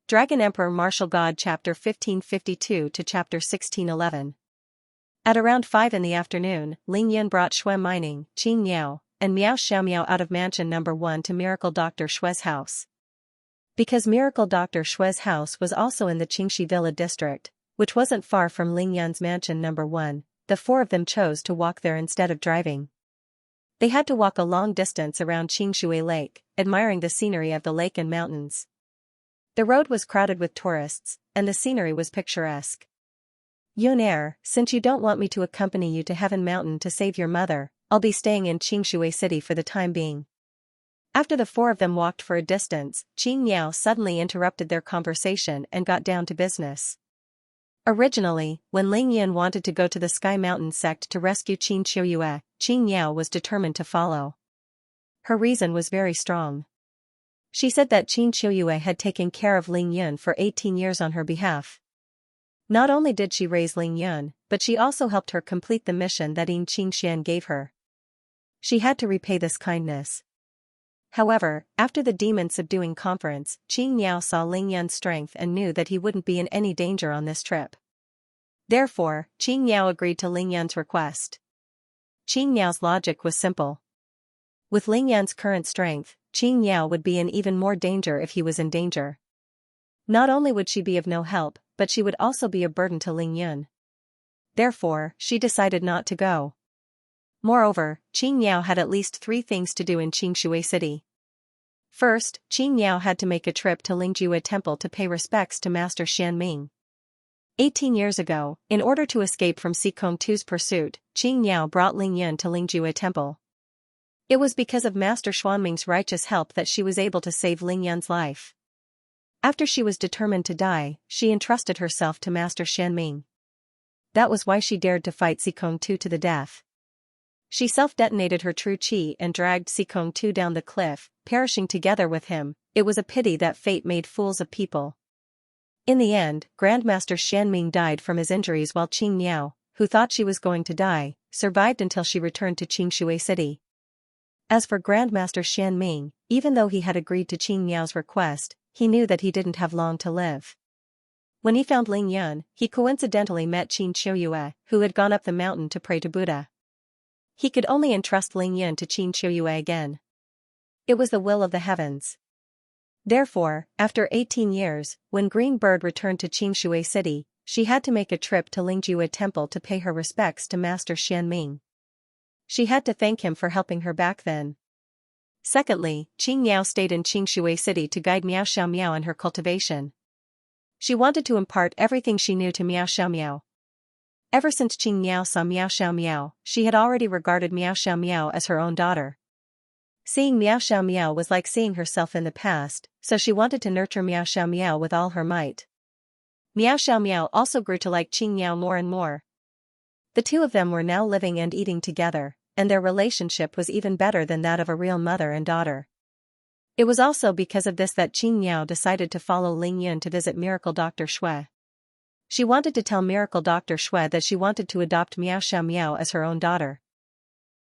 Dragon Emperor Martial God Chapter 1552 to Chapter 1611. At around 5 in the afternoon, Ling Yun brought Shui Mining, Qing Miao, and Miao Xiaomiao out of Mansion No. 1 to Miracle Dr. Shui's house. Because Miracle Dr. Shui's house was also in the Qingxi Villa district, which wasn't far from Ling Yun's Mansion No. 1, the four of them chose to walk there instead of driving. They had to walk a long distance around Qingshui Lake, admiring the scenery of the lake and mountains. The road was crowded with tourists, and the scenery was picturesque. Yun, since you don't want me to accompany you to Heaven Mountain to save your mother, I'll be staying in Qingshui City for the time being. After the four of them walked for a distance, Qing Miao suddenly interrupted their conversation and got down to business. Originally, when Ling Yun wanted to go to the Sky Mountain sect to rescue Qin Qiuyue, Qing Miao was determined to follow. Her reason was very strong. She said that Qin Qiuyue had taken care of Ling Yun for 18 years on her behalf. Not only did she raise Ling Yun, but she also helped her complete the mission that Yin Qingxian gave her. She had to repay this kindness. However, after the demon subduing conference, Qing Miao saw Ling Yun's strength and knew that he wouldn't be in any danger on this trip. Therefore, Qing Miao agreed to Ling Yun's request. Qing Miao's logic was simple. With Ling Yun's current strength, Qing Miao would be in even more danger if he was in danger. Not only would she be of no help, but she would also be a burden to Ling Yun. Therefore, she decided not to go. Moreover, Qing Miao had at least 3 things to do in Qingshui City. First, Qing Miao had to make a trip to Lingjue Temple to pay respects to Master Xianming. 18 years ago, in order to escape from Sikong Tu's pursuit, Qing Miao brought Ling Yun to Lingjue Temple. It was because of Master Xuanming's righteous help that she was able to save Ling Yun's life. After she was determined to die, she entrusted herself to Master Xianming. That was why she dared to fight Sikong Tu to the death. She self-detonated her true qi and dragged Sikong Tu down the cliff, perishing together with him. It was a pity that fate made fools of people. In the end, Grandmaster Xianming died from his injuries while Qing Miao, who thought she was going to die, survived until she returned to Qingshui City. As for Grandmaster Xianming, even though he had agreed to Qing Miao's request, he knew that he didn't have long to live. When he found Ling Yun, he coincidentally met Qin Qiuyue, who had gone up the mountain to pray to Buddha. He could only entrust Ling Yun to Qin Qiuyue again. It was the will of the heavens. Therefore, after 18 years, when Green Bird returned to Qingshui City, she had to make a trip to Lingjue Temple to pay her respects to Master Xianming. She had to thank him for helping her back then. Secondly, Qing Miao stayed in Qingshui City to guide Miao Xiaomiao in her cultivation. She wanted to impart everything she knew to Miao Xiaomiao. Ever since Qing Miao saw Miao Xiaomiao, she had already regarded Miao Xiaomiao as her own daughter. Seeing Miao Xiaomiao was like seeing herself in the past, so she wanted to nurture Miao Xiaomiao with all her might. Miao Xiaomiao also grew to like Qing Miao more and more. The two of them were now living and eating together, and their relationship was even better than that of a real mother and daughter. It was also because of this that Qing Miao decided to follow Ling Yun to visit Miracle Dr. Shui. She wanted to tell Miracle Dr. Shui that she wanted to adopt Miao Xiaomiao as her own daughter.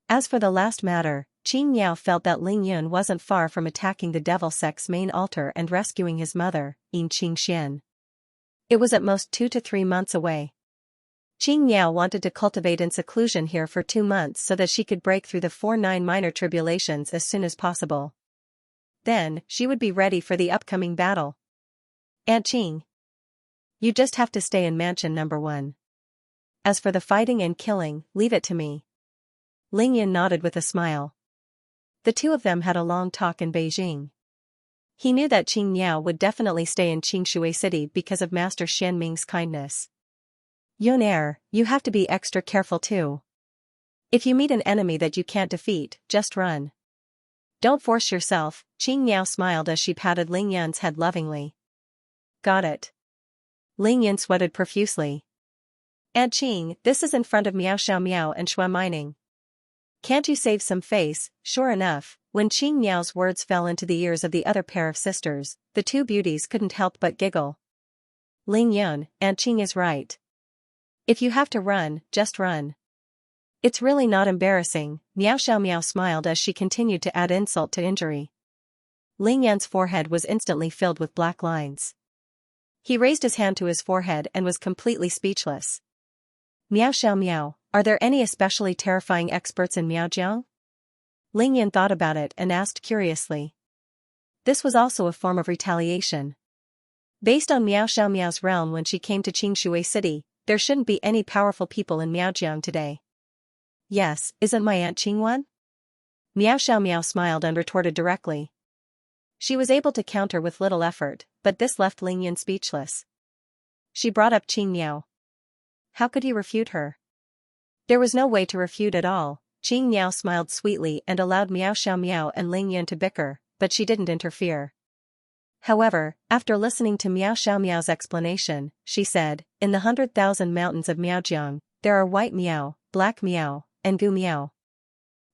As for the last matter, Qing Miao felt that Ling Yun wasn't far from attacking the Devil Sect's main altar and rescuing his mother, Yin Qingxian. It was at most 2 to 3 months away. Qing Miao wanted to cultivate in seclusion here for 2 months so that she could break through the 4-9 minor tribulations as soon as possible. Then, she would be ready for the upcoming battle. Aunt Qing, you just have to stay in Mansion No. 1. As for the fighting and killing, leave it to me. Ling Yun nodded with a smile. The two of them had a long talk in Beijing. He knew that Qing Miao would definitely stay in Qingshui City because of Master Xianming's kindness. Yun, you have to be extra careful too. If you meet an enemy that you can't defeat, just run. Don't force yourself. Qing Miao smiled as she patted Ling Yun's head lovingly. Got it. Ling Yun sweated profusely. Aunt Qing, this is in front of Miao Xiaomiao and Shui Mining. Can't you save some face? Sure enough, when Qing Miao's words fell into the ears of the other pair of sisters, the two beauties couldn't help but giggle. Ling Yun, Aunt Qing is right. If you have to run, just run. It's really not embarrassing. Miao Xiaomiao smiled as she continued to add insult to injury. Ling Yun's forehead was instantly filled with black lines. He raised his hand to his forehead and was completely speechless. Miao Xiao Miao, are there any especially terrifying experts in Miaojiang? Ling Yan thought about it and asked curiously. This was also a form of retaliation. Based on Miao Xiao Miao's realm when she came to Qingshui City, there shouldn't be any powerful people in Miaojiang today. Yes, isn't my Aunt Qing one? Miao Xiao Miao smiled and retorted directly. She was able to counter with little effort, but this left Ling Yan speechless. She brought up Qing Miao. How could he refute her? There was no way to refute at all. Qing Miao smiled sweetly and allowed Miao Xiao Miao and Ling Yan to bicker, but she didn't interfere. However, after listening to Miao Xiao Miao's explanation, she said, in the 100,000 mountains of Miaojiang, there are white Miao, black Miao, and Gu Miao.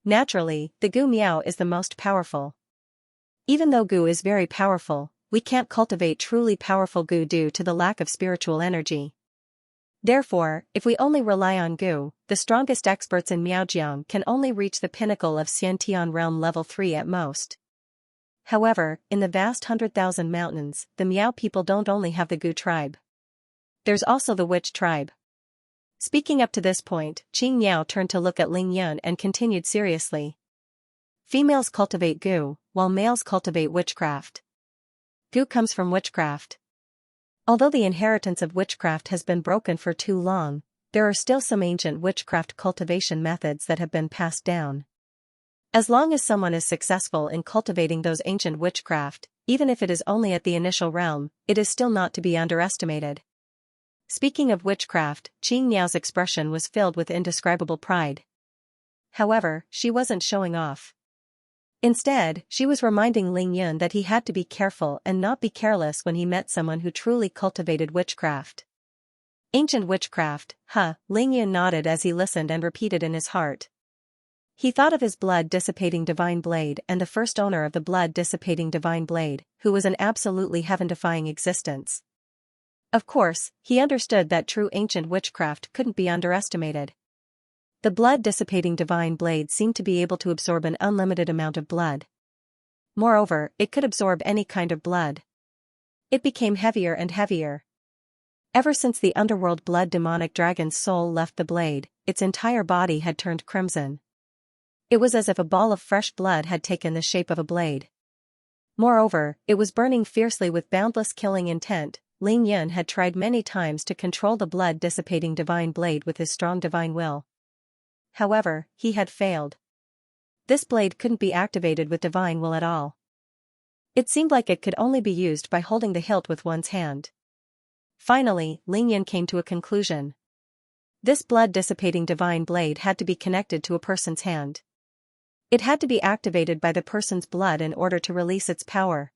Naturally, the Gu Miao is the most powerful. Even though Gu is very powerful, we can't cultivate truly powerful Gu due to the lack of spiritual energy. Therefore, if we only rely on Gu, the strongest experts in Miaojiang can only reach the pinnacle of Xiantian realm level 3 at most. However, in the vast 100,000 mountains, the Miao people don't only have the Gu tribe. There's also the Witch tribe. Speaking up to this point, Qing Miao turned to look at Ling Yan and continued seriously. Females cultivate Gu, while males cultivate witchcraft. Gu comes from witchcraft. Although the inheritance of witchcraft has been broken for too long, there are still some ancient witchcraft cultivation methods that have been passed down. As long as someone is successful in cultivating those ancient witchcraft, even if it is only at the initial realm, it is still not to be underestimated. Speaking of witchcraft, Qing Miao's expression was filled with indescribable pride. However, she wasn't showing off. Instead, she was reminding Ling Yan that he had to be careful and not be careless when he met someone who truly cultivated witchcraft. Ancient witchcraft, huh? Ling Yan nodded as he listened and repeated in his heart. He thought of his blood-dissipating divine blade and the first owner of the blood-dissipating divine blade, who was an absolutely heaven-defying existence. Of course, he understood that true ancient witchcraft couldn't be underestimated. The blood-dissipating divine blade seemed to be able to absorb an unlimited amount of blood. Moreover, it could absorb any kind of blood. It became heavier and heavier. Ever since the underworld blood demonic dragon's soul left the blade, its entire body had turned crimson. It was as if a ball of fresh blood had taken the shape of a blade. Moreover, it was burning fiercely with boundless killing intent. Ling Yan had tried many times to control the blood-dissipating divine blade with his strong divine will. However, he had failed. This blade couldn't be activated with divine will at all. It seemed like it could only be used by holding the hilt with one's hand. Finally, Ling Yan came to a conclusion. This blood-dissipating divine blade had to be connected to a person's hand. It had to be activated by the person's blood in order to release its power.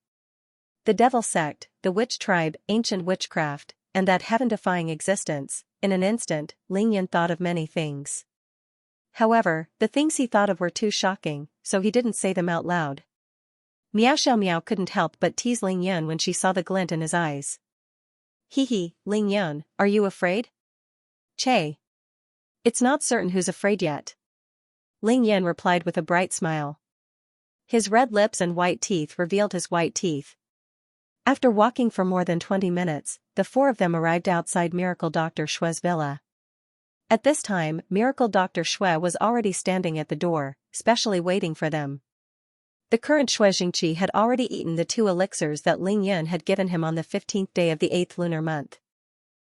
The devil sect, the witch tribe, ancient witchcraft, and that heaven-defying existence. In an instant, Ling Yan thought of many things. However, the things he thought of were too shocking, so he didn't say them out loud. Miao Xiao Miao couldn't help but tease Ling Yan when she saw the glint in his eyes. Hee, Ling Yan, are you afraid? Che. It's not certain who's afraid yet. Ling Yan replied with a bright smile. His red lips and white teeth revealed his white teeth. After walking for more than 20 minutes, the four of them arrived outside Miracle Dr. Shue's villa. At this time, Miracle Dr. Xue was already standing at the door, specially waiting for them. The current Xue Jingqi had already eaten the 2 elixirs that Ling Yan had given him on the 15th day of the 8th lunar month.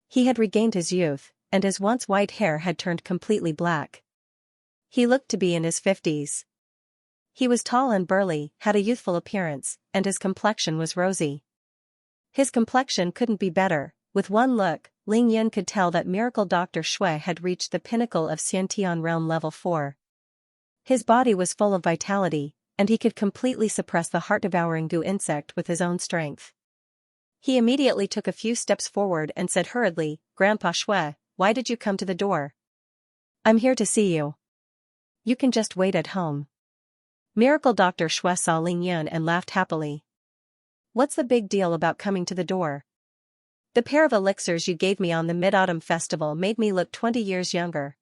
He had regained his youth, and his once white hair had turned completely black. He looked to be in his 50s. He was tall and burly, had a youthful appearance, and his complexion was rosy. His complexion couldn't be better. With one look, Ling Yan could tell that Miracle Dr. Xue had reached the pinnacle of Xiantian realm level 4. His body was full of vitality, and he could completely suppress the heart-devouring Gu insect with his own strength. He immediately took a few steps forward and said hurriedly, Grandpa Xue, why did you come to the door? I'm here to see you. You can just wait at home. Miracle Dr. Xue saw Ling Yan and laughed happily. What's the big deal about coming to the door? The pair of elixirs you gave me on the Mid-Autumn Festival made me look 20 years younger.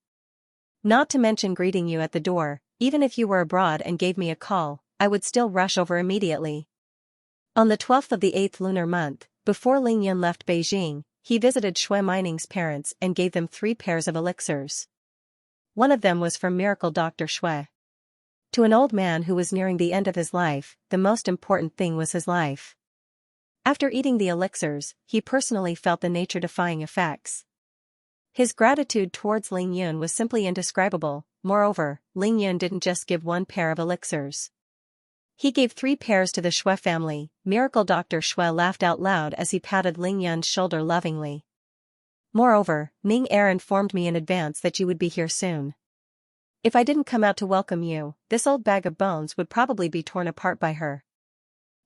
Not to mention greeting you at the door, even if you were abroad and gave me a call, I would still rush over immediately. On the 12th of the 8th lunar month, Before Ling Yan left Beijing, he visited Shui Mining's parents and gave them 3 pairs of elixirs. One of them was from Miracle Dr. Shui. To an old man who was nearing the end of his life, the most important thing was his life. After eating the elixirs, he personally felt the nature-defying effects. His gratitude towards Ling Yun was simply indescribable. Moreover, Ling Yun didn't just give 1 pair of elixirs. He gave 3 pairs to the Shui family. Miracle Dr. Shui laughed out loud as he patted Ling Yun's shoulder lovingly. Moreover, Ning Er informed me in advance that you would be here soon. If I didn't come out to welcome you, this old bag of bones would probably be torn apart by her.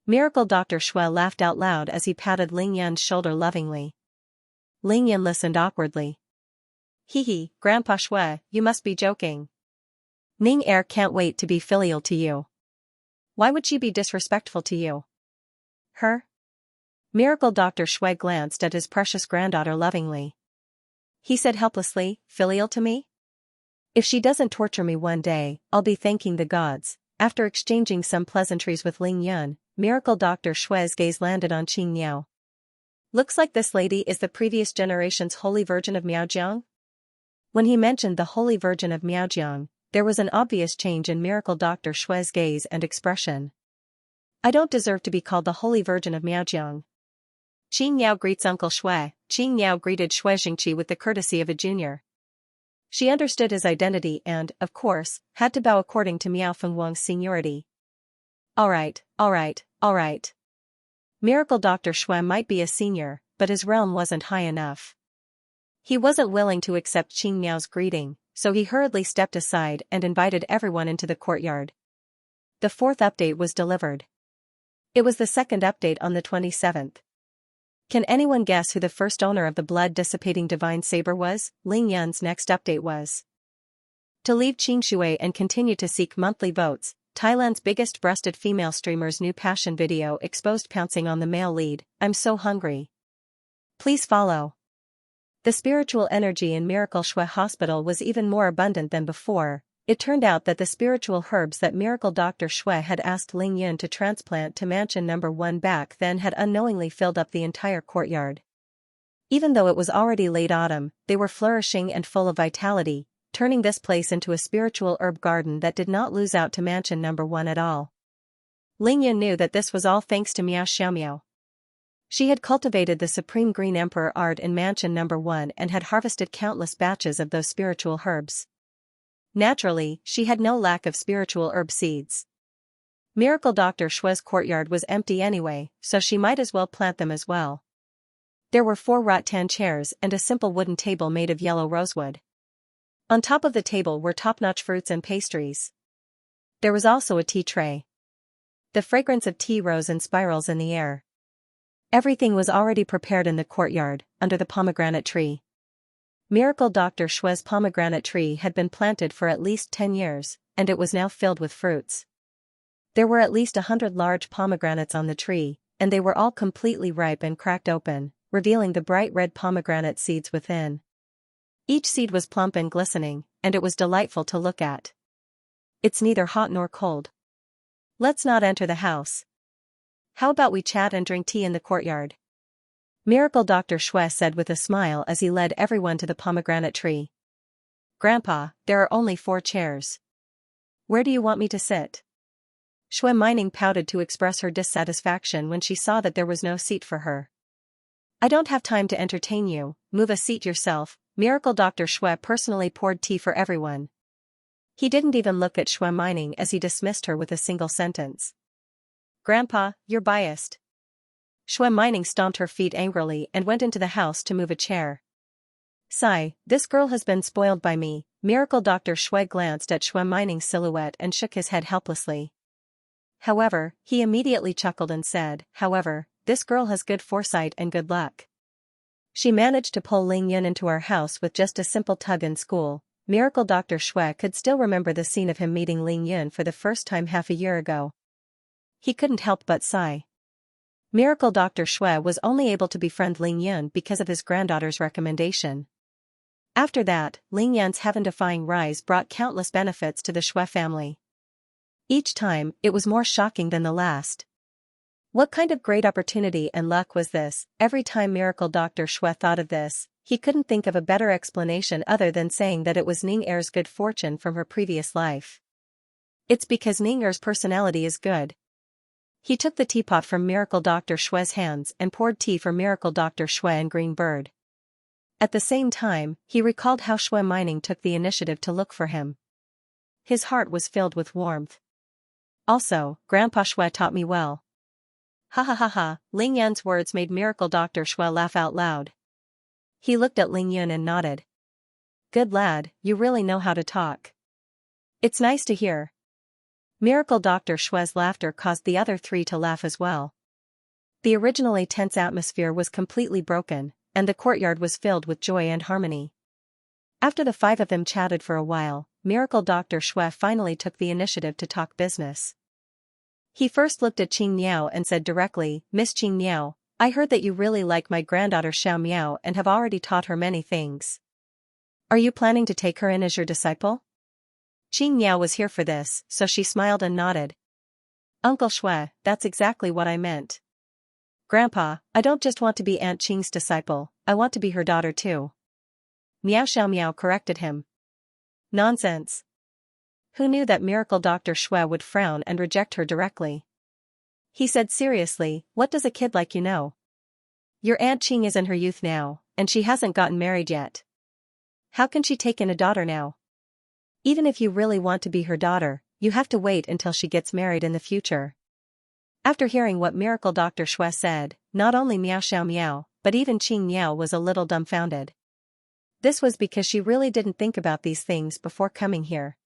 Miracle Dr. Shui laughed out loud as he patted Ling Yun's shoulder lovingly. Ling Yun listened awkwardly. Hee, Grandpa Shui, you must be joking. Ning Er can't wait to be filial to you. Why would she be disrespectful to you? Her? Miracle Dr. Shui glanced at his precious granddaughter lovingly. He said helplessly, filial to me? If she doesn't torture me one day, I'll be thanking the gods. After exchanging some pleasantries with Ling Yun, Miracle Dr. Shui's gaze landed on Xianxia. Looks like this lady is the previous generation's Holy Virgin of Miaojiang? When he mentioned the Holy Virgin of Miaojiang, there was an obvious change in Miracle Dr. Shui's gaze and expression. I don't deserve to be called the Holy Virgin of Miaojiang. Xianxia greets Uncle Shui. Xianxia greeted Shui Jingqi with the courtesy of a junior. She understood his identity and, of course, had to bow according to Miao Fengwang's seniority. Alright. Miracle Dr. Shui might be a senior, but his realm wasn't high enough. He wasn't willing to accept Xianxia's greeting, so he hurriedly stepped aside and invited everyone into the courtyard. The 4th update was delivered. It was the 2nd update on the 27th. Can anyone guess who the first owner of the blood-dissipating divine saber was? Ling Yun's next update was to leave Qingshui and continue to seek monthly votes. Thailand's biggest breasted female streamer's new passion video exposed pouncing on the male lead. I'm so hungry. Please follow. The spiritual energy in Miracle Shui Hospital was even more abundant than before. It turned out that the spiritual herbs that Miracle Dr. Shui had asked Ling Yun to transplant to mansion number 1 back then had unknowingly filled up the entire courtyard. Even though it was already late autumn, they were flourishing and full of vitality, turning this place into a spiritual herb garden that did not lose out to mansion number 1 at all. Ling Yun knew that this was all thanks to Miao Xiaomiao. She had cultivated the supreme green emperor art in mansion number 1 and had harvested countless batches of those spiritual herbs. Naturally, she had no lack of spiritual herb seeds. Miracle Dr. Shui's courtyard was empty anyway, so she might as well plant them as well. There were 4 rattan chairs and a simple wooden table made of yellow rosewood. On top of the table were top-notch fruits and pastries. There was also a tea tray. The fragrance of tea rose in spirals in the air. Everything was already prepared in the courtyard, under the pomegranate tree. Miracle Dr. Shui's pomegranate tree had been planted for at least 10 years, and it was now filled with fruits. There were at least 100 large pomegranates on the tree, and they were all completely ripe and cracked open, revealing the bright red pomegranate seeds within. Each seed was plump and glistening, and it was delightful to look at. It's neither hot nor cold. Let's not enter the house. How about we chat and drink tea in the courtyard? Miracle Dr. Shui said with a smile as he led everyone to the pomegranate tree. Grandpa, there are only 4 chairs. Where do you want me to sit? Shui Mining pouted to express her dissatisfaction when she saw that there was no seat for her. I don't have time to entertain you, move a seat yourself. Miracle Dr. Shui personally poured tea for everyone. He didn't even look at Shui Mining as he dismissed her with a single sentence. Grandpa, you're biased. Shui Mining stomped her feet angrily and went into the house to move a chair. Sigh, this girl has been spoiled by me. Miracle Dr. Shui glanced at Shui Mining's silhouette and shook his head helplessly. However, he immediately chuckled and said, however, this girl has good foresight and good luck. She managed to pull Ling Yun into our house with just a simple tug in school. Miracle Dr. Shui could still remember the scene of him meeting Ling Yun for the first time half a year ago. He couldn't help but sigh. Miracle Dr. Shui was only able to befriend Ling Yun because of his granddaughter's recommendation. After that, Ling Yun's heaven-defying rise brought countless benefits to the Shui family. Each time, it was more shocking than the last. What kind of great opportunity and luck was this? Every time Miracle Dr. Xue thought of this, he couldn't think of a better explanation other than saying that it was Ning Er's good fortune from her previous life. It's because Ning Er's personality is good. He took the teapot from Miracle Dr. Xue's hands and poured tea for Miracle Dr. Xue and Green Bird. At the same time, he recalled how Xue Mining took the initiative to look for him. His heart was filled with warmth. Also, Grandpa Xue taught me well. Ha ha ha ha, Ling Yan's words made Miracle Dr. Xue laugh out loud. He looked at Ling Yun and nodded. Good lad, you really know how to talk. It's nice to hear. Miracle Dr. Xue's laughter caused the other three to laugh as well. The originally tense atmosphere was completely broken, and the courtyard was filled with joy and harmony. After the five of them chatted for a while, Miracle Dr. Xue finally took the initiative to talk business. He first looked at Qing Miao and said directly, Miss Qing Miao, I heard that you really like my granddaughter Xiao Miao and have already taught her many things. Are you planning to take her in as your disciple? Qing Miao was here for this, so she smiled and nodded. Uncle Xue, that's exactly what I meant. Grandpa, I don't just want to be Aunt Qing's disciple, I want to be her daughter too. Miao Xiao Miao corrected him. Nonsense. Who knew that Miracle Dr. Xue would frown and reject her directly? He said seriously, what does a kid like you know? Your Aunt Qing is in her youth now, and she hasn't gotten married yet. How can she take in a daughter now? Even if you really want to be her daughter, you have to wait until she gets married in the future. After hearing what Miracle Dr. Xue said, not only Miao Xiao Miao, but even Qing Miao was a little dumbfounded. This was because she really didn't think about these things before coming here.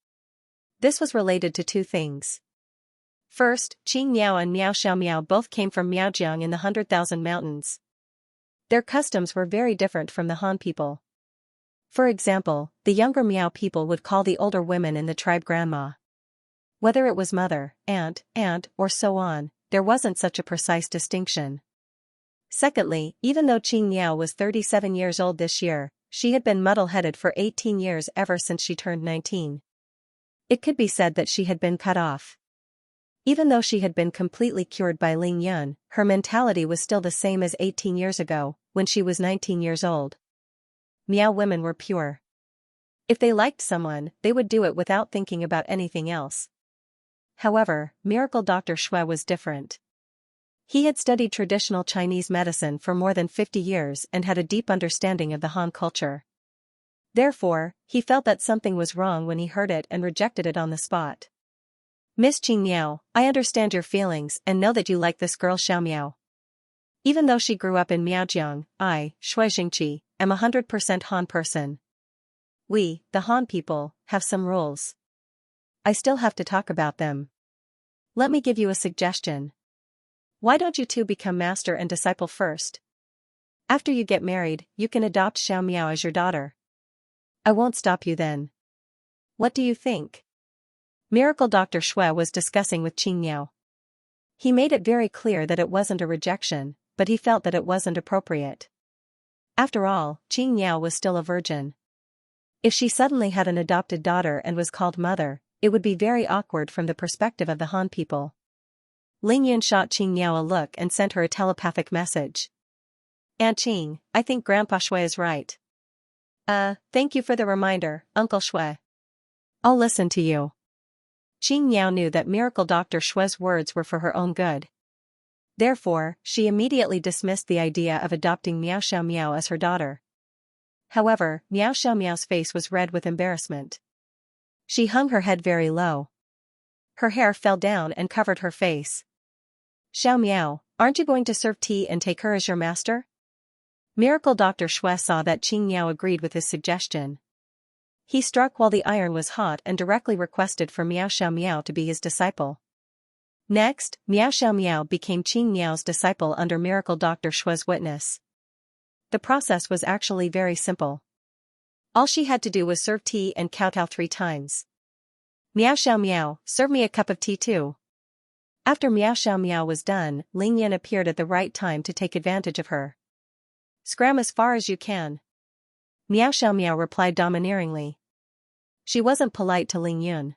This was related to two things. First, Qing Miao and Miao Xiao Miao both came from Miaojiang in the 100,000 Mountains. Their customs were very different from the Han people. For example, the younger Miao people would call the older women in the tribe grandma. Whether it was mother, aunt, or so on, there wasn't such a precise distinction. Secondly, even though Qing Miao was 37 years old this year, she had been muddle-headed for 18 years ever since she turned 19. It could be said that she had been cut off. Even though she had been completely cured by Ling Yun, her mentality was still the same as 18 years ago, when she was 19 years old. Miao women were pure. If they liked someone, they would do it without thinking about anything else. However, Miracle Dr. Xue was different. He had studied traditional Chinese medicine for more than 50 years and had a deep understanding of the Han culture. Therefore, he felt that something was wrong when he heard it and rejected it on the spot. Miss Qing Miao, I understand your feelings and know that you like this girl Xiao Miao. Even though she grew up in Miaojiang, I, Shui Jingqi, am a 100% Han person. We, the Han people, have some rules. I still have to talk about them. Let me give you a suggestion. Why don't you two become master and disciple first? After you get married, you can adopt Xiao Miao as your daughter. I won't stop you then. What do you think? Miracle Dr. Xue was discussing with Qing Miao. He made it very clear that it wasn't a rejection, but he felt that it wasn't appropriate. After all, Qing Miao was still a virgin. If she suddenly had an adopted daughter and was called mother, it would be very awkward from the perspective of the Han people. Ling Yun shot Qing Miao a look and sent her a telepathic message. Aunt Qing, I think Grandpa Xue is right. Thank you for the reminder, Uncle Xue. I'll listen to you. Qing Miao knew that Miracle Dr. Xue's words were for her own good. Therefore, she immediately dismissed the idea of adopting Miao Xiao Miao as her daughter. However, Miao Xiao Miao's face was red with embarrassment. She hung her head very low. Her hair fell down and covered her face. Xiao Miao, aren't you going to serve tea and take her as your master? Miracle Dr. Xue saw that Qing Miao agreed with his suggestion. He struck while the iron was hot and directly requested for Miao Xiao Miao to be his disciple. Next, Miao Xiao Miao became Qing Miao's disciple under Miracle Dr. Xue's witness. The process was actually very simple. All she had to do was serve tea and kowtow 3 times. Miao Xiao Miao, serve me a cup of tea too. After Miao Xiao Miao was done, Ling Yan appeared at the right time to take advantage of her. Scram as far as you can. Miao Xiao Miao replied domineeringly. She wasn't polite to Ling Yun.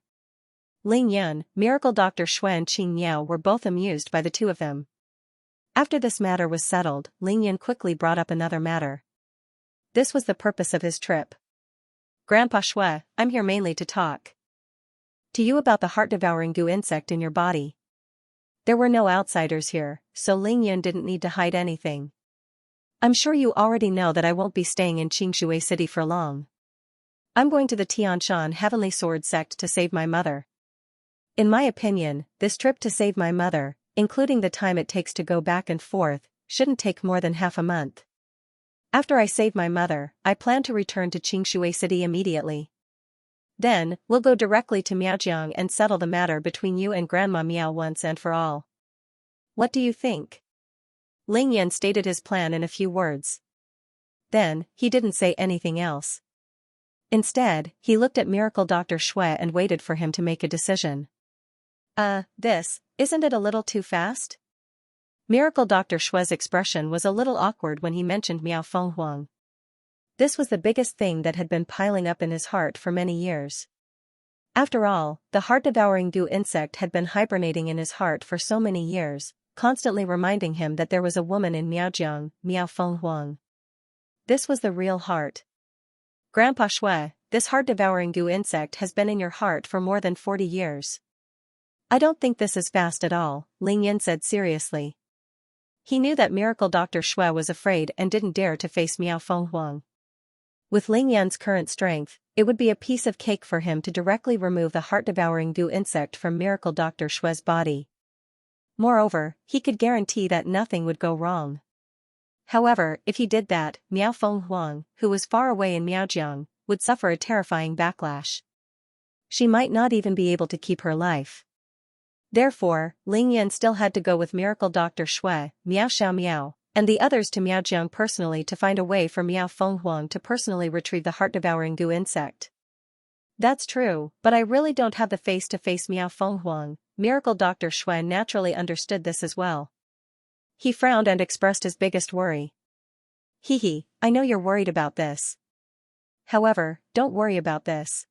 Ling Yun, Miracle Dr. Xue and Qing Miao were both amused by the two of them. After this matter was settled, Ling Yan quickly brought up another matter. This was the purpose of his trip. Grandpa Shui, I'm here mainly to talk to you about the heart-devouring goo insect in your body. There were no outsiders here, so Ling Yan didn't need to hide anything. I'm sure you already know that I won't be staying in Xianxia City for long. I'm going to the Tianshan Heavenly Sword sect to save my mother. In my opinion, this trip to save my mother, including the time it takes to go back and forth, shouldn't take more than half a month. After I save my mother, I plan to return to Xianxia City immediately. Then, we'll go directly to Miaojiang and settle the matter between you and Grandma Miao once and for all. What do you think? Ling Yan stated his plan in a few words. Then, he didn't say anything else. Instead, he looked at Miracle Dr. Shui and waited for him to make a decision. Isn't it a little too fast? Miracle Dr. Shui's expression was a little awkward when he mentioned Miao Fenghuang. This was the biggest thing that had been piling up in his heart for many years. After all, the heart-devouring goo insect had been hibernating in his heart for so many years, constantly reminding him that there was a woman in Miaojiang, Miao Fenghuang. This was the real heart. Grandpa Shui, this heart-devouring goo insect has been in your heart for more than 40 years. I don't think this is fast at all, Ling Yan said seriously. He knew that Miracle Dr. Shui was afraid and didn't dare to face Miao Fenghuang. With Ling Yan's current strength, it would be a piece of cake for him to directly remove the heart-devouring goo insect from Miracle Dr. Shui's body. Moreover, he could guarantee that nothing would go wrong. However, if he did that, Miao Fenghuang, who was far away in Miaojiang, would suffer a terrifying backlash. She might not even be able to keep her life. Therefore, Ling Yan still had to go with Miracle Dr. Shui, Miao Xiaomiao, and the others to Miaojiang personally to find a way for Miao Fenghuang to personally retrieve the heart-devouring goo insect. That's true, but I really don't have the face to face Miao Fenghuang. Miracle Dr. Shui naturally understood this as well. He frowned and expressed his biggest worry. I know you're worried about this. However, don't worry about this.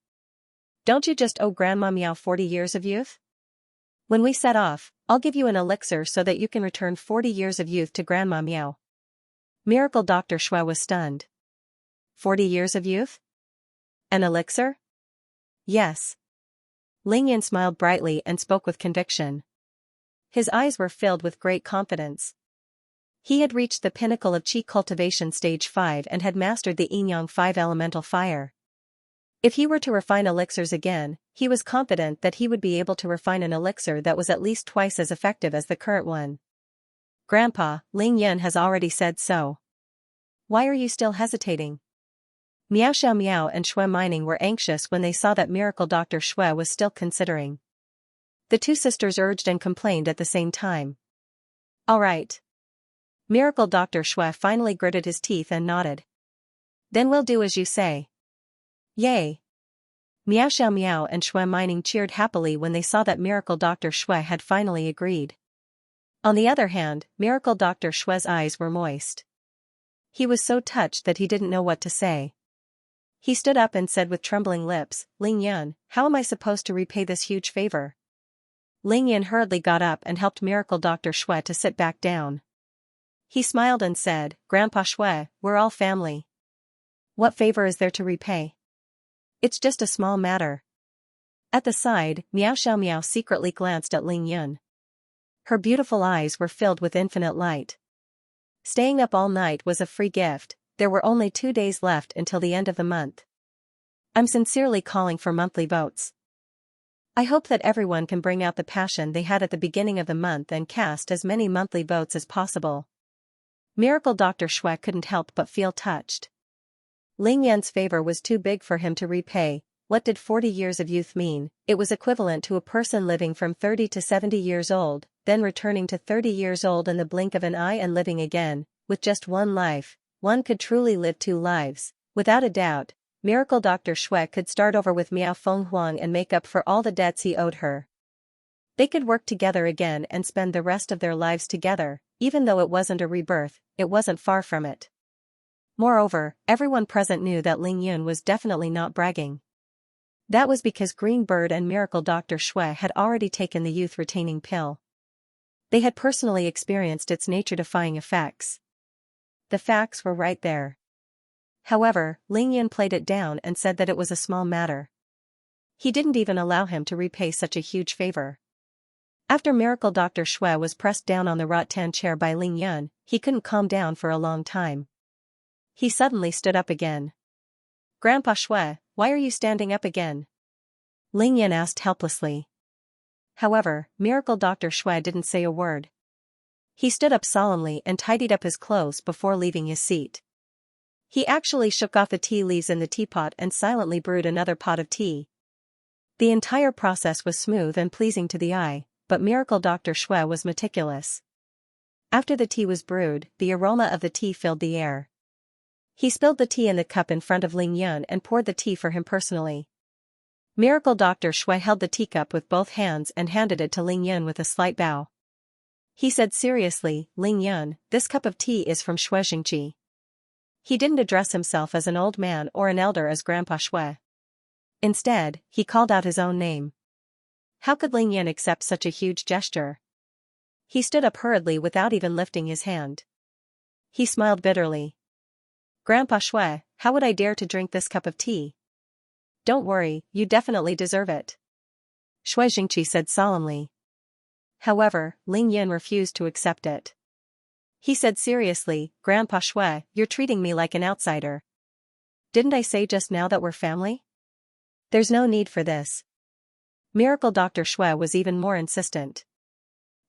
Don't you just owe Grandma Miao 40 years of youth? When we set off, I'll give you an elixir so that you can return 40 years of youth to Grandma Miao. Miracle Dr. Shui was stunned. 40 years of youth? An elixir? Yes. Ling Yan smiled brightly and spoke with conviction. His eyes were filled with great confidence. He had reached the pinnacle of Qi Cultivation Stage 5 and had mastered the Yin-Yang 5 elemental fire. If he were to refine elixirs again, he was confident that he would be able to refine an elixir that was at least twice as effective as the current one. Grandpa, Ling Yan has already said so. Why are you still hesitating? Miao Xiaomiao and Shui Mining were anxious when they saw that Miracle Dr. Shui was still considering. The two sisters urged and complained at the same time. All right. Miracle Dr. Shui finally gritted his teeth and nodded. Then we'll do as you say. Yay! Miao Xiaomiao and Shui Mining cheered happily when they saw that Miracle Dr. Shui had finally agreed. On the other hand, Miracle Dr. Shui's eyes were moist. He was so touched that he didn't know what to say. He stood up and said with trembling lips, Ling Yan, how am I supposed to repay this huge favor? Ling Yan hurriedly got up and helped Miracle Dr. Shui to sit back down. He smiled and said, Grandpa Shui, we're all family. What favor is there to repay? It's just a small matter. At the side, Miao Xiaomiao secretly glanced at Ling Yan. Her beautiful eyes were filled with infinite light. Staying up all night was a free gift. There were only 2 days left until the end of the month. I'm sincerely calling for monthly votes. I hope that everyone can bring out the passion they had at the beginning of the month and cast as many monthly votes as possible. Miracle Dr. Shui couldn't help but feel touched. Ling Yan's favor was too big for him to repay. What did 40 years of youth mean? It was equivalent to a person living from 30 to 70 years old, then returning to 30 years old in the blink of an eye and living again, with just one life. One could truly live 2 lives. Without a doubt, Miracle Dr. Shui could start over with Miao Fenghuang and make up for all the debts he owed her. They could work together again and spend the rest of their lives together. Even though it wasn't a rebirth, it wasn't far from it. Moreover, everyone present knew that Ling Yun was definitely not bragging. That was because Green Bird and Miracle Dr. Shui had already taken the youth-retaining pill. They had personally experienced its nature-defying effects. The facts were right there. However, Lingyan played it down and said that it was a small matter. He didn't even allow him to repay such a huge favor. After Miracle Dr. Shui was pressed down on the rattan chair by Lingyan, he couldn't calm down for a long time. He suddenly stood up again. "Grandpa Shui, why are you standing up again?" Lingyan asked helplessly. However, Miracle Dr. Shui didn't say a word. He stood up solemnly and tidied up his clothes before leaving his seat. He actually shook off the tea leaves in the teapot and silently brewed another pot of tea. The entire process was smooth and pleasing to the eye, but Miracle Dr. Shui was meticulous. After the tea was brewed, the aroma of the tea filled the air. He spilled the tea in the cup in front of Lingyan and poured the tea for him personally. Miracle Dr. Shui held the teacup with both hands and handed it to Lingyan with a slight bow. He said seriously, "Lingyan, this cup of tea is from Xianxia." He didn't address himself as an old man or an elder as Grandpa Shui. Instead, he called out his own name. How could Lingyan accept such a huge gesture? He stood up hurriedly without even lifting his hand. He smiled bitterly. "Grandpa Shui, how would I dare to drink this cup of tea?" "Don't worry, you definitely deserve it," Xianxia said solemnly. However, Lingyan refused to accept it. He said seriously, "Grandpa Shui, you're treating me like an outsider. Didn't I say just now that we're family? There's no need for this." Miracle Dr. Shui was even more insistent.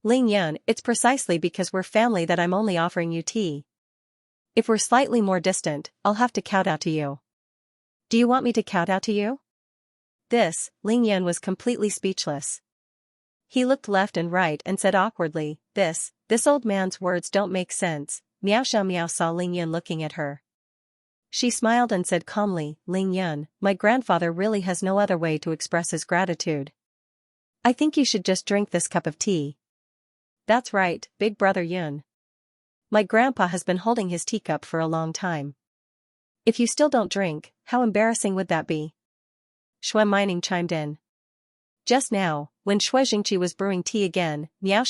"Lingyan, it's precisely because we're family that I'm only offering you tea. If we're slightly more distant, I'll have to kowtow to you." "Do you want me to kowtow to you?" Lingyan was completely speechless. He looked left and right and said awkwardly, This old man's words don't make sense." Xianxia saw Lingyan looking at her. She smiled and said calmly, "Lingyan, my grandfather really has no other way to express his gratitude. I think you should just drink this cup of tea." "That's right, big brother Yun. My grandpa has been holding his teacup for a long time. If you still don't drink, how embarrassing would that be?" Shui Mining chimed in. Just now, when Xianxia was brewing tea again, Miao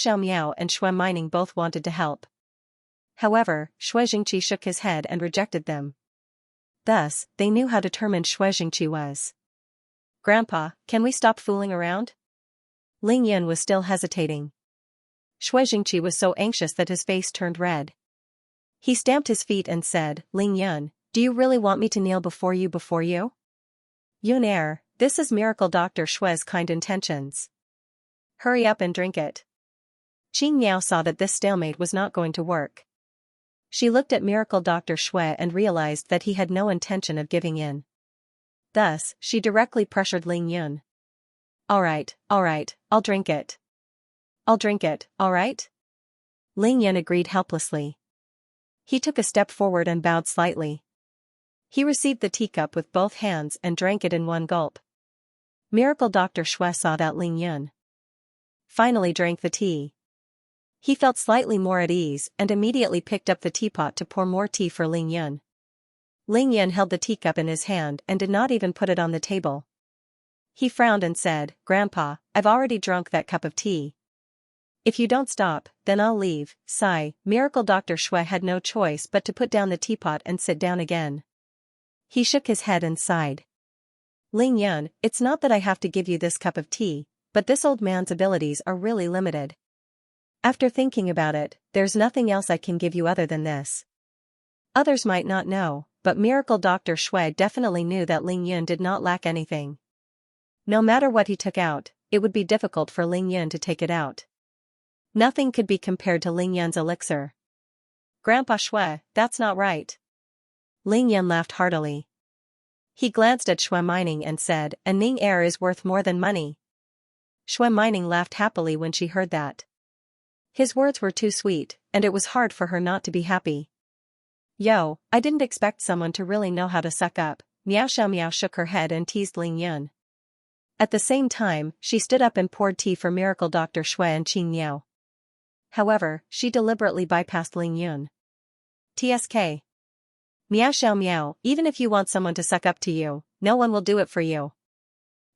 and Shui Mining both wanted to help. However, Xianxia shook his head and rejected them. Thus, they knew how determined Xianxia was. "Grandpa, can we stop fooling around?" Lingyan was still hesitating. Xianxia was so anxious that his face turned red. He stamped his feet and said, "Lingyan, do you really want me to kneel before you? Yun this is Miracle Dr. Shui's kind intentions. Hurry up and drink it." Xianxia saw that this stalemate was not going to work. She looked at Miracle Dr. Shui and realized that he had no intention of giving in. Thus, she directly pressured Lingyan. All right, I'll drink it. I'll drink it, all right?" Lingyan agreed helplessly. He took a step forward and bowed slightly. He received the teacup with both hands and drank it in one gulp. Miracle Dr. Shui saw that Lingyan finally drank the tea. He felt slightly more at ease and immediately picked up the teapot to pour more tea for Lingyan. Lingyan held the teacup in his hand and did not even put it on the table. He frowned and said, "Grandpa, I've already drunk that cup of tea. If you don't stop, then I'll leave." Miracle Dr. Shui had no choice but to put down the teapot and sit down again. He shook his head and sighed. "Lingyan, it's not that I have to give you this cup of tea, but this old man's abilities are really limited. After thinking about it, there's nothing else I can give you other than this." Others might not know, but Miracle Dr. Shui definitely knew that Lingyan did not lack anything. No matter what he took out, it would be difficult for Lingyan to take it out. Nothing could be compared to Lingyan's elixir. "Grandpa Shui, that's not right." Lingyan laughed heartily. He glanced at Shui Mining and said, "A Ning heir is worth more than money." Shui Mining laughed happily when she heard that. His words were too sweet, and it was hard for her not to be happy. "Yo, I didn't expect someone to really know how to suck up." Miao shook her head and teased Lingyan. At the same time, she stood up and poured tea for Miracle Dr. Shui and Xianxia. However, she deliberately bypassed Lingyan. "Tsk. Miao, even if you want someone to suck up to you, no one will do it for you."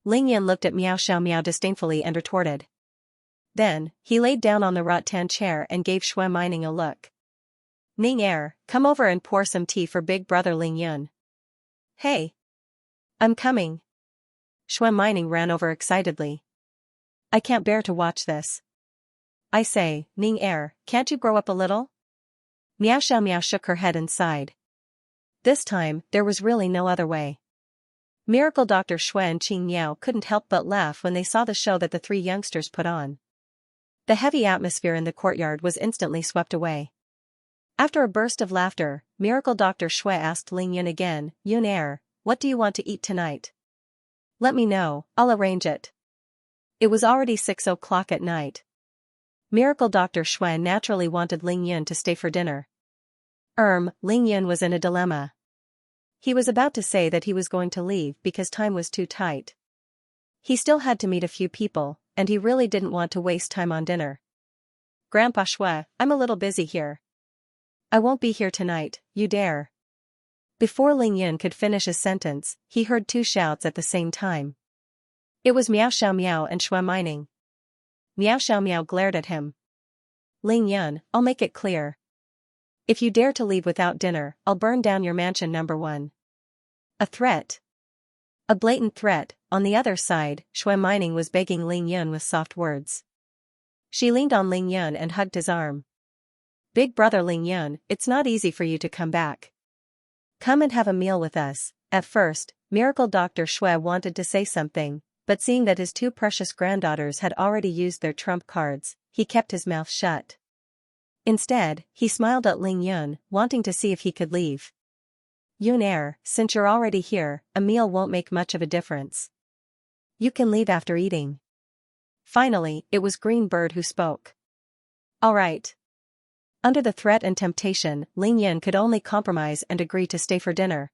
Lingyan looked at Miao disdainfully and retorted. Then, he laid down on the rattan chair and gave Shui Mining a look. Ning Er, come over and pour some tea for big brother Ling Yun. Hey! I'm coming. Shui Mining ran over excitedly. I can't bear to watch this. I say, Ning Er, can't you grow up a little? Xianxia shook her head and sighed. This time, there was really no other way. Miracle Dr. Shui and Qing Miao couldn't help but laugh when they saw the show that the three youngsters put on. The heavy atmosphere in the courtyard was instantly swept away. After a burst of laughter, Miracle Dr. Shui asked Ling Yun again, Yun Er, what do you want to eat tonight? Let me know, I'll arrange it. It was already 6 o'clock at night. Miracle Dr. Shui naturally wanted Ling Yun to stay for dinner. Ling Yun was in a dilemma. He was about to say that he was going to leave because time was too tight. He still had to meet a few people, and he really didn't want to waste time on dinner. Grandpa Shui, I'm a little busy here. I won't be here tonight, you dare. Before Ling Yun could finish his sentence, he heard two shouts at the same time. It was Miao Xiao Miao and Shui Mining. Miao Xiao Miao glared at him. Ling Yun, I'll make it clear. If you dare to leave without dinner, I'll burn down your mansion number 1. A threat. A blatant threat. On the other side, Shui Mining was begging Ling Yun with soft words. She leaned on Ling Yun and hugged his arm. Big brother Ling Yun, it's not easy for you to come back. Come and have a meal with us. At first, Miracle Dr. Shui wanted to say something, but seeing that his two precious granddaughters had already used their trump cards, he kept his mouth shut. Instead, he smiled at Ling Yun, wanting to see if he could leave. Yun Er, since you're already here, a meal won't make much of a difference. You can leave after eating. Finally, it was Green Bird who spoke. All right. Under the threat and temptation, Ling Yun could only compromise and agree to stay for dinner.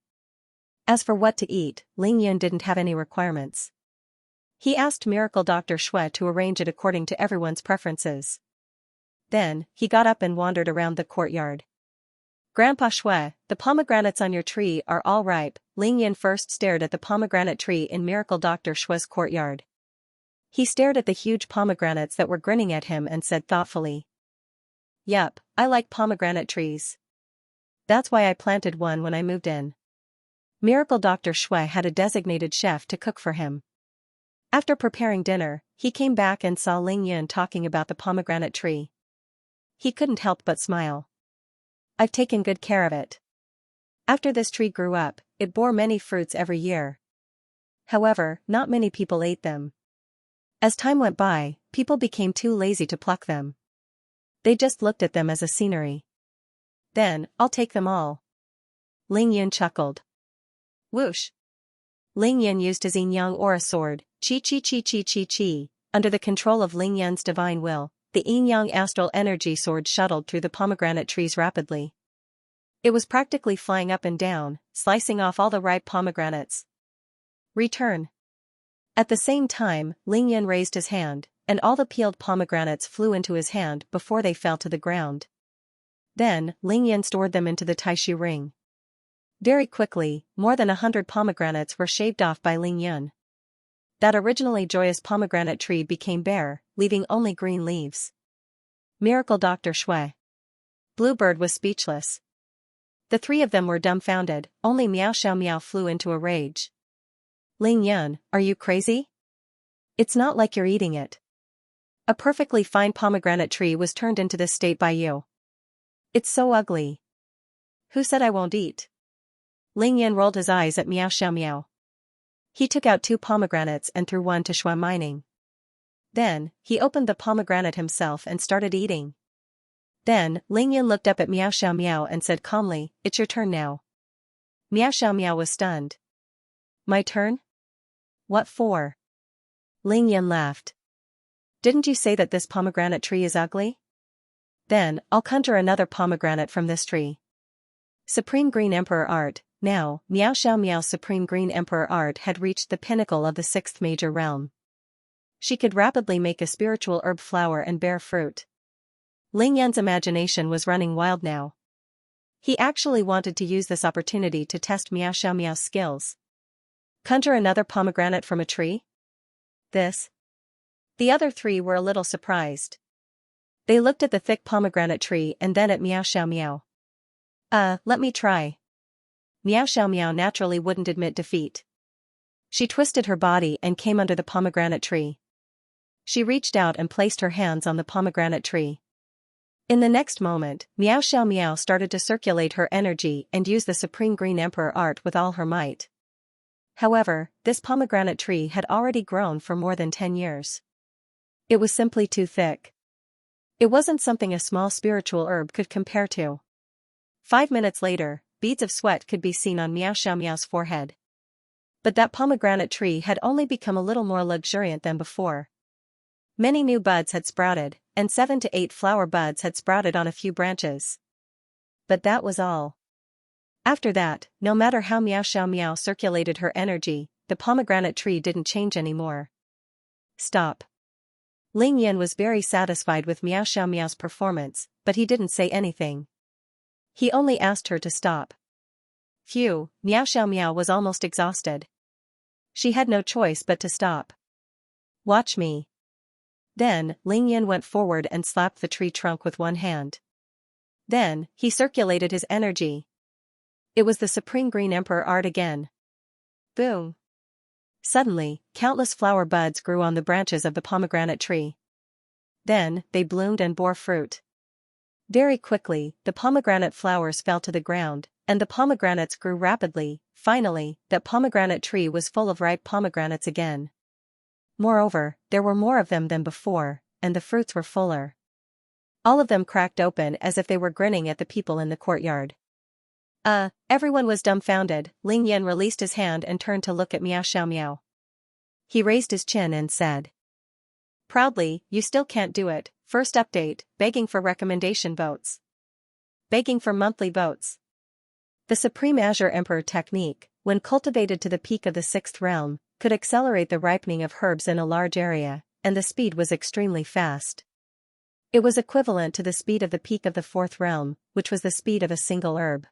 As for what to eat, Ling Yun didn't have any requirements. He asked Miracle Dr. Shui to arrange it according to everyone's preferences. Then, he got up and wandered around the courtyard. Grandpa Shui, the pomegranates on your tree are all ripe. Ling Yun first stared at the pomegranate tree in Miracle Dr. Shui's courtyard. He stared at the huge pomegranates that were grinning at him and said thoughtfully. Yup, I like pomegranate trees. That's why I planted one when I moved in. Miracle Dr. Shui had a designated chef to cook for him. After preparing dinner, he came back and saw Ling Yun talking about the pomegranate tree. He couldn't help but smile. I've taken good care of it. After this tree grew up, it bore many fruits every year. However, not many people ate them. As time went by, people became too lazy to pluck them. They just looked at them as a scenery. Then, I'll take them all. Ling Yun chuckled. Whoosh! Ling Yun used his yin-yang aura sword, chi. Under the control of Ling Yun's divine will, the yin-yang astral energy sword shuttled through the pomegranate trees rapidly. It was practically flying up and down, slicing off all the ripe pomegranates. Return. At the same time, Ling Yun raised his hand, and all the peeled pomegranates flew into his hand before they fell to the ground. Then, Ling Yun stored them into the Taishu ring. Very quickly, more than 100 pomegranates were shaved off by Ling Yun. That originally joyous pomegranate tree became bare, leaving only green leaves. Miracle Dr. Shui. Bluebird was speechless. The three of them were dumbfounded, only Miao Xiao Miao flew into a rage. Ling Yun, are you crazy? It's not like you're eating it. A perfectly fine pomegranate tree was turned into this state by you. It's so ugly. Who said I won't eat? Ling Yun rolled his eyes at Miao Xiao Miao. He took out 2 pomegranates and threw one to Shui Mining. Then, he opened the pomegranate himself and started eating. Then, Ling Yun looked up at Miao Xiao Miao and said calmly, it's your turn now. Miao Xiao Miao was stunned. My turn? What for? Ling Yun laughed. Didn't you say that this pomegranate tree is ugly? Then, I'll conjure another pomegranate from this tree. Supreme Green Emperor Art. Now, Miao Xiao Miao's Supreme Green Emperor Art had reached the pinnacle of the 6th major realm. She could rapidly make a spiritual herb flower and bear fruit. Ling Yun's imagination was running wild now. He actually wanted to use this opportunity to test Miao Xiao Miao's skills. Conjure another pomegranate from a tree? This The other three were a little surprised. They looked at the thick pomegranate tree and then at Meow Xiao Meow. Let me try. Meow Xiao Meow naturally wouldn't admit defeat. She twisted her body and came under the pomegranate tree. She reached out and placed her hands on the pomegranate tree. In the next moment, Meow Xiao Meow started to circulate her energy and use the Supreme Green Emperor art with all her might. However, this pomegranate tree had already grown for more than 10 years. It was simply too thick. It wasn't something a small spiritual herb could compare to. 5 minutes later, beads of sweat could be seen on Meow Xiao Meow's forehead. But that pomegranate tree had only become a little more luxuriant than before. Many new buds had sprouted, and 7 to 8 flower buds had sprouted on a few branches. But that was all. After that, no matter how Meow Xiao Meow circulated her energy, the pomegranate tree didn't change anymore. Stop. Ling Yan was very satisfied with Meow Xiao Meow's performance, but he didn't say anything. He only asked her to stop. Phew, Meow Xiao Meow was almost exhausted. She had no choice but to stop. Watch me. Then, Ling Yan went forward and slapped the tree trunk with one hand. Then, he circulated his energy. It was the Supreme Green Emperor art again. Boom. Suddenly, countless flower buds grew on the branches of the pomegranate tree. Then, they bloomed and bore fruit. Very quickly, the pomegranate flowers fell to the ground, and the pomegranates grew rapidly. Finally, that pomegranate tree was full of ripe pomegranates again. Moreover, there were more of them than before, and the fruits were fuller. All of them cracked open as if they were grinning at the people in the courtyard. Everyone was dumbfounded. Ling Yan released his hand and turned to look at Meow Xiao Meow. He raised his chin and said proudly, "You still can't do it. First update, begging for recommendation votes. Begging for monthly votes." The Supreme Azure Emperor technique, when cultivated to the peak of the 6th realm, could accelerate the ripening of herbs in a large area, and the speed was extremely fast. It was equivalent to the speed of the peak of the 4th realm, which was the speed of a single herb.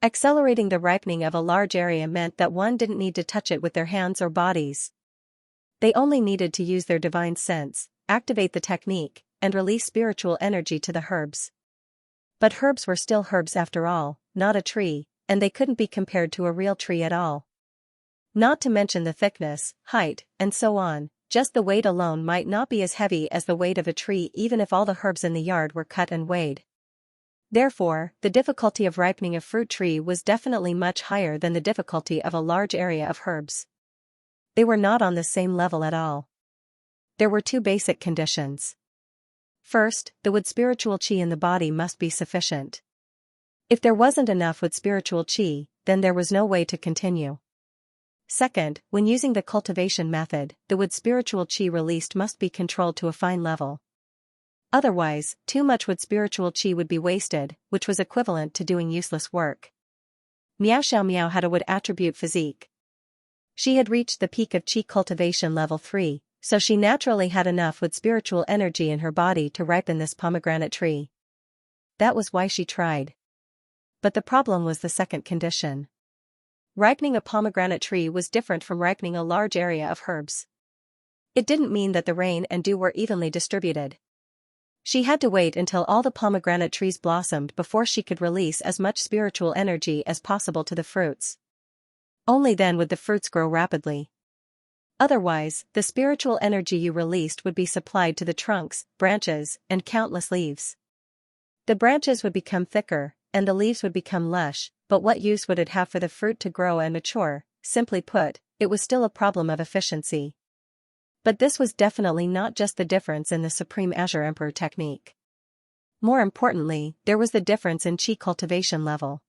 Accelerating the ripening of a large area meant that one didn't need to touch it with their hands or bodies. They only needed to use their divine sense, activate the technique, and release spiritual energy to the herbs. But herbs were still herbs after all, not a tree, and they couldn't be compared to a real tree at all. Not to mention the thickness, height, and so on, just the weight alone might not be as heavy as the weight of a tree even if all the herbs in the yard were cut and weighed. Therefore, the difficulty of ripening a fruit tree was definitely much higher than the difficulty of a large area of herbs. They were not on the same level at all. There were two basic conditions. First, the wood spiritual qi in the body must be sufficient. If there wasn't enough wood spiritual qi, then there was no way to continue. Second, when using the cultivation method, the wood spiritual qi released must be controlled to a fine level. Otherwise, too much wood spiritual qi would be wasted, which was equivalent to doing useless work. Meow Xiao Meow had a wood attribute physique. She had reached the peak of qi cultivation level 3, so she naturally had enough wood spiritual energy in her body to ripen this pomegranate tree. That was why she tried. But the problem was the second condition. Ripening a pomegranate tree was different from ripening a large area of herbs. It didn't mean that the rain and dew were evenly distributed. She had to wait until all the pomegranate trees blossomed before she could release as much spiritual energy as possible to the fruits. Only then would the fruits grow rapidly. Otherwise, the spiritual energy you released would be supplied to the trunks, branches, and countless leaves. The branches would become thicker, and the leaves would become lush, but what use would it have for the fruit to grow and mature? Simply put, it was still a problem of efficiency. But this was definitely not just the difference in the Supreme Azure Emperor technique. More importantly, there was the difference in qi cultivation level.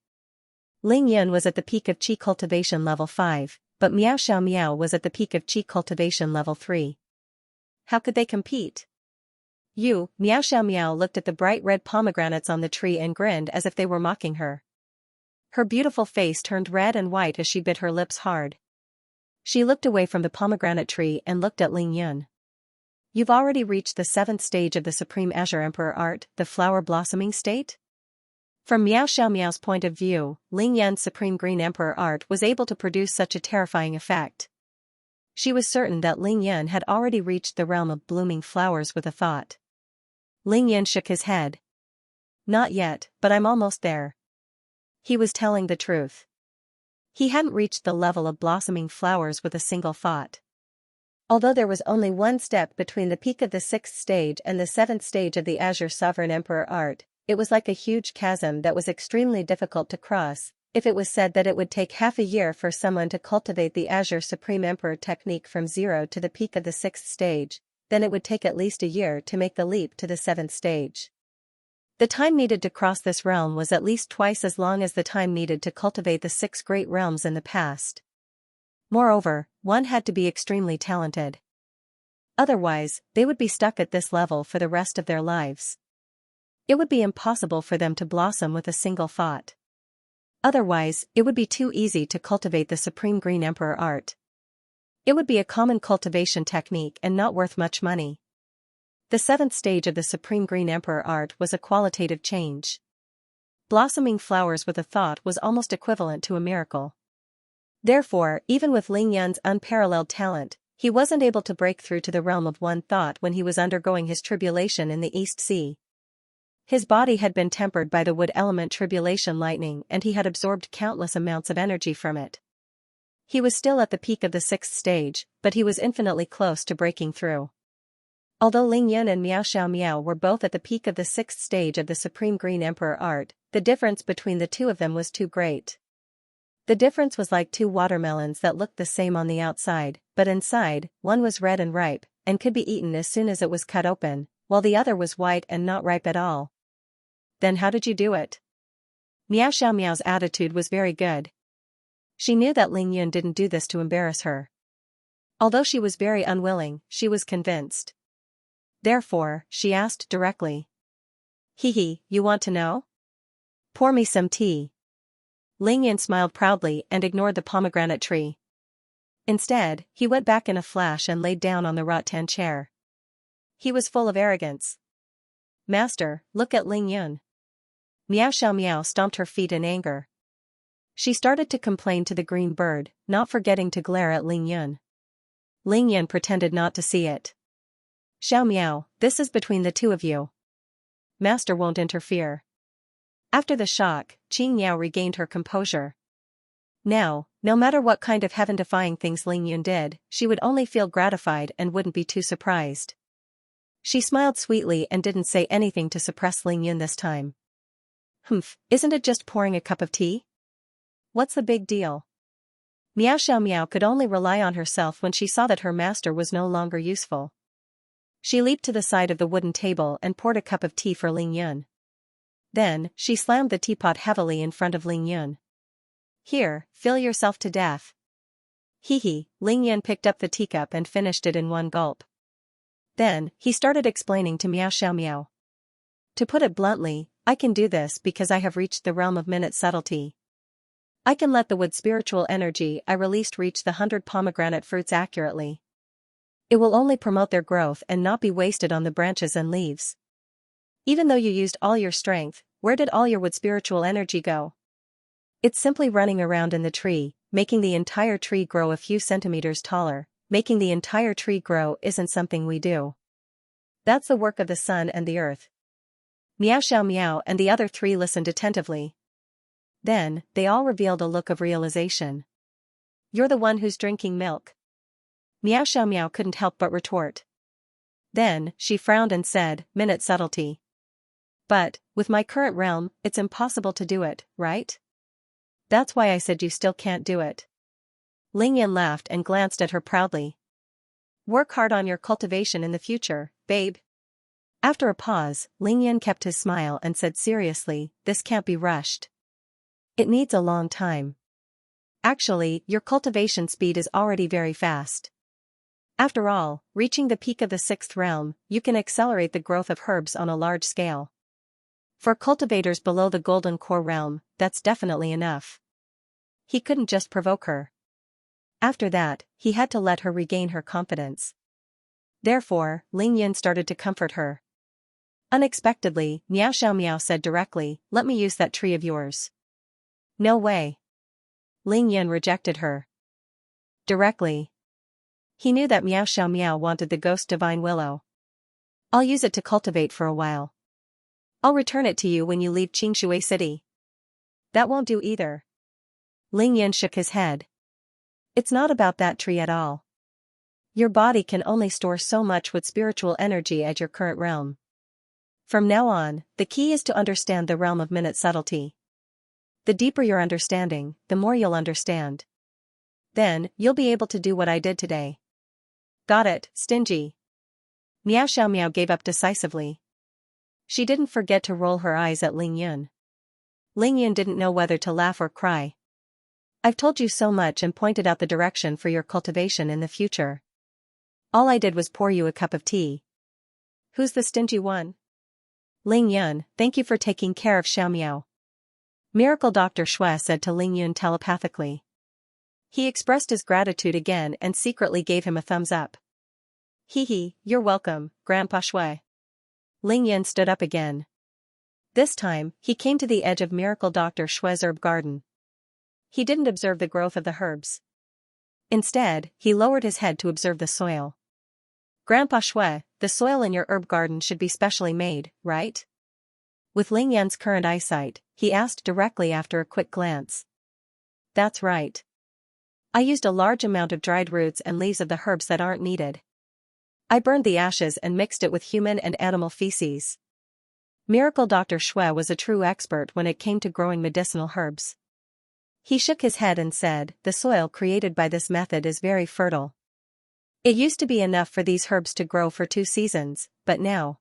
Ling Yan was at the peak of qi cultivation level 5, but Meow Xiao Meow was at the peak of qi cultivation level 3. How could they compete? Meow Xiao Meow looked at the bright red pomegranates on the tree and grinned as if they were mocking her. Her beautiful face turned red and white as she bit her lips hard. She looked away from the pomegranate tree and looked at Ling Yan. You've already reached the 7th stage of the Supreme Azure Emperor art, the flower blossoming state? From Meow Xiao Meow's point of view, Ling Yan's Supreme Green Emperor art was able to produce such a terrifying effect. She was certain that Ling Yun had already reached the realm of blooming flowers with a thought. Ling Yun shook his head. Not yet, but I'm almost there. He was telling the truth. He hadn't reached the level of blossoming flowers with a single thought. Although there was only one step between the peak of the 6th stage and the 7th stage of the Azure Sovereign Emperor art, it was like a huge chasm that was extremely difficult to cross. If it was said that it would take half a year for someone to cultivate the Azure Supreme Emperor technique from 0 to the peak of the 6th stage, then it would take at least a year to make the leap to the 7th stage. The time needed to cross this realm was at least twice as long as the time needed to cultivate the 6 great realms in the past. Moreover, one had to be extremely talented. Otherwise, they would be stuck at this level for the rest of their lives. It would be impossible for them to blossom with a single thought. Otherwise, it would be too easy to cultivate the Supreme Green Emperor art. It would be a common cultivation technique and not worth much money. The 7th stage of the Supreme Green Emperor art was a qualitative change. Blossoming flowers with a thought was almost equivalent to a miracle. Therefore, even with Ling Yun's unparalleled talent, he wasn't able to break through to the realm of one thought when he was undergoing his tribulation in the East Sea. His body had been tempered by the wood element tribulation lightning and he had absorbed countless amounts of energy from it. He was still at the peak of the 6th stage, but he was infinitely close to breaking through. Although Ling Yun and Miao were both at the peak of the 6th stage of the Supreme Green Emperor art, the difference between the two of them was too great. The difference was like two watermelons that looked the same on the outside, but inside, one was red and ripe, and could be eaten as soon as it was cut open, while the other was white and not ripe at all. Then how did you do it? Miao's attitude was very good. She knew that Ling Yun didn't do this to embarrass her. Although she was very unwilling, she was convinced. Therefore, she asked directly. Hee, you want to know? Pour me some tea. Ling Yun smiled proudly and ignored the pomegranate tree. Instead, he went back in a flash and laid down on the rattan chair. He was full of arrogance. Master, look at Ling Yun. Miao stomped her feet in anger. She started to complain to the green bird, not forgetting to glare at Ling Yun. Ling Yun pretended not to see it. Xiao, this is between the two of you. Master won't interfere. After the shock, Xianxia regained her composure. Now, no matter what kind of heaven-defying things Ling Yun did, she would only feel gratified and wouldn't be too surprised. She smiled sweetly and didn't say anything to suppress Ling Yun this time. Isn't it just pouring a cup of tea? What's the big deal? Miao could only rely on herself when she saw that her master was no longer useful. She leaped to the side of the wooden table and poured a cup of tea for Ling Yun. Then, she slammed the teapot heavily in front of Ling Yun. Here, fill yourself to death. Ling Yun picked up the teacup and finished it in one gulp. Then, he started explaining to Miao. To put it bluntly, I can do this because I have reached the realm of minute subtlety. I can let the wood spiritual energy I released reach the 100 pomegranate fruits accurately. It will only promote their growth and not be wasted on the branches and leaves. Even though you used all your strength, where did all your wood spiritual energy go? It's simply running around in the tree, making the entire tree grow a few centimeters taller. Making the entire tree grow isn't something we do. That's the work of the sun and the earth. Miao and the other three listened attentively. Then, they all revealed a look of realization. You're the one who's drinking milk. Miao couldn't help but retort. Then, she frowned and said, minute subtlety. But, with my current realm, it's impossible to do it, right? That's why I said you still can't do it. Ling Yun laughed and glanced at her proudly. Work hard on your cultivation in the future, babe. After a pause, Ling Yun kept his smile and said seriously, this can't be rushed. It needs a long time. Actually, your cultivation speed is already very fast. After all, reaching the peak of the 6th realm, you can accelerate the growth of herbs on a large scale. For cultivators below the golden core realm, that's definitely enough. He couldn't just provoke her. After that, he had to let her regain her confidence. Therefore, Ling Yun started to comfort her. Unexpectedly, Miao said directly, let me use that tree of yours. No way. Ling Yun rejected her. Directly. He knew that Miao Xiao Miao wanted the ghost divine willow. I'll use it to cultivate for a while. I'll return it to you when you leave Xianxia City. That won't do either. Ling Yan shook his head. It's not about that tree at all. Your body can only store so much with spiritual energy at your current realm. From now on, the key is to understand the realm of minute subtlety. The deeper your understanding, the more you'll understand. Then, you'll be able to do what I did today. Got it, stingy. Miao Xiao Miao gave up decisively. She didn't forget to roll her eyes at Ling Yun. Ling Yun didn't know whether to laugh or cry. I've told you so much and pointed out the direction for your cultivation in the future. All I did was pour you a cup of tea. Who's the stingy one? Ling Yun, thank you for taking care of Xiao Miao. Miracle Dr. Xue said to Ling Yun telepathically. He expressed his gratitude again and secretly gave him a thumbs up. Hee, you're welcome, Grandpa Xue. Ling Yun stood up again. This time, he came to the edge of Miracle Dr. Xue's herb garden. He didn't observe the growth of the herbs. Instead, he lowered his head to observe the soil. Grandpa Xue, the soil in your herb garden should be specially made, right? With Ling Yan's current eyesight, he asked directly after a quick glance. That's right. I used a large amount of dried roots and leaves of the herbs that aren't needed. I burned the ashes and mixed it with human and animal feces. Miracle Dr. Xue was a true expert when it came to growing medicinal herbs. He shook his head and said, the soil created by this method is very fertile. It used to be enough for these herbs to grow for 2 seasons, but now.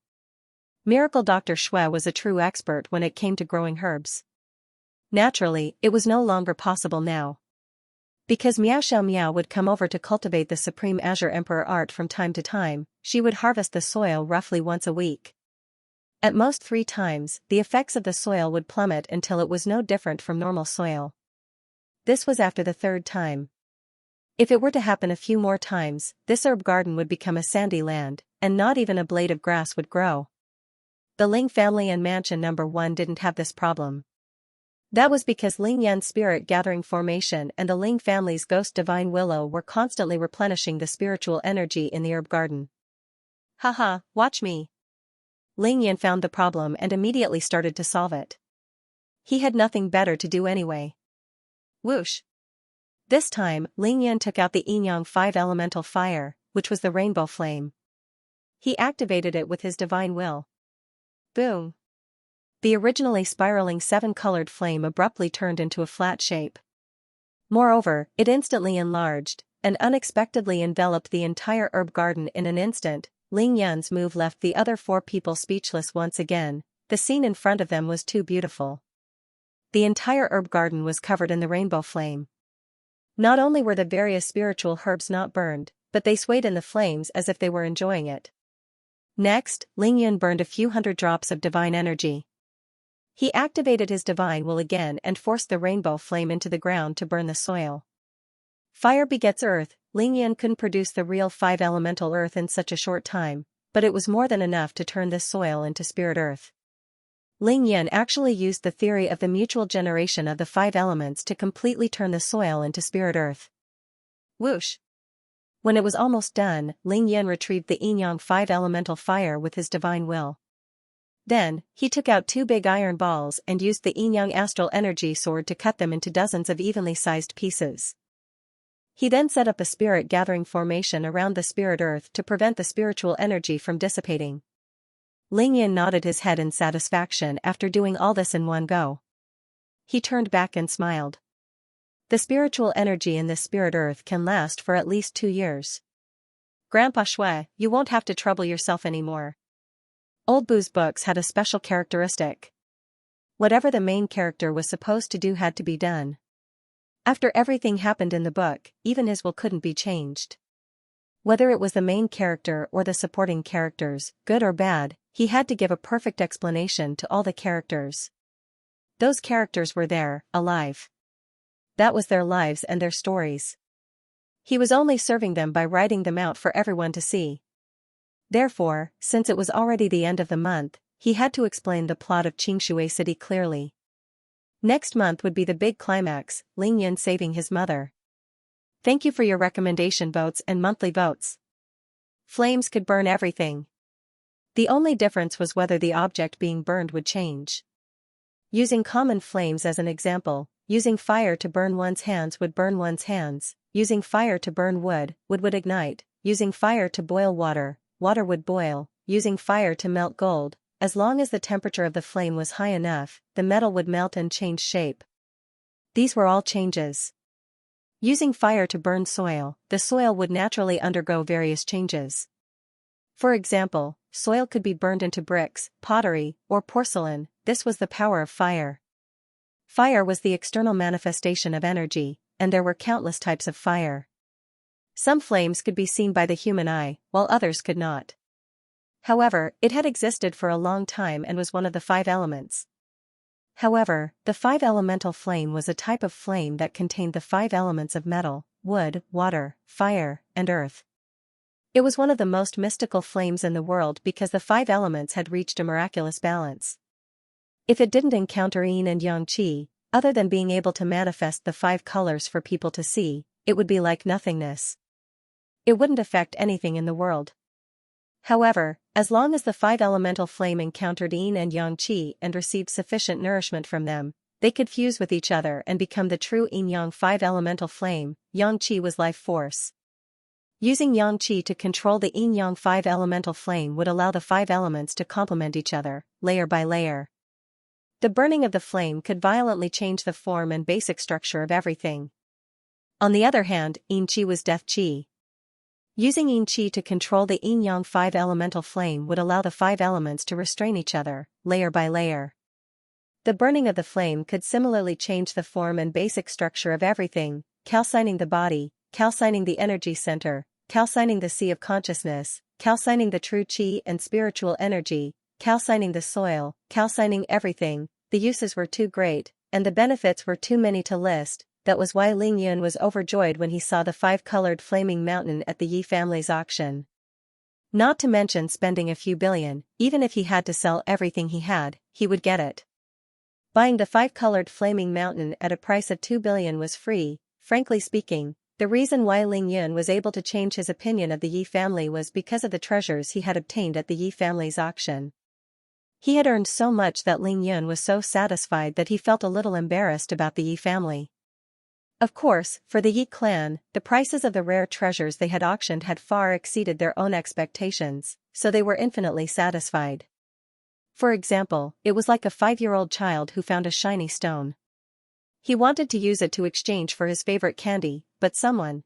Miracle Dr. Xue was a true expert when it came to growing herbs. Naturally, it was no longer possible now. Because Miao Xiao Miao would come over to cultivate the Supreme Azure Emperor art from time to time, she would harvest the soil roughly once a week. At most 3 times, the effects of the soil would plummet until it was no different from normal soil. This was after the 3rd time. If it were to happen a few more times, this herb garden would become a sandy land, and not even a blade of grass would grow. The Ling family and mansion number 1 didn't have this problem. That was because Ling Yan's spirit gathering formation and the Ling family's ghost divine willow were constantly replenishing the spiritual energy in the herb garden. Haha, watch me. Ling Yan found the problem and immediately started to solve it. He had nothing better to do anyway. Whoosh! This time, Ling Yan took out the Yin-Yang 5 elemental fire, which was the rainbow flame. He activated it with his divine will. Boom! The originally spiraling 7-colored flame abruptly turned into a flat shape. Moreover, it instantly enlarged, and unexpectedly enveloped the entire herb garden in an instant. Ling Yan's move left the other 4 people speechless once again. The scene in front of them was too beautiful. The entire herb garden was covered in the rainbow flame. Not only were the various spiritual herbs not burned, but they swayed in the flames as if they were enjoying it. Next, Ling Yun burned a few hundred drops of divine energy. He activated his divine will again and forced the rainbow flame into the ground to burn the soil. Fire begets earth. Ling Yun couldn't produce the real 5 elemental earth in such a short time, but it was more than enough to turn this soil into spirit earth. Ling Yun actually used the theory of the mutual generation of the 5 elements to completely turn the soil into spirit earth. Whoosh! When it was almost done, Ling Yun retrieved the Yin-Yang 5 elemental fire with his divine will. Then, he took out 2 big iron balls and used the Yin-Yang astral energy sword to cut them into dozens of evenly sized pieces. He then set up a spirit gathering formation around the spirit earth to prevent the spiritual energy from dissipating. Ling Yun nodded his head in satisfaction after doing all this in one go. He turned back and smiled. The spiritual energy in this spirit earth can last for at least 2 years. Grandpa Xue, you won't have to trouble yourself anymore. Old Boo's books had a special characteristic. Whatever the main character was supposed to do had to be done. After everything happened in the book, even his will couldn't be changed. Whether it was the main character or the supporting characters, good or bad, he had to give a perfect explanation to all the characters. Those characters were there, alive. That was their lives and their stories. He was only serving them by writing them out for everyone to see. Therefore, since it was already the end of the month, he had to explain the plot of Xianxia City clearly. Next month would be the big climax, Ling Yun saving his mother. Thank you for your recommendation votes and monthly votes. Flames could burn everything. The only difference was whether the object being burned would change. Using common flames as an example, using fire to burn one's hands would burn one's hands, using fire to burn wood ignite, using fire to boil water would boil, using fire to melt gold. As long as the temperature of the flame was high enough, the metal would melt and change shape. These were all changes. Using fire to burn soil, the soil would naturally undergo various changes. For example, soil could be burned into bricks, pottery, or porcelain. This was the power of fire. Fire was the external manifestation of energy, and there were countless types of fire. Some flames could be seen by the human eye, while others could not. However, it had existed for a long time and was one of the 5 elements. However, the 5-elemental flame was a type of flame that contained the 5 elements of metal, wood, water, fire, and earth. It was one of the most mystical flames in the world because the 5 elements had reached a miraculous balance. If it didn't encounter yin and yang qi, other than being able to manifest the 5 colors for people to see, it would be like nothingness. It wouldn't affect anything in the world. However, as long as the 5-elemental flame encountered yin and yang qi and received sufficient nourishment from them, they could fuse with each other and become the true yin-yang 5-elemental flame. Yang qi was life force. Using yang qi to control the yin-yang 5-elemental flame would allow the 5 elements to complement each other, layer by layer. The burning of the flame could violently change the form and basic structure of everything. On the other hand, yin qi was death qi. Using yin qi to control the yin-yang 5-elemental flame would allow the 5 elements to restrain each other, layer by layer. The burning of the flame could similarly change the form and basic structure of everything, calcining the body, calcining the energy center, calcining the sea of consciousness, calcining the true qi and spiritual energy, calcining the soil, calcining everything. The uses were too great, and the benefits were too many to list. That was why Ling Yun was overjoyed when he saw the 5-colored flaming mountain at the Yi family's auction. Not to mention spending a few billion, even if he had to sell everything he had, he would get it. Buying the 5-colored flaming mountain at a price of 2 billion was free. Frankly speaking, the reason why Ling Yun was able to change his opinion of the Yi family was because of the treasures he had obtained at the Yi family's auction. He had earned so much that Ling Yun was so satisfied that he felt a little embarrassed about the Yi family. Of course, for the Yi clan, the prices of the rare treasures they had auctioned had far exceeded their own expectations, so they were infinitely satisfied. For example, it was like a 5-year-old child who found a shiny stone. He wanted to use it to exchange for his favorite candy, but someone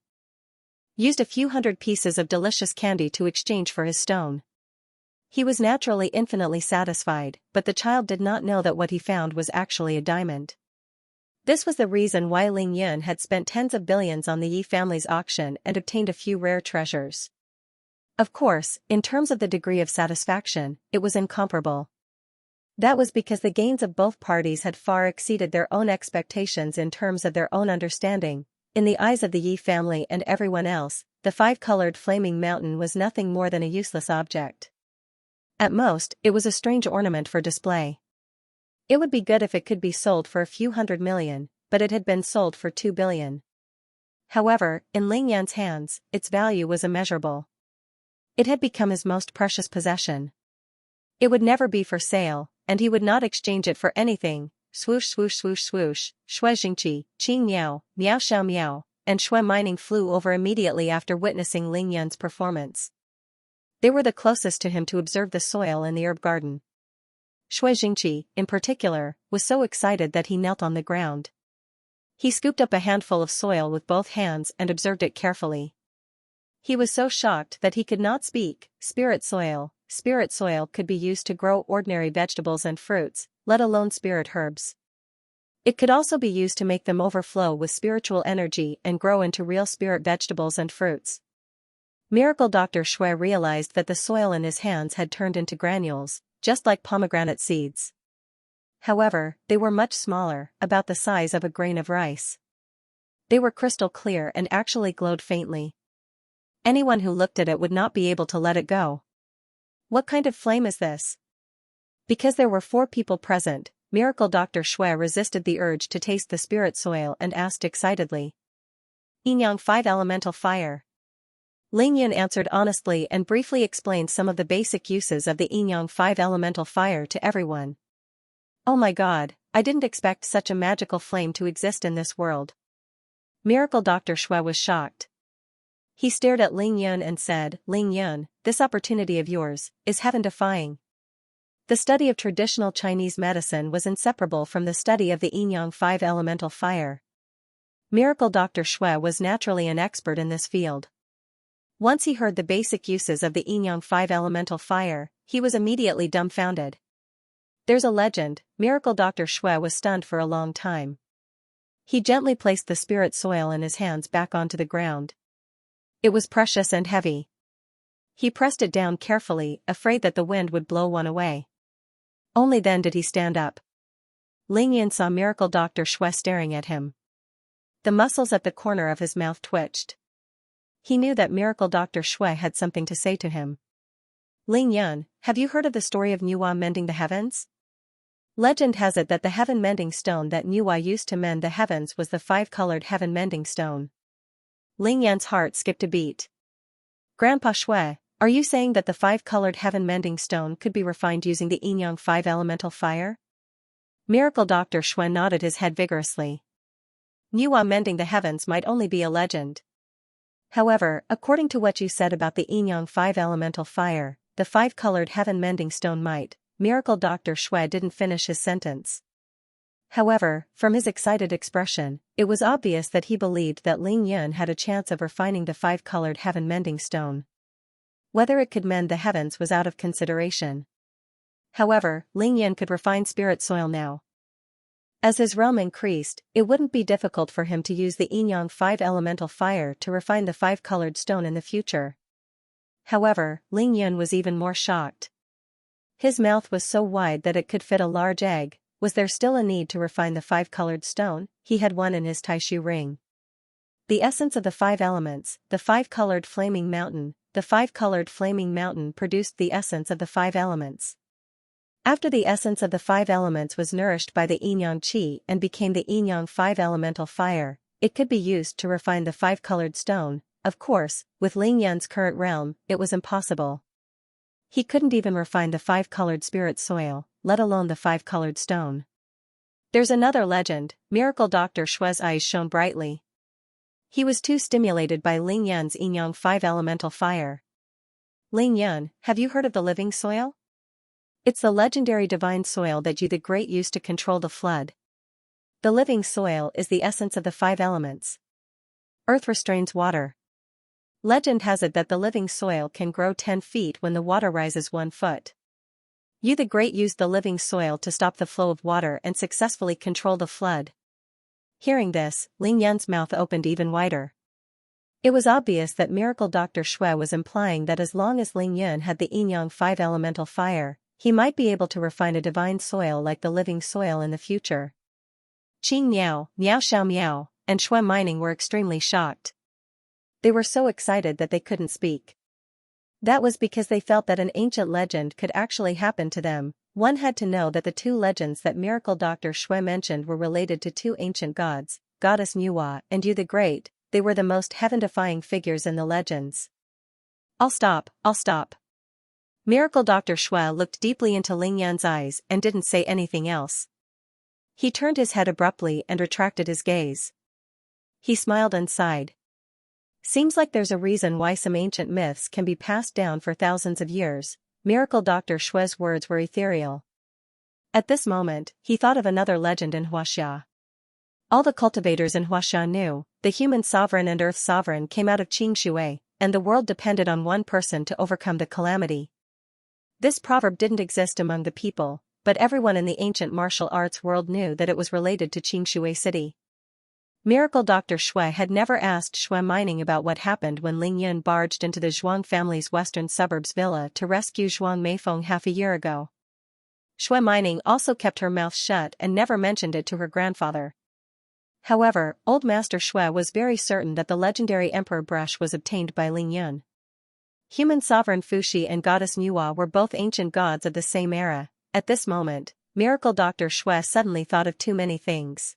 used a few hundred pieces of delicious candy to exchange for his stone. He was naturally infinitely satisfied, but the child did not know that what he found was actually a diamond. This was the reason why Ling Yun had spent tens of billions on the Yi family's auction and obtained a few rare treasures. Of course, in terms of the degree of satisfaction, it was incomparable. That was because the gains of both parties had far exceeded their own expectations in terms of their own understanding. In the eyes of the Yi family and everyone else, the 5-colored flaming mountain was nothing more than a useless object. At most, it was a strange ornament for display. It would be good if it could be sold for a few hundred million, but it had been sold for 2 billion. However, in Ling Yan's hands, its value was immeasurable. It had become his most precious possession. It would never be for sale, and he would not exchange it for anything. Swoosh swoosh swoosh swoosh, Shui Jingqi, Qing Miao, Miao Xiao Miao, and Shui Mining flew over immediately after witnessing Ling Yan's performance. They were the closest to him to observe the soil in the herb garden. Shui Jingqi, in particular, was so excited that he knelt on the ground. He scooped up a handful of soil with both hands and observed it carefully. He was so shocked that he could not speak. Spirit soil could be used to grow ordinary vegetables and fruits, let alone spirit herbs. It could also be used to make them overflow with spiritual energy and grow into real spirit vegetables and fruits. Miracle Dr. Shui realized that the soil in his hands had turned into granules, just like pomegranate seeds. However, they were much smaller, about the size of a grain of rice. They were crystal clear and actually glowed faintly. Anyone who looked at it would not be able to let it go. What kind of flame is this? Because there were 4 people present, Miracle Dr. Shui resisted the urge to taste the spirit soil and asked excitedly. Yin-yang 5 elemental fire. Ling Yun answered honestly and briefly explained some of the basic uses of the Yin-yang 5 elemental fire to everyone. Oh my god, I didn't expect such a magical flame to exist in this world. Miracle Dr. Shui was shocked. He stared at Ling Yun and said, Ling Yun, this opportunity of yours is heaven-defying. The study of traditional Chinese medicine was inseparable from the study of the Yin-yang 5 elemental fire. Miracle Dr. Shui was naturally an expert in this field. Once he heard the basic uses of the Yin-yang 5 elemental fire, he was immediately dumbfounded. There's a legend. Miracle Dr. Shui was stunned for a long time. He gently placed the spirit soil in his hands back onto the ground. It was precious and heavy. He pressed it down carefully, afraid that the wind would blow one away. Only then did he stand up. Ling Yin saw Miracle Dr. Shui staring at him. The muscles at the corner of his mouth twitched. He knew that Miracle Dr. Shui had something to say to him. Ling Yun, have you heard of the story of Nuwa mending the heavens? Legend has it that the heaven-mending stone that Nuwa used to mend the heavens was the 5-colored heaven-mending stone. Ling Yan's heart skipped a beat. Grandpa Shui, are you saying that the 5-colored heaven-mending stone could be refined using the Yin-yang 5 elemental fire? Miracle Dr. Shui nodded his head vigorously. Nuwa mending the heavens might only be a legend. However, according to what you said about the Yin-yang 5 elemental fire, the 5-colored heaven-mending stone might. Miracle Dr. Shui didn't finish his sentence. However, from his excited expression, it was obvious that he believed that Ling Yun had a chance of refining the 5-colored heaven-mending stone. Whether it could mend the heavens was out of consideration. However, Ling Yun could refine spirit soil now. As his realm increased, it wouldn't be difficult for him to use the Yin-yang 5 elemental fire to refine the 5-colored stone in the future. However, Ling Yun was even more shocked. His mouth was so wide that it could fit a large egg. Was there still a need to refine the 5-colored stone? He had one in his Taishu ring. The essence of the 5 elements, the 5-colored flaming mountain. The 5-colored flaming mountain produced the essence of the 5 elements. After the essence of the 5 elements was nourished by the Yin-yang qi and became the Yin-yang 5 elemental fire, it could be used to refine the 5-colored stone. Of course, with Ling Yun's current realm, it was impossible. He couldn't even refine the 5-colored spirit soil, let alone the 5-colored stone. There's another legend. Miracle Dr. Shui's eyes shone brightly. He was too stimulated by Ling Yun's Yin-yang 5 elemental fire. Ling Yun, have you heard of the living soil? It's the legendary divine soil that Yu the Great used to control the flood. The living soil is the essence of the 5 elements. Earth restrains water. Legend has it that the living soil can grow 10 feet when the water rises 1 foot. Yu the Great used the living soil to stop the flow of water and successfully control the flood. Hearing this, Ling Yun's mouth opened even wider. It was obvious that Miracle Dr. Shui was implying that as long as Ling Yun had the Yin-yang 5 elemental fire, he might be able to refine a divine soil like the living soil in the future. Qing Miao, Miao Xiao Miao, and Shui Mining were extremely shocked. They were so excited that they couldn't speak. That was because they felt that an ancient legend could actually happen to them. One had to know that the 2 legends that Miracle Dr. Shui mentioned were related to 2 ancient gods, Goddess Nuwa and Yu the Great. They were the most heaven-defying figures in the legends. I'll stop. Miracle Dr. Shui looked deeply into Ling Yun's eyes and didn't say anything else. He turned his head abruptly and retracted his gaze. He smiled and sighed. Seems like there's a reason why some ancient myths can be passed down for thousands of years. Miracle Dr. Shui's words were ethereal. At this moment, he thought of another legend in Huaxia. All the cultivators in Huaxia knew, the human sovereign and earth sovereign came out of Xianxia, and the world depended on one person to overcome the calamity. This proverb didn't exist among the people, but everyone in the ancient martial arts world knew that it was related to Xianxia city. Miracle Dr. Shui had never asked Shui Mining about what happened when Ling Yun barged into the Zhuang family's western suburbs villa to rescue Zhuang Meifeng half a year ago. Shui Mining also kept her mouth shut and never mentioned it to her grandfather. However, Old Master Shui was very certain that the legendary Emperor brush was obtained by Ling Yun. Human sovereign Fuxi and goddess Nuwa were both ancient gods of the same era. At this moment, Miracle Dr. Shui suddenly thought of too many things.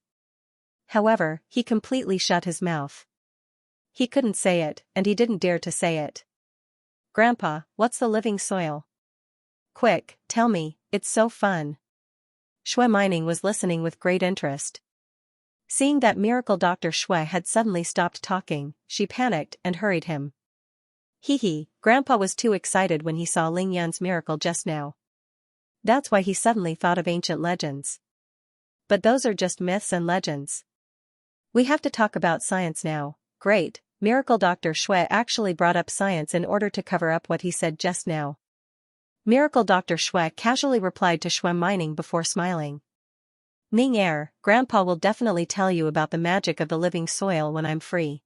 However, he completely shut his mouth. He couldn't say it, and he didn't dare to say it. Grandpa, what's the living soil? Quick, tell me, it's so fun. Shui Mining was listening with great interest. Seeing that miracle Dr. Shui had suddenly stopped talking, she panicked and hurried him. Hee, Grandpa was too excited when he saw Ling Yan's miracle just now. That's why he suddenly thought of ancient legends. But those are just myths and legends. We have to talk about science now. Great, miracle Dr. Shui actually brought up science in order to cover up what he said just now. Miracle Dr. Shui casually replied to Shui Mining before smiling. Ning Grandpa will definitely tell you about the magic of the living soil when I'm free.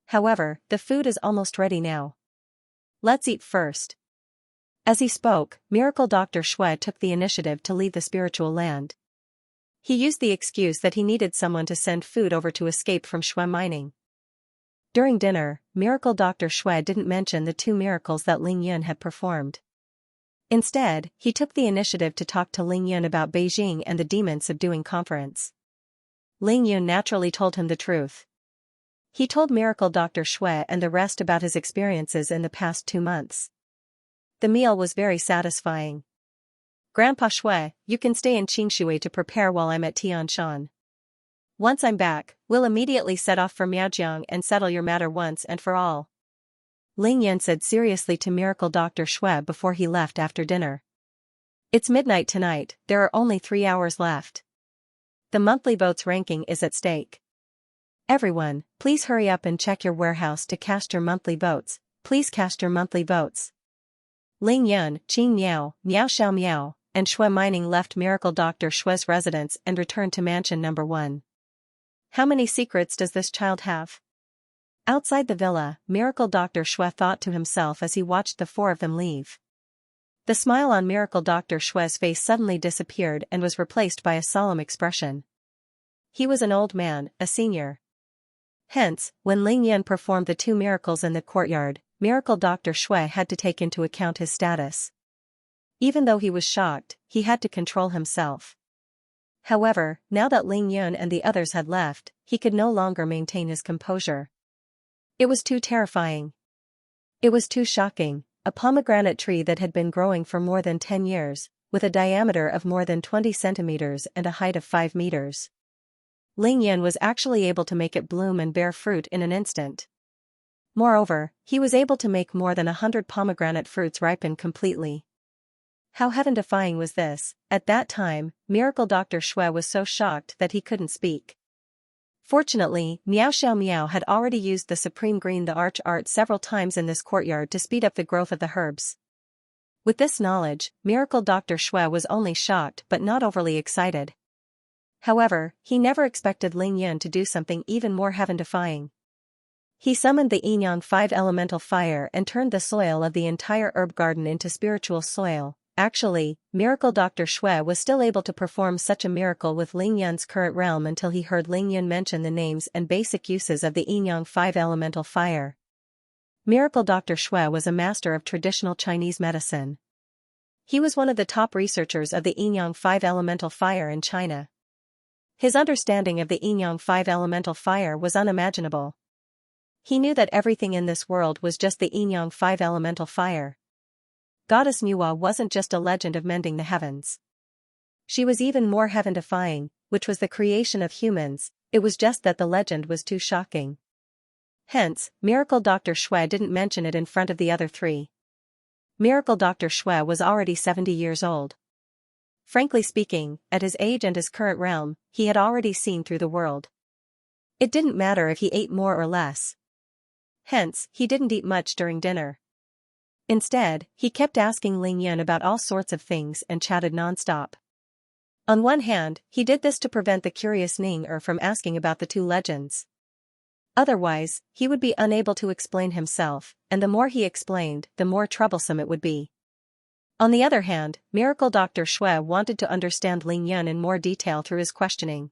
However, the food is almost ready now. Let's eat first. As he spoke, miracle Dr. Shui took the initiative to leave the spiritual land. He used the excuse that he needed someone to send food over to escape from Shui Mining. During dinner, miracle Dr. Shui didn't mention the 2 miracles that Ling Yun had performed. Instead, he took the initiative to talk to Ling Yun about Beijing and the demon subduing conference. Ling Yun naturally told him the truth. He told miracle Dr. Shui and the rest about his experiences in the past 2 months. The meal was very satisfying. Grandpa Shui, you can stay in Xianxia to prepare while I'm at Tianshan. Once I'm back, we'll immediately set off for Miaojiang and settle your matter once and for all. Ling Yan said seriously to miracle Dr. Shui before he left after dinner. It's midnight tonight, there are only 3 hours left. The monthly votes ranking is at stake. Everyone, please hurry up and check your warehouse to cast your monthly votes. Please cast your monthly votes. Ling Yun, Qing Miao, Miao Xiao Miao, and Shui Mining left miracle Dr. Shui's residence and returned to mansion number 1. How many secrets does this child have? Outside the villa, miracle Dr. Shui thought to himself as he watched the 4 of them leave. The smile on miracle Dr. Shui's face suddenly disappeared and was replaced by a solemn expression. He was an old man, a senior. Hence, when Ling Yan performed the 2 miracles in the courtyard, miracle Dr. Shui had to take into account his status. Even though he was shocked, he had to control himself. However, now that Ling Yun and the others had left, he could no longer maintain his composure. It was too terrifying. It was too shocking. A pomegranate tree that had been growing for more than 10 years, with a diameter of more than 20 centimeters and a height of 5 meters. Ling Yan was actually able to make it bloom and bear fruit in an instant. Moreover, he was able to make more than 100 pomegranate fruits ripen completely. How heaven-defying was this? At that time, miracle Dr. Shui was so shocked that he couldn't speak. Fortunately, Miao Xiao Miao had already used the supreme green the arch art several times in this courtyard to speed up the growth of the herbs. With this knowledge, miracle Dr. Shui was only shocked but not overly excited. However, he never expected Ling Yun to do something even more heaven-defying. He summoned the Yinyang 5 elemental fire and turned the soil of the entire herb garden into spiritual soil. Actually, miracle Dr. Shui was still able to perform such a miracle with Ling Yun's current realm until he heard Ling Yun mention the names and basic uses of the Yinyang 5 elemental fire. Miracle Dr. Shui was a master of traditional Chinese medicine. He was one of the top researchers of the Yinyang 5 elemental fire in China. His understanding of the Yinyang 5 elemental fire was unimaginable. He knew that everything in this world was just the Yinyang 5 elemental fire. Goddess Nuwa wasn't just a legend of mending the heavens. She was even more heaven-defying, which was the creation of humans. It was just that the legend was too shocking. Hence, miracle Dr. Shui didn't mention it in front of the other 3. Miracle Dr. Shui was already 70 years old. Frankly speaking, at his age and his current realm, he had already seen through the world. It didn't matter if he ate more or less. Hence, he didn't eat much during dinner. Instead, he kept asking Ling Yun about all sorts of things and chatted non-stop. On one hand, he did this to prevent the curious Ning from asking about the 2 legends. Otherwise, he would be unable to explain himself, and the more he explained, the more troublesome it would be. On the other hand, miracle Dr. Shui wanted to understand Ling Yun in more detail through his questioning.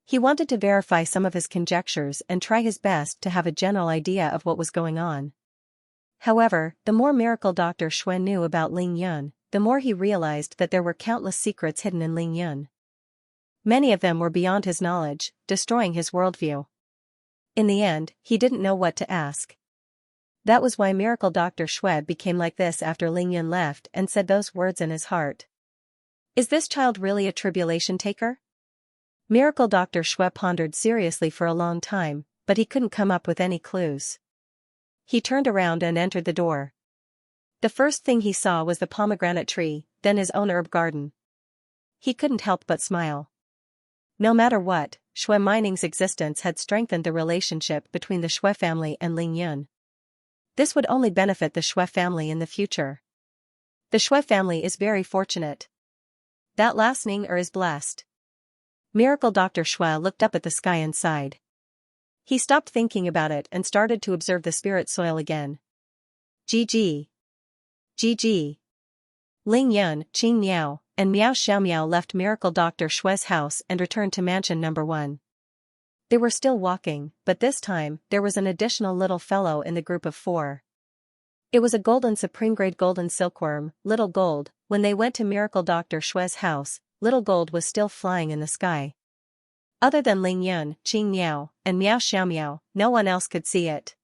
He wanted to verify some of his conjectures and try his best to have a general idea of what was going on. However, the more miracle Dr. Shui knew about Ling Yun, the more he realized that there were countless secrets hidden in Ling Yun. Many of them were beyond his knowledge, destroying his worldview. In the end, he didn't know what to ask. That was why Miracle Dr. Shui became like this after Lingyan left and said those words in his heart. Is this child really a tribulation taker? Miracle Dr. Shui pondered seriously for a long time, but he couldn't come up with any clues. He turned around and entered the door. The first thing he saw was the pomegranate tree, then his own herb garden. He couldn't help but smile. No matter what, Shui Mining's existence had strengthened the relationship between the Shui family and Lingyan. This would only benefit the Shui family in the future. The Shui family is very fortunate. That last Ning is blessed. Miracle Dr. Shui looked up at the sky and sighed. He stopped thinking about it and started to observe the spirit soil again. GG. GG. Lingyan, Qing Miao, and Miao Xiaomiao left Miracle Dr. Shui's house and returned to mansion number 1. They were still walking, but this time, there was an additional little fellow in the group of 4. It was a golden supreme-grade golden silkworm, Little Gold. When they went to Miracle Dr. Shui's house, Little Gold was still flying in the sky. Other than Lingyan, Qing Miao, and Miao Xiaomiao, no one else could see it.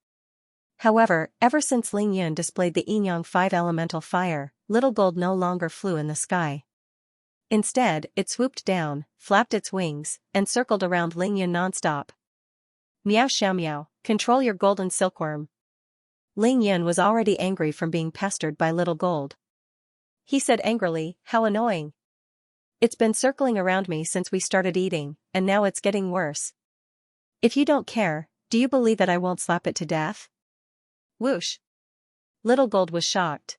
However, ever since Lingyan displayed the Yin-Yang 5 elemental fire, Little Gold no longer flew in the sky. Instead, it swooped down, flapped its wings, and circled around Lingyan nonstop. Miao Xiaomiao, control your golden silkworm. Lingyan was already angry from being pestered by Little Gold. He said angrily, how annoying. It's been circling around me since we started eating, and now it's getting worse. If you don't care, do you believe that I won't slap it to death? Whoosh! Little Gold was shocked.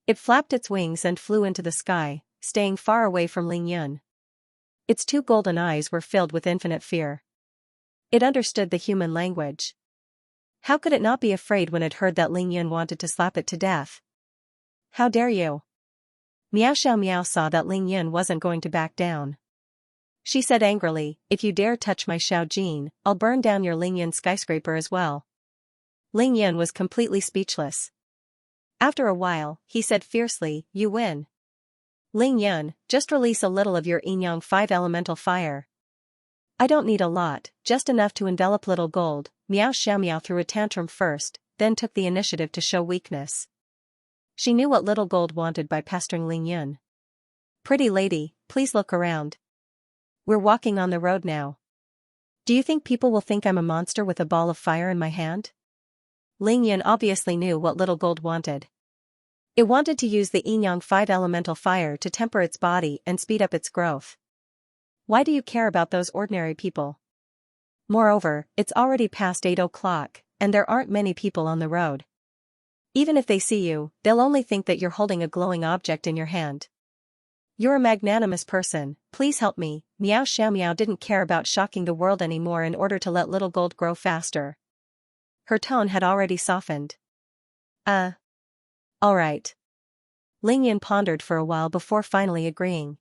It flapped its wings and flew into the sky, staying far away from Lingyan. Its 2 golden eyes were filled with infinite fear. It understood the human language. How could it not be afraid when it heard that Lingyan wanted to slap it to death? How dare you? Miao Xiaomiao saw that Lingyan wasn't going to back down. She said angrily, if you dare touch my Xiaojin, I'll burn down your Lingyan skyscraper as well. Lingyan was completely speechless. After a while, he said fiercely, you win. Lingyan, just release a little of your Yin-Yang 5 elemental fire. I don't need a lot, just enough to envelop Little Gold. Miao Xiaomiao threw a tantrum first, then took the initiative to show weakness. She knew what Little Gold wanted by pestering Lingyan. Pretty lady, please look around. We're walking on the road now. Do you think people will think I'm a monster with a ball of fire in my hand? Lingyan obviously knew what Little Gold wanted. It wanted to use the Yin-Yang 5 elemental fire to temper its body and speed up its growth. Why do you care about those ordinary people? Moreover, it's already past 8 o'clock, and there aren't many people on the road. Even if they see you, they'll only think that you're holding a glowing object in your hand. You're a magnanimous person, please help me. Miao Xiaomiao didn't care about shocking the world anymore in order to let Little Gold grow faster. Her tone had already softened. Alright. Lingyan pondered for a while before finally agreeing.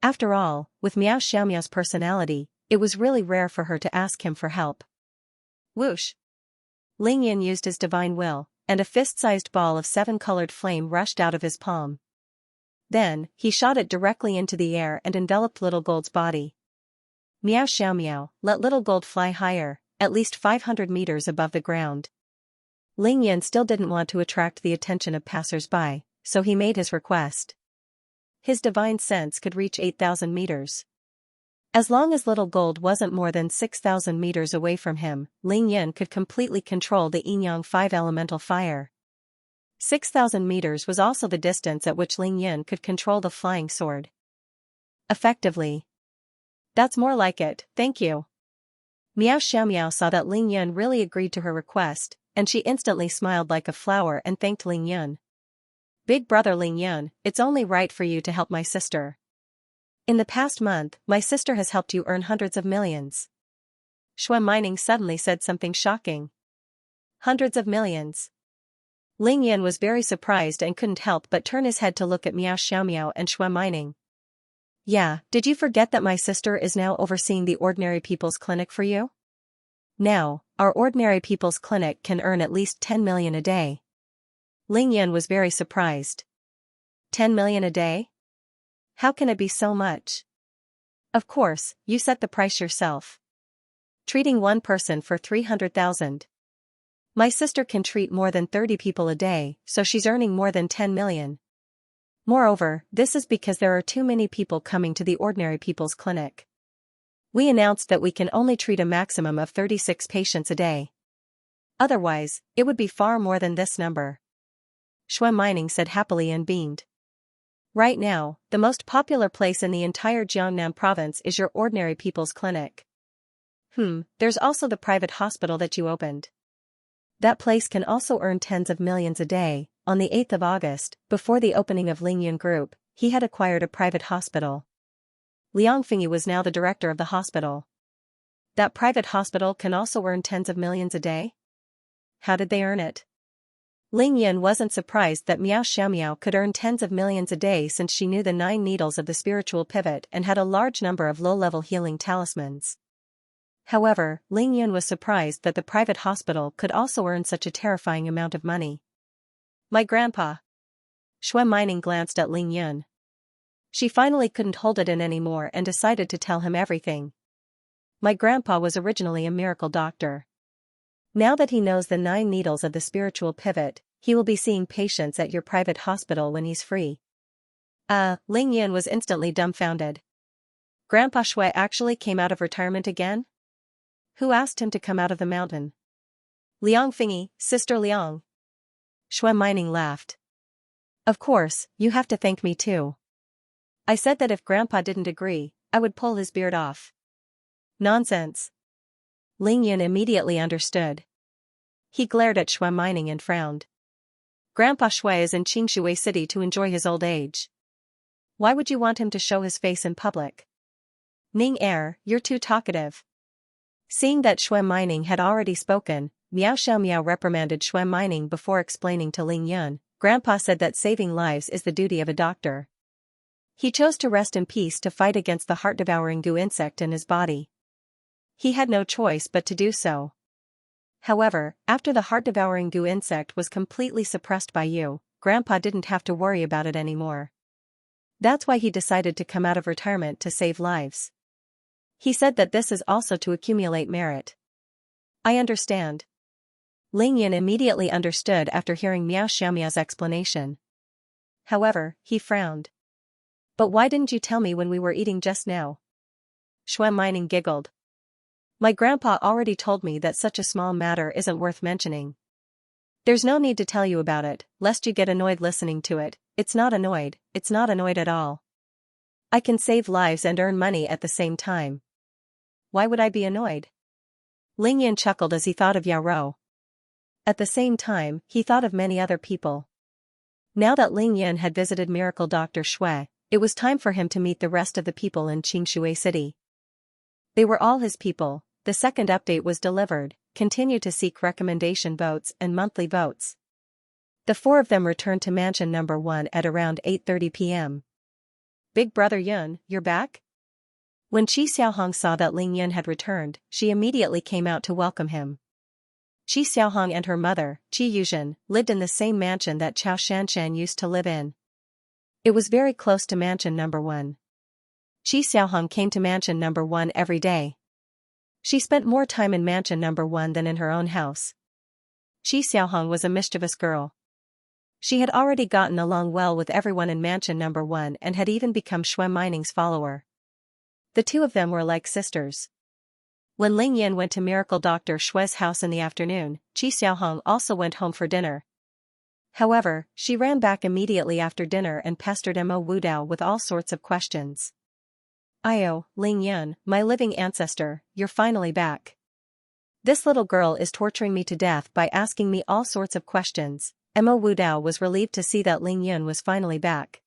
After all, with Miao Xiaomiao's personality, it was really rare for her to ask him for help. Whoosh! Lingyan used his divine will, and a fist-sized ball of 7-colored flame rushed out of his palm. Then, he shot it directly into the air and enveloped Little Gold's body. Miao Xiaomiao, let Little Gold fly higher, at least 500 meters above the ground. Lingyan still didn't want to attract the attention of passers-by, so he made his request. His divine sense could reach 8,000 meters. As long as Little Gold wasn't more than 6,000 meters away from him, Lingyan could completely control the Yin-Yang 5 elemental fire. 6,000 meters was also the distance at which Lingyan could control the flying sword. Effectively. That's more like it, thank you. Miao Xiaomiao saw that Lingyan really agreed to her request, and she instantly smiled like a flower and thanked Lingyan. Big brother Lingyan, it's only right for you to help my sister. In the past month, my sister has helped you earn hundreds of millions. Shui Mining suddenly said something shocking. Hundreds of millions. Lingyan was very surprised and couldn't help but turn his head to look at Miao Xiaomiao and Shui Mining. Yeah, did you forget that my sister is now overseeing the Ordinary People's Clinic for you? Now, our Ordinary People's Clinic can earn at least 10 million a day. Lingyan was very surprised. 10 million a day? How can it be so much? Of course, you set the price yourself. Treating one person for 300,000. My sister can treat more than 30 people a day, so she's earning more than 10 million. Moreover, this is because there are too many people coming to the ordinary people's clinic. We announced that we can only treat a maximum of 36 patients a day. Otherwise, it would be far more than this number. Shui Mining said happily and beamed. Right now, the most popular place in the entire Jiangnan province is your ordinary people's clinic. There's also the private hospital that you opened. That place can also earn tens of millions a day. On the 8th of August, before the opening of Lingyun Group, he had acquired a private hospital. Liang Fingyi was now the director of the hospital. That private hospital can also earn tens of millions a day? How did they earn it? Lingyun wasn't surprised that Miao Xiaomiao could earn tens of millions a day since she knew the 9 needles of the spiritual pivot and had a large number of low-level healing talismans. However, Lingyun was surprised that the private hospital could also earn such a terrifying amount of money. My grandpa. Shui Mining glanced at Lingyun. She finally couldn't hold it in anymore and decided to tell him everything. My grandpa was originally a miracle doctor. Now that he knows the 9 needles of the spiritual pivot, he will be seeing patients at your private hospital when he's free. Lingyun was instantly dumbfounded. Grandpa Shui actually came out of retirement again? Who asked him to come out of the mountain? Liang Fingyi, Sister Liang. Shui Mining laughed. Of course, you have to thank me too. I said that if Grandpa didn't agree, I would pull his beard off. Nonsense. Lingyun immediately understood. He glared at Shui Mining and frowned. Grandpa Shui is in Xianxia City to enjoy his old age. Why would you want him to show his face in public? Ning you're too talkative. Seeing that Shui Mining had already spoken, Miao Xiaomiao reprimanded Shui Mining before explaining to Lingyun. Grandpa said that saving lives is the duty of a doctor. He chose to rest in peace to fight against the heart-devouring goo insect in his body. He had no choice but to do so. However, after the heart-devouring goo insect was completely suppressed by you, Grandpa didn't have to worry about it anymore. That's why he decided to come out of retirement to save lives. He said that this is also to accumulate merit. I understand. Lingyun immediately understood after hearing Miao Xiaomiao's explanation. However, he frowned. But why didn't you tell me when we were eating just now? Shui Mining giggled. My grandpa already told me that such a small matter isn't worth mentioning. There's no need to tell you about it, lest you get annoyed listening to it. It's not annoyed at all. I can save lives and earn money at the same time. Why would I be annoyed? Lingyun chuckled as he thought of Yao Rou. At the same time, he thought of many other people. Now that Lingyun had visited Miracle Dr. Shui, it was time for him to meet the rest of the people in Xianxia City. They were all his people. The second update was delivered. Continue to seek recommendation votes and monthly votes. The 4 of them returned to mansion number 1 at around 8:30 p.m. Big brother Yun, you're back? When Qi Xiaohong saw that Lingyun had returned, she immediately came out to welcome him. Qi Xiaohong and her mother, Qi Yuzhen, lived in the same mansion that Chao Shanshan used to live in. It was very close to mansion number 1. Qi Xiaohong came to mansion number 1 every day. She spent more time in mansion number 1 than in her own house. Qi Xiaohong was a mischievous girl. She had already gotten along well with everyone in mansion number 1 and had even become Shui Mining's follower. The two of them were like sisters. When Lingyun went to Miracle Dr. Shui's house in the afternoon, Qi Xiaohong also went home for dinner. However, she ran back immediately after dinner and pestered Mo Wudao with all sorts of questions. Io, Lingyun, my living ancestor, you're finally back. This little girl is torturing me to death by asking me all sorts of questions. Mo Wudao was relieved to see that Lingyun was finally back.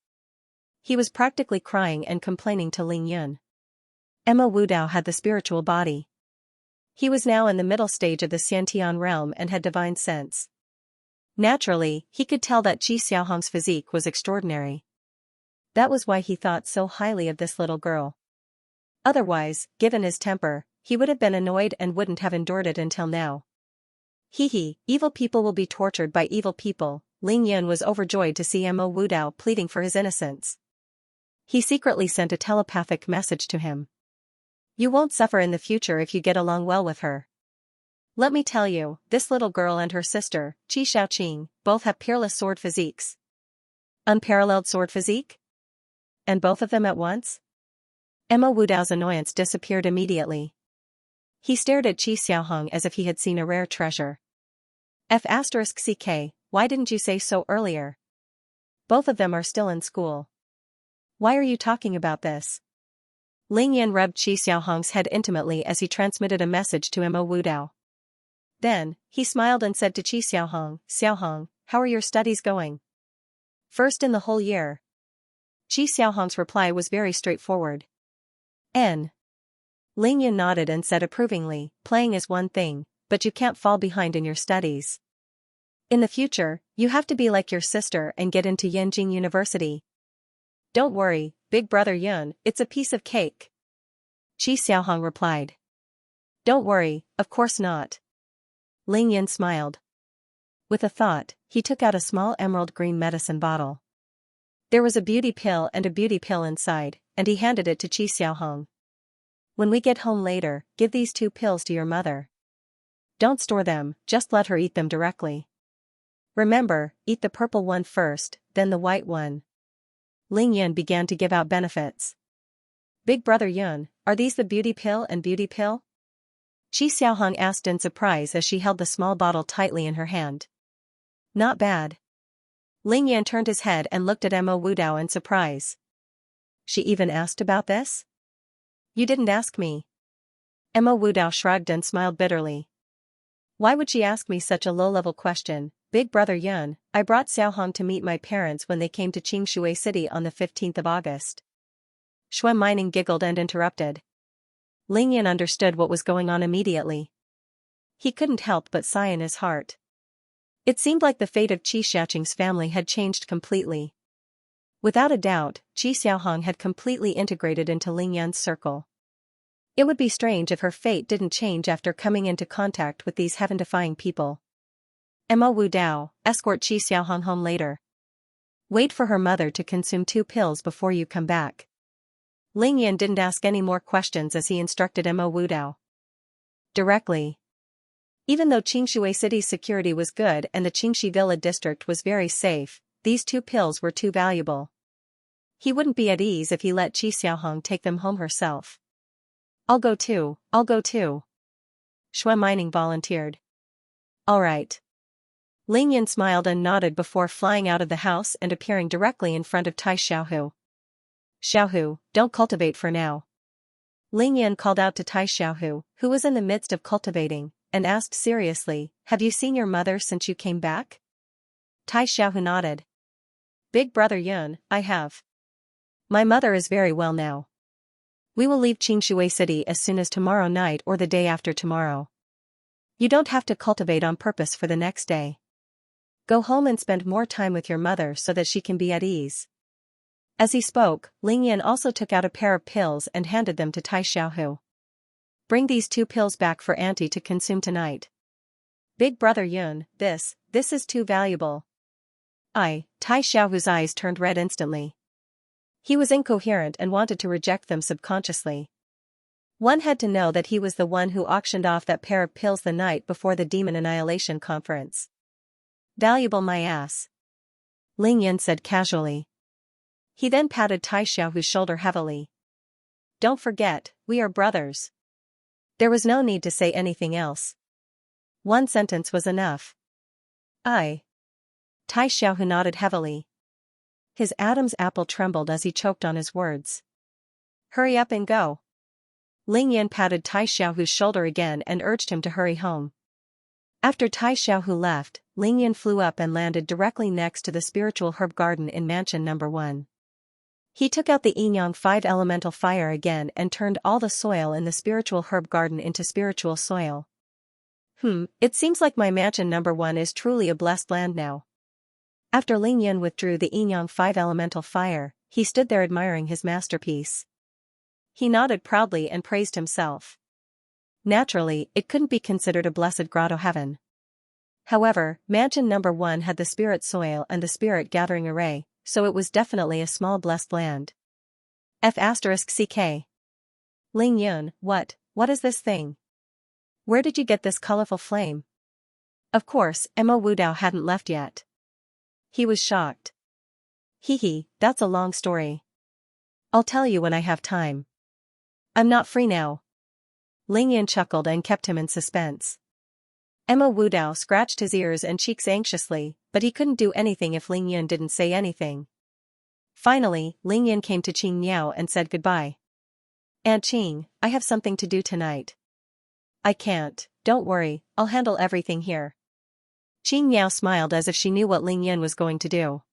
He was practically crying and complaining to Lingyun. Mo Wudao had the spiritual body. He was now in the middle stage of the Xiantian realm and had divine sense. Naturally, he could tell that Qi Xiaohong's physique was extraordinary. That was why he thought so highly of this little girl. Otherwise, given his temper, he would have been annoyed and wouldn't have endured it until now. Evil people will be tortured by evil people. Lingyun was overjoyed to see Mo Wudao pleading for his innocence. He secretly sent a telepathic message to him. You won't suffer in the future if you get along well with her. Let me tell you, this little girl and her sister, Qi Xiaoqing, both have peerless sword physiques. Unparalleled sword physique? And both of them at once? Emma Wudao's annoyance disappeared immediately. He stared at Qi Xiaohong as if he had seen a rare treasure. F***ck, why didn't you say so earlier? Both of them are still in school. Why are you talking about this? Ling Yan rubbed Qi Xiaohong's head intimately as he transmitted a message to Emma Wudao. Then, he smiled and said to Qi Xiaohong, Xiaohong, how are your studies going? First in the whole year. Qi Xiaohong's reply was very straightforward. N. Ling Yan nodded and said approvingly, playing is one thing, but you can't fall behind in your studies. In the future, you have to be like your sister and get into Yanjing University. Don't worry, big brother Yun, it's a piece of cake. Qi Xiaohong replied. Don't worry, of course not. Ling Yan smiled. With a thought, he took out a small emerald green medicine bottle. There was a beauty pill and a beauty pill inside, and he handed it to Qi Xiaohong. When we get home later, give these 2 pills to your mother. Don't store them, just let her eat them directly. Remember, eat the purple one first, then the white one. Ling Yan began to give out benefits. Big brother Yun, are these the beauty pill and beauty pill? Qi Xiaohong asked in surprise as she held the small bottle tightly in her hand. Not bad. Ling Yan turned his head and looked at Emma Wudao in surprise. She even asked about this? You didn't ask me. Emma Wudao shrugged and smiled bitterly. Why would she ask me such a low-level question? Big brother Yun, I brought Xiaohong to meet my parents when they came to Qingshui City on the 15th of August. Shui Mining giggled and interrupted. Ling Yan understood what was going on immediately. He couldn't help but sigh in his heart. It seemed like the fate of Qi Xiaoqing's family had changed completely. Without a doubt, Qi Xiaohong had completely integrated into Ling Yan's circle. It would be strange if her fate didn't change after coming into contact with these heaven-defying people. Emma Wudao, escort Qi Xiaohong home later. Wait for her mother to consume 2 pills before you come back. Ling Yan didn't ask any more questions as he instructed Emma Wudao. Directly. Even though Qingshui City's security was good and the Qingxi Villa district was very safe, these 2 pills were too valuable. He wouldn't be at ease if he let Qi Xiaohong take them home herself. I'll go too. Shui Mining volunteered. All right. Ling Yan smiled and nodded before flying out of the house and appearing directly in front of Tai Xiaohu. Xiaohu, don't cultivate for now. Ling Yan called out to Tai Xiaohu, who was in the midst of cultivating, and asked seriously, have you seen your mother since you came back? Tai Xiaohu nodded. Big brother Yun, I have. My mother is very well now. We will leave Qingshui City as soon as tomorrow night or the day after tomorrow. You don't have to cultivate on purpose for the next day. Go home and spend more time with your mother so that she can be at ease. As he spoke, Ling Yan also took out a pair of pills and handed them to Tai Xiaohu. Bring these 2 pills back for Auntie to consume tonight. Big brother Yun, this is too valuable. Tai Xiaohu's eyes turned red instantly. He was incoherent and wanted to reject them subconsciously. One had to know that he was the one who auctioned off that pair of pills the night before the Demon Annihilation Conference. Valuable my ass. Ling Yan said casually. He then patted Tai Xiaohu's shoulder heavily. Don't forget, we are brothers. There was no need to say anything else. One sentence was enough. Tai Xiaohu nodded heavily. His Adam's apple trembled as he choked on his words. Hurry up and go. Ling Yan patted Tai Xiaohu's shoulder again and urged him to hurry home. After Tai Xiaohu left, Ling Yan flew up and landed directly next to the spiritual herb garden in mansion number 1. He took out the Yinyang 5 elemental fire again and turned all the soil in the spiritual herb garden into spiritual soil. It seems like my mansion number 1 is truly a blessed land now. After Ling Yan withdrew the Yinyang 5 elemental fire, he stood there admiring his masterpiece. He nodded proudly and praised himself. Naturally, it couldn't be considered a blessed grotto heaven. However, mansion number 1 had the spirit soil and the spirit gathering array, so it was definitely a small blessed land. F***ck. Ling Yun, what is this thing? Where did you get this colorful flame? Of course, Mo Wudao hadn't left yet. He was shocked. Hee, that's a long story. I'll tell you when I have time. I'm not free now. Ling Yun chuckled and kept him in suspense. Mo Wudao scratched his ears and cheeks anxiously, but he couldn't do anything if Ling Yun didn't say anything. Finally, Ling Yun came to Qing Miao and said goodbye. Aunt Qing, I have something to do tonight. I can't, don't worry, I'll handle everything here. Qing Miao smiled as if she knew what Ling Yun was going to do.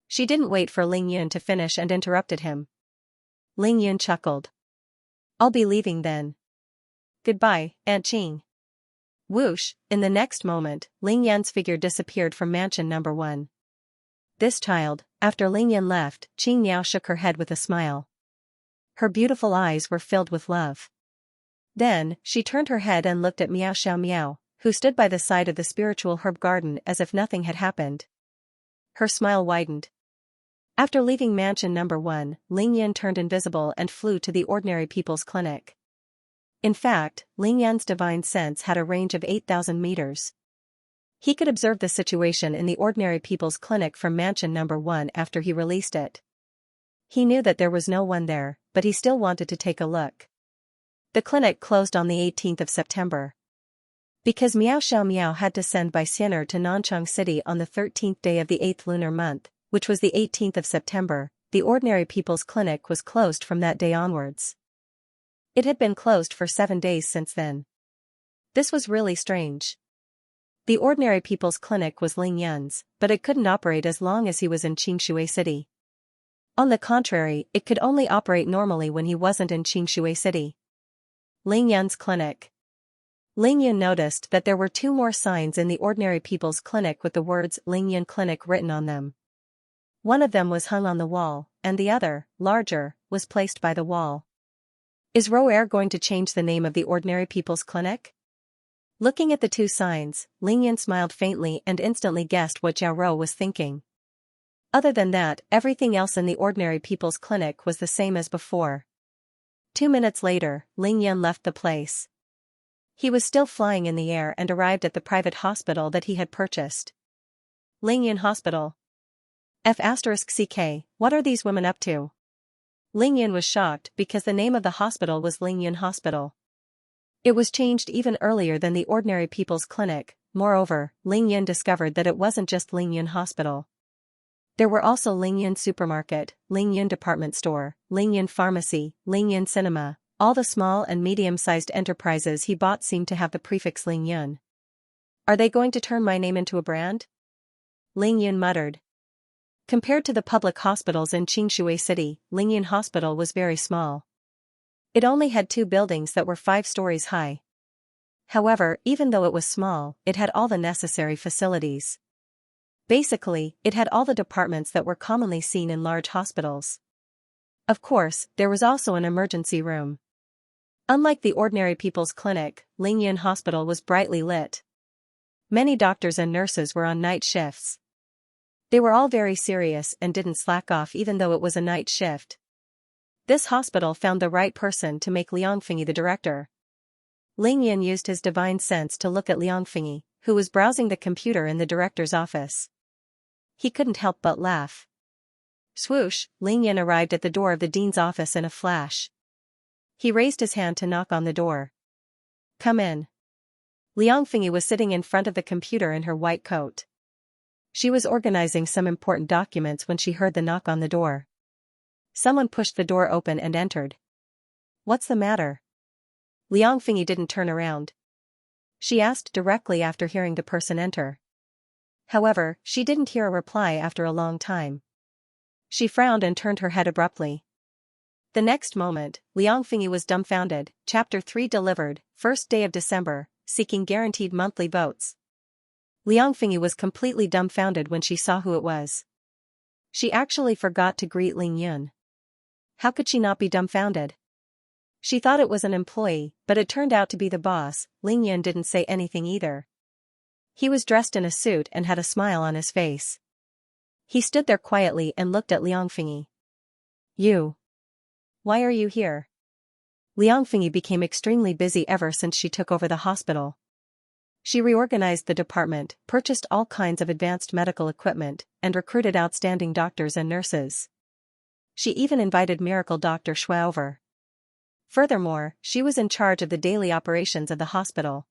She didn't wait for Ling Yun to finish and interrupted him. Ling Yun chuckled. I'll be leaving then. Goodbye, Aunt Qing. Whoosh, in the next moment, Ling Yan's figure disappeared from mansion number 1. This child, after Ling Yan left, Qing Miao shook her head with a smile. Her beautiful eyes were filled with love. Then, she turned her head and looked at Miao Xiao, who stood by the side of the spiritual herb garden as if nothing had happened. Her smile widened. After leaving mansion number 1, Ling Yan turned invisible and flew to the ordinary people's clinic. In fact, Ling Yan's divine sense had a range of 8,000 meters. He could observe the situation in the ordinary people's clinic from mansion number 1 after he released it. He knew that there was no one there, but he still wanted to take a look. The clinic closed on the 18th of September. Because Miao Xiao had to send by Xianxia to Nanchang City on the 13th day of the 8th lunar month, which was the 18th of September, the ordinary people's clinic was closed from that day onwards. It had been closed for 7 days since then. This was really strange. The ordinary people's clinic was Ling Yun's, but it couldn't operate as long as he was in Xianxia City. On the contrary, it could only operate normally when he wasn't in Xianxia City. Ling Yun's clinic. Ling Yun noticed that there were 2 more signs in the ordinary people's clinic with the words Ling Yun Clinic written on them. One of them was hung on the wall, and the other, larger, was placed by the wall. Is Roer going to change the name of the ordinary people's clinic? Looking at the 2 signs, Ling Yun smiled faintly and instantly guessed what Jiao Rou was thinking. Other than that, everything else in the ordinary people's clinic was the same as before. 2 minutes later, Ling Yun left the place. He was still flying in the air and arrived at the private hospital that he had purchased. Ling Yun Hospital. F*CK, what are these women up to? Ling Yun was shocked because the name of the hospital was Ling Yun Hospital. It was changed even earlier than the ordinary people's clinic. Moreover, Ling Yun discovered that it wasn't just Ling Yun Hospital. There were also Ling Yun Supermarket, Ling Yun Department Store, Ling Yun Pharmacy, Ling Yun Cinema. All the small and medium-sized enterprises he bought seemed to have the prefix Ling Yun. Are they going to turn my name into a brand? Ling Yun muttered. Compared to the public hospitals in Xianxia City, Ling Yun Hospital was very small. It only had 2 buildings that were 5 stories high. However, even though it was small, it had all the necessary facilities. Basically, it had all the departments that were commonly seen in large hospitals. Of course, there was also an emergency room. Unlike the ordinary people's clinic, Ling Yun Hospital was brightly lit. Many doctors and nurses were on night shifts. They were all very serious and didn't slack off even though it was a night shift. This hospital found the right person to make Liang Fingyi the director. Ling Yun used his divine sense to look at Liang Fingyi, who was browsing the computer in the director's office. He couldn't help but laugh. Swoosh, Ling Yun arrived at the door of the dean's office in a flash. He raised his hand to knock on the door. Come in. Liang Fingyi was sitting in front of the computer in her white coat. She was organizing some important documents when she heard the knock on the door. Someone pushed the door open and entered. What's the matter? Liang Fingyi didn't turn around. She asked directly after hearing the person enter. However, she didn't hear a reply after a long time. She frowned and turned her head abruptly. The next moment, Liang Fingyi was dumbfounded. Chapter 3 delivered, 1st day of December, seeking guaranteed monthly votes. Liang Fingyi was completely dumbfounded when she saw who it was. She actually forgot to greet Ling Yun. How could she not be dumbfounded? She thought it was an employee, but it turned out to be the boss. Ling Yun didn't say anything either. He was dressed in a suit and had a smile on his face. He stood there quietly and looked at Liang Fingyi. You. Why are you here? Liang Fengyi became extremely busy ever since she took over the hospital. She reorganized the department, purchased all kinds of advanced medical equipment, and recruited outstanding doctors and nurses. She even invited miracle Dr. Shui over. Furthermore, she was in charge of the daily operations of the hospital.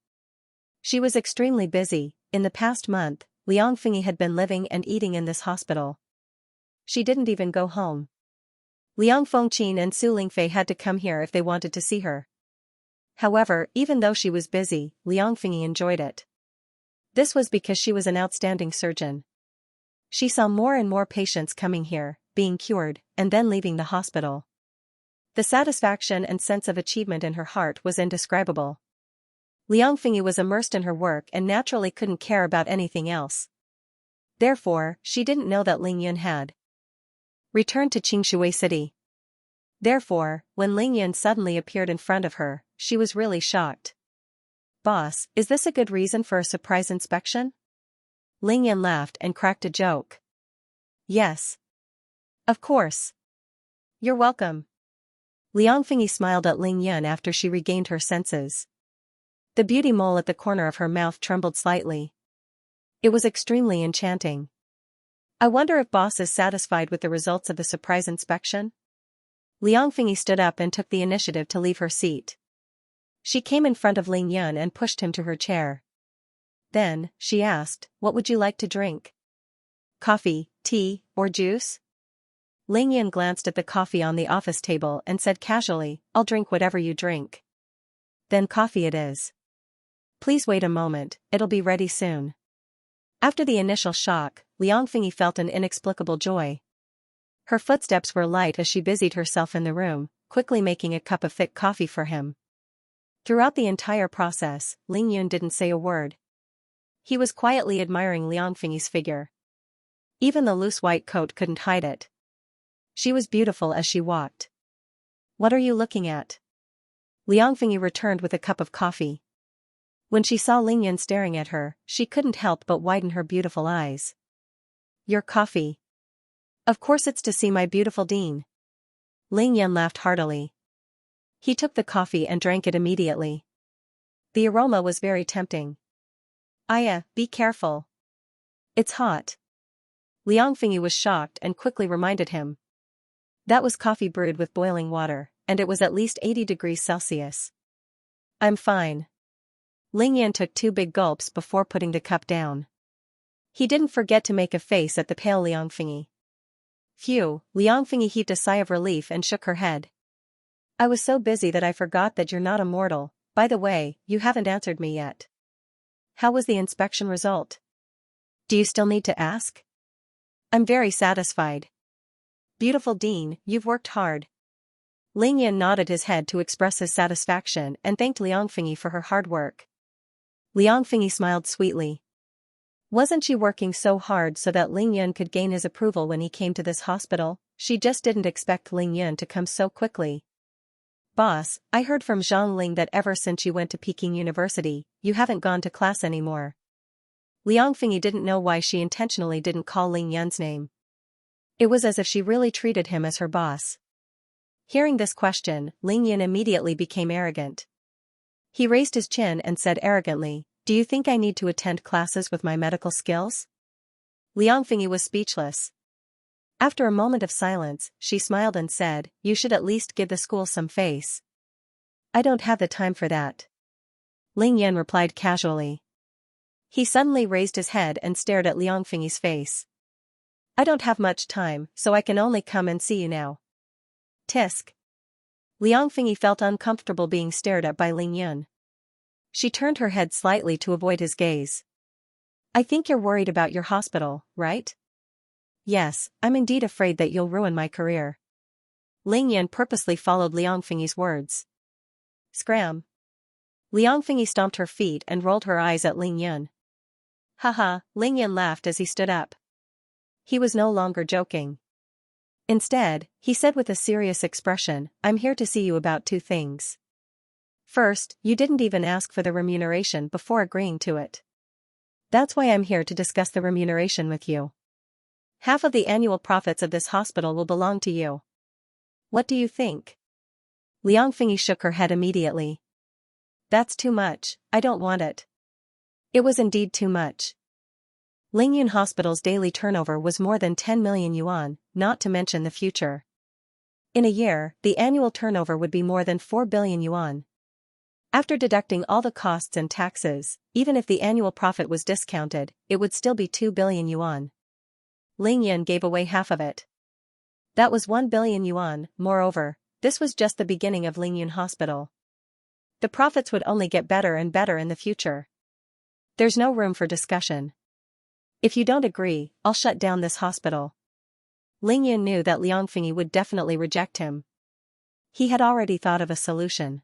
She was extremely busy. In the past month, Liang Fengyi had been living and eating in this hospital. She didn't even go home. Liang Fengqin and Su Lingfei had to come here if they wanted to see her. However, even though she was busy, Liang Fengyi enjoyed it. This was because she was an outstanding surgeon. She saw more and more patients coming here, being cured, and then leaving the hospital. The satisfaction and sense of achievement in her heart was indescribable. Liang Fengyi was immersed in her work and naturally couldn't care about anything else. Therefore, she didn't know that Ling Yun had returned to Xianxia City. Therefore, when Ling Yun suddenly appeared in front of her, she was really shocked. "Boss, is this a good reason for a surprise inspection?" Ling Yun laughed and cracked a joke. "Yes. Of course. You're welcome." Liang Fengyi smiled at Ling Yun after she regained her senses. The beauty mole at the corner of her mouth trembled slightly. It was extremely enchanting. "I wonder if boss is satisfied with the results of the surprise inspection?" Liang Fengyi stood up and took the initiative to leave her seat. She came in front of Ling Yun and pushed him to her chair. Then, she asked, "What would you like to drink? Coffee, tea, or juice?" Ling Yun glanced at the coffee on the office table and said casually, "I'll drink whatever you drink." "Then coffee it is." "Please wait a moment, it'll be ready soon." After the initial shock, Liang Fengyi felt an inexplicable joy. Her footsteps were light as she busied herself in the room, quickly making a cup of thick coffee for him. Throughout the entire process, Ling Yun didn't say a word. He was quietly admiring Liang Fengyi's figure. Even the loose white coat couldn't hide it. She was beautiful as she walked. "What are you looking at?" Liang Fengyi returned with a cup of coffee. When she saw Ling Yun staring at her, she couldn't help but widen her beautiful eyes. "Your coffee? Of course it's to see my beautiful Dean." Ling Yun laughed heartily. He took the coffee and drank it immediately. The aroma was very tempting. "Aya, be careful. It's hot." Liang Fengyi was shocked and quickly reminded him. That was coffee brewed with boiling water, and it was at least 80 degrees Celsius. "I'm fine." Ling Yun took 2 big gulps before putting the cup down. He didn't forget to make a face at the pale Liang Fengyi. "Phew," Liang Fengyi heaved a sigh of relief and shook her head. "I was so busy that I forgot that you're not immortal. By the way, you haven't answered me yet. How was the inspection result? Do you still need to ask?" "I'm very satisfied." "Beautiful Dean, you've worked hard." Ling Yun nodded his head to express his satisfaction and thanked Liang Fengyi for her hard work. Liang Fengyi smiled sweetly. Wasn't she working so hard so that Ling Yun could gain his approval when he came to this hospital? She just didn't expect Ling Yun to come so quickly. "Boss, I heard from Zhang Ling that ever since you went to Peking University, you haven't gone to class anymore." Liang Fengyi didn't know why she intentionally didn't call Ling Yun's name. It was as if she really treated him as her boss. Hearing this question, Ling Yun immediately became arrogant. He raised his chin and said arrogantly, "Do you think I need to attend classes with my medical skills?" Liang Fengyi was speechless. After a moment of silence, she smiled and said, "You should at least give the school some face." "I don't have the time for that." Ling Yun replied casually. He suddenly raised his head and stared at Liang Fengyi's face. "I don't have much time, so I can only come and see you now." Tisk. Liang Fengyi felt uncomfortable being stared at by Ling Yun. She turned her head slightly to avoid his gaze. "I think you're worried about your hospital, right?" "Yes, I'm indeed afraid that you'll ruin my career." Ling Yun purposely followed Liang Fengyi's words. Scram. Liang Fengyi stomped her feet and rolled her eyes at Ling Yun. "Haha," Ling Yun laughed as he stood up. He was no longer joking. Instead, he said with a serious expression, "I'm here to see you about 2 things. First, you didn't even ask for the remuneration before agreeing to it. That's why I'm here to discuss the remuneration with you. Half of the annual profits of this hospital will belong to you. What do you think?" Liang Fingyi shook her head immediately. That's too much, I don't want it. It was indeed too much. Lingyun Hospital's daily turnover was more than 10 million yuan, not to mention the future. In a year, the annual turnover would be more than 4 billion yuan. After deducting all the costs and taxes, even if the annual profit was discounted, it would still be 2 billion yuan. Lingyun gave away half of it. That was 1 billion yuan. Moreover, this was just the beginning of Lingyun Hospital. The profits would only get better and better in the future. There's no room for discussion. If you don't agree, I'll shut down this hospital. Lingyun knew that Liang Fingyi would definitely reject him. He had already thought of a solution.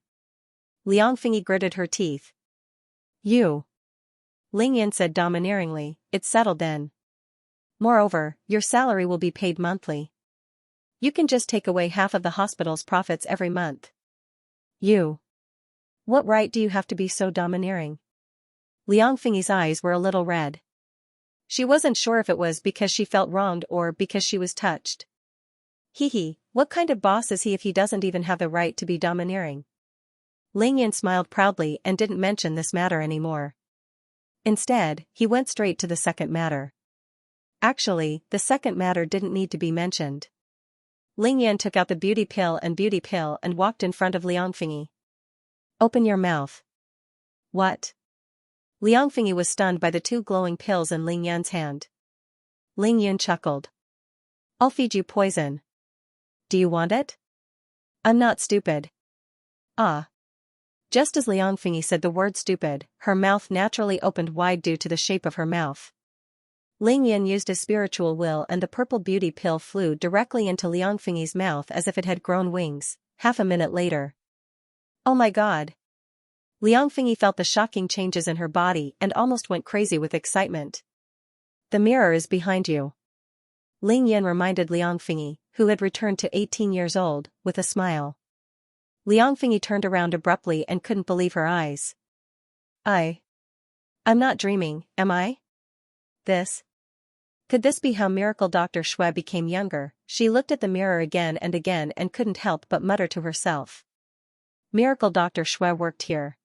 Liang Fingyi gritted her teeth. You. Lingyun said domineeringly, it's settled then. Moreover, your salary will be paid monthly. You can just take away half of the hospital's profits every month. You. What right do you have to be so domineering? Liang Fingyi's eyes were a little red. She wasn't sure if it was because she felt wronged or because she was touched. Hee, what kind of boss is he if he doesn't even have the right to be domineering? Lingyun smiled proudly and didn't mention this matter anymore. Instead, he went straight to the second matter. Actually, the second matter didn't need to be mentioned. Lingyun took out the beauty pill and walked in front of Liang Fingyi. Open your mouth. What? Liang Fingyi was stunned by the two glowing pills in Lingyun's hand. Lingyun chuckled. I'll feed you poison. Do you want it? I'm not stupid. Ah. Just as Liang Fingyi said the word stupid, her mouth naturally opened wide due to the shape of her mouth. Lingyun used his spiritual will and the purple beauty pill flew directly into Liang Fingyi's mouth as if it had grown wings. Half a minute later. Oh my god. Liang Fingyi felt the shocking changes in her body and almost went crazy with excitement. The mirror is behind you. Lingyun reminded Liang Fingyi, who had returned to 18 years old, with a smile. Liang Fingyi turned around abruptly and couldn't believe her eyes. I'm not dreaming, am I? Could this be how Miracle Dr. Xue became younger? She looked at the mirror again and couldn't help but mutter to herself. Miracle Dr. Xue worked here.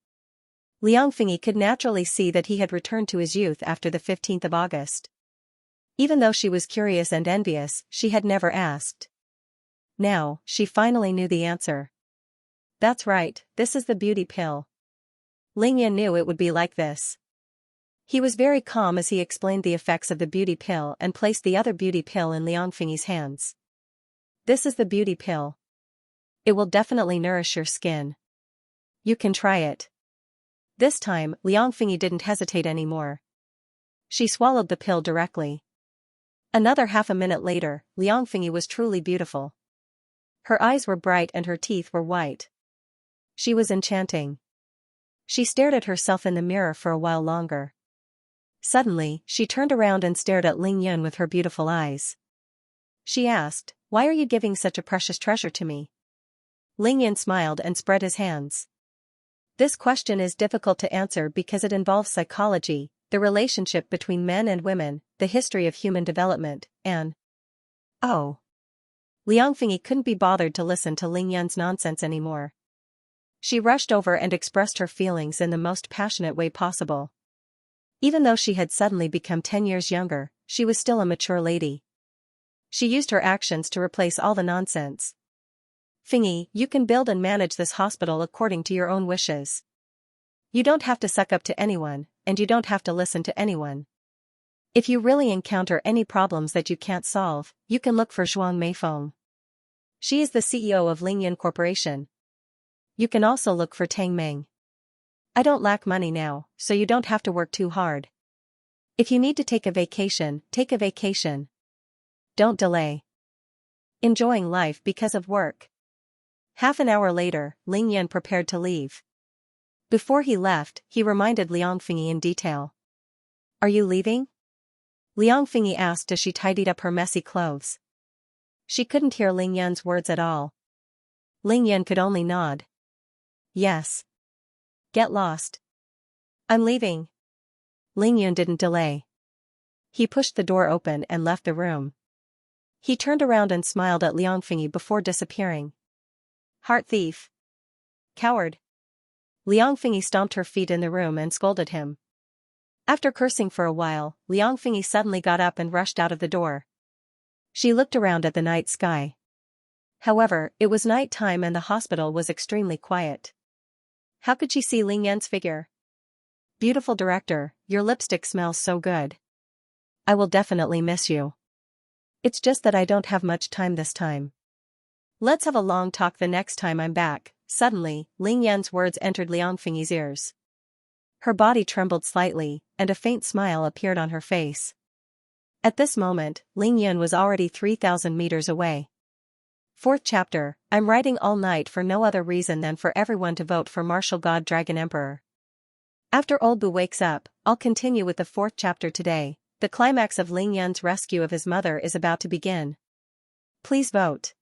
Liang Fingyi could naturally see that he had returned to his youth after the 15th of August. Even though she was curious and envious, she had never asked. Now, she finally knew the answer. That's right, this is the beauty pill. Lingyun knew it would be like this. He was very calm as he explained the effects of the beauty pill and placed the other beauty pill in Liang Fingyi's hands. This is the beauty pill. It will definitely nourish your skin. You can try it. This time, Liang Fingyi didn't hesitate anymore. She swallowed the pill directly. Another half a minute later, Liang Fingyi was truly beautiful. Her eyes were bright and her teeth were white. She was enchanting. She stared at herself in the mirror for a while longer. Suddenly, she turned around and stared at Lingyun with her beautiful eyes. She asked, "Why are you giving such a precious treasure to me?" Lingyun smiled and spread his hands. This question is difficult to answer because it involves psychology, the relationship between men and women, the history of human development, and... Oh. Liang Fingyi couldn't be bothered to listen to Lingyun's nonsense anymore. She rushed over and expressed her feelings in the most passionate way possible. Even though she had suddenly become 10 years younger, she was still a mature lady. She used her actions to replace all the nonsense. Fingyi, you can build and manage this hospital according to your own wishes. You don't have to suck up to anyone, and you don't have to listen to anyone. If you really encounter any problems that you can't solve, you can look for Zhuang Meifeng. She is the CEO of Lingyun Corporation. You can also look for Tang Meng. I don't lack money now, so you don't have to work too hard. If you need to take a vacation, take a vacation. Don't delay. Enjoying life because of work. Half an hour later, Lingyun prepared to leave. Before he left, he reminded Liang Fingyi in detail. Are you leaving? Liang Fingyi asked as she tidied up her messy clothes. She couldn't hear Lingyun's words at all. Lingyun could only nod. Yes. Get lost. I'm leaving. Lingyun didn't delay. He pushed the door open and left the room. He turned around and smiled at Liang Fingyi before disappearing. Heart thief. Coward! Liang Fingyi stomped her feet in the room and scolded him. After cursing for a while, Liang Fingyi suddenly got up and rushed out of the door. She looked around at the night sky. However, it was night time and the hospital was extremely quiet. How could she see Ling Yan's figure? Beautiful director, your lipstick smells so good. I will definitely miss you. It's just that I don't have much time this time. Let's have a long talk the next time I'm back. Suddenly, Ling Yan's words entered Liang Fingyi's ears. Her body trembled slightly, and a faint smile appeared on her face. At this moment, Ling Yan was already 3,000 meters away. Fourth chapter, I'm writing all night for no other reason than for everyone to vote for Martial God Dragon Emperor. After Old Bu wakes up, I'll continue with the fourth chapter today. The climax of Ling Yan's rescue of his mother is about to begin. Please vote.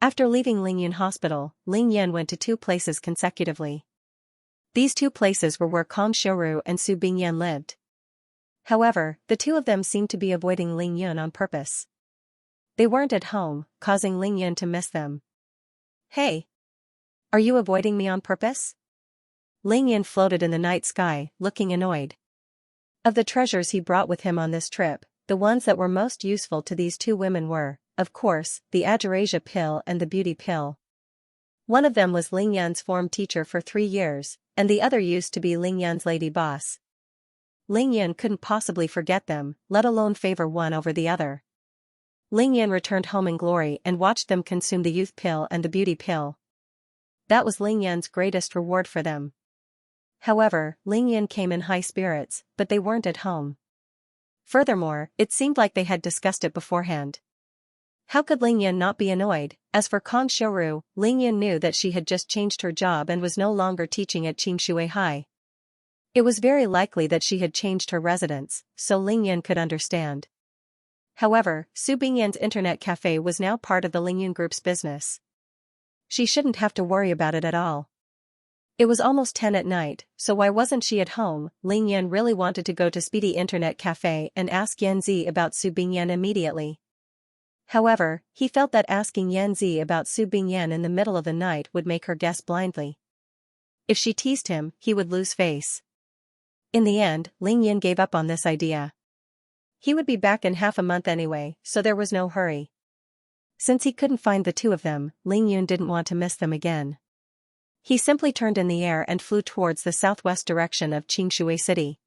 After leaving Ling Yan Hospital, Ling Yan went to two places consecutively. These two places were where Kong Xiuru and Su Bingyan lived. However, the two of them seemed to be avoiding Ling Yan on purpose. They weren't at home, causing Ling Yan to miss them. Hey! Are you avoiding me on purpose? Ling Yan floated in the night sky, looking annoyed. Of the treasures he brought with him on this trip, the ones that were most useful to these two women were, of course, the Agerasia pill and the beauty pill. One of them was Ling Yan's form teacher for 3 years, and the other used to be Ling Yan's lady boss. Ling Yan couldn't possibly forget them, let alone favor one over the other. Ling Yan returned home in glory and watched them consume the youth pill and the beauty pill. That was Ling Yan's greatest reward for them. However, Ling Yan came in high spirits, but they weren't at home. Furthermore, it seemed like they had discussed it beforehand. How could Ling Yan not be annoyed? As for Kong Xiuru, Ling Yan knew that she had just changed her job and was no longer teaching at Qingshui High. It was very likely that she had changed her residence, so Ling Yan could understand. However, Su Bingyan's internet cafe was now part of the Ling Yan Group's business. She shouldn't have to worry about it at all. It was almost 10 at night, so why wasn't she at home? Ling Yan really wanted to go to Speedy Internet Cafe and ask Yan Zi about Su Bingyan immediately. However, he felt that asking Yan Zi about Su Bingyan in the middle of the night would make her guess blindly. If she teased him, he would lose face. In the end, Ling Yan gave up on this idea. He would be back in half a month anyway, so there was no hurry. Since he couldn't find the two of them, Ling Yan didn't want to miss them again. He simply turned in the air and flew towards the southwest direction of Qingshui City.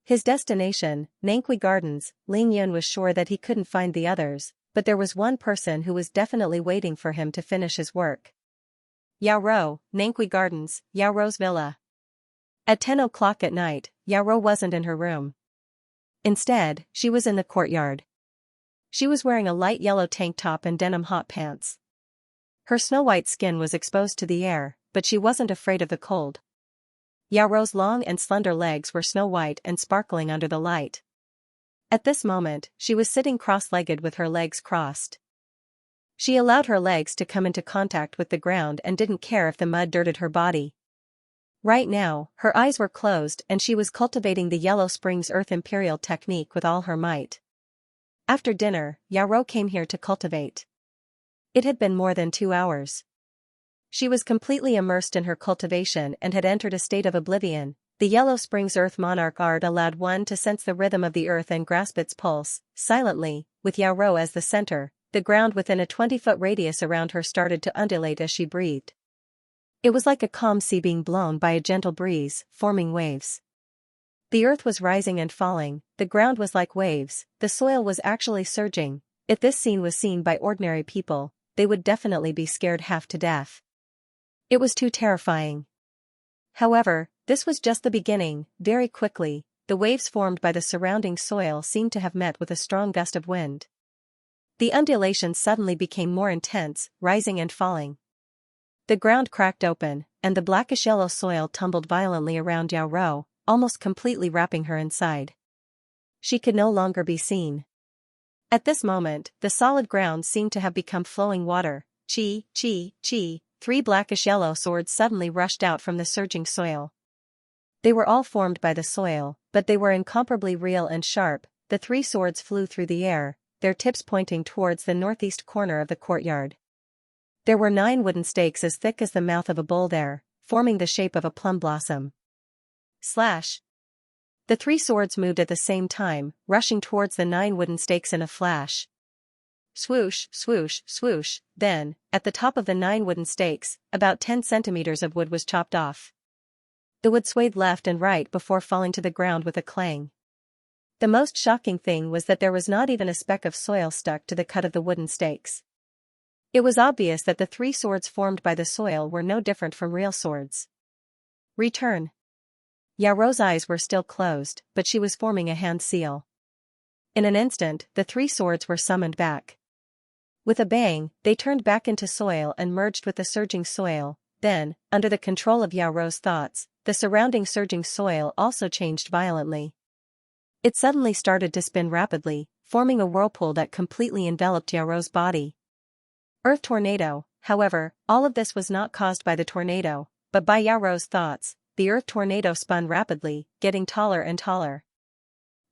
His destination, Nangqi Gardens. Ling Yan was sure that he couldn't find the others, but there was one person who was definitely waiting for him to finish his work. Yao Rou, Nangqi Gardens, Yao Rou's villa. At 10 o'clock at night, Yao Rou wasn't in her room. Instead, she was in the courtyard. She was wearing a light yellow tank top and denim hot pants. Her snow-white skin was exposed to the air, but she wasn't afraid of the cold. Yao Rou's long and slender legs were snow-white and sparkling under the light. At this moment, she was sitting cross-legged with her legs crossed. She allowed her legs to come into contact with the ground and didn't care if the mud dirted her body. Right now, her eyes were closed and she was cultivating the Yellow Springs Earth Imperial technique with all her might. After dinner, Yao Rou came here to cultivate. It had been more than 2 hours. She was completely immersed in her cultivation and had entered a state of oblivion. The Yellow Springs Earth Monarch art allowed one to sense the rhythm of the earth and grasp its pulse, silently, with Yao Rou as the center. The ground within a 20-foot radius around her started to undulate as she breathed. It was like a calm sea being blown by a gentle breeze, forming waves. The earth was rising and falling, the ground was like waves, the soil was actually surging. If this scene was seen by ordinary people, they would definitely be scared half to death. It was too terrifying. However, this was just the beginning. Very quickly, the waves formed by the surrounding soil seemed to have met with a strong gust of wind. The undulations suddenly became more intense, rising and falling. The ground cracked open, and the blackish-yellow soil tumbled violently around Yao Rou, almost completely wrapping her inside. She could no longer be seen. At this moment, the solid ground seemed to have become flowing water. Chi, chi, chi. 3 blackish-yellow swords suddenly rushed out from the surging soil. They were all formed by the soil, but they were incomparably real and sharp. The 3 swords flew through the air, their tips pointing towards the northeast corner of the courtyard. There were 9 wooden stakes as thick as the mouth of a bull there, forming the shape of a plum blossom. Slash. The 3 swords moved at the same time, rushing towards the 9 wooden stakes in a flash. Swoosh, swoosh, swoosh. Then, at the top of the 9 wooden stakes, about 10 centimeters of wood was chopped off. The wood swayed left and right before falling to the ground with a clang. The most shocking thing was that there was not even a speck of soil stuck to the cut of the wooden stakes. It was obvious that the 3 swords formed by the soil were no different from real swords. Return. Xiaorou's eyes were still closed, but she was forming a hand seal. In an instant, the 3 swords were summoned back. With a bang, they turned back into soil and merged with the surging soil. Then, under the control of Xiaorou's thoughts, the surrounding surging soil also changed violently. It suddenly started to spin rapidly, forming a whirlpool that completely enveloped Xiaorou's body. Earth tornado. However, all of this was not caused by the tornado, but by Xiaorou's thoughts. The earth tornado spun rapidly, getting taller and taller.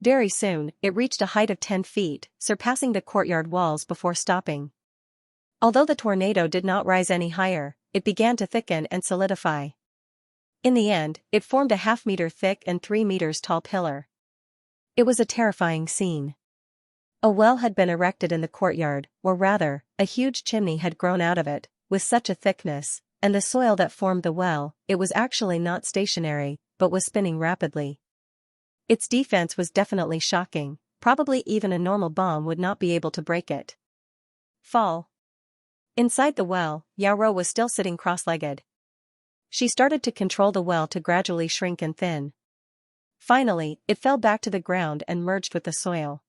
Very soon, it reached a height of 10 feet, surpassing the courtyard walls before stopping. Although the tornado did not rise any higher, it began to thicken and solidify. In the end, it formed a half-meter thick and 3 meters tall pillar. It was a terrifying scene. A well had been erected in the courtyard, or rather, a huge chimney had grown out of it, with such a thickness, and the soil that formed the well, it was actually not stationary, but was spinning rapidly. Its defense was definitely shocking, probably even a normal bomb would not be able to break it. Fall. Inside the well, Xiaorou was still sitting cross-legged. She started to control the well to gradually shrink and thin. Finally, it fell back to the ground and merged with the soil.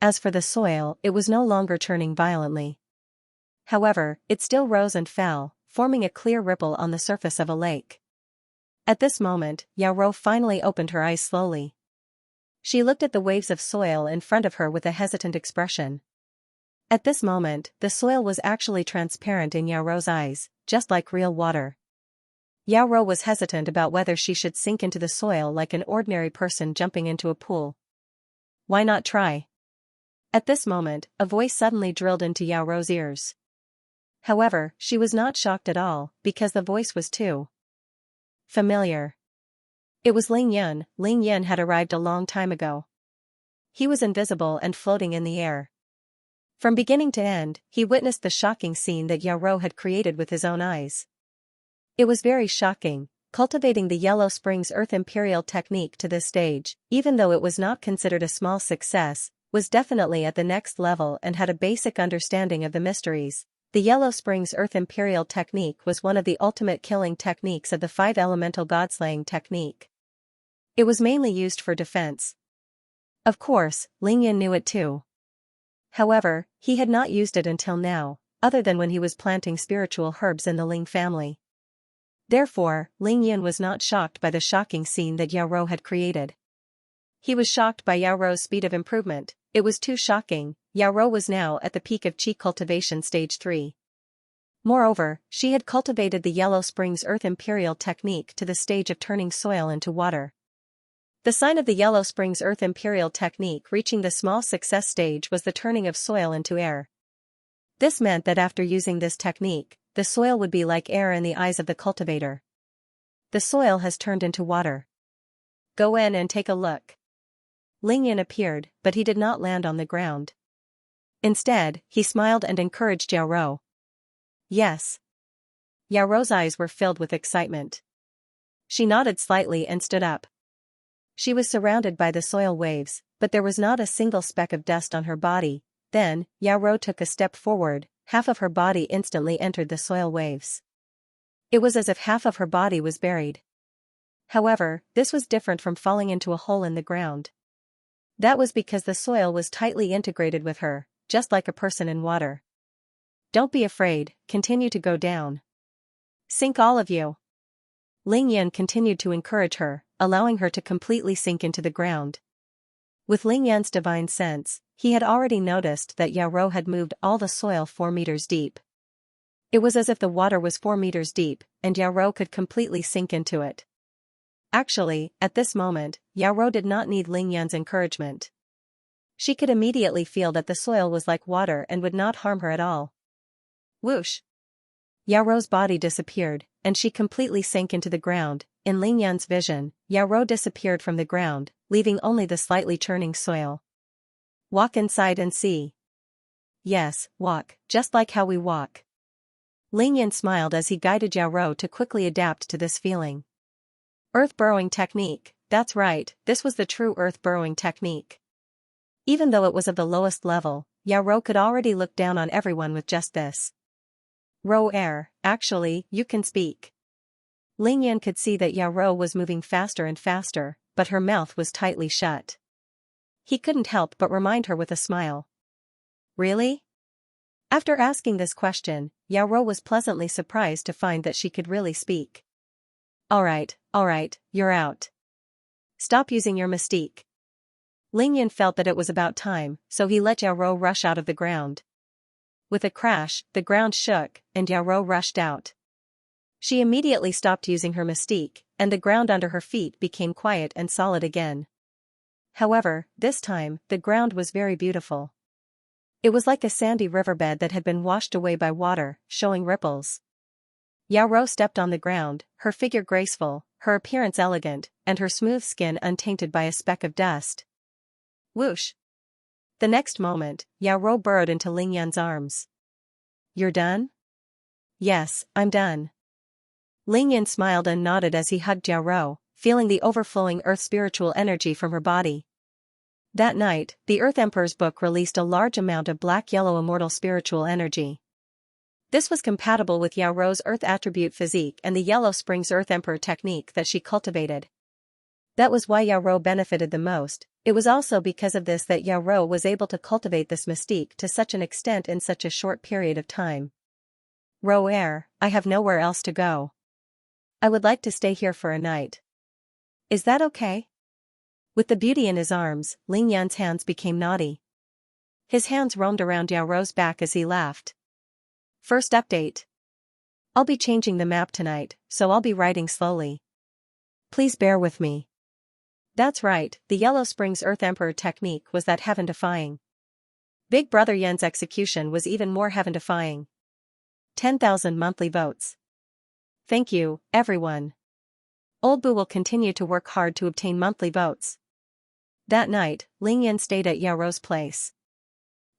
As for the soil, it was no longer churning violently. However, it still rose and fell, forming a clear ripple on the surface of a lake. At this moment, Xiaorou finally opened her eyes slowly. She looked at the waves of soil in front of her with a hesitant expression. At this moment, the soil was actually transparent in Xiaorou's eyes, just like real water. Xiaorou was hesitant about whether she should sink into the soil like an ordinary person jumping into a pool. Why not try? At this moment, a voice suddenly drilled into Xiaorou's ears. However, she was not shocked at all, because the voice was too familiar. It was Ling Yun. Ling Yun had arrived a long time ago. He was invisible and floating in the air. From beginning to end, he witnessed the shocking scene that Xiaorou had created with his own eyes. It was very shocking, cultivating the Yellow Springs Earth Imperial technique to this stage, even though it was not considered a small success, was definitely at the next level and had a basic understanding of the mysteries. The Yellow Springs Earth Imperial technique was one of the ultimate killing techniques of the 5 elemental godslaying technique. It was mainly used for defense. Of course, Ling Yun knew it too. However, he had not used it until now, other than when he was planting spiritual herbs in the Ling family. Therefore, Ling Yun was not shocked by the shocking scene that Xiaorou had created. He was shocked by Xiaorou's speed of improvement. It was too shocking. Xiaorou was now at the peak of Qi cultivation stage 3. Moreover, she had cultivated the Yellow Springs Earth Imperial technique to the stage of turning soil into water. The sign of the Yellow Springs Earth Imperial technique reaching the small success stage was the turning of soil into air. This meant that after using this technique, the soil would be like air in the eyes of the cultivator. The soil has turned into water. Go in and take a look. Ling Yun appeared, but he did not land on the ground. Instead, he smiled and encouraged Xiaorou. Yes. Xiaorou's eyes were filled with excitement. She nodded slightly and stood up. She was surrounded by the soil waves, but there was not a single speck of dust on her body. Then, Xiaorou took a step forward. Half of her body instantly entered the soil waves. It was as if half of her body was buried. However, this was different from falling into a hole in the ground. That was because the soil was tightly integrated with her, just like a person in water. Don't be afraid, continue to go down. Sink all of you. Ling Yun continued to encourage her, allowing her to completely sink into the ground. With Ling Yun's divine sense, he had already noticed that Xiaorou had moved all the soil 4 meters deep. It was as if the water was 4 meters deep, and Xiaorou could completely sink into it. Actually, at this moment, Xiaorou did not need Ling Yun's encouragement. She could immediately feel that the soil was like water and would not harm her at all. Whoosh! Yao Rou's body disappeared, and she completely sank into the ground. In Ling Yan's vision, Yao Rou disappeared from the ground, leaving only the slightly churning soil. Walk inside and see. Yes, walk, just like how we walk. Ling Yan smiled as he guided Yao Rou to quickly adapt to this feeling. Earth burrowing technique, that's right, this was the true earth burrowing technique. Even though it was of the lowest level, Yao Rou could already look down on everyone with just this. Rou actually, you can speak. Ling Yan could see that Yao Rou was moving faster and faster, but her mouth was tightly shut. He couldn't help but remind her with a smile. Really? After asking this question, Yao Rou was pleasantly surprised to find that she could really speak. Alright, you're out. Stop using your mystique. Ling Yan felt that it was about time, so he let Yao Rou rush out of the ground. With a crash, the ground shook, and Yao Rou rushed out. She immediately stopped using her mystique, and the ground under her feet became quiet and solid again. However, this time, the ground was very beautiful. It was like a sandy riverbed that had been washed away by water, showing ripples. Yao Rou stepped on the ground, her figure graceful, her appearance elegant, and her smooth skin untainted by a speck of dust. Whoosh! The next moment, Yao Rou burrowed into Ling Yan's arms. You're done? Yes, I'm done. Ling Yan smiled and nodded as he hugged Yao Rou, feeling the overflowing earth spiritual energy from her body. That night, the Earth Emperor's book released a large amount of black-yellow immortal spiritual energy. This was compatible with Yao Rou's Earth attribute physique and the Yellow Springs Earth Emperor technique that she cultivated. That was why Yao Rou benefited the most. It was also because of this that Yao Rou was able to cultivate this mystique to such an extent in such a short period of time. Rou I have nowhere else to go. I would like to stay here for a night. Is that okay? With the beauty in his arms, Ling Yan's hands became naughty. His hands roamed around Yao Rou's back as he laughed. First update. I'll be changing the map tonight, so I'll be writing slowly. Please bear with me. That's right, the Yellow Springs Earth Emperor technique was that heaven-defying. Big Brother Yan's execution was even more heaven-defying. 10,000 monthly votes. Thank you, everyone. Old Boo will continue to work hard to obtain monthly votes. That night, Ling Yan stayed at Yao Rou's place.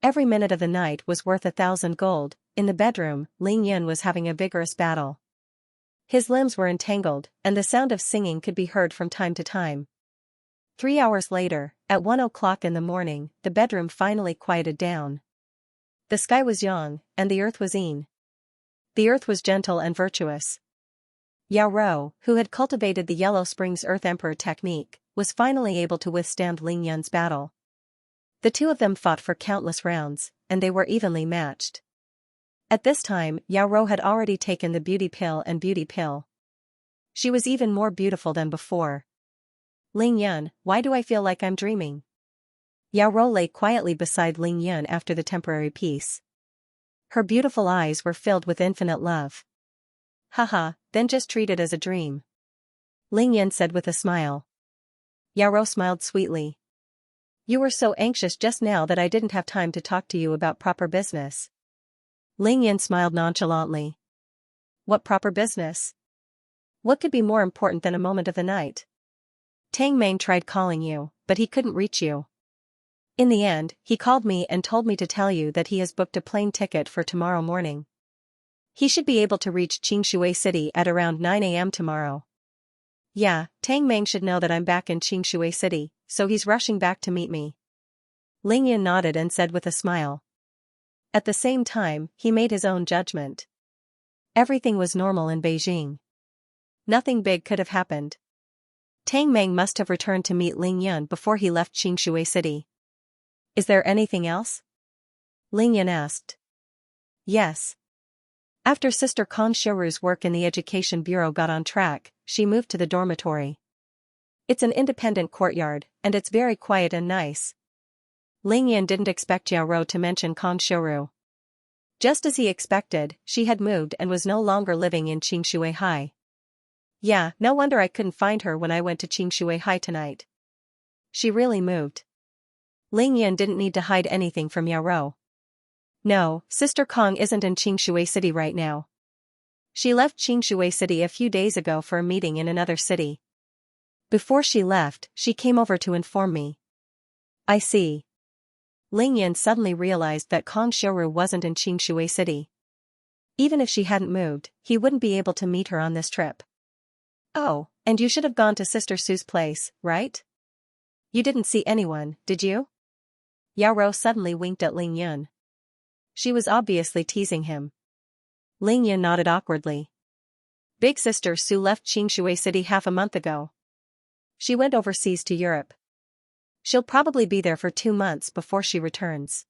Every minute of the night was worth 1,000 gold. In the bedroom, Ling Yan was having a vigorous battle. His limbs were entangled, and the sound of singing could be heard from time to time. 3 hours later, at 1 o'clock in the morning, the bedroom finally quieted down. The sky was young, and the earth was yin. The earth was gentle and virtuous. Yao Rou, who had cultivated the Yellow Springs Earth Emperor technique, was finally able to withstand Ling Yan's battle. The two of them fought for countless rounds, and they were evenly matched. At this time, Yao Rou had already taken the beauty pill and beauty pill. She was even more beautiful than before. Ling Yan, why do I feel like I'm dreaming? Yao Rou lay quietly beside Ling Yan after the temporary peace. Her beautiful eyes were filled with infinite love. Haha, then just treat it as a dream. Ling Yan said with a smile. Yao Rou smiled sweetly. You were so anxious just now that I didn't have time to talk to you about proper business. Ling Yan smiled nonchalantly. What proper business? What could be more important than a moment of the night? Tang Meng tried calling you, but he couldn't reach you. In the end, he called me and told me to tell you that he has booked a plane ticket for tomorrow morning. He should be able to reach Xianxia City at around 9 a.m. tomorrow. Yeah, Tang Meng should know that I'm back in Xianxia City, so he's rushing back to meet me. Ling Yan nodded and said with a smile. At the same time, he made his own judgment. Everything was normal in Beijing. Nothing big could have happened. Tang Meng must have returned to meet Ling Yan before he left Xianxia City. Is there anything else? Ling Yan asked. Yes. After Sister Kong Shiru's work in the Education Bureau got on track, she moved to the dormitory. It's an independent courtyard, and it's very quiet and nice. Ling Yan didn't expect Yao Rou to mention Kong Shiru. Just as he expected, she had moved and was no longer living in Xianxia High. Yeah, no wonder I couldn't find her when I went to Xianxia High tonight. She really moved. Ling Yan didn't need to hide anything from Yao Rou. No, Sister Kong isn't in Xianxia City right now. She left Xianxia City a few days ago for a meeting in another city. Before she left, she came over to inform me. I see. Ling Yan suddenly realized that Kong Xiuru wasn't in Xianxia City. Even if she hadn't moved, he wouldn't be able to meet her on this trip. Oh, and you should have gone to Sister Sue's place, right? You didn't see anyone, did you? Yao Rou suddenly winked at Ling Yan. She was obviously teasing him. Ling Yan nodded awkwardly. Big Sister Sue left Xianxia City half a month ago. She went overseas to Europe. She'll probably be there for 2 months before she returns.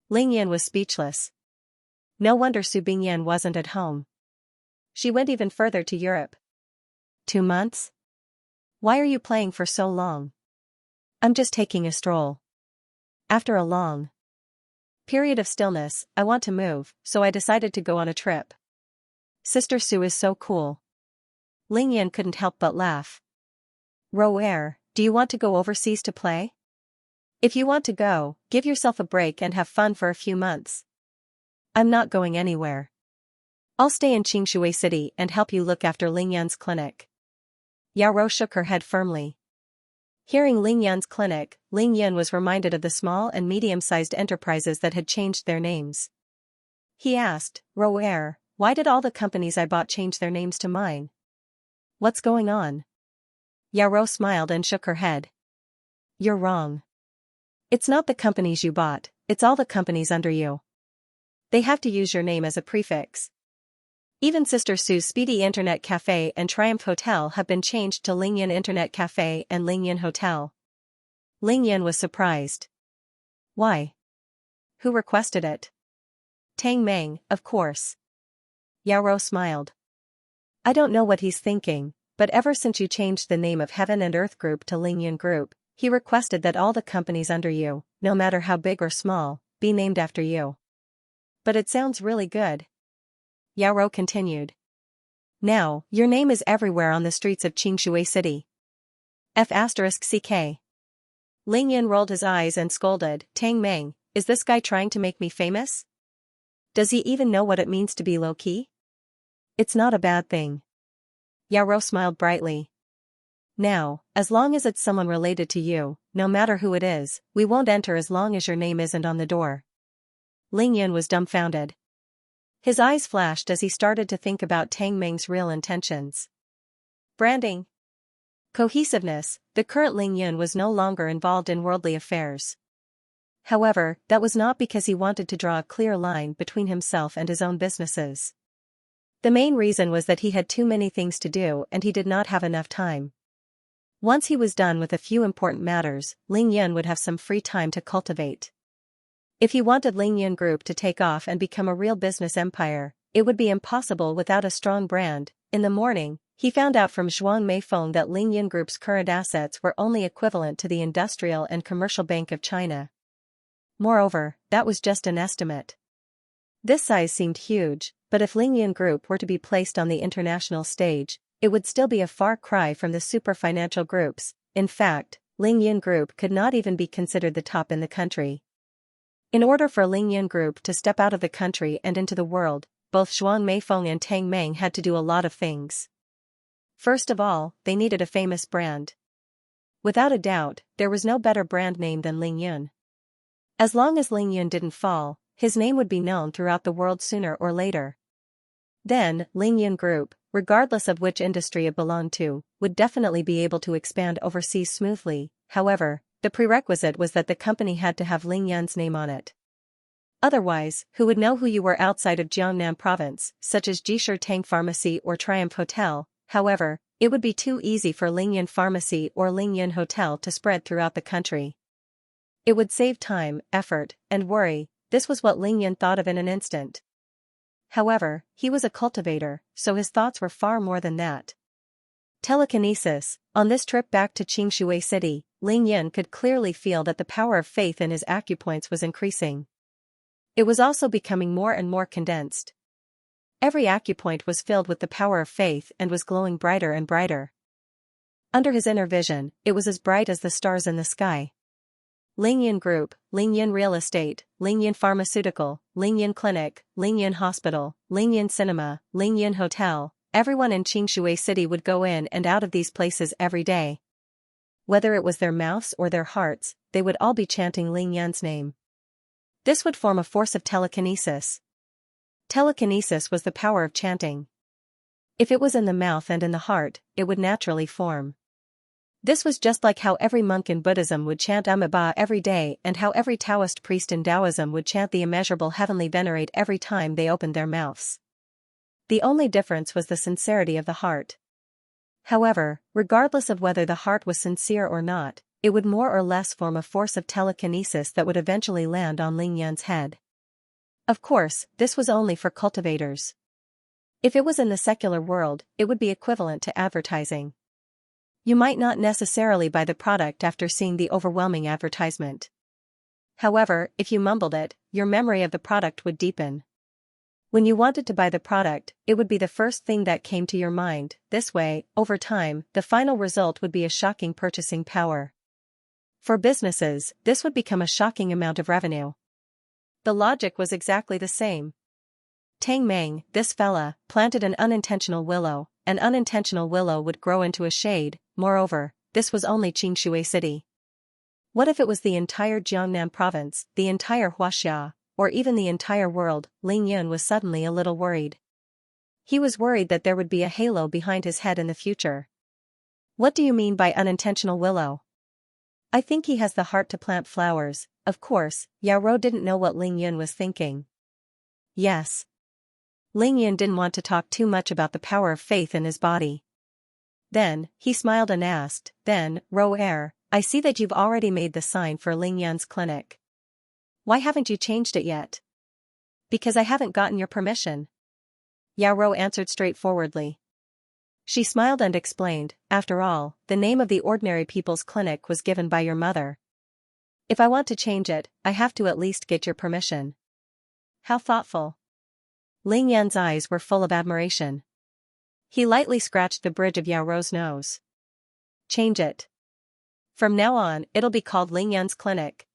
Ling Yan was speechless. No wonder Su Bingyan wasn't at home. She went even further to Europe. 2 months? Why are you playing for so long? I'm just taking a stroll. After a long period of stillness, I want to move, so I decided to go on a trip. Sister Sue is so cool. Ling Yan couldn't help but laugh. Roer, do you want to go overseas to play? If you want to go, give yourself a break and have fun for a few months. I'm not going anywhere. I'll stay in Xianxia City and help you look after Ling Yan's clinic. Yao Rou shook her head firmly. Hearing Ling Yan's clinic, Ling Yan was reminded of the small and medium-sized enterprises that had changed their names. He asked, Roer, why did all the companies I bought change their names to mine? What's going on? Yao Rou smiled and shook her head. You're wrong. It's not the companies you bought, it's all the companies under you. They have to use your name as a prefix. Even Sister Sue's Speedy Internet Cafe and Triumph Hotel have been changed to Ling Yan Internet Cafe and Ling Yan Hotel. Ling Yan was surprised. Why? Who requested it? Tang Meng, of course. Yao Rou smiled. I don't know what he's thinking, but ever since you changed the name of Heaven and Earth Group to Ling Yan Group, he requested that all the companies under you, no matter how big or small, be named after you. But it sounds really good. Yao Rou continued. Now, your name is everywhere on the streets of Xianxia City. F***CK. Ling Yan rolled his eyes and scolded, Tang Meng, is this guy trying to make me famous? Does he even know what it means to be low-key? It's not a bad thing. Yao Rou smiled brightly. Now, as long as it's someone related to you, no matter who it is, we won't enter as long as your name isn't on the door. Ling Yan was dumbfounded. His eyes flashed as he started to think about Tang Meng's real intentions. Branding. Cohesiveness, the current Ling Yan was no longer involved in worldly affairs. However, that was not because he wanted to draw a clear line between himself and his own businesses. The main reason was that he had too many things to do and he did not have enough time. Once he was done with a few important matters, Ling Yan would have some free time to cultivate. If he wanted Ling Yan Group to take off and become a real business empire, it would be impossible without a strong brand. In the morning, he found out from Zhuang Meifeng that Ling Yan Group's current assets were only equivalent to the Industrial and Commercial Bank of China. Moreover, that was just an estimate. This size seemed huge, but if Ling Yan Group were to be placed on the international stage, it would still be a far cry from the super financial groups. In fact, Ling Yan Group could not even be considered the top in the country. In order for Ling Yan Group to step out of the country and into the world, both Zhuang Meifeng and Tang Meng had to do a lot of things. First of all, they needed a famous brand. Without a doubt, there was no better brand name than Ling Yan. As long as Ling Yan didn't fall, his name would be known throughout the world sooner or later. Then, Ling Yan Group, regardless of which industry it belonged to, would definitely be able to expand overseas smoothly. However, the prerequisite was that the company had to have Ling Yan's name on it. Otherwise, who would know who you were outside of Jiangnan province, such as Jishir Tang Pharmacy or Triumph Hotel? However, it would be too easy for Ling Yan Pharmacy or Ling Yan Hotel to spread throughout the country. It would save time, effort, and worry. This was what Ling Yan thought of in an instant. However, he was a cultivator, so his thoughts were far more than that. Telekinesis. On this trip back to Xianxia City, Ling Yan could clearly feel that the power of faith in his acupoints was increasing. It was also becoming more and more condensed. Every acupoint was filled with the power of faith and was glowing brighter and brighter. Under his inner vision, it was as bright as the stars in the sky. Lingyan Group, Lingyan Real Estate, Lingyan Pharmaceutical, Lingyan Clinic, Lingyan Hospital, Lingyan Cinema, Lingyan Hotel. Everyone in Xianxia City would go in and out of these places every day. Whether it was their mouths or their hearts, they would all be chanting Ling Yan's name. This would form a force of telekinesis. Telekinesis was the power of chanting. If it was in the mouth and in the heart, it would naturally form. This was just like how every monk in Buddhism would chant Amitabha every day and how every Taoist priest in Taoism would chant the immeasurable heavenly venerate every time they opened their mouths. The only difference was the sincerity of the heart. However, regardless of whether the heart was sincere or not, it would more or less form a force of telekinesis that would eventually land on Ling Yan's head. Of course, this was only for cultivators. If it was in the secular world, it would be equivalent to advertising. You might not necessarily buy the product after seeing the overwhelming advertisement. However, if you mumbled it, your memory of the product would deepen. When you wanted to buy the product, it would be the first thing that came to your mind. This way, over time, the final result would be a shocking purchasing power. For businesses, this would become a shocking amount of revenue. The logic was exactly the same. Tang Meng, this fella, planted an unintentional willow. An unintentional willow would grow into a shade. Moreover, this was only Xianxia City. What if it was the entire Jiangnan province, the entire Huaxia, or even the entire world? Ling Yan was suddenly a little worried. He was worried that there would be a halo behind his head in the future. What do you mean by unintentional willow? I think he has the heart to plant flowers. Of course, Yao Rou didn't know what Ling Yan was thinking. Yes. Ling Yan didn't want to talk too much about the power of faith in his body. Then, he smiled and asked, then, Rou I see that you've already made the sign for Ling Yan's clinic. Why haven't you changed it yet? Because I haven't gotten your permission. Yao Rou answered straightforwardly. She smiled and explained, after all, the name of the ordinary people's clinic was given by your mother. If I want to change it, I have to at least get your permission. How thoughtful. Ling Yan's eyes were full of admiration. He lightly scratched the bridge of Yao Rou's nose. Change it. From now on, it'll be called Ling Yan's clinic.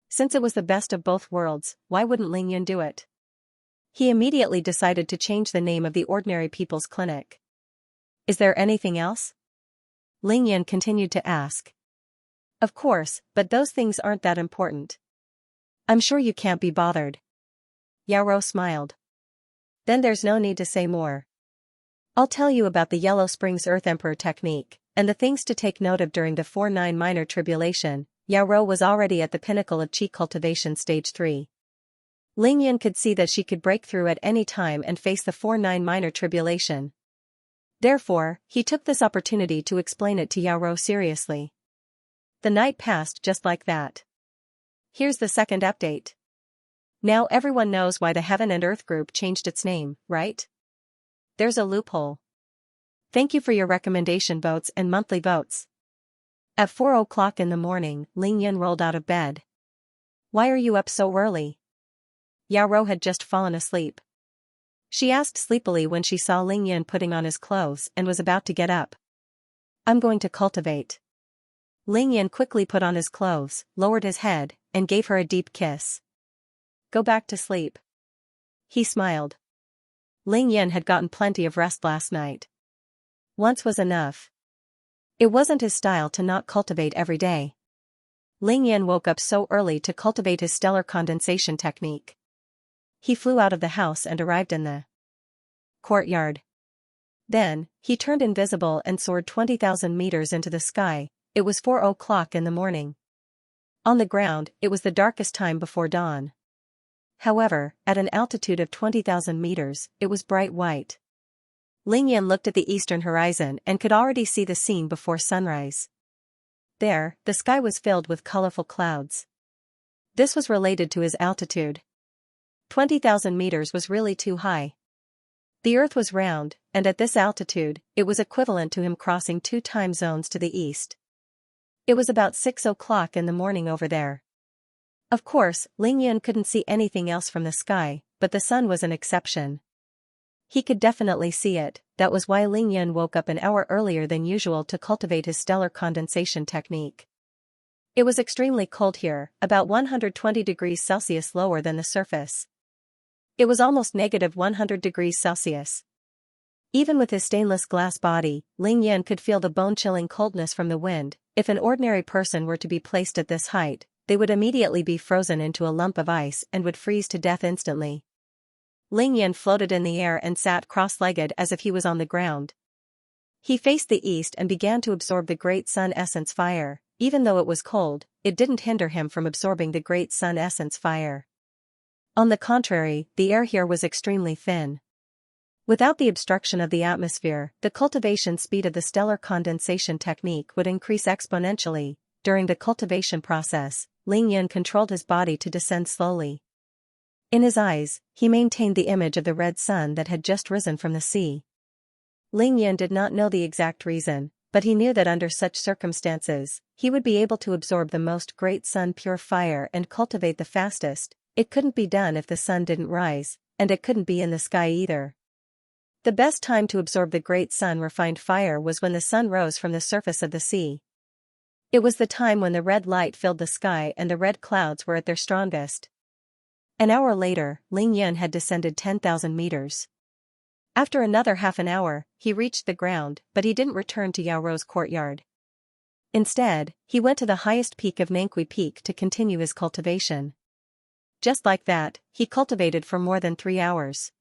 Since it was the best of both worlds, why wouldn't Ling Yan do it? He immediately decided to change the name of the ordinary people's clinic. Is there anything else? Ling Yan continued to ask. Of course, but those things aren't that important. I'm sure you can't be bothered. Yao Rou smiled. Then there's no need to say more. I'll tell you about the Yellow Springs Earth Emperor technique, and the things to take note of during the 4-9 minor tribulation. Yao Rou was already at the pinnacle of Qi cultivation stage 3. Ling Yan could see that she could break through at any time and face the 4-9 minor tribulation. Therefore, he took this opportunity to explain it to Yao Rou seriously. The night passed just like that. Here's the second update. Now everyone knows why the Heaven and Earth group changed its name, right? There's a loophole. Thank you for your recommendation votes and monthly votes. At 4 o'clock in the morning, Ling Yan rolled out of bed. Why are you up so early? Yao Rou had just fallen asleep. She asked sleepily when she saw Ling Yan putting on his clothes and was about to get up. I'm going to cultivate. Ling Yan quickly put on his clothes, lowered his head, and gave her a deep kiss. Go back to sleep. He smiled. Ling Yan had gotten plenty of rest last night. Once was enough. It wasn't his style to not cultivate every day. Ling Yan woke up so early to cultivate his stellar condensation technique. He flew out of the house and arrived in the courtyard. Then, he turned invisible and soared 20,000 meters into the sky. It was 4 o'clock in the morning. On the ground, it was the darkest time before dawn. However, at an altitude of 20,000 meters, it was bright white. Ling Yan looked at the eastern horizon and could already see the scene before sunrise. There, the sky was filled with colorful clouds. This was related to his altitude. 20,000 meters was really too high. The Earth was round, and at this altitude, it was equivalent to him crossing 2 time zones to the east. It was about 6 o'clock in the morning over there. Of course, Ling Yan couldn't see anything else from the sky, but the sun was an exception. He could definitely see it. That was why Ling Yan woke up an hour earlier than usual to cultivate his stellar condensation technique. It was extremely cold here, about 120 degrees Celsius lower than the surface. It was almost negative 100 degrees Celsius. Even with his stainless glass body, Ling Yan could feel the bone-chilling coldness from the wind. If an ordinary person were to be placed at this height, they would immediately be frozen into a lump of ice and would freeze to death instantly. Ling Yan floated in the air and sat cross-legged as if he was on the ground. He faced the east and began to absorb the great sun essence fire. Even though it was cold, it didn't hinder him from absorbing the great sun essence fire. On the contrary, the air here was extremely thin. Without the obstruction of the atmosphere, the cultivation speed of the stellar condensation technique would increase exponentially. During the cultivation process, Ling Yan controlled his body to descend slowly. In his eyes, he maintained the image of the red sun that had just risen from the sea. Ling Yan did not know the exact reason, but he knew that under such circumstances, he would be able to absorb the most great sun pure fire and cultivate the fastest. It couldn't be done if the sun didn't rise, and it couldn't be in the sky either. The best time to absorb the great sun refined fire was when the sun rose from the surface of the sea. It was the time when the red light filled the sky and the red clouds were at their strongest. An hour later, Ling Yan had descended 10,000 meters. After another half an hour, he reached the ground, but he didn't return to Yao Rou's courtyard. Instead, he went to the highest peak of Nangqi Peak to continue his cultivation. Just like that, he cultivated for more than 3 hours.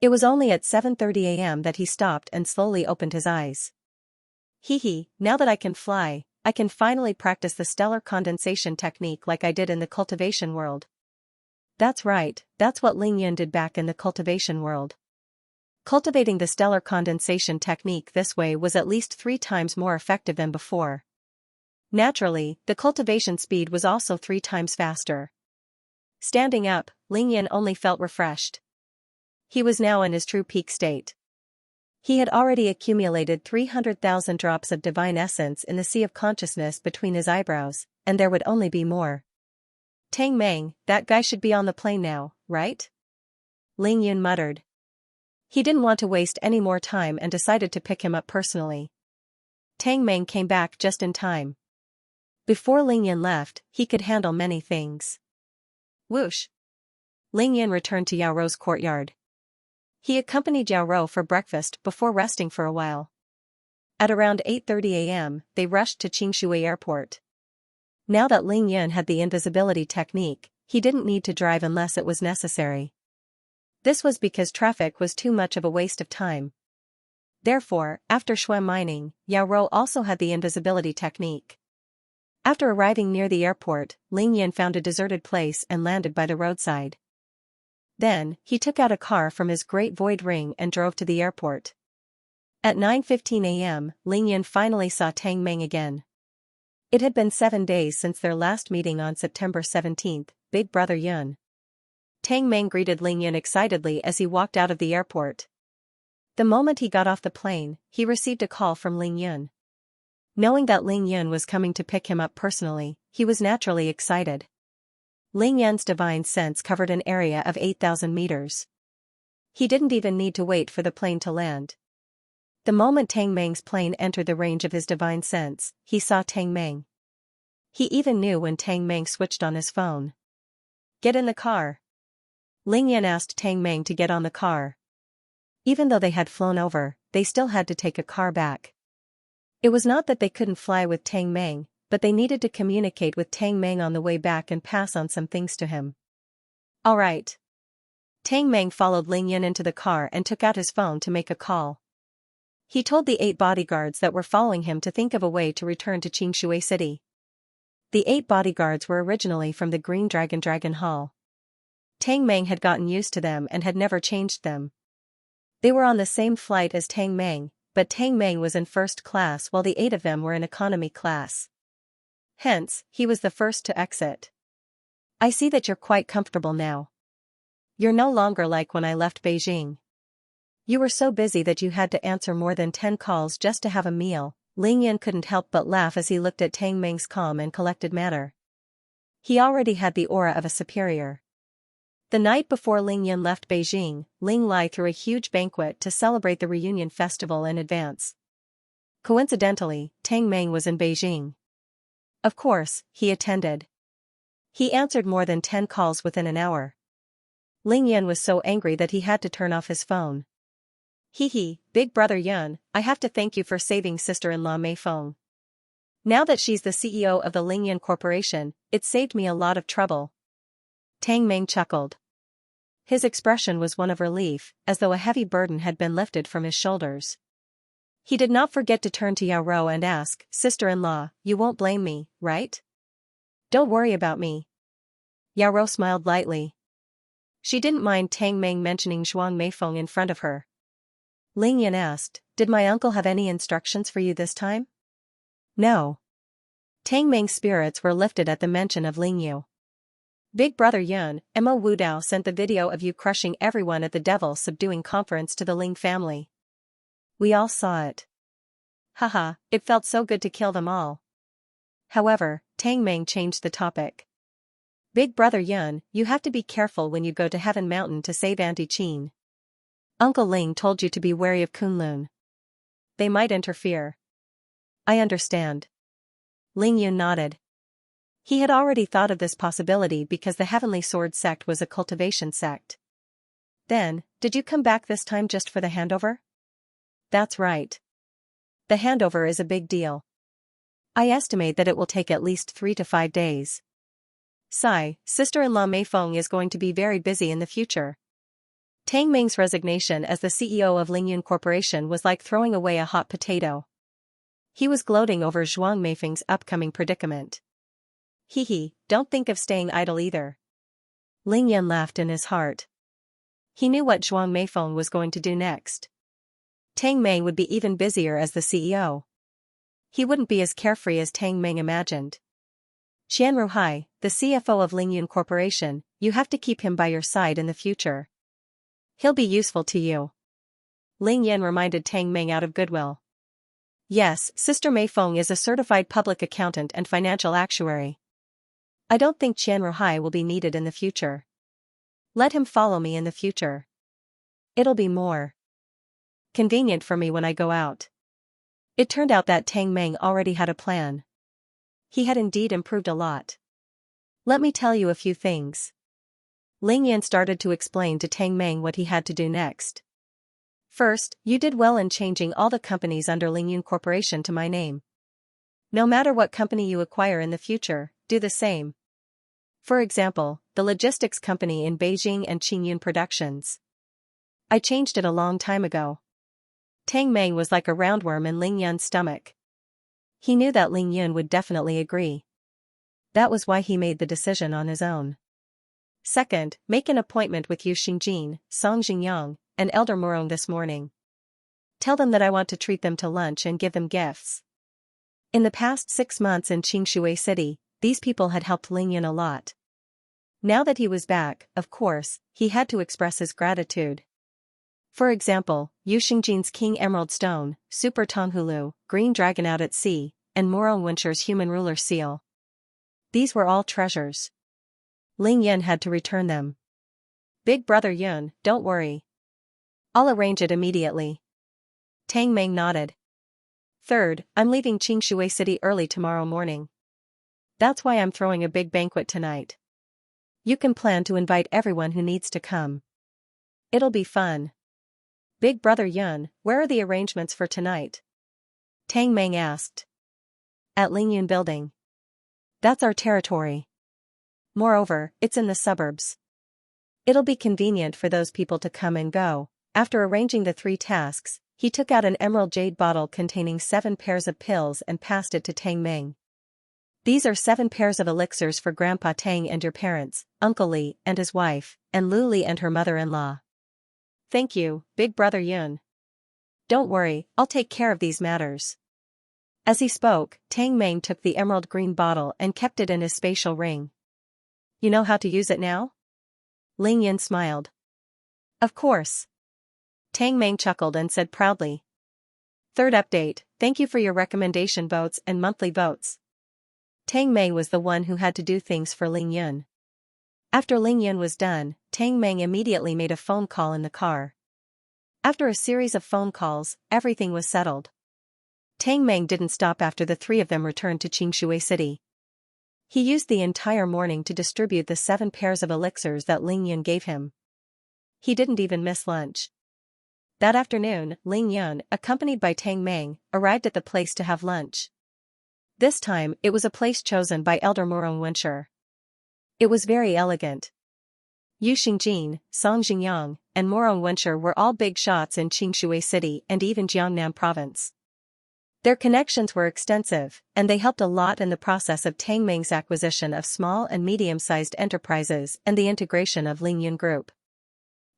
It was only at 7:30 a.m. that he stopped and slowly opened his eyes. Now that I can fly, I can finally practice the stellar condensation technique like I did in the cultivation world. That's right, that's what Ling Yan did back in the cultivation world. Cultivating the stellar condensation technique this way was at least 3 times more effective than before. Naturally, the cultivation speed was also 3 times faster. Standing up, Ling Yan only felt refreshed. He was now in his true peak state. He had already accumulated 300,000 drops of divine essence in the sea of consciousness between his eyebrows, and there would only be more. Tang Meng, that guy should be on the plane now, right? Ling Yan muttered. He didn't want to waste any more time and decided to pick him up personally. Tang Meng came back just in time. Before Ling Yan left, he could handle many things. Whoosh! Ling Yan returned to Yao Rou's courtyard. He accompanied Yao Rou for breakfast before resting for a while. At around 8:30 a.m., they rushed to Xianxia Airport. Now that Ling Yan had the invisibility technique, he didn't need to drive unless it was necessary. This was because traffic was too much of a waste of time. Therefore, after Shui mining, Yao Rou also had the invisibility technique. After arriving near the airport, Ling Yan found a deserted place and landed by the roadside. Then, he took out a car from his great void ring and drove to the airport. At 9:15 a.m., Ling Yan finally saw Tang Meng again. It had been 7 days since their last meeting on September 17, Big Brother Yun. Tang Meng greeted Ling Yan excitedly as he walked out of the airport. The moment he got off the plane, he received a call from Ling Yan. Knowing that Ling Yan was coming to pick him up personally, he was naturally excited. Ling Yan's divine sense covered an area of 8,000 meters. He didn't even need to wait for the plane to land. The moment Tang Meng's plane entered the range of his divine sense, he saw Tang Meng. He even knew when Tang Meng switched on his phone. Get in the car. Ling Yan asked Tang Meng to get on the car. Even though they had flown over, they still had to take a car back. It was not that they couldn't fly with Tang Meng, but they needed to communicate with Tang Meng on the way back and pass on some things to him. All right. Tang Meng followed Ling Yan into the car and took out his phone to make a call. He told the 8 bodyguards that were following him to think of a way to return to Xianxia City. The 8 bodyguards were originally from the Green Dragon Hall. Tang Meng had gotten used to them and had never changed them. They were on the same flight as Tang Meng, but Tang Meng was in first class while the 8 of them were in economy class. Hence, he was the first to exit. I see that you're quite comfortable now. You're no longer like when I left Beijing. You were so busy that you had to answer more than 10 calls just to have a meal. Ling Yan couldn't help but laugh as he looked at Tang Meng's calm and collected manner. He already had the aura of a superior. The night before Ling Yan left Beijing, Ling Lai threw a huge banquet to celebrate the reunion festival in advance. Coincidentally, Tang Meng was in Beijing. Of course, he attended. He answered more than 10 calls within an hour. Ling Yan was so angry that he had to turn off his phone. Hee, Big Brother Yun, I have to thank you for saving sister-in-law Mei Feng. Now that she's the CEO of the Ling Yan Corporation, it saved me a lot of trouble. Tang Meng chuckled. His expression was one of relief, as though a heavy burden had been lifted from his shoulders. He did not forget to turn to Yao Rou and ask, Sister-in-law, you won't blame me, right? Don't worry about me. Yao Rou smiled lightly. She didn't mind Tang Meng mentioning Zhuang Meifeng in front of her. Ling Yan asked, did my uncle have any instructions for you this time? No. Tang Meng's spirits were lifted at the mention of Ling Yu. Big Brother Yun, Mo Wudao sent the video of you crushing everyone at the Devil Subduing Conference to the Ling family. We all saw it. Haha, it felt so good to kill them all. However, Tang Meng changed the topic. Big Brother Yun, you have to be careful when you go to Heaven Mountain to save Auntie Qin. Uncle Ling told you to be wary of Kunlun. They might interfere. I understand. Ling Yun nodded. He had already thought of this possibility because the Heavenly Sword sect was a cultivation sect. Then, did you come back this time just for the handover? That's right. The handover is a big deal. I estimate that it will take at least 3 to 5 days. Sigh, sister-in-law Mei Feng is going to be very busy in the future. Tang Meng's resignation as the CEO of Lingyun Corporation was like throwing away a hot potato. He was gloating over Zhuang Meifeng's upcoming predicament. Don't think of staying idle either. Ling Yan laughed in his heart. He knew what Zhuang Meifeng was going to do next. Tang Meng would be even busier as the CEO. He wouldn't be as carefree as Tang Meng imagined. Qian Ruhai, the CFO of Lingyun Corporation, you have to keep him by your side in the future. He'll be useful to you. Ling Yan reminded Tang Meng out of goodwill. Yes, Sister Mei Feng is a certified public accountant and financial actuary. I don't think Qian Ruhai will be needed in the future. Let him follow me in the future. It'll be more convenient for me when I go out. It turned out that Tang Meng already had a plan. He had indeed improved a lot. Let me tell you a few things. Ling Yan started to explain to Tang Meng what he had to do next. First, you did well in changing all the companies under Lingyun Corporation to my name. No matter what company you acquire in the future, do the same. For example, the logistics company in Beijing and Qingyun Productions. I changed it a long time ago. Tang Meng was like a roundworm in Ling Yan's stomach. He knew that Ling Yun would definitely agree. That was why he made the decision on his own. Second, make an appointment with Yu Xingjin, Song Jingyang, and Elder Murong this morning. Tell them that I want to treat them to lunch and give them gifts. In the past 6 months in Qingshui City, these people had helped Ling Yun a lot. Now that he was back, of course, he had to express his gratitude. For example, Yu Xingjin's King Emerald Stone, Super Tonghulu, Green Dragon Out at Sea, and Murong Wensher's Human Ruler Seal. These were all treasures. Ling Yan had to return them. Big Brother Yun, don't worry. I'll arrange it immediately. Tang Meng nodded. Third, I'm leaving Qingshui City early tomorrow morning. That's why I'm throwing a big banquet tonight. You can plan to invite everyone who needs to come. It'll be fun. Big Brother Yun, where are the arrangements for tonight? Tang Meng asked. At Lingyun Building. That's our territory. Moreover, it's in the suburbs. It'll be convenient for those people to come and go. After arranging the 3 tasks, he took out an emerald jade bottle containing 7 pairs of pills and passed it to Tang Meng. These are 7 pairs of elixirs for Grandpa Tang and your parents, Uncle Li and his wife, and Lu Li and her mother-in-law. Thank you, Big Brother Yun. Don't worry, I'll take care of these matters. As he spoke, Tang Meng took the emerald green bottle and kept it in his spatial ring. You know how to use it now? Ling Yan smiled. Of course. Tang Meng chuckled and said proudly. Third update, thank you for your recommendation votes and monthly votes. Tang Meng was the one who had to do things for Ling Yun. After Ling Yun was done, Tang Meng immediately made a phone call in the car. After a series of phone calls, everything was settled. Tang Meng didn't stop after the 3 of them returned to Qingshui City. He used the entire morning to distribute the 7 pairs of elixirs that Ling Yun gave him. He didn't even miss lunch. That afternoon, Ling Yun, accompanied by Tang Meng, arrived at the place to have lunch. This time, it was a place chosen by Elder Murong Wenshi. It was very elegant. Yu Xingjin, Song Jingyang, and Murong Wenshi were all big shots in Qingshui City and even Jiangnam Province. Their connections were extensive, and they helped a lot in the process of Tang Meng's acquisition of small and medium-sized enterprises and the integration of Ling Yun Group.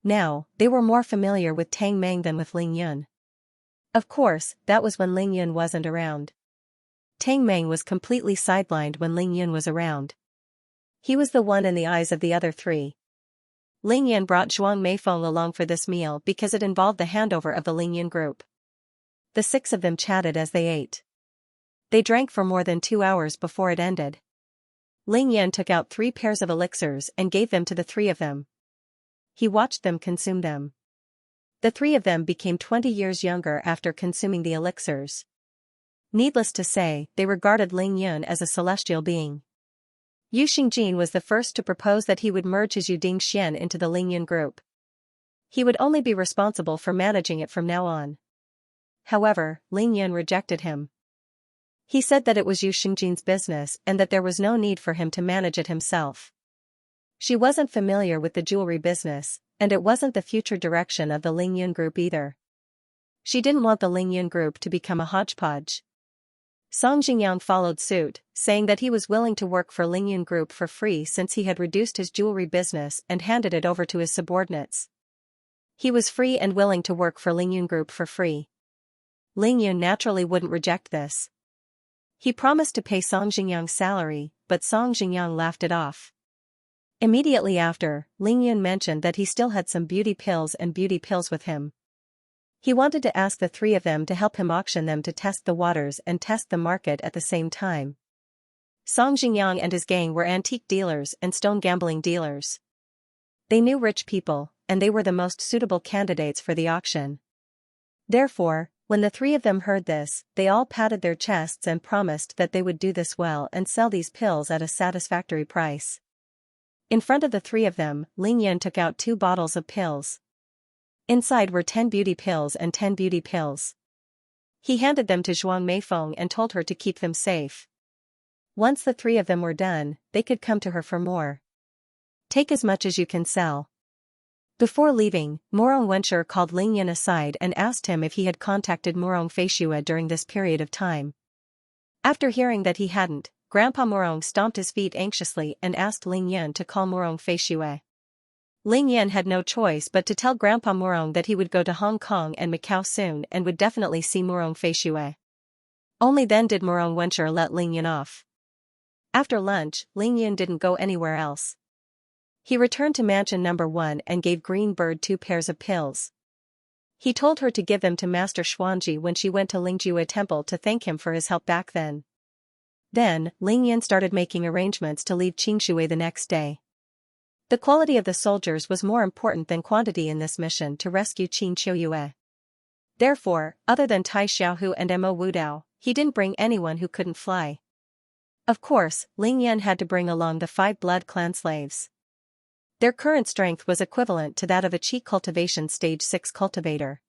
Now, they were more familiar with Tang Meng than with Ling Yun. Of course, that was when Ling Yun wasn't around. Tang Meng was completely sidelined when Ling Yun was around. He was the one in the eyes of the other 3. Ling Yun brought Zhuang Meifeng along for this meal because it involved the handover of the Ling Yun Group. The 6 of them chatted as they ate. They drank for more than 2 hours before it ended. Ling Yun took out 3 pairs of elixirs and gave them to the 3 of them. He watched them consume them. The 3 of them became 20 years younger after consuming the elixirs. Needless to say, they regarded Ling Yun as a celestial being. Yu Xingjin was the first to propose that he would merge his Yuding Xian into the Ling Yun Group. He would only be responsible for managing it from now on. However, Ling Yun rejected him. He said that it was Yu Xingjin's business and that there was no need for him to manage it himself. She wasn't familiar with the jewelry business, and it wasn't the future direction of the Ling Yun Group either. She didn't want the Ling Yun Group to become a hodgepodge. Song Jingyang followed suit, saying that he was willing to work for Ling Yun Group for free since he had reduced his jewelry business and handed it over to his subordinates. He was free and willing to work for Ling Yun Group for free. Ling Yun naturally wouldn't reject this. He promised to pay Song Jingyang's salary, but Song Jingyang laughed it off. Immediately after, Ling Yun mentioned that he still had some beauty pills with him. He wanted to ask the 3 of them to help him auction them to test the waters and test the market at the same time. Song Jingyang and his gang were antique dealers and stone gambling dealers. They knew rich people, and they were the most suitable candidates for the auction. Therefore, when the 3 of them heard this, they all patted their chests and promised that they would do this well and sell these pills at a satisfactory price. In front of the 3 of them, Ling Yun took out 2 bottles of pills. Inside were 10 beauty pills and 10 beauty pills. He handed them to Zhuang Meifeng and told her to keep them safe. Once the 3 of them were done, they could come to her for more. Take as much as you can sell. Before leaving, Murong Wenshi called Ling Yun aside and asked him if he had contacted Murong Feishue during this period of time. After hearing that he hadn't, Grandpa Murong stomped his feet anxiously and asked Ling Yun to call Murong Feishue. Ling Yun had no choice but to tell Grandpa Murong that he would go to Hong Kong and Macau soon and would definitely see Murong Feishue. Only then did Murong Wenshi let Ling Yun off. After lunch, Ling Yun didn't go anywhere else. He returned to mansion number 1 and gave Green Bird 2 pairs of pills. He told her to give them to Master Xuanji when she went to Lingjue Temple to thank him for his help back then. Then, Ling Yun started making arrangements to leave Qingshui the next day. The quality of the soldiers was more important than quantity in this mission to rescue Qin Qiuyue. Therefore, other than Tai Xiaohu and Mo Wudao, he didn't bring anyone who couldn't fly. Of course, Ling Yun had to bring along the 5 blood clan slaves. Their current strength was equivalent to that of a Qi Cultivation Stage 6 cultivator.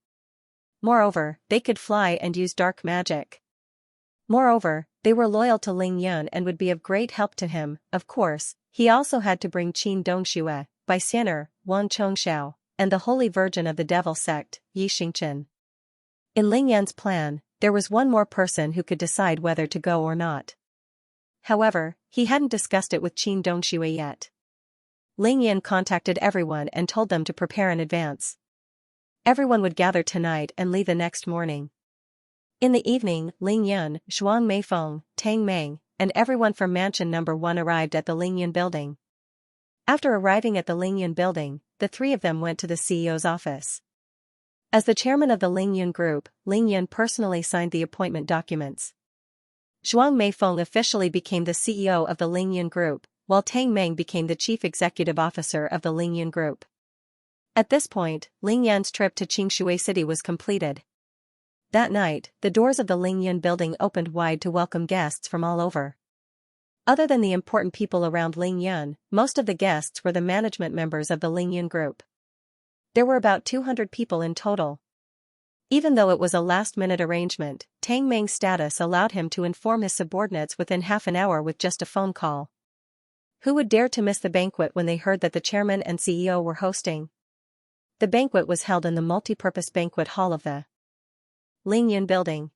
Moreover, they could fly and use dark magic. Moreover, they were loyal to Ling Yun and would be of great help to him. Of course, he also had to bring Qin Dongxue, Bai Xianer, Wang Chongxiao, and the Holy Virgin of the Devil Sect, Yi Xingchen. In Ling Yun's plan, there was one more person who could decide whether to go or not. However, he hadn't discussed it with Qin Dongxue yet. Ling Yun contacted everyone and told them to prepare in advance. Everyone would gather tonight and leave the next morning. In the evening, Ling Yun, Zhuang Meifeng, Tang Meng, and everyone from mansion number 1 arrived at the Ling Yun building. After arriving at the Ling Yun building, the 3 of them went to the CEO's office. As the chairman of the Ling Yun Group, Ling Yun personally signed the appointment documents. Zhuang Meifeng officially became the CEO of the Ling Yun Group, while Tang Meng became the chief executive officer of the Ling Yun Group. At this point, Ling Yun's trip to Qingshui City was completed. That night, the doors of the Ling Yun building opened wide to welcome guests from all over. Other than the important people around Ling Yun, most of the guests were the management members of the Ling Yun group. There were about 200 people in total. Even though it was a last-minute arrangement, Tang Meng's status allowed him to inform his subordinates within half an hour with just a phone call. Who would dare to miss the banquet when they heard that the chairman and CEO were hosting? The banquet was held in the multi-purpose banquet hall of the Ling Yun building.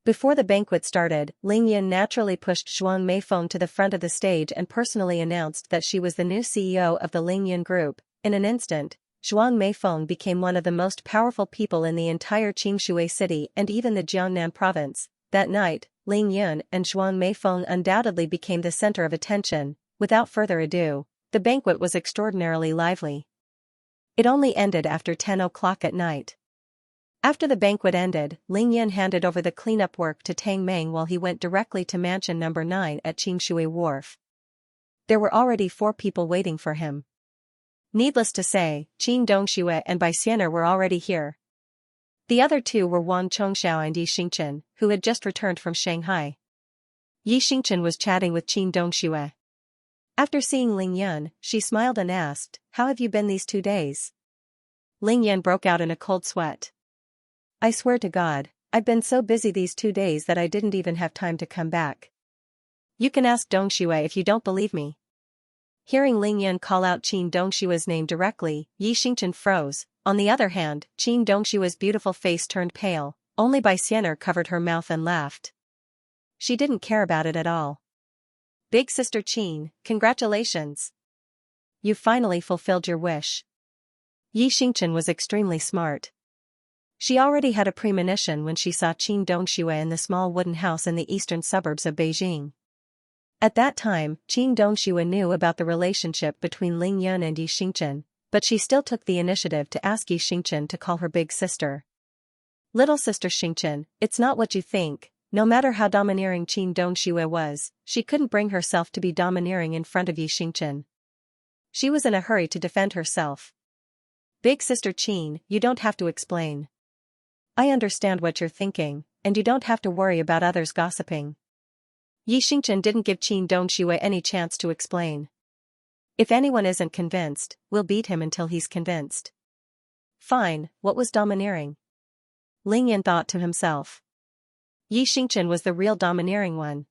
Before the banquet started, Ling Yun naturally pushed Zhuang Meifeng to the front of the stage and personally announced that she was the new CEO of the Ling Yun group. In an instant, Zhuang Meifeng became one of the most powerful people in the entire Qingshui city and even the Jiangnan province. That night, Ling Yun and Zhuang Meifeng undoubtedly became the center of attention. Without further ado, the banquet was extraordinarily lively. It only ended after 10 o'clock at night. After the banquet ended, Ling Yun handed over the cleanup work to Tang Meng while he went directly to mansion number 9 at Qingshui Wharf. There were already 4 people waiting for him. Needless to say, Qin Dongxue and Bai Xianer were already here. The other 2 were Wang Chongxiao and Yi Xingchen, who had just returned from Shanghai. Yi Xingchen was chatting with Qin Dongxue. After seeing Ling Yun, she smiled and asked, "How have you been these 2 days?" Ling Yun broke out in a cold sweat. "I swear to God, I've been so busy these 2 days that I didn't even have time to come back. You can ask Dongxue if you don't believe me." Hearing Ling Yun call out Qin Dongshue's name directly, Yi Xingchen froze. On the other hand, Qin Dongshue's beautiful face turned pale. Only Bai Xianer covered her mouth and laughed. She didn't care about it at all. "Big sister Qin, congratulations. You finally fulfilled your wish." Yi Xingchen was extremely smart. She already had a premonition when she saw Qin Dongxue in the small wooden house in the eastern suburbs of Beijing. At that time, Qin Dongxue knew about the relationship between Ling Yun and Yi Xingchen, but she still took the initiative to ask Yi Xingchen to call her big sister. "Little sister Xingchen, it's not what you think." No matter how domineering Qin Dongxue was, she couldn't bring herself to be domineering in front of Yi Xingchen. She was in a hurry to defend herself. "Big sister Qin, you don't have to explain. I understand what you're thinking, and you don't have to worry about others gossiping." Yi Xingchen didn't give Qin Dongxue any chance to explain. "If anyone isn't convinced, we'll beat him until he's convinced." Fine, what was domineering? Ling Yan thought to himself. Yi Xingchen was the real domineering one.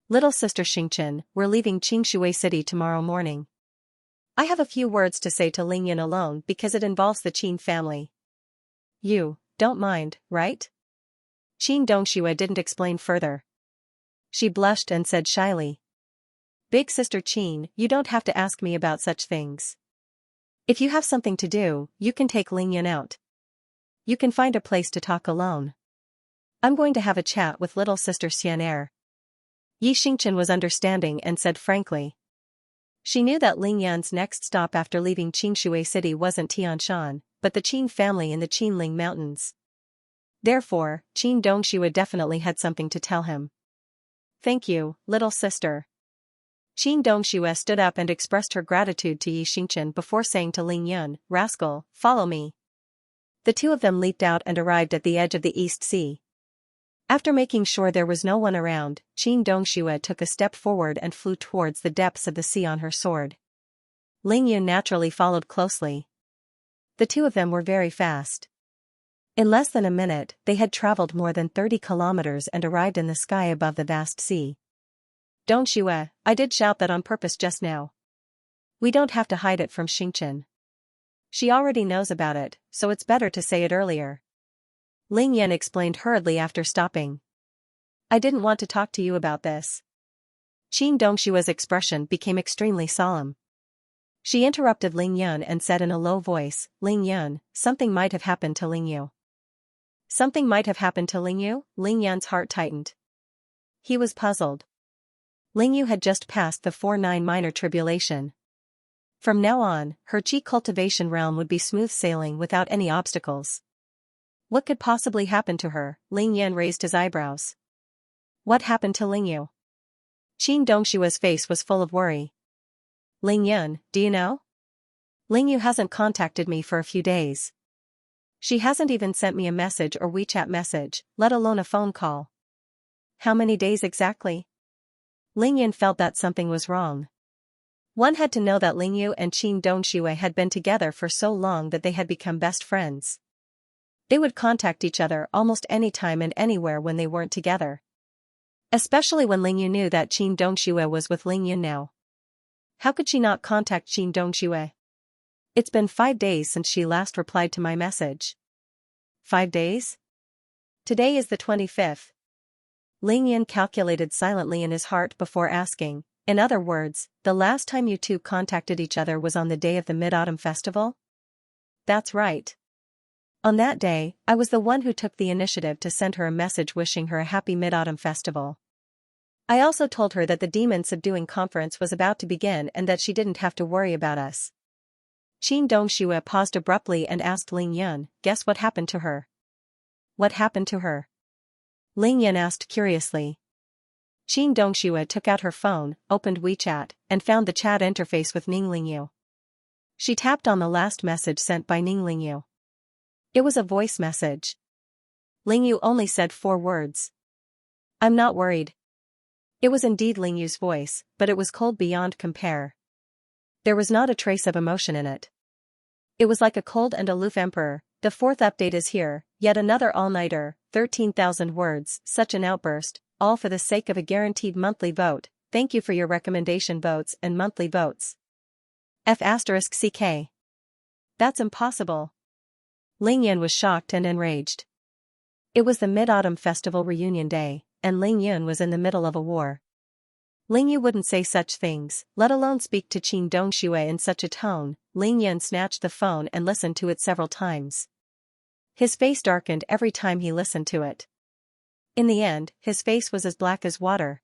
Little sister Xingchen, we're leaving Qingshui City tomorrow morning. I have a few words to say to Ling Yan alone because it involves the Qin family. You don't mind, right? Qin Dongxue didn't explain further. She blushed and said shyly. "Big sister Qin, you don't have to ask me about such things. If you have something to do, you can take Ling Yan out. You can find a place to talk alone. I'm going to have a chat with little sister Xianxia." Yi Xingchen was understanding and said frankly. She knew that Ling Yan's next stop after leaving Qingshui City wasn't Tianshan, but the Qin family in the Qinling Mountains. Therefore, Qin Dongxue definitely had something to tell him. "Thank you, little sister." Qin Dongxue stood up and expressed her gratitude to Yi Xingchen before saying to Ling Yun, "Rascal, follow me." The 2 of them leaped out and arrived at the edge of the East Sea. After making sure there was no one around, Qin Dongxue took a step forward and flew towards the depths of the sea on her sword. Ling Yun naturally followed closely. The 2 of them were very fast. In less than a minute, they had traveled more than 30 kilometers and arrived in the sky above the vast sea. "Dongxue, I did shout that on purpose just now. We don't have to hide it from Xingchen. She already knows about it, so it's better to say it earlier." Ling Yan explained hurriedly after stopping. "I didn't want to talk to you about this." Qin Dongshue's expression became extremely solemn. She interrupted Ling Yun and said in a low voice, "Ling Yun, something might have happened to Ling Yu." Something might have happened to Ling Yu? Ling Yan's heart tightened. He was puzzled. Ling Yu had just passed the 4-9 minor tribulation. From now on, her Qi cultivation realm would be smooth sailing without any obstacles. What could possibly happen to her? Ling Yan raised his eyebrows. What happened to Ling Yu? Qin Dongshue's face was full of worry. "Ling Yun, do you know? Ling Yu hasn't contacted me for a few days. She hasn't even sent me a message or WeChat message, let alone a phone call." "How many days exactly?" Ling Yun felt that something was wrong. One had to know that Ling Yu and Qin Dongxue had been together for so long that they had become best friends. They would contact each other almost any time and anywhere when they weren't together. Especially when Ling Yu knew that Qin Dongxue was with Ling Yun now. How could she not contact Qin Dongxue? It's been 5 days since she last replied to my message. 5 days? Today is the 25th. Ling Yun calculated silently in his heart before asking, in other words, the last time you two contacted each other was on the day of the Mid-Autumn Festival? That's right. On that day, I was the one who took the initiative to send her a message wishing her a happy Mid-Autumn Festival. I also told her that the Demon Subduing Conference was about to begin and that she didn't have to worry about us. Qin Dongxue paused abruptly and asked Ling Yun, guess what happened to her? What happened to her? Ling Yun asked curiously. Qin Dongxue took out her phone, opened WeChat, and found the chat interface with Ning Lingyu. She tapped on the last message sent by Ning Lingyu. It was a voice message. Lingyu only said 4 words. I'm not worried. It was indeed Lingyu's voice, but it was cold beyond compare. There was not a trace of emotion in it. It was like a cold and aloof emperor. The 4th update is here, yet another all-nighter, 13,000 words, such an outburst, all for the sake of a guaranteed monthly vote. Thank you for your recommendation votes and monthly votes. F***CK. That's impossible. Ling Yun was shocked and enraged. It was the Mid-Autumn Festival reunion day, and Ling Yun was in the middle of a war. Ling Yu wouldn't say such things, let alone speak to Qin Dongxue in such a tone. Ling Yun snatched the phone and listened to it several times. His face darkened every time he listened to it. In the end, his face was as black as water.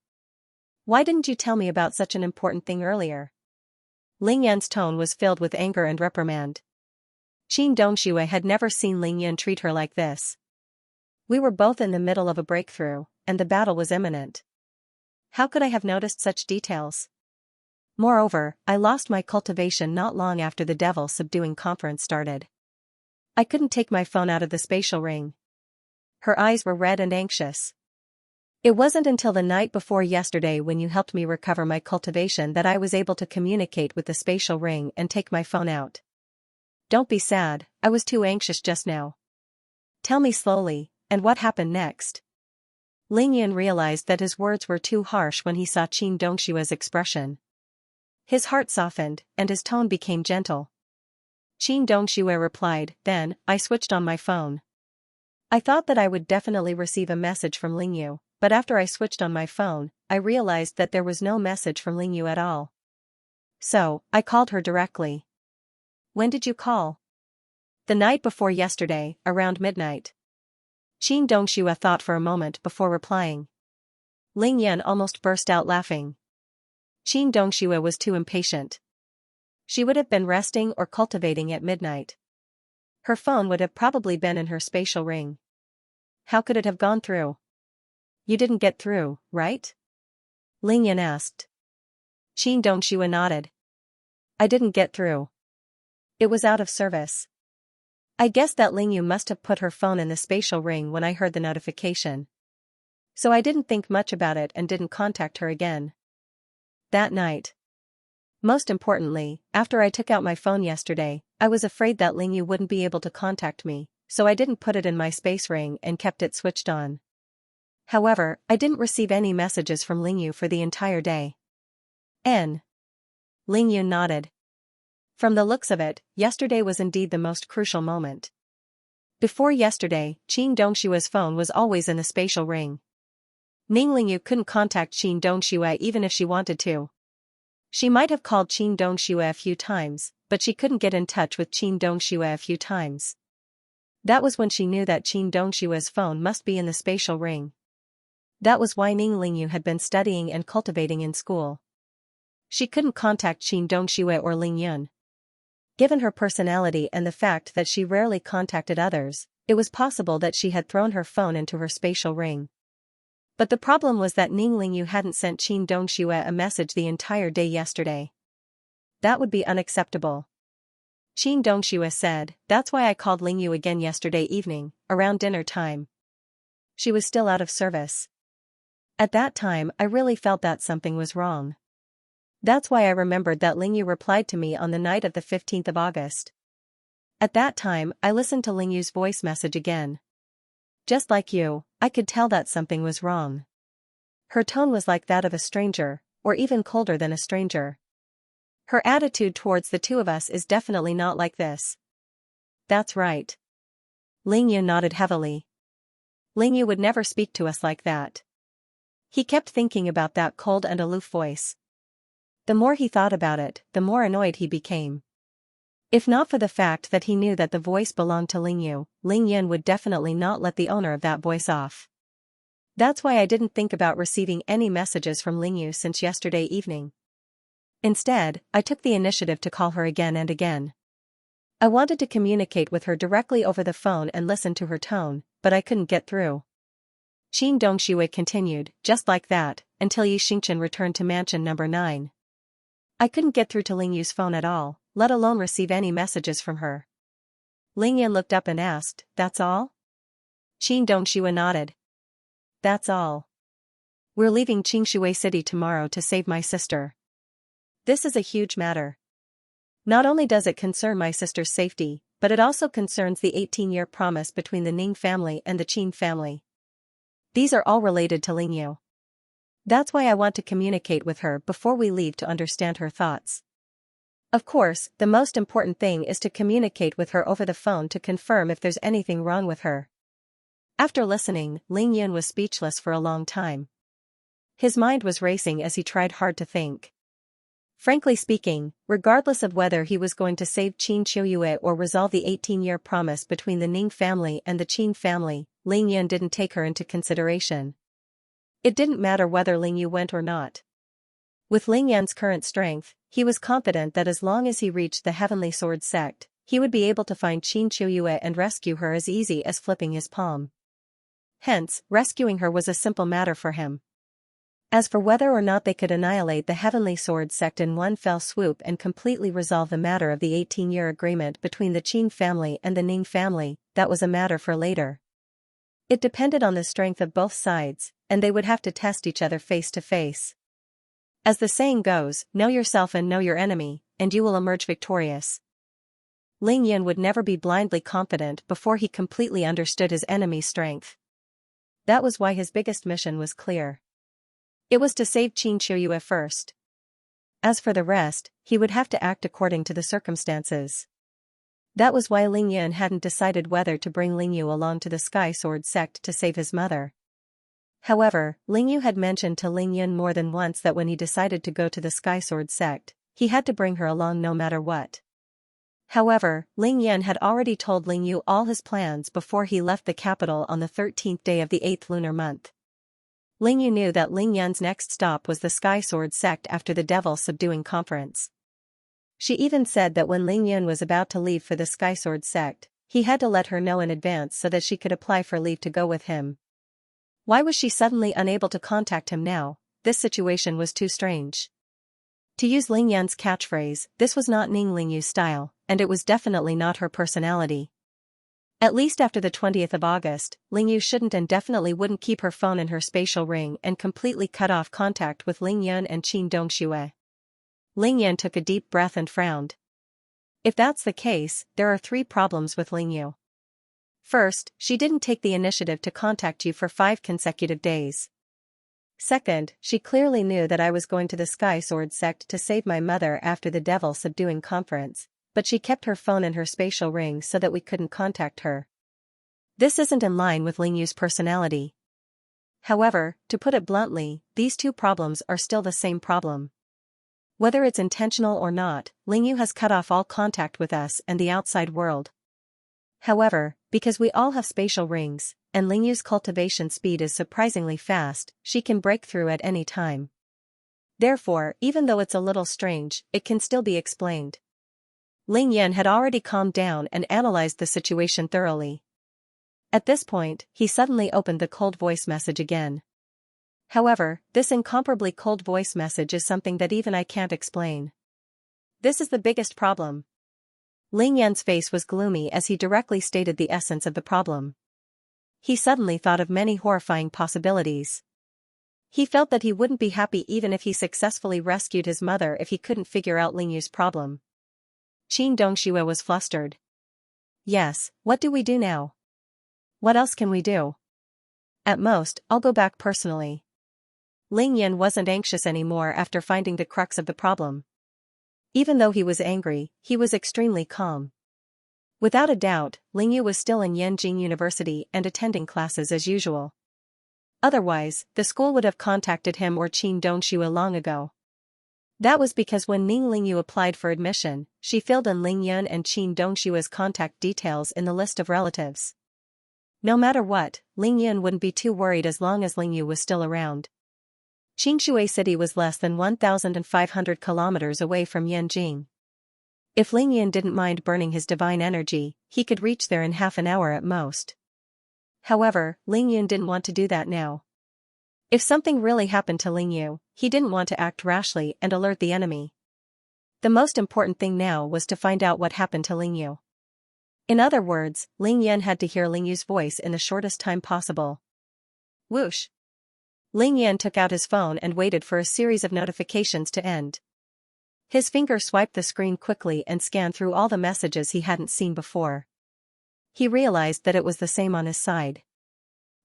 Why didn't you tell me about such an important thing earlier? Ling Yun's tone was filled with anger and reprimand. Qin Dongxue had never seen Ling Yun treat her like this. We were both in the middle of a breakthrough, and the battle was imminent. How could I have noticed such details? Moreover, I lost my cultivation not long after the Devil Subduing Conference started. I couldn't take my phone out of the spatial ring. Her eyes were red and anxious. It wasn't until the night before yesterday when you helped me recover my cultivation that I was able to communicate with the spatial ring and take my phone out. Don't be sad, I was too anxious just now. Tell me slowly, and what happened next? Ling Yun realized that his words were too harsh when he saw Qin Dongxue's expression. His heart softened, and his tone became gentle. Qin Dongxue replied, then, I switched on my phone. I thought that I would definitely receive a message from Ling Yu, but after I switched on my phone, I realized that there was no message from Ling Yu at all. So, I called her directly. When did you call? The night before yesterday, around midnight. Qin Dongxue thought for a moment before replying. Ling Yun almost burst out laughing. Qin Dongxue was too impatient. She would have been resting or cultivating at midnight. Her phone would have probably been in her spatial ring. How could it have gone through? You didn't get through, right? Ling Yun asked. Qin Dongxue nodded. I didn't get through. It was out of service. I guessed that Ling Yu must have put her phone in the spatial ring when I heard the notification. So I didn't think much about it and didn't contact her again. That night. Most importantly, after I took out my phone yesterday, I was afraid that Ling Yu wouldn't be able to contact me, so I didn't put it in my space ring and kept it switched on. However, I didn't receive any messages from Ling Yu for the entire day. Ling Yu nodded. From the looks of it, yesterday was indeed the most crucial moment. Before yesterday, Qin Dongxue's phone was always in the spatial ring. Ning Lingyu couldn't contact Qin Dongxue even if she wanted to. She might have called Qin Dongxue a few times, but she couldn't get in touch with Qin Dongxue a few times. That was when she knew that Qin Dongxue's phone must be in the spatial ring. That was why Ning Lingyu had been studying and cultivating in school. She couldn't contact Qin Dongxue or Ling Yun. Given her personality and the fact that she rarely contacted others, it was possible that she had thrown her phone into her spatial ring. But the problem was that Ning Lingyu hadn't sent Qin Dongxue a message the entire day yesterday. That would be unacceptable. Qin Dongxue said, that's why I called Lingyu again yesterday evening, around dinner time. She was still out of service. At that time I really felt that something was wrong. That's why I remembered that Lingyu replied to me on the night of the 15th of August. At that time I listened to Lingyu's voice message again. Just like you, I could tell that something was wrong. Her tone was like that of a stranger, or even colder than a stranger. Her attitude towards the two of us is definitely not like this. That's right. Lingyu nodded heavily. Lingyu would never speak to us like that. He kept thinking about that cold and aloof voice. The more he thought about it, the more annoyed he became. If not for the fact that he knew that the voice belonged to Lingyu, Lingyan would definitely not let the owner of that voice off. That's why I didn't think about receiving any messages from Lingyu since yesterday evening. Instead, I took the initiative to call her again and again. I wanted to communicate with her directly over the phone and listen to her tone, but I couldn't get through. Qin Dongshui continued, just like that, until Yi Xingchen returned to mansion number 9. I couldn't get through to Lingyu's phone at all, let alone receive any messages from her. Lingyan looked up and asked, "That's all?" Qin Dongshui nodded. "That's all. We're leaving Qingshui City tomorrow to save my sister. This is a huge matter. Not only does it concern my sister's safety, but it also concerns the 18-year promise between the Ning family and the Qin family. These are all related to Lingyu. That's why I want to communicate with her before we leave to understand her thoughts. Of course, the most important thing is to communicate with her over the phone to confirm if there's anything wrong with her." After listening, Lingyan was speechless for a long time. His mind was racing as he tried hard to think. Frankly speaking, regardless of whether he was going to save Qin Qiuyue or resolve the 18-year promise between the Ning family and the Qin family, Lingyan didn't take her into consideration. It didn't matter whether Lingyu went or not. With Lingyan's current strength, he was confident that as long as he reached the Heavenly Sword sect, he would be able to find Qin Qiuyue and rescue her as easy as flipping his palm. Hence, rescuing her was a simple matter for him. As for whether or not they could annihilate the Heavenly Sword sect in one fell swoop and completely resolve the matter of the 18-year agreement between the Qin family and the Ning family, that was a matter for later. It depended on the strength of both sides, and they would have to test each other face to face. As the saying goes, know yourself and know your enemy, and you will emerge victorious. Lingyan would never be blindly confident before he completely understood his enemy's strength. That was why his biggest mission was clear. It was to save Qin Qiuyue first. As for the rest, he would have to act according to the circumstances. That was why Lingyan hadn't decided whether to bring Lingyu along to the Sky Sword sect to save his mother. However, Lingyu had mentioned to Lingyan more than once that when he decided to go to the Sky Sword sect, he had to bring her along no matter what. However, Lingyan had already told Lingyu all his plans before he left the capital on the 13th day of the 8th lunar month. Lingyu knew that Lingyan's next stop was the Sky Sword sect after the Devil Subduing Conference. She even said that when Lingyan was about to leave for the Sky Sword sect, he had to let her know in advance so that she could apply for leave to go with him. Why was she suddenly unable to contact him now? This situation was too strange. To use Lingyan's catchphrase, this was not Ning Lingyu's style, and it was definitely not her personality. At least after the 20th of August, Lingyu shouldn't and definitely wouldn't keep her phone in her spatial ring and completely cut off contact with Lingyan and Qin Dongshui. Lingyan took a deep breath and frowned. If that's the case, there are 3 problems with Lingyu. First, she didn't take the initiative to contact you for 5 consecutive days. Second, she clearly knew that I was going to the Sky Sword sect to save my mother after the Devil Subduing Conference, but she kept her phone in her spatial ring so that we couldn't contact her. This isn't in line with Lingyu's personality. However, to put it bluntly, these 2 problems are still the same problem. Whether it's intentional or not, Lingyu has cut off all contact with us and the outside world. However, because we all have spatial rings, and Lingyu's cultivation speed is surprisingly fast, she can break through at any time. Therefore, even though it's a little strange, it can still be explained. Lingyan had already calmed down and analyzed the situation thoroughly. At this point, he suddenly opened the cold voice message again. However, this incomparably cold voice message is something that even I can't explain. This is the biggest problem. Lingyan's face was gloomy as he directly stated the essence of the problem. He suddenly thought of many horrifying possibilities. He felt that he wouldn't be happy even if he successfully rescued his mother if he couldn't figure out Lingyu's problem. Qin Dongxue was flustered. Yes, what do we do now? What else can we do? At most, I'll go back personally. Lingyan wasn't anxious anymore after finding the crux of the problem. Even though he was angry, he was extremely calm. Without a doubt, Lingyu was still in Yanjing University and attending classes as usual. Otherwise, the school would have contacted him or Qin Dongxue long ago. That was because when Ning Lingyu applied for admission, she filled in Lingyun and Qin Dongxue's contact details in the list of relatives. No matter what, Lingyun wouldn't be too worried as long as Lingyu was still around. Qingshui City was less than 1,500 kilometers away from Yanjing. If Lingyun didn't mind burning his divine energy, he could reach there in half an hour at most. However, Lingyun didn't want to do that now. If something really happened to Lingyu, he didn't want to act rashly and alert the enemy. The most important thing now was to find out what happened to Lingyu. In other words, Lingyan had to hear Lingyu's voice in the shortest time possible. Whoosh! Lingyan took out his phone and waited for a series of notifications to end. His finger swiped the screen quickly and scanned through all the messages he hadn't seen before. He realized that it was the same on his side.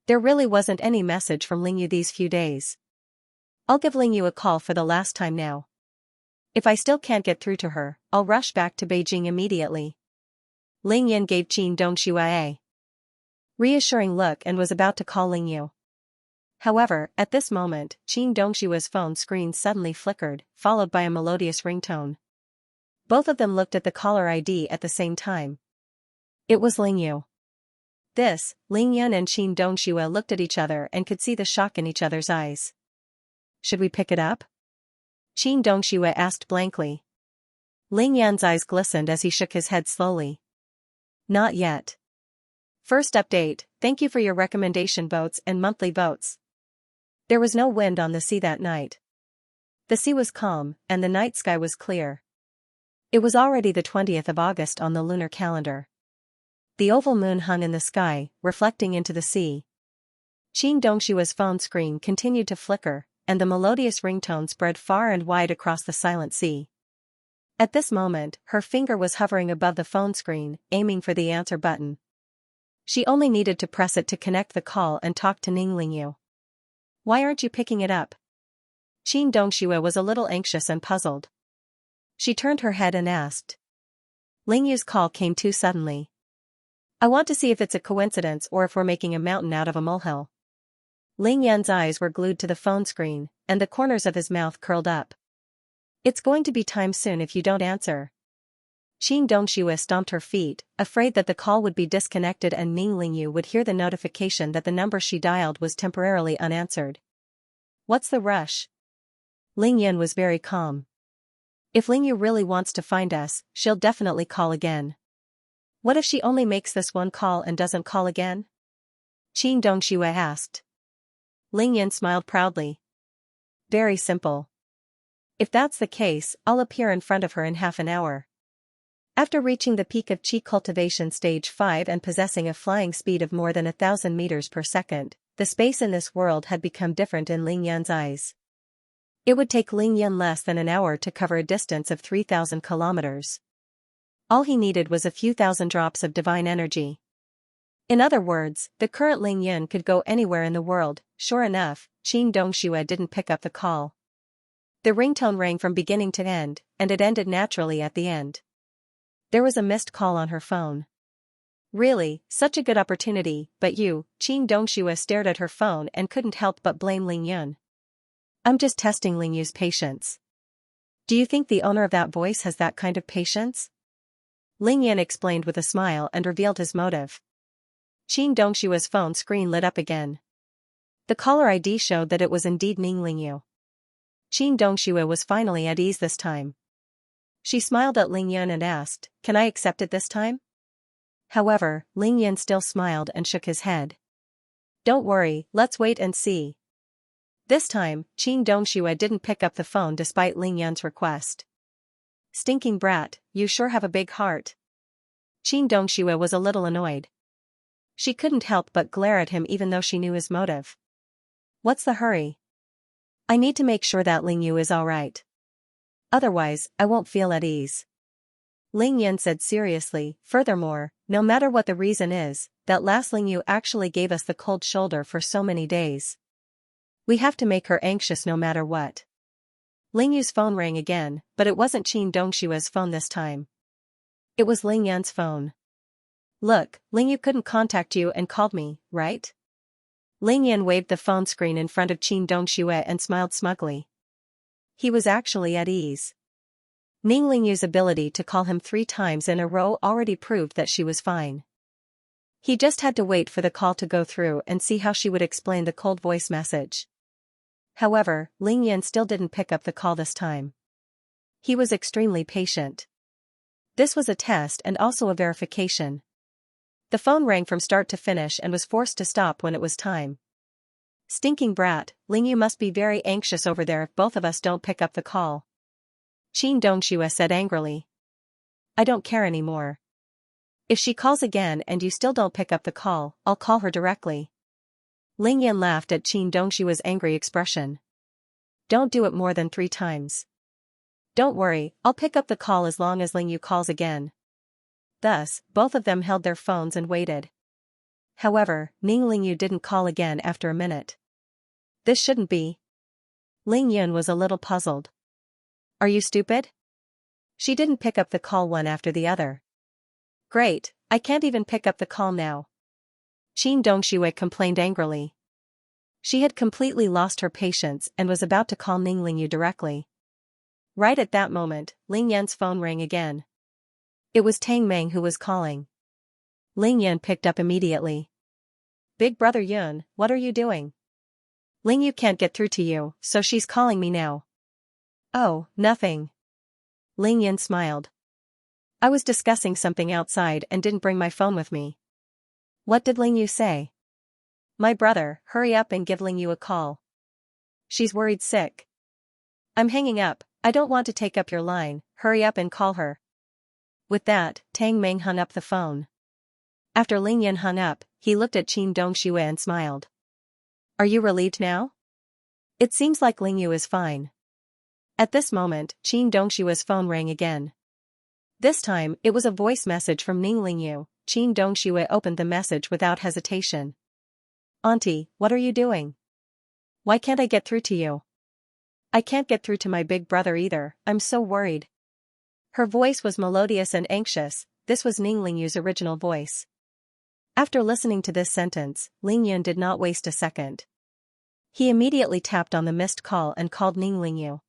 There really wasn't any message from Lingyu these few days. I'll give Lingyu a call for the last time now. If I still can't get through to her, I'll rush back to Beijing immediately. Lingyan gave Qin Dongxue a reassuring look and was about to call Lingyu. However, at this moment, Qin Dongshue's phone screen suddenly flickered, followed by a melodious ringtone. Both of them looked at the caller ID at the same time. It was Lingyu. This, Lingyun and Qin Dongxue looked at each other and could see the shock in each other's eyes. Should we pick it up? Qin Dongxue asked blankly. Lingyan's eyes glistened as he shook his head slowly. Not yet. First update, thank you for your recommendation votes and monthly votes. There was no wind on the sea that night. The sea was calm, and the night sky was clear. It was already the 20th of August on the lunar calendar. The oval moon hung in the sky, reflecting into the sea. Qin Dongshue's phone screen continued to flicker, and the melodious ringtone spread far and wide across the silent sea. At this moment, her finger was hovering above the phone screen, aiming for the answer button. She only needed to press it to connect the call and talk to Ning Lingyu. Why aren't you picking it up? Qin Dongxue was a little anxious and puzzled. She turned her head and asked. Lingyu's call came too suddenly. I want to see if it's a coincidence or if we're making a mountain out of a molehill. Lingyan's eyes were glued to the phone screen, and the corners of his mouth curled up. It's going to be time soon if you don't answer. Qin Dongxue stomped her feet, afraid that the call would be disconnected and Ning Lingyu would hear the notification that the number she dialed was temporarily unanswered. What's the rush? Lingyan was very calm. If Lingyu really wants to find us, she'll definitely call again. What if she only makes this one call and doesn't call again? Qin Dongxue asked. Lingyan smiled proudly. Very simple. If that's the case, I'll appear in front of her in half an hour. After reaching the peak of Qi Cultivation Stage 5 and possessing a flying speed of more than 1,000 meters per second, the space in this world had become different in Lingyan's eyes. It would take Lingyan less than an hour to cover a distance of 3,000 kilometers. All he needed was a few thousand drops of divine energy. In other words, the current Lingyan could go anywhere in the world. Sure enough, Qin Dongxue didn't pick up the call. The ringtone rang from beginning to end, and it ended naturally at the end. There was a missed call on her phone. Really, such a good opportunity, but you, Qin Dongxue stared at her phone and couldn't help but blame Lingyun. I'm just testing Lingyu's patience. Do you think the owner of that voice has that kind of patience? Lingyun explained with a smile and revealed his motive. Qin Dongshue's phone screen lit up again. The caller ID showed that it was indeed Ning Lingyu. Qin Dongxue was finally at ease this time. She smiled at Lingyun and asked, "Can I accept it this time?" However, Lingyun still smiled and shook his head. "Don't worry, let's wait and see." This time, Qin Dongxue didn't pick up the phone despite Lingyun's request. Stinking brat, you sure have a big heart. Qin Dongxue was a little annoyed. She couldn't help but glare at him even though she knew his motive. What's the hurry? I need to make sure that Ling Yu is alright. Otherwise, I won't feel at ease. Ling Yan said seriously. Furthermore, no matter what the reason is, that last Ling Yu actually gave us the cold shoulder for so many days. We have to make her anxious no matter what. Ling Yu's phone rang again, but it wasn't Qin Dongshua's phone this time. It was Ling Yan's phone. Look, Ling Yu couldn't contact you and called me, right? Ling Yan waved the phone screen in front of Qin Dongxue and smiled smugly. He was actually at ease. Ning Ling Yu's ability to call him 3 times in a row already proved that she was fine. He just had to wait for the call to go through and see how she would explain the cold voice message. However, Ling Yan still didn't pick up the call this time. He was extremely patient. This was a test and also a verification. The phone rang from start to finish and was forced to stop when it was time. Stinking brat, Ling Yu must be very anxious over there if both of us don't pick up the call. Qin Dongxue said angrily. I don't care anymore. If she calls again and you still don't pick up the call, I'll call her directly. Ling Yan laughed at Qin Dongshua's angry expression. Don't do it more than 3 times. Don't worry, I'll pick up the call as long as Ling Yu calls again. Thus, both of them held their phones and waited. However, Ning Ling Yu didn't call again after a minute. This shouldn't be. Ling Yun was a little puzzled. Are you stupid? She didn't pick up the call one after the other. Great, I can't even pick up the call now. Qin Dongxue complained angrily. She had completely lost her patience and was about to call Ning Ling Yu directly. Right at that moment, Ling Yan's phone rang again. It was Tang Meng who was calling. Ling Yan picked up immediately. Big brother Yun, what are you doing? Ling Yu can't get through to you, so she's calling me now. Oh, nothing. Ling Yan smiled. I was discussing something outside and didn't bring my phone with me. What did Ling Yu say? My brother, hurry up and give Ling Yu a call. She's worried sick. I'm hanging up, I don't want to take up your line, hurry up and call her. With that, Tang Meng hung up the phone. After Ling Yan hung up, he looked at Qin Dongxue and smiled. Are you relieved now? It seems like Ling Yu is fine. At this moment, Qin Dongshue's phone rang again. This time, it was a voice message from Ning Ling Yu. Qin Dongxue opened the message without hesitation. Auntie, what are you doing? Why can't I get through to you? I can't get through to my big brother either, I'm so worried. Her voice was melodious and anxious. This was Ning Ling Yu's original voice. After listening to this sentence, Ling Yun did not waste a second. He immediately tapped on the missed call and called Ning Ling Yu.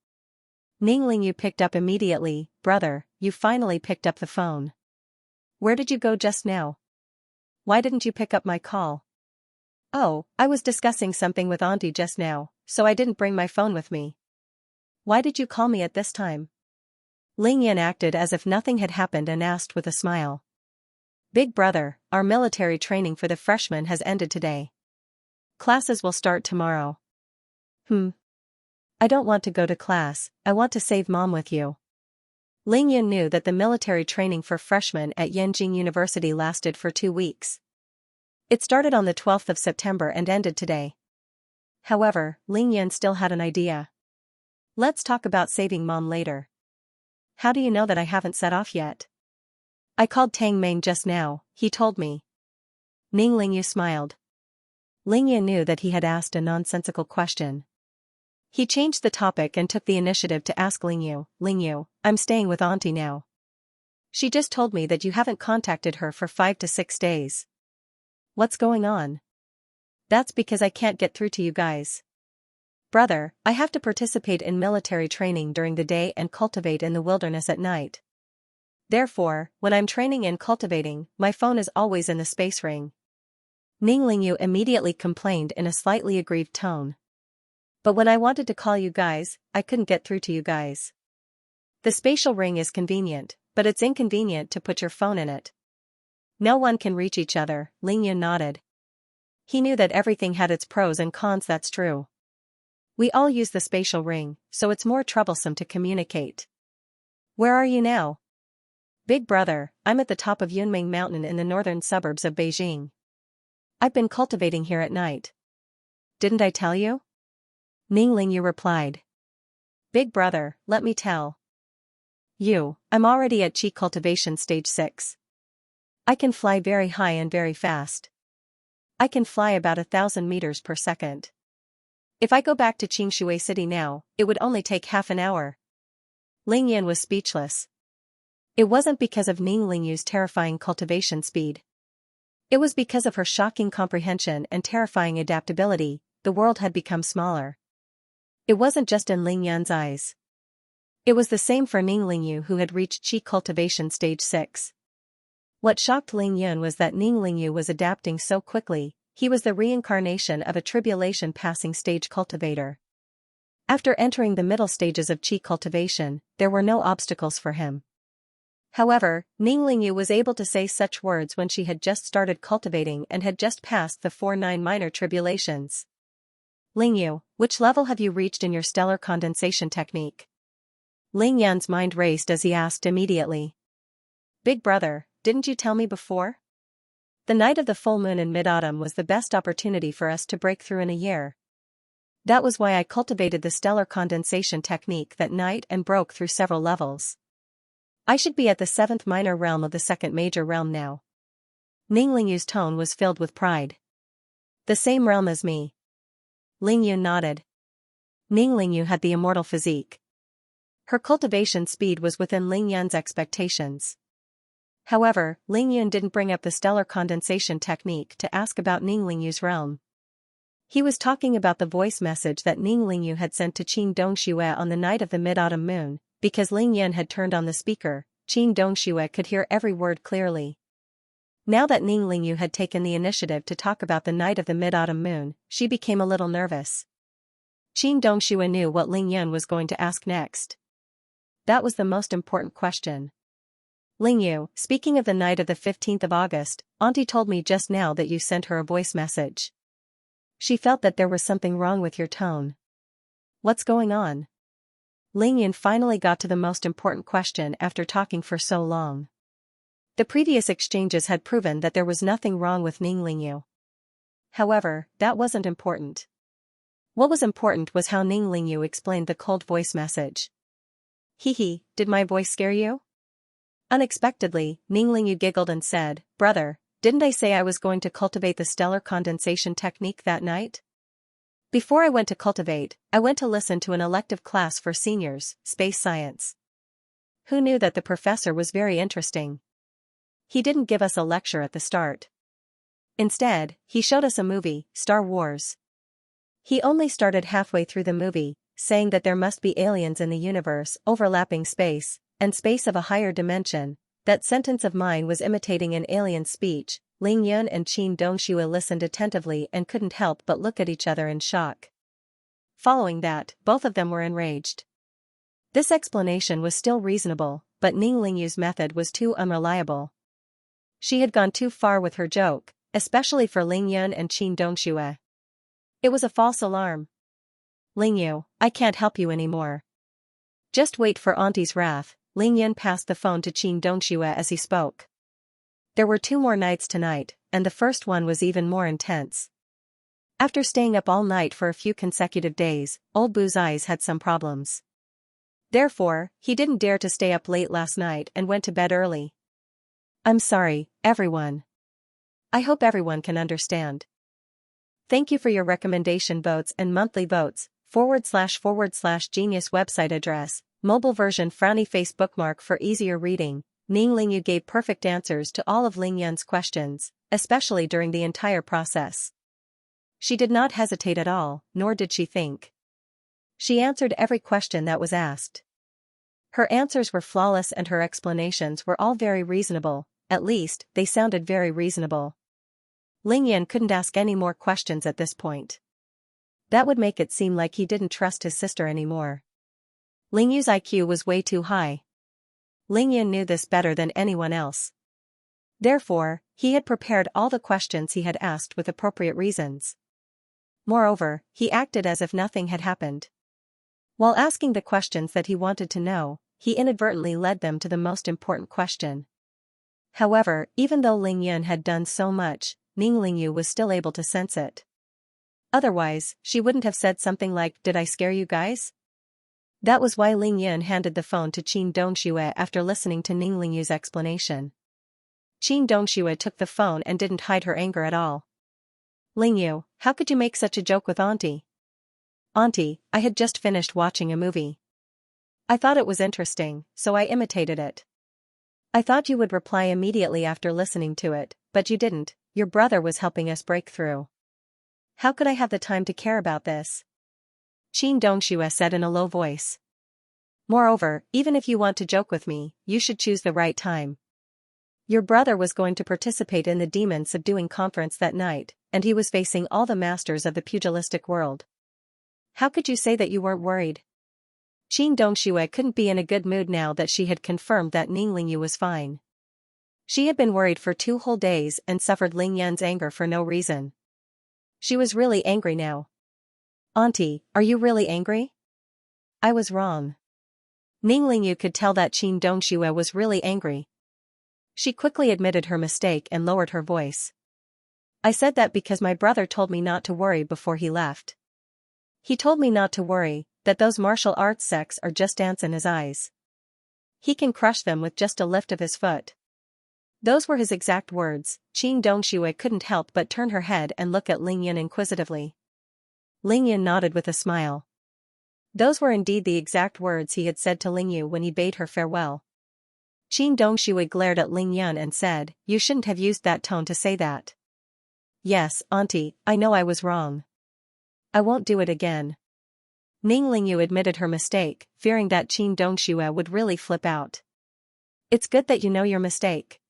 Ning Ling Yu picked up immediately. Brother, you finally picked up the phone. Where did you go just now? Why didn't you pick up my call? Oh, I was discussing something with Auntie just now, so I didn't bring my phone with me. Why did you call me at this time? Ling Yan acted as if nothing had happened and asked with a smile. Big brother, our military training for the freshmen has ended today. Classes will start tomorrow. I don't want to go to class, I want to save mom with you. Ling Yun knew that the military training for freshmen at Yanjing University lasted for 2 weeks. It started on the 12th of September and ended today. However, Ling Yun still had an idea. Let's talk about saving mom later. How do you know that I haven't set off yet? I called Tang Meng just now, he told me. Ning Ling Yu smiled. Ling Yun knew that he had asked a nonsensical question. He changed the topic and took the initiative to ask Ling Yu, I'm staying with Auntie now. She just told me that you haven't contacted her for 5 to 6 days. What's going on? That's because I can't get through to you guys. Brother, I have to participate in military training during the day and cultivate in the wilderness at night. Therefore, when I'm training and cultivating, my phone is always in the space ring. Ning Ling Yu immediately complained in a slightly aggrieved tone. But when I wanted to call you guys, I couldn't get through to you guys. The spatial ring is convenient, but it's inconvenient to put your phone in it. No one can reach each other, Ling Yun nodded. He knew that everything had its pros and cons, that's true. We all use the spatial ring, so it's more troublesome to communicate. Where are you now? Big brother, I'm at the top of Yunming Mountain in the northern suburbs of Beijing. I've been cultivating here at night. Didn't I tell you? Ning Lingyu replied. Big brother, let me tell you, I'm already at Qi Cultivation Stage 6. I can fly very high and very fast. I can fly about 1,000 meters per second. If I go back to Qingshui City now, it would only take half an hour. Ling Yan was speechless. It wasn't because of Ning Lingyu's terrifying cultivation speed. It was because of her shocking comprehension and terrifying adaptability. The world had become smaller. It wasn't just in Ling Yan's eyes. It was the same for Ning Lingyu, who had reached Qi Cultivation Stage 6. What shocked Ling Yun was that Ning Lingyu was adapting so quickly. He was the reincarnation of a tribulation-passing stage cultivator. After entering the middle stages of Qi cultivation, there were no obstacles for him. However, Ning Lingyu was able to say such words when she had just started cultivating and had just passed the 4-9 minor tribulations. Lingyu, which level have you reached in your stellar condensation technique? Ling Yan's mind raced as he asked immediately. Big brother, didn't you tell me before? The night of the full moon in mid-autumn was the best opportunity for us to break through in a year. That was why I cultivated the stellar condensation technique that night and broke through several levels. I should be at the 7th minor realm of the 2nd major realm now. Ning Lingyu's tone was filled with pride. The same realm as me. Ling Yun nodded. Ning Lingyu had the immortal physique. Her cultivation speed was within Ling Yan's expectations. However, Ling Yun didn't bring up the stellar condensation technique to ask about Ning Lingyu's realm. He was talking about the voice message that Ning Lingyu had sent to Qin Dongxue on the night of the mid-autumn moon. Because Ling Yun had turned on the speaker, Qin Dongxue could hear every word clearly. Now that Ning Lingyu had taken the initiative to talk about the night of the mid-autumn moon, she became a little nervous. Qin Dongxue knew what Ling Yun was going to ask next. That was the most important question. Lingyu, speaking of the night of the 15th of August, Auntie told me just now that you sent her a voice message. She felt that there was something wrong with your tone. What's going on? Ling Yun finally got to the most important question after talking for so long. The previous exchanges had proven that there was nothing wrong with Ning Lingyu. However, that wasn't important. What was important was how Ning Lingyu explained the cold voice message. Hee, did my voice scare you? Unexpectedly, Ning Lingyu giggled and said, Brother, didn't I say I was going to cultivate the stellar condensation technique that night? Before I went to cultivate, I went to listen to an elective class for seniors, space science. Who knew that the professor was very interesting? He didn't give us a lecture at the start. Instead, he showed us a movie, Star Wars. He only started halfway through the movie, saying that there must be aliens in the universe overlapping space, and space of a higher dimension. That sentence of mine was imitating an alien speech. Ling Yun and Qin Dongxue listened attentively and couldn't help but look at each other in shock. Following that, both of them were enraged. This explanation was still reasonable, but Ning Lingyu's method was too unreliable. She had gone too far with her joke, especially for Ling Yun and Qin Dongxue. It was a false alarm. Lingyu, I can't help you anymore. Just wait for Auntie's wrath. Ling Yun passed the phone to Qin Dongxue as he spoke. There were 2 more nights tonight, and the first one was even more intense. After staying up all night for a few consecutive days, Old Boo's eyes had some problems. Therefore, he didn't dare to stay up late last night and went to bed early. I'm sorry, everyone. I hope everyone can understand. Thank you for your recommendation votes and monthly votes, // Genius website address, mobile version frowny face bookmark for easier reading. Ning Lingyu gave perfect answers to all of Ling Yun's questions, especially during the entire process. She did not hesitate at all, nor did she think. She answered every question that was asked. Her answers were flawless and her explanations were all very reasonable, at least, they sounded very reasonable. Ling Yun couldn't ask any more questions at this point. That would make it seem like he didn't trust his sister anymore. Lingyu's IQ was way too high. Ling Yun knew this better than anyone else. Therefore, he had prepared all the questions he had asked with appropriate reasons. Moreover, he acted as if nothing had happened. While asking the questions that he wanted to know, he inadvertently led them to the most important question. However, even though Ling Yun had done so much, Ning Lingyu was still able to sense it. Otherwise, she wouldn't have said something like, "Did I scare you guys?" That was why Ling Yan handed the phone to Qin Dongxue after listening to Ning Lingyu's explanation. Qin Dongxue took the phone and didn't hide her anger at all. "Lingyu, how could you make such a joke with Auntie?" "Auntie, I had just finished watching a movie. I thought it was interesting, so I imitated it. I thought you would reply immediately after listening to it, but you didn't. Your brother was helping us break through. How could I have the time to care about this?" Qin Dongxue said in a low voice. "Moreover, even if you want to joke with me, you should choose the right time. Your brother was going to participate in the demon subduing conference that night, and he was facing all the masters of the pugilistic world. How could you say that you weren't worried?" Qin Dongxue couldn't be in a good mood now that she had confirmed that Ning Lingyu was fine. She had been worried for 2 whole days and suffered Ling Yan's anger for no reason. She was really angry now. "Auntie, are you really angry?" "I was wrong." Ning Lingyu could tell that Qin Dongxue was really angry. She quickly admitted her mistake and lowered her voice. "I said that because my brother told me not to worry before he left. He told me not to worry, that those martial arts sects are just ants in his eyes. He can crush them with just a lift of his foot." Those were his exact words. Qin Dongxue couldn't help but turn her head and look at Ling Yan inquisitively. Ling Yan nodded with a smile. Those were indeed the exact words he had said to Lingyu when he bade her farewell. Qin Dongxue glared at Ling Yan and said, "You shouldn't have used that tone to say that." "Yes, Auntie, I know I was wrong. I won't do it again." Ning Lingyu admitted her mistake, fearing that Qin Dongxue would really flip out. "It's good that you know your mistake."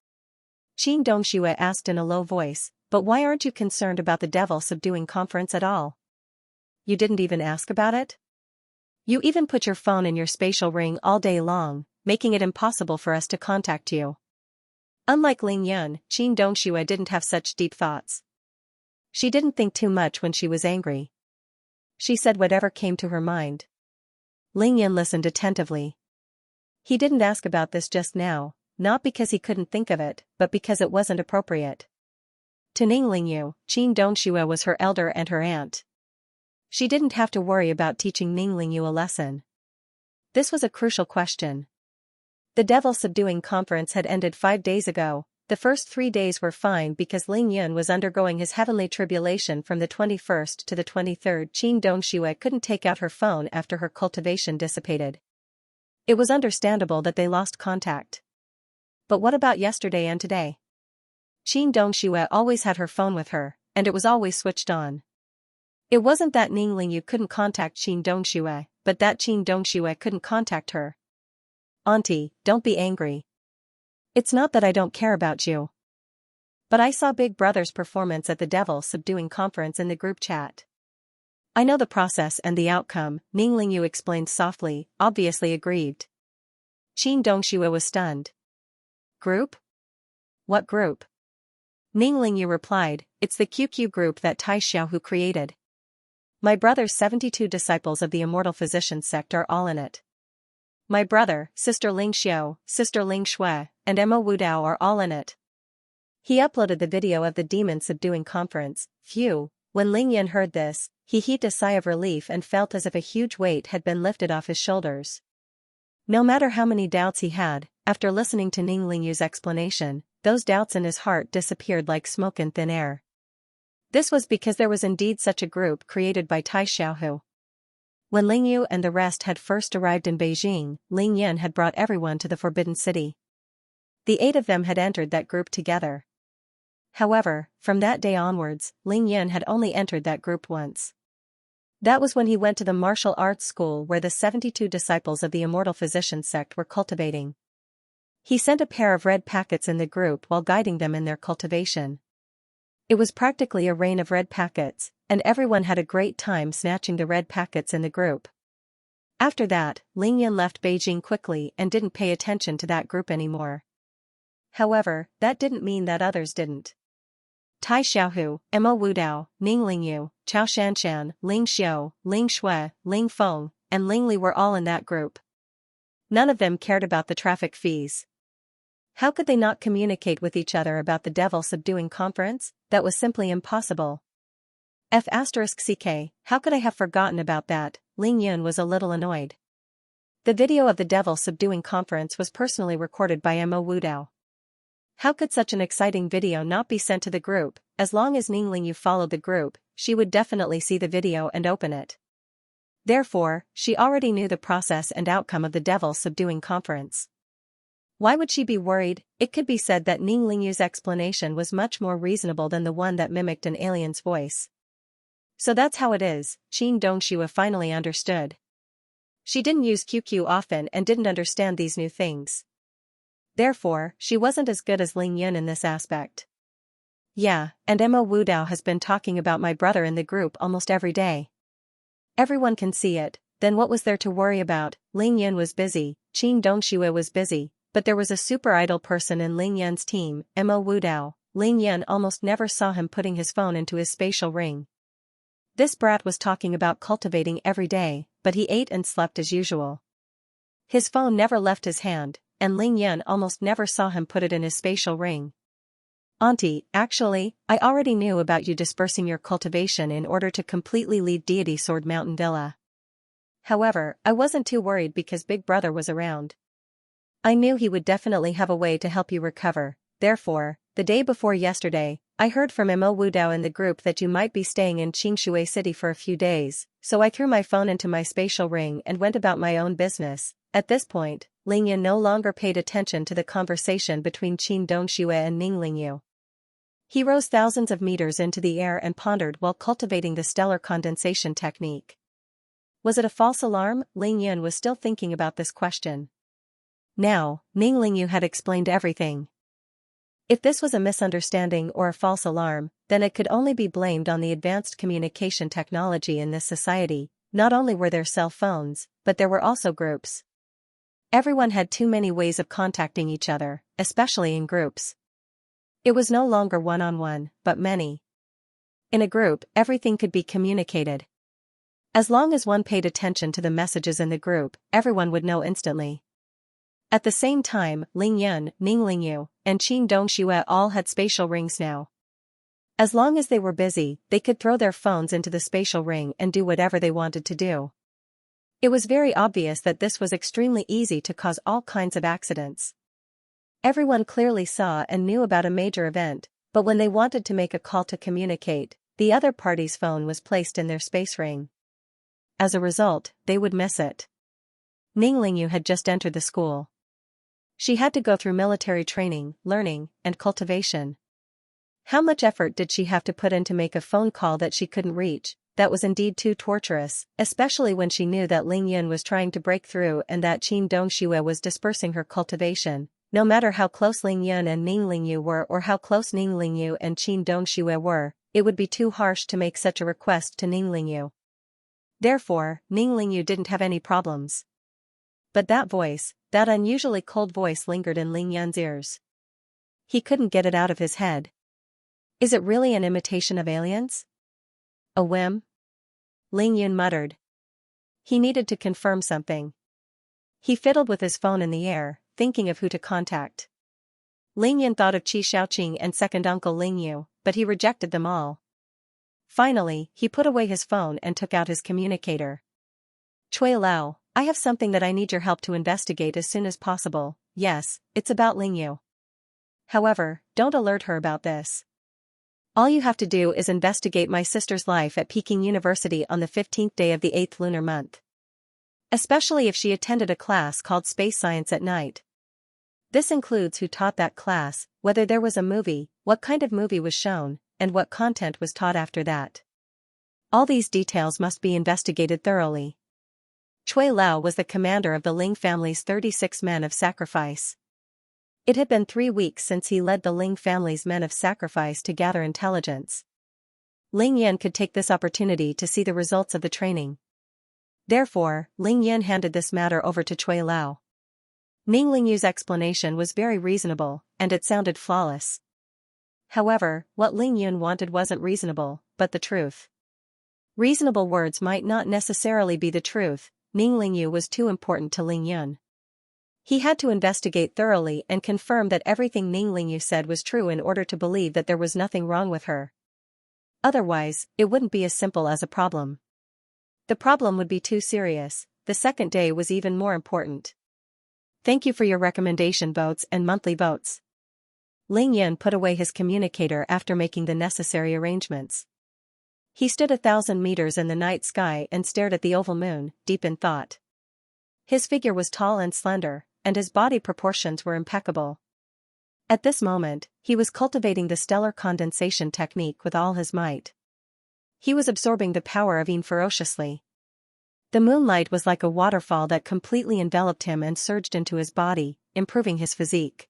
Qin Dongxue asked in a low voice, "But why aren't you concerned about the devil subduing conference at all? You didn't even ask about it? You even put your phone in your spatial ring all day long, making it impossible for us to contact you." Unlike Ling Yan, Qin Dongxue didn't have such deep thoughts. She didn't think too much when she was angry. She said whatever came to her mind. Ling Yan listened attentively. He didn't ask about this just now, not because he couldn't think of it, but because it wasn't appropriate. To Ning Lingyu, Qin Dongxue was her elder and her aunt. She didn't have to worry about teaching Ning Lingyu a lesson. This was a crucial question. The devil subduing conference had ended 5 days ago. The first 3 days were fine because Ling Yun was undergoing his heavenly tribulation from the 21st to the 23rd. Qin Dongxue couldn't take out her phone after her cultivation dissipated. It was understandable that they lost contact. But what about yesterday and today? Qin Dongxue always had her phone with her, and it was always switched on. It wasn't that Ning Lingyu couldn't contact Qin Dongxue, but that Qin Dongxue couldn't contact her. "Auntie, don't be angry. It's not that I don't care about you. But I saw Big Brother's performance at the Devil Subduing Conference in the group chat. I know the process and the outcome," Ning Lingyu explained softly, obviously aggrieved. Qin Dongxue was stunned. "Group? What group?" Ning Lingyu replied, "It's the QQ group that Tai Xiaohu created. My brother's 72 disciples of the Immortal Physician sect are all in it. My brother, Sister Ling Xiao, Sister Ling Shui, and Mo Wudao are all in it." He uploaded the video of the demon subduing conference. Phew. When Ling Yan heard this, he heaved a sigh of relief and felt as if a huge weight had been lifted off his shoulders. No matter how many doubts he had, after listening to Ning Lingyu's explanation, those doubts in his heart disappeared like smoke in thin air. This was because there was indeed such a group created by Tai Xiaohu. When Lingyu and the rest had first arrived in Beijing, Ling Yan had brought everyone to the Forbidden City. The 8 of them had entered that group together. However, from that day onwards, Ling Yan had only entered that group once. That was when he went to the martial arts school where the 72 disciples of the Immortal Physician sect were cultivating. He sent a pair of red packets in the group while guiding them in their cultivation. It was practically a rain of red packets, and everyone had a great time snatching the red packets in the group. After that, Ling Yan left Beijing quickly and didn't pay attention to that group anymore. However, that didn't mean that others didn't. Tai Xiaohu, Mo Wudao, Ning Lingyu, Chao Shanshan, Ling Xiao, Ling Shui, Ling Feng, and Ling Li were all in that group. None of them cared about the traffic fees. How could they not communicate with each other about the devil subduing conference? That was simply impossible. F***ck, how could I have forgotten about that? Ling Yun was a little annoyed. The video of the devil subduing conference was personally recorded by Mo Wudao. How could such an exciting video not be sent to the group? As long as Ning Lingyu followed the group, she would definitely see the video and open it. Therefore, she already knew the process and outcome of the devil subduing conference. Why would she be worried? It could be said that Ning Lingyu's explanation was much more reasonable than the one that mimicked an alien's voice. So that's how it is, Qin Dongxue finally understood. She didn't use QQ often and didn't understand these new things. Therefore, she wasn't as good as Ling Yun in this aspect. Yeah, and Mo Wudao has been talking about my brother in the group almost every day. Everyone can see it, then what was there to worry about? Ling Yun was busy, Qin Dongxue was busy, but there was a super idle person in Ling Yun's team, Mo Wudao. Ling Yun almost never saw him putting his phone into his spatial ring. This brat was talking about cultivating every day, but he ate and slept as usual. His phone never left his hand, and Ling Yun almost never saw him put it in his spatial ring. Auntie, actually, I already knew about you dispersing your cultivation in order to completely leave Deity Sword Mountain Villa. However, I wasn't too worried because Big Brother was around. I knew he would definitely have a way to help you recover. Therefore, the day before yesterday, I heard from Mo Wudao in the group that you might be staying in Qingshui City for a few days, so I threw my phone into my spatial ring and went about my own business. At this point, Ling Yun no longer paid attention to the conversation between Qin Dongxue and Ning Lingyu. He rose thousands of meters into the air and pondered while cultivating the stellar condensation technique. Was it a false alarm? Ling Yun was still thinking about this question. Now, Ning Lingyu had explained everything. If this was a misunderstanding or a false alarm, then it could only be blamed on the advanced communication technology in this society. Not only were there cell phones, but there were also groups. Everyone had too many ways of contacting each other, especially in groups. It was no longer one-on-one, but many. In a group, everything could be communicated. As long as one paid attention to the messages in the group, everyone would know instantly. At the same time, Ling Yun, Ning Lingyu, and Qin Dongxue all had spatial rings now. As long as they were busy, they could throw their phones into the spatial ring and do whatever they wanted to do. It was very obvious that this was extremely easy to cause all kinds of accidents. Everyone clearly saw and knew about a major event, but when they wanted to make a call to communicate, the other party's phone was placed in their space ring. As a result, they would miss it. Ning Lingyu had just entered the school. She had to go through military training, learning, and cultivation. How much effort did she have to put in to make a phone call that she couldn't reach? That was indeed too torturous, especially when she knew that Ling Yun was trying to break through and that Qin Dongxue was dispersing her cultivation. No matter how close Ling Yun and Ning Lingyu were or how close Ning Lingyu and Qin Dongxue were, it would be too harsh to make such a request to Ning Lingyu. Therefore, Ning Lingyu didn't have any problems. But that voice, that unusually cold voice lingered in Ling Yun's ears. He couldn't get it out of his head. Is it really an imitation of aliens? A whim? Ling Yun muttered. He needed to confirm something. He fiddled with his phone in the air, thinking of who to contact. Ling Yun thought of Qi Shaoqing and second uncle Ling Yu, but he rejected them all. Finally, he put away his phone and took out his communicator. Cui Lao, I have something that I need your help to investigate as soon as possible. Yes, it's about Ling Yu. However, don't alert her about this. All you have to do is investigate my sister's life at Peking University on the 15th day of the 8th lunar month. Especially if she attended a class called Space Science at night. This includes who taught that class, whether there was a movie, what kind of movie was shown, and what content was taught after that. All these details must be investigated thoroughly. Cui Lao was the commander of the Ling family's 36 men of sacrifice. It had been 3 weeks since he led the Ling family's men of sacrifice to gather intelligence. Ling Yan could take this opportunity to see the results of the training. Therefore, Ling Yan handed this matter over to Cui Lao. Ning Lingyu's explanation was very reasonable, and it sounded flawless. However, what Ling Yun wanted wasn't reasonable, but the truth. Reasonable words might not necessarily be the truth. Ning Lingyu was too important to Ling Yun. He had to investigate thoroughly and confirm that everything Ning Lingyu said was true in order to believe that there was nothing wrong with her. Otherwise, it wouldn't be as simple as a problem. The problem would be too serious. The second day was even more important. Thank you for your recommendation votes and monthly votes. Ling Yan put away his communicator after making the necessary arrangements. He stood 1,000 meters in the night sky and stared at the oval moon, deep in thought. His figure was tall and slender, and his body proportions were impeccable. At this moment, he was cultivating the stellar condensation technique with all his might. He was absorbing the power of Yin ferociously. The moonlight was like a waterfall that completely enveloped him and surged into his body, improving his physique.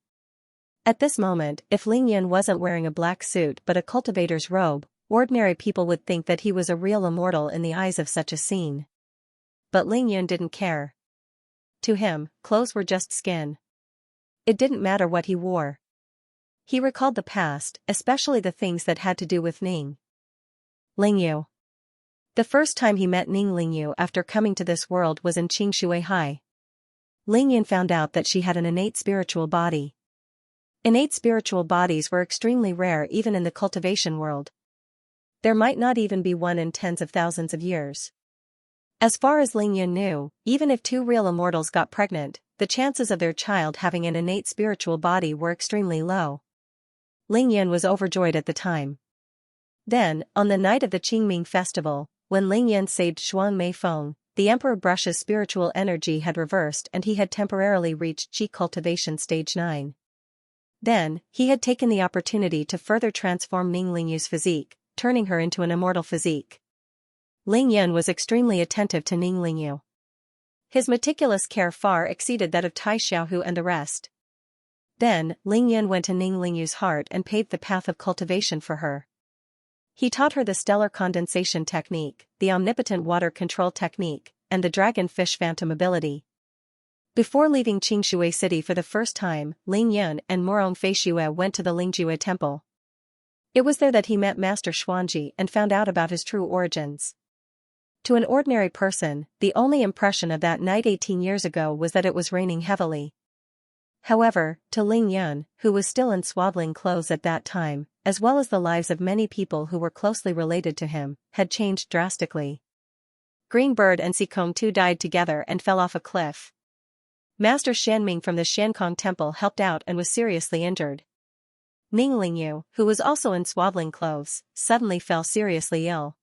At this moment, if Ling Yan wasn't wearing a black suit but a cultivator's robe, ordinary people would think that he was a real immortal in the eyes of such a scene. But Ling Yan didn't care. To him, clothes were just skin. It didn't matter what he wore. He recalled the past, especially the things that had to do with Ning Lingyu. The first time he met Ning Lingyu after coming to this world was in Xianxia High. Ling Yan found out that she had an innate spiritual body. Innate spiritual bodies were extremely rare even in the cultivation world. There might not even be one in tens of thousands of years. As far as Ling Yan knew, even if two real immortals got pregnant, the chances of their child having an innate spiritual body were extremely low. Ling Yan was overjoyed at the time. Then, on the night of the Qingming festival, when Ling Yan saved Xuan Mei Feng, the Emperor Brush's spiritual energy had reversed and he had temporarily reached Qi Cultivation Stage 9. Then, he had taken the opportunity to further transform Ning Lingyu's physique, turning her into an immortal physique. Ling Yan was extremely attentive to Ning Lingyu. His meticulous care far exceeded that of Tai Xiaohu and the rest. Then, Ling Yan went to Ning Lingyu's heart and paved the path of cultivation for her. He taught her the stellar condensation technique, the omnipotent water control technique, and the dragonfish phantom ability. Before leaving Qingshui City for the first time, Ling Yan and Morong Feishue went to the Lingjue Temple. It was there that he met Master Xuanji and found out about his true origins. To an ordinary person, the only impression of that night 18 years ago was that it was raining heavily. However, to Ling Yan, who was still in swaddling clothes at that time, as well as the lives of many people who were closely related to him, had changed drastically. Green Bird and Xicong too died together and fell off a cliff. Master Xianming from the Xiankong Temple helped out and was seriously injured. Ning Lingyu, who was also in swaddling clothes, suddenly fell seriously ill.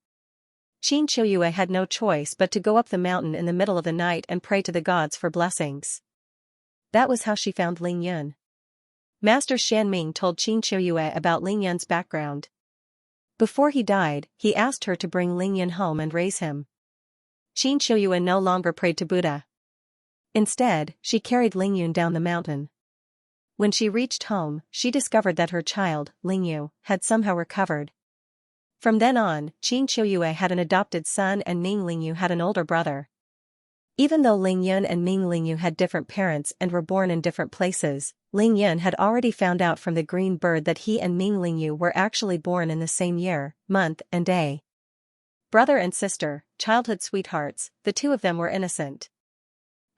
Qin Qiuyue had no choice but to go up the mountain in the middle of the night and pray to the gods for blessings. That was how she found Ling Yan. Master Xianming told Qin Qiuyue about Ling Yan's background. Before he died, he asked her to bring Ling Yan home and raise him. Qin Qiuyue no longer prayed to Buddha. Instead, she carried Ling Yan down the mountain. When she reached home, she discovered that her child, Ling Yu, had somehow recovered. From then on, Qin Qiuyue had an adopted son and Ning Lingyu had an older brother. Even though Ling Yan and Ning Lingyu had different parents and were born in different places, Ling Yan had already found out from the Green Bird that he and Ning Lingyu were actually born in the same year, month, and day. Brother and sister, childhood sweethearts, the two of them were innocent.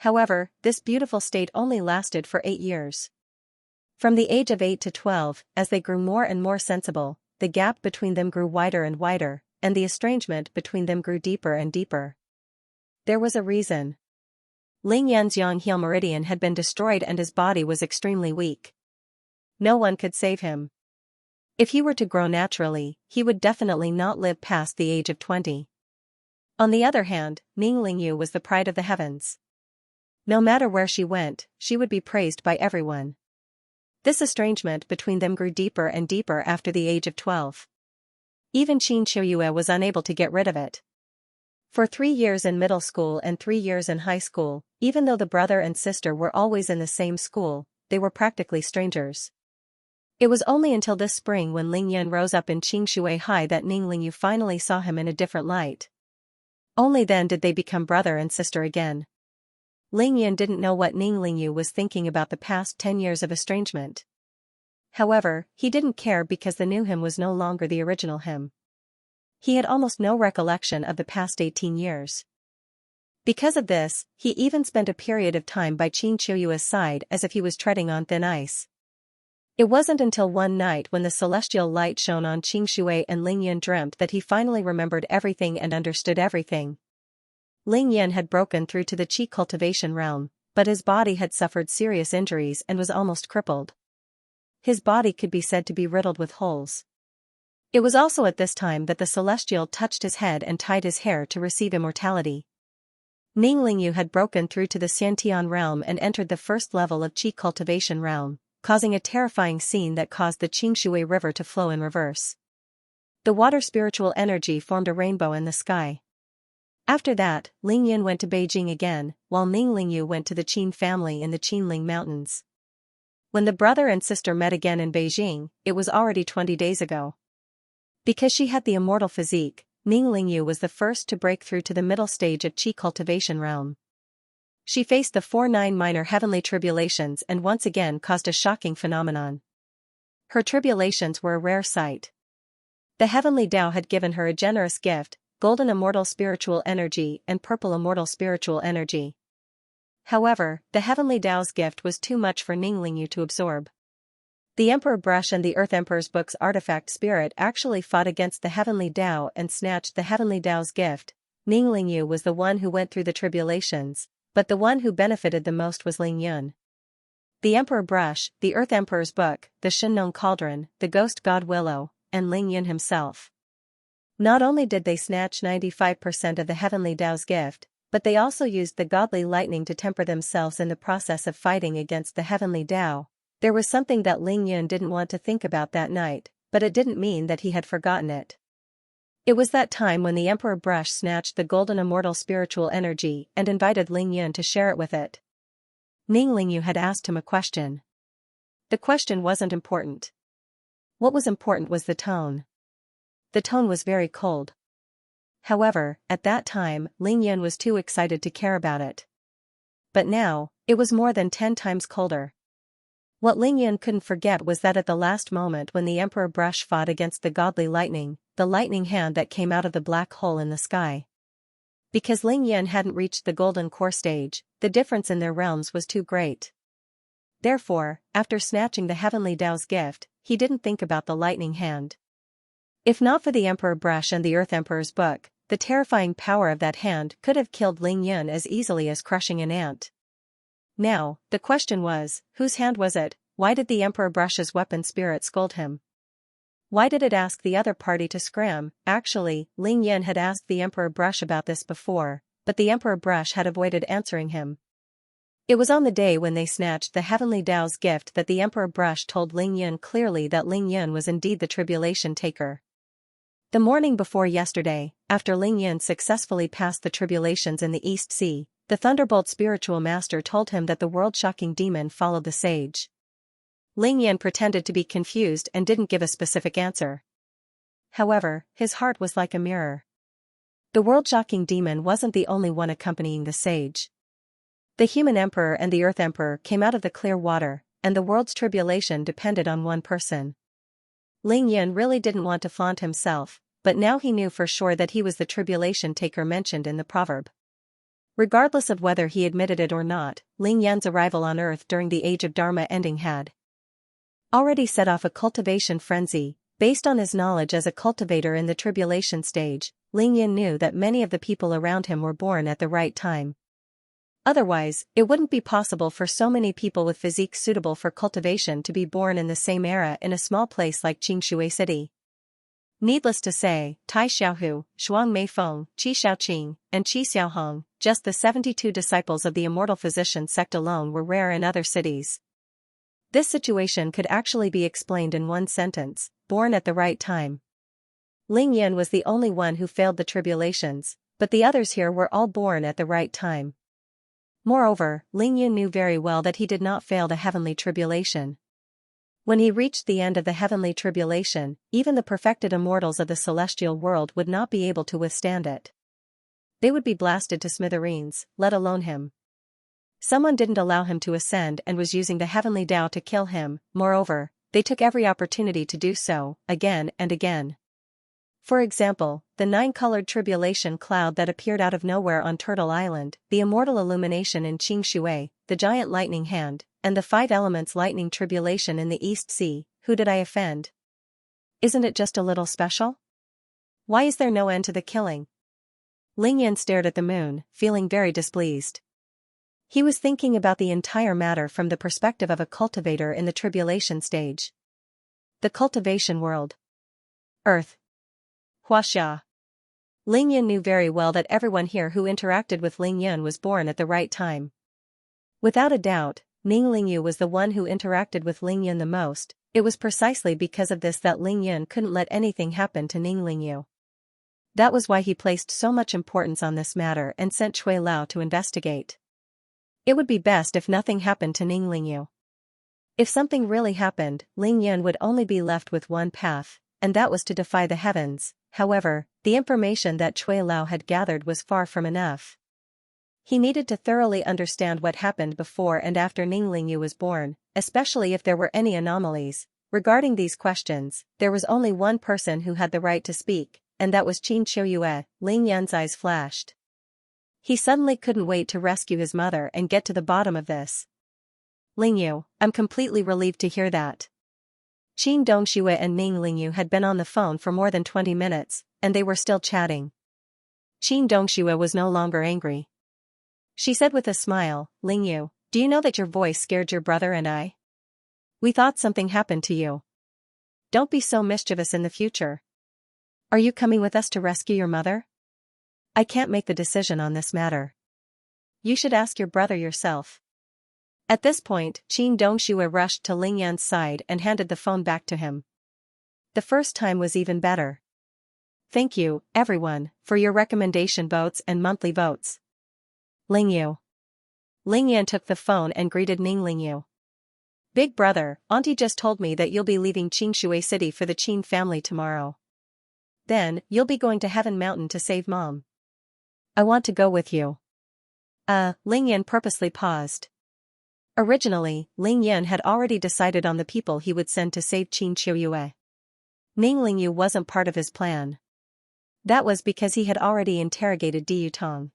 However, this beautiful state only lasted for 8 years. From the age of 8 to 12, as they grew more and more sensible, the gap between them grew wider and wider, and the estrangement between them grew deeper and deeper. There was a reason. Ling Yan's yang heel meridian had been destroyed and his body was extremely weak. No one could save him. If he were to grow naturally, he would definitely not live past the age of 20. On the other hand, Ning Lingyu was the pride of the heavens. No matter where she went, she would be praised by everyone. This estrangement between them grew deeper and deeper after the age of 12. Even Qin Qiuyue was unable to get rid of it. For 3 years in middle school and 3 years in high school, even though the brother and sister were always in the same school, they were practically strangers. It was only until this spring when Ling Yan rose up in Qingshui High that Ning Lingyu finally saw him in a different light. Only then did they become brother and sister again. Ling Yan didn't know what Ning Lingyu was thinking about the past 10 years of estrangement. However, he didn't care because the new him was no longer the original him. He had almost no recollection of the past 18 years. Because of this, he even spent a period of time by Qin Qiuyue's side as if he was treading on thin ice. It wasn't until one night when the celestial light shone on Xianxia and Lingyan dreamt that he finally remembered everything and understood everything. Lingyan had broken through to the qi cultivation realm, but his body had suffered serious injuries and was almost crippled. His body could be said to be riddled with holes. It was also at this time that the celestial touched his head and tied his hair to receive immortality. Ning Lingyu had broken through to the Xiantian realm and entered the first level of qi cultivation realm, causing a terrifying scene that caused the Qingshui River to flow in reverse. The water spiritual energy formed a rainbow in the sky. After that, Lingyan went to Beijing again, while Ning Lingyu went to the Qin family in the Qinling Mountains. When the brother and sister met again in Beijing, it was already 20 days ago. Because she had the immortal physique, Ning Lingyu was the first to break through to the middle stage of qi cultivation realm. She faced the 4-9 minor heavenly tribulations and once again caused a shocking phenomenon. Her tribulations were a rare sight. The heavenly Tao had given her a generous gift, golden immortal spiritual energy and purple immortal spiritual energy. However, the heavenly Tao's gift was too much for Ning Lingyu to absorb. The Emperor Brush and the Earth Emperor's book's artifact spirit actually fought against the heavenly Tao and snatched the heavenly Tao's gift. Ning Lingyu was the one who went through the tribulations, but the one who benefited the most was Lingyun. The Emperor Brush, the Earth Emperor's book, the Shennon Cauldron, the Ghost God Willow, and Lingyun himself. Not only did they snatch 95% of the heavenly Tao's gift, but they also used the godly lightning to temper themselves in the process of fighting against the heavenly Tao. There was something that Lingyun didn't want to think about that night, but it didn't mean that he had forgotten it. It was that time when the Emperor Brush snatched the golden immortal spiritual energy and invited Lingyun to share it with it. Ning Lingyu had asked him a question. The question wasn't important. What was important was the tone. The tone was very cold. However, at that time, Lingyun was too excited to care about it. But now, it was more than 10 times colder. What Lingyun couldn't forget was that at the last moment when the Emperor Brush fought against the godly lightning, the lightning hand that came out of the black hole in the sky. Because Lingyun hadn't reached the golden core stage, the difference in their realms was too great. Therefore, after snatching the heavenly Tao's gift, he didn't think about the lightning hand. If not for the Emperor Brush and the Earth Emperor's book, the terrifying power of that hand could have killed Lingyun as easily as crushing an ant. Now, the question was, whose hand was it? Why did the Emperor Brush's weapon spirit scold him? Why did it ask the other party to scram? Actually, Lingyun had asked the Emperor Brush about this before, but the Emperor Brush had avoided answering him. It was on the day when they snatched the heavenly Tao's gift that the Emperor Brush told Lingyun clearly that Lingyun was indeed the tribulation taker. The morning before yesterday, after Lingyun successfully passed the tribulations in the East Sea, the Thunderbolt spiritual master told him that the world-shocking demon followed the sage. Lingyun pretended to be confused and didn't give a specific answer. However, his heart was like a mirror. The world-shocking demon wasn't the only one accompanying the sage. The human emperor and the earth emperor came out of the clear water, and the world's tribulation depended on one person. Lingyun really didn't want to flaunt himself, but now he knew for sure that he was the tribulation taker mentioned in the proverb. Regardless of whether he admitted it or not, Lingyun's arrival on Earth during the Age of Dharma ending had already set off a cultivation frenzy. Based on his knowledge as a cultivator in the tribulation stage, Lingyun knew that many of the people around him were born at the right time. Otherwise, it wouldn't be possible for so many people with physiques suitable for cultivation to be born in the same era in a small place like Qingshui City. Needless to say, Tai Xiaohu, Shuang Meifeng, Qi Xiaoqing, and Qi Xiaohong, just the 72 disciples of the immortal physician sect alone were rare in other cities. This situation could actually be explained in one sentence: born at the right time. Lingyun was the only one who failed the tribulations, but the others here were all born at the right time. Moreover, Lingyun knew very well that he did not fail the heavenly tribulation. When he reached the end of the heavenly tribulation, even the perfected immortals of the celestial world would not be able to withstand it. They would be blasted to smithereens, let alone him. Someone didn't allow him to ascend and was using the heavenly Tao to kill him. Moreover, they took every opportunity to do so, again and again. For example, the 9-colored tribulation cloud that appeared out of nowhere on Turtle Island, the immortal illumination in Qingshui, the giant lightning hand, and the 5 elements lightning tribulation in the East Sea, who did I offend? Isn't it just a little special? Why is there no end to the killing? Ling Yan stared at the moon, feeling very displeased. He was thinking about the entire matter from the perspective of a cultivator in the tribulation stage. The cultivation world. Earth. Huaxia. Ling Yan knew very well that everyone here who interacted with Ling Yan was born at the right time. Without a doubt, Ning Lingyu was the one who interacted with Ling Yan the most. It was precisely because of this that Ling Yan couldn't let anything happen to Ning Lingyu. That was why he placed so much importance on this matter and sent Cui Lao to investigate. It would be best if nothing happened to Ning Lingyu. If something really happened, Ling Yan would only be left with one path, and that was to defy the heavens. However, the information that Cui Lao had gathered was far from enough. He needed to thoroughly understand what happened before and after Ning Lingyu was born, especially if there were any anomalies. Regarding these questions, there was only one person who had the right to speak, and that was Qin Qiuyue. Ling Yan's eyes flashed. He suddenly couldn't wait to rescue his mother and get to the bottom of this. Lingyu, I'm completely relieved to hear that. Qin Dongxue and Ning Lingyu had been on the phone for more than 20 minutes, and they were still chatting. Qin Dongxue was no longer angry. She said with a smile, Lingyu, do you know that your voice scared your brother and I? We thought something happened to you. Don't be so mischievous in the future. Are you coming with us to rescue your mother? I can't make the decision on this matter. You should ask your brother yourself. At this point, Qin Dongxue rushed to Ling Yan's side and handed the phone back to him. The first time was even better. Thank you, everyone, for your recommendation votes and monthly votes. Lingyu. Ling Yan took the phone and greeted Ning Lingyu. Big brother, Auntie just told me that you'll be leaving Qingshui City for the Qin family tomorrow. Then, you'll be going to Heaven Mountain to save Mom. I want to go with you. Ling Yan purposely paused. Originally, Ling Yan had already decided on the people he would send to save Qin Qiuyue. Ning Lingyu wasn't part of his plan. That was because he had already interrogated Di Yutong.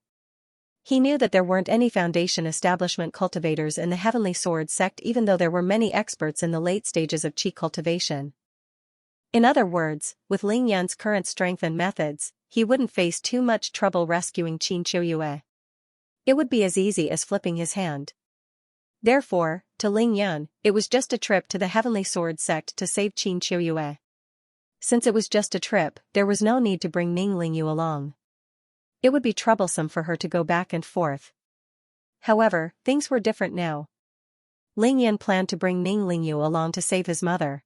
He knew that there weren't any Foundation establishment cultivators in the Heavenly Sword sect even though there were many experts in the late stages of Qi cultivation. In other words, with Ling Yan's current strength and methods, he wouldn't face too much trouble rescuing Qin Qiuyue. It would be as easy as flipping his hand. Therefore, to Ling Yan, it was just a trip to the Heavenly Sword sect to save Qin Qiuyue. Since it was just a trip, there was no need to bring Ning Lingyu along. It would be troublesome for her to go back and forth. However, things were different now. Ling Yan planned to bring Ning Lingyu along to save his mother.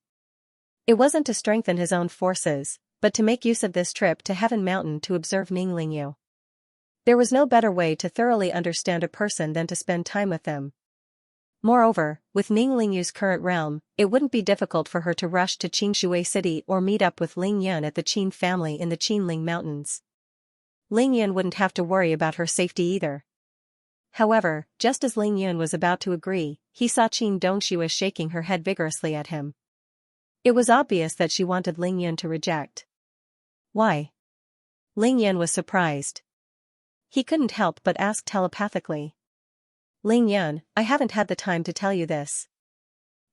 It wasn't to strengthen his own forces, but to make use of this trip to Heaven Mountain to observe Ning Lingyu. There was no better way to thoroughly understand a person than to spend time with them. Moreover, with Ning Lingyu's current realm, it wouldn't be difficult for her to rush to Qingshui City or meet up with Ling Yan at the Qin family in the Qinling Mountains. Ling Yan wouldn't have to worry about her safety either. However, just as Ling Yan was about to agree, he saw Qin Dongxue shaking her head vigorously at him. It was obvious that she wanted Ling Yan to reject. Why? Ling Yan was surprised. He couldn't help but ask telepathically. Ling Yan, I haven't had the time to tell you this.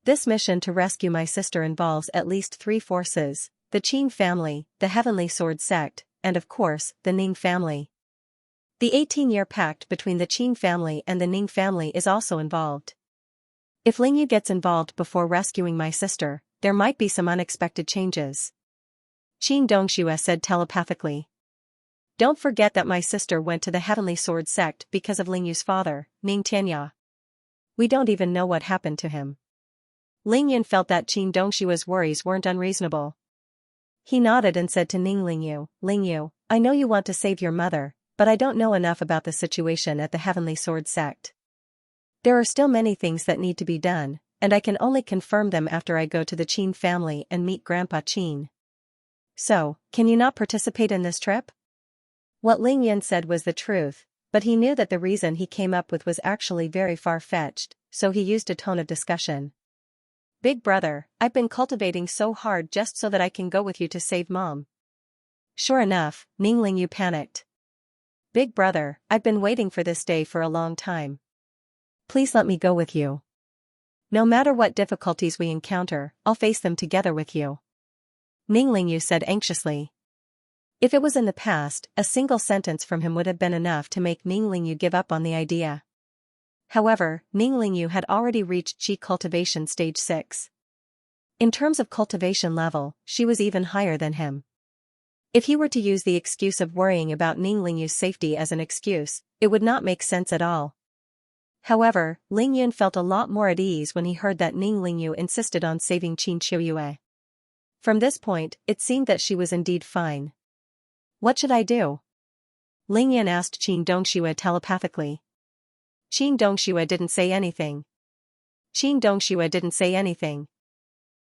This mission to rescue my sister involves at least 3 forces, the Qin family, the Heavenly Sword sect, and of course, the Ning family. The 18-year pact between the Qin family and the Ning family is also involved. If Lingyu gets involved before rescuing my sister, there might be some unexpected changes. Qin Dongxue said telepathically. Don't forget that my sister went to the Heavenly Sword sect because of Lingyu's father, Ning Tianya. We don't even know what happened to him. Ling Yan felt that Qin Dongshue's worries weren't unreasonable. He nodded and said to Ning Lingyu, Lingyu, I know you want to save your mother, but I don't know enough about the situation at the Heavenly Sword sect. There are still many things that need to be done, and I can only confirm them after I go to the Qin family and meet Grandpa Qin. So, can you not participate in this trip? What Ling Yan said was the truth, but he knew that the reason he came up with was actually very far-fetched, so he used a tone of discussion. Big brother, I've been cultivating so hard just so that I can go with you to save Mom. Sure enough, Ning Lingyu panicked. Big brother, I've been waiting for this day for a long time. Please let me go with you. No matter what difficulties we encounter, I'll face them together with you. Ning Lingyu said anxiously. If it was in the past, a single sentence from him would have been enough to make Ning Lingyu give up on the idea. However, Ning Lingyu had already reached Qi cultivation stage 6. In terms of cultivation level, she was even higher than him. If he were to use the excuse of worrying about Ning Lingyu's safety as an excuse, it would not make sense at all. However, Ling Yun felt a lot more at ease when he heard that Ning Lingyu insisted on saving Qin Qiuyue. From this point, it seemed that she was indeed fine. What should I do? Ling Yun asked Qin Dongxue telepathically. Qin Dongxue didn't say anything. Qin Dongxue didn't say anything.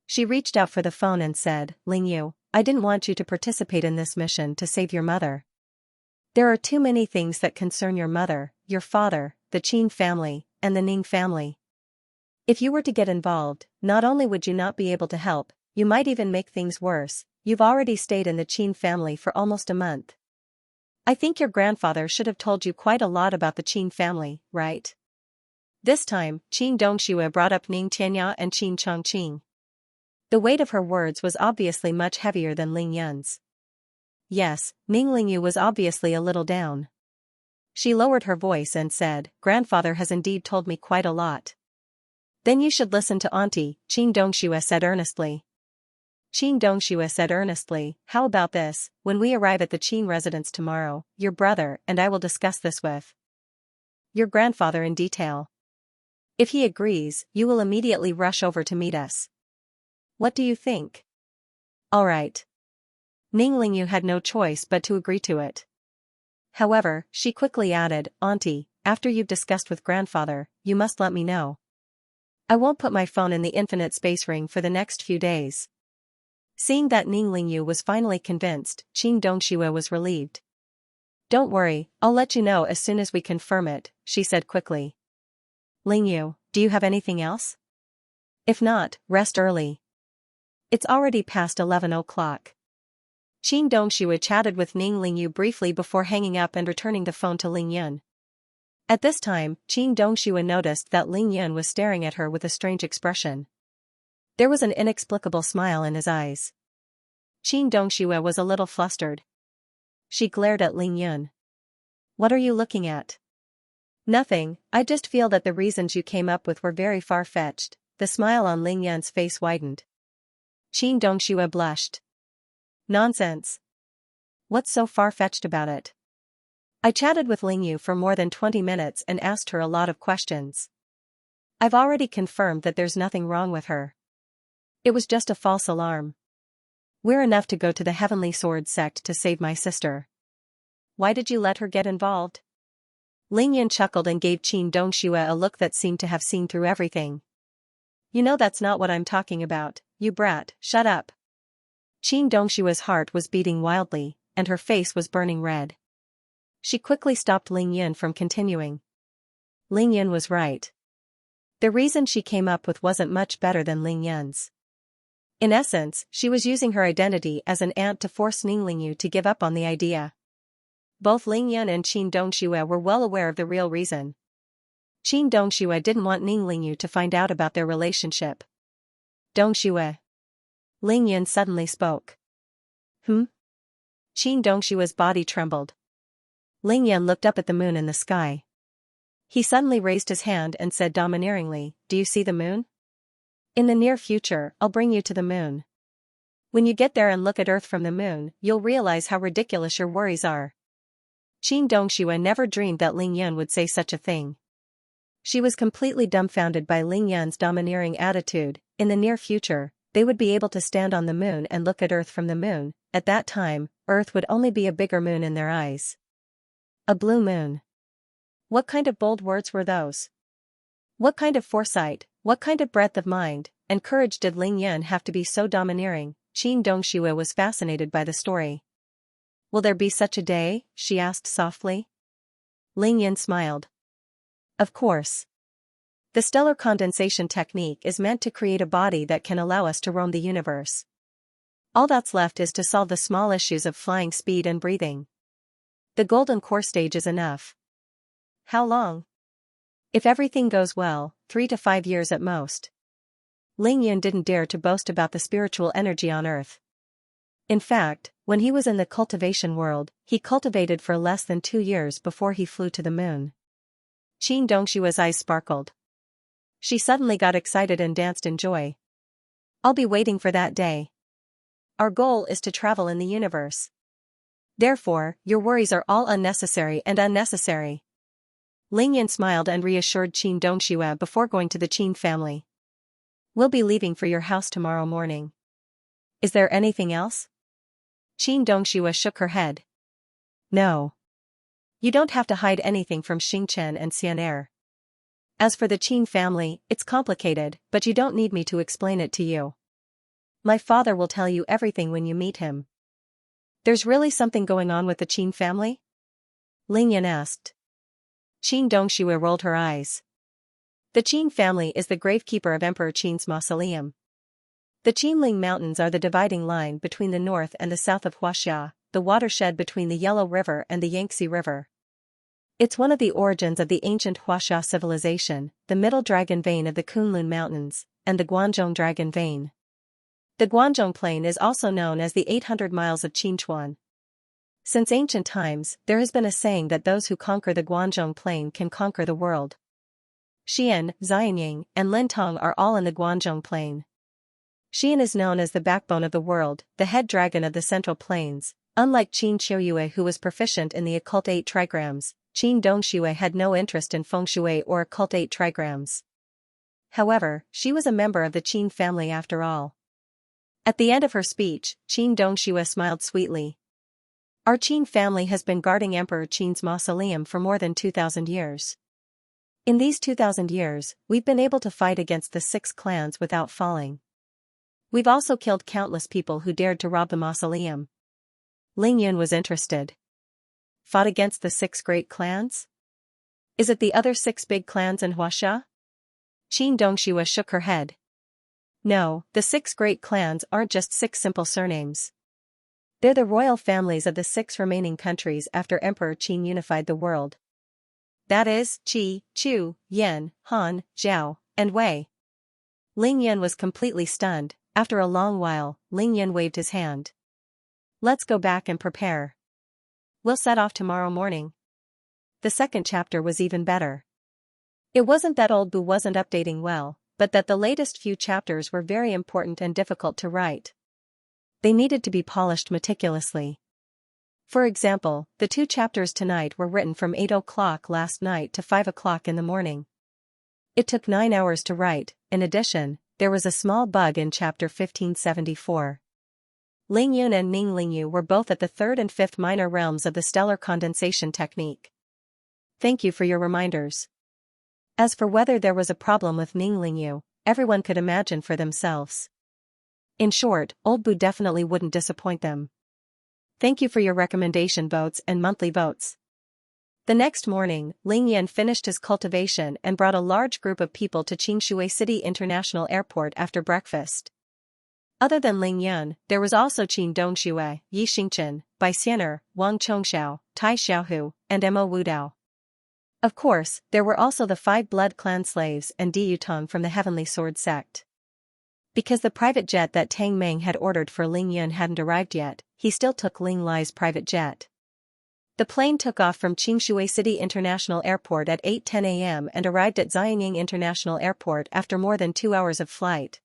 She reached out for the phone and said, Ling Yu, I didn't want you to participate in this mission to save your mother. There are too many things that concern your mother, your father, the Qin family, and the Ning family. If you were to get involved, not only would you not be able to help, you might even make things worse. You've already stayed in the Qin family for almost a month. I think your grandfather should have told you quite a lot about the Qin family, right? This time, Qin Dongxue brought up Ning Tianya and Qin Chongqing. The weight of her words was obviously much heavier than Ling Yun's. Yes, Ning Lingyu was obviously a little down. She lowered her voice and said, Grandfather has indeed told me quite a lot. Then you should listen to Auntie, Qin Dongxue said earnestly. Qin Dongxue said earnestly, how about this, when we arrive at the Qin residence tomorrow, your brother and I will discuss this with your grandfather in detail. If he agrees, you will immediately rush over to meet us. What do you think? All right. Ning Lingyu had no choice but to agree to it. However, she quickly added, Auntie, after you've discussed with grandfather, you must let me know. I won't put my phone in the infinite space ring for the next few days. Seeing that Ning Lingyu was finally convinced, Qin Dongxue was relieved. Don't worry, I'll let you know as soon as we confirm it, she said quickly. Lingyu, do you have anything else? If not, rest early. It's already past 11 o'clock. Qin Dongxue chatted with Ning Lingyu briefly before hanging up and returning the phone to Ling Yun. At this time, Qin Dongxue noticed that Ling Yun was staring at her with a strange expression. There was an inexplicable smile in his eyes. Qin Dongxue was a little flustered. She glared at Ling Yun. What are you looking at? Nothing, I just feel that the reasons you came up with were very far-fetched. The smile on Ling Yun's face widened. Qin Dongxue blushed. Nonsense. What's so far-fetched about it? I chatted with Lingyu for more than 20 minutes and asked her a lot of questions. I've already confirmed that there's nothing wrong with her. It was just a false alarm. We're enough to go to the Heavenly Sword sect to save my sister. Why did you let her get involved? Ling Yun chuckled and gave Qin Dongxue a look that seemed to have seen through everything. You know that's not what I'm talking about, you brat, shut up. Qin Dongxue's heart was beating wildly, and her face was burning red. She quickly stopped Ling Yun from continuing. Ling Yun was right. The reason she came up with wasn't much better than Ling Yun's. In essence, she was using her identity as an ant to force Ning Lingyu to give up on the idea. Both Ling Yun and Qin Dongxue were well aware of the real reason. Qin Dongxue didn't want Ning Lingyu to find out about their relationship. Dongxue. Ling Yun suddenly spoke. Qin Dongshue's body trembled. Ling Yun looked up at the moon in the sky. He suddenly raised his hand and said domineeringly, Do you see the moon? In the near future, I'll bring you to the moon. When you get there and look at Earth from the moon, you'll realize how ridiculous your worries are. Qin Dongxue never dreamed that Ling Yun would say such a thing. She was completely dumbfounded by Ling Yun's domineering attitude. In the near future, they would be able to stand on the moon and look at Earth from the moon. At that time, Earth would only be a bigger moon in their eyes. A blue moon. What kind of bold words were those? What kind of foresight, what kind of breadth of mind and courage did Ling Yun have to be so domineering? Qin Dongxue was fascinated by the story. Will there be such a day? She asked softly. Ling Yun smiled. Of course. The stellar condensation technique is meant to create a body that can allow us to roam the universe. All that's left is to solve the small issues of flying speed and breathing. The golden core stage is enough. How long? If everything goes well, 3 to 5 years at most. Ling Yun didn't dare to boast about the spiritual energy on Earth. In fact, when he was in the cultivation world, he cultivated for less than 2 years before he flew to the moon. Qin Dongshua's eyes sparkled. She suddenly got excited and danced in joy. I'll be waiting for that day. Our goal is to travel in the universe. Therefore, your worries are all unnecessary and unnecessary. Ling Yun smiled and reassured Qin Dongxue before going to the Qin family. We'll be leaving for your house tomorrow morning. Is there anything else? Qin Dongxue shook her head. No. You don't have to hide anything from Xingchen and Xian'er. As for the Qin family, it's complicated, but you don't need me to explain it to you. My father will tell you everything when you meet him. There's really something going on with the Qin family? Ling Yan asked. Qin Dongxue rolled her eyes. The Qin family is the gravekeeper of Emperor Qin's mausoleum. The Qinling Mountains are the dividing line between the north and the south of Huaxia, the watershed between the Yellow River and the Yangtze River. It's one of the origins of the ancient Huaxia civilization, the Middle Dragon Vein of the Kunlun Mountains, and the Guanzhong Dragon Vein. The Guanzhong Plain is also known as the 800 miles of Qinchuan. Since ancient times, there has been a saying that those who conquer the Guanzhong Plain can conquer the world. Xian, Xianying, and Lintong are all in the Guanzhong Plain. Xian is known as the backbone of the world, the head dragon of the Central Plains. Unlike Qin Qiuyue, who was proficient in the occult 8 trigrams, Qin Dongxue had no interest in feng shui or occult 8 trigrams. However, she was a member of the Qin family after all. At the end of her speech, Qin Dongxue smiled sweetly. Our Qin family has been guarding Emperor Qin's mausoleum for more than 2,000 years. In these 2,000 years, we've been able to fight against the 6 clans without falling. We've also killed countless people who dared to rob the mausoleum. Ling Yun was interested. Fought against the 6 great clans? Is it the other 6 big clans in Huaxia? Qin Dongxue shook her head. No, the 6 great clans aren't just 6 simple surnames. They're the royal families of the 6 remaining countries after Emperor Qin unified the world. That is, Qi, Chu, Yan, Han, Zhao, and Wei. Ling Yun was completely stunned. After a long while, Ling Yun waved his hand. Let's go back and prepare. We'll set off tomorrow morning. The second chapter was even better. It wasn't that Old Bu wasn't updating well, but that the latest few chapters were very important and difficult to write. They needed to be polished meticulously. For example, the 2 chapters tonight were written from 8 o'clock last night to 5 o'clock in the morning. It took 9 hours to write. In addition, there was a small bug in chapter 1574. Ling Yun and Ning Lingyu were both at the 3rd and 5th minor realms of the stellar condensation technique. Thank you for your reminders. As for whether there was a problem with Ning Lingyu, everyone could imagine for themselves. In short, Old Bu definitely wouldn't disappoint them. Thank you for your recommendation votes and monthly votes. The next morning, Ling Yan finished his cultivation and brought a large group of people to Qingshui City International Airport after breakfast. Other than Ling Yan, there was also Qin Dongxue, Yi Xingchen, Bai Xian'er, Wang Chongxiao, Tai Xiaohu, and Mo Wudao. Of course, there were also the 5 blood clan slaves and Di Yutong from the Heavenly Sword sect. Because the private jet that Tang Meng had ordered for Ling Yun hadn't arrived yet, he still took Ling Lai's private jet. The plane took off from Qingshui City International Airport at 8:10 a.m. and arrived at Xianying International Airport after more than 2 hours of flight.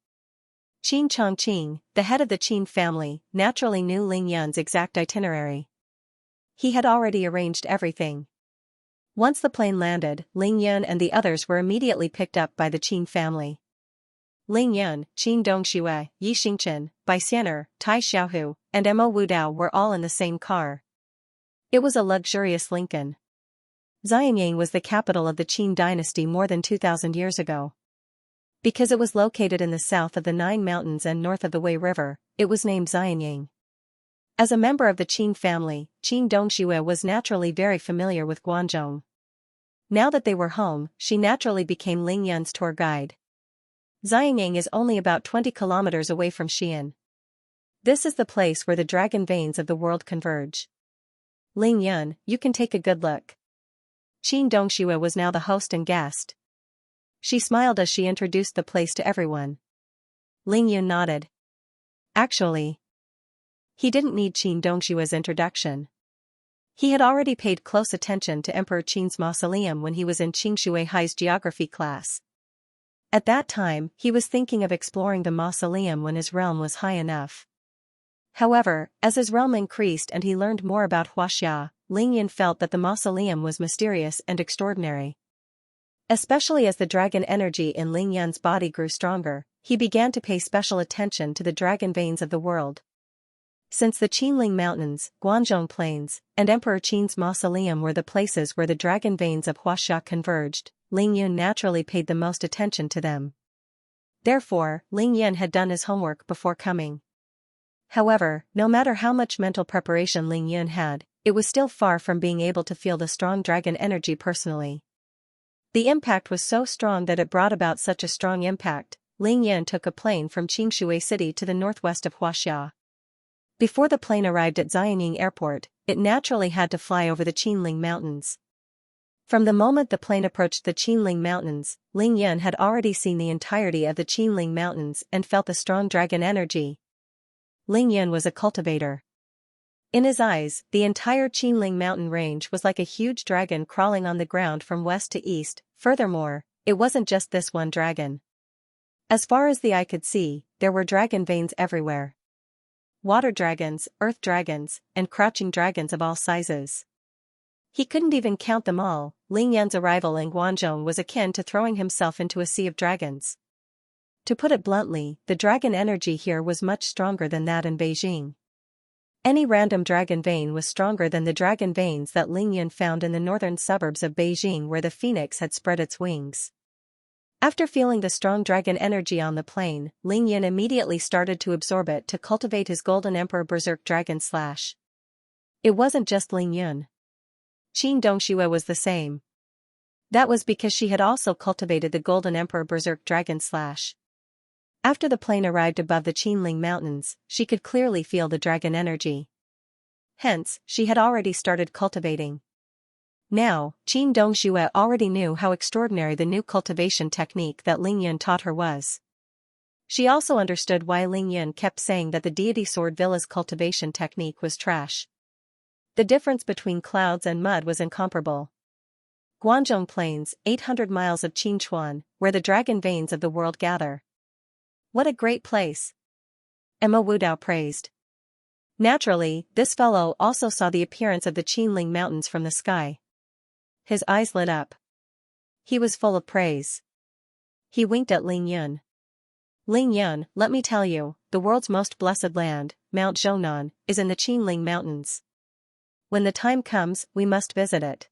Qin Chongqing, the head of the Qin family, naturally knew Ling Yun's exact itinerary. He had already arranged everything. Once the plane landed, Ling Yun and the others were immediately picked up by the Qin family. Ling Yun, Qin Dongxue, Yi Xingchen, Bai Xian'er, Tai Xiaohu, and Mo Wudao were all in the same car. It was a luxurious Lincoln. Xianying was the capital of the Qin dynasty more than 2,000 years ago. Because it was located in the south of the 9 mountains and north of the Wei River, it was named Xianying. As a member of the Qin family, Qin Dongxue was naturally very familiar with Guanzhong. Now that they were home, she naturally became Ling Yun's tour guide. Xianying is only about 20 kilometers away from Xi'an. This is the place where the dragon veins of the world converge. Ling Yun, you can take a good look. Qin Dongxue was now the host and guest. She smiled as she introduced the place to everyone. Ling Yun nodded. Actually, he didn't need Qin Dongshua's introduction. He had already paid close attention to Emperor Qin's mausoleum when he was in Qingshui Hai's geography class. At that time, he was thinking of exploring the mausoleum when his realm was high enough. However, as his realm increased and he learned more about Huaxia, Ling Yun felt that the mausoleum was mysterious and extraordinary. Especially as the dragon energy in Ling Yun's body grew stronger, he began to pay special attention to the dragon veins of the world. Since the Qinling Mountains, Guanzhong Plains, and Emperor Qin's mausoleum were the places where the dragon veins of Huaxia converged, Ling Yun naturally paid the most attention to them. Therefore, Ling Yun had done his homework before coming. However, no matter how much mental preparation Ling Yun had, it was still far from being able to feel the strong dragon energy personally. The impact was so strong that it brought about such a strong impact. Ling Yun took a plane from Qingshui City to the northwest of Huaxia. Before the plane arrived at Xianying Airport, it naturally had to fly over the Qinling Mountains. From the moment the plane approached the Qinling Mountains, Ling Yun had already seen the entirety of the Qinling Mountains and felt the strong dragon energy. Ling Yun was a cultivator. In his eyes, the entire Qinling mountain range was like a huge dragon crawling on the ground from west to east. Furthermore, it wasn't just this one dragon. As far as the eye could see, there were dragon veins everywhere. Water dragons, earth dragons, and crouching dragons of all sizes. He couldn't even count them all. Ling Yun's arrival in Guanzhong was akin to throwing himself into a sea of dragons. To put it bluntly, the dragon energy here was much stronger than that in Beijing. Any random dragon vein was stronger than the dragon veins that Ling Yun found in the northern suburbs of Beijing where the phoenix had spread its wings. After feeling the strong dragon energy on the plane, Ling Yun immediately started to absorb it to cultivate his Golden Emperor Berserk Dragon Slash. It wasn't just Ling Yun. Qin Dongxue was the same. That was because she had also cultivated the Golden Emperor Berserk Dragon Slash. After the plane arrived above the Qinling Mountains, she could clearly feel the dragon energy. Hence, she had already started cultivating. Now, Qin Dongxue already knew how extraordinary the new cultivation technique that Ling Yun taught her was. She also understood why Ling Yun kept saying that the deity sword Villa's cultivation technique was trash. The difference between clouds and mud was incomparable. Guanzhong Plains, 800 miles of Qinchuan, where the dragon veins of the world gather. What a great place! Emma Wudao praised. Naturally, this fellow also saw the appearance of the Qinling Mountains from the sky. His eyes lit up. He was full of praise. He winked at Ling Yun. Ling Yun, let me tell you, the world's most blessed land, Mount Zhongnan, is in the Qinling Mountains. When the time comes, we must visit it.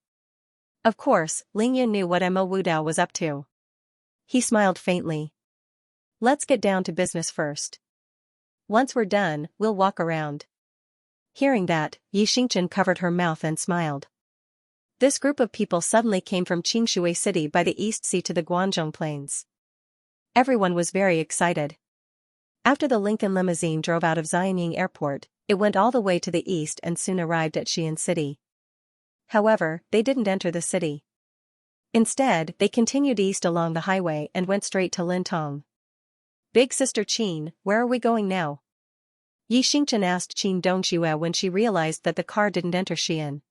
Of course, Ling Yun knew what Emma Wudao was up to. He smiled faintly. Let's get down to business first. Once we're done, we'll walk around. Hearing that, Xianxia covered her mouth and smiled. This group of people suddenly came from Qingshui City by the East Sea to the Guanzhong Plains. Everyone was very excited. After the Lincoln limousine drove out of Xianying Airport, it went all the way to the east and soon arrived at Xi'an City. However, they didn't enter the city. Instead, they continued east along the highway and went straight to Lintong. Big Sister Qin, where are we going now? Xianxia asked Qin Dongxue when she realized that the car didn't enter Xi'an.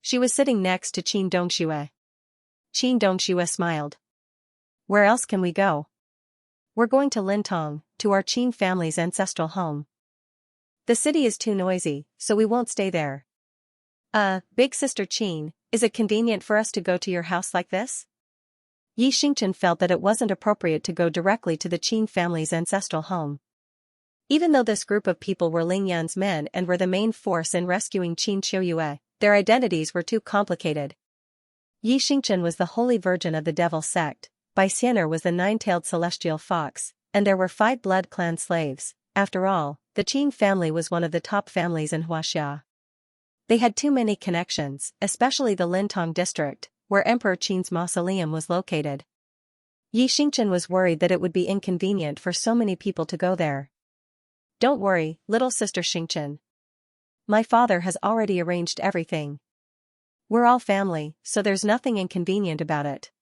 She was sitting next to Qin Dongxue. Qin Dongxue smiled. Where else can we go? We're going to Lintong, to our Qin family's ancestral home. The city is too noisy, so we won't stay there. Big Sister Qin, is it convenient for us to go to your house like this? Xianxia felt that it wasn't appropriate to go directly to the Qin family's ancestral home. Even though this group of people were Ling Yun's men and were the main force in rescuing Qin Qiuyue, their identities were too complicated. Xianxia was the Holy Virgin of the Devil sect, Bai Xianer was the nine-tailed celestial fox, and there were 5 blood clan slaves. After all, the Qin family was one of the top families in Huaxia. They had too many connections, especially the Lintong district, where Emperor Qin's mausoleum was located. Xianxia was worried that it would be inconvenient for so many people to go there. Don't worry, little sister Xianxia. My father has already arranged everything. We're all family, so there's nothing inconvenient about it.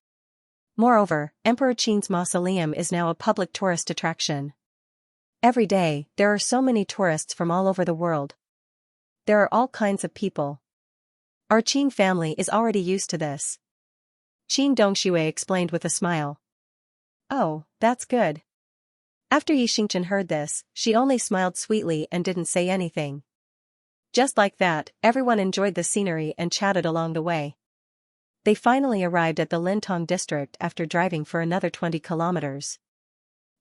Moreover, Emperor Qin's mausoleum is now a public tourist attraction. Every day, there are so many tourists from all over the world. There are all kinds of people. Our Qin family is already used to this. Qin Dongxue explained with a smile. Oh, that's good. After Xianxia heard this, she only smiled sweetly and didn't say anything. Just like that, everyone enjoyed the scenery and chatted along the way. They finally arrived at the Lintong district after driving for another 20 kilometers.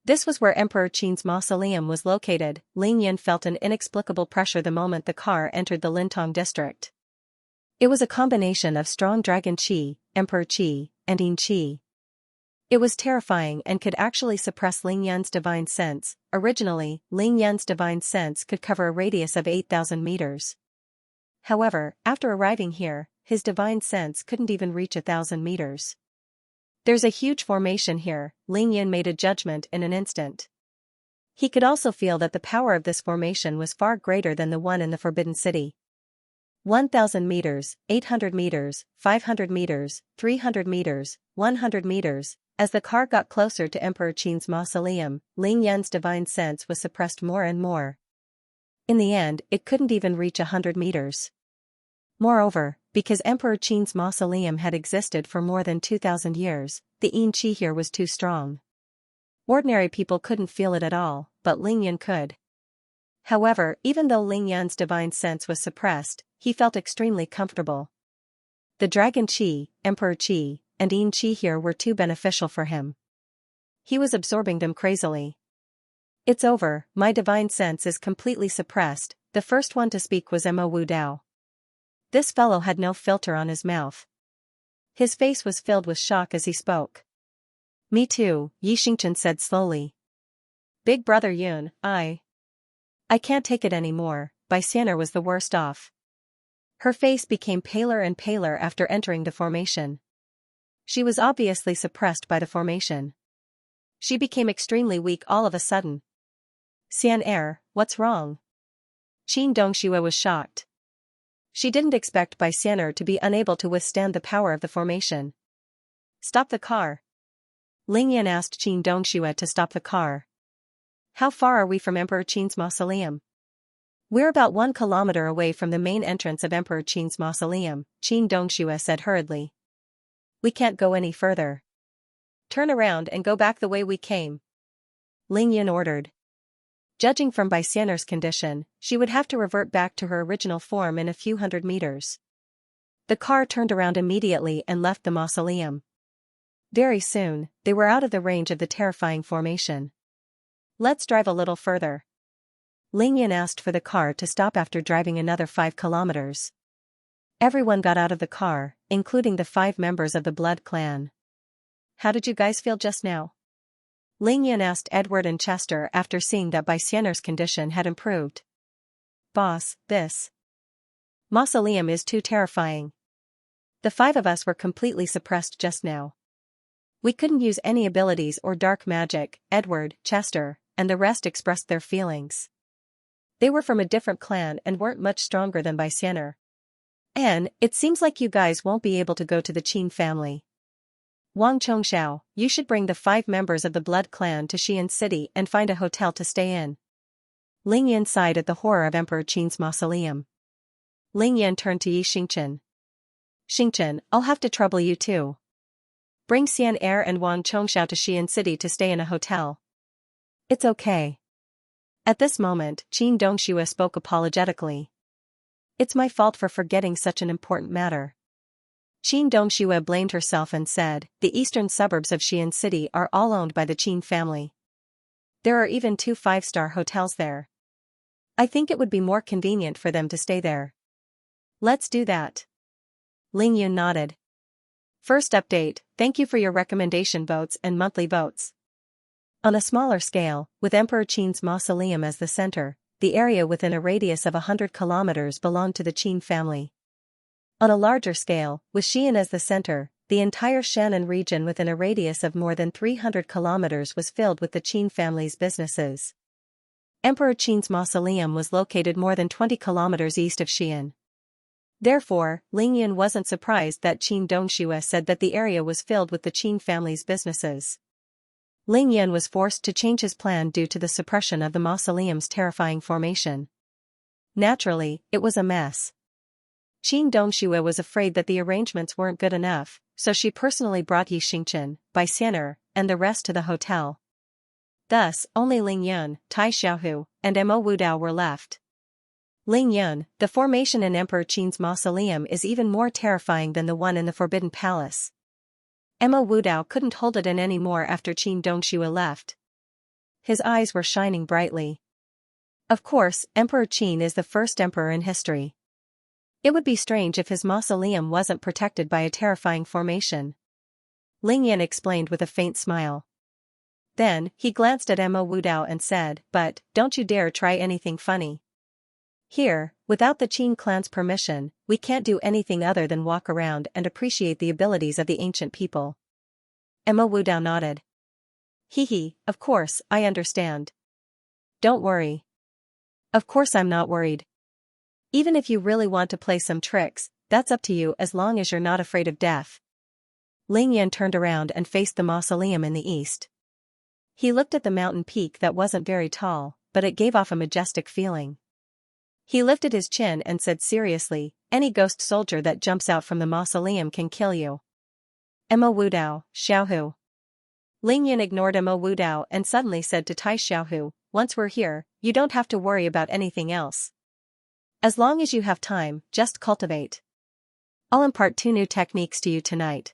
This was where Emperor Qin's mausoleum was located. Ling Yan felt an inexplicable pressure the moment the car entered the Lintong district. It was a combination of strong dragon qi, emperor qi, and yin qi. It was terrifying and could actually suppress Ling Yan's divine sense. Originally, Ling Yan's divine sense could cover a radius of 8,000 meters. However, after arriving here, his divine sense couldn't even reach 1,000 meters. There's a huge formation here, Ling Yan made a judgment in an instant. He could also feel that the power of this formation was far greater than the one in the Forbidden City. 1,000 meters, 800 meters, 500 meters, 300 meters, 100 meters. As the car got closer to Emperor Qin's mausoleum, Ling Yan's divine sense was suppressed more and more. In the end, it couldn't even reach 100 meters. Moreover, because Emperor Qin's mausoleum had existed for more than 2,000 years, the yin qi here was too strong. Ordinary people couldn't feel it at all, but Ling Yan could. However, even though Ling Yan's divine sense was suppressed, he felt extremely comfortable. The dragon qi, emperor qi, and yin qi here were too beneficial for him. He was absorbing them crazily. It's over, my divine sense is completely suppressed. The first one to speak was Mo Wu Dao. This fellow had no filter on his mouth. His face was filled with shock as he spoke. Me too, Xianxia said slowly. Big brother Yun, I can't take it anymore. Xianxia was the worst off. Her face became paler and paler after entering the formation. She was obviously suppressed by the formation. She became extremely weak all of a sudden. Xianxia, what's wrong? Qin Dongxue was shocked. She didn't expect Xianxia to be unable to withstand the power of the formation. Stop the car. Ling Yan asked Qin Dongxue to stop the car. How far are we from Emperor Qin's mausoleum? We're about 1 kilometer away from the main entrance of Emperor Qin's mausoleum, Qin Dongxue said hurriedly. We can't go any further. Turn around and go back the way we came. Ling Yan ordered. Judging from Xianxia's condition, she would have to revert back to her original form in a few hundred meters. The car turned around immediately and left the mausoleum. Very soon, they were out of the range of the terrifying formation. Let's drive a little further. Ling Yan asked for the car to stop after driving another 5 kilometers. Everyone got out of the car, including the 5 members of the blood clan. How did you guys feel just now? Ling Yan asked Edward and Chester after seeing that Xianxia's condition had improved. Boss, this mausoleum is too terrifying. The 5 of us were completely suppressed just now. We couldn't use any abilities or dark magic. Edward, Chester, and the rest expressed their feelings. They were from a different clan and weren't much stronger than Xianxia. And it seems like you guys won't be able to go to the Qin family. Wang Chongxiao, you should bring the 5 members of the blood clan to Xian City and find a hotel to stay in. Ling Yan sighed at the horror of Emperor Qin's mausoleum. Ling Yan turned to Xianxia. Xianxia, I'll have to trouble you too. Bring Xianxia and Wang Chongxiao to Xian City to stay in a hotel. It's okay. At this moment, Qin Dongxue spoke apologetically. It's my fault for forgetting such an important matter. Qin Dongxue blamed herself and said, the eastern suburbs of Xian City are all owned by the Qin family. There are even 2 5-star hotels there. I think it would be more convenient for them to stay there. Let's do that. Ling Yun nodded. First update, thank you for your recommendation votes and monthly votes. On a smaller scale, with Emperor Qin's mausoleum as the center, the area within a radius of 100 kilometers belonged to the Qin family. On a larger scale, with Xian as the center, the entire Shannan region within a radius of more than 300 kilometers was filled with the Qin family's businesses. Emperor Qin's mausoleum was located more than 20 kilometers east of Xian. Therefore, Ling Yan wasn't surprised that Qin Dongxue said that the area was filled with the Qin family's businesses. Ling Yan was forced to change his plan due to the suppression of the mausoleum's terrifying formation. Naturally, it was a mess. Qin Dongxue was afraid that the arrangements weren't good enough, so she personally brought Xianxia, Bai Xian'er, and the rest to the hotel. Thus, only Ling Yun, Tai Xiaohu, and Mo Wudao were left. Ling Yun, the formation in Emperor Qin's mausoleum is even more terrifying than the one in the Forbidden Palace. Mo Wudao couldn't hold it in anymore after Qin Dongxue left. His eyes were shining brightly. Of course, Emperor Qin is the first emperor in history. It would be strange if his mausoleum wasn't protected by a terrifying formation. Ling Yan explained with a faint smile. Then, he glanced at Mo Wudao and said, "But, don't you dare try anything funny. Here, without the Qin clan's permission, we can't do anything other than walk around and appreciate the abilities of the ancient people." Mo Wudao nodded. "Hee, of course, I understand. Don't worry." "Of course I'm not worried. Even if you really want to play some tricks, that's up to you as long as you're not afraid of death." Ling Yan turned around and faced the mausoleum in the east. He looked at the mountain peak that wasn't very tall, but it gave off a majestic feeling. He lifted his chin and said seriously, "Any ghost soldier that jumps out from the mausoleum can kill you." Mo Wudao, Xiaohu. Ling Yan ignored Mo Wudao and suddenly said to Tai Xiaohu, "Once we're here, you don't have to worry about anything else. As long as you have time, just cultivate. I'll impart 2 new techniques to you tonight."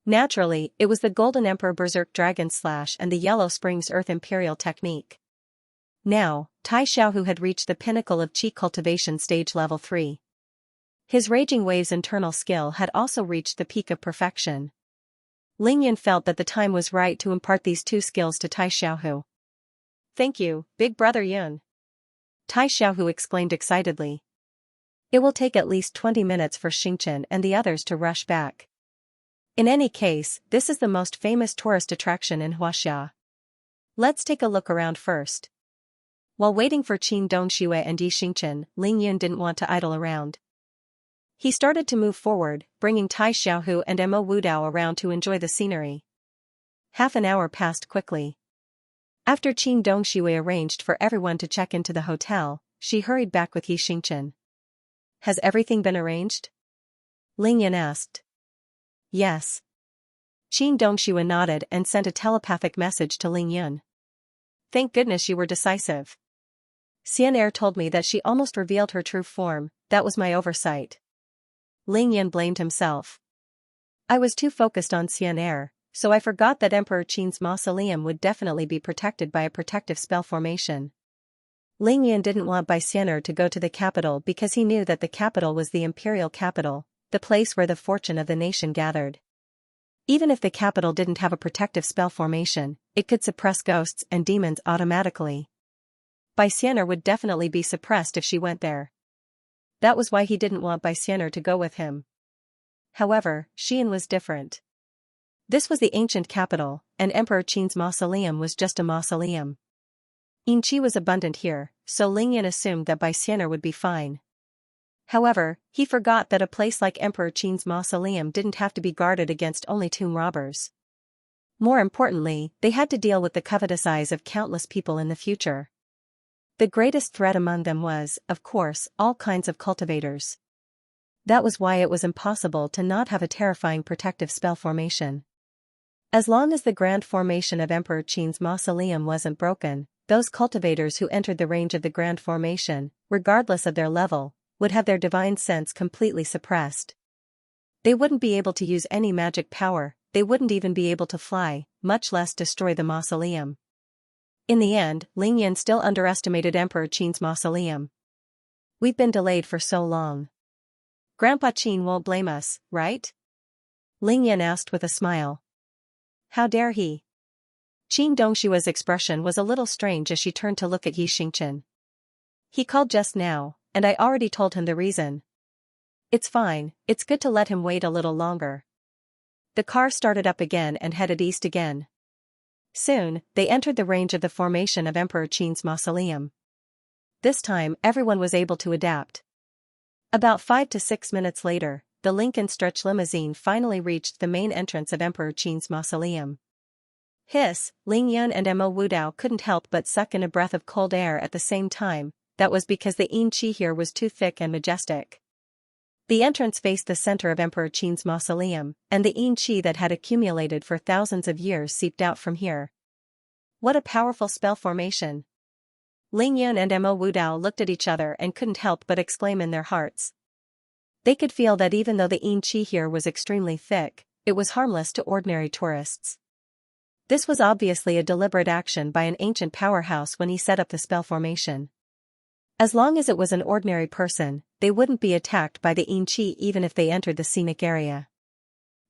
Naturally, it was the Golden Emperor Berserk Dragon Slash and the Yellow Springs Earth Imperial technique. Now, Tai Xiaohu had reached the pinnacle of Qi cultivation stage level 3. His Raging Waves internal skill had also reached the peak of perfection. Ling Yan felt that the time was right to impart these 2 skills to Tai Xiaohu. "Thank you, big brother Yun." Tai Xiaohu exclaimed excitedly. It will take at least 20 minutes for Xianxia and the others to rush back. In any case, this is the most famous tourist attraction in Huaxia. Let's take a look around first. While waiting for Qin Dongxue and Yi Xianxia, Ling Yun didn't want to idle around. He started to move forward, bringing Tai Xiaohu and Mo Wudao around to enjoy the scenery. Half an hour passed quickly. After Qin Dongxue arranged for everyone to check into the hotel, she hurried back with Yi Xianxia. "Has everything been arranged?" Ling Yan asked. "Yes." Qin Dongxue nodded and sent a telepathic message to Ling Yun. "Thank goodness you were decisive. Xian'er told me that she almost revealed her true form, that was my oversight." Ling Yan blamed himself. "I was too focused on Xian'er, so I forgot that Emperor Qin's mausoleum would definitely be protected by a protective spell formation." Ling Yan didn't want Bai Xian'er to go to the capital because he knew that the capital was the imperial capital, the place where the fortune of the nation gathered. Even if the capital didn't have a protective spell formation, it could suppress ghosts and demons automatically. Bai Xian'er would definitely be suppressed if she went there. That was why he didn't want Bai Xian'er to go with him. However, Xian was different. This was the ancient capital, and Emperor Qin's mausoleum was just a mausoleum. Qi was abundant here, so Ling Yan assumed that Bai Xian'er would be fine. However, he forgot that a place like Emperor Qin's mausoleum didn't have to be guarded against only tomb robbers. More importantly, they had to deal with the covetous eyes of countless people in the future. The greatest threat among them was, of course, all kinds of cultivators. That was why it was impossible to not have a terrifying protective spell formation. As long as the grand formation of Emperor Qin's mausoleum wasn't broken, those cultivators who entered the range of the grand formation, regardless of their level, would have their divine sense completely suppressed. They wouldn't be able to use any magic power, they wouldn't even be able to fly, much less destroy the mausoleum. In the end, Ling Yan still underestimated Emperor Qin's mausoleum. "We've been delayed for so long. Grandpa Qin won't blame us, right?" Ling Yan asked with a smile. "How dare he?" Qin Dongshua's expression was a little strange as she turned to look at Yi Xianxia. "He called just now, and I already told him the reason. It's fine, it's good to let him wait a little longer." The car started up again and headed east again. Soon, they entered the range of the formation of Emperor Qin's mausoleum. This time, everyone was able to adapt. About 5 to 6 minutes later, the Lincoln Stretch limousine finally reached the main entrance of Emperor Qin's mausoleum. Hiss, Ling Yun and Mo Wudao couldn't help but suck in a breath of cold air at the same time. That was because the Yin Qi here was too thick and majestic. The entrance faced the center of Emperor Qin's mausoleum, and the Yin Qi that had accumulated for thousands of years seeped out from here. What a powerful spell formation! Ling Yun and Mo Wudao looked at each other and couldn't help but exclaim in their hearts. They could feel that even though the Yin Qi here was extremely thick, it was harmless to ordinary tourists. This was obviously a deliberate action by an ancient powerhouse when he set up the spell formation. As long as it was an ordinary person, they wouldn't be attacked by the Yin Qi even if they entered the scenic area.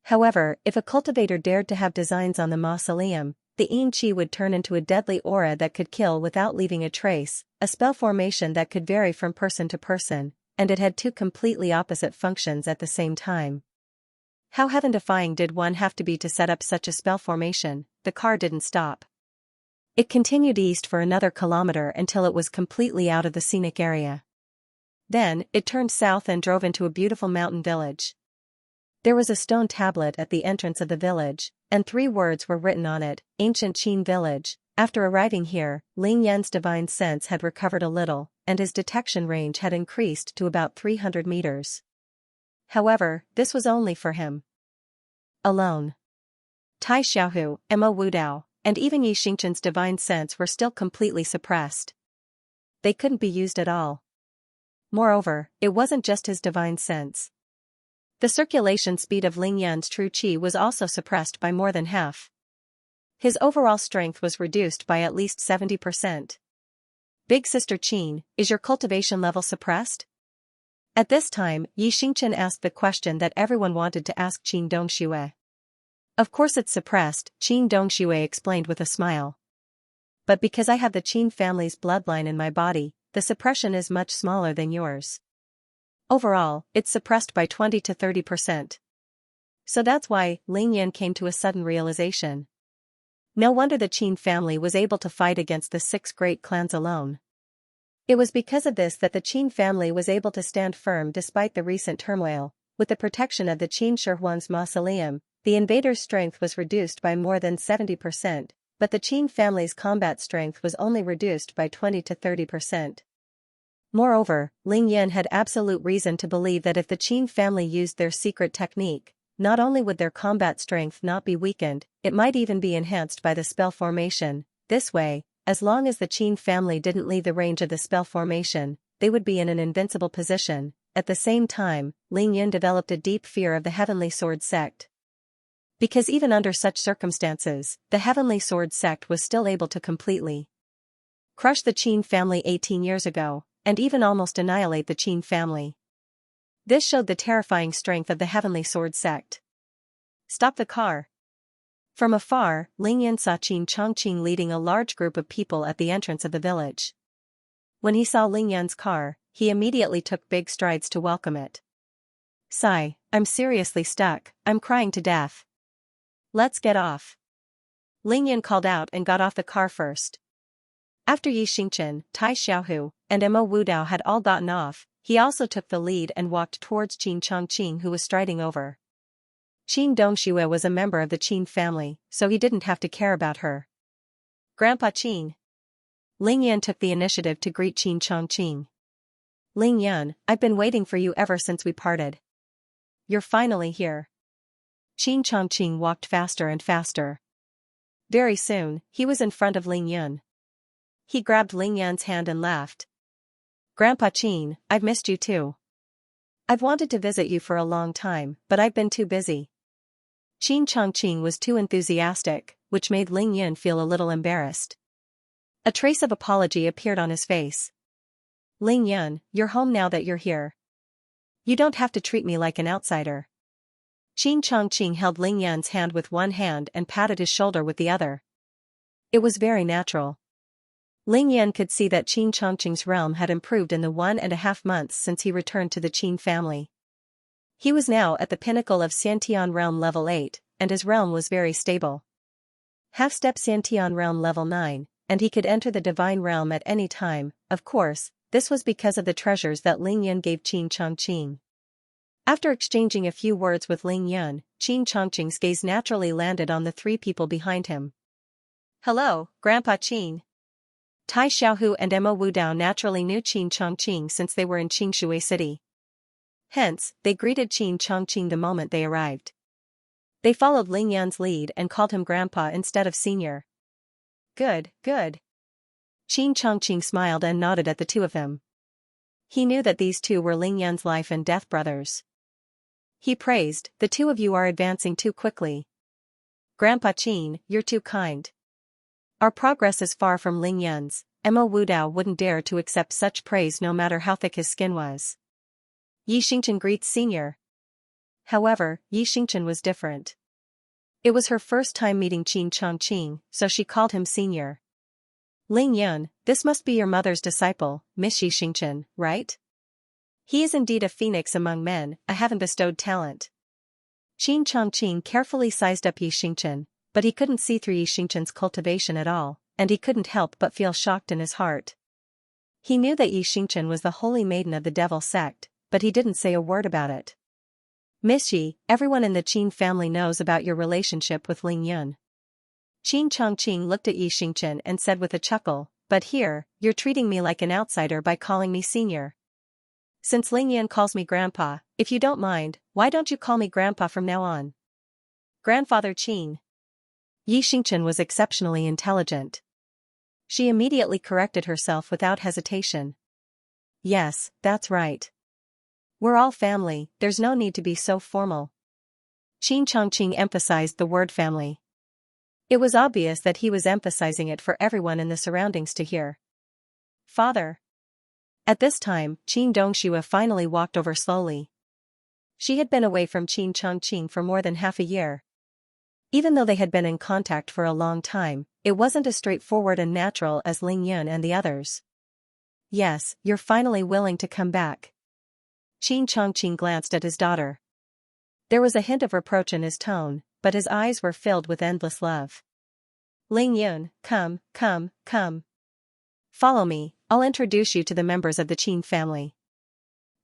However, if a cultivator dared to have designs on the mausoleum, the Yin Qi would turn into a deadly aura that could kill without leaving a trace, a spell formation that could vary from person to person, and it had two completely opposite functions at the same time. How heaven-defying did one have to be to set up such a spell formation? The car didn't stop. It continued east for another kilometer until it was completely out of the scenic area. Then, it turned south and drove into a beautiful mountain village. There was a stone tablet at the entrance of the village, and 3 words were written on it, Ancient Qin Village. After arriving here, Ling Yan's divine sense had recovered a little, and his detection range had increased to about 300 meters. However, this was only for him alone. Tai Xiaohu, Mo Wudao, and even Yi Xingqian's divine sense were still completely suppressed. They couldn't be used at all. Moreover, it wasn't just his divine sense. The circulation speed of Ling Yan's true qi was also suppressed by more than half. His overall strength was reduced by at least 70%. Big Sister Qin, is your cultivation level suppressed? At this time, Yi Xingqian asked the question that everyone wanted to ask Qin Dongxue. Of course it's suppressed, Qin Dongxue explained with a smile. But because I have the Qin family's bloodline in my body, the suppression is much smaller than yours. Overall, it's suppressed by 20 to 30%. So that's why Ling Yan came to a sudden realization. No wonder the Qin family was able to fight against the 6 great clans alone. It was because of this that the Qin family was able to stand firm despite the recent turmoil. With the protection of the Qin Shihuan's mausoleum, the invaders' strength was reduced by more than 70%, but the Qin family's combat strength was only reduced by 20 to 30%. Moreover, Ling Yan had absolute reason to believe that if the Qin family used their secret technique, not only would their combat strength not be weakened, it might even be enhanced by the spell formation. This way, as long as the Qin family didn't leave the range of the spell formation, they would be in an invincible position. At the same time, Ling Yan developed a deep fear of the Heavenly Sword sect. Because even under such circumstances, the Heavenly Sword sect was still able to completely crush the Qin family 18 years ago, and even almost annihilate the Qin family. This showed the terrifying strength of the Heavenly Sword sect. Stop the car. From afar, Ling Yan saw Qin Chongqing leading a large group of people at the entrance of the village. When he saw Ling Yan's car, he immediately took big strides to welcome it. Sigh, I'm seriously stuck, I'm crying to death. Let's get off. Ling Yan called out and got off the car first. After Yi Xingqian, Tai Xiaohu, and Mo Wudao had all gotten off, he also took the lead and walked towards Qin Chongqing, who was striding over. Qin Dongxue was a member of the Qin family, so he didn't have to care about her. Grandpa Qin. Ling Yan took the initiative to greet Qin Chongqing. Ling Yan, I've been waiting for you ever since we parted. You're finally here. Qin Chongqing walked faster and faster. Very soon, he was in front of Ling Yan. He grabbed Ling Yan's hand and laughed. Grandpa Qin, I've missed you too. I've wanted to visit you for a long time, but I've been too busy. Qin Chongqing was too enthusiastic, which made Ling Yan feel a little embarrassed. A trace of apology appeared on his face. Ling Yan, you're home now that you're here. You don't have to treat me like an outsider. Qin Chongqing held Ling Yan's hand with one hand and patted his shoulder with the other. It was very natural. Ling Yan could see that Qin Chongqing's realm had improved in the 1.5 months since he returned to the Qin family. He was now at the pinnacle of Xiantian realm level 8, and his realm was very stable. Half-step Xiantian realm level 9, and he could enter the divine realm at any time. Of course, this was because of the treasures that Ling Yan gave Qin Chongqing. After exchanging a few words with Ling Yan, Qin Chongqing's gaze naturally landed on the 3 people behind him. Hello, Grandpa Qin. Tai Xiaohu and Mo Wudao naturally knew Qin Chongqing since they were in Qingshui City. Hence, they greeted Qin Chongqing the moment they arrived. They followed Ling Yan's lead and called him Grandpa instead of Senior. Good, good. Qin Chongqing smiled and nodded at the two of them. He knew that these two were Ling Yan's life and death brothers. He praised, the two of you are advancing too quickly. Grandpa Qin, you're too kind. Our progress is far from Ling Yan's. Mo Wudao wouldn't dare to accept such praise no matter how thick his skin was. Yi Xingchen greets Senior. However, Yi Xingchen was different. It was her first time meeting Qin Chongqing, so she called him Senior. Ling Yun, this must be your mother's disciple, Miss Yi Xingchen, right? He is indeed a phoenix among men, a heaven-bestowed talent. Qin Chongqing carefully sized up Yi Xingchen, but he couldn't see through Yi Xingchen's cultivation at all, and he couldn't help but feel shocked in his heart. He knew that Yi Xingchen was the holy maiden of the devil sect, but he didn't say a word about it. Miss Yi, everyone in the Qin family knows about your relationship with Ling Yun. Qin Chongqing looked at Yi Xingchen and said with a chuckle, but here, you're treating me like an outsider by calling me Senior. Since Ling Yun calls me Grandpa, if you don't mind, why don't you call me Grandpa from now on? Grandfather Qin. Yi Xingchen was exceptionally intelligent. She immediately corrected herself without hesitation. Yes, that's right. We're all family, there's no need to be so formal. Qin Chongqing emphasized the word family. It was obvious that he was emphasizing it for everyone in the surroundings to hear. Father. At this time, Qin Dongxue finally walked over slowly. She had been away from Qin Chongqing for more than half a year. Even though they had been in contact for a long time, it wasn't as straightforward and natural as Ling Yun and the others. Yes, you're finally willing to come back. Qin Chongqing glanced at his daughter. There was a hint of reproach in his tone, but his eyes were filled with endless love. Ling Yun, come. Follow me, I'll introduce you to the members of the Qin family.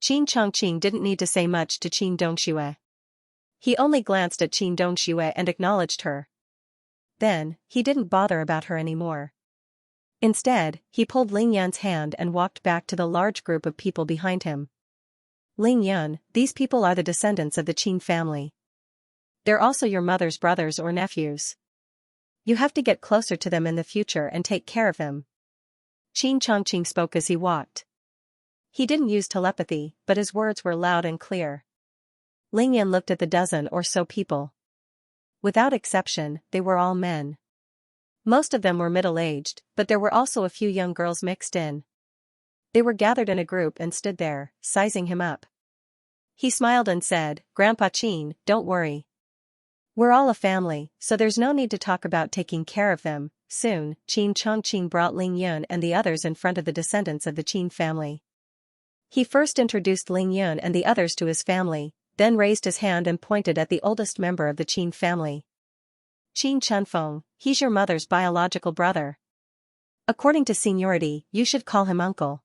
Qin Chongqing didn't need to say much to Qin Dongxue. He only glanced at Qin Dongxue and acknowledged her. Then, he didn't bother about her anymore. Instead, he pulled Ling Yan's hand and walked back to the large group of people behind him. Ling Yun, these people are the descendants of the Qin family. They're also your mother's brothers or nephews. You have to get closer to them in the future and take care of them. Qin Chongqing spoke as he walked. He didn't use telepathy, but his words were loud and clear. Ling Yan looked at the dozen or so people. Without exception, they were all men. Most of them were middle-aged, but there were also a few young girls mixed in. They were gathered in a group and stood there, sizing him up. He smiled and said, Grandpa Qin, don't worry. We're all a family, so there's no need to talk about taking care of them. Soon, Qin Chongqing brought Ling Yun and the others in front of the descendants of the Qin family. He first introduced Ling Yun and the others to his family, then raised his hand and pointed at the oldest member of the Qin family. Qin Chunfeng, he's your mother's biological brother. According to seniority, you should call him uncle.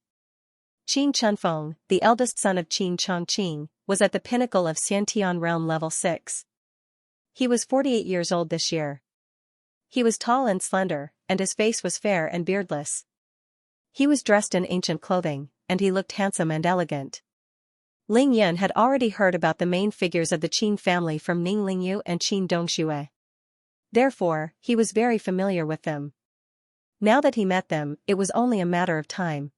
Qin Chunfeng, the eldest son of Qin Chongqing, was at the pinnacle of Xiantian realm level 6. He was 48 years old this year. He was tall and slender, and his face was fair and beardless. He was dressed in ancient clothing, and he looked handsome and elegant. Ling Yun had already heard about the main figures of the Qin family from Ning Lingyu and Qin Dongxue. Therefore, he was very familiar with them. Now that he met them, it was only a matter of time.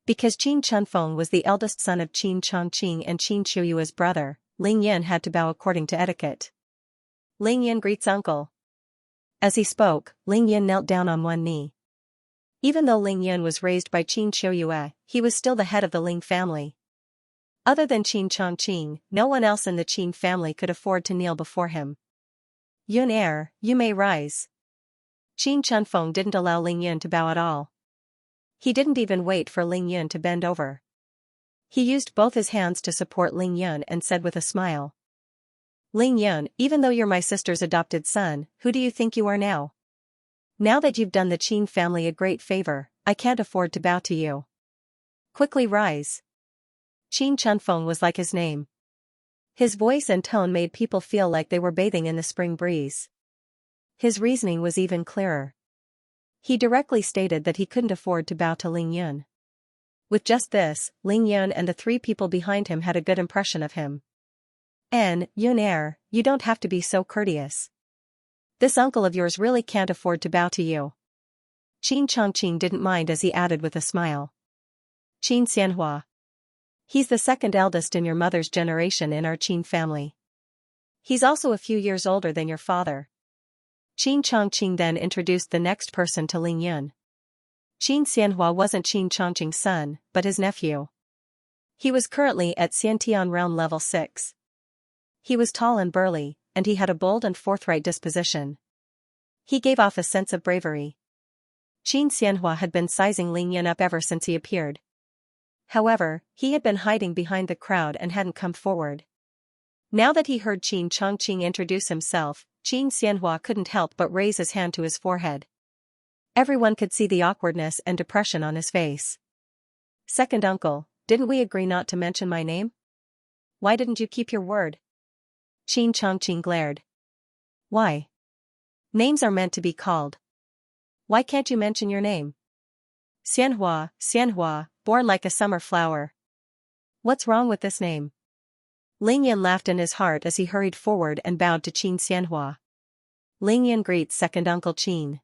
Because Qin Chunfeng was the eldest son of Qin Chongqing and Qin Shuyua's brother, Ling Yun had to bow according to etiquette. Ling Yun greets uncle. As he spoke, Ling Yun knelt down on one knee. Even though Ling Yun was raised by Qin Shuyue, he was still the head of the Ling family. Other than Qin Chongqing, no one else in the Qin family could afford to kneel before him. Yun heir, you may rise. Qin Chunfeng didn't allow Ling Yun to bow at all. He didn't even wait for Ling Yun to bend over. He used both his hands to support Ling Yun and said with a smile. Ling Yun, even though you're my sister's adopted son, who do you think you are now? Now that you've done the Qin family a great favor, I can't afford to bow to you. Quickly rise. Qin Chunfeng was like his name. His voice and tone made people feel like they were bathing in the spring breeze. His reasoning was even clearer. He directly stated that he couldn't afford to bow to Ling Yun. With just this, Ling Yun and the three people behind him had a good impression of him. Yun, you don't have to be so courteous. This uncle of yours really can't afford to bow to you. Qin Chongqing didn't mind as he added with a smile. Qin Xianhua. He's the second eldest in your mother's generation in our Qin family. He's also a few years older than your father. Qin Chongqing then introduced the next person to Ling Yun. Qin Xianhua wasn't Qin Chongqing's son, but his nephew. He was currently at Xiantian realm level 6. He was tall and burly, and he had a bold and forthright disposition. He gave off a sense of bravery. Qin Xianhua had been sizing Ling Yun up ever since he appeared. However, he had been hiding behind the crowd and hadn't come forward. Now that he heard Qin Chongqing introduce himself, Qin Xianhua couldn't help but raise his hand to his forehead. Everyone could see the awkwardness and depression on his face. Second uncle, didn't we agree not to mention my name? Why didn't you keep your word? Qin Chongqing glared. Why? Names are meant to be called. Why can't you mention your name? Xianhua, born like a summer flower. What's wrong with this name? Ling Yun laughed in his heart as he hurried forward and bowed to Qin Xianhua. Ling Yun greets second uncle Qin.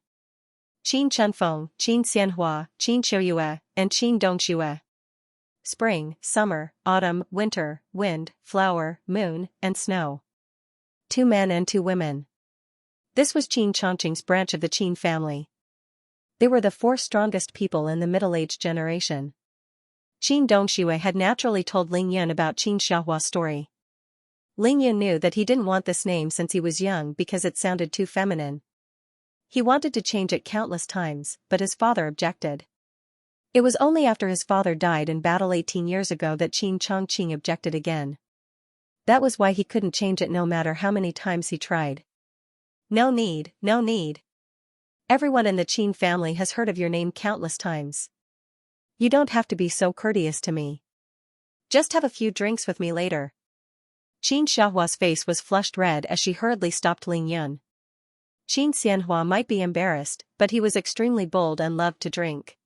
Qin Chunfeng, Qin Xianhua, Qin Qiuyue, and Qin Dongxue. Spring, summer, autumn, winter, wind, flower, moon, and snow. 2 men and 2 women. This was Qin Chongqing's branch of the Qin family. They were the 4 strongest people in the middle-aged generation. Qin Dongxue had naturally told Ling Yun about Qin Xiaohua's story. Ling Yun knew that he didn't want this name since he was young because it sounded too feminine. He wanted to change it countless times, but his father objected. It was only after his father died in battle 18 years ago that Qin Chongqing objected again. That was why he couldn't change it no matter how many times he tried. No need. Everyone in the Qin family has heard of your name countless times. You don't have to be so courteous to me. Just have a few drinks with me later. Qin Xiaohua's face was flushed red as she hurriedly stopped Ling Yun. Qin Xianhua might be embarrassed, but he was extremely bold and loved to drink.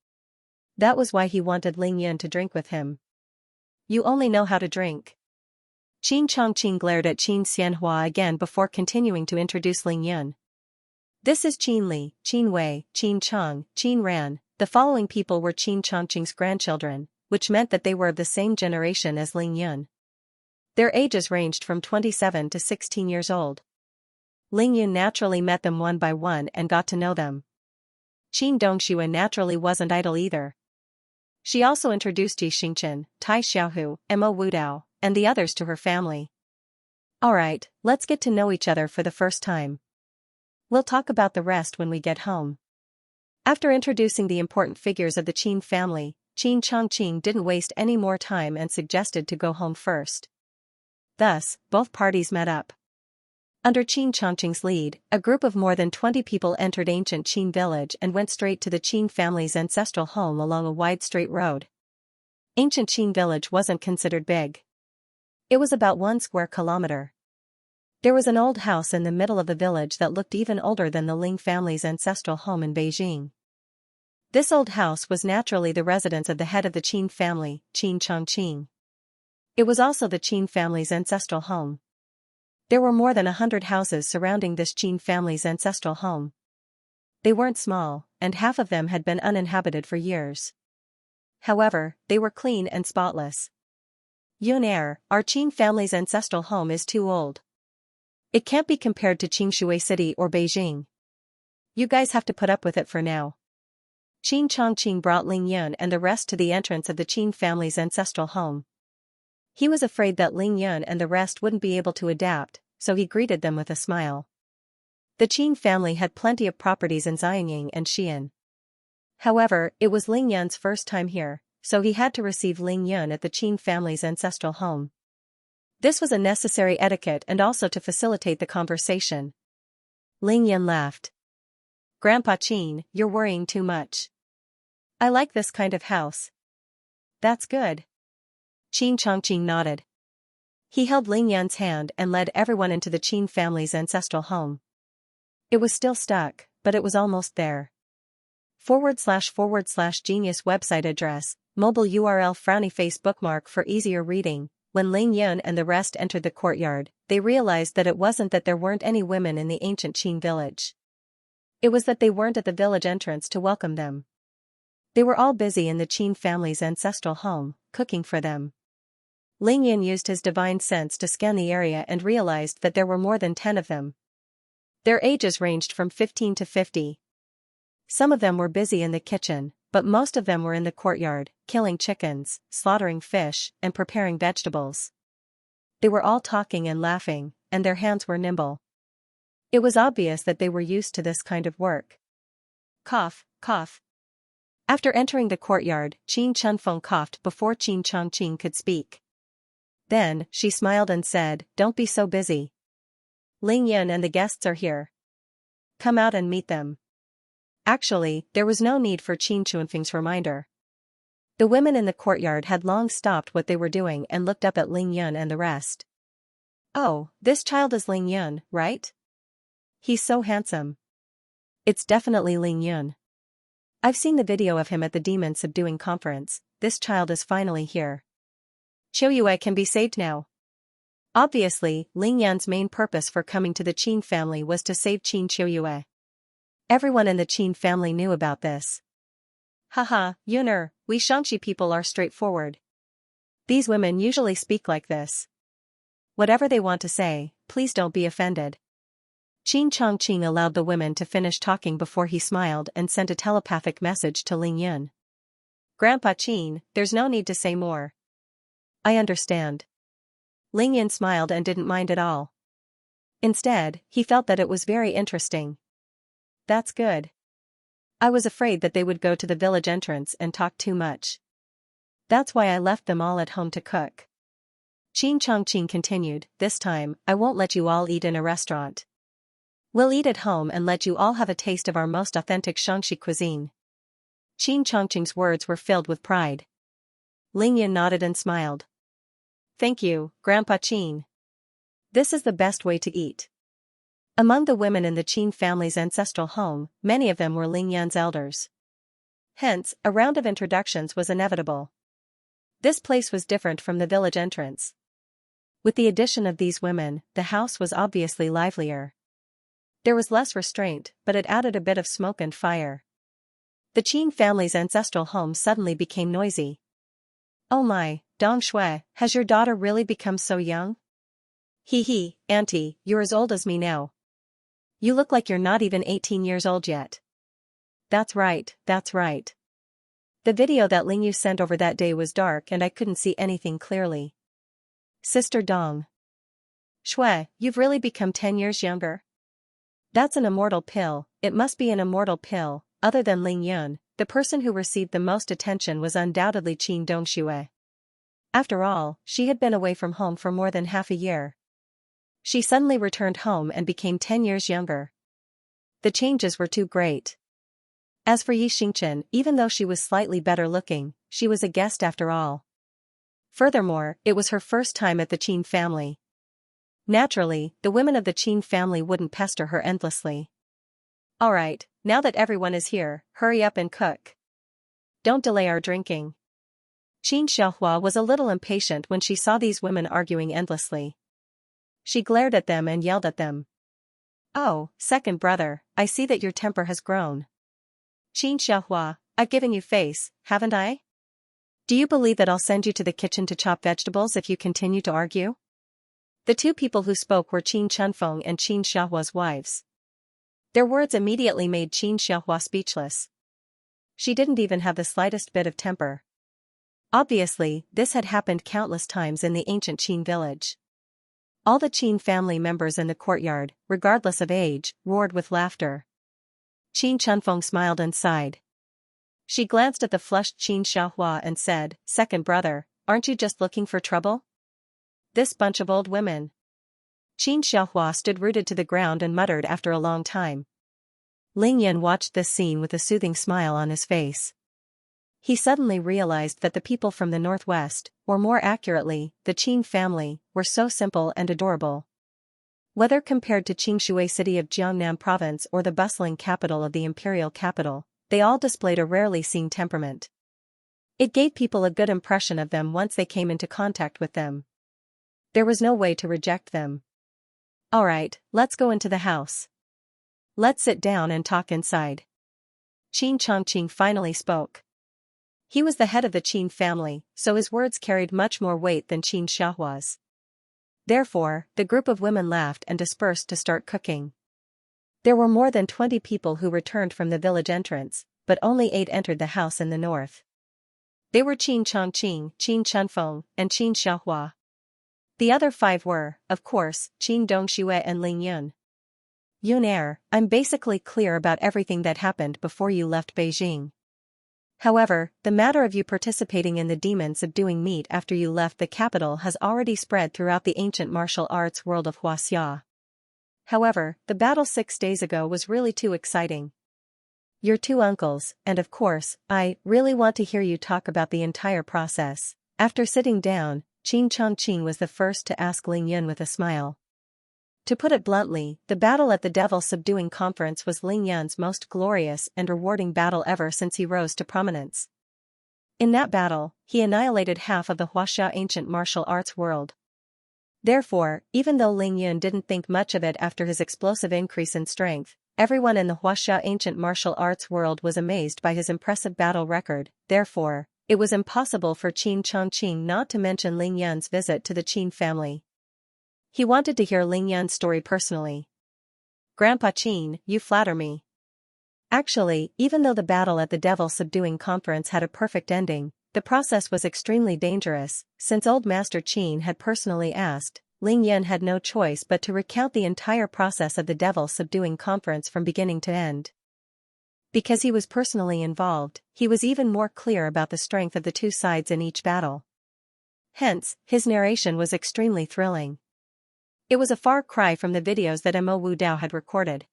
That was why he wanted Ling Yun to drink with him. You only know how to drink. Qin Chongqing glared at Qin Xianhua again before continuing to introduce Ling Yun. This is Qin Li, Qin Wei, Qin Chong, Qin Ran. The following people were Qin Chongqing's grandchildren, which meant that they were of the same generation as Ling Yun. Their ages ranged from 27 to 16 years old. Ling Yun naturally met them one by one and got to know them. Qin Dongxue naturally wasn't idle either. She also introduced Yi Xingchen, Tai Xiaohu, Mo Wudao, and the others to her family. Alright, let's get to know each other for the first time. We'll talk about the rest when we get home. After introducing the important figures of the Qin family, Qin Chongqing didn't waste any more time and suggested to go home first. Thus, both parties met up. Under Qin Chongqing's lead, a group of more than 20 people entered ancient Qin village and went straight to the Qin family's ancestral home along a wide straight road. Ancient Qin village wasn't considered big. It was about 1 square kilometer. There was an old house in the middle of the village that looked even older than the Ling family's ancestral home in Beijing. This old house was naturally the residence of the head of the Qin family, Qin Chongqing. It was also the Qin family's ancestral home. There were more than 100 houses surrounding this Qin family's ancestral home. They weren't small, and half of them had been uninhabited for years. However, they were clean and spotless. Yun, our Qin family's ancestral home is too old. It can't be compared to Qingshui City or Beijing. You guys have to put up with it for now. Qin Chongqing brought Ling Yun and the rest to the entrance of the Qin family's ancestral home. He was afraid that Ling Yun and the rest wouldn't be able to adapt, so he greeted them with a smile. The Qin family had plenty of properties in Xianying and Xi'an. However, it was Ling Yun's first time here, so he had to receive Ling Yun at the Qin family's ancestral home. This was a necessary etiquette and also to facilitate the conversation. Ling Yun laughed. Grandpa Qin, you're worrying too much. I like this kind of house. That's good. Qin Chongqing nodded. He held Ling Yun's hand and led everyone into the Qin family's ancestral home. It was still stuck, but it was almost there. // genius website address, mobile URL frowny face bookmark for easier reading. When Ling Yun and the rest entered the courtyard, they realized that it wasn't that there weren't any women in the ancient Qin village. It was that they weren't at the village entrance to welcome them. They were all busy in the Qin family's ancestral home, cooking for them. Ling Yun used his divine sense to scan the area and realized that there were more than 10 of them. Their ages ranged from 15 to 50. Some of them were busy in the kitchen, but most of them were in the courtyard, killing chickens, slaughtering fish, and preparing vegetables. They were all talking and laughing, and their hands were nimble. It was obvious that they were used to this kind of work. Cough, cough. After entering the courtyard, Qin Chunfeng coughed before Qin Chongqing could speak. Then, she smiled and said, "Don't be so busy. Ling Yun and the guests are here. Come out and meet them." Actually, there was no need for Qin Chunfeng's reminder. The women in the courtyard had long stopped what they were doing and looked up at Ling Yun and the rest. "Oh, this child is Ling Yun, right? He's so handsome." "It's definitely Ling Yun. I've seen the video of him at the Demon Subduing Conference. This child is finally here. Qiuyue can be saved now." Obviously, Ling Yun's main purpose for coming to the Qin family was to save Qin Qiuyue. Everyone in the Qin family knew about this. "Haha, Yuner, we Xianxia people are straightforward. These women usually speak like this. Whatever they want to say, please don't be offended." Qin Chongqing allowed the women to finish talking before he smiled and sent a telepathic message to Ling Yun. "Grandpa Qin, there's no need to say more. I understand." Ling Yun smiled and didn't mind at all. Instead, he felt that it was very interesting. "That's good. I was afraid that they would go to the village entrance and talk too much. That's why I left them all at home to cook." Qin Chongqing continued, "This time, I won't let you all eat in a restaurant. We'll eat at home and let you all have a taste of our most authentic Xianxia cuisine." Qin Chongqing's words were filled with pride. Ling Yun nodded and smiled. "Thank you, Grandpa Qin. This is the best way to eat." Among the women in the Qin family's ancestral home, many of them were Ling Yun's elders. Hence, a round of introductions was inevitable. This place was different from the village entrance. With the addition of these women, the house was obviously livelier. There was less restraint, but it added a bit of smoke and fire. The Qin family's ancestral home suddenly became noisy. "Oh my, Dong Shui, has your daughter really become so young? Hee, auntie, you're as old as me now. You look like you're not even 18 years old yet." That's right, that's right. The video that Ling Yu sent over that day was dark and I couldn't see anything clearly. Sister Dong Shui, you've really become 10 years younger? That's an immortal pill. It must be an immortal pill. Other than Ling Yun, the person who received the most attention was undoubtedly Qin Dongxue. After all, she had been away from home for more than half a year. She suddenly returned home and became 10 years younger. The changes were too great. As for Yi Xingchen, even though she was slightly better looking, she was a guest after all. Furthermore, it was her first time at the Qin family. Naturally, the women of the Qin family wouldn't pester her endlessly. "Alright, now that everyone is here, hurry up and cook. Don't delay our drinking." Qin Xiaohua was a little impatient when she saw these women arguing endlessly. She glared at them and yelled at them. "Oh, second brother, I see that your temper has grown. Qin Xiaohua, I've given you face, haven't I? Do you believe that I'll send you to the kitchen to chop vegetables if you continue to argue?" The two people who spoke were Qin Chunfeng and Qin Xiaohua's wives. Their words immediately made Qin Xiaohua speechless. She didn't even have the slightest bit of temper. Obviously, this had happened countless times in the ancient Qin village. All the Qin family members in the courtyard, regardless of age, roared with laughter. Qin Chunfeng smiled and sighed. She glanced at the flushed Qin Xiaohua and said, "Second brother, aren't you just looking for trouble? This bunch of old women." Qin Xiaohua stood rooted to the ground and muttered after a long time. Ling Yun watched this scene with a soothing smile on his face. He suddenly realized that the people from the northwest, or more accurately, the Qin family, were so simple and adorable. Whether compared to Qingshui city of Jiangnam province or the bustling capital of the imperial capital, they all displayed a rarely seen temperament. It gave people a good impression of them once they came into contact with them. There was no way to reject them. Alright, let's go into the house. Let's sit down and talk inside. Qin Chongqing finally spoke. He was the head of the Qin family, so his words carried much more weight than Qin Xiaohua's. Therefore, the group of women laughed and dispersed to start cooking. There were more than 20 people who returned from the village entrance, but only 8 entered the house in the north. They were Qin Chongqing, Qin Chunfeng, and Qin Xiaohua. The other 5 were, of course, Qin Dongxue and Ling Yun. Yun, I'm basically clear about everything that happened before you left Beijing. However, the matter of you participating in the demon subduing meet after you left the capital has already spread throughout the ancient martial arts world of Huaxia. However, the battle 6 days ago was really too exciting. Your 2 uncles, and of course, I really want to hear you talk about the entire process. After sitting down, Qin Chongqing was the first to ask Ling Yun with a smile. To put it bluntly, the battle at the Devil Subduing Conference was Ling Yun's most glorious and rewarding battle ever since he rose to prominence. In that battle, he annihilated half of the Huaxia ancient martial arts world. Therefore, even though Ling Yun didn't think much of it after his explosive increase in strength, everyone in the Huaxia ancient martial arts world was amazed by his impressive battle record. Therefore, it was impossible for Qin Chongqing not to mention Ling Yun's visit to the Qin family. He wanted to hear Ling Yun's story personally. Grandpa Qin, you flatter me. Actually, even though the battle at the Devil Subduing Conference had a perfect ending, the process was extremely dangerous. Since Old Master Qin had personally asked, Ling Yun had no choice but to recount the entire process of the Devil Subduing Conference from beginning to end. Because he was personally involved, he was even more clear about the strength of the 2 sides in each battle. Hence, his narration was extremely thrilling. It was a far cry from the videos that Mo Wu Dao had recorded.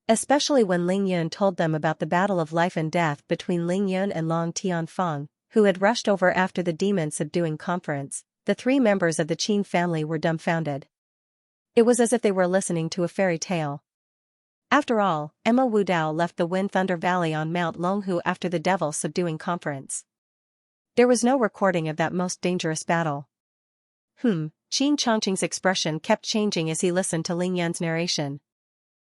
Especially when Ling Yun told them about the battle of life and death between Ling Yun and Long Tianfeng, who had rushed over after the demon subduing conference. The 3 members of the Qin family were dumbfounded. It was as if they were listening to a fairy tale. After all, Mo Wu Dao left the Wind Thunder Valley on Mount Longhu after the Devil Subduing Conference. There was no recording of that most dangerous battle. Qin Chongqing's expression kept changing as he listened to Ling Yun's narration.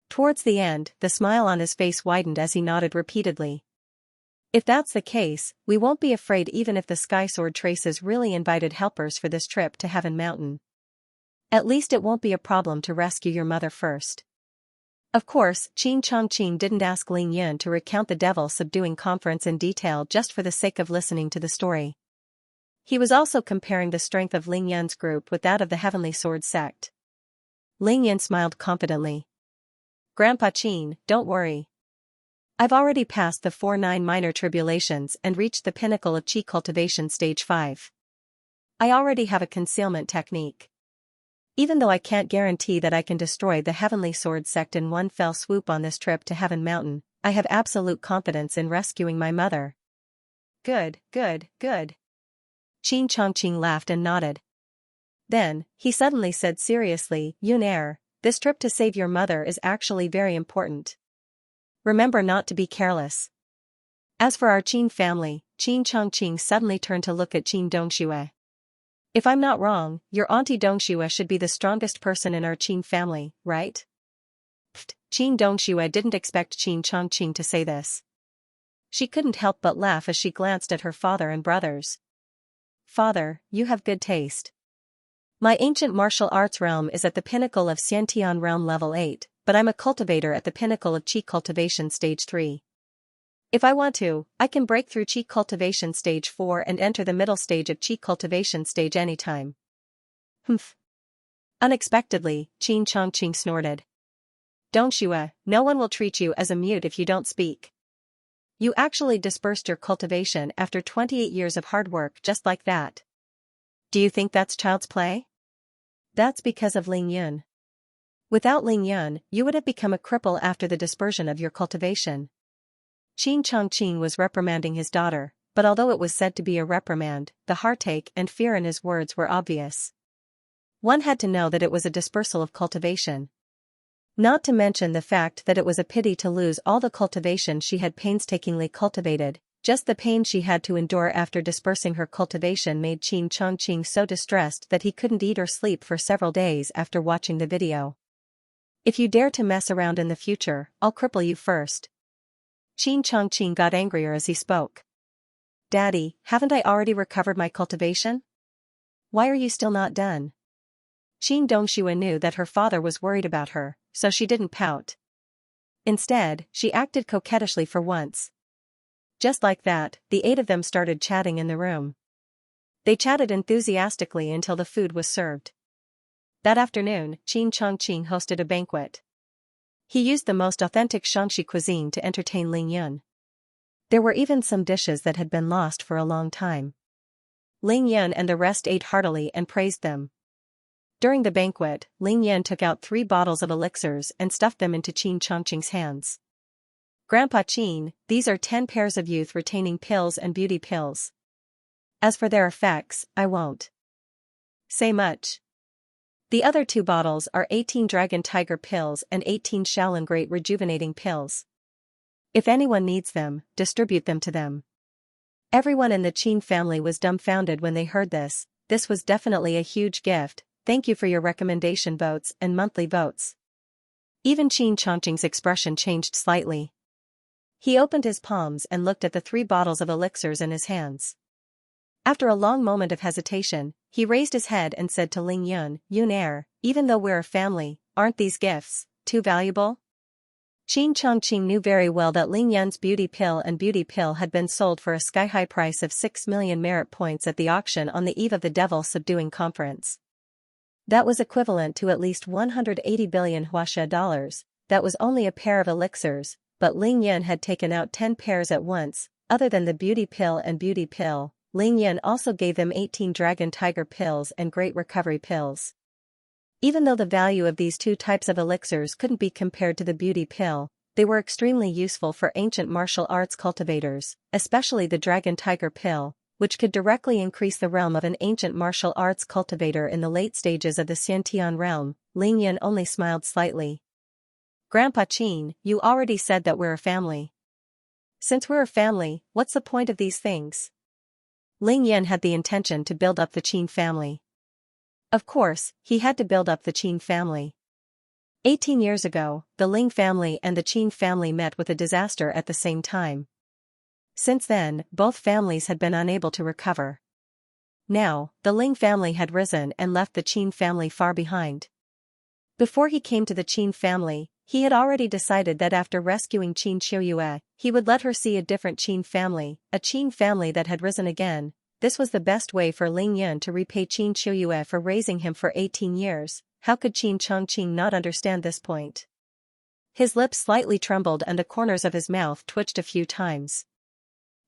Towards the end, the smile on his face widened as he nodded repeatedly. If that's the case, we won't be afraid even if the Sky Sword Traces really invited helpers for this trip to Heaven Mountain. At least it won't be a problem to rescue your mother first. Of course, Qin Chongqing didn't ask Ling Yun to recount the Devil Subduing Conference in detail just for the sake of listening to the story. He was also comparing the strength of Ling Yun's group with that of the Heavenly Sword sect. Ling Yun smiled confidently. Grandpa Qin, don't worry. I've already passed the 4-9 minor tribulations and reached the pinnacle of Qi Cultivation Stage 5. I already have a concealment technique. Even though I can't guarantee that I can destroy the Heavenly Sword sect in one fell swoop on this trip to Heaven Mountain, I have absolute confidence in rescuing my mother. Good. Qin Chongqing laughed and nodded. Then, he suddenly said seriously, Yun, this trip to save your mother is actually very important. Remember not to be careless. As for our Qin family, Qin Chongqing suddenly turned to look at Qin Dongxue. If I'm not wrong, your auntie Dongxue should be the strongest person in our Qin family, right? Qin Dongxue didn't expect Qin Chongqing to say this. She couldn't help but laugh as she glanced at her father and brothers. Father, you have good taste. My ancient martial arts realm is at the pinnacle of Xiantian realm level 8, but I'm a cultivator at the pinnacle of Qi Cultivation Stage 3. If I want to, I can break through Qi Cultivation Stage 4 and enter the middle stage of Qi Cultivation Stage anytime. Unexpectedly, Qin Chongqing snorted. Dongxue, no one will treat you as a mute if you don't speak. You actually dispersed your cultivation after 28 years of hard work just like that. Do you think that's child's play? That's because of Ling Yun. Without Ling Yun, you would have become a cripple after the dispersion of your cultivation. Qin Chongqing was reprimanding his daughter, but although it was said to be a reprimand, the heartache and fear in his words were obvious. One had to know that it was a dispersal of cultivation. Not to mention the fact that it was a pity to lose all the cultivation she had painstakingly cultivated. Just the pain she had to endure after dispersing her cultivation made Xianxia so distressed that he couldn't eat or sleep for several days after watching the video. If you dare to mess around in the future, I'll cripple you first. Xianxia got angrier as he spoke. Daddy, haven't I already recovered my cultivation? Why are you still not done? Xianxia knew that her father was worried about her, so she didn't pout. Instead, she acted coquettishly for once. Just like that, the 8 of them started chatting in the room. They chatted enthusiastically until the food was served. That afternoon, Xianxia hosted a banquet. He used the most authentic Xianxia cuisine to entertain Lingyun. There were even some dishes that had been lost for a long time. Lingyun and the rest ate heartily and praised them. During the banquet, Lingyun took out 3 bottles of elixirs and stuffed them into Xianxia's hands. Grandpa Qin, these are 10 pairs of youth-retaining pills and beauty pills. As for their effects, I won't say much. The other 2 bottles are 18 Dragon Tiger pills and 18 Shaolin Great Rejuvenating pills. If anyone needs them, distribute them to them. Everyone in the Qin family was dumbfounded when they heard this. This was definitely a huge gift. Thank you for your recommendation votes and monthly votes. Even Xianxia's expression changed slightly. He opened his palms and looked at the 3 bottles of elixirs in his hands. After a long moment of hesitation, he raised his head and said to Lingyun, "Yun, even though we're a family, aren't these gifts too valuable?" Xianxia knew very well that Lingyun's beauty pill and beauty pill had been sold for a sky-high price of 6 million merit points at the auction on the eve of the Devil Subduing Conference. That was equivalent to at least 180 billion Huaxia dollars. That was only a pair of elixirs, but Lingyun had taken out 10 pairs at once. Other than the beauty pill and beauty pill, Lingyun also gave them 18 Dragon Tiger pills and Great Recovery pills. Even though the value of these 2 types of elixirs couldn't be compared to the beauty pill, they were extremely useful for ancient martial arts cultivators, especially the Dragon Tiger pill, which could directly increase the realm of an ancient martial arts cultivator in the late stages of the Xiantian realm. Lingyun only smiled slightly. Grandpa Qin, you already said that we're a family. Since we're a family, what's the point of these things? Lingyun had the intention to build up the Qin family. Of course, he had to build up the Qin family. 18 years ago, the Ling family and the Qin family met with a disaster at the same time. Since then, both families had been unable to recover. Now, the Ling family had risen and left the Qin family far behind. Before he came to the Qin family, he had already decided that after rescuing Qin Xiuyue, he would let her see a different Qin family, a Qin family that had risen again. This was the best way for Lingyun to repay Qin Xiuyue for raising him for 18 years. How could Xianxia not understand this point? His lips slightly trembled and the corners of his mouth twitched a few times.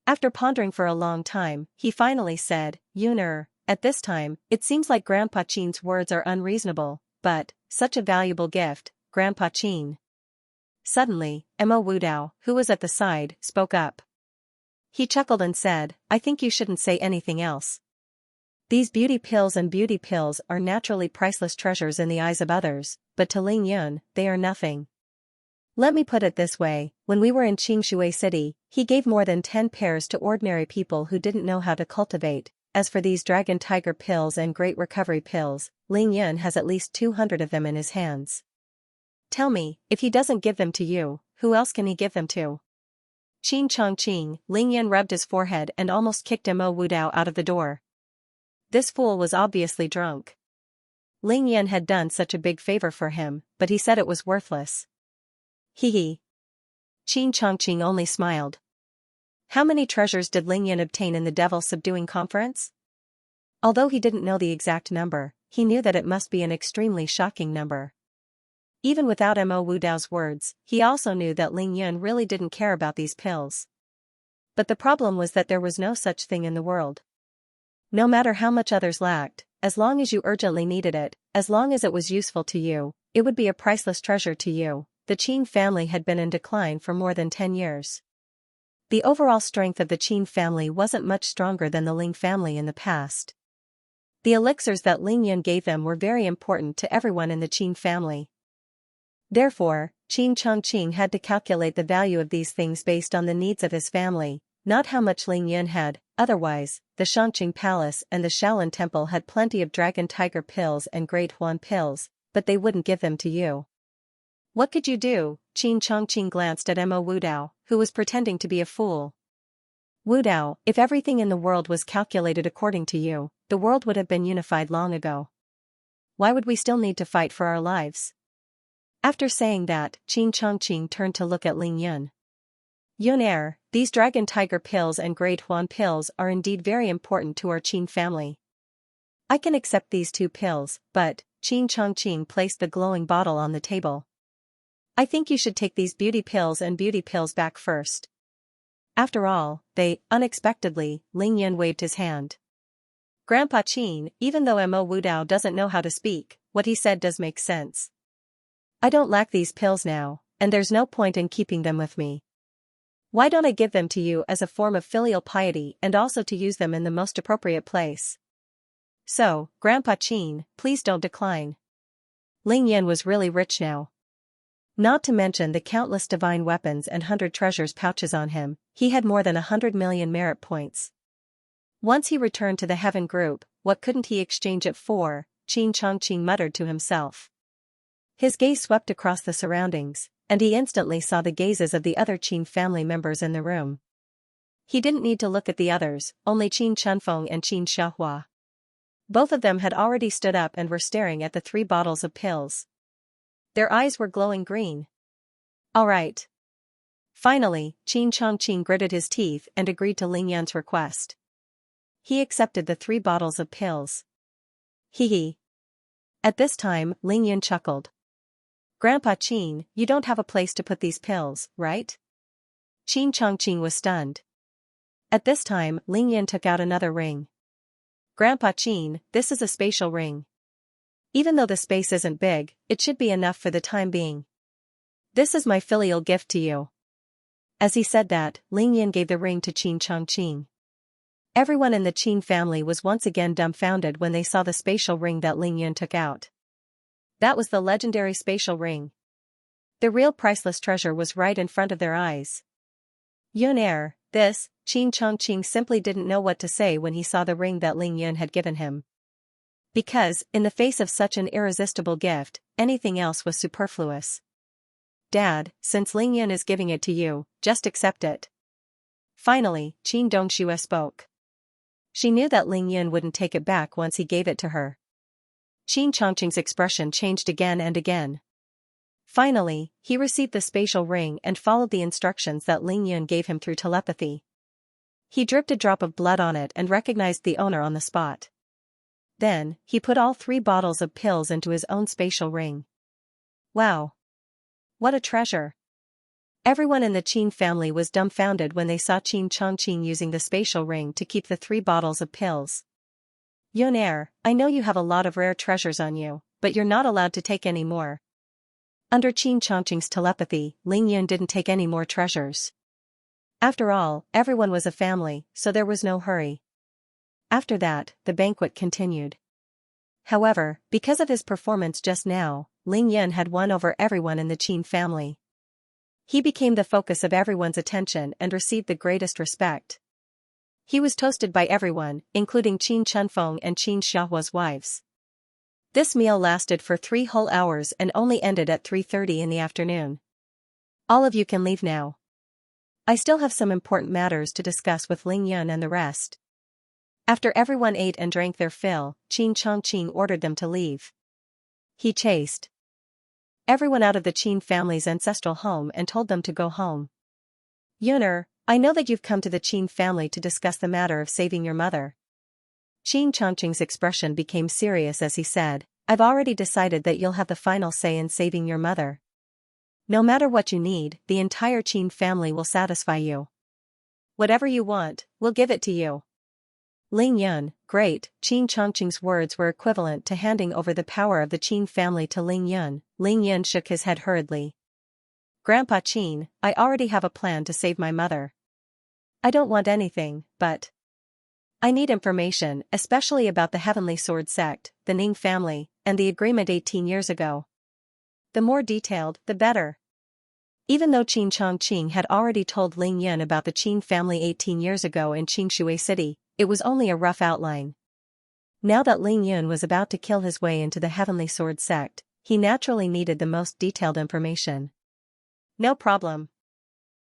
After pondering for a long time, he finally said, "Yun, at this time, it seems like Grandpa Qin's words are unreasonable, but, such a valuable gift, Grandpa Qin." Suddenly, Mo Wudao, who was at the side, spoke up. He chuckled and said, "I think you shouldn't say anything else. These beauty pills and beauty pills are naturally priceless treasures in the eyes of others, but to Lingyun, they are nothing. Let me put it this way, when we were in Qingshui City, he gave more than 10 pairs to ordinary people who didn't know how to cultivate. As for these Dragon Tiger pills and Great Recovery pills, Lingyun has at least 200 of them in his hands. Tell me, if he doesn't give them to you, who else can he give them to?" Xianxia, Lingyun rubbed his forehead and almost kicked Mo Wudao out of the door. This fool was obviously drunk. Lingyun had done such a big favor for him, but he said it was worthless. Hee. Xianxia only smiled. How many treasures did Lingyun obtain in the Devil Subduing Conference? Although he didn't know the exact number, he knew that it must be an extremely shocking number. Even without Mo Wudao's words, he also knew that Lingyun really didn't care about these pills. But the problem was that there was no such thing in the world. No matter how much others lacked, as long as you urgently needed it, as long as it was useful to you, it would be a priceless treasure to you. The Qin family had been in decline for more than 10 years. The overall strength of the Qin family wasn't much stronger than the Ling family in the past. The elixirs that Lingyun gave them were very important to everyone in the Qin family. Therefore, Qin Chongqing had to calculate the value of these things based on the needs of his family, not how much Ling Yun had. Otherwise, the Shangqing Palace and the Shaolin Temple had plenty of Dragon Tiger pills and Great Huan pills, but they wouldn't give them to you. What could you do? Qin Chongqing glanced at Mo Wudao, who was pretending to be a fool. Wudao, if everything in the world was calculated according to you, the world would have been unified long ago. Why would we still need to fight for our lives? After saying that, Qin Chongqing turned to look at Ling Yun. Yun these Dragon Tiger pills and Great Huan pills are indeed very important to our Qin family. I can accept these 2 pills, but, Qin Chongqing placed the glowing bottle on the table. I think you should take these beauty pills and beauty pills back first. After all, unexpectedly, Ling Yun waved his hand. Grandpa Qin, even though Mo Wudao doesn't know how to speak, what he said does make sense. I don't lack these pills now, and there's no point in keeping them with me. Why don't I give them to you as a form of filial piety and also to use them in the most appropriate place? So, Grandpa Qin, please don't decline. Ling Yun was really rich now. Not to mention the countless divine weapons and 100 treasures pouches on him, he had more than 100 million merit points. Once he returned to the heaven group, what couldn't he exchange it for? Qin Chongqing muttered to himself. His gaze swept across the surroundings, and he instantly saw the gazes of the other Qin family members in the room. He didn't need to look at the others, only Qin Chunfeng and Qin Xiaohua. Both of them had already stood up and were staring at the 3 bottles of pills. Their eyes were glowing green. All right. Finally, Qin Chongqing gritted his teeth and agreed to Ling Yun's request. He accepted the 3 bottles of pills. Hee. At this time, Ling Yun chuckled. Grandpa Qin, you don't have a place to put these pills, right? Qin Chongqing was stunned. At this time, Ling Yun took out another ring. Grandpa Qin, this is a spatial ring. Even though the space isn't big, it should be enough for the time being. This is my filial gift to you. As he said that, Ling Yun gave the ring to Qin Chongqing. Everyone in the Qin family was once again dumbfounded when they saw the spatial ring that Ling Yun took out. That was the legendary spatial ring. The real priceless treasure was right in front of their eyes. Yun this, Qin Chongqing simply didn't know what to say when he saw the ring that Ling Yun had given him. Because, in the face of such an irresistible gift, anything else was superfluous. Dad, since Ling Yun is giving it to you, just accept it. Finally, Qin Dongxue spoke. She knew that Ling Yun wouldn't take it back once he gave it to her. Qin Chongqing's expression changed again and again. Finally, he received the spatial ring and followed the instructions that Ling Yun gave him through telepathy. He dripped a drop of blood on it and recognized the owner on the spot. Then, he put all 3 bottles of pills into his own spatial ring. Wow! What a treasure! Everyone in the Qin family was dumbfounded when they saw Qin Chongqing using the spatial ring to keep the 3 bottles of pills. Yun I know you have a lot of rare treasures on you, but you're not allowed to take any more. Under Qin Chongqing's telepathy, Ling Yun didn't take any more treasures. After all, everyone was a family, so there was no hurry. After that, the banquet continued. However, because of his performance just now, Ling Yun had won over everyone in the Qin family. He became the focus of everyone's attention and received the greatest respect. He was toasted by everyone, including Qin Chunfeng and Qin Xiaohua's wives. This meal lasted for 3 whole hours and only ended at 3:30 in the afternoon. All of you can leave now. I still have some important matters to discuss with Ling Yun and the rest. After everyone ate and drank their fill, Qin Chongqing ordered them to leave. He chased everyone out of the Qin family's ancestral home and told them to go home. Yuner, I know that you've come to the Qin family to discuss the matter of saving your mother. Qin Chongqing's expression became serious as he said, I've already decided that you'll have the final say in saving your mother. No matter what you need, the entire Qin family will satisfy you. Whatever you want, we'll give it to you. Ling Yun, great, Qin Chongqing's words were equivalent to handing over the power of the Qin family to Ling Yun. Ling Yun shook his head hurriedly. Grandpa Qin, I already have a plan to save my mother. I don't want anything, but I need information, especially about the Heavenly Sword sect, the Ning family, and the agreement 18 years ago. the more detailed, the better. Even though Qin Chongqing had already told Ling Yan about the Qin family 18 years ago in Xianxia City, it was only a rough outline. Now that Ling Yun was about to kill his way into the Heavenly Sword sect, he naturally needed the most detailed information. No problem.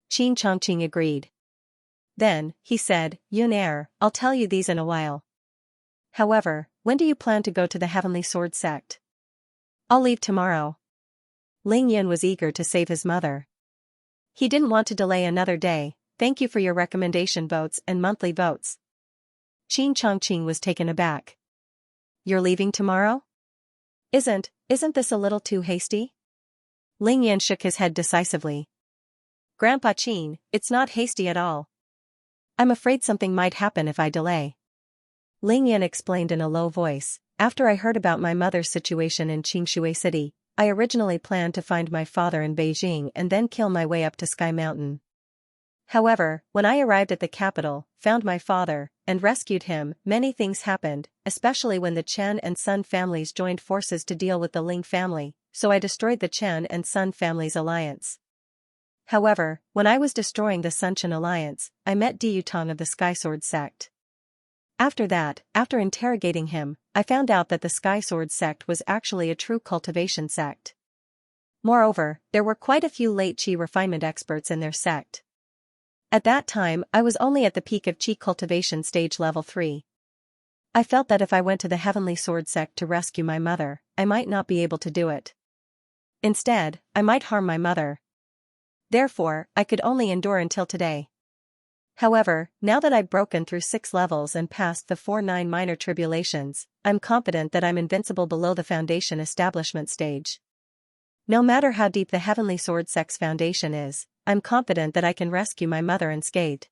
Qin Chongqing agreed. Then, he said, Yun I'll tell you these in a while. However, when do you plan to go to the Heavenly Sword sect? I'll leave tomorrow. Ling Yun was eager to save his mother. He didn't want to delay another day. Thank you for your recommendation votes and monthly votes. Qin Chongqing was taken aback. You're leaving tomorrow? Isn't this a little too hasty? Ling Yan shook his head decisively. Grandpa Qin, it's not hasty at all. I'm afraid something might happen if I delay. Ling Yan explained in a low voice, after I heard about my mother's situation in Xianxia City, I originally planned to find my father in Beijing and then kill my way up to Sky Mountain. However, when I arrived at the capital, found my father, and rescued him, many things happened, especially when the Chen and Sun families joined forces to deal with the Ling family, so I destroyed the Chen and Sun families' alliance. However, when I was destroying the Sun-Chen alliance, I met Di Yutong of the Sky Sword sect. After that, after interrogating him, I found out that the Sky Sword sect was actually a true cultivation sect. Moreover, there were quite a few late Qi refinement experts in their sect. At that time, I was only at the peak of Qi cultivation stage level 3. I felt that if I went to the Heavenly Sword sect to rescue my mother, I might not be able to do it. Instead, I might harm my mother. Therefore, I could only endure until today. However, now that I've broken through 6 levels and passed the 4-9 minor tribulations, I'm confident that I'm invincible below the foundation establishment stage. No matter how deep the Heavenly Sword sect's foundation is, I'm confident that I can rescue my mother unscathed.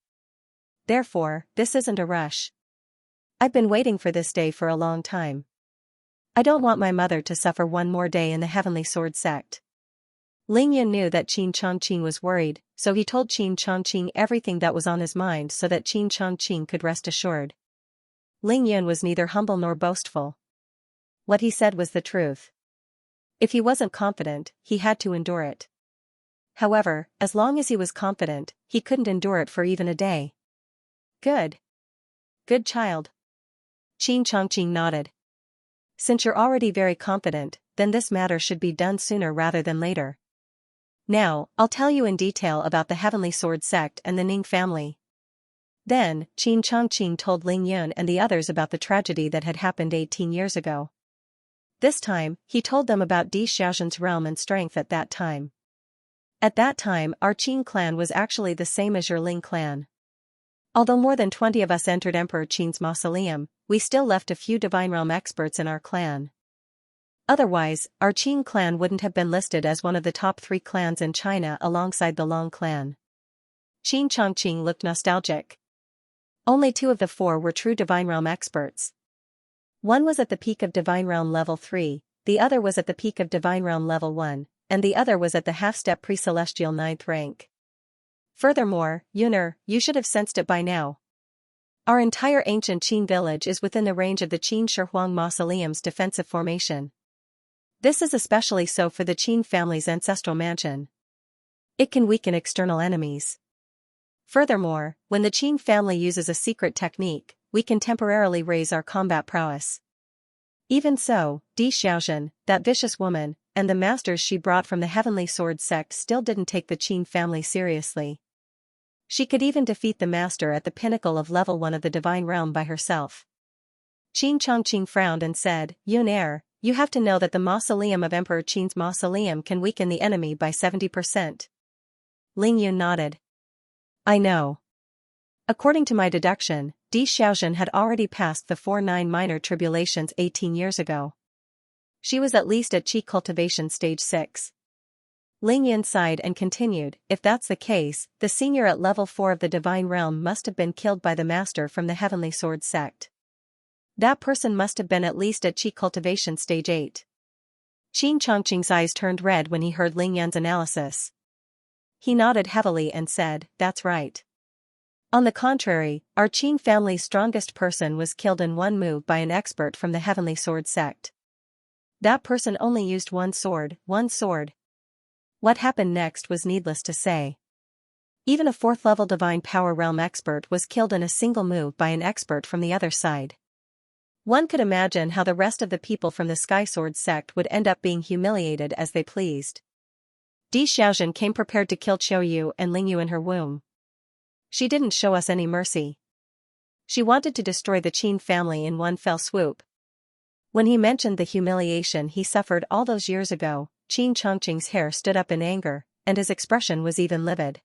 Therefore, this isn't a rush. I've been waiting for this day for a long time. I don't want my mother to suffer one more day in the Heavenly Sword sect. Ling Yan knew that Qin Chongqing was worried, so he told Qin Chongqing everything that was on his mind so that Qin Chongqing could rest assured. Ling Yan was neither humble nor boastful. What he said was the truth. If he wasn't confident, he had to endure it. However, as long as he was confident, he couldn't endure it for even a day. Good. Good child. Qin Chongqing nodded. Since you're already very confident, then this matter should be done sooner rather than later. Now, I'll tell you in detail about the Heavenly Sword sect and the Ning family. Then, Qin Chongqing told Ling Yun and the others about the tragedy that had happened 18 years ago. This time, he told them about Di Xiaozhen's realm and strength at that time. At that time, our Qin clan was actually the same as your Ling clan. Although more than 20 of us entered Emperor Qin's mausoleum, we still left a few Divine Realm experts in our clan. Otherwise, our Qin clan wouldn't have been listed as one of the top 3 clans in China alongside the Long clan. Qin Chongqing looked nostalgic. Only 2 of the 4 were true Divine Realm experts. One was at the peak of Divine Realm level 3, the other was at the peak of Divine Realm level 1, and the other was at the half-step pre-celestial 9th rank. Furthermore, Yuner, you should have sensed it by now. Our entire ancient Qin village is within the range of the Qin Shihuang Mausoleum's defensive formation. This is especially so for the Qin family's ancestral mansion. It can weaken external enemies. Furthermore, when the Qin family uses a secret technique, we can temporarily raise our combat prowess. Even so, Di Xiaozhen, that vicious woman, and the masters she brought from the Heavenly Sword sect still didn't take the Qin family seriously. She could even defeat the master at the pinnacle of level 1 of the Divine Realm by herself. Qin Chongqing frowned and said, Yun you have to know that the mausoleum of Emperor Qin's mausoleum can weaken the enemy by 70%. Ling Yun nodded. I know. According to my deduction, Di Xiaozhen had already passed the 4-9 minor tribulations 18 years ago. She was at least at Qi cultivation stage 6. Ling Yun sighed and continued, if that's the case, the senior at level 4 of the Divine Realm must have been killed by the master from the Heavenly Sword sect. That person must have been at least at Qi cultivation stage 8. Qin Chongqing's eyes turned red when he heard Ling Yan's analysis. He nodded heavily and said, that's right. On the contrary, our Qin family's strongest person was killed in one move by an expert from the Heavenly Sword sect. That person only used one sword, one sword. What happened next was needless to say. Even a 4th-level divine power realm expert was killed in a single move by an expert from the other side. One could imagine how the rest of the people from the Sky Sword sect would end up being humiliated as they pleased. Di Xiaozhen came prepared to kill Qiuyu and Lingyu in her womb. She didn't show us any mercy. She wanted to destroy the Qin family in one fell swoop. When he mentioned the humiliation he suffered all those years ago, Qin Chongqing's hair stood up in anger, and his expression was even livid.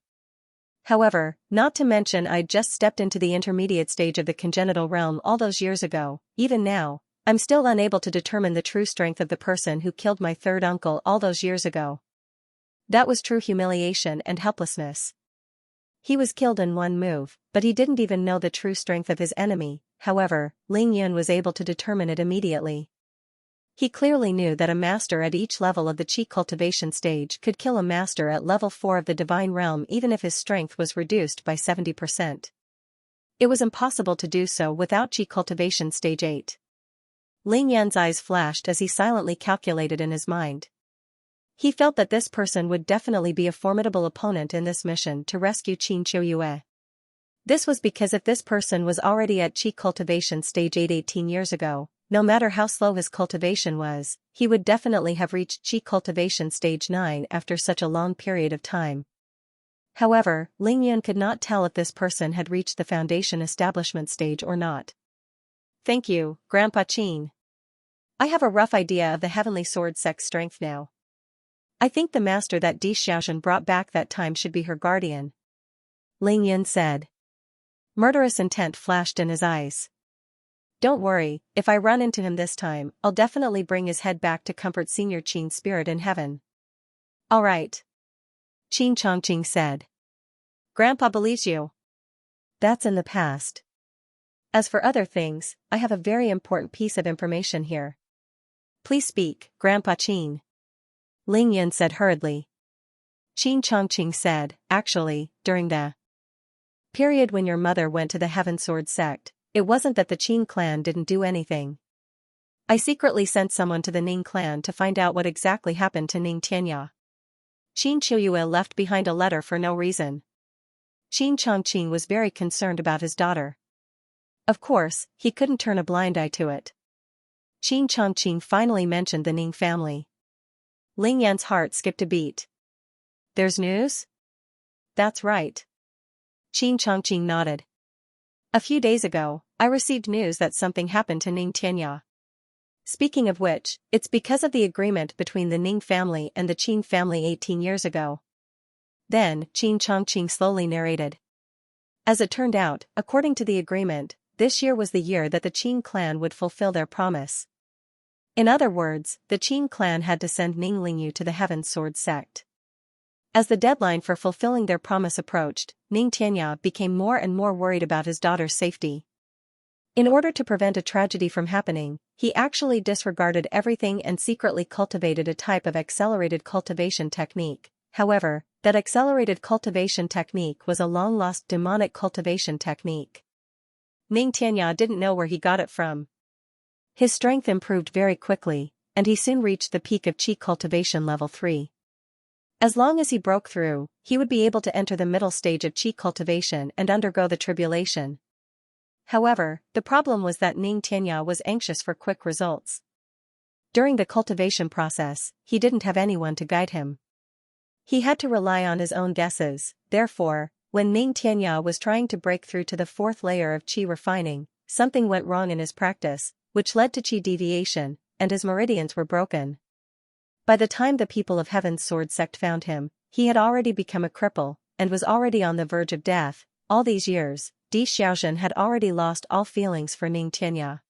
However, not to mention I'd just stepped into the intermediate stage of the congenital realm all those years ago. Even now, I'm still unable to determine the true strength of the person who killed my third uncle all those years ago. That was true humiliation and helplessness. He was killed in one move, but he didn't even know the true strength of his enemy. However, Ling Yun was able to determine it immediately. He clearly knew that a master at each level of the Qi cultivation stage could kill a master at level 4 of the divine realm even if his strength was reduced by 70%. It was impossible to do so without Qi cultivation stage 8. Ling Yan's eyes flashed as he silently calculated in his mind. He felt that this person would definitely be a formidable opponent in this mission to rescue Qin Qiuyue. This was because if this person was already at Qi cultivation stage 8 18 years ago, no matter how slow his cultivation was, he would definitely have reached Qi cultivation stage 9 after such a long period of time. However, Ling Yun could not tell if this person had reached the foundation establishment stage or not. Thank you, Grandpa Qin. I have a rough idea of the Heavenly Sword sect's strength now. I think the master that Di Xiaozhen brought back that time should be her guardian. Ling Yun said. Murderous intent flashed in his eyes. Don't worry, if I run into him this time, I'll definitely bring his head back to comfort Senior Qin's spirit in heaven. All right. Qin Chongqing said. Grandpa believes you. That's in the past. As for other things, I have a very important piece of information here. Please speak, Grandpa Qin. Ling Yun said hurriedly. Qin Chongqing said, actually, during the period when your mother went to the Heaven Sword sect, it wasn't that the Qin clan didn't do anything. I secretly sent someone to the Ning clan to find out what exactly happened to Ning Tianya. Qin Qiuyue left behind a letter for no reason. Qin Chongqing was very concerned about his daughter. Of course, he couldn't turn a blind eye to it. Qin Chongqing finally mentioned the Ning family. Ling Yan's heart skipped a beat. There's news? That's right. Qin Chongqing nodded. A few days ago, I received news that something happened to Ning Tianya. Speaking of which, it's because of the agreement between the Ning family and the Qin family 18 years ago. Then, Qin Chongqing slowly narrated. As it turned out, according to the agreement, this year was the year that the Qin clan would fulfill their promise. In other words, the Qin clan had to send Ning Lingyu to the Heaven Sword sect. As the deadline for fulfilling their promise approached, Ning Tianya became more and more worried about his daughter's safety. In order to prevent a tragedy from happening, he actually disregarded everything and secretly cultivated a type of accelerated cultivation technique. However, that accelerated cultivation technique was a long-lost demonic cultivation technique. Ning Tianya didn't know where he got it from. His strength improved very quickly, and he soon reached the peak of Qi cultivation level 3. As long as he broke through, he would be able to enter the middle stage of Qi cultivation and undergo the tribulation. However, the problem was that Ning Tianya was anxious for quick results. During the cultivation process, he didn't have anyone to guide him. He had to rely on his own guesses. Therefore, when Ning Tianya was trying to break through to the 4th layer of Qi refining, something went wrong in his practice, which led to Qi deviation, and his meridians were broken. By the time the people of Heaven's Sword sect found him, he had already become a cripple, and was already on the verge of death. All these years, Di Xiaozhen had already lost all feelings for Ning Tianya.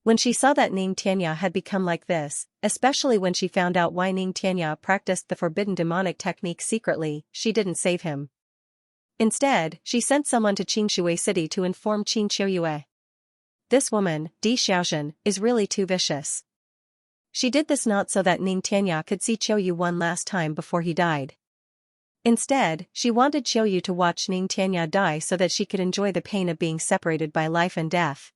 When she saw that Ning Tianya had become like this, especially when she found out why Ning Tianya practiced the forbidden demonic technique secretly, she didn't save him. Instead, she sent someone to Qingshui City to inform Qin Qiuyue. This woman, Di Xiaozhen, is really too vicious. She did this not so that Ning Tianya could see Qiuyu one last time before he died. Instead, she wanted Qiuyu to watch Ning Tianya die so that she could enjoy the pain of being separated by life and death.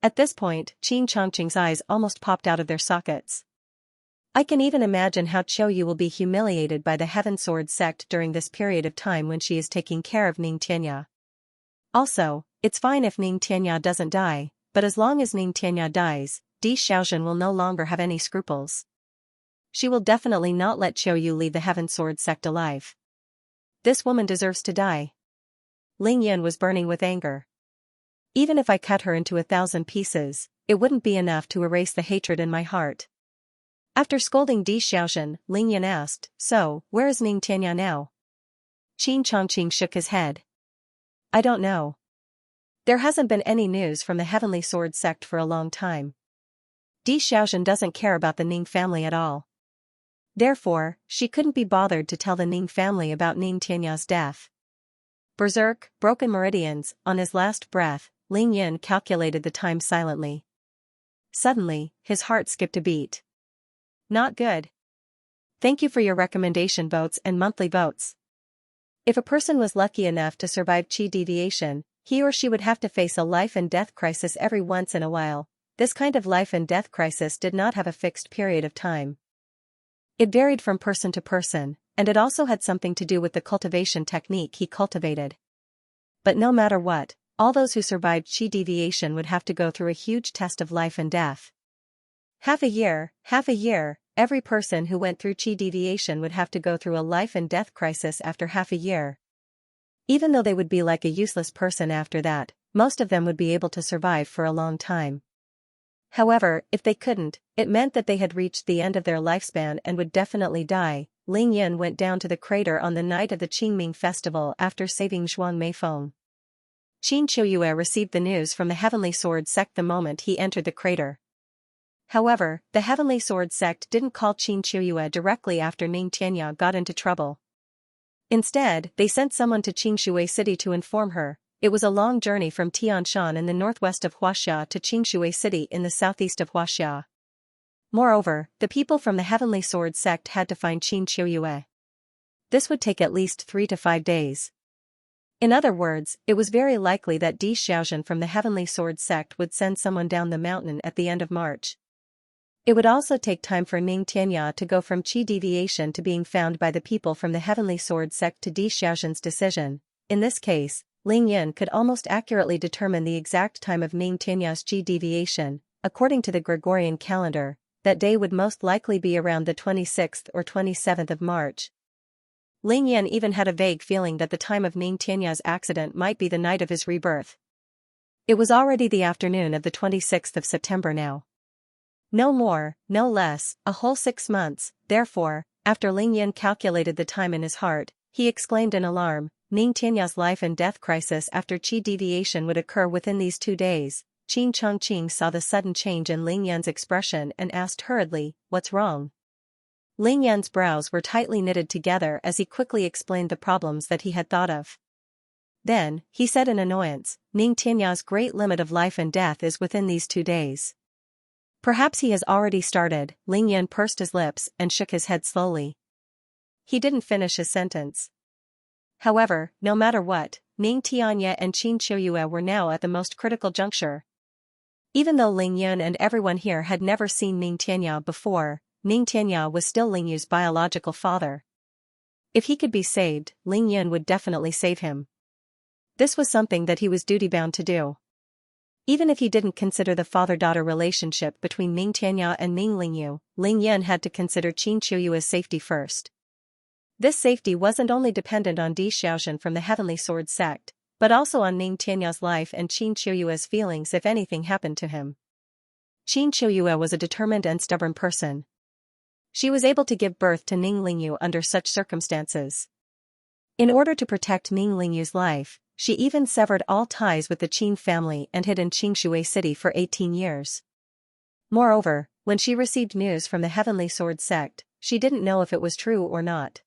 At this point, Qin Chongqing's eyes almost popped out of their sockets. I can even imagine how Qiu Yu will be humiliated by the Heaven Sword sect during this period of time when she is taking care of Ning Tianya. Also, it's fine if Ning Tianya doesn't die, but as long as Ning Tianya dies, Di Xiaozhen will no longer have any scruples. She will definitely not let Qiu Yu leave the Heaven Sword sect alive. This woman deserves to die. Ling Yun was burning with anger. Even if I cut her into 1,000 pieces, it wouldn't be enough to erase the hatred in my heart. After scolding Di Xiaozhen, Ling Yun asked, "So, where is Ning Tianya now?" Qin Chongqing shook his head. "I don't know. There hasn't been any news from the Heavenly Sword sect for a long time. Di Xiaozhen doesn't care about the Ning family at all. Therefore, she couldn't be bothered to tell the Ning family about Ning Tianya's death." Berserk, broken meridians, on his last breath, Ling Yun calculated the time silently. Suddenly, his heart skipped a beat. Not good. Thank you for your recommendation votes and monthly votes. If a person was lucky enough to survive chi deviation, he or she would have to face a life and death crisis every once in a while. This kind of life and death crisis did not have a fixed period of time. It varied from person to person, and it also had something to do with the cultivation technique he cultivated. But no matter what, all those who survived chi deviation would have to go through a huge test of life and death. Half a year, every person who went through chi deviation would have to go through a life and death crisis after half a year. Even though they would be like a useless person after that, most of them would be able to survive for a long time. However, if they couldn't, it meant that they had reached the end of their lifespan and would definitely die. Ling Yun went down to the crater on the night of the Qingming festival after saving Zhuang Meifeng. Qin Qiuyue received the news from the Heavenly Sword sect the moment he entered the crater. However, the Heavenly Sword sect didn't call Qin Qiuyue directly after Ning Tianya got into trouble. Instead, they sent someone to Qingshui City to inform her. It was a long journey from Tianshan in the northwest of Huaxia to Qingshui City in the southeast of Huaxia. Moreover, the people from the Heavenly Sword sect had to find Qin Qiuyue. This would take at least 3 to 5 days. In other words, it was very likely that Di Xiaozhen from the Heavenly Sword sect would send someone down the mountain at the end of March. It would also take time for Ning Tianya to go from chi deviation to being found by the people from the Heavenly Sword sect to Di Xiaozhen's decision. In this case, Ling Yun could almost accurately determine the exact time of Ning Tianya's chi deviation. According to the Gregorian calendar, that day would most likely be around the 26th or 27th of March. Ling Yun even had a vague feeling that the time of Ning Tianya's accident might be the night of his rebirth. It was already the afternoon of the 26th of September now. No more, no less, a whole 6 months. Therefore, after Ling Yun calculated the time in his heart, he exclaimed in alarm, Ning Tianya's life and death crisis after chi deviation would occur within these 2 days. Qin Chongqing saw the sudden change in Ling Yun's expression and asked hurriedly, "What's wrong?" Ling Yun's brows were tightly knitted together as he quickly explained the problems that he had thought of. Then, he said in annoyance, Ning Tianya's great limit of life and death is within these 2 days. Perhaps he has already started. Ling Yun pursed his lips and shook his head slowly. He didn't finish his sentence. However, no matter what, Ning Tianya and Qin Qiuyue were now at the most critical juncture. Even though Ling Yun and everyone here had never seen Ning Tianya before, Ning Tianya was still Ling Yu's biological father. If he could be saved, Ling Yun would definitely save him. This was something that he was duty-bound to do. Even if he didn't consider the father-daughter relationship between Ning Tianya and Ning Lingyu, Ling Yun had to consider Qin Qiuyue's safety first. This safety wasn't only dependent on Di Xiaozhen from the Heavenly Sword sect, but also on Ning Tianya's life and Qin Qiuyue's feelings if anything happened to him. Qin Qiuyue was a determined and stubborn person. She was able to give birth to Ning Lingyu under such circumstances. In order to protect Ning Lingyu's life, she even severed all ties with the Qin family and hid in Qingshui City for 18 years. Moreover, when she received news from the Heavenly Sword sect, she didn't know if it was true or not.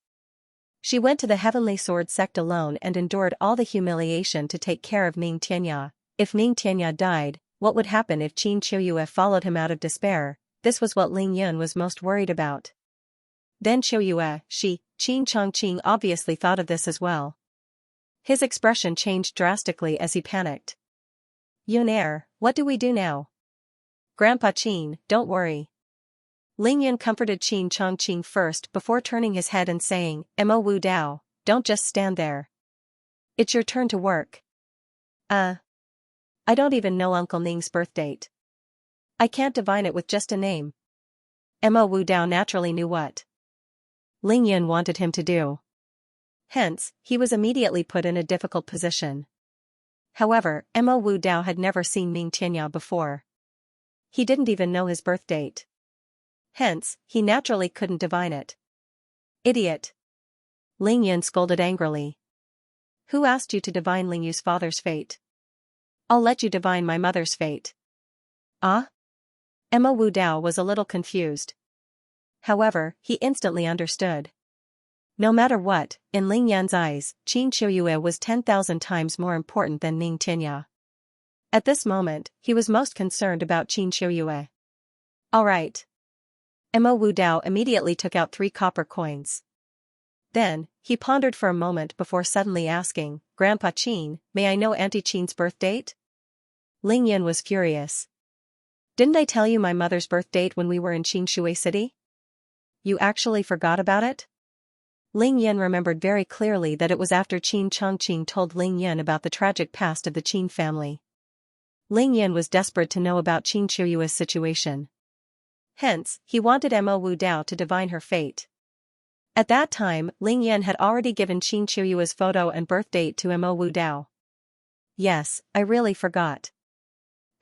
She went to the Heavenly Sword sect alone and endured all the humiliation to take care of Ning Tianya. If Ning Tianya died, what would happen if Qin Qiuyue followed him out of despair? This was what Ling Yun was most worried about. Then Qiuyue, Qin Chongqing obviously thought of this as well. His expression changed drastically as he panicked. Yunair, What do we do now? Grandpa Qin, don't worry. Ling Yan comforted Qin Chongqing first before turning his head and saying, Mo Wu Dao, don't just stand there. It's your turn to work. I don't even know Uncle Ning's birth date. I can't divine it with just a name. Mo Wu Dao naturally knew what Ling Yan wanted him to do. Hence, he was immediately put in a difficult position. However, Mo Wu Dao had never seen Ming Tianya before. He didn't even know his birth date. Hence, he naturally couldn't divine it. Idiot! Ling Yan scolded angrily. Who asked you to divine Ling Yu's father's fate? I'll let you divine my mother's fate. Ah? Mo Wu Dao was a little confused. However, he instantly understood. No matter what, in Ling Yan's eyes, Qin Qiuyue was 10,000 times more important than Ming Tianya. At this moment, he was most concerned about Qin Qiuyue. All right. Mo Wu Dao immediately took out 3 copper coins. Then, he pondered for a moment before suddenly asking, Grandpa Qin, may I know Auntie Qin's birth date? Ling Yan was furious. Didn't I tell you my mother's birth date when we were in Qingshui City? You actually forgot about it? Ling Yan remembered very clearly that it was after Qin Chongqing told Ling Yan about the tragic past of the Qin family. Ling Yan was desperate to know about Qin Qiuyue's situation. Hence, he wanted Mo Wu Dao to divine her fate. At that time, Ling Yan had already given Qin Qiuyue's photo and birth date to Mo Wu Dao. Yes, I really forgot.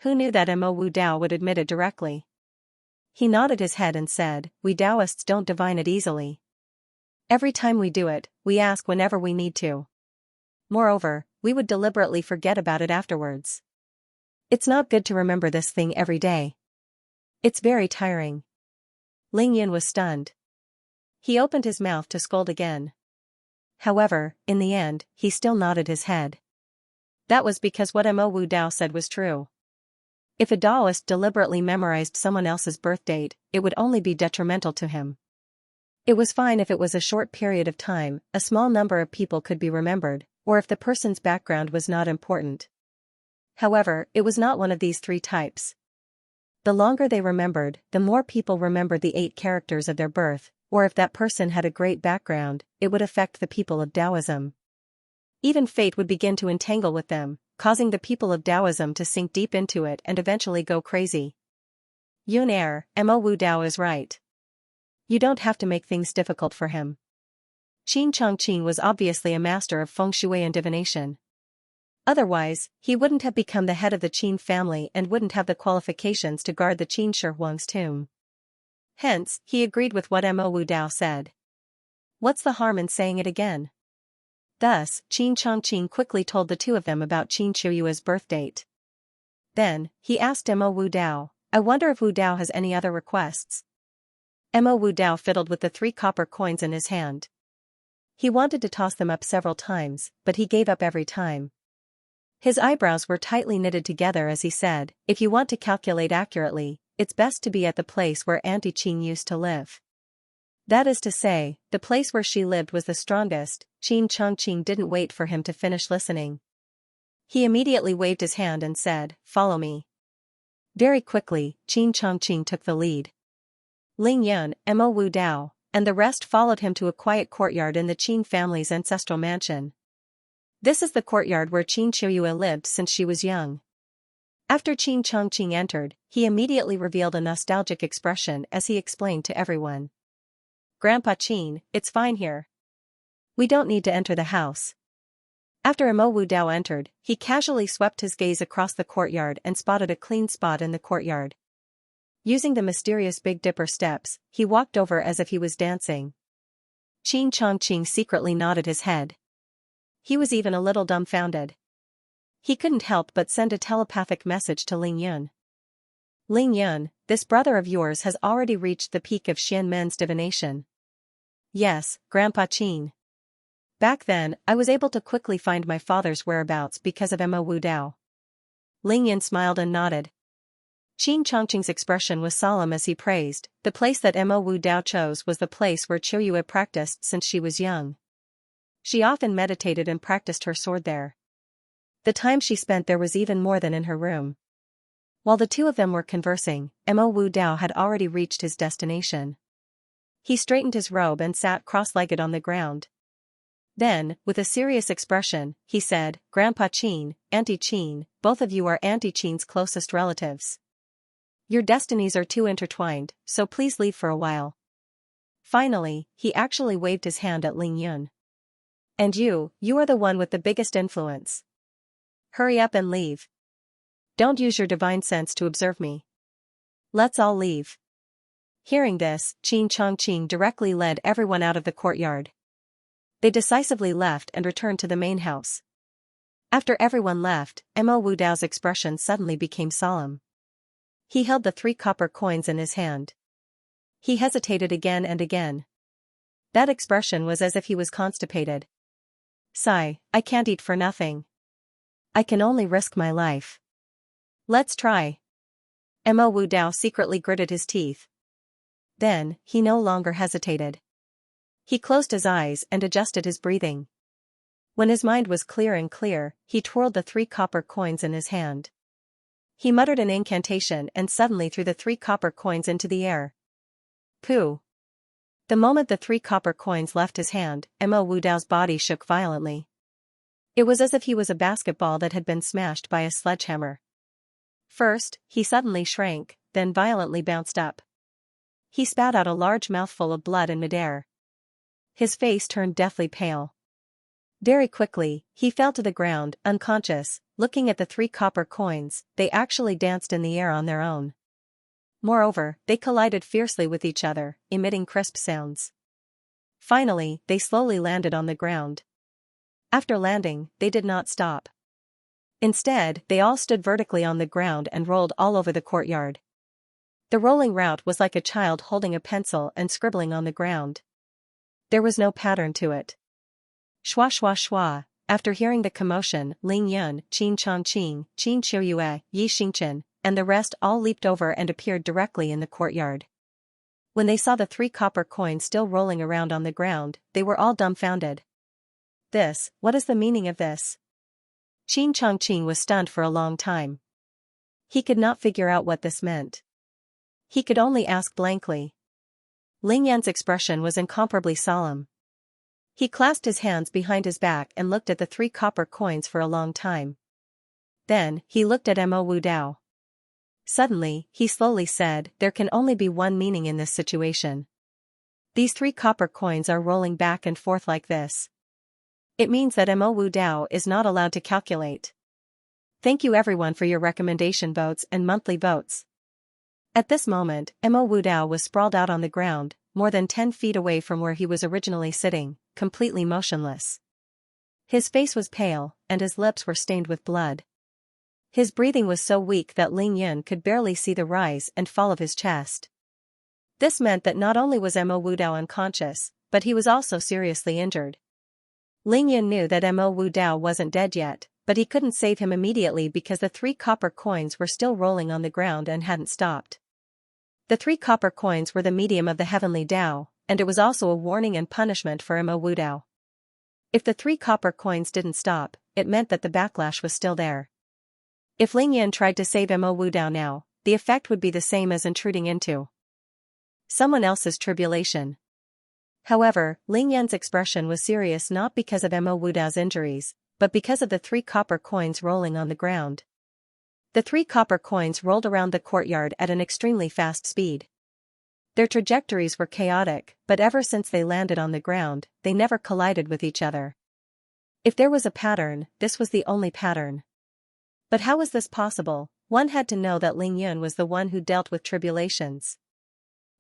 Who knew that Mo Wu Dao would admit it directly? He nodded his head and said, we Taoists don't divine it easily. Every time we do it, we ask whenever we need to. Moreover, we would deliberately forget about it afterwards. It's not good to remember this thing every day. It's very tiring. Ling Yan was stunned. He opened his mouth to scold again. However, in the end, he still nodded his head. That was because what Mo Wu Dao said was true. If a Taoist deliberately memorized someone else's birth date, it would only be detrimental to him. It was fine if it was a short period of time, a small number of people could be remembered, or if the person's background was not important. However, it was not one of these 3 types. The longer they remembered, the more people remembered the 8 characters of their birth, or if that person had a great background, it would affect the people of Taoism. Even fate would begin to entangle with them, causing the people of Taoism to sink deep into it and eventually go crazy. Yun Mo Wu Dao is right. You don't have to make things difficult for him. Qin Chongqing was obviously a master of feng shui and divination. Otherwise, he wouldn't have become the head of the Qin family and wouldn't have the qualifications to guard the Qin Shi Huang's tomb. Hence, he agreed with what Mo Wu Dao said. What's the harm in saying it again? Thus, Qin Chongqing quickly told the 2 of them about Qin Qiuyue's birth date. Then, he asked Mo Wu Dao, I wonder if Wu Dao has any other requests. Mo Wu Dao fiddled with the 3 copper coins in his hand. He wanted to toss them up several times, but he gave up every time. His eyebrows were tightly knitted together as he said, if you want to calculate accurately, it's best to be at the place where Auntie Qin used to live. That is to say, the place where she lived was the strongest. Qin Chongqing didn't wait for him to finish listening. He immediately waved his hand and said, follow me. Very quickly, Qin Chongqing took the lead. Ling Yan, Mo Wu Dao, and the rest followed him to a quiet courtyard in the Qin family's ancestral mansion. This is the courtyard where Qin Qiuyue lived since she was young. After Qin Chongqing entered, he immediately revealed a nostalgic expression as he explained to everyone. Grandpa Qin, it's fine here. We don't need to enter the house. After Mo Wu Dao entered, he casually swept his gaze across the courtyard and spotted a clean spot in the courtyard. Using the mysterious Big Dipper steps, he walked over as if he was dancing. Qin Chongqing secretly nodded his head. He was even a little dumbfounded. He couldn't help but send a telepathic message to Ling Yun. Ling Yun, this brother of yours has already reached the peak of Xian Men's divination. Yes, Grandpa Qin. Back then, I was able to quickly find my father's whereabouts because of Mo Wu Dao. Ling Yun smiled and nodded. Qin Chongqing's expression was solemn as he praised, the place that Mo Wu Dao chose was the place where Qiuyue practiced since she was young. She often meditated and practiced her sword there. The time she spent there was even more than in her room. While the two of them were conversing, Mo Wu Dao had already reached his destination. He straightened his robe and sat cross-legged on the ground. Then, with a serious expression, he said, "Grandpa Qin, Auntie Qin, both of you are Auntie Qin's closest relatives. Your destinies are too intertwined, so please leave for a while." Finally, he actually waved his hand at Ling Yun. "And you are the one with the biggest influence. Hurry up and leave. Don't use your divine sense to observe me. Let's all leave." Hearing this, Qin Chongqing directly led everyone out of the courtyard. They decisively left and returned to the main house. After everyone left, Mo Wu Dao's expression suddenly became solemn. He held the 3 copper coins in his hand. He hesitated again and again. That expression was as if he was constipated. "Sigh, I can't eat for nothing. I can only risk my life. Let's try." Mo Wu Dao secretly gritted his teeth. Then, he no longer hesitated. He closed his eyes and adjusted his breathing. When his mind was clear, he twirled the 3 copper coins in his hand. He muttered an incantation and suddenly threw the 3 copper coins into the air. Pooh! The moment the 3 copper coins left his hand, Mo Wu Dao's body shook violently. It was as if he was a basketball that had been smashed by a sledgehammer. First, he suddenly shrank, then violently bounced up. He spat out a large mouthful of blood in midair. His face turned deathly pale. Very quickly, he fell to the ground, unconscious. Looking at the 3 copper coins, they actually danced in the air on their own. Moreover, they collided fiercely with each other, emitting crisp sounds. Finally, they slowly landed on the ground. After landing, they did not stop. Instead, they all stood vertically on the ground and rolled all over the courtyard. The rolling route was like a child holding a pencil and scribbling on the ground. There was no pattern to it. Shwa shwa shwa. After hearing the commotion, Ling Yun, Qin Chongqing, Qin Qiuyue, Yi Xingchen, and the rest all leaped over and appeared directly in the courtyard. When they saw the 3 copper coins still rolling around on the ground, they were all dumbfounded. What is the meaning of this? Qin Chongqing was stunned for a long time. He could not figure out what this meant. He could only ask blankly. Ling Yan's expression was incomparably solemn. He clasped his hands behind his back and looked at the 3 copper coins for a long time. Then, he looked at Mo Wu Dao. Suddenly, he slowly said, "There can only be one meaning in this situation. These 3 copper coins are rolling back and forth like this. It means that Mo Wu Dao is not allowed to calculate. Thank you everyone for your recommendation votes and monthly votes." At this moment, Mo Wu Dao was sprawled out on the ground, more than 10 feet away from where he was originally sitting, completely motionless. His face was pale, and his lips were stained with blood. His breathing was so weak that Ling Yun could barely see the rise and fall of his chest. This meant that not only was Mo Wu Dao unconscious, but he was also seriously injured. Ling Yun knew that Mo Wu Dao wasn't dead yet, but he couldn't save him immediately because the 3 copper coins were still rolling on the ground and hadn't stopped. The 3 copper coins were the medium of the heavenly Dao, and it was also a warning and punishment for Mo Wu Dao. If the 3 copper coins didn't stop, it meant that the backlash was still there. If Ling Yan tried to save Mo Wu Dao now, the effect would be the same as intruding into someone else's tribulation. However, Ling Yan's expression was serious not because of Mo Wu Dao's injuries, but because of the 3 copper coins rolling on the ground. The 3 copper coins rolled around the courtyard at an extremely fast speed. Their trajectories were chaotic, but ever since they landed on the ground, they never collided with each other. If there was a pattern, this was the only pattern. But how was this possible? One had to know that Ling Yun was the one who dealt with tribulations.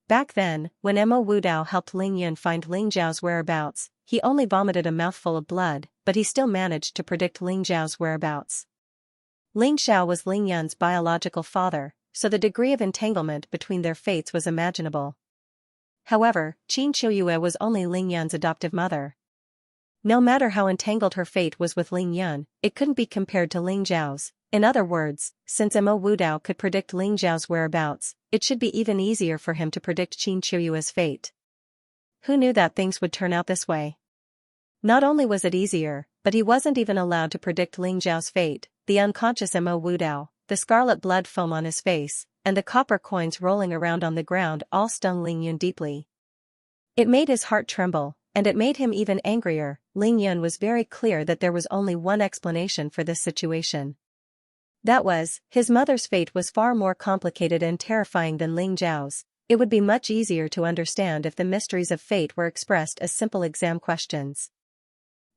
Back then, when Mo Wu Dao helped Ling Yun find Ling Zhao's whereabouts, he only vomited a mouthful of blood, but he still managed to predict Ling Zhao's whereabouts. Ling Zhao was Ling Yun's biological father, so the degree of entanglement between their fates was imaginable. However, Qin Qiuyue was only Ling Yun's adoptive mother. No matter how entangled her fate was with Ling Yun, it couldn't be compared to Ling Zhao's. In other words, since Mo Wu Dao could predict Ling Zhao's whereabouts, it should be even easier for him to predict Qin Qiuyue's fate. Who knew that things would turn out this way? Not only was it easier, but he wasn't even allowed to predict Ling Zhao's fate. The unconscious Mo Wu Dao, the scarlet blood foam on his face, and the copper coins rolling around on the ground all stung Ling Yun deeply. It made his heart tremble, and it made him even angrier. Ling Yun was very clear that there was only one explanation for this situation. That was, his mother's fate was far more complicated and terrifying than Ling Zhao's. It would be much easier to understand if the mysteries of fate were expressed as simple exam questions.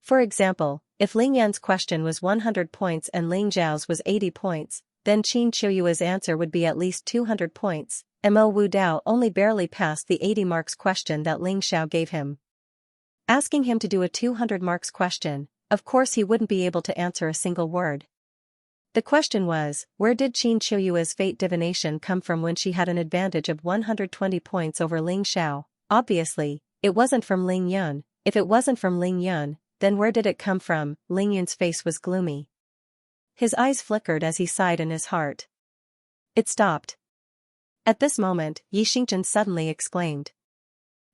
For example, if Ling Yan's question was 100 points and Ling Zhao's was 80 points, then Qin Qiuyue's answer would be at least 200 points. Mo Wu Dao only barely passed the 80 marks question that Ling Xiao gave him. Asking him to do a 200 marks question, of course he wouldn't be able to answer a single word. The question was, where did Qin Qiuyue's fate divination come from when she had an advantage of 120 points over Ling Xiao? Obviously, it wasn't from Ling Yun. If it wasn't from Ling Yun, then where did it come from? Ling Yun's face was gloomy. His eyes flickered as he sighed in his heart. It stopped. At this moment, Yi Xingchen suddenly exclaimed.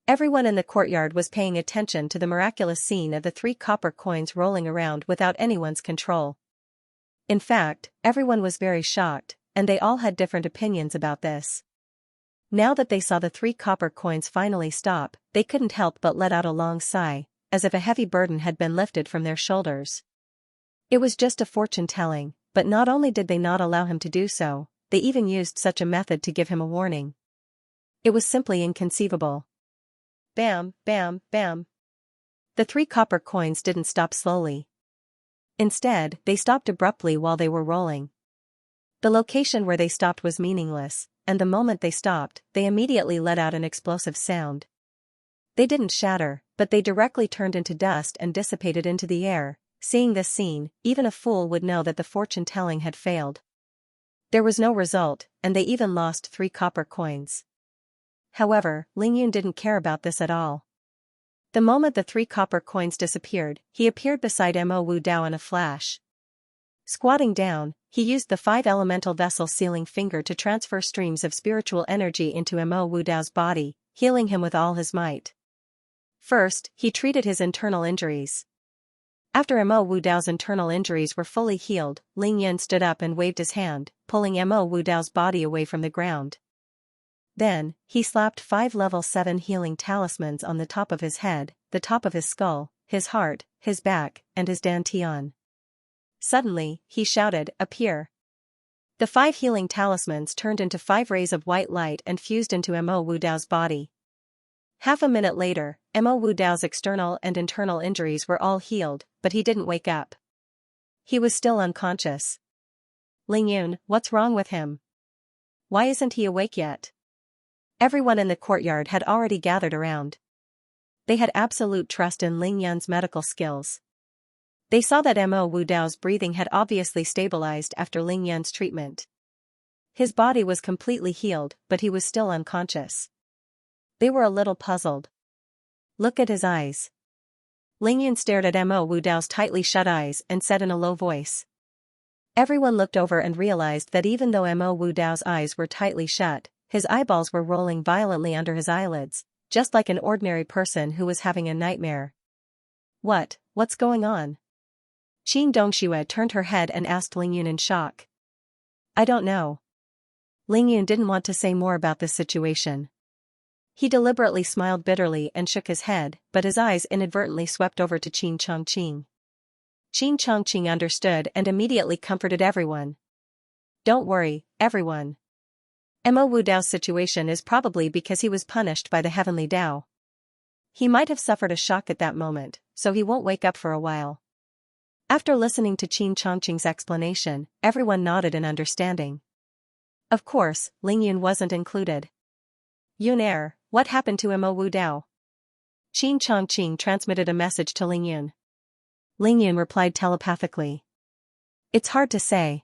Everyone in the courtyard was paying attention to the miraculous scene of the 3 copper coins rolling around without anyone's control. In fact, everyone was very shocked, and they all had different opinions about this. Now that they saw the 3 copper coins finally stop, they couldn't help but let out a long sigh, as if a heavy burden had been lifted from their shoulders. It was just a fortune-telling, but not only did they not allow him to do so, they even used such a method to give him a warning. It was simply inconceivable. Bam, bam, bam. The 3 copper coins didn't stop slowly. Instead, they stopped abruptly while they were rolling. The location where they stopped was meaningless, and the moment they stopped, they immediately let out an explosive sound. They didn't shatter, but they directly turned into dust and dissipated into the air. Seeing this scene, even a fool would know that the fortune-telling had failed. There was no result, and they even lost 3 copper coins. However, Ling Yun didn't care about this at all. The moment the 3 copper coins disappeared, he appeared beside Mo Wu Dao in a flash. Squatting down, he used the 5 elemental vessel sealing finger to transfer streams of spiritual energy into Mo Wu Dao's body, healing him with all his might. First, he treated his internal injuries. After Mo Wu Dao's internal injuries were fully healed, Ling Yun stood up and waved his hand, pulling Mo Wu Dao's body away from the ground. Then, he slapped 5 level 7 healing talismans on the top of his head, the top of his skull, his heart, his back, and his dantian. Suddenly, he shouted, "Appear!" The 5 healing talismans turned into 5 rays of white light and fused into Mo Wu Dao's body. Half a minute later, Mo Wu Dao's external and internal injuries were all healed, but he didn't wake up. He was still unconscious. Ling Yun, what's wrong with him? Why isn't he awake yet? Everyone in the courtyard had already gathered around. They had absolute trust in Ling Yun's medical skills. They saw that Mo Wu Dao's breathing had obviously stabilized after Ling Yun's treatment. His body was completely healed, but he was still unconscious. They were a little puzzled. Look at his eyes. Ling Yun stared at Mo Wu Dao's tightly shut eyes and said in a low voice. Everyone looked over and realized that even though Mo Wu Dao's eyes were tightly shut, his eyeballs were rolling violently under his eyelids, just like an ordinary person who was having a nightmare. What's going on? Qin Dongxue turned her head and asked Ling Yun in shock. I don't know. Ling Yun didn't want to say more about this situation. He deliberately smiled bitterly and shook his head, but his eyes inadvertently swept over to Qin Chongqing. Qin Chongqing understood and immediately comforted everyone. Don't worry, everyone. Mo Wu Dao's situation is probably because he was punished by the heavenly Dao. He might have suffered a shock at that moment, so he won't wake up for a while. After listening to Qin Chongqing's explanation, everyone nodded in understanding. Of course, Ling Yun wasn't included. Yun what happened to Mo Wu Dao? Qin Chongqing transmitted a message to Ling Yun. Ling Yun replied telepathically. It's hard to say.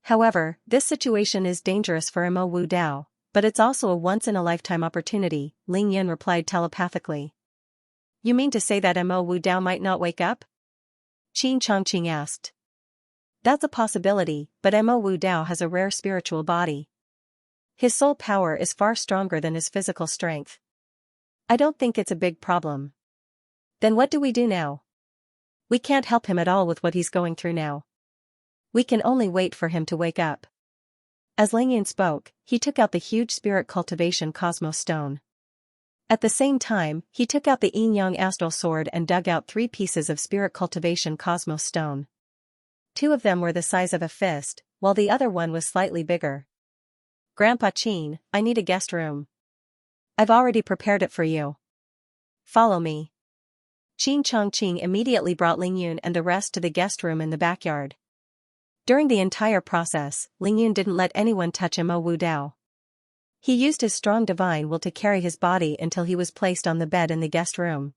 However, this situation is dangerous for Mo Wu Dao, but it's also a once-in-a-lifetime opportunity, Ling Yun replied telepathically. You mean to say that Mo Wu Dao might not wake up? Qin Chongqing asked. That's a possibility, but Mo Wu Dao has a rare spiritual body. His soul power is far stronger than his physical strength. I don't think it's a big problem. Then what do we do now? We can't help him at all with what he's going through now. We can only wait for him to wake up. As Ling Yun spoke, he took out the huge spirit cultivation cosmos stone. At the same time, he took out the yin-yang astral sword and dug out 3 pieces of spirit cultivation cosmos stone. 2 of them were the size of a fist, while the other one was slightly bigger. Grandpa Qin, I need a guest room. I've already prepared it for you. Follow me. Qin Chongqing immediately brought Ling Yun and the rest to the guest room in the backyard. During the entire process, Ling Yun didn't let anyone touch Mo Wu Dao. He used his strong divine will to carry his body until he was placed on the bed in the guest room.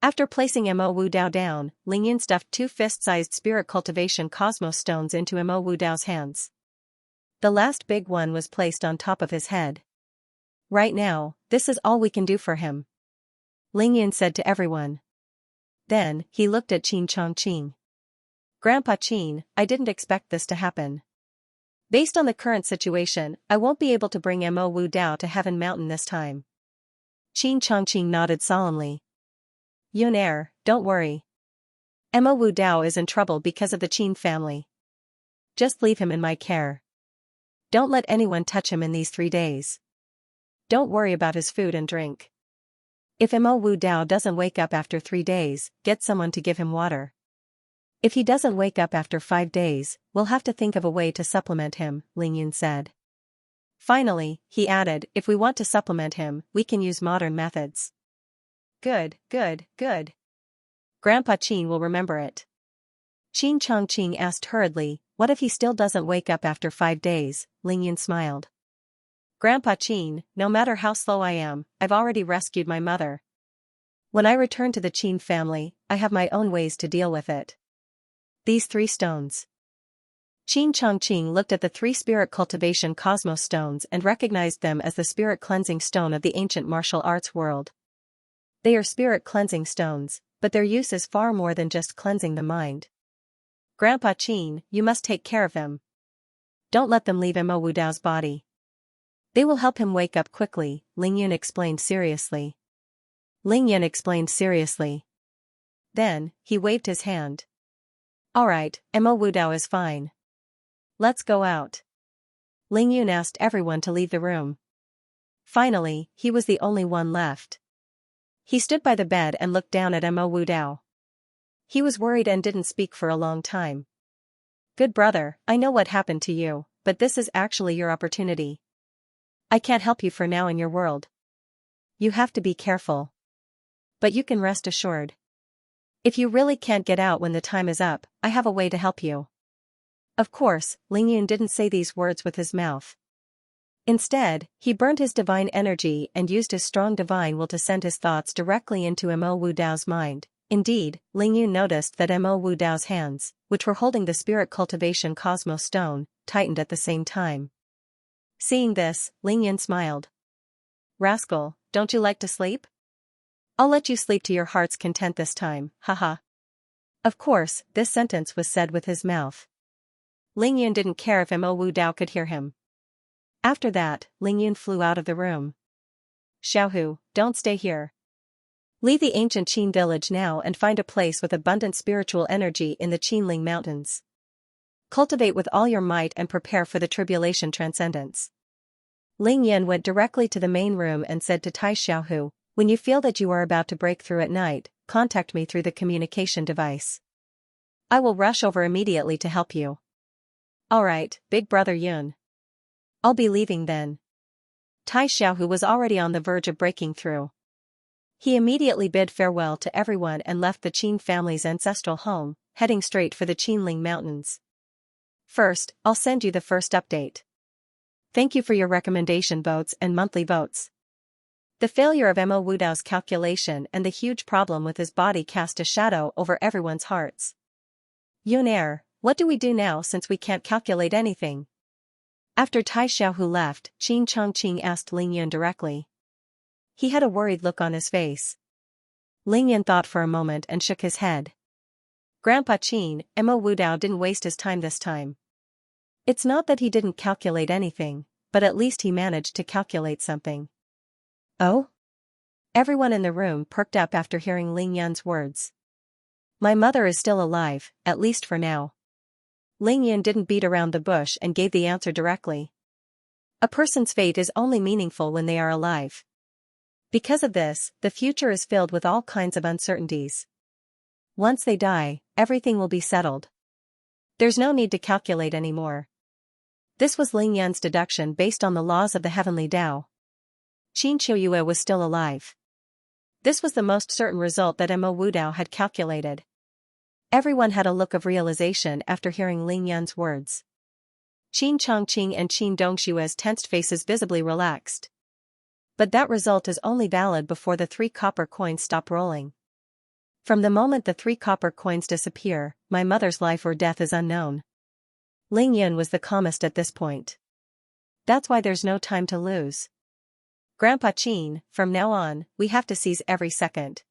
After placing Mo Wu Dao down, Ling Yun stuffed 2 fist-sized spirit cultivation cosmos stones into Mo Wu Dao's hands. The last big one was placed on top of his head. Right now, this is all we can do for him, Ling Yun said to everyone. Then, he looked at Qin Chongqing. Grandpa Qin, I didn't expect this to happen. Based on the current situation, I won't be able to bring Mo Wu Dao to Heaven Mountain this time. Qin Chongqing nodded solemnly. Yun don't worry. Mo Wu Dao is in trouble because of the Qin family. Just leave him in my care. Don't let anyone touch him in these 3 days. Don't worry about his food and drink. If Mo Wu Dao doesn't wake up after 3 days, get someone to give him water. If he doesn't wake up after 5 days, we'll have to think of a way to supplement him, Ling Yun said. Finally, he added, if we want to supplement him, we can use modern methods. Good. Grandpa Qin will remember it. Qin Chongqing asked hurriedly, what if he still doesn't wake up after 5 days? Ling Yun smiled. Grandpa Qin, no matter how slow I am, I've already rescued my mother. When I return to the Qin family, I have my own ways to deal with it. These 3 stones. Qin Chongqing looked at the 3 spirit cultivation cosmos stones and recognized them as the spirit cleansing stone of the ancient martial arts world. They are spirit cleansing stones, but their use is far more than just cleansing the mind. Grandpa Qin, you must take care of him. Don't let them leave Mo Wu Dao's body. They will help him wake up quickly, Ling Yun explained seriously. Then, he waved his hand. Alright, Mo Wu Dao is fine. Let's go out. Ling Yun asked everyone to leave the room. Finally, he was the only one left. He stood by the bed and looked down at Mo Wu Dao. He was worried and didn't speak for a long time. Good brother, I know what happened to you, but this is actually your opportunity. I can't help you for now in your world. You have to be careful. But you can rest assured. If you really can't get out when the time is up, I have a way to help you. Of course, Ling Yun didn't say these words with his mouth. Instead, he burned his divine energy and used his strong divine will to send his thoughts directly into Mo Wu Dao's mind. Indeed, Ling Yun noticed that Mo Wu Dao's hands, which were holding the spirit cultivation cosmos stone, tightened at the same time. Seeing this, Ling Yun smiled. Rascal, don't you like to sleep? I'll let you sleep to your heart's content this time, haha. Of course, this sentence was said with his mouth. Ling Yun didn't care if Mo Wu Dao could hear him. After that, Ling Yun flew out of the room. Xiaohu, don't stay here. Leave the ancient Qin village now and find a place with abundant spiritual energy in the Qinling Mountains. Cultivate with all your might and prepare for the tribulation transcendence. Ling Yun went directly to the main room and said to Tai Xiaohu, when you feel that you are about to break through at night, contact me through the communication device. I will rush over immediately to help you. Alright, big brother Yun. I'll be leaving then. Tai Xiaohu was already on the verge of breaking through. He immediately bid farewell to everyone and left the Qin family's ancestral home, heading straight for the Qinling Mountains. First, I'll send you the first update. Thank you for your recommendation votes and monthly votes. The failure of Mo Wu Dao's calculation and the huge problem with his body cast a shadow over everyone's hearts. Yun, what do we do now since we can't calculate anything? After Tai Xiaohu left, Qin Chongqing asked Ling Yun directly. He had a worried look on his face. Ling Yun thought for a moment and shook his head. Grandpa Qin, Mo Wu Dao didn't waste his time this time. It's not that he didn't calculate anything, but at least he managed to calculate something. Oh? Everyone in the room perked up after hearing Ling Yun's words. My mother is still alive, at least for now. Ling Yan didn't beat around the bush and gave the answer directly. A person's fate is only meaningful when they are alive. Because of this, the future is filled with all kinds of uncertainties. Once they die, everything will be settled. There's no need to calculate anymore. This was Ling Yan's deduction based on the laws of the heavenly Tao. Xianxia was still alive. This was the most certain result that Mo Wudao had calculated. Everyone had a look of realization after hearing Ling Yan's words. Qin Chongqing and Qin Dongshua's tensed faces visibly relaxed. But that result is only valid before the 3 copper coins stop rolling. From the moment the 3 copper coins disappear, my mother's life or death is unknown. Ling Yan was the calmest at this point. That's why there's no time to lose. Grandpa Qin, from now on, we have to seize every second.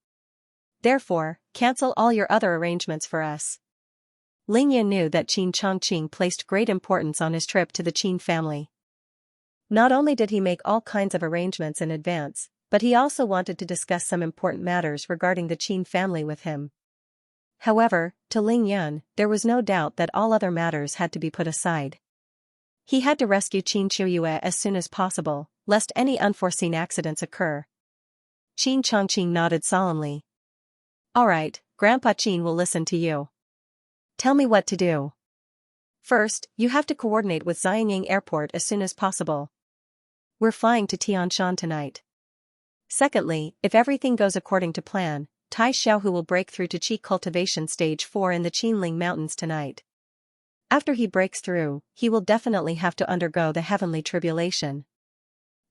Therefore, cancel all your other arrangements for us. Ling Yan knew that Qin Chongqing placed great importance on his trip to the Qin family. Not only did he make all kinds of arrangements in advance, but he also wanted to discuss some important matters regarding the Qin family with him. However, to Ling Yan, there was no doubt that all other matters had to be put aside. He had to rescue Qin Qiuyue as soon as possible, lest any unforeseen accidents occur. Qin Chongqing nodded solemnly. All right, Grandpa Qin will listen to you. Tell me what to do. First, you have to coordinate with Xiangyang Airport as soon as possible. We're flying to Tianshan tonight. Secondly, if everything goes according to plan, Tai Xiaohu will break through to Qi Cultivation Stage 4 in the Qinling Mountains tonight. After he breaks through, he will definitely have to undergo the heavenly tribulation.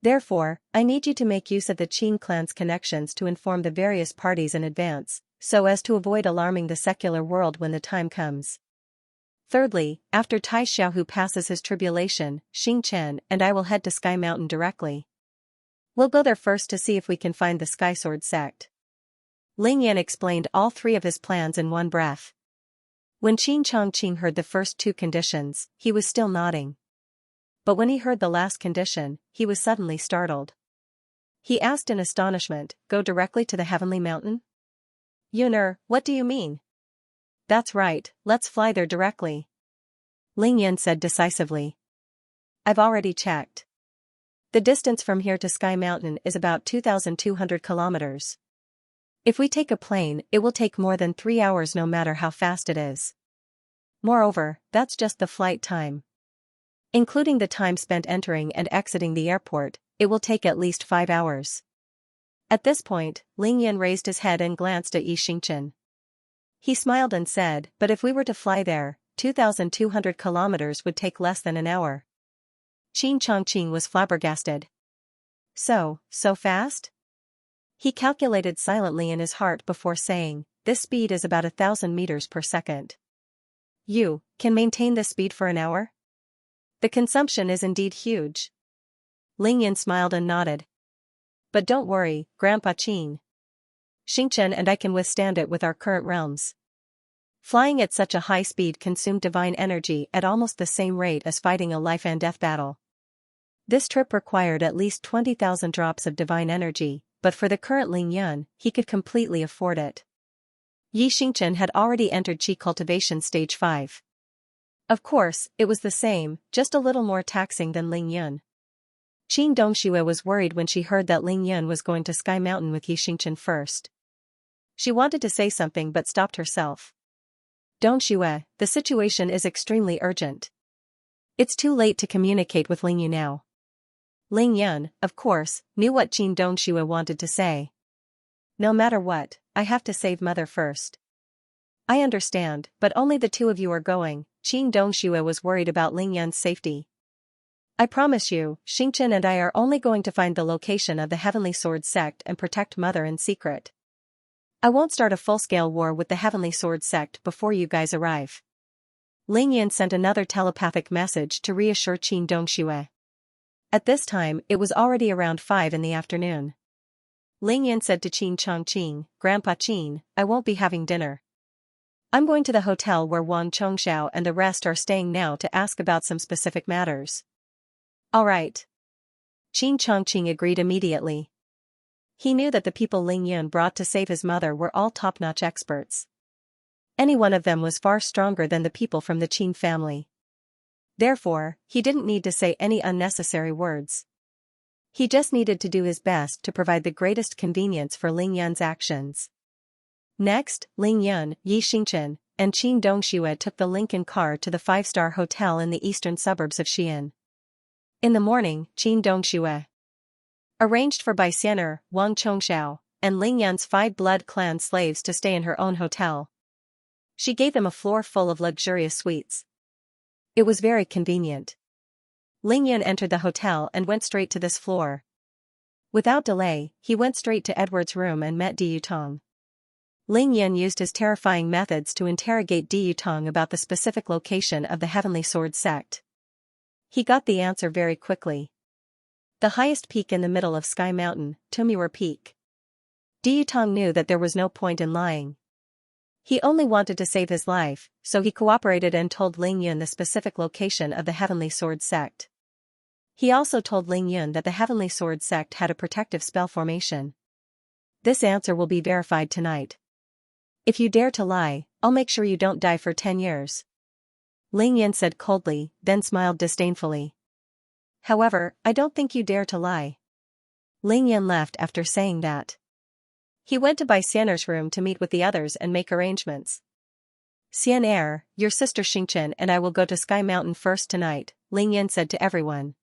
Therefore, I need you to make use of the Qin clan's connections to inform the various parties in advance, so as to avoid alarming the secular world when the time comes. Thirdly, after Tai Xiaohu passes his tribulation, Xing Chen and I will head to Sky Mountain directly. We'll go there first to see if we can find the Sky Sword sect. Ling Yan explained all 3 of his plans in one breath. When Qin Chongqing heard the first 2 conditions, he was still nodding. But when he heard the last condition, he was suddenly startled. He asked in astonishment, go directly to the heavenly mountain? Yuner, what do you mean? That's right, let's fly there directly. Ling Yan said decisively. I've already checked. The distance from here to Sky Mountain is about 2,200 kilometers. If we take a plane, it will take more than 3 hours no matter how fast it is. Moreover, that's just the flight time. Including the time spent entering and exiting the airport, it will take at least 5 hours. At this point, Ling Yan raised his head and glanced at Yi Xingchen. He smiled and said, but if we were to fly there, 2,200 kilometers would take less than an hour. Qin Chongqing was flabbergasted. So fast? He calculated silently in his heart before saying, this speed is about 1,000 meters per second. You can maintain this speed for an hour? The consumption is indeed huge. Ling Yan smiled and nodded. But don't worry, Grandpa Qin. Xingchen and I can withstand it with our current realms. Flying at such a high speed consumed divine energy at almost the same rate as fighting a life and death battle. This trip required at least 20,000 drops of divine energy, but for the current Ling Yan, he could completely afford it. Yi Xingchen had already entered Qi Cultivation Stage 5. Of course, it was the same, just a little more taxing than Ling Yan. Qin Dongxue was worried when she heard that Ling Yan was going to Sky Mountain with Yi Xingchen first. She wanted to say something but stopped herself. Dongxue, the situation is extremely urgent. It's too late to communicate with Ling Yu now. Ling Yan, of course, knew what Qin Dongxue wanted to say. No matter what, I have to save mother first. I understand, but only the 2 of you are going. Qin Dongxue was worried about Ling Yan's safety. I promise you, Xingchen and I are only going to find the location of the Heavenly Sword sect and protect mother in secret. I won't start a full-scale war with the Heavenly Sword sect before you guys arrive. Ling Yan sent another telepathic message to reassure Qin Dongxue. At this time, it was already around 5 in the afternoon. Ling Yan said to Qin Chongqing, Grandpa Qin, I won't be having dinner. I'm going to the hotel where Wang Chongxiao and the rest are staying now to ask about some specific matters. All right. Qin Chongqing agreed immediately. He knew that the people Ling Yan brought to save his mother were all top-notch experts. Any one of them was far stronger than the people from the Qin family. Therefore, he didn't need to say any unnecessary words. He just needed to do his best to provide the greatest convenience for Ling Yun's actions. Next, Ling Yun, Yi Xingchen, and Qin Dongxue took the Lincoln car to the five-star hotel in the eastern suburbs of Xi'an. In the morning, Qin Dongxue arranged for Bai Xianer, Wang Chongxiao, and Ling Yun's 5 blood clan slaves to stay in her own hotel. She gave them a floor full of luxurious suites. It was very convenient. Ling Yun entered the hotel and went straight to this floor. Without delay, he went straight to Edward's room and met Di Yutong. Ling Yun used his terrifying methods to interrogate Di Yutong about the specific location of the Heavenly Sword sect. He got the answer very quickly. The highest peak in the middle of Sky Mountain, Tumur Peak. Di Yutong knew that there was no point in lying. He only wanted to save his life, so he cooperated and told Ling Yun the specific location of the Heavenly Sword sect. He also told Ling Yun that the Heavenly Sword sect had a protective spell formation. This answer will be verified tonight. If you dare to lie, I'll make sure you don't die for 10 years. Ling Yun said coldly, then smiled disdainfully. However, I don't think you dare to lie. Ling Yun left after saying that. He went to Bai Xianer's room to meet with the others and make arrangements. Xianer, your sister Xingchen and I will go to Sky Mountain first tonight, Ling Yun said to everyone.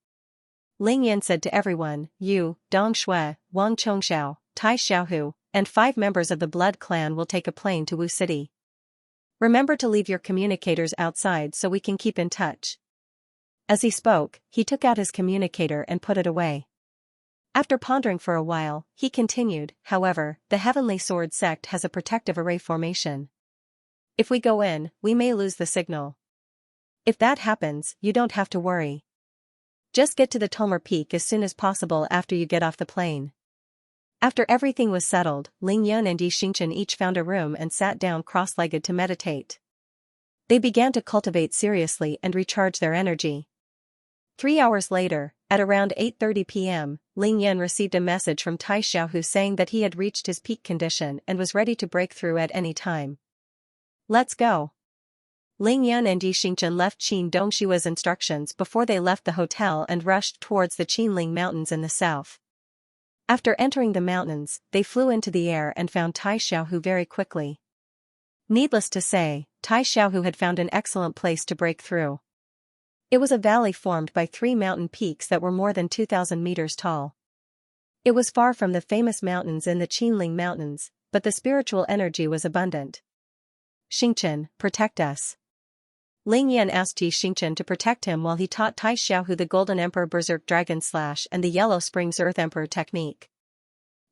Ling Yun said to everyone, you, Dong Shui, Wang Chongxiao, Tai Xiaohu, and 5 members of the Blood Clan will take a plane to Wu City. Remember to leave your communicators outside so we can keep in touch. As he spoke, he took out his communicator and put it away. After pondering for a while, he continued, however, the Heavenly Sword sect has a protective array formation. If we go in, we may lose the signal. If that happens, you don't have to worry. Just get to the Tumur Peak as soon as possible after you get off the plane. After everything was settled, Ling Yun and Yi Xingchen each found a room and sat down cross-legged to meditate. They began to cultivate seriously and recharge their energy. 3 hours later, at around 8:30 p.m., Ling Yun received a message from Tai Xiaohu saying that he had reached his peak condition and was ready to break through at any time. Let's go. Ling Yun and Yi Xingchen left Qin Dongshua's instructions before they left the hotel and rushed towards the Qinling Mountains in the south. After entering the mountains, they flew into the air and found Tai Xiaohu very quickly. Needless to say, Tai Xiaohu had found an excellent place to break through. It was a valley formed by 3 mountain peaks that were more than 2,000 meters tall. It was far from the famous mountains in the Qinling Mountains, but the spiritual energy was abundant. Xingchen, protect us. Ling Yan asked Yi Xingchen to protect him while he taught Tai Xiaohu the Golden Emperor Berserk Dragon Slash and the Yellow Springs Earth Emperor technique.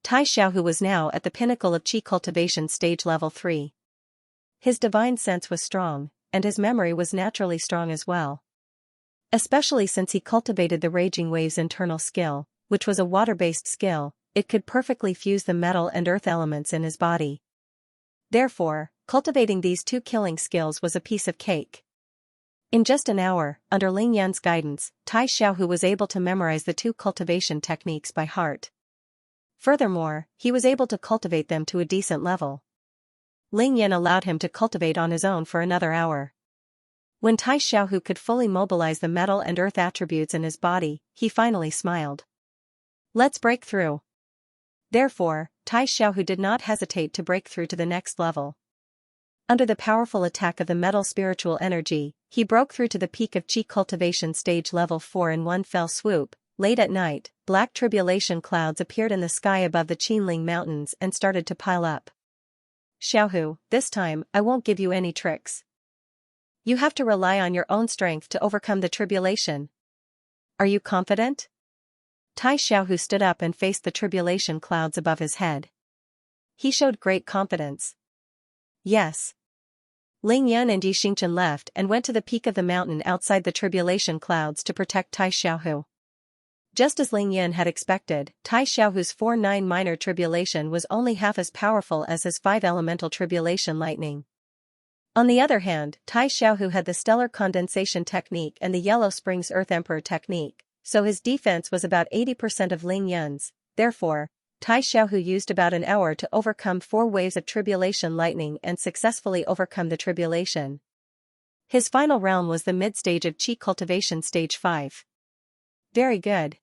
Tai Xiaohu was now at the pinnacle of Qi cultivation stage level 3. His divine sense was strong, and his memory was naturally strong as well. Especially since he cultivated the Raging Waves internal skill, which was a water-based skill, it could perfectly fuse the metal and earth elements in his body. Therefore, cultivating these 2 killing skills was a piece of cake. In just an hour, under Ling Yan's guidance, Tai Xiaohu was able to memorize the 2 cultivation techniques by heart. Furthermore, he was able to cultivate them to a decent level. Ling Yan allowed him to cultivate on his own for another hour. When Tai Xiaohu could fully mobilize the metal and earth attributes in his body, he finally smiled. Let's break through. Therefore, Tai Xiaohu did not hesitate to break through to the next level. Under the powerful attack of the metal spiritual energy, he broke through to the peak of Qi cultivation stage level 4 in one fell swoop. Late at night, black tribulation clouds appeared in the sky above the Qinling Mountains and started to pile up. Xiaohu, this time, I won't give you any tricks. You have to rely on your own strength to overcome the tribulation. Are you confident? Tai Xiaohu stood up and faced the tribulation clouds above his head. He showed great confidence. Yes. Ling Yan and Yi Xingchen left and went to the peak of the mountain outside the tribulation clouds to protect Tai Xiaohu. Just as Ling Yan had expected, Tai Xiaohu's 4-9 minor tribulation was only half as powerful as his 5 elemental tribulation lightning. On the other hand, Tai Xiaohu had the stellar condensation technique and the Yellow Springs Earth Emperor technique, so his defense was about 80% of Ling Yan's. Therefore, Tai Xiaohu used about an hour to overcome 4 waves of tribulation lightning and successfully overcome the tribulation. His final realm was the mid-stage of Qi Cultivation Stage 5. Very good.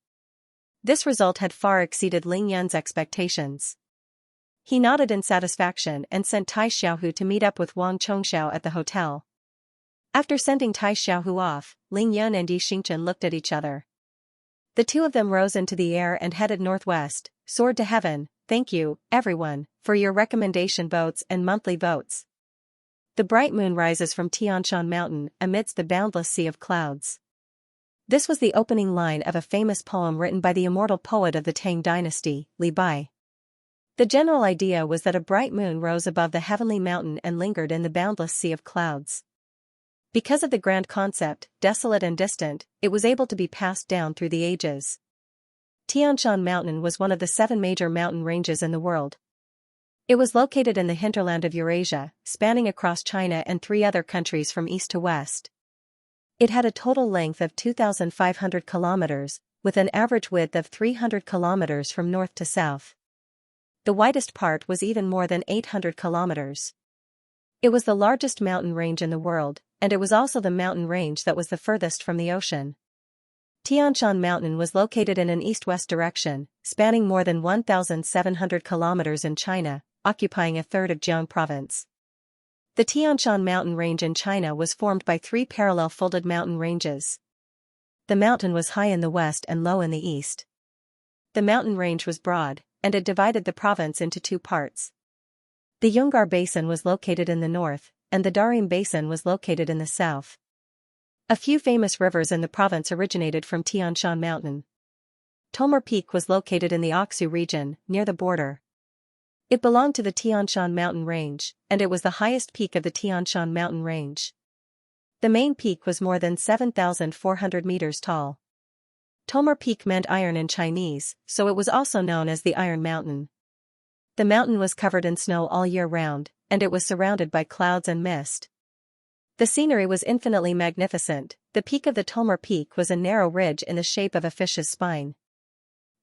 This result had far exceeded Ling Yan's expectations. He nodded in satisfaction and sent Tai Xiaohu to meet up with Wang Chongxiao at the hotel. After sending Tai Xiaohu off, Ling Yan and Yi Xingchen looked at each other. The two of them rose into the air and headed northwest, soared to heaven. Thank you, everyone, for your recommendation votes and monthly votes. The bright moon rises from Tianshan Mountain amidst the boundless sea of clouds. This was the opening line of a famous poem written by the immortal poet of the Tang dynasty, Li Bai. The general idea was that a bright moon rose above the heavenly mountain and lingered in the boundless sea of clouds. Because of the grand concept, desolate and distant, it was able to be passed down through the ages. Tianshan Mountain was one of the 7 major mountain ranges in the world. It was located in the hinterland of Eurasia, spanning across China and 3 other countries from east to west. It had a total length of 2,500 kilometers, with an average width of 300 kilometers from north to south. The widest part was even more than 800 kilometers. It was the largest mountain range in the world, and it was also the mountain range that was the furthest from the ocean. Tianshan Mountain was located in an east-west direction, spanning more than 1,700 kilometers in China, occupying a third of Jiang province. The Tianshan mountain range in China was formed by 3 parallel folded mountain ranges. The mountain was high in the west and low in the east. The mountain range was broad, and it divided the province into 2 parts. The Yungar Basin was located in the north, and the Darim Basin was located in the south. A few famous rivers in the province originated from Tianshan Mountain. Tomar Peak was located in the Aksu region, near the border. It belonged to the Tianshan Mountain Range, and it was the highest peak of the Tianshan Mountain Range. The main peak was more than 7,400 meters tall. Tomar Peak meant iron in Chinese, so it was also known as the Iron Mountain. The mountain was covered in snow all year round, and it was surrounded by clouds and mist. The scenery was infinitely magnificent. The peak of the Tomar Peak was a narrow ridge in the shape of a fish's spine.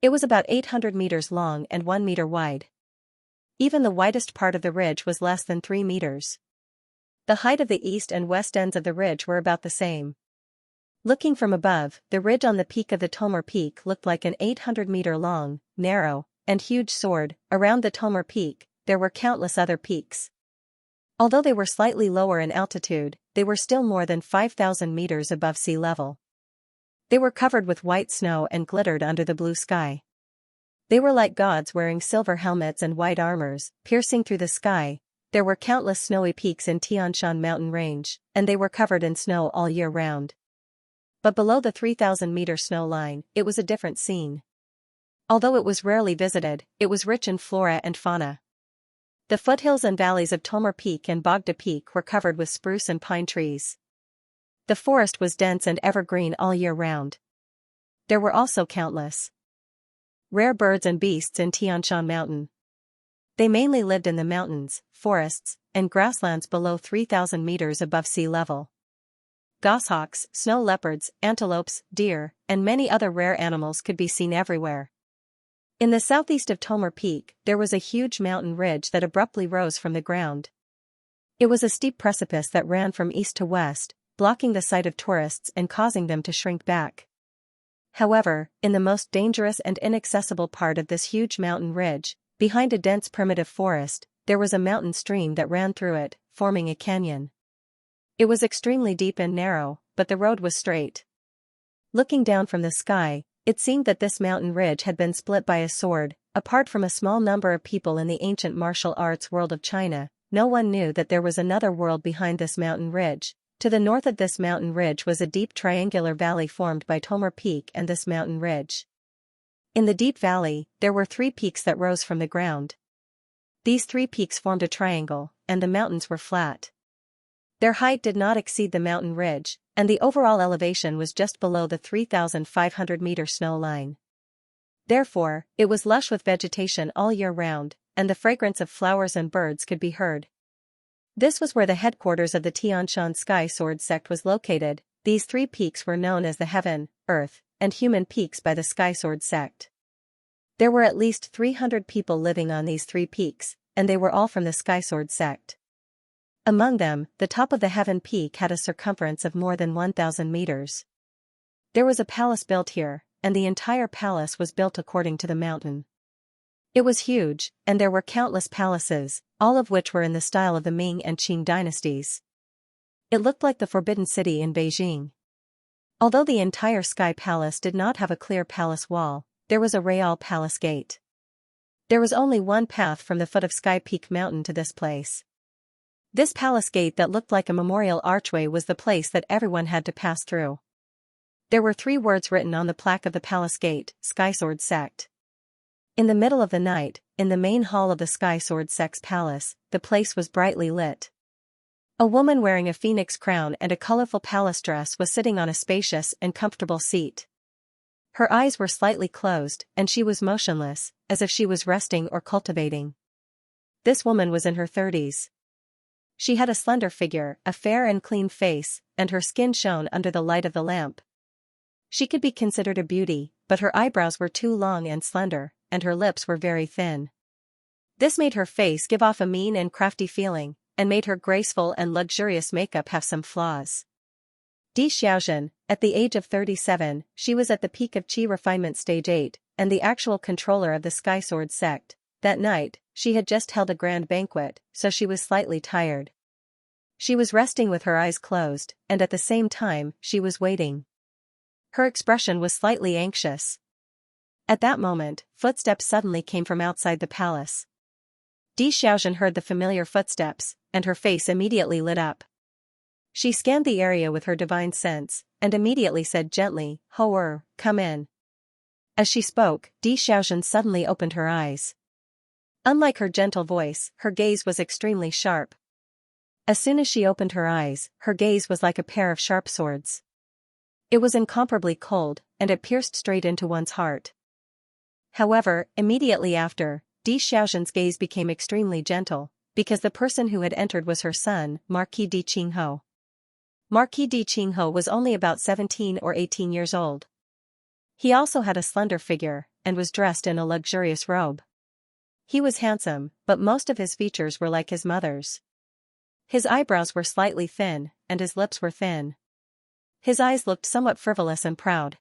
It was about 800 meters long and 1 meter wide. Even the widest part of the ridge was less than 3 meters. The height of the east and west ends of the ridge were about the same. Looking from above, the ridge on the peak of the Tomar Peak looked like an 800-meter-long, narrow, and huge sword. Around the Tomar Peak, there were countless other peaks. Although they were slightly lower in altitude, they were still more than 5,000 meters above sea level. They were covered with white snow and glittered under the blue sky. They were like gods wearing silver helmets and white armors, piercing through the sky. There were countless snowy peaks in Tianshan Mountain Range, and they were covered in snow all year round. But below the 3,000-meter snow line, it was a different scene. Although it was rarely visited, it was rich in flora and fauna. The foothills and valleys of Tomar Peak and Bogda Peak were covered with spruce and pine trees. The forest was dense and evergreen all year round. There were also countless rare birds and beasts in Tianshan Mountain. They mainly lived in the mountains, forests, and grasslands below 3,000 meters above sea level. Goshawks, snow leopards, antelopes, deer, and many other rare animals could be seen everywhere. In the southeast of Tomar Peak, there was a huge mountain ridge that abruptly rose from the ground. It was a steep precipice that ran from east to west, blocking the sight of tourists and causing them to shrink back. However, in the most dangerous and inaccessible part of this huge mountain ridge, behind a dense primitive forest, there was a mountain stream that ran through it, forming a canyon. It was extremely deep and narrow, but the road was straight. Looking down from the sky, it seemed that this mountain ridge had been split by a sword. Apart from a small number of people in the ancient martial arts world of China, no one knew that there was another world behind this mountain ridge. To the north of this mountain ridge was a deep triangular valley formed by Tomar Peak and this mountain ridge. In the deep valley, there were 3 peaks that rose from the ground. These 3 peaks formed a triangle, and the mountains were flat. Their height did not exceed the mountain ridge, and the overall elevation was just below the 3,500-meter snow line. Therefore, it was lush with vegetation all year round, and the fragrance of flowers and birds could be heard. This was where the headquarters of the Tianshan Sky Sword sect was located. These 3 peaks were known as the Heaven, Earth, and Human Peaks by the Sky Sword sect. There were at least 300 people living on these 3 peaks, and they were all from the Skysword sect. Among them, the top of the Heaven Peak had a circumference of more than 1,000 meters. There was a palace built here, and the entire palace was built according to the mountain. It was huge, and there were countless palaces, all of which were in the style of the Ming and Qing dynasties. It looked like the Forbidden City in Beijing. Although the entire Sky Palace did not have a clear palace wall, there was a Real Palace gate. There was only one path from the foot of Sky Peak Mountain to this place. This palace gate that looked like a memorial archway was the place that everyone had to pass through. There were 3 words written on the plaque of the palace gate: Skysword Sect. In the middle of the night, in the main hall of the Skysword Sect's palace, the place was brightly lit. A woman wearing a phoenix crown and a colorful palace dress was sitting on a spacious and comfortable seat. Her eyes were slightly closed, and she was motionless, as if she was resting or cultivating. This woman was in her 30s. She had a slender figure, a fair and clean face, and her skin shone under the light of the lamp. She could be considered a beauty, but her eyebrows were too long and slender, and her lips were very thin. This made her face give off a mean and crafty feeling, and made her graceful and luxurious makeup have some flaws. Di Xiaozhen, at the age of 37, she was at the peak of Qi Refinement Stage 8, and the actual controller of the Skysword sect. That night, she had just held a grand banquet, so she was slightly tired. She was resting with her eyes closed, and at the same time, she was waiting. Her expression was slightly anxious. At that moment, footsteps suddenly came from outside the palace. Di Xiaozhen heard the familiar footsteps, and her face immediately lit up. She scanned the area with her divine sense, and immediately said gently, "Ho-er, come in." As she spoke, Di Xiaozhen suddenly opened her eyes. Unlike her gentle voice, her gaze was extremely sharp. As soon as she opened her eyes, her gaze was like a pair of sharp swords. It was incomparably cold, and it pierced straight into one's heart. However, immediately after, Di Xiaozhen's gaze became extremely gentle, because the person who had entered was her son, Marquis Di Qingho. Marquis Di Qingho was only about 17 or 18 years old. He also had a slender figure, and was dressed in a luxurious robe. He was handsome, but most of his features were like his mother's. His eyebrows were slightly thin, and his lips were thin. His eyes looked somewhat frivolous and proud.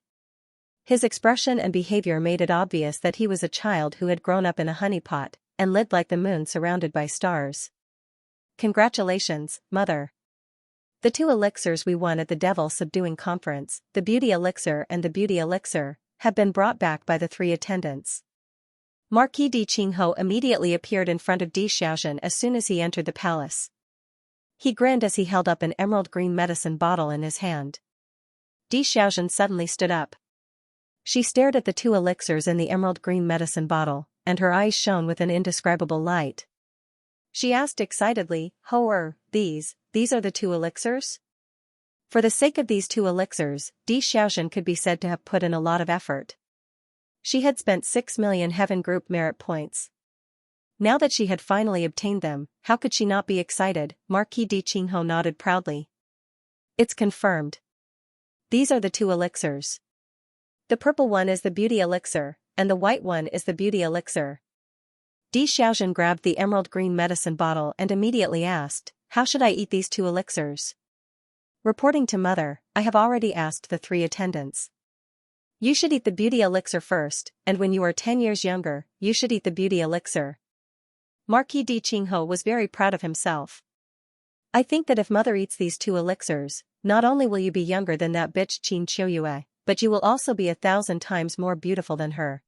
His expression and behavior made it obvious that he was a child who had grown up in a honeypot, and lived like the moon surrounded by stars. "Congratulations, mother. The 2 elixirs we won at the Devil Subduing Conference, the Beauty Elixir and the Beauty Elixir, have been brought back by the 3 attendants." Marquis Di Qingho immediately appeared in front of Di Xiaozhen as soon as he entered the palace. He grinned as he held up an emerald green medicine bottle in his hand. Di Xiaozhen suddenly stood up. She stared at the 2 elixirs in the emerald green medicine bottle, and her eyes shone with an indescribable light. She asked excitedly, "Ho-er, these are the 2 elixirs?" For the sake of these 2 elixirs, Di Xiaozhen could be said to have put in a lot of effort. She had spent 6 million Heaven Group merit points. Now that she had finally obtained them, how could she not be excited? Marquis Di Qingho nodded proudly. "It's confirmed. These are the 2 elixirs. The purple one is the Beauty Elixir, and the white one is the Beauty Elixir." Di Xiaozhen grabbed the emerald green medicine bottle and immediately asked, "How should I eat these 2 elixirs?" Reporting to mother, I have already asked the 3 attendants. You should eat the Beauty Elixir first, and when you are 10 years younger, you should eat the Beauty Elixir. Marquis Di Qingho was very proud of himself. "I think that if mother eats these 2 elixirs, not only will you be younger than that bitch Qin Qiuyue, but you will also be 1,000 times more beautiful than her.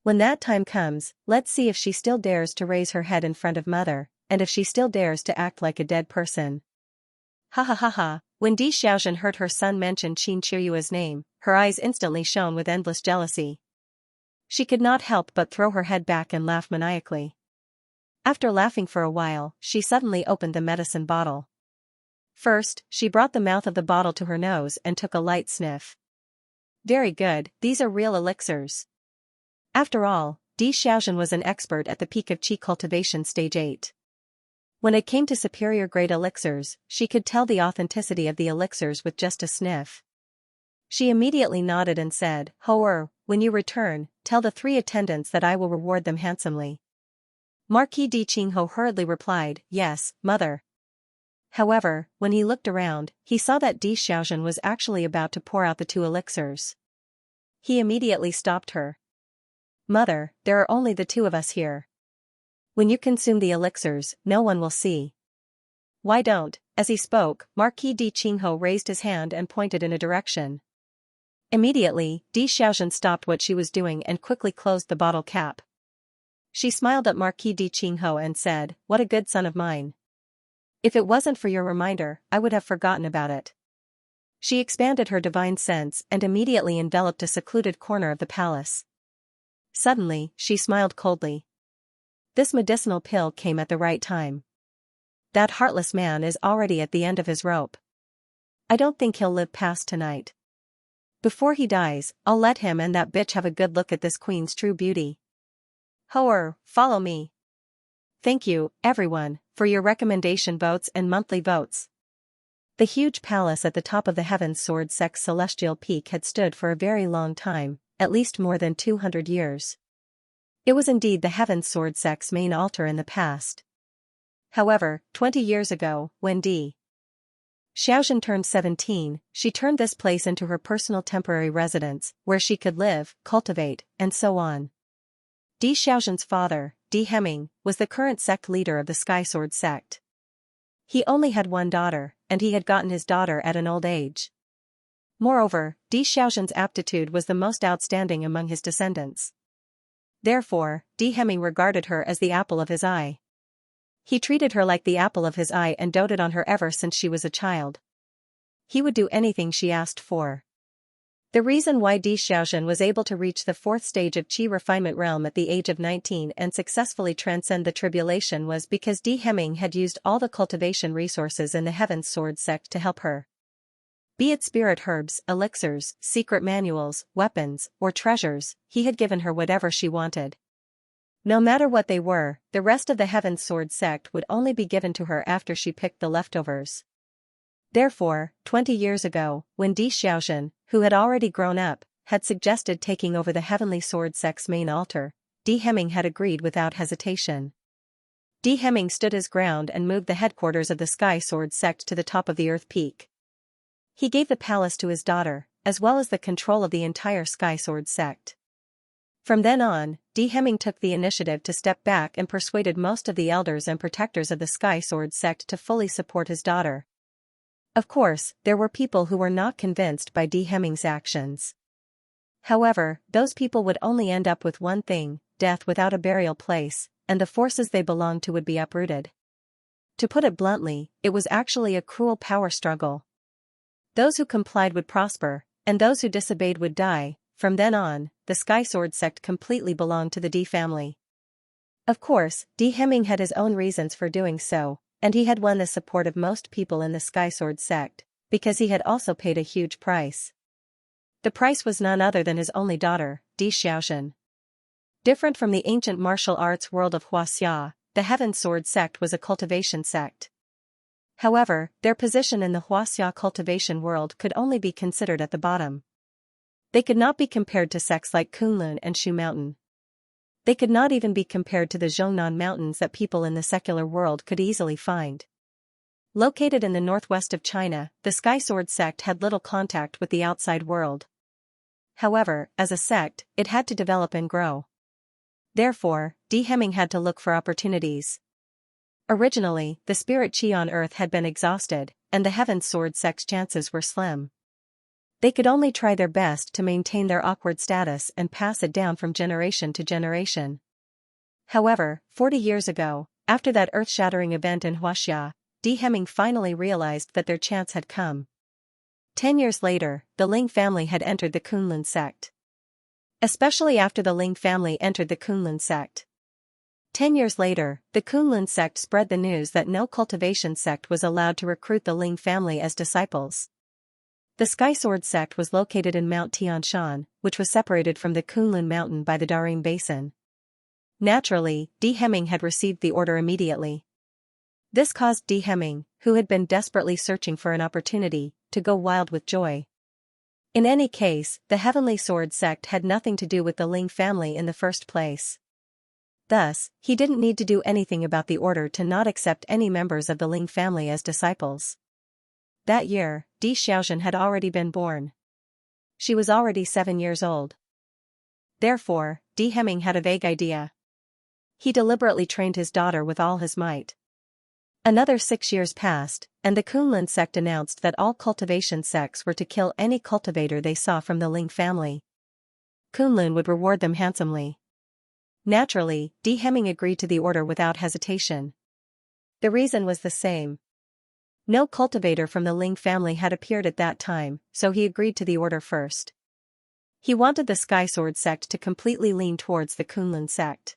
When that time comes, let's see if she still dares to raise her head in front of mother, and if she still dares to act like a dead person." Ha ha ha ha. When Di Xiaozhen heard her son mention Qin Qiuyue's name, her eyes instantly shone with endless jealousy. She could not help but throw her head back and laugh maniacally. After laughing for a while, she suddenly opened the medicine bottle. First, she brought the mouth of the bottle to her nose and took a light sniff. "Very good, these are real elixirs." After all, Di Xiaozhen was an expert at the peak of Qi Cultivation Stage 8. When it came to superior grade elixirs, she could tell the authenticity of the elixirs with just a sniff. She immediately nodded and said, when you return, tell the 3 attendants that I will reward them handsomely. Marquis de Qingho hurriedly replied, yes, mother. However, when he looked around, he saw that Di Xiaozhen was actually about to pour out the 2 elixirs. He immediately stopped her. Mother, there are only the 2 of us here. When you consume the elixirs, no one will see. Why don't? As he spoke, Marquis de Qingho raised his hand and pointed in a direction. Immediately, Di Xiaozhen stopped what she was doing and quickly closed the bottle cap. She smiled at Marquis de Qingho and said, what a good son of mine. If it wasn't for your reminder, I would have forgotten about it. She expanded her divine sense and immediately enveloped a secluded corner of the palace. Suddenly, she smiled coldly. This medicinal pill came at the right time. That heartless man is already at the end of his rope. I don't think he'll live past tonight. Before he dies, I'll let him and that bitch have a good look at this queen's true beauty. Follow me. Thank you, everyone, for your recommendation votes and monthly votes. The huge palace at the top of the Heaven's Sword Sect's celestial peak had stood for a very long time, at least more than 200 years. It was indeed the Heaven's Sword Sect's main altar in the past. However, 20 years ago, when Di Xiaozhen turned 17, she turned this place into her personal temporary residence, where she could live, cultivate, and so on. Di Xiaozhen's father, Di Heming, was the current sect leader of the Sky Sword sect. He only had 1 daughter, and he had gotten his daughter at an old age. Moreover, Di Xiaozhen's aptitude was the most outstanding among his descendants. Therefore, Di Heming regarded her as the apple of his eye. He treated her like the apple of his eye and doted on her ever since she was a child. He would do anything she asked for. The reason why Di Xiaozhen was able to reach the 4th stage of Qi refinement realm at the age of 19 and successfully transcend the tribulation was because Di Heming had used all the cultivation resources in the Heaven's Sword sect to help her. Be it spirit herbs, elixirs, secret manuals, weapons, or treasures, he had given her whatever she wanted. No matter what they were, the rest of the Heaven's Sword sect would only be given to her after she picked the leftovers. Therefore, 20 years ago, when Di Xiaozhen, who had already grown up, had suggested taking over the Heavenly Sword sect's main altar, Di Heming had agreed without hesitation. Di Heming stood his ground and moved the headquarters of the Sky Sword sect to the top of the Earth Peak. He gave the palace to his daughter, as well as the control of the entire Sky Sword sect. From then on, Di Heming took the initiative to step back and persuaded most of the elders and protectors of the Sky Sword sect to fully support his daughter. Of course, there were people who were not convinced by Di Heming's actions. However, those people would only end up with one thing, death without a burial place, and the forces they belonged to would be uprooted. To put it bluntly, it was actually a cruel power struggle. Those who complied would prosper, and those who disobeyed would die. From then on, the Sky Sword sect completely belonged to the Di family. Of course, Di Heming had his own reasons for doing so, and he had won the support of most people in the Sky Sword sect, because he had also paid a huge price. The price was none other than his only daughter, Di Xiaozhen. Different from the ancient martial arts world of Xianxia, the Heaven's Sword sect was a cultivation sect. However, their position in the Xianxia cultivation world could only be considered at the bottom. They could not be compared to sects like Kunlun and Shu Mountain. They could not even be compared to the Zhongnan Mountains that people in the secular world could easily find. Located in the northwest of China, the Sky Sword sect had little contact with the outside world. However, as a sect, it had to develop and grow. Therefore, Di Heming had to look for opportunities. Originally, the spirit qi on Earth had been exhausted, and the Heaven's Sword sect's chances were slim. They could only try their best to maintain their awkward status and pass it down from generation to generation. However, 40 years ago, after that earth-shattering event in Xianxia, Di Heming finally realized that their chance had come. 10 years later, the Ling family had entered the Kunlun sect. Especially after the Ling family entered the Kunlun sect. 10 years later, the Kunlun sect spread the news that no cultivation sect was allowed to recruit the Ling family as disciples. The Sky Sword sect was located in Mount Tianshan, which was separated from the Kunlun mountain by the Darim Basin. Naturally, Di Heming had received the order immediately. This caused Di Heming, who had been desperately searching for an opportunity, to go wild with joy. In any case, the Heavenly Sword sect had nothing to do with the Ling family in the first place. Thus, he didn't need to do anything about the order to not accept any members of the Ling family as disciples. That year, Di Xiaozhen had already been born. She was already 7 years old. Therefore, Di Heming had a vague idea. He deliberately trained his daughter with all his might. Another 6 years passed, and the Kunlun sect announced that all cultivation sects were to kill any cultivator they saw from the Ling family. Kunlun would reward them handsomely. Naturally, Di Heming agreed to the order without hesitation. The reason was the same. No cultivator from the Ling family had appeared at that time, so he agreed to the order first. He wanted the Sky Sword sect to completely lean towards the Kunlun sect.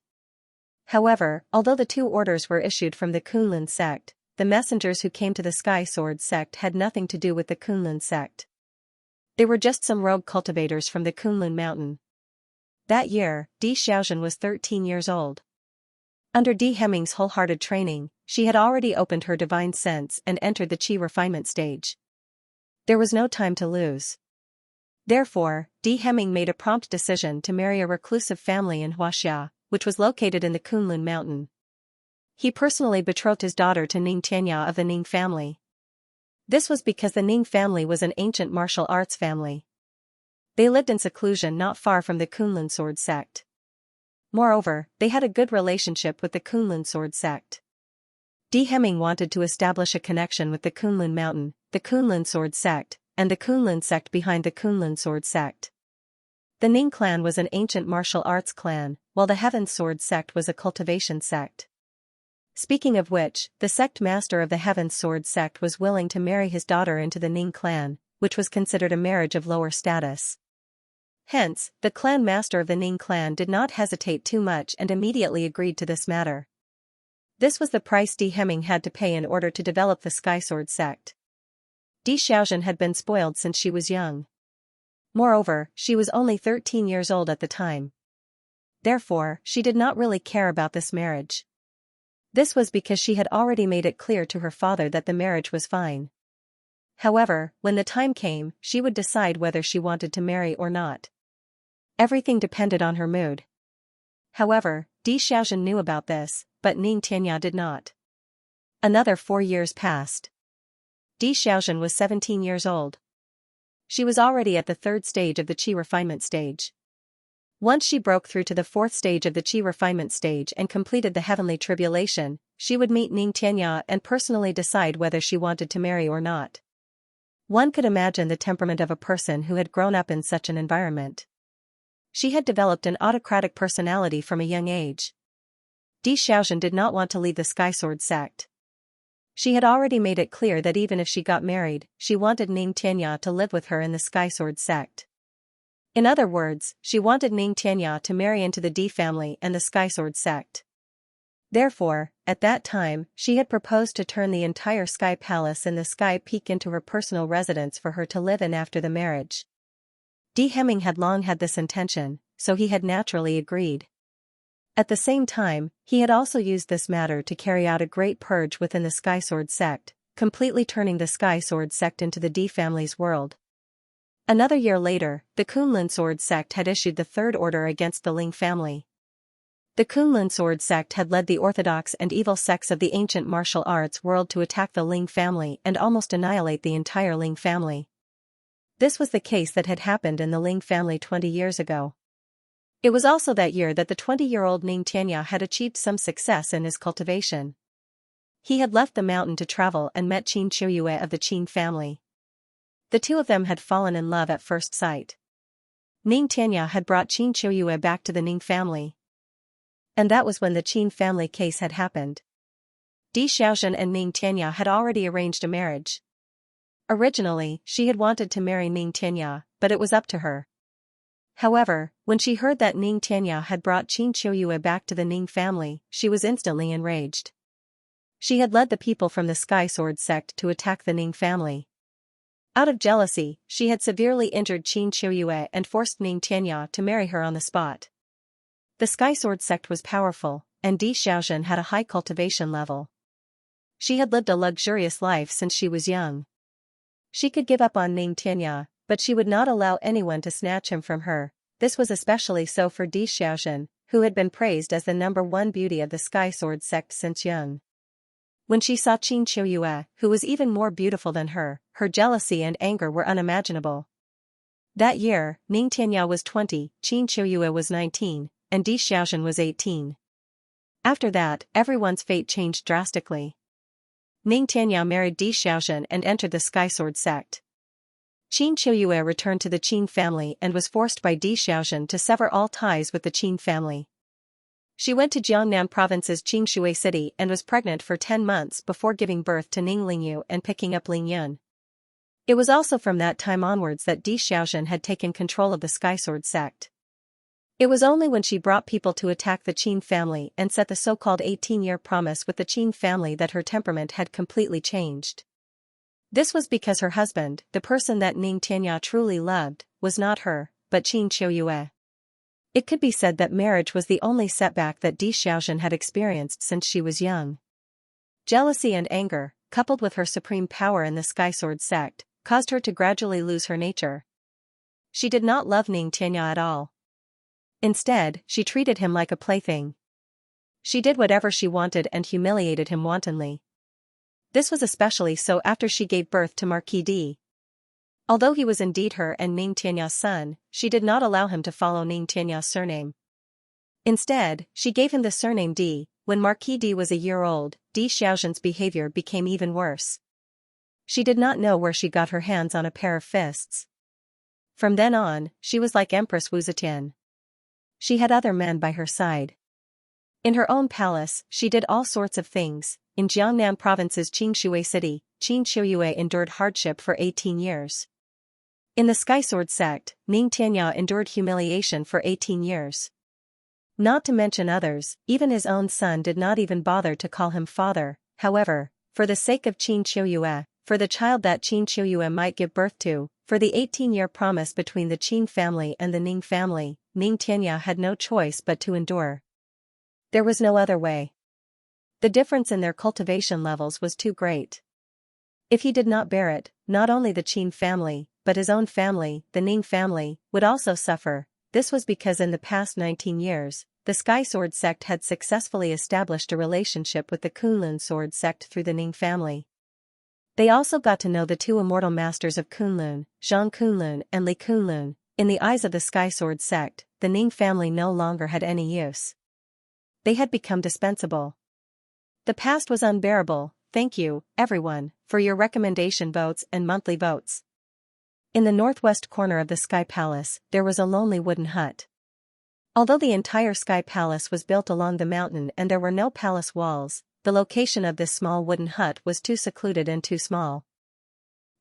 However, although the two orders were issued from the Kunlun sect, the messengers who came to the Sky Sword sect had nothing to do with the Kunlun sect. They were just some rogue cultivators from the Kunlun mountain. That year, Di Xiaozhen was 13 years old. Under Di Heming's wholehearted training, she had already opened her divine sense and entered the qi refinement stage. There was no time to lose. Therefore, Di Heming made a prompt decision to marry a reclusive family in Huaxia, which was located in the Kunlun mountain. He personally betrothed his daughter to Xianxia of the Ning family. This was because the Ning family was an ancient martial arts family. They lived in seclusion not far from the Kunlun sword sect. Moreover, they had a good relationship with the Kunlun sword sect. Di Heming wanted to establish a connection with the Kunlun mountain, the Kunlun sword sect, and the Kunlun sect behind the Kunlun sword sect. The Ning clan was an ancient martial arts clan, while the Heaven Sword sect was a cultivation sect. Speaking of which, the sect master of the Heaven Sword sect was willing to marry his daughter into the Ning clan, which was considered a marriage of lower status. Hence, the clan master of the Ning clan did not hesitate too much and immediately agreed to this matter. This was the price Di Heming had to pay in order to develop the Sky Sword sect. Di Xiaozhen had been spoiled since she was young. Moreover, she was only 13 years old at the time. Therefore, she did not really care about this marriage. This was because she had already made it clear to her father that the marriage was fine. However, when the time came, she would decide whether she wanted to marry or not. Everything depended on her mood. However, Di Xiaozhen knew about this, but Xianxia did not. Another 4 years passed. Di Xiaozhen was 17 years old. She was already at the 3rd stage of the qi refinement stage. Once she broke through to the 4th stage of the qi refinement stage and completed the heavenly tribulation, she would meet Xianxia and personally decide whether she wanted to marry or not. One could imagine the temperament of a person who had grown up in such an environment. She had developed an autocratic personality from a young age. Di Xiaozhen did not want to leave the Sky Sword sect. She had already made it clear that even if she got married, she wanted Xianxia to live with her in the Sky Sword sect. In other words, she wanted Xianxia to marry into the Di family and the Sky Sword sect. Therefore, at that time, she had proposed to turn the entire Sky Palace in the Sky Peak into her personal residence for her to live in after the marriage. Di Heming had long had this intention, so he had naturally agreed. At the same time, he had also used this matter to carry out a great purge within the Sky Sword sect, completely turning the Sky Sword sect into the Di family's world. Another year later, the Kunlun Sword sect had issued the 3rd order against the Ling family. The Kunlun Sword sect had led the orthodox and evil sects of the ancient martial arts world to attack the Ling family and almost annihilate the entire Ling family. This was the case that had happened in the Ling family 20 years ago. It was also that year that the 20-year-old Xianxia had achieved some success in his cultivation. He had left the mountain to travel and met Qin Qiuyue of the Qin family. The two of them had fallen in love at first sight. Xianxia had brought Qin Qiuyue back to the Ning family. And that was when the Qin family case had happened. Di Xiaozhen and Xianxia had already arranged a marriage. Originally, she had wanted to marry Xianxia, but it was up to her. However, when she heard that Xianxia had brought Qin Qiuyue back to the Ning family, she was instantly enraged. She had led the people from the Sky Sword sect to attack the Ning family. Out of jealousy, she had severely injured Qin Qiuyue and forced Xianxia to marry her on the spot. The Sky Sword sect was powerful, and Di Xiaozhen had a high cultivation level. She had lived a luxurious life since she was young. She could give up on Xianxia, but she would not allow anyone to snatch him from her. This was especially so for Xianxia, who had been praised as the #1 beauty of the Sky Sword sect since young. When she saw Qin Qiuyue, who was even more beautiful than her jealousy and anger were unimaginable. That year, Ning Tianyao was 20, Qin Qiuyue was 19, and Xianxia was 18. After that, everyone's fate changed drastically. Ning Tianyao married Xianxia and entered the Sky Sword sect. Qin Qiuyue returned to the Qin family and was forced by Xianxia to sever all ties with the Qin family. She went to Jiangnan province's Qingshui city and was pregnant for 10 months before giving birth to Ning Lingyu and picking up Ling Yun. It was also from that time onwards that Xianxia had taken control of the Sky Sword sect. It was only when she brought people to attack the Qin family and set the so-called 18-year promise with the Qin family that her temperament had completely changed. This was because her husband, the person that Ning Tianyao truly loved, was not her, but Qin Qiuyue. It could be said that marriage was the only setback that Xianxia had experienced since she was young. Jealousy and anger, coupled with her supreme power in the Sky Sword sect, caused her to gradually lose her nature. She did not love Ning Tianyao at all. Instead, she treated him like a plaything. She did whatever she wanted and humiliated him wantonly. This was especially so after she gave birth to Marquis D. Although he was indeed her and Ning Tianyao's son, she did not allow him to follow Ning Tianyao's surname. Instead, she gave him the surname D. When Marquis D was a year old, Xiaoxian's behavior became even worse. She did not know where she got her hands on a pair of fists. From then on, she was like Empress Wu Zetian. She had other men by her side. In her own palace, she did all sorts of things. In Jiangnan province's Qingshui city, Qin Qiuyue endured hardship for 18 years. In the Sky Sword sect, Ning Tianyao endured humiliation for 18 years. Not to mention others, even his own son did not even bother to call him father. However, for the sake of Qin Qiuyue, for the child that Qin Qiuyue might give birth to, for the 18-year promise between the Qin family and the Ning family, Ning Tianyao had no choice but to endure. There was no other way. The difference in their cultivation levels was too great. If he did not bear it, not only the Qin family, but his own family, the Ning family, would also suffer. This was because in the past 19 years, the Sky Sword sect had successfully established a relationship with the Kunlun Sword sect through the Ning family. They also got to know the two immortal masters of Kunlun, Zhang Kunlun and Li Kunlun. In the eyes of the Sky Sword sect, the Ning family no longer had any use. They had become dispensable. The past was unbearable. Thank you, everyone, for your recommendation votes and monthly votes. In the northwest corner of the Sky Palace, there was a lonely wooden hut. Although the entire Sky Palace was built along the mountain and there were no palace walls, the location of this small wooden hut was too secluded and too small.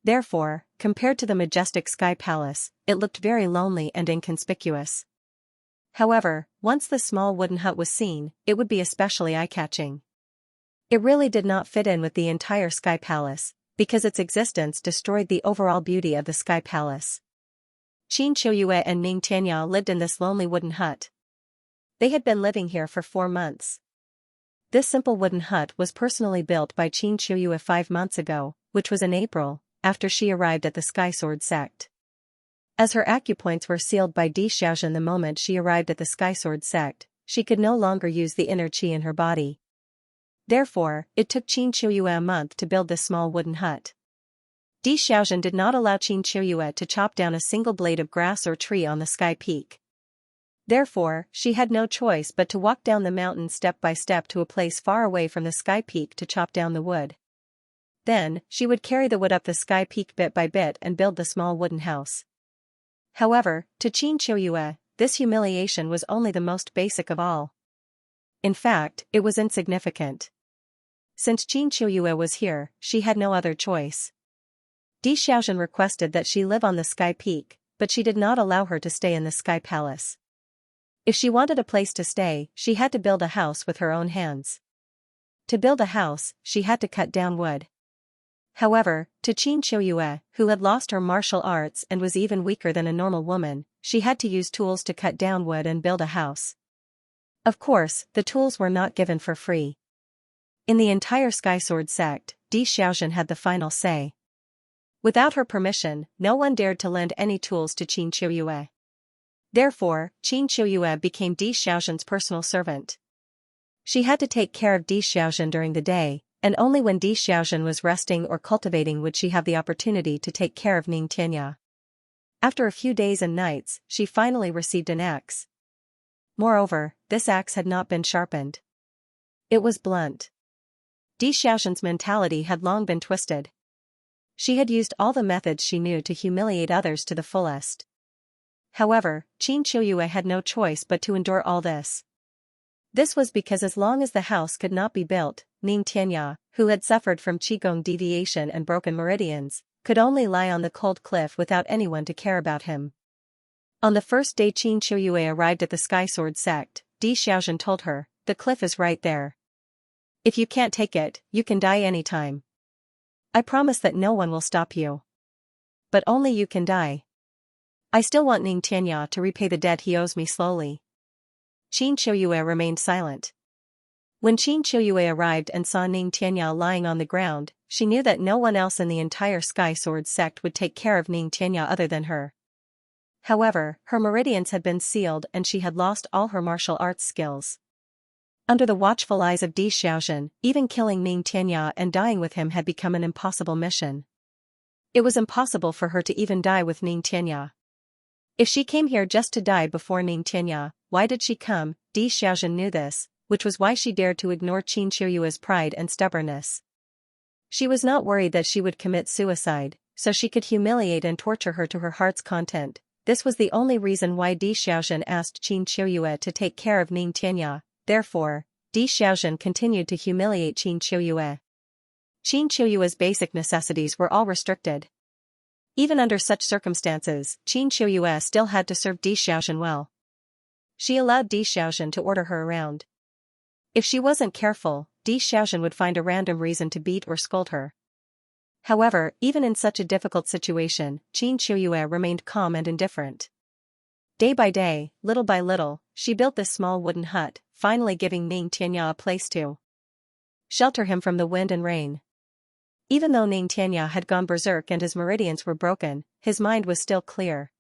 Therefore, compared to the majestic Sky Palace, it looked very lonely and inconspicuous. However, once the small wooden hut was seen, it would be especially eye-catching. It really did not fit in with the entire Sky Palace, because its existence destroyed the overall beauty of the Sky Palace. Qin Qiuyue and Ning Tianyao lived in this lonely wooden hut. They had been living here for 4 months. This simple wooden hut was personally built by Qin Qiuyue 5 months ago, which was in April, after she arrived at the Sky Sword sect. As her acupoints were sealed by Xianxia the moment she arrived at the Sky Sword sect, she could no longer use the inner qi in her body. Therefore, it took Qin Qiuyue a month to build this small wooden hut. Xianxia did not allow Qin Qiuyue to chop down a single blade of grass or tree on the sky peak. Therefore, she had no choice but to walk down the mountain step by step to a place far away from the sky peak to chop down the wood. Then, she would carry the wood up the sky peak bit by bit and build the small wooden house. However, to Qin Qiuyue, this humiliation was only the most basic of all. In fact, it was insignificant. Since Qin Qiuyue was here, she had no other choice. Xianxia requested that she live on the sky peak, but she did not allow her to stay in the Sky Palace. If she wanted a place to stay, she had to build a house with her own hands. To build a house, she had to cut down wood. However, to Qin Qiuyue, who had lost her martial arts and was even weaker than a normal woman, she had to use tools to cut down wood and build a house. Of course, the tools were not given for free. In the entire Sky Sword sect, Xianxia had the final say. Without her permission, no one dared to lend any tools to Qin Qiuyue. Therefore, Qin Qiuyue became Di Xiaozhen's personal servant. She had to take care of Di Xiaozhen during the day, and only when Di Xiaozhen was resting or cultivating would she have the opportunity to take care of Xianxia. After a few days and nights, she finally received an axe. Moreover, this axe had not been sharpened. It was blunt. Di Xiaozhen's mentality had long been twisted. She had used all the methods she knew to humiliate others to the fullest. However, Qin Qiuyue had no choice but to endure all this. This was because as long as the house could not be built, Xianxia, who had suffered from qigong deviation and broken meridians, could only lie on the cold cliff without anyone to care about him. On the first day Qin Qiuyue arrived at the Sky Sword sect, Di Xiaozhen told her, "The cliff is right there. If you can't take it, you can die anytime. I promise that no one will stop you. But only you can die. I still want Xianxia to repay the debt he owes me slowly." Qin Qiuyue remained silent. When Qin Qiuyue arrived and saw Xianxia lying on the ground, she knew that no one else in the entire Sky Sword sect would take care of Xianxia other than her. However, her meridians had been sealed and she had lost all her martial arts skills. Under the watchful eyes of Di Xiaozhen, even killing Xianxia and dying with him had become an impossible mission. It was impossible for her to even die with Xianxia. If she came here just to die before Xianxia, why did she come? Di Xiaozhen knew this, which was why she dared to ignore Qin Qiuyue's pride and stubbornness. She was not worried that she would commit suicide, so she could humiliate and torture her to her heart's content. This was the only reason why Di Xiaozhen asked Qin Qiuyue to take care of Xianxia. Therefore, Di Xiaozhen continued to humiliate Qin Qiuyue. Qin Qiuyue's basic necessities were all restricted. Even under such circumstances, Qin Qiuyue still had to serve Di Xiaozhen well. She allowed Di Xiaozhen to order her around. If she wasn't careful, Di Xiaozhen would find a random reason to beat or scold her. However, even in such a difficult situation, Qin Qiuyue remained calm and indifferent. Day by day, little by little, she built this small wooden hut, finally giving Xianxia a place to shelter him from the wind and rain. Even though Xianxia had gone berserk and his meridians were broken, his mind was still clear.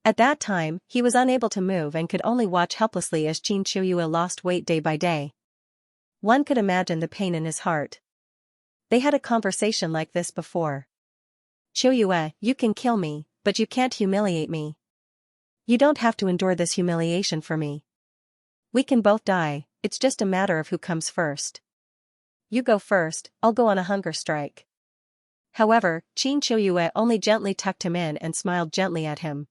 At that time, he was unable to move and could only watch helplessly as Qin Qiuyue lost weight day by day. One could imagine the pain in his heart. They had a conversation like this before. "Qiuyue, you can kill me, but you can't humiliate me. You don't have to endure this humiliation for me. We can both die, it's just a matter of who comes first. You go first, I'll go on a hunger strike." However, Qin Qiuyue only gently tucked him in and smiled gently at him.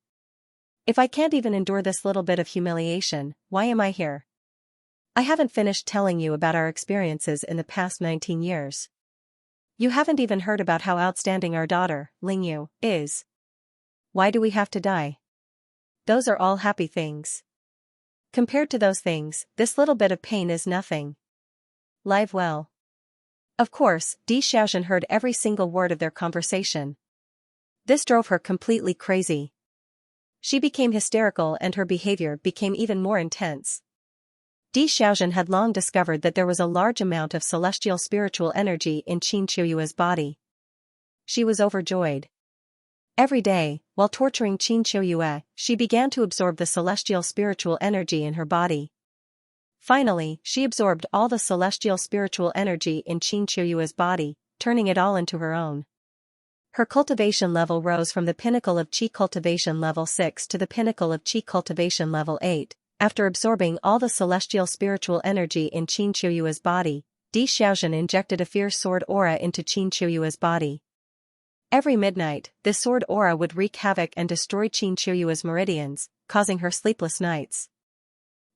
"If I can't even endure this little bit of humiliation, why am I here? I haven't finished telling you about our experiences in the past 19 years. You haven't even heard about how outstanding our daughter, Lingyu, is. Why do we have to die? Those are all happy things. Compared to those things, this little bit of pain is nothing. Live well." Of course, Di Xiaozhen heard every single word of their conversation. This drove her completely crazy. She became hysterical and her behavior became even more intense. Di Xiaozhen had long discovered that there was a large amount of celestial spiritual energy in Qin Qiuyue's body. She was overjoyed. Every day, while torturing Qin Qiuyue, she began to absorb the celestial spiritual energy in her body. Finally, she absorbed all the celestial spiritual energy in Qin Qiuyue's body, turning it all into her own. Her cultivation level rose from the pinnacle of Qi cultivation level 6 to the pinnacle of Qi cultivation level 8. After absorbing all the celestial spiritual energy in Qin Qiuyue's body, Di Xiaozhen injected a fierce sword aura into Qin Qiuyue's body. Every midnight, this sword aura would wreak havoc and destroy Qin Qiuyue's meridians, causing her sleepless nights.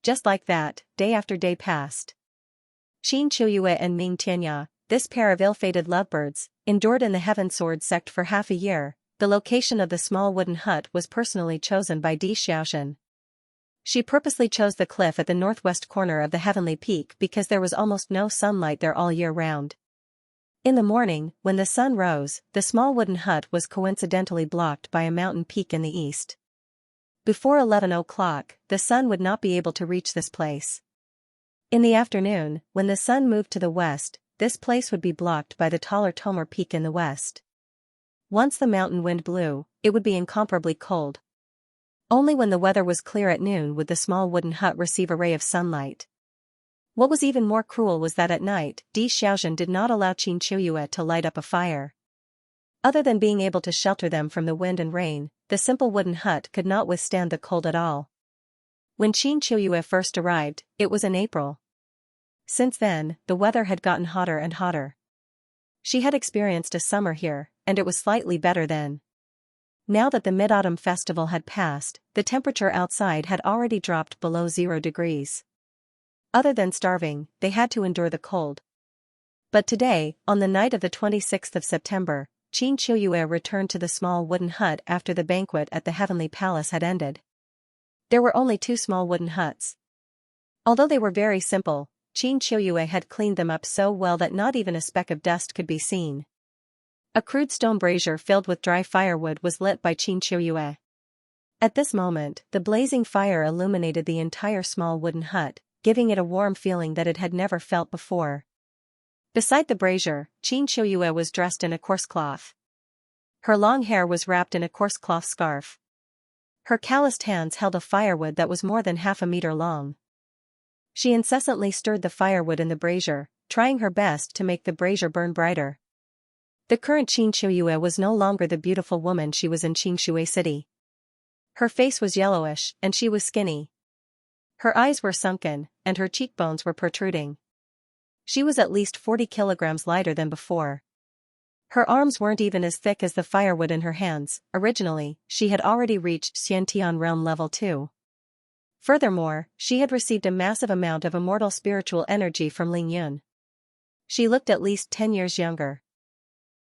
Just like that, day after day passed. Qin Qiuyue and Xianxia, this pair of ill-fated lovebirds, endured in the Heaven Sword sect for half a year. The location of the small wooden hut was personally chosen by Di Xiaozhen. She purposely chose the cliff at the northwest corner of the heavenly peak because there was almost no sunlight there all year round. In the morning, when the sun rose, the small wooden hut was coincidentally blocked by a mountain peak in the east. Before 11 o'clock, the sun would not be able to reach this place. In the afternoon, when the sun moved to the west, this place would be blocked by the taller Tomer Peak in the west. Once the mountain wind blew, it would be incomparably cold. Only when the weather was clear at noon would the small wooden hut receive a ray of sunlight. What was even more cruel was that at night, Di Xiaozhen did not allow Qin Qiuyue to light up a fire. Other than being able to shelter them from the wind and rain, the simple wooden hut could not withstand the cold at all. When Qin Qiuyue first arrived, it was in April. Since then, the weather had gotten hotter and hotter. She had experienced a summer here, and it was slightly better then. Now that the Mid-Autumn festival had passed, the temperature outside had already dropped below 0 degrees. Other than starving, they had to endure the cold. But today, on the night of the 26th of September, Qin Qiuyue returned to the small wooden hut after the banquet at the Heavenly Palace had ended. There were only 2 small wooden huts. Although they were very simple, Qin Qiuyue had cleaned them up so well that not even a speck of dust could be seen. A crude stone brazier filled with dry firewood was lit by Qin Qiuyue. At this moment, the blazing fire illuminated the entire small wooden hut, giving it a warm feeling that it had never felt before. Beside the brazier, Qin Qiuyue was dressed in a coarse cloth. Her long hair was wrapped in a coarse cloth scarf. Her calloused hands held a firewood that was more than half a meter long. She incessantly stirred the firewood in the brazier, trying her best to make the brazier burn brighter. The current Qin Qiuyue was no longer the beautiful woman she was in Qingshui City. Her face was yellowish, and she was skinny. Her eyes were sunken, and her cheekbones were protruding. She was at least 40 kilograms lighter than before. Her arms weren't even as thick as the firewood in her hands. Originally, she had already reached Xiantian realm level 2. Furthermore, she had received a massive amount of immortal spiritual energy from Ling Yun. She looked at least 10 years younger.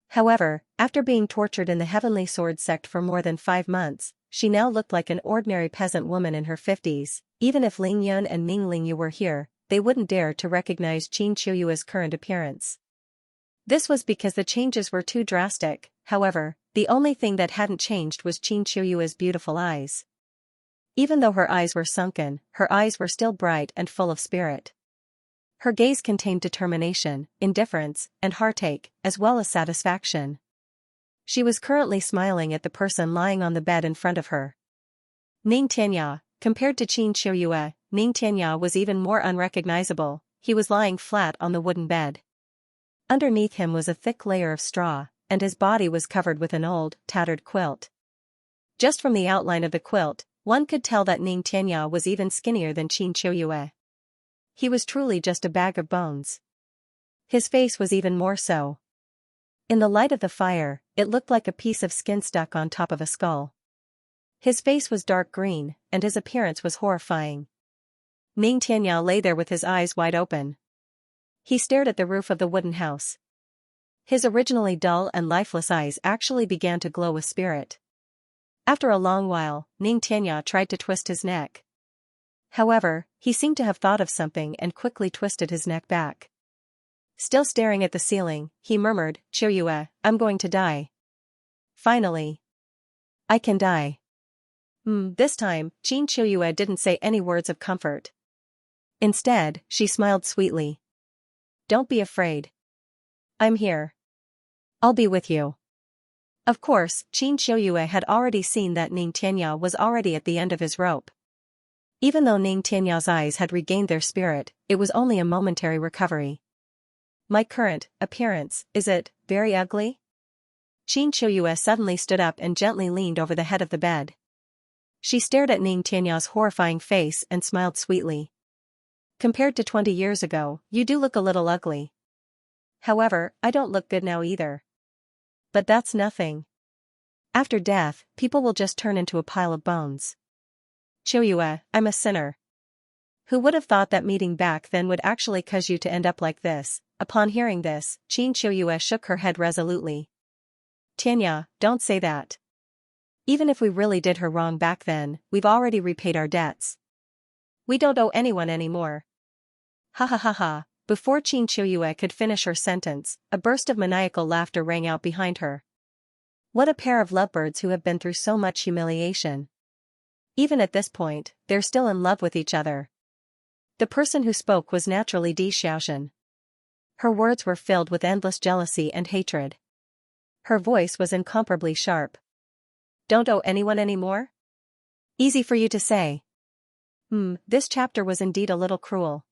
However, after being tortured in the Heavenly Sword sect for more than 5 months, she now looked like an ordinary peasant woman in her 50s. Even if Ling Yun and Ming Lingyu were here, they wouldn't dare to recognize Qin Qiuyue's current appearance. This was because the changes were too drastic. However, the only thing that hadn't changed was Qin Qiuyue's beautiful eyes. Even though her eyes were sunken, her eyes were still bright and full of spirit. Her gaze contained determination, indifference, and heartache, as well as satisfaction. She was currently smiling at the person lying on the bed in front of her. Ning Tianya. Compared to Qin Qiuyue, Ning Tianya was even more unrecognizable. He was lying flat on the wooden bed. Underneath him was a thick layer of straw, and his body was covered with an old, tattered quilt. Just from the outline of the quilt, one could tell that Ning Tianya was even skinnier than Qin Qiuyue. He was truly just a bag of bones. His face was even more so. In the light of the fire, it looked like a piece of skin stuck on top of a skull. His face was dark green, and his appearance was horrifying. Ning Tianya lay there with his eyes wide open. He stared at the roof of the wooden house. His originally dull and lifeless eyes actually began to glow with spirit. After a long while, Ning Tianya tried to twist his neck. However, he seemed to have thought of something and quickly twisted his neck back. Still staring at the ceiling, he murmured, "Qiuyue, I'm going to die. Finally. I can die." This time, Qin Qiuyue didn't say any words of comfort. Instead, she smiled sweetly. "Don't be afraid. I'm here. I'll be with you." Of course, Qin Qiuyue had already seen that Ning Tianya was already at the end of his rope. Even though Ning Tianya's eyes had regained their spirit, it was only a momentary recovery. "My current appearance, is it very ugly?" Qin Qiuyue suddenly stood up and gently leaned over the head of the bed. She stared at Ning Tianya's horrifying face and smiled sweetly. "Compared to 20 years ago, you do look a little ugly. However, I don't look good now either. But that's nothing. After death, people will just turn into a pile of bones. Qiuyue, I'm a sinner. Who would have thought that meeting back then would actually cause you to end up like this?" Upon hearing this, Qin Qiuyue shook her head resolutely. "Tianya, don't say that. Even if we really did her wrong back then, we've already repaid our debts. We don't owe anyone anymore." Ha ha ha ha. Before Qin Qiuyue could finish her sentence, a burst of maniacal laughter rang out behind her. What a pair of lovebirds who have been through so much humiliation. Even at this point, they're still in love with each other. The person who spoke was naturally Di Xiaozhen. Her words were filled with endless jealousy and hatred. Her voice was incomparably sharp. Don't owe anyone any more? Easy for you to say. This chapter was indeed a little cruel.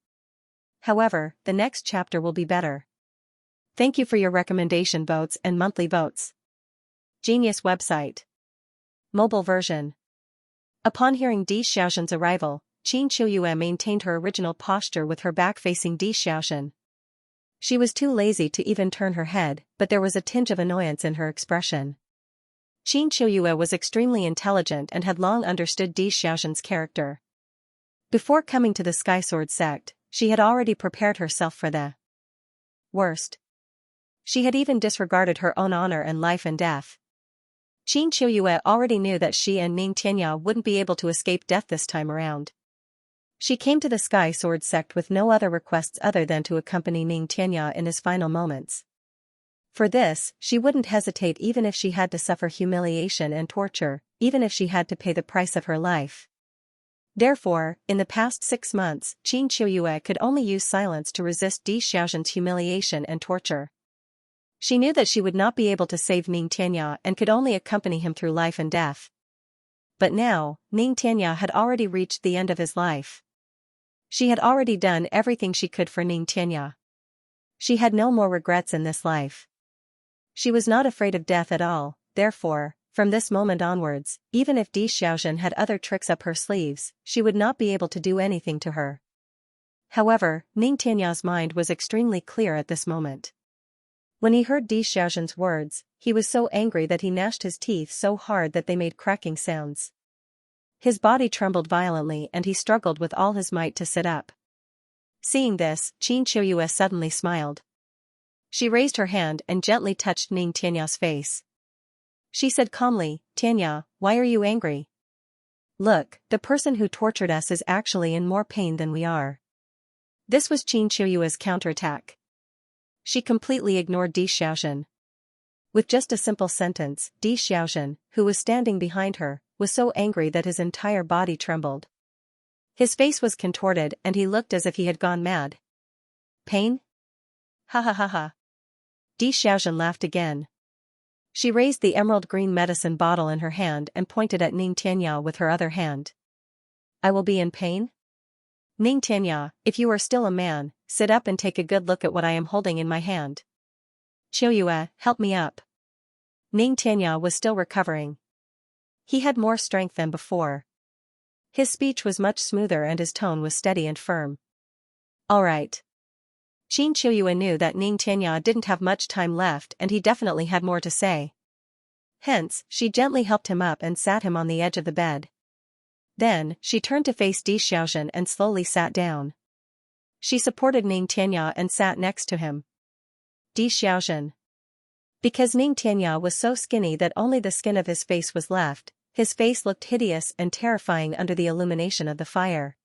However, the next chapter will be better. Thank you for your recommendation votes and monthly votes. Genius website. Mobile version. Upon hearing Di Xiaoxin's arrival, Qin Qiuyue maintained her original posture with her back facing Di Xiaoxin. She was too lazy to even turn her head, but there was a tinge of annoyance in her expression. Qin Qiuyue was extremely intelligent and had long understood Di Xiaoxin's character. Before coming to the Sky Sword sect, she had already prepared herself for the worst. She had even disregarded her own honor and life and death. Qin Qiuyue already knew that she and Ning Tianya wouldn't be able to escape death this time around. She came to the Sky Sword sect with no other requests other than to accompany Ning Tianya in his final moments. For this, she wouldn't hesitate even if she had to suffer humiliation and torture, even if she had to pay the price of her life. Therefore, in the past 6 months, Qin Qiuyue could only use silence to resist Di Xiaoxin's humiliation and torture. She knew that she would not be able to save Ning Tianya and could only accompany him through life and death. But now, Ning Tianya had already reached the end of his life. She had already done everything she could for Ning Tianya. She had no more regrets in this life. She was not afraid of death at all, therefore, from this moment onwards, even if Di Xiaoxin had other tricks up her sleeves, she would not be able to do anything to her. However, Ning Tianya's mind was extremely clear at this moment. When he heard Di Xiaoxin's words, he was so angry that he gnashed his teeth so hard that they made cracking sounds. His body trembled violently and he struggled with all his might to sit up. Seeing this, Qin Qiuyue suddenly smiled. She raised her hand and gently touched Ning Tianya's face. She said calmly, "Tianya, why are you angry? Look, the person who tortured us is actually in more pain than we are." This was Qin Qiuyue's counterattack. She completely ignored Di Xiaoxin. With just a simple sentence, Di Xiaoxin, who was standing behind her, was so angry that his entire body trembled. His face was contorted and he looked as if he had gone mad. Pain? Ha ha ha ha. Di Xiaoxin laughed again. She raised the emerald green medicine bottle in her hand and pointed at Ning Tianya with her other hand. I will be in pain? Ning Tianya, if you are still a man, sit up and take a good look at what I am holding in my hand. Qiuyue, help me up. Ning Tianya was still recovering. He had more strength than before. His speech was much smoother and his tone was steady and firm. All right. Qin Qiuyue knew that Ning Tianya didn't have much time left and he definitely had more to say. Hence, she gently helped him up and sat him on the edge of the bed. Then, she turned to face Di Xiaoxin and slowly sat down. She supported Ning Tianya and sat next to him. Di Xiaoxin. Because Ning Tianya was so skinny that only the skin of his face was left, his face looked hideous and terrifying under the illumination of the fire.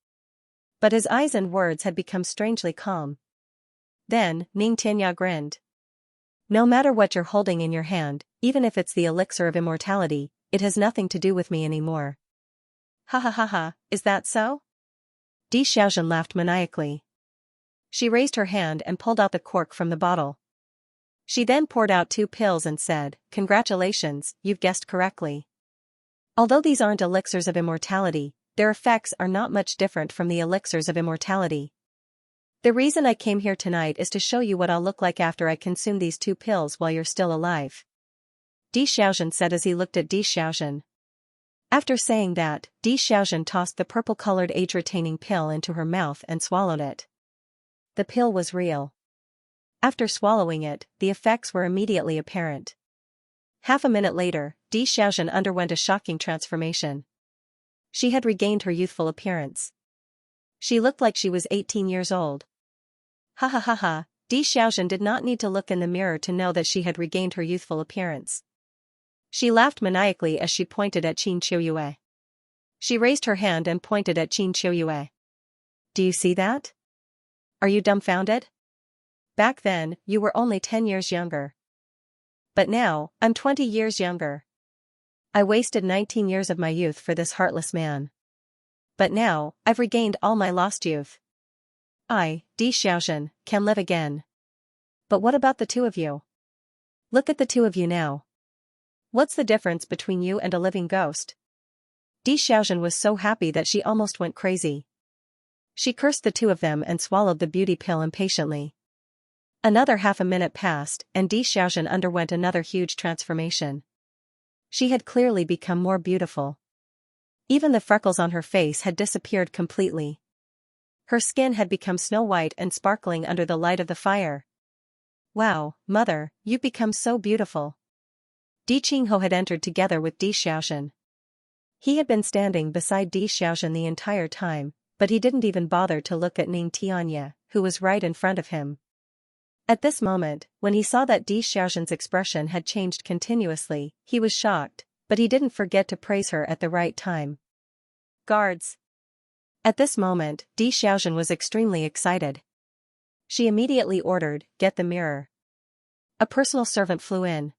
But his eyes and words had become strangely calm. Then, Ning Tianya grinned. No matter what you're holding in your hand, even if it's the elixir of immortality, it has nothing to do with me anymore. Ha ha ha ha, is that so? Di Xiaoxin laughed maniacally. She raised her hand and pulled out the cork from the bottle. She then poured out 2 pills and said, "Congratulations, you've guessed correctly. Although these aren't elixirs of immortality, their effects are not much different from the elixirs of immortality. The reason I came here tonight is to show you what I'll look like after I consume these 2 pills while you're still alive." Di Xiaoxin said as he looked at Di Xiaoxin. After saying that, Di Xiaoxin tossed the purple-colored age-retaining pill into her mouth and swallowed it. The pill was real. After swallowing it, the effects were immediately apparent. Half a minute later, Di Xiaoxin underwent a shocking transformation. She had regained her youthful appearance. She looked like she was 18 years old. Ha ha ha ha, Di Xiaoxin did not need to look in the mirror to know that she had regained her youthful appearance. She laughed maniacally as she pointed at Qin Qiuyue. She raised her hand and pointed at Qin Qiuyue. Do you see that? Are you dumbfounded? Back then, you were only 10 years younger. But now, I'm 20 years younger. I wasted 19 years of my youth for this heartless man. But now, I've regained all my lost youth. I, Di Xiaoxin, can live again. But what about the 2 of you? Look at the two of you now. What's the difference between you and a living ghost? Di Xiaozhen was so happy that she almost went crazy. She cursed the two of them and swallowed the beauty pill impatiently. Another half a minute passed, and Di Xiaozhen underwent another huge transformation. She had clearly become more beautiful. Even the freckles on her face had disappeared completely. Her skin had become snow white and sparkling under the light of the fire. Wow, mother, you've become so beautiful. Di Qingho had entered together with Di Xiaozhen. He had been standing beside Di Xiaozhen the entire time, but he didn't even bother to look at Ning Tianye, who was right in front of him. At this moment, when he saw that Di Xiaozhen's expression had changed continuously, he was shocked, but he didn't forget to praise her at the right time. Guards! At this moment, Di Xiaozhen was extremely excited. She immediately ordered, "Get the mirror." A personal servant flew in.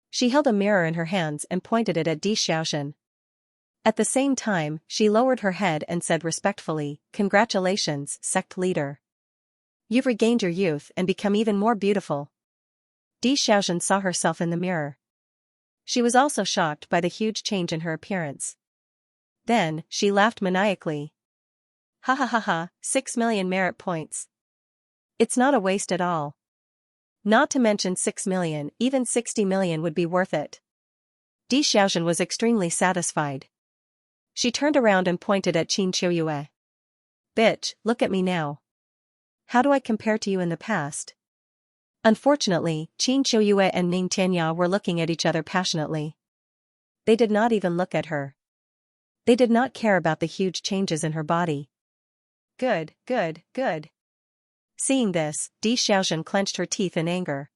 She held a mirror in her hands and pointed it at Di Xiaozhen. At the same time, she lowered her head and said respectfully, "Congratulations, sect leader. You've regained your youth and become even more beautiful." Di Xiaozhen saw herself in the mirror. She was also shocked by the huge change in her appearance. Then, she laughed maniacally. "Ha ha ha ha, 6 million merit points. It's not a waste at all. Not to mention 6 million, even 60 million would be worth it." Di Xiaozhen was extremely satisfied. She turned around and pointed at Qin Qiuyue. "Bitch, look at me now. How do I compare to you in the past?" Unfortunately, Qin Qiuyue and Ning Tianye were looking at each other passionately. They did not even look at her. They did not care about the huge changes in her body. Good, good, good. Seeing this, Di Xiaozhen clenched her teeth in anger.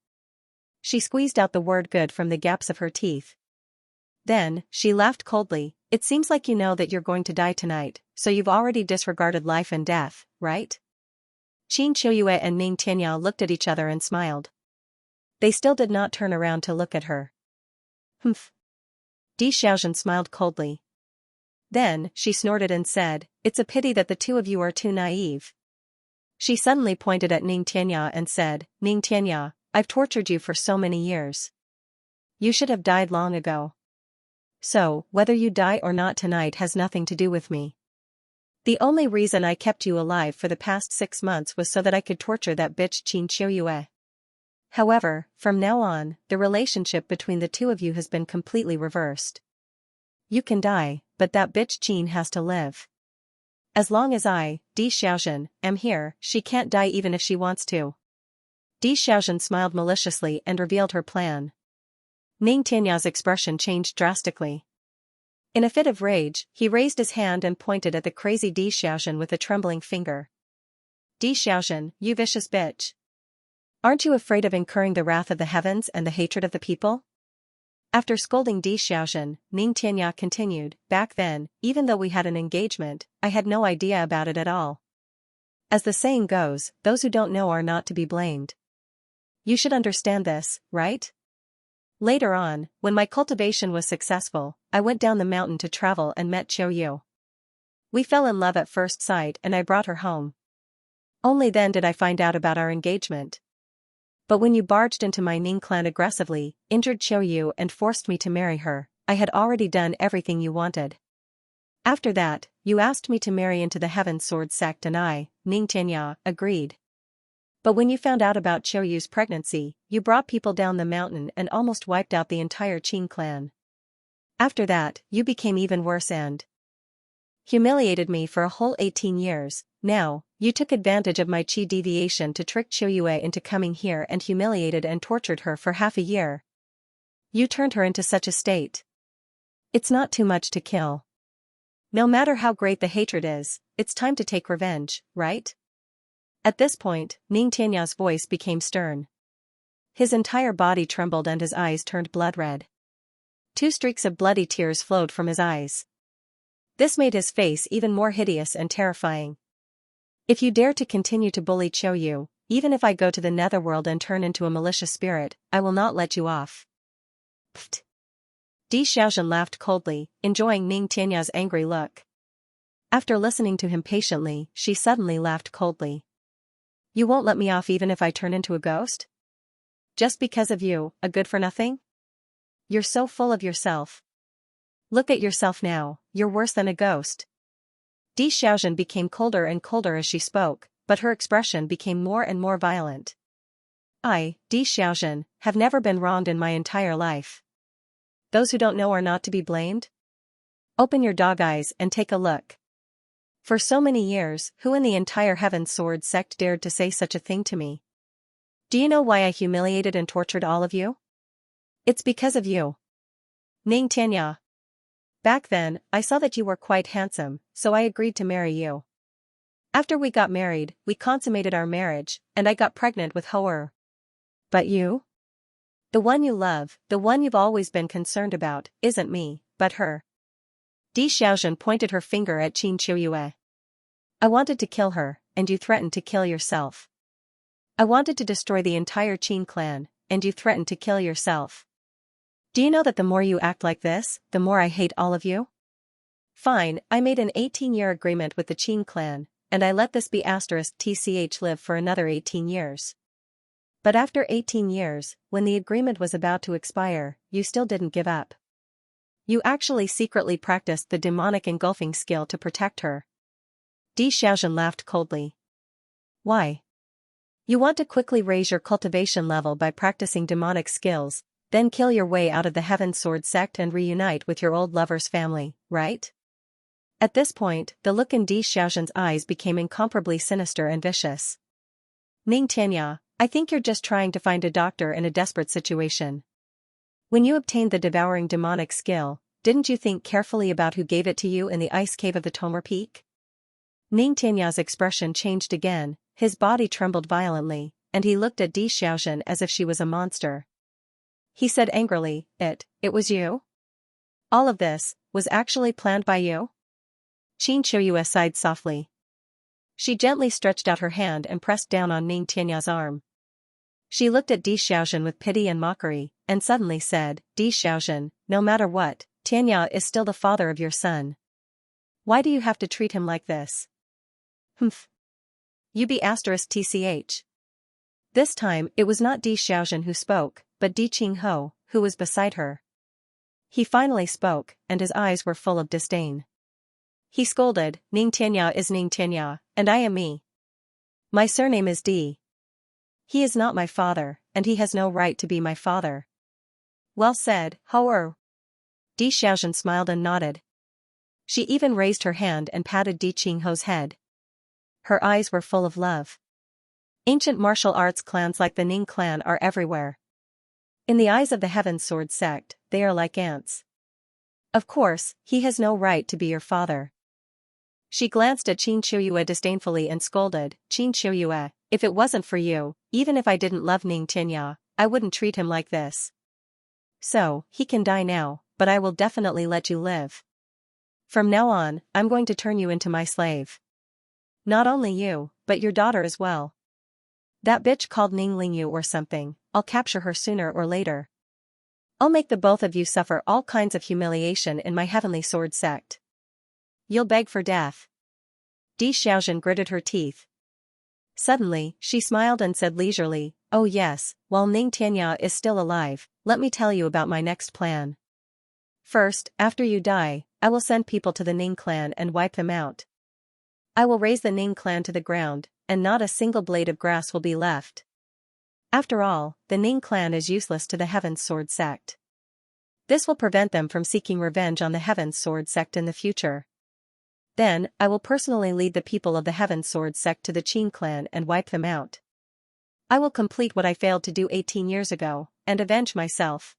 She squeezed out the word "good" from the gaps of her teeth. Then, she laughed coldly. "It seems like you know that you're going to die tonight, so you've already disregarded life and death, right?" Qin Qiuyue and Ning Tianye looked at each other and smiled. They still did not turn around to look at her. "Humph." Di Xiaozhen smiled coldly. Then, she snorted and said, "It's a pity that the two of you are too naive." She suddenly pointed at Ning Tianye and said, "Ning Tianye, I've tortured you for so many years. You should have died long ago. So, whether you die or not tonight has nothing to do with me. The only reason I kept you alive for the past 6 months was so that I could torture that bitch Qin Qiuyue. However, from now on, the relationship between the two of you has been completely reversed. You can die, but that bitch Qin has to live. As long as I, Di Xiaozhen, am here, she can't die even if she wants to." Di Xiaozhen smiled maliciously and revealed her plan. Ning Tianya's expression changed drastically. In a fit of rage, he raised his hand and pointed at the crazy Di Xiaozhen with a trembling finger. "Di Xiaozhen, you vicious bitch. Aren't you afraid of incurring the wrath of the heavens and the hatred of the people?" After scolding Di Xiaozhen, Ning Tianya continued, "Back then, even though we had an engagement, I had no idea about it at all. As the saying goes, those who don't know are not to be blamed. You should understand this, right? Later on, when my cultivation was successful, I went down the mountain to travel and met Qiu Yu. We fell in love at first sight and I brought her home. Only then did I find out about our engagement. But when you barged into my Ning clan aggressively, injured Qiu Yu and forced me to marry her, I had already done everything you wanted. After that, you asked me to marry into the Heaven Sword sect and I, Ning Tianya, agreed. But when you found out about Qiu Yu's pregnancy, you brought people down the mountain and almost wiped out the entire Qin clan. After that, you became even worse and humiliated me for a whole 18 years. Now, you took advantage of my qi deviation to trick Qiuyue into coming here and humiliated and tortured her for half a year. You turned her into such a state. It's not too much to kill. No matter how great the hatred is, it's time to take revenge, right?" At this point, Ning Tianya's voice became stern. His entire body trembled and his eyes turned blood red. 2 streaks of bloody tears flowed from his eyes. This made his face even more hideous and terrifying. "If you dare to continue to bully Qiu Yu, even if I go to the netherworld and turn into a malicious spirit, I will not let you off." Pfft. Di Xiaozhen laughed coldly, enjoying Ning Tianya's angry look. After listening to him patiently, she suddenly laughed coldly. "You won't let me off even if I turn into a ghost? Just because of you, a good-for-nothing? You're so full of yourself. Look at yourself now, you're worse than a ghost. Di Xiaozhen became colder and colder as she spoke, but her expression became more and more violent. I, Di Xiaozhen, have never been wronged in my entire life. Those who don't know are not to be blamed? Open your dog eyes and take a look. For so many years, who in the entire Heaven Sword sect dared to say such a thing to me? Do you know why I humiliated and tortured all of you? It's because of you. Ning Tianya. Back then, I saw that you were quite handsome, so I agreed to marry you. After we got married, we consummated our marriage, and I got pregnant with Hoer. But you? The one you love, the one you've always been concerned about, isn't me, but her. Di Xiaozhen pointed her finger at Qin Qiuyue. I wanted to kill her, and you threatened to kill yourself. I wanted to destroy the entire Qin clan, and you threatened to kill yourself. Do you know that the more you act like this, the more I hate all of you? Fine, I made an 18-year agreement with the Qin clan, and I let this be *tch live for another 18 years. But after 18 years, when the agreement was about to expire, you still didn't give up. You actually secretly practiced the demonic engulfing skill to protect her. Di Xiaozhen laughed coldly. Why? You want to quickly raise your cultivation level by practicing demonic skills, then kill your way out of the Heaven Sword sect and reunite with your old lover's family, right? At this point, the look in Di Xiaozhen's eyes became incomparably sinister and vicious. Ning Tianya, I think you're just trying to find a doctor in a desperate situation. When you obtained the devouring demonic skill, didn't you think carefully about who gave it to you in the ice cave of the Tomer Peak? Ning Tianya's expression changed again, his body trembled violently, and he looked at Di Xiaozhen as if she was a monster. He said angrily, It was you? All of this was actually planned by you? Qin Qiuyue sighed softly. She gently stretched out her hand and pressed down on Ning Tianya's arm. She looked at Di Xiaozhen with pity and mockery, and suddenly said, Di Xiaozhen, no matter what, Tianya is still the father of your son. Why do you have to treat him like this? Humph. You be *tch. This time, it was not Di Xiaozhen who spoke, but Di Qingho, who was beside her. He finally spoke, and his eyes were full of disdain. He scolded, Ning Tianya is Ning Tianya, and I am me. My surname is Di. He is not my father, and he has no right to be my father. Well said, Hoer. Di Xiaozhen smiled and nodded. She even raised her hand and patted Di Qingho's head. Her eyes were full of love. Ancient martial arts clans like the Ning clan are everywhere. In the eyes of the Heaven Sword sect, they are like ants. Of course, he has no right to be your father. She glanced at Qin Qiuyue disdainfully and scolded, Qin Qiuyue, if it wasn't for you, even if I didn't love Ning Tianya, I wouldn't treat him like this. So, he can die now, but I will definitely let you live. From now on, I'm going to turn you into my slave. Not only you, but your daughter as well. That bitch called Ning Lingyu or something, I'll capture her sooner or later. I'll make the both of you suffer all kinds of humiliation in my heavenly sword sect. You'll beg for death. Di Xiaozhen gritted her teeth. Suddenly, she smiled and said leisurely, oh yes, while Ning Tianya is still alive, let me tell you about my next plan. First, after you die, I will send people to the Ning clan and wipe them out. I will raze the Ning clan to the ground, and not a single blade of grass will be left. After all, the Ning clan is useless to the Heaven Sword sect. This will prevent them from seeking revenge on the Heaven Sword sect in the future. Then, I will personally lead the people of the Heaven Sword sect to the Qin clan and wipe them out. I will complete what I failed to do 18 years ago, and avenge myself.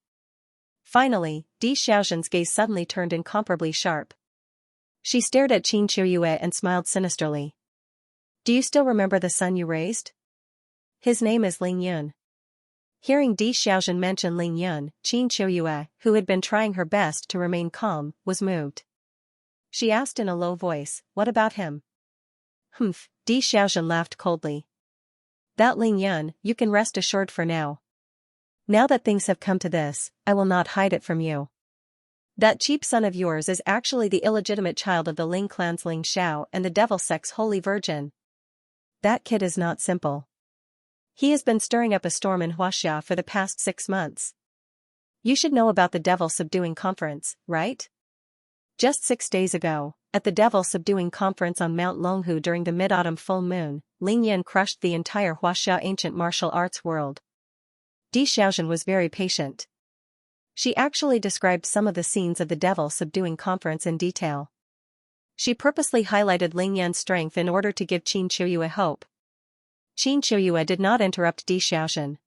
Finally, Di Xiaozhen's gaze suddenly turned incomparably sharp. She stared at Qin Qiuyue and smiled sinisterly. Do you still remember the son you raised? His name is Ling Yun. Hearing Di Xiaozhen mention Ling Yun, Qin Qiuyue, who had been trying her best to remain calm, was moved. She asked in a low voice, what about him? Humph, Di Xiaozhen laughed coldly. That Ling Yun, you can rest assured for now. Now that things have come to this, I will not hide it from you. That cheap son of yours is actually the illegitimate child of the Ling clan's Ling Xiao and the Devil sect's Holy Virgin. That kid is not simple. He has been stirring up a storm in Huaxia for the past 6 months. You should know about the Devil Subduing Conference, right? Just 6 days ago, at the Devil Subduing Conference on Mount Longhu during the mid-autumn full moon, Ling Yan crushed the entire Huaxia ancient martial arts world. Di Xiaozhen was very patient. She actually described some of the scenes of the Devil Subduing Conference in detail. She purposely highlighted Ling Yan's strength in order to give Qin Qiuyue hope. Qin Qiuyue did not interrupt Di Xiaozhen.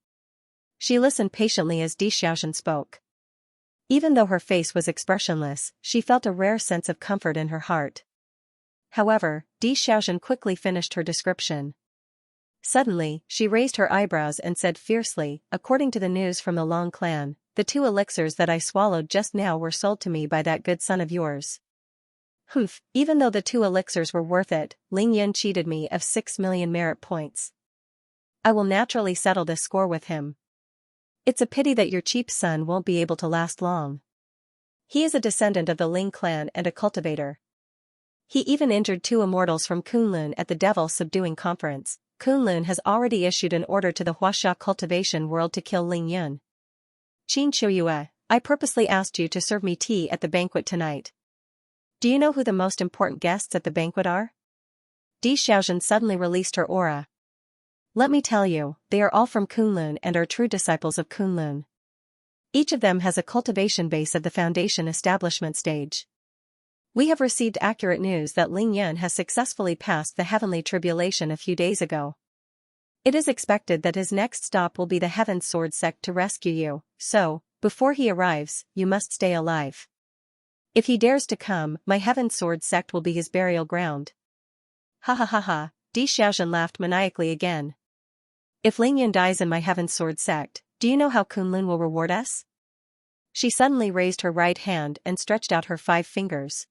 She listened patiently as Di Xiaozhen spoke. Even though her face was expressionless, she felt a rare sense of comfort in her heart. However, Di Xiaozhen quickly finished her description. Suddenly, she raised her eyebrows and said fiercely, "According to the news from the Long clan, the 2 elixirs that I swallowed just now were sold to me by that good son of yours." Humph, even though the 2 elixirs were worth it, Ling Yan cheated me of 6 million merit points. I will naturally settle this score with him. It's a pity that your cheap son won't be able to last long. He is a descendant of the Ling clan and a cultivator. He even injured 2 immortals from Kunlun at the Devil Subduing Conference. Kunlun has already issued an order to the Huaxia Cultivation world to kill Ling Yan. Qin Qiuyue, I purposely asked you to serve me tea at the banquet tonight. Do you know who the most important guests at the banquet are? Di Xiaozhen suddenly released her aura. Let me tell you, they are all from Kunlun and are true disciples of Kunlun. Each of them has a cultivation base of the foundation establishment stage. We have received accurate news that Ling Yan has successfully passed the heavenly tribulation a few days ago. It is expected that his next stop will be the Heaven Sword sect to rescue you, so, before he arrives, you must stay alive. If he dares to come, my Heaven Sword sect will be his burial ground. Ha ha ha ha, Di Xiaozhen laughed maniacally again. If Ling Yan dies in my Heaven Sword sect, do you know how Kunlun will reward us? She suddenly raised her right hand and stretched out her 5 fingers.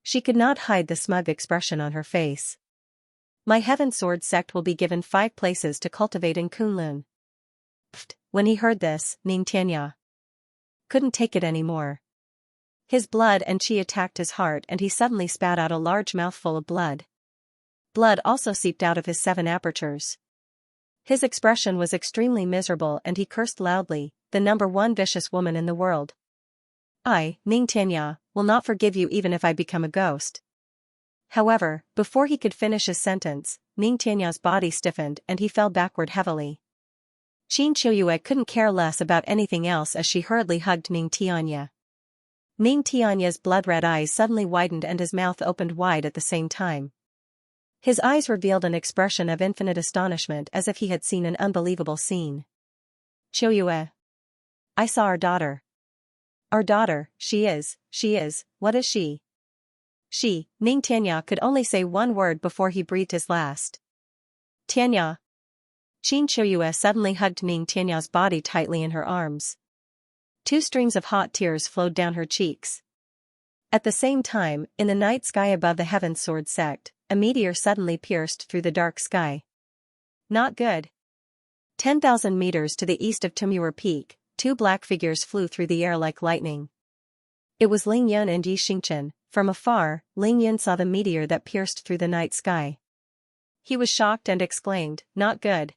She could not hide the smug expression on her face. My Heaven Sword sect will be given 5 places to cultivate in Kunlun. Pfft, when he heard this, Ning Tianya couldn't take it anymore. His blood and qi attacked his heart and he suddenly spat out a large mouthful of blood. Blood also seeped out of his 7 apertures. His expression was extremely miserable and he cursed loudly, the number 1 vicious woman in the world. I, Ning Tianya, will not forgive you even if I become a ghost. However, before he could finish his sentence, Ning Tianya's body stiffened and he fell backward heavily. Qin Qiuyue couldn't care less about anything else as she hurriedly hugged Ning Tianya. Ning Tianya's blood-red eyes suddenly widened and his mouth opened wide at the same time. His eyes revealed an expression of infinite astonishment as if he had seen an unbelievable scene. Qiuyue. I saw our daughter. Our daughter, she is, what is she? She, Ning Tianya could only say one word before he breathed his last. Tianya. Qin Qiuyue suddenly hugged Ning Tianya's body tightly in her arms. 2 streams of hot tears flowed down her cheeks. At the same time, in the night sky above the Heaven Sword sect, a meteor suddenly pierced through the dark sky. Not good. 10,000 meters to the east of Tumur Peak, 2 black figures flew through the air like lightning. It was Ling Yan and Yi Xingchen. From afar, Ling Yan saw the meteor that pierced through the night sky. He was shocked and exclaimed, "Not good.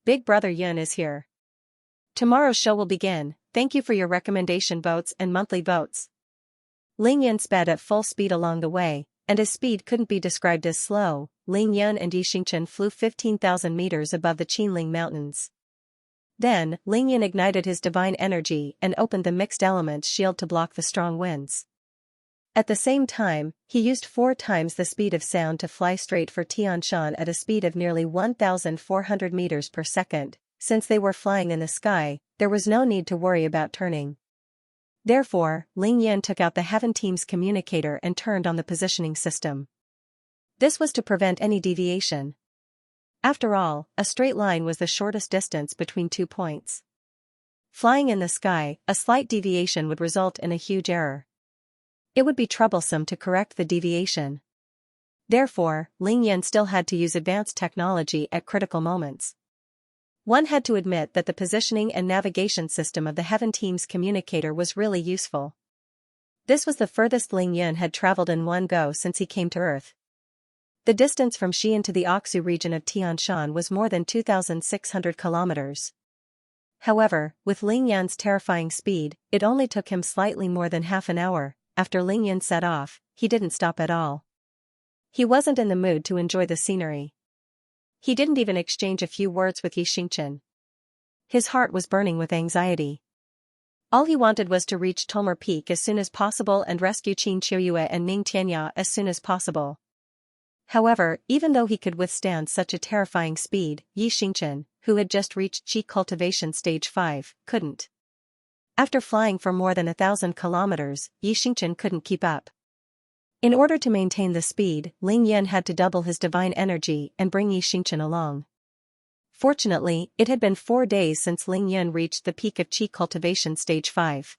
Big brother Yun is here. Tomorrow's show will begin, thank you for your recommendation votes and monthly votes." Ling Yan sped at full speed along the way, and his speed couldn't be described as slow. Ling Yan and Yi Xingchen flew 15,000 meters above the Qinling Mountains. Then, Ling Yan ignited his divine energy and opened the mixed elements shield to block the strong winds. At the same time, he used 4 times the speed of sound to fly straight for Tianshan at a speed of nearly 1,400 meters per second. Since they were flying in the sky, there was no need to worry about turning. Therefore, Ling Yan took out the Heaven Team's communicator and turned on the positioning system. This was to prevent any deviation. After all, a straight line was the shortest distance between 2 points. Flying in the sky, a slight deviation would result in a huge error. It would be troublesome to correct the deviation. Therefore, Ling Yan still had to use advanced technology at critical moments. One had to admit that the positioning and navigation system of the Heaven Team's communicator was really useful. This was the furthest Ling Yan had traveled in one go since he came to Earth. The distance from Xi'an to the Aksu region of Tianshan was more than 2,600 kilometers. However, with Ling Yan's terrifying speed, it only took him slightly more than half an hour. After Ling Yan set off, he didn't stop at all. He wasn't in the mood to enjoy the scenery. He didn't even exchange a few words with Xianxia. His heart was burning with anxiety. All he wanted was to reach Tomer Peak as soon as possible and rescue Qin Qiuyue and Ning Tianya as soon as possible. However, even though he could withstand such a terrifying speed, Xianxia, who had just reached Qi Cultivation Stage 5, couldn't. After flying for more than 1,000 kilometers, Xianxia couldn't keep up. In order to maintain the speed, Ling Yan had to double his divine energy and bring Xianxia along. Fortunately, it had been 4 days since Ling Yan reached the peak of Qi Cultivation Stage 5.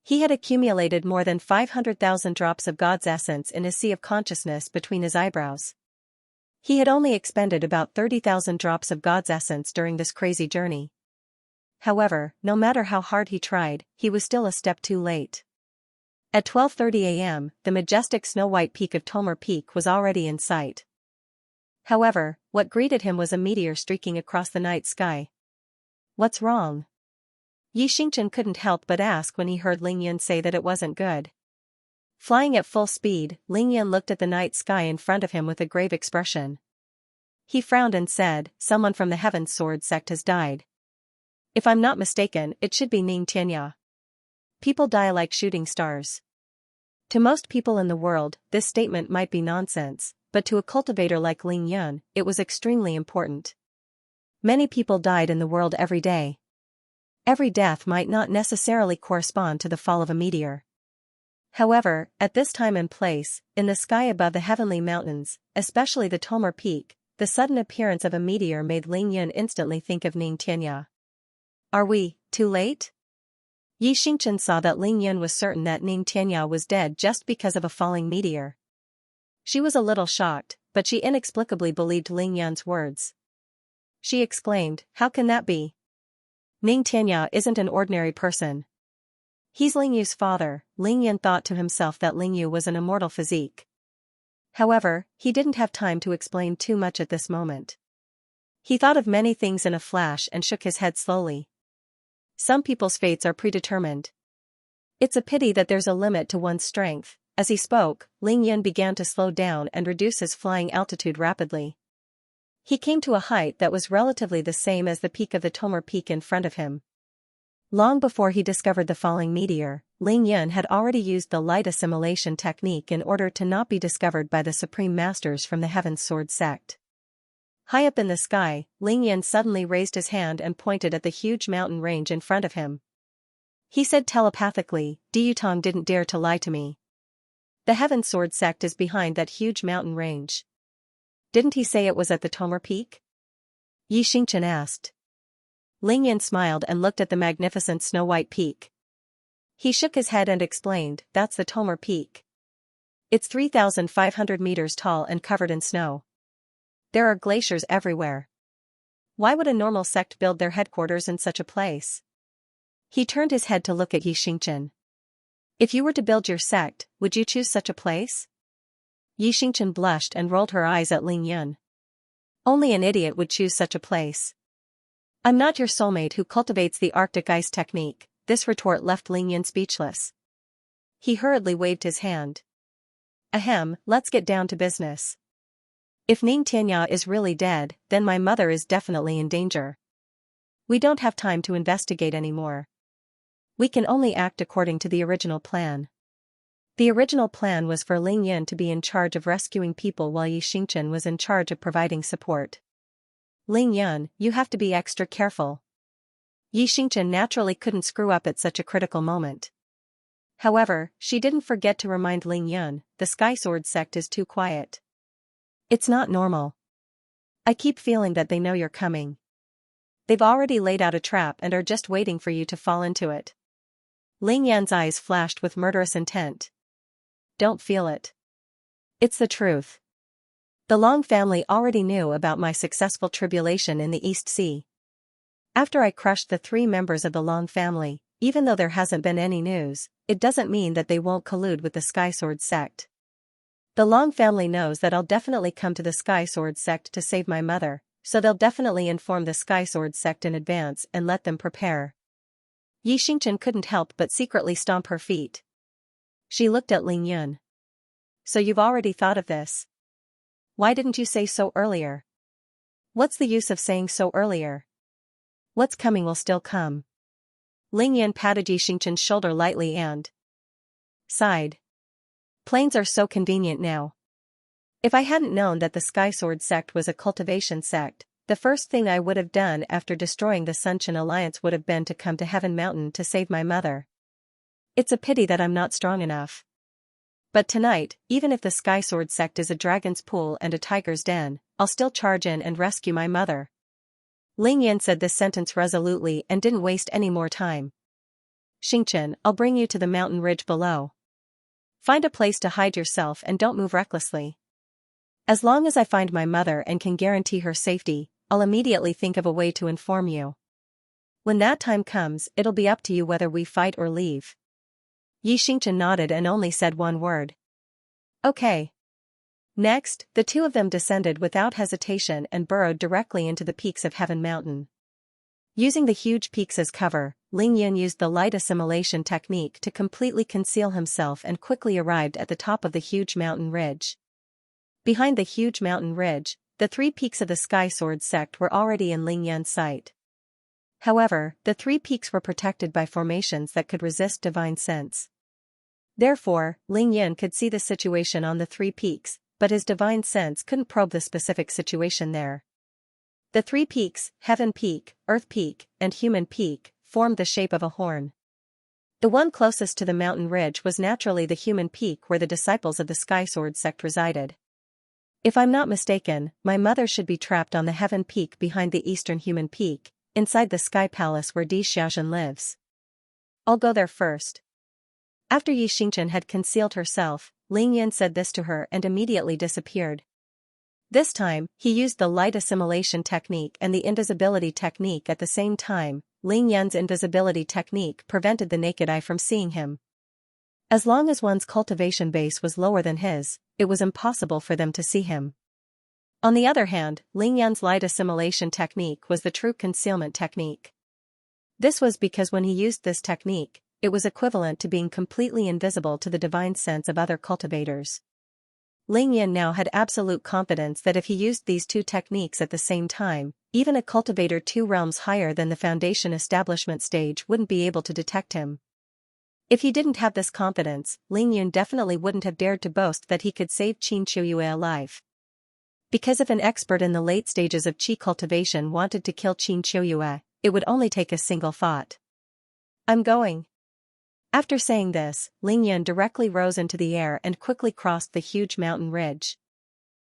He had accumulated more than 500,000 drops of God's essence in a sea of consciousness between his eyebrows. He had only expended about 30,000 drops of God's essence during this crazy journey. However, no matter how hard he tried, he was still a step too late. At 12:30 a.m., the majestic snow-white peak of Tomer Peak was already in sight. However, what greeted him was a meteor streaking across the night sky. "What's wrong?" Xianxia couldn't help but ask when he heard Ling Yan say that it wasn't good. Flying at full speed, Ling Yan looked at the night sky in front of him with a grave expression. He frowned and said, "Someone from the Heaven's Sword sect has died. If I'm not mistaken, it should be Ning Tianya. People die like shooting stars." To most people in the world, this statement might be nonsense, but to a cultivator like Ling Yan, it was extremely important. Many people died in the world every day. Every death might not necessarily correspond to the fall of a meteor. However, at this time and place, in the sky above the heavenly mountains, especially the Tomer Peak, the sudden appearance of a meteor made Ling Yan instantly think of Ning Tianya. "Are we too late?" Xianxia saw that Ling Yan was certain that Ning Tianya was dead just because of a falling meteor. She was a little shocked, but she inexplicably believed Ling Yan's words. She exclaimed, "How can that be? Ning Tianya isn't an ordinary person. He's Ling Yu's father." Ling Yan thought to himself that Ling Yu was an immortal physique. However, he didn't have time to explain too much at this moment. He thought of many things in a flash and shook his head slowly. Some people's fates are predetermined. It's a pity that there's a limit to one's strength. As he spoke, Ling Yan began to slow down and reduce his flying altitude rapidly. He came to a height that was relatively the same as the peak of the Tomer Peak in front of him. Long before he discovered the falling meteor, Ling Yan had already used the light assimilation technique in order to not be discovered by the Supreme Masters from the Heaven's Sword sect. High up in the sky, Ling Yan suddenly raised his hand and pointed at the huge mountain range in front of him. He said telepathically, "Diyutong didn't dare to lie to me. The Heaven's Sword sect is behind that huge mountain range." "Didn't he say it was at the Tomer Peak?" Xianxia asked. Ling Yan smiled and looked at the magnificent snow-white peak. He shook his head and explained, "That's the Tomer Peak. It's 3,500 meters tall and covered in snow. There are glaciers everywhere. Why would a normal sect build their headquarters in such a place?" He turned his head to look at Xianxia. "If you were to build your sect, would you choose such a place?" Xianxia blushed and rolled her eyes at Ling Yan. "Only an idiot would choose such a place. I'm not your soulmate who cultivates the Arctic ice technique." This retort left Ling Yan speechless. He hurriedly waved his hand. "Ahem, let's get down to business. If Ning Tianya is really dead, then my mother is definitely in danger. We don't have time to investigate anymore. We can only act according to the original plan." The original plan was for Ling Yan to be in charge of rescuing people while Xianxia was in charge of providing support. "Ling Yan, you have to be extra careful." Xianxia naturally couldn't screw up at such a critical moment. However, she didn't forget to remind Ling Yan, "The Sky Sword sect is too quiet. It's not normal. I keep feeling that they know you're coming. They've already laid out a trap and are just waiting for you to fall into it." Ling Yan's eyes flashed with murderous intent. "Don't feel it. It's the truth. The Long family already knew about my successful tribulation in the East Sea. After I crushed the 3 members of the Long family, even though there hasn't been any news, it doesn't mean that they won't collude with the Sky Sword sect. The Long family knows that I'll definitely come to the Sky Sword sect to save my mother, so they'll definitely inform the Sky Sword sect in advance and let them prepare. Xianxia couldn't help but secretly stomp her feet. She looked at Ling Yun. So you've already thought of this? Why didn't you say so earlier? What's the use of saying so earlier? What's coming will still come. Ling Yun patted Xianxia's shoulder lightly and sighed. Planes are so convenient now. If I hadn't known that the Sky Sword sect was a cultivation sect, the first thing I would have done after destroying the Sunshine Alliance would have been to come to Heaven Mountain to save my mother. It's a pity that I'm not strong enough. But tonight, even if the Sky Sword sect is a dragon's pool and a tiger's den, I'll still charge in and rescue my mother. Ling Yan said this sentence resolutely and didn't waste any more time. Xianxia, I'll bring you to the mountain ridge below. Find a place to hide yourself and don't move recklessly. As long as I find my mother and can guarantee her safety, I'll immediately think of a way to inform you. When that time comes, it'll be up to you whether we fight or leave. Xianxia nodded and only said one word. Okay. Next, the two of them descended without hesitation and burrowed directly into the peaks of Heaven Mountain. Using the huge peaks as cover, Ling Yun used the light assimilation technique to completely conceal himself and quickly arrived at the top of the huge mountain ridge. Behind the huge mountain ridge, the three peaks of the Sky Sword sect were already in Ling Yun's sight. However, the three peaks were protected by formations that could resist divine sense. Therefore, Ling Yun could see the situation on the three peaks, but his divine sense couldn't probe the specific situation there. The three peaks, Heaven Peak, Earth Peak, and Human Peak, formed the shape of a horn. The one closest to the mountain ridge was naturally the Human Peak where the disciples of the Sky Sword sect resided. If I'm not mistaken, my mother should be trapped on the Heaven Peak behind the eastern Human Peak, inside the Sky Palace where Xiaozhen lives. I'll go there first. After Xianxia had concealed herself, Ling Yun said this to her and immediately disappeared. This time, he used the light assimilation technique and the invisibility technique at the same time. Ling Yun's invisibility technique prevented the naked eye from seeing him. As long as one's cultivation base was lower than his, it was impossible for them to see him. On the other hand, Ling Yun's light assimilation technique was the true concealment technique. This was because when he used this technique, it was equivalent to being completely invisible to the divine sense of other cultivators. Ling Yun now had absolute confidence that if he used these two techniques at the same time, even a cultivator 2 realms higher than the foundation establishment stage wouldn't be able to detect him. If he didn't have this confidence, Ling Yun definitely wouldn't have dared to boast that he could save Qin Qiuyue alive. Because if an expert in the late stages of qi cultivation wanted to kill Qin Qiuyue, it would only take a single thought. I'm going. After saying this, Ling Yun directly rose into the air and quickly crossed the huge mountain ridge.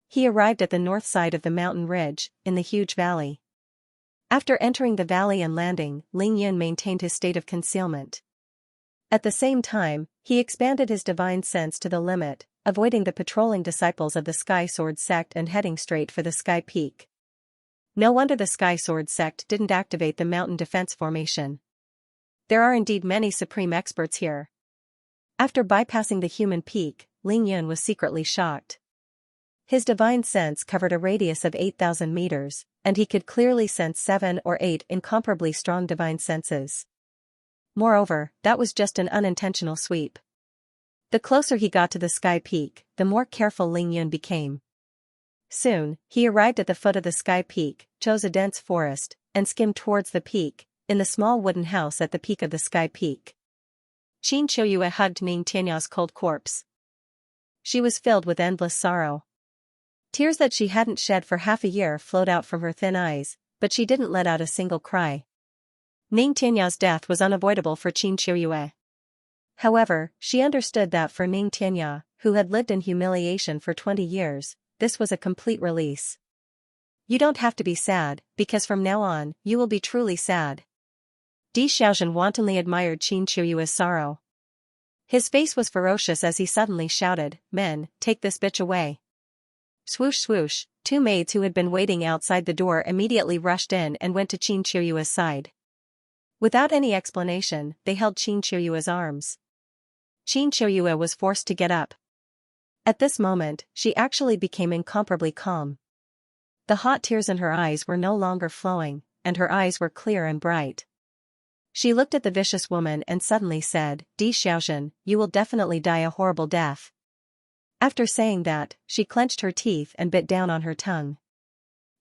He arrived at the north side of the mountain ridge, in the huge valley. After entering the valley and landing, Ling Yun maintained his state of concealment. At the same time, he expanded his divine sense to the limit, avoiding the patrolling disciples of the Sky Sword sect and heading straight for the Sky Peak. No wonder the Sky Sword sect didn't activate the mountain defense formation. There are indeed many supreme experts here. After bypassing the Human Peak, Ling Yun was secretly shocked. His divine sense covered a radius of 8,000 meters, and he could clearly sense 7 or 8 incomparably strong divine senses. Moreover, that was just an unintentional sweep. The closer he got to the Sky Peak, the more careful Ling Yun became. Soon, he arrived at the foot of the Sky Peak, chose a dense forest, and skimmed towards the peak, in the small wooden house at the peak of the Sky Peak. Qin Qiuyue hugged Ning Tianya's cold corpse. She was filled with endless sorrow. Tears that she hadn't shed for half a year flowed out from her thin eyes, but she didn't let out a single cry. Ning Tianya's death was unavoidable for Qin Qiuyue. However, she understood that for Ning Tianya, who had lived in humiliation for 20 years, this was a complete release. You don't have to be sad, because from now on, you will be truly sad. Xiaozhen wantonly admired Qin Qiuyue's sorrow. His face was ferocious as he suddenly shouted, "Men, take this bitch away." Swoosh swoosh, 2 maids who had been waiting outside the door immediately rushed in and went to Qin Qiuyue's side. Without any explanation, they held Qin Qiuyue's arms. Qin Qiuyue was forced to get up. At this moment, she actually became incomparably calm. The hot tears in her eyes were no longer flowing, and her eyes were clear and bright. She looked at the vicious woman and suddenly said, "Di Xiaoxin, you will definitely die a horrible death." After saying that, she clenched her teeth and bit down on her tongue.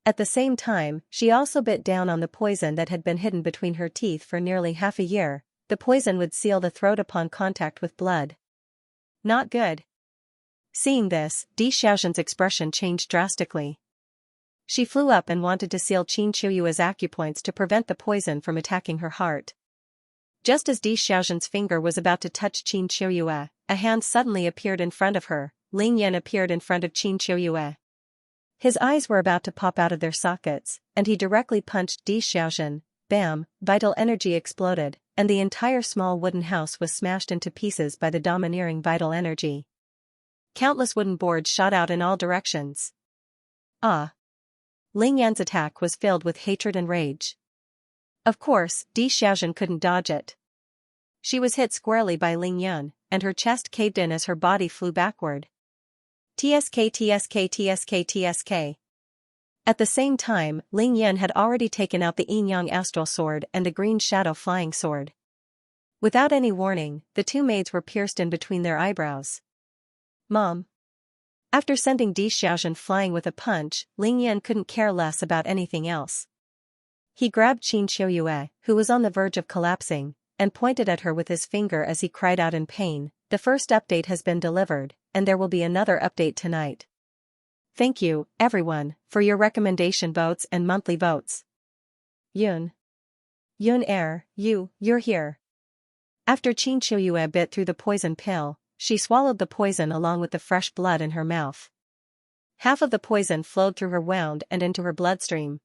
At the same time, she also bit down on the poison that had been hidden between her teeth for nearly half a year. The poison would seal the throat upon contact with blood. Not good. Seeing this, Di Xiaoxin's expression changed drastically. She flew up and wanted to seal Qin Chuyue's acupoints to prevent the poison from attacking her heart. Just as Di Xiaoxin's finger was about to touch Qin Chuyue, a hand suddenly appeared in front of her. Ling Yan appeared in front of Qin Chuyue. His eyes were about to pop out of their sockets, and he directly punched Di Xiaoxin. Bam! Vital energy exploded, and the entire small wooden house was smashed into pieces by the domineering vital energy. Countless wooden boards shot out in all directions. Ah! Ling Yan's attack was filled with hatred and rage. Of course, Di Xiaoxin couldn't dodge it. She was hit squarely by Ling Yan, and her chest caved in as her body flew backward. TSK TSK TSK TSK. At the same time, Ling Yan had already taken out the Yin-Yang astral sword and the green shadow flying sword. Without any warning, the two maids were pierced in between their eyebrows. Mom. After sending Di Xiaoxin flying with a punch, Ling Yan couldn't care less about anything else. He grabbed Qin Chuyue, who was on the verge of collapsing, and pointed at her with his finger as he cried out in pain, "The first update has been delivered, and there will be another update tonight. Thank you, everyone, for your recommendation votes and monthly votes. Yun. You're here." After Qin Chuyue bit through the poison pill, she swallowed the poison along with the fresh blood in her mouth. Half of the poison flowed through her wound and into her bloodstream.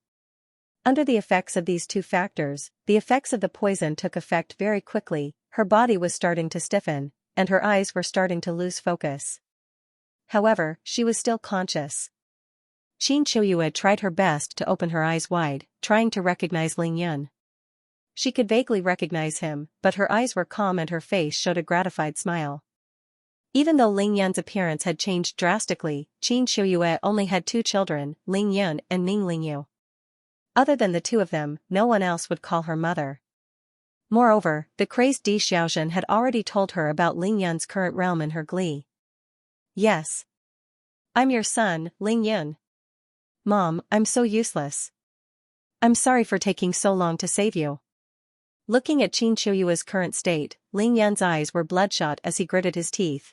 Under the effects of these two factors, the effects of the poison took effect very quickly. Her body was starting to stiffen, and her eyes were starting to lose focus. However, she was still conscious. Qin Chuyue tried her best to open her eyes wide, trying to recognize Ling Yan. She could vaguely recognize him, but her eyes were calm and her face showed a gratified smile. Even though Ling Yan's appearance had changed drastically, Qin Chuyue only had two children, Ling Yan and Ning Lingyu. Other than the two of them, no one else would call her mother. Moreover, the crazed Di Xiaoxin had already told her about Ling Yan's current realm in her glee. "Yes. I'm your son, Ling Yan. Mom, I'm so useless. I'm sorry for taking so long to save you." Looking at Qin Chuyue's current state, Ling Yan's eyes were bloodshot as he gritted his teeth.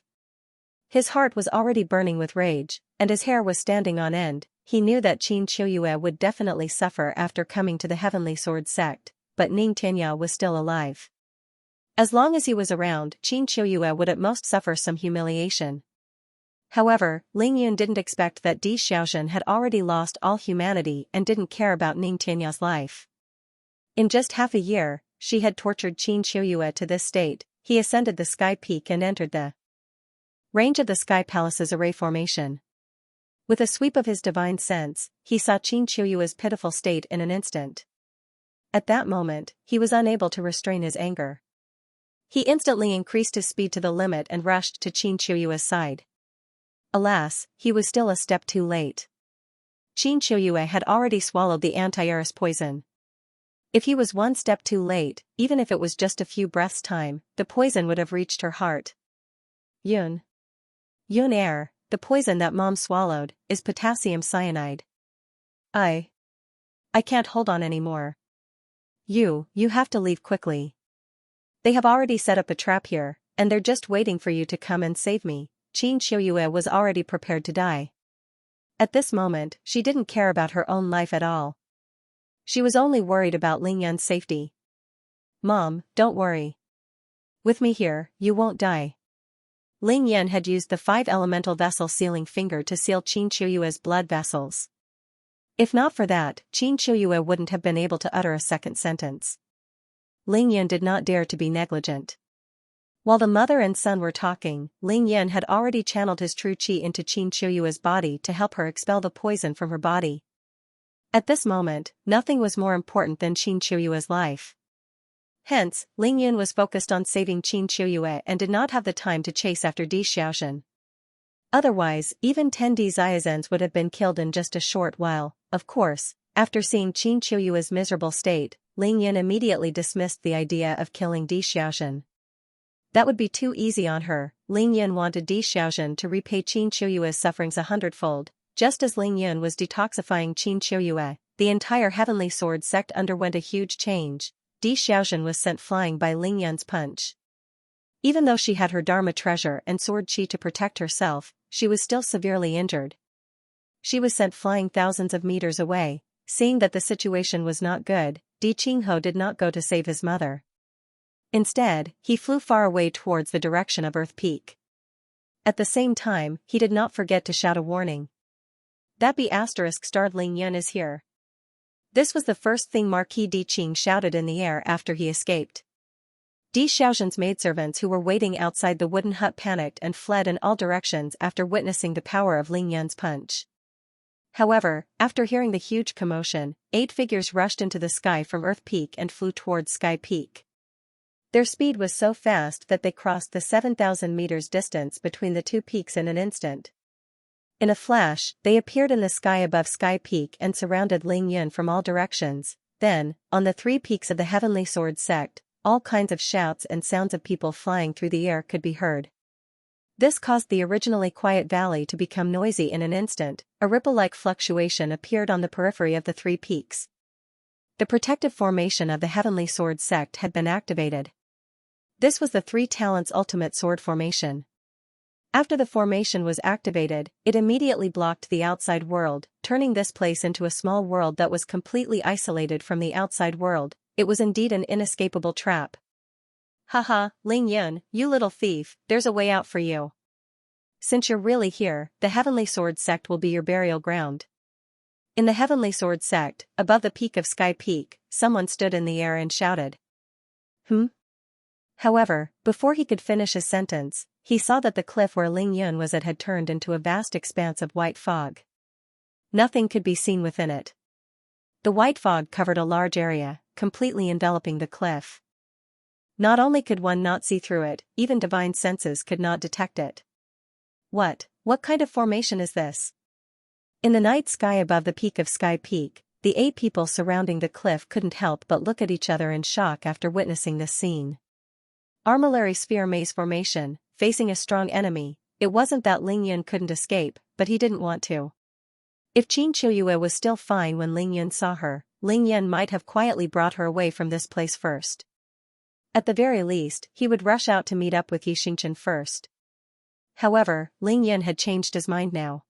His heart was already burning with rage, and his hair was standing on end. He knew that Qin Chuyue would definitely suffer after coming to the Heavenly Sword sect, but Ning Tianya was still alive. As long as he was around, Qin Chuyue would at most suffer some humiliation. However, Ling Yun didn't expect that Di Xiaoxin had already lost all humanity and didn't care about Ning Tianya's life. In just half a year, she had tortured Qin Chuyue to this state. He ascended the sky peak and entered the range of the Sky Palace's array formation. With a sweep of his divine sense, he saw Qin Chuyue's pitiful state in an instant. At that moment, he was unable to restrain his anger. He instantly increased his speed to the limit and rushed to Qin Chuyue's side. Alas, he was still a step too late. Qin Chuyue had already swallowed the antivirus poison. If he was one step too late, even if it was just a few breaths' time, the poison would have reached her heart. Yun air, the poison that Mom swallowed, is potassium cyanide. I can't hold on anymore. You have to leave quickly. They have already set up a trap here, and they're just waiting for you to come and save me. Qin Chuyue was already prepared to die. At this moment, she didn't care about her own life at all. She was only worried about Ling Yan's safety. "Mom, don't worry. With me here, you won't die." Ling Yan had used the 5 elemental vessel sealing finger to seal Qin Chuyue's blood vessels. If not for that, Qin Chuyue wouldn't have been able to utter a second sentence. Ling Yan did not dare to be negligent. While the mother and son were talking, Ling Yan had already channeled his true qi into Qin Chuyue's body to help her expel the poison from her body. At this moment, nothing was more important than Qin Chuyue's life. Hence, Ling Yan was focused on saving Qin Chuyue and did not have the time to chase after Di Xiaoxin. Otherwise, even 10 Xiazens would have been killed in just a short while. Of course, after seeing Qin Qiuyue's miserable state, Ling Yan immediately dismissed the idea of killing Di Xiaozhen. That would be too easy on her. Ling Yan wanted Di Xiaozhen to repay Qin Qiuyue's sufferings 100-fold. Just as Ling Yan was detoxifying Qin Qiuyue, the entire Heavenly Sword sect underwent a huge change. Di Xiaozhen was sent flying by Ling Yan's punch. Even though she had her Dharma treasure and sword chi to protect herself, she was still severely injured. She was sent flying thousands of meters away. Seeing that the situation was not good, Di Qingho did not go to save his mother. Instead, he flew far away towards the direction of Earth Peak. At the same time, he did not forget to shout a warning. That B***starred Ling Yan is here. This was the first thing Marquis Di Qing shouted in the air after he escaped. Di Xiaozhen's maidservants who were waiting outside the wooden hut panicked and fled in all directions after witnessing the power of Ling Yan's punch. However, after hearing the huge commotion, 8 figures rushed into the sky from Earth Peak and flew towards Sky Peak. Their speed was so fast that they crossed the 7,000 meters distance between the two peaks in an instant. In a flash, they appeared in the sky above Sky Peak and surrounded Ling Yan from all directions. Then, on the 3 peaks of the Heavenly Sword sect, all kinds of shouts and sounds of people flying through the air could be heard. This caused the originally quiet valley to become noisy in an instant. A ripple-like fluctuation appeared on the periphery of the 3 peaks. The protective formation of the Heavenly Sword sect had been activated. This was the 3 Talents Ultimate Sword Formation. After the formation was activated, it immediately blocked the outside world, turning this place into a small world that was completely isolated from the outside world. It was indeed an inescapable trap. Haha, Ling Yan, you little thief, there's a way out for you. Since you're really here, the Heavenly Sword sect will be your burial ground. In the Heavenly Sword sect, above the peak of Sky Peak, someone stood in the air and shouted. However, before he could finish his sentence, he saw that the cliff where Ling Yan was at had turned into a vast expanse of white fog. Nothing could be seen within it. The white fog covered a large area, completely enveloping the cliff. Not only could one not see through it, even divine senses could not detect it. What kind of formation is this? In the night sky above the peak of Sky Peak, the 8 people surrounding the cliff couldn't help but look at each other in shock after witnessing this scene. Armillary sphere maze formation, facing a strong enemy. It wasn't that Ling Yan couldn't escape, but he didn't want to. If Qin Qiuyue was still fine when Ling Yan saw her, Ling Yan might have quietly brought her away from this place first. At the very least, he would rush out to meet up with Xianxia first. However, Ling Yan had changed his mind now.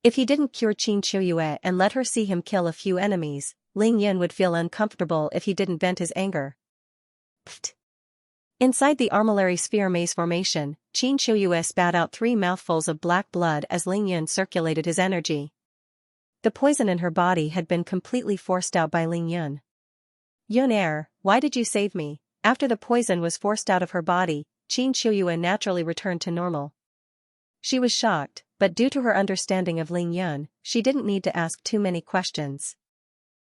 If he didn't cure Qin Qiuyue and let her see him kill a few enemies, Ling Yan would feel uncomfortable if he didn't vent his anger. Pfft. Inside the armillary sphere maze formation, Qin Qiuyue spat out 3 mouthfuls of black blood as Ling Yan circulated his energy. The poison in her body had been completely forced out by Ling Yan. Yun, why did you save me? After the poison was forced out of her body, Qin Qiuyue naturally returned to normal. She was shocked, but due to her understanding of Ling Yan, she didn't need to ask too many questions.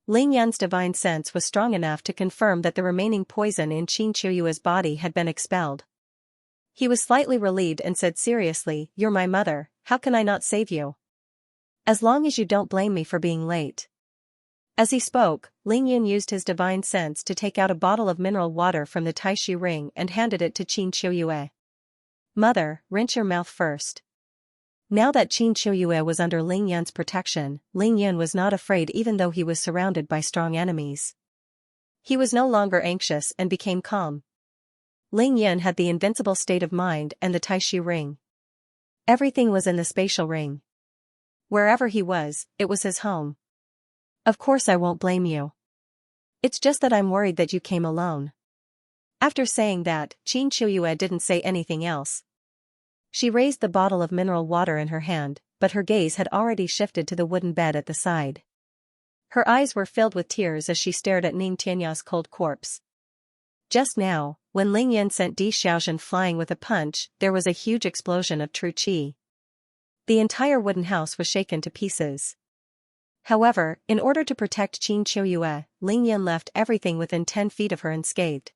Ling Yan's divine sense was strong enough to confirm that the remaining poison in Qin Qiuyue's body had been expelled. He was slightly relieved and said seriously, "You're my mother, how can I not save you? As long as you don't blame me for being late." As he spoke, Ling Yan used his divine sense to take out a bottle of mineral water from the Taishi ring and handed it to Qin Qiuyue. "Mother, rinse your mouth first." Now that Qin Qiuyue was under Ling Yan's protection, Ling Yan was not afraid even though he was surrounded by strong enemies. He was no longer anxious and became calm. Ling Yan had the invincible state of mind and the Taishi ring. Everything was in the spatial ring. Wherever he was, it was his home. "Of course I won't blame you. It's just that I'm worried that you came alone." After saying that, Qin Qiuyue didn't say anything else. She raised the bottle of mineral water in her hand, but her gaze had already shifted to the wooden bed at the side. Her eyes were filled with tears as she stared at Ning Tianya's cold corpse. Just now, when Ling Yan sent Di Xiaozhen flying with a punch, there was a huge explosion of true qi. The entire wooden house was shaken to pieces. However, in order to protect Qin Qiuyue, Ling Yan left everything within 10 feet of her unscathed.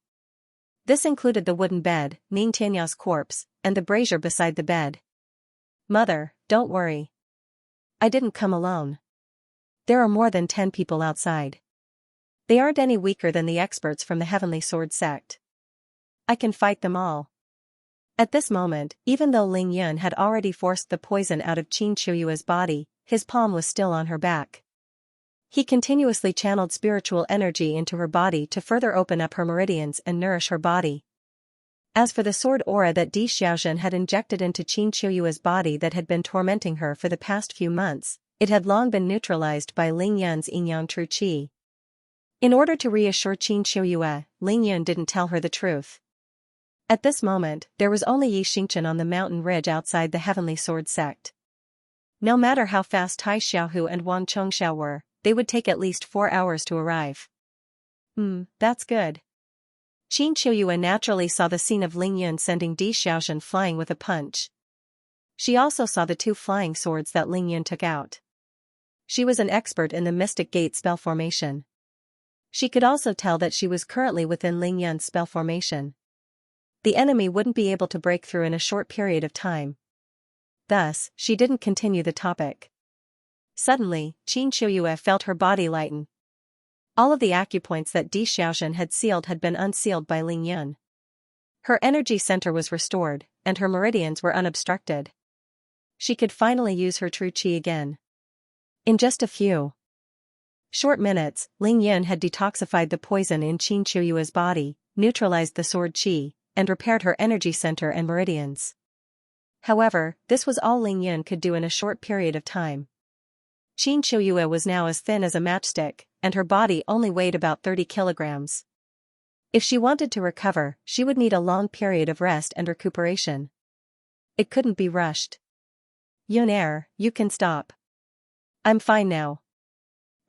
This included the wooden bed, Ning Tianya's corpse, and the brazier beside the bed. Mother, don't worry. I didn't come alone. There are more than 10 people outside. They aren't any weaker than the experts from the Heavenly Sword sect. I can fight them all. At this moment, even though Ling Yun had already forced the poison out of Qin Shuyue's body, his palm was still on her back. He continuously channeled spiritual energy into her body to further open up her meridians and nourish her body. As for the sword aura that Di Xiaozhen had injected into Qin Shuyue's body that had been tormenting her for the past few months, it had long been neutralized by Ling Yun's yin-yang true qi. In order to reassure Qin Shuyue, Ling Yun didn't tell her the truth. At this moment, there was only Xianxia on the mountain ridge outside the Heavenly Sword sect. No matter how fast Tai Xiaohu and Wang Chongxiao were, they would take at least 4 hours to arrive. That's good. Qin Shuyue naturally saw the scene of Ling Yun sending Di Xiaozhen flying with a punch. She also saw the 2 flying swords that Ling Yun took out. She was an expert in the Mystic Gate spell formation. She could also tell that she was currently within Ling Yun's spell formation. The enemy wouldn't be able to break through in a short period of time. Thus, she didn't continue the topic. Suddenly, Qin Shuyue felt her body lighten. All of the acupoints that Di Xiaozhen had sealed had been unsealed by Ling Yun. Her energy center was restored, and her meridians were unobstructed. She could finally use her true qi again. In just a few short minutes, Ling Yun had detoxified the poison in Qin Shuyue's body, neutralized the sword qi, and repaired her energy center and meridians. However, this was all Ling Yun could do in a short period of time. Qin Shuyue was now as thin as a matchstick, and her body only weighed about 30 kilograms. If she wanted to recover, she would need a long period of rest and recuperation. It couldn't be rushed. Yun, you can stop. I'm fine now.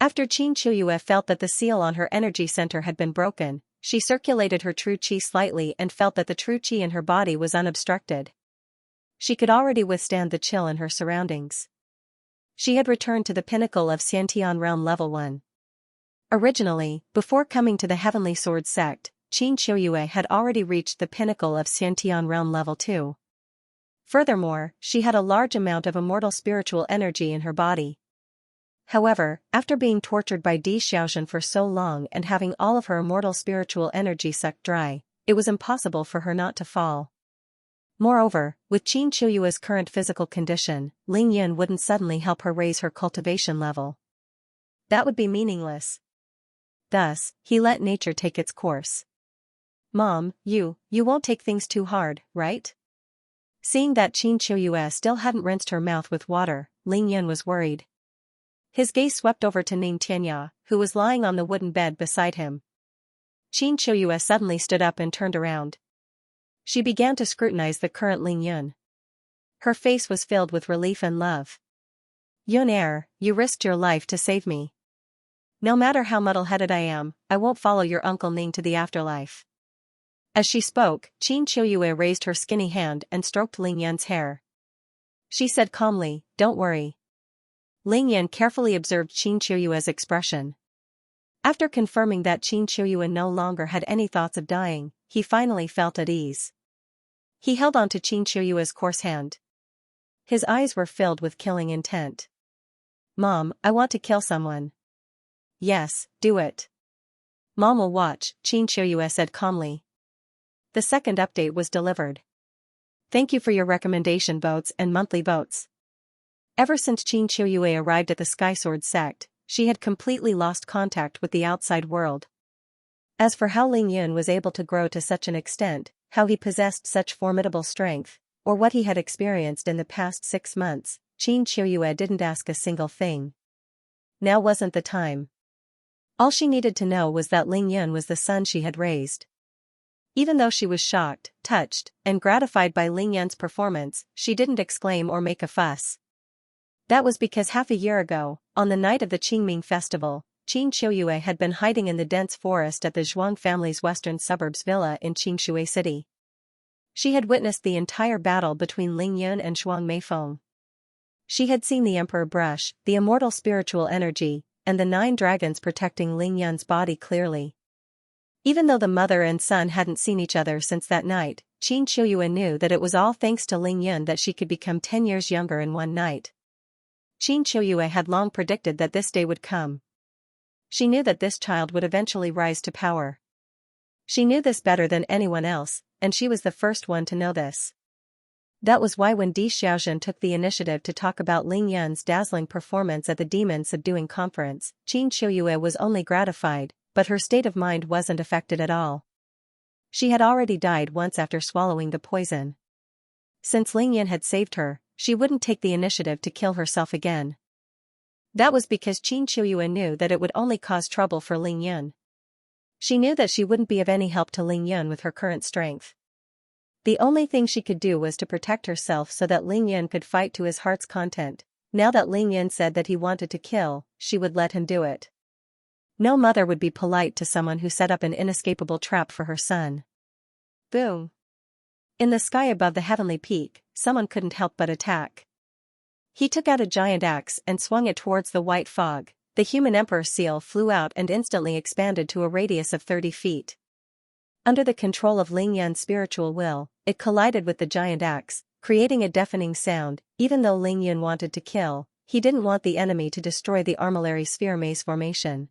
After Qin Shuyue felt that the seal on her energy center had been broken, she circulated her true qi slightly and felt that the true qi in her body was unobstructed. She could already withstand the chill in her surroundings. She had returned to the pinnacle of Xiantian realm level 1. Originally, before coming to the Heavenly Sword sect, Qin Shuyue had already reached the pinnacle of Xiantian realm level 2. Furthermore, she had a large amount of immortal spiritual energy in her body. However, after being tortured by Di Xiaozhen for so long and having all of her immortal spiritual energy sucked dry, it was impossible for her not to fall. Moreover, with Qin Shuyue's current physical condition, Ling Yun wouldn't suddenly help her raise her cultivation level. That would be meaningless. Thus, he let nature take its course. Mom, you won't take things too hard, right? Seeing that Qin Shuyue still hadn't rinsed her mouth with water, Ling Yun was worried. His gaze swept over to Ning Tianya, who was lying on the wooden bed beside him. Qin Shuyue suddenly stood up and turned around. She began to scrutinize the current Ling Yun. Her face was filled with relief and love. Yun, you risked your life to save me. No matter how muddle-headed I am, I won't follow your Uncle Ning to the afterlife. As she spoke, Qin Shuyue raised her skinny hand and stroked Ling Yun's hair. She said calmly, "Don't worry." Ling Yun carefully observed Qin Shuyue's expression. After confirming that Qin Shuyue no longer had any thoughts of dying, he finally felt at ease. He held on to Qin Shuyue's coarse hand. His eyes were filled with killing intent. "Mom, I want to kill someone." "Yes, do it." "Mom will watch," Qin Shuyue said calmly. The second update was delivered. Thank you for your recommendation votes and monthly votes. Ever since Qin Shuyue arrived at the Skysword sect, she had completely lost contact with the outside world. As for how Ling Yun was able to grow to such an extent, how he possessed such formidable strength, or what he had experienced in the past 6 months, Qin Shuyue didn't ask a single thing. Now wasn't the time. All she needed to know was that Ling Yun was the son she had raised. Even though she was shocked, touched, and gratified by Ling Yun's performance, she didn't exclaim or make a fuss. That was because half a year ago, on the night of the Qingming festival, Qin Shuyue had been hiding in the dense forest at the Zhuang family's western suburbs villa in Qingshui City. She had witnessed the entire battle between Ling Yun and Zhuang Meifeng. She had seen the Emperor brush, the immortal spiritual energy, and the 9 dragons protecting Ling Yun's body clearly. Even though the mother and son hadn't seen each other since that night, Qin Qiuyue knew that it was all thanks to Ling Yun that she could become 10 years younger in one night. Qin Qiuyue had long predicted that this day would come. She knew that this child would eventually rise to power. She knew this better than anyone else, and she was the first one to know this. That was why when Di Xiaozhen took the initiative to talk about Ling Yun's dazzling performance at the Demon Subduing Conference, Qin Qiuyue was only gratified, but her state of mind wasn't affected at all. She had already died once after swallowing the poison. Since Ling Yun had saved her, she wouldn't take the initiative to kill herself again. That was because Qin Qiuyue knew that it would only cause trouble for Ling Yun. She knew that she wouldn't be of any help to Ling Yun with her current strength. The only thing she could do was to protect herself so that Ling Yun could fight to his heart's content. Now that Ling Yun said that he wanted to kill, she would let him do it. No mother would be polite to someone who set up an inescapable trap for her son. Boom! In the sky above the heavenly peak, someone couldn't help but attack. He took out a giant axe and swung it towards the white fog. The human emperor seal flew out and instantly expanded to a radius of 30 feet. Under the control of Ling Yun's spiritual will, it collided with the giant axe, creating a deafening sound. Even though Ling Yun wanted to kill, he didn't want the enemy to destroy the armillary sphere maze formation.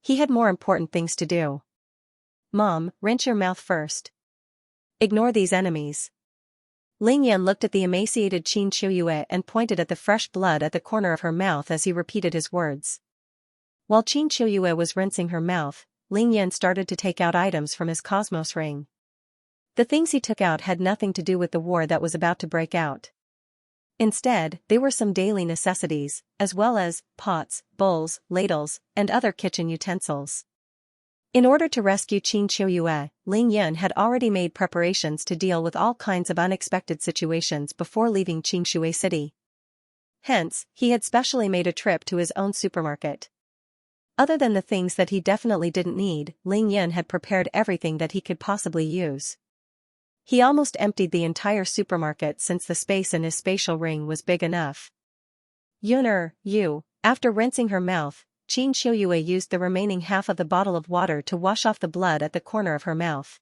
He had more important things to do. Mom, rinse your mouth first. Ignore these enemies. Ling Yun looked at the emaciated Qin Qiuyue and pointed at the fresh blood at the corner of her mouth as he repeated his words. While Qin Qiuyue was rinsing her mouth, Ling Yun started to take out items from his cosmos ring. The things he took out had nothing to do with the war that was about to break out. Instead, they were some daily necessities, as well as pots, bowls, ladles, and other kitchen utensils. In order to rescue Qin Qiuyue, Ling Yun had already made preparations to deal with all kinds of unexpected situations before leaving Qingshui City. Hence, he had specially made a trip to his own supermarket. Other than the things that he definitely didn't need, Ling Yun had prepared everything that he could possibly use. He almost emptied the entire supermarket since the space in his spatial ring was big enough. After rinsing her mouth, Qin Qiuyue used the remaining half of the bottle of water to wash off the blood at the corner of her mouth.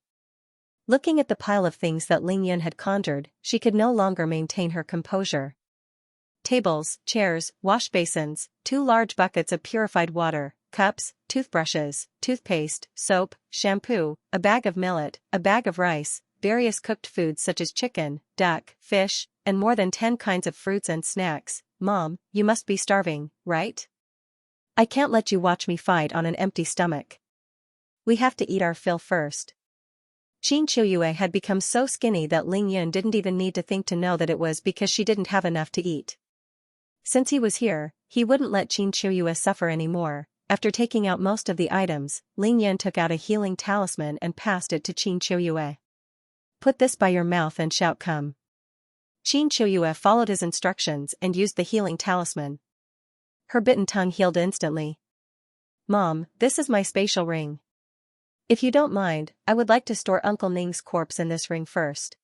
Looking at the pile of things that Ling Yun had conjured, she could no longer maintain her composure. Tables, chairs, wash basins, 2 large buckets of purified water, cups, toothbrushes, toothpaste, soap, shampoo, a bag of millet, a bag of rice, various cooked foods such as chicken, duck, fish, and more than 10 kinds of fruits and snacks. Mom, you must be starving, right? I can't let you watch me fight on an empty stomach. We have to eat our fill first. Qin Qiuyue had become so skinny that Ling Yun didn't even need to think to know that it was because she didn't have enough to eat. Since he was here, he wouldn't let Qin Qiuyue suffer anymore. After taking out most of the items, Ling Yun took out a healing talisman and passed it to Qin Qiuyue. Put this by your mouth and shout come. Qin Qiuyue followed his instructions and used the healing talisman. Her bitten tongue healed instantly. Mom, this is my spatial ring. If you don't mind, I would like to store Uncle Ning's corpse in this ring first.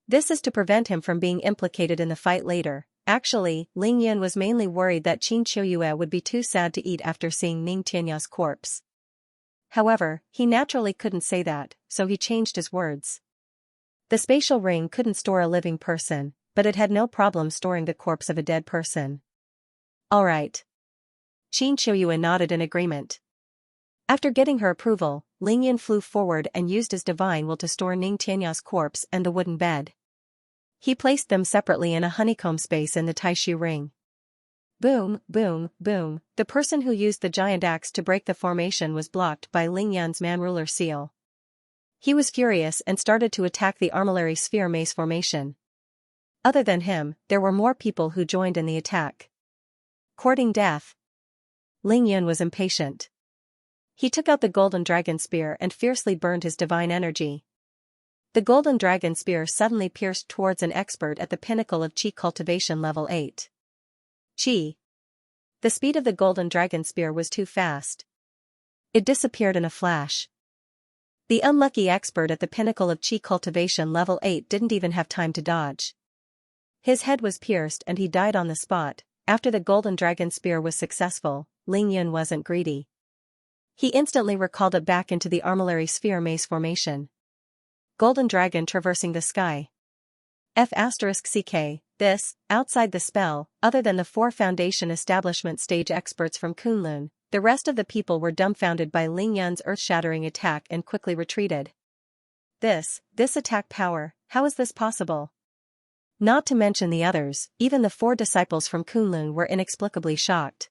This is to prevent him from being implicated in the fight later. Actually, Ling Yun was mainly worried that Qin Qiuyue would be too sad to eat after seeing Ning Tianya's corpse. However, he naturally couldn't say that, so he changed his words. The spatial ring couldn't store a living person, but it had no problem storing the corpse of a dead person. All right. Qin Qiuyue nodded in agreement. After getting her approval, Ling Yun flew forward and used his divine will to store Ning Tianya's corpse and the wooden bed. He placed them separately in a honeycomb space in the Taishu ring. Boom, boom, boom. The person who used the giant axe to break the formation was blocked by Ling Yun's man-ruler seal. He was furious and started to attack the armillary sphere maze formation. Other than him, there were more people who joined in the attack. Courting death. Ling Yun was impatient. He took out the golden dragon spear and fiercely burned his divine energy. The golden dragon spear suddenly pierced towards an expert at the pinnacle of Qi cultivation level 8. Qi. The speed of the golden dragon spear was too fast. It disappeared in a flash. The unlucky expert at the pinnacle of Qi cultivation level 8 didn't even have time to dodge. His head was pierced and he died on the spot. After the golden dragon spear was successful, Ling Yun wasn't greedy. He instantly recalled it back into the armillary sphere maze formation. Golden dragon traversing the sky. F*CK, this, outside the spell, other than the 4 foundation establishment stage experts from Kunlun, the rest of the people were dumbfounded by Ling Yun's earth-shattering attack and quickly retreated. This attack power, how is this possible? Not to mention the others, even the 4 disciples from Kunlun were inexplicably shocked.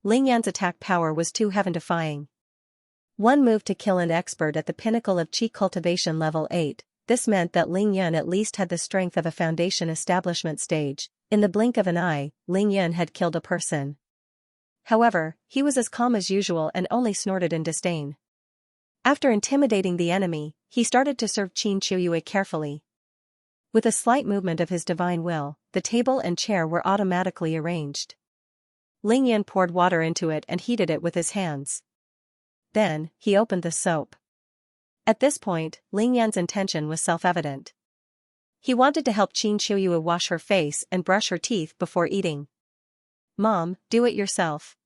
Ling Yan's attack power was too heaven-defying. One move to kill an expert at the pinnacle of Qi cultivation level 8, this meant that Ling Yan at least had the strength of a foundation establishment stage. In the blink of an eye, Ling Yan had killed a person. However, he was as calm as usual and only snorted in disdain. After intimidating the enemy, he started to serve Qin Qiuyue carefully. With a slight movement of his divine will, the table and chair were automatically arranged. Ling Yan poured water into it and heated it with his hands. Then, he opened the soap. At this point, Ling Yan's intention was self-evident. He wanted to help Qin Qiuyue wash her face and brush her teeth before eating. "Mom, do it yourself."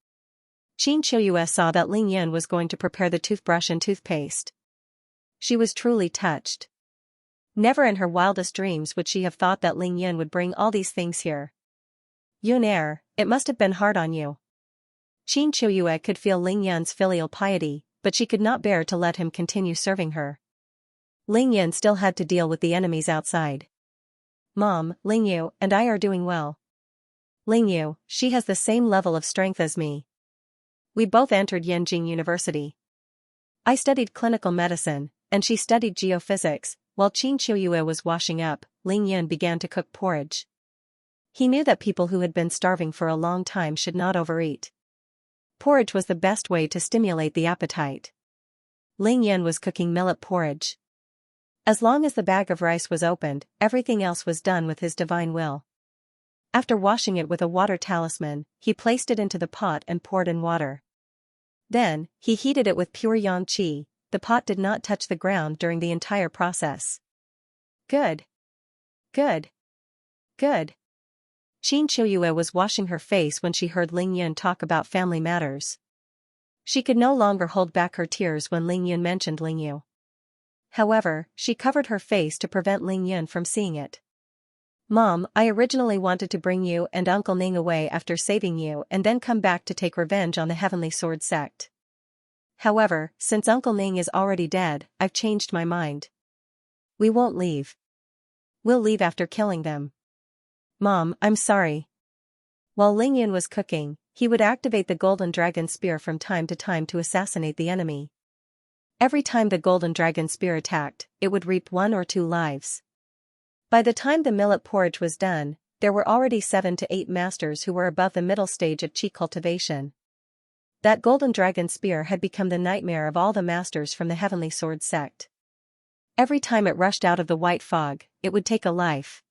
Qin Qiuyue saw that Ling Yan was going to prepare the toothbrush and toothpaste. She was truly touched. Never in her wildest dreams would she have thought that Ling Yan would bring all these things here. "Yunair, it must have been hard on you." Qin Qiuyue could feel Ling Yan's filial piety, but she could not bear to let him continue serving her. Ling Yan still had to deal with the enemies outside. "Mom, Ling Yu and I are doing well. Ling Yu, she has the same level of strength as me. We both entered Yanjing University. I studied clinical medicine, and she studied geophysics." While Qin Qiuyue was washing up, Ling Yan began to cook porridge. He knew that people who had been starving for a long time should not overeat. Porridge was the best way to stimulate the appetite. Ling Yan was cooking millet porridge. As long as the bag of rice was opened, everything else was done with his divine will. After washing it with a water talisman, he placed it into the pot and poured in water. Then, he heated it with pure yang qi. The pot did not touch the ground during the entire process. Good. Good. Good. Qin Qiuyue was washing her face when she heard Ling Yan talk about family matters. She could no longer hold back her tears when Ling Yan mentioned Ling Yu. However, she covered her face to prevent Ling Yan from seeing it. "Mom, I originally wanted to bring you and Uncle Ning away after saving you and then come back to take revenge on the Heavenly Sword sect. However, since Uncle Ning is already dead, I've changed my mind. We won't leave. We'll leave after killing them." "Mom, I'm sorry." While Ling Yan was cooking, he would activate the Golden Dragon Spear from time to time to assassinate the enemy. Every time the Golden Dragon Spear attacked, it would reap 1 or 2 lives. By the time the millet porridge was done, there were already 7 to 8 masters who were above the middle stage of Qi cultivation. That Golden Dragon Spear had become the nightmare of all the masters from the Heavenly Sword sect. Every time it rushed out of the white fog, it would take a life.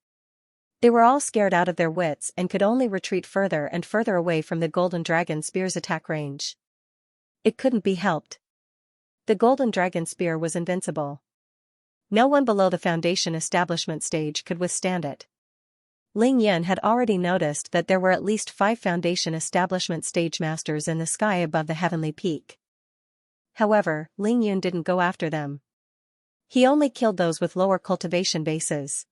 They were all scared out of their wits and could only retreat further and further away from the Golden Dragon Spear's attack range. It couldn't be helped. The Golden Dragon Spear was invincible. No one below the Foundation establishment stage could withstand it. Ling Yan had already noticed that there were at least 5 Foundation establishment stage masters in the sky above the heavenly peak. However, Ling Yun didn't go after them. He only killed those with lower cultivation bases.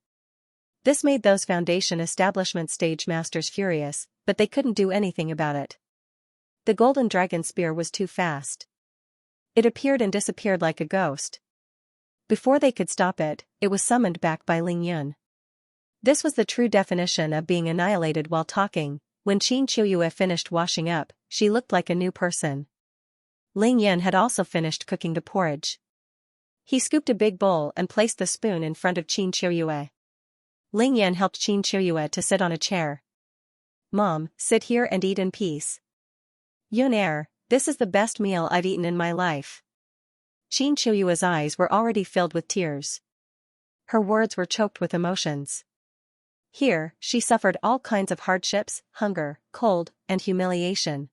This made those Foundation establishment stage masters furious, but they couldn't do anything about it. The Golden Dragon Spear was too fast. It appeared and disappeared like a ghost. Before they could stop it, it was summoned back by Ling Yun. This was the true definition of being annihilated while talking. When Qin Qiuyue finished washing up, she looked like a new person. Ling Yun had also finished cooking the porridge. He scooped a big bowl and placed the spoon in front of Qin Qiuyue. Ling Yan helped Qin Qiuyue to sit on a chair. "Mom, sit here and eat in peace." "Yunair, this is the best meal I've eaten in my life." Qin Qiuyue's eyes were already filled with tears. Her words were choked with emotions. Here, she suffered all kinds of hardships, hunger, cold, and humiliation.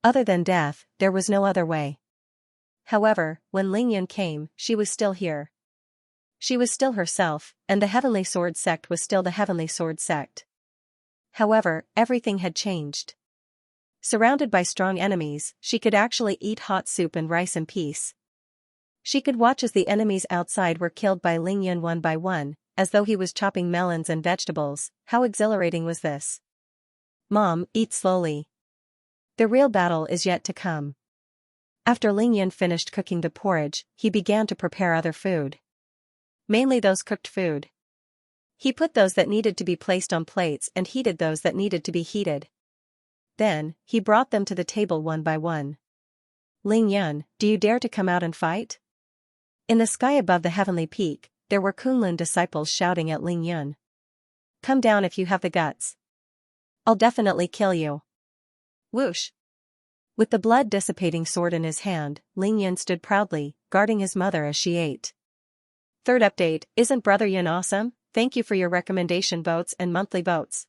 Other than death, there was no other way. However, when Ling Yan came, she was still here. She was still herself, and the Heavenly Sword sect was still the Heavenly Sword sect. However, everything had changed. Surrounded by strong enemies, she could actually eat hot soup and rice in peace. She could watch as the enemies outside were killed by Ling Yan one by one, as though he was chopping melons and vegetables. How exhilarating was this? Mom, eat slowly. The real battle is yet to come. After Ling Yan finished cooking the porridge, he began to prepare other food. Mainly those cooked food. He put those that needed to be placed on plates and heated those that needed to be heated. Then, he brought them to the table one by one. Ling Yan, do you dare to come out and fight? In the sky above the heavenly peak, there were Kunlun disciples shouting at Ling Yan. Come down if you have the guts. I'll definitely kill you. Whoosh. With the blood-dissipating sword in his hand, Ling Yan stood proudly, guarding his mother as she ate. Third update, isn't Brother Yan awesome? Thank you for your recommendation votes and monthly votes.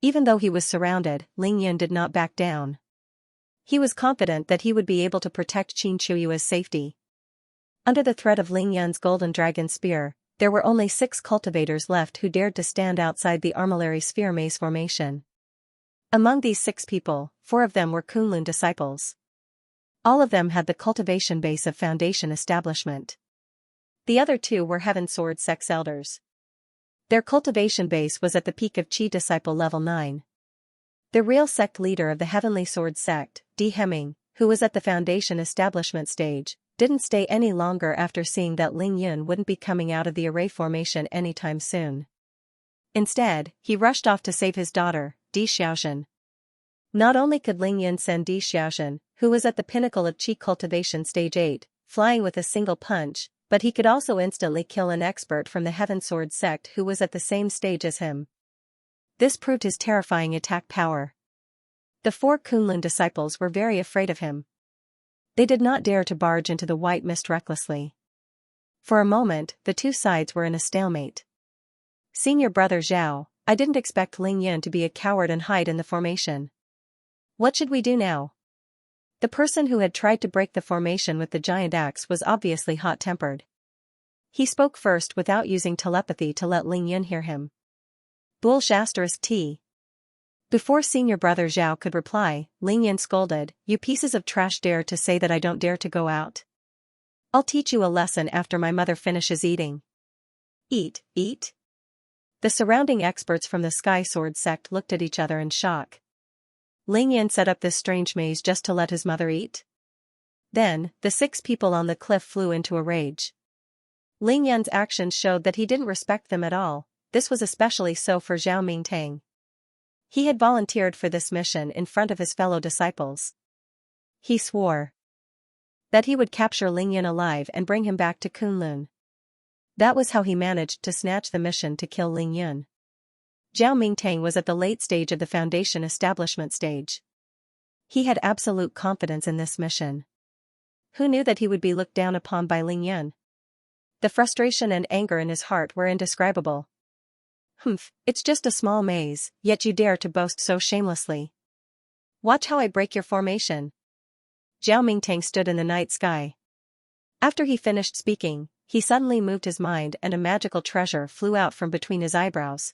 Even though he was surrounded, Ling Yan did not back down. He was confident that he would be able to protect Qin Chuyua's safety. Under the threat of Ling Yan's golden dragon spear, there were only 6 cultivators left who dared to stand outside the armillary sphere maze formation. Among these 6 people, 4 of them were Kunlun disciples. All of them had the cultivation base of Foundation establishment. The other 2 were Heaven Sword Sect's elders. Their cultivation base was at the peak of Qi Disciple level 9. The real sect leader of the Heavenly Sword sect, D. Hemming, who was at the Foundation establishment stage, didn't stay any longer after seeing that Ling Yan wouldn't be coming out of the array formation anytime soon. Instead, he rushed off to save his daughter, Di Xiaoxin. Not only could Ling Yan send Di Xiaoxin, who was at the pinnacle of Qi cultivation stage 8, flying with a single punch, but he could also instantly kill an expert from the Heaven Sword sect who was at the same stage as him. This proved his terrifying attack power. The 4 Kunlun disciples were very afraid of him. They did not dare to barge into the white mist recklessly. For a moment, the 2 sides were in a stalemate. Senior brother Zhao, I didn't expect Ling Yan to be a coward and hide in the formation. What should we do now? The person who had tried to break the formation with the giant axe was obviously hot-tempered. He spoke first without using telepathy to let Ling Yan hear him. Bull**T. Before senior brother Zhao could reply, Ling Yan scolded, You pieces of trash dare to say that I don't dare to go out? I'll teach you a lesson after my mother finishes eating. Eat. The surrounding experts from the Sky Sword sect looked at each other in shock. Ling Yan set up this strange maze just to let his mother eat? Then, the 6 people on the cliff flew into a rage. Ling Yan's actions showed that he didn't respect them at all. This was especially so for Zhao Mingtang. He had volunteered for this mission in front of his fellow disciples. He swore that he would capture Ling Yan alive and bring him back to Kunlun. That was how he managed to snatch the mission to kill Ling Yan. Zhao Mingtang was at the late stage of the Foundation establishment stage. He had absolute confidence in this mission. Who knew that he would be looked down upon by Ling Yan? The frustration and anger in his heart were indescribable. It's just a small maze, yet you dare to boast so shamelessly. Watch how I break your formation. Zhao Mingtang stood in the night sky. After he finished speaking, he suddenly moved his mind and a magical treasure flew out from between his eyebrows.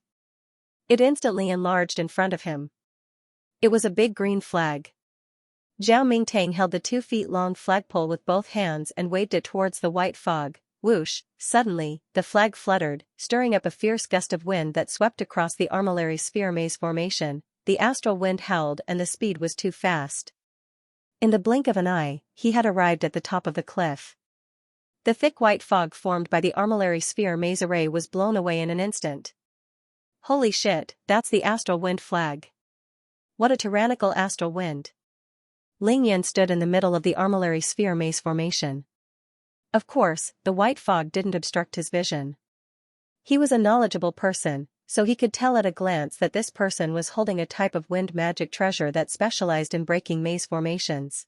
It instantly enlarged in front of him. It was a big green flag. Zhao Mingtang held the 2-feet-long flagpole with both hands and waved it towards the white fog. Whoosh! Suddenly, the flag fluttered, stirring up a fierce gust of wind that swept across the armillary sphere maze formation. The astral wind howled and the speed was too fast. In the blink of an eye, he had arrived at the top of the cliff. The thick white fog formed by the armillary sphere maze array was blown away in an instant. Holy shit, that's the astral wind flag. What a tyrannical astral wind. Ling Yan stood in the middle of the armillary sphere maze formation. Of course, the white fog didn't obstruct his vision. He was a knowledgeable person, so he could tell at a glance that this person was holding a type of wind magic treasure that specialized in breaking maze formations.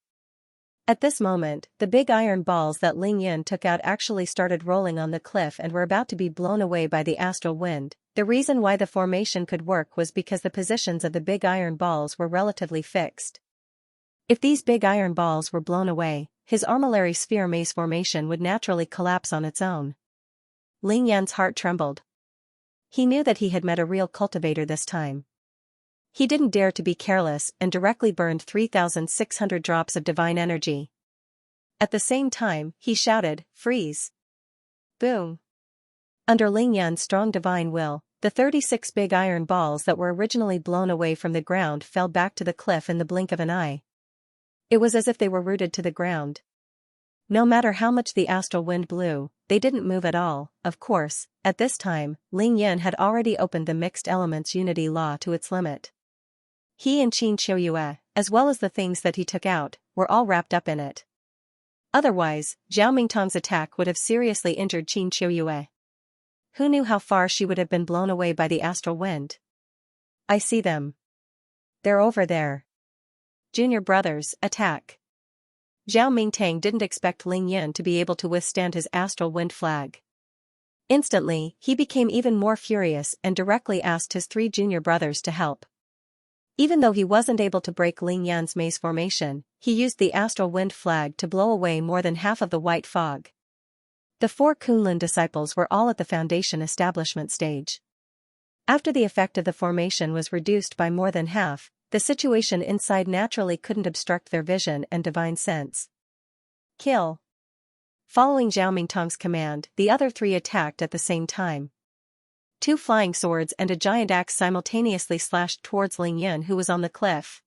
At this moment, the big iron balls that Ling Yan took out actually started rolling on the cliff and were about to be blown away by the astral wind. The reason why the formation could work was because the positions of the big iron balls were relatively fixed. If these big iron balls were blown away, his armillary sphere maze formation would naturally collapse on its own. Ling Yan's heart trembled. He knew that he had met a real cultivator this time. He didn't dare to be careless and directly burned 3,600 drops of divine energy. At the same time, he shouted, "Freeze!" Boom! Under Ling Yan's strong divine will, the 36 big iron balls that were originally blown away from the ground fell back to the cliff in the blink of an eye. It was as if they were rooted to the ground. No matter how much the astral wind blew, they didn't move at all. Of course, at this time, Ling Yan had already opened the mixed elements unity law to its limit. He and Qin Qiuyue, as well as the things that he took out, were all wrapped up in it. Otherwise, Zhao Mingtong's attack would have seriously injured Qin Qiuyue. Who knew how far she would have been blown away by the astral wind? I see them. They're over there. Junior brothers, attack. Zhao Mingtang didn't expect Ling Yan to be able to withstand his astral wind flag. Instantly, he became even more furious and directly asked his 3 junior brothers to help. Even though he wasn't able to break Ling Yan's maze formation, he used the astral wind flag to blow away more than half of the white fog. The 4 Kunlun disciples were all at the foundation establishment stage. After the effect of the formation was reduced by more than half, the situation inside naturally couldn't obstruct their vision and divine sense. Kill. Following Zhao Mingtong's command, the other 3 attacked at the same time. 2 flying swords and a giant axe simultaneously slashed towards Ling Yan, who was on the cliff.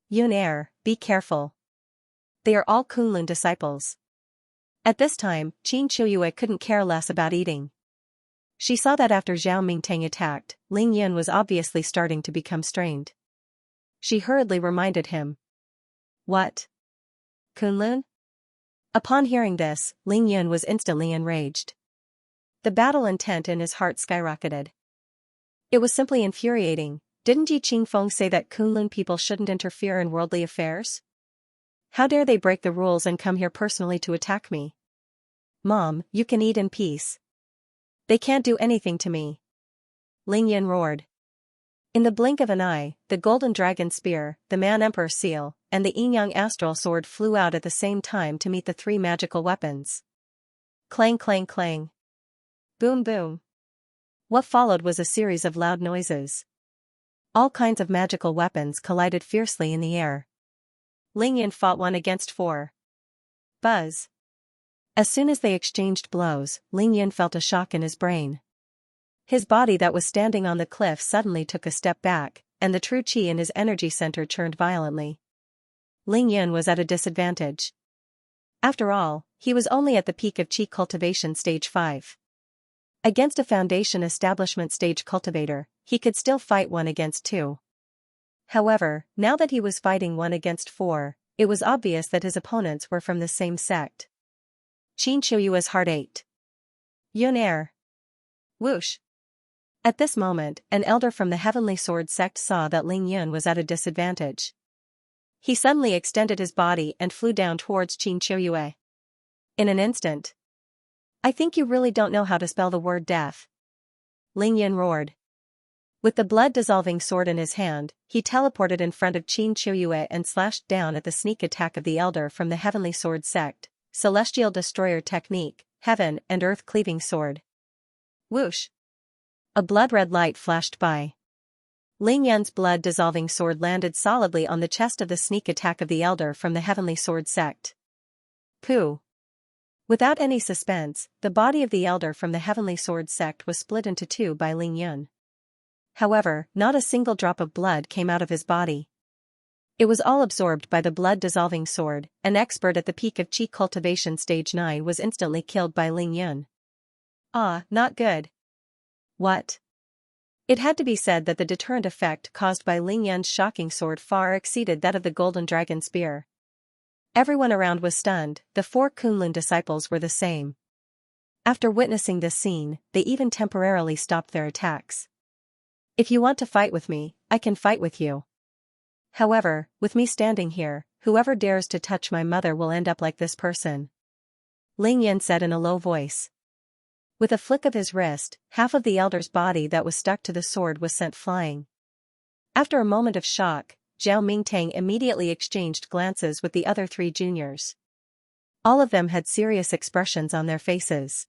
Yun Er, be careful. They are all Kunlun disciples. At this time, Qin Qiuyue couldn't care less about eating. She saw that after Zhao Mingtang attacked, Ling Yan was obviously starting to become strained. She hurriedly reminded him. What? Kunlun? Upon hearing this, Ling Yan was instantly enraged. The battle intent in his heart skyrocketed. It was simply infuriating. Didn't Yi Qingfeng say that Kunlun people shouldn't interfere in worldly affairs? How dare they break the rules and come here personally to attack me? Mom, you can eat in peace. They can't do anything to me. Ling Yan roared. In the blink of an eye, the golden dragon spear, the man-emperor seal, and the yin-yang astral sword flew out at the same time to meet the 3 magical weapons. Clang clang clang. Boom boom. What followed was a series of loud noises. All kinds of magical weapons collided fiercely in the air. Ling Yan fought 1 against 4. Buzz. As soon as they exchanged blows, Ling Yan felt a shock in his brain. His body that was standing on the cliff suddenly took a step back, and the true qi in his energy center churned violently. Ling Yan was at a disadvantage. After all, he was only at the peak of qi cultivation stage 5. Against a foundation establishment stage cultivator, he could still fight 1 against 2. However, now that he was fighting 1 against 4, it was obvious that his opponents were from the same sect. Qin Qiuyue's heart ached. Yun Er. Whoosh. At this moment, an elder from the Heavenly Sword sect saw that Ling Yan was at a disadvantage. He suddenly extended his body and flew down towards Qin Qiuyue. In an instant. I think you really don't know how to spell the word death. Ling Yan roared. With the blood-dissolving sword in his hand, he teleported in front of Qin Qiuyue and slashed down at the sneak attack of the elder from the Heavenly Sword sect, Celestial Destroyer Technique, Heaven and Earth Cleaving Sword. Whoosh! A blood-red light flashed by. Ling Yan's blood-dissolving sword landed solidly on the chest of the sneak attack of the elder from the Heavenly Sword sect. Pooh! Without any suspense, the body of the elder from the Heavenly Sword sect was split into 2 by Ling Yan. However, not a single drop of blood came out of his body. It was all absorbed by the blood-dissolving sword. An expert at the peak of Qi Cultivation Stage 9 was instantly killed by Ling Yan. Ah, not good. What? It had to be said that the deterrent effect caused by Ling Yan's shocking sword far exceeded that of the golden dragon spear. Everyone around was stunned, the 4 Kunlun disciples were the same. After witnessing this scene, they even temporarily stopped their attacks. If you want to fight with me, I can fight with you. However, with me standing here, whoever dares to touch my mother will end up like this person. Ling Yan said in a low voice. With a flick of his wrist, half of the elder's body that was stuck to the sword was sent flying. After a moment of shock, Zhao Mingtang immediately exchanged glances with the other 3 juniors. All of them had serious expressions on their faces.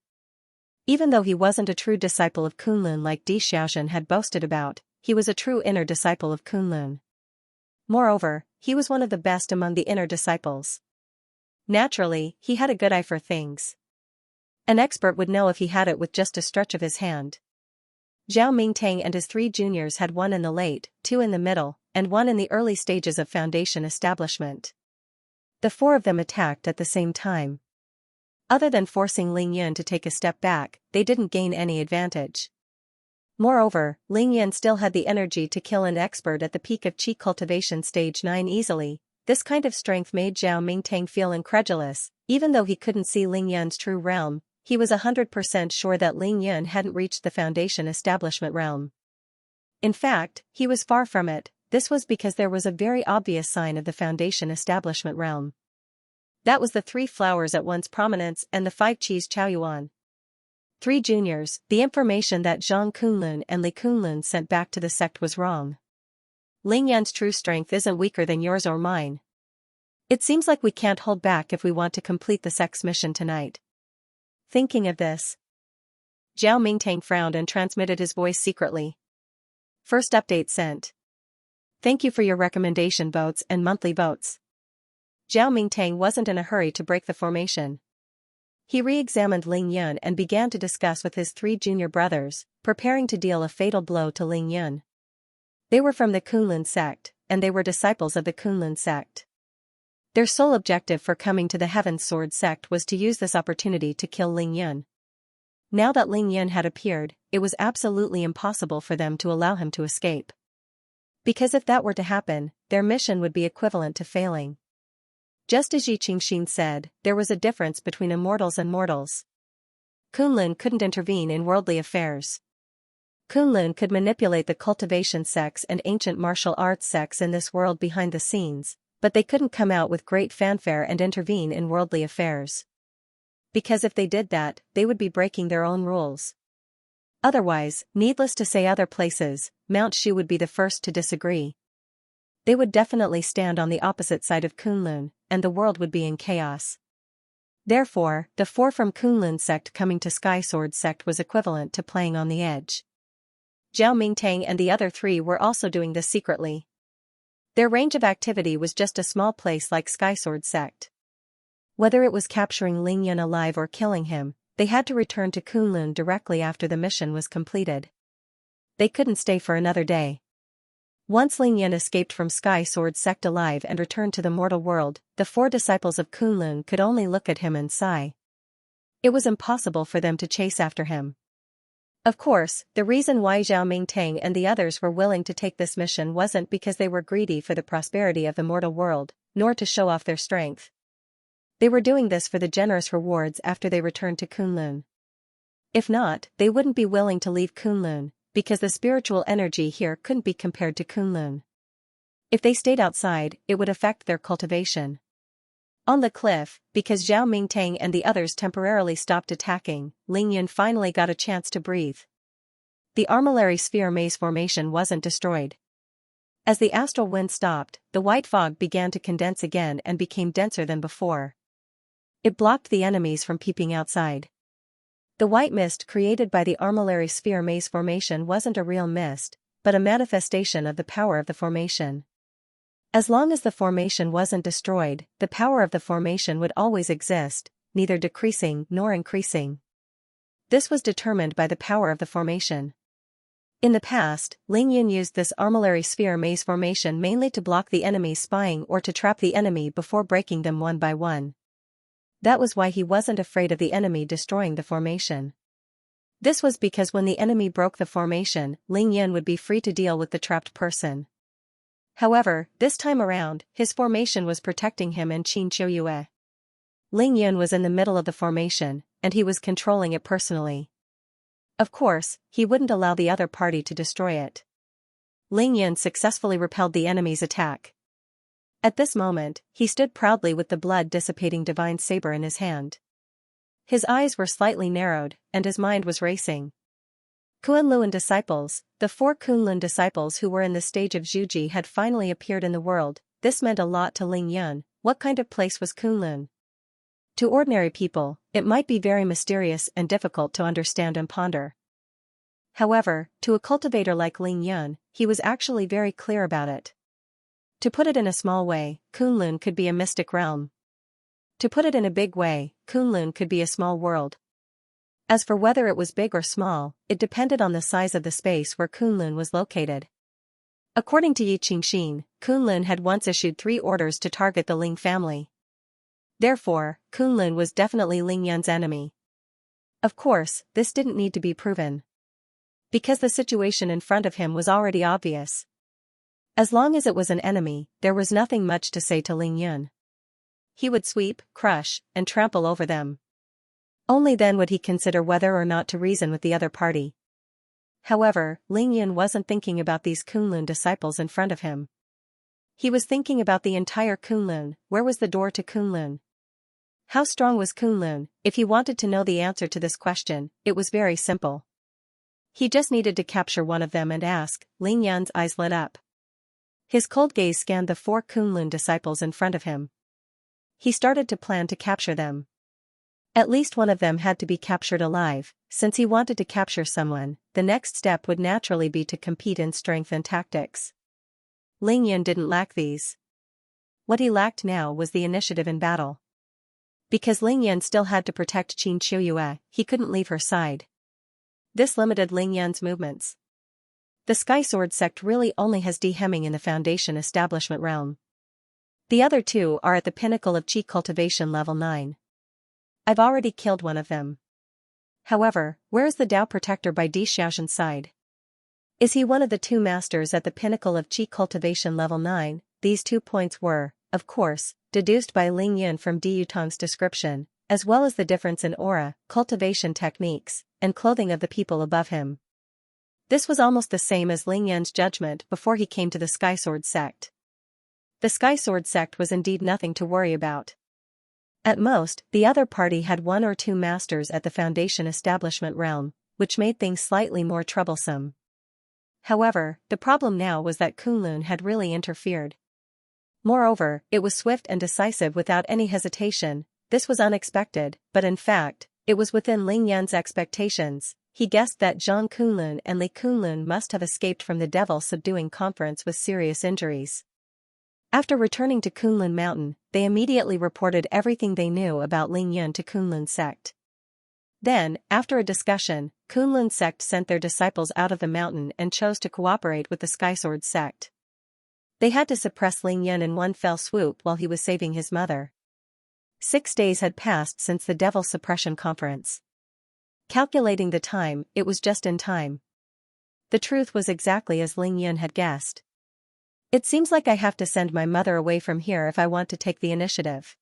Even though he wasn't a true disciple of Kunlun like Di Xiaozhen had boasted about, he was a true inner disciple of Kunlun. Moreover, he was one of the best among the inner disciples. Naturally, he had a good eye for things. An expert would know if he had it with just a stretch of his hand. Zhao Mingtang and his 3 juniors had one in the late, 2 in the middle, and 1 in the early stages of foundation establishment. The 4 of them attacked at the same time. Other than forcing Ling Yun to take a step back, they didn't gain any advantage. Moreover, Ling Yun still had the energy to kill an expert at the peak of Qi cultivation stage 9 easily. This kind of strength made Zhao Mingtang feel incredulous. Even though he couldn't see Ling Yun's true realm, he was 100% sure that Ling Yun hadn't reached the foundation establishment realm. In fact, he was far from it. This was because there was a very obvious sign of the foundation establishment realm. That was the 3 flowers at once prominence and the 5 Qis Chaoyuan. 3 juniors, the information that Zhang Kunlun and Li Kunlun sent back to the sect was wrong. Ling Yun's true strength isn't weaker than yours or mine. It seems like we can't hold back if we want to complete the sect's mission tonight. Thinking of this, Zhao Mingtang frowned and transmitted his voice secretly. First update sent. Thank you for your recommendation votes and monthly votes. Zhao Mingtang wasn't in a hurry to break the formation. He re-examined Ling Yun and began to discuss with his 3 junior brothers, preparing to deal a fatal blow to Ling Yun. They were from the Kunlun sect, and they were disciples of the Kunlun sect. Their sole objective for coming to the Heaven's Sword sect was to use this opportunity to kill Ling Yun. Now that Ling Yun had appeared, it was absolutely impossible for them to allow him to escape. Because if that were to happen, their mission would be equivalent to failing. Just as Yi Qingxin said, there was a difference between immortals and mortals. Kunlun couldn't intervene in worldly affairs. Kunlun could manipulate the cultivation sects and ancient martial arts sects in this world behind the scenes, but they couldn't come out with great fanfare and intervene in worldly affairs. Because if they did that, they would be breaking their own rules. Otherwise, needless to say other places, Mount Shu would be the first to disagree. They would definitely stand on the opposite side of Kunlun, and the world would be in chaos. Therefore, the 4 from Kunlun sect coming to Sky Sword sect was equivalent to playing on the edge. Zhao Mingtang and the other 3 were also doing this secretly. Their range of activity was just a small place like Sky Sword sect. Whether it was capturing Ling Yun alive or killing him, they had to return to Kunlun directly after the mission was completed. They couldn't stay for another day. Once Ling Yun escaped from Sky Sword sect alive and returned to the mortal world, the 4 disciples of Kunlun could only look at him and sigh. It was impossible for them to chase after him. Of course, the reason why Zhao Mingtang and the others were willing to take this mission wasn't because they were greedy for the prosperity of the mortal world, nor to show off their strength. They were doing this for the generous rewards after they returned to Kunlun. If not, they wouldn't be willing to leave Kunlun, because the spiritual energy here couldn't be compared to Kunlun. If they stayed outside, it would affect their cultivation. On the cliff, because Zhao Mingtang and the others temporarily stopped attacking, Ling Yun finally got a chance to breathe. The armillary sphere maze formation wasn't destroyed. As the astral wind stopped, the white fog began to condense again and became denser than before. It blocked the enemies from peeping outside. The white mist created by the armillary sphere maze formation wasn't a real mist, but a manifestation of the power of the formation. As long as the formation wasn't destroyed, the power of the formation would always exist, neither decreasing nor increasing. This was determined by the power of the formation. In the past, Ling Yun used this armillary sphere maze formation mainly to block the enemy's spying or to trap the enemy before breaking them one by one. That was why he wasn't afraid of the enemy destroying the formation. This was because when the enemy broke the formation, Ling Yun would be free to deal with the trapped person. However, this time around, his formation was protecting him and Qin Qiuyue. Ling Yun was in the middle of the formation, and he was controlling it personally. Of course, he wouldn't allow the other party to destroy it. Ling Yun successfully repelled the enemy's attack. At this moment, he stood proudly with the blood-dissipating divine saber in his hand. His eyes were slightly narrowed, and his mind was racing. Kunlun disciples, the 4 Kunlun disciples who were in the stage of Zhuji had finally appeared in the world. This meant a lot to Ling Yun. What kind of place was Kunlun? To ordinary people, it might be very mysterious and difficult to understand and ponder. However, to a cultivator like Ling Yun, he was actually very clear about it. To put it in a small way, Kunlun could be a mystic realm. To put it in a big way, Kunlun could be a small world. As for whether it was big or small, it depended on the size of the space where Kunlun was located. According to Yi Qingxin, Kunlun had once issued 3 orders to target the Ling family. Therefore, Kunlun was definitely Ling Yun's enemy. Of course, this didn't need to be proven, because the situation in front of him was already obvious. As long as it was an enemy, there was nothing much to say to Ling Yun. He would sweep, crush, and trample over them. Only then would he consider whether or not to reason with the other party. However, Ling Yun wasn't thinking about these Kunlun disciples in front of him. He was thinking about the entire Kunlun. Where was the door to Kunlun? How strong was Kunlun? If he wanted to know the answer to this question, it was very simple. He just needed to capture one of them and ask. Ling Yun's eyes lit up. His cold gaze scanned the 4 Kunlun disciples in front of him. He started to plan to capture them. At least one of them had to be captured alive. Since he wanted to capture someone, the next step would naturally be to compete in strength and tactics. Ling Yun didn't lack these. What he lacked now was the initiative in battle. Because Ling Yun still had to protect Qin Qiuyue, he couldn't leave her side. This limited Ling Yun's movements. The Sky Sword sect really only has Hemming in the Foundation establishment realm. The other 2 are at the pinnacle of Qi cultivation level 9. I've already killed one of them. However, where is the Tao Protector by Di Xiaoxin's side? Is he one of the 2 masters at the pinnacle of Qi cultivation level 9? These 2 points were, of course, deduced by Ling Yun from Di Yutong's description, as well as the difference in aura, cultivation techniques, and clothing of the people above him. This was almost the same as Ling Yun's judgment before he came to the Sky Sword sect. The Sky Sword sect was indeed nothing to worry about. At most, the other party had 1 or 2 masters at the Foundation establishment realm, which made things slightly more troublesome. However, the problem now was that Kunlun had really interfered. Moreover, it was swift and decisive without any hesitation. This was unexpected, but in fact, it was within Ling Yun's expectations. He guessed that Zhang Kunlun and Li Kunlun must have escaped from the devil-subduing conference with serious injuries. After returning to Kunlun Mountain, they immediately reported everything they knew about Ling Yun to Kunlun sect. Then, after a discussion, Kunlun sect sent their disciples out of the mountain and chose to cooperate with the Sky Sword sect. They had to suppress Ling Yun in one fell swoop while he was saving his mother. 6 days had passed since the Devil Suppression Conference. Calculating the time, it was just in time. The truth was exactly as Ling Yun had guessed. It seems like I have to send my mother away from here if I want to take the initiative.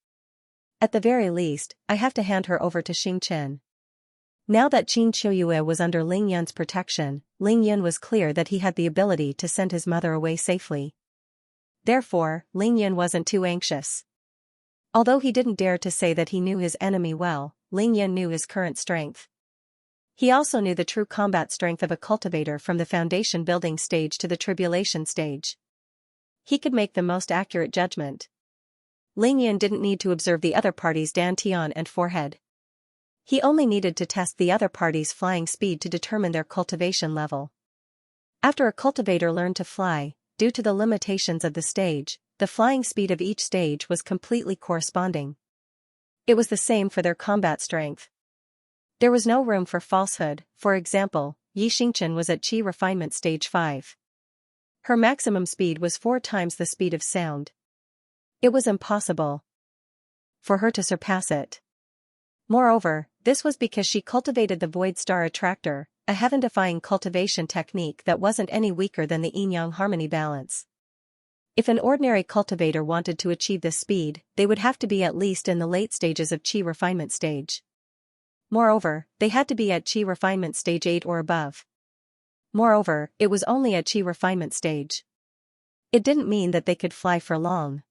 At the very least, I have to hand her over to Xingchen. Now that Qin Qiuyue was under Ling Yun's protection, Ling Yun was clear that he had the ability to send his mother away safely. Therefore, Ling Yun wasn't too anxious. Although he didn't dare to say that he knew his enemy well, Ling Yun knew his current strength. He also knew the true combat strength of a cultivator from the foundation building stage to the tribulation stage. He could make the most accurate judgment. Ling Yun didn't need to observe the other party's dantian and forehead. He only needed to test the other party's flying speed to determine their cultivation level. After a cultivator learned to fly, due to the limitations of the stage, the flying speed of each stage was completely corresponding. It was the same for their combat strength. There was no room for falsehood. For example, Yi Xingchen was at Qi refinement stage 5. Her maximum speed was 4 times the speed of sound. It was impossible for her to surpass it. Moreover, this was because she cultivated the Void Star Attractor, a heaven-defying cultivation technique that wasn't any weaker than the yin-yang harmony balance. If an ordinary cultivator wanted to achieve this speed, they would have to be at least in the late stages of Qi refinement stage. Moreover, they had to be at Qi refinement stage 8 or above. Moreover, it was only at Qi refinement stage. It didn't mean that they could fly for long.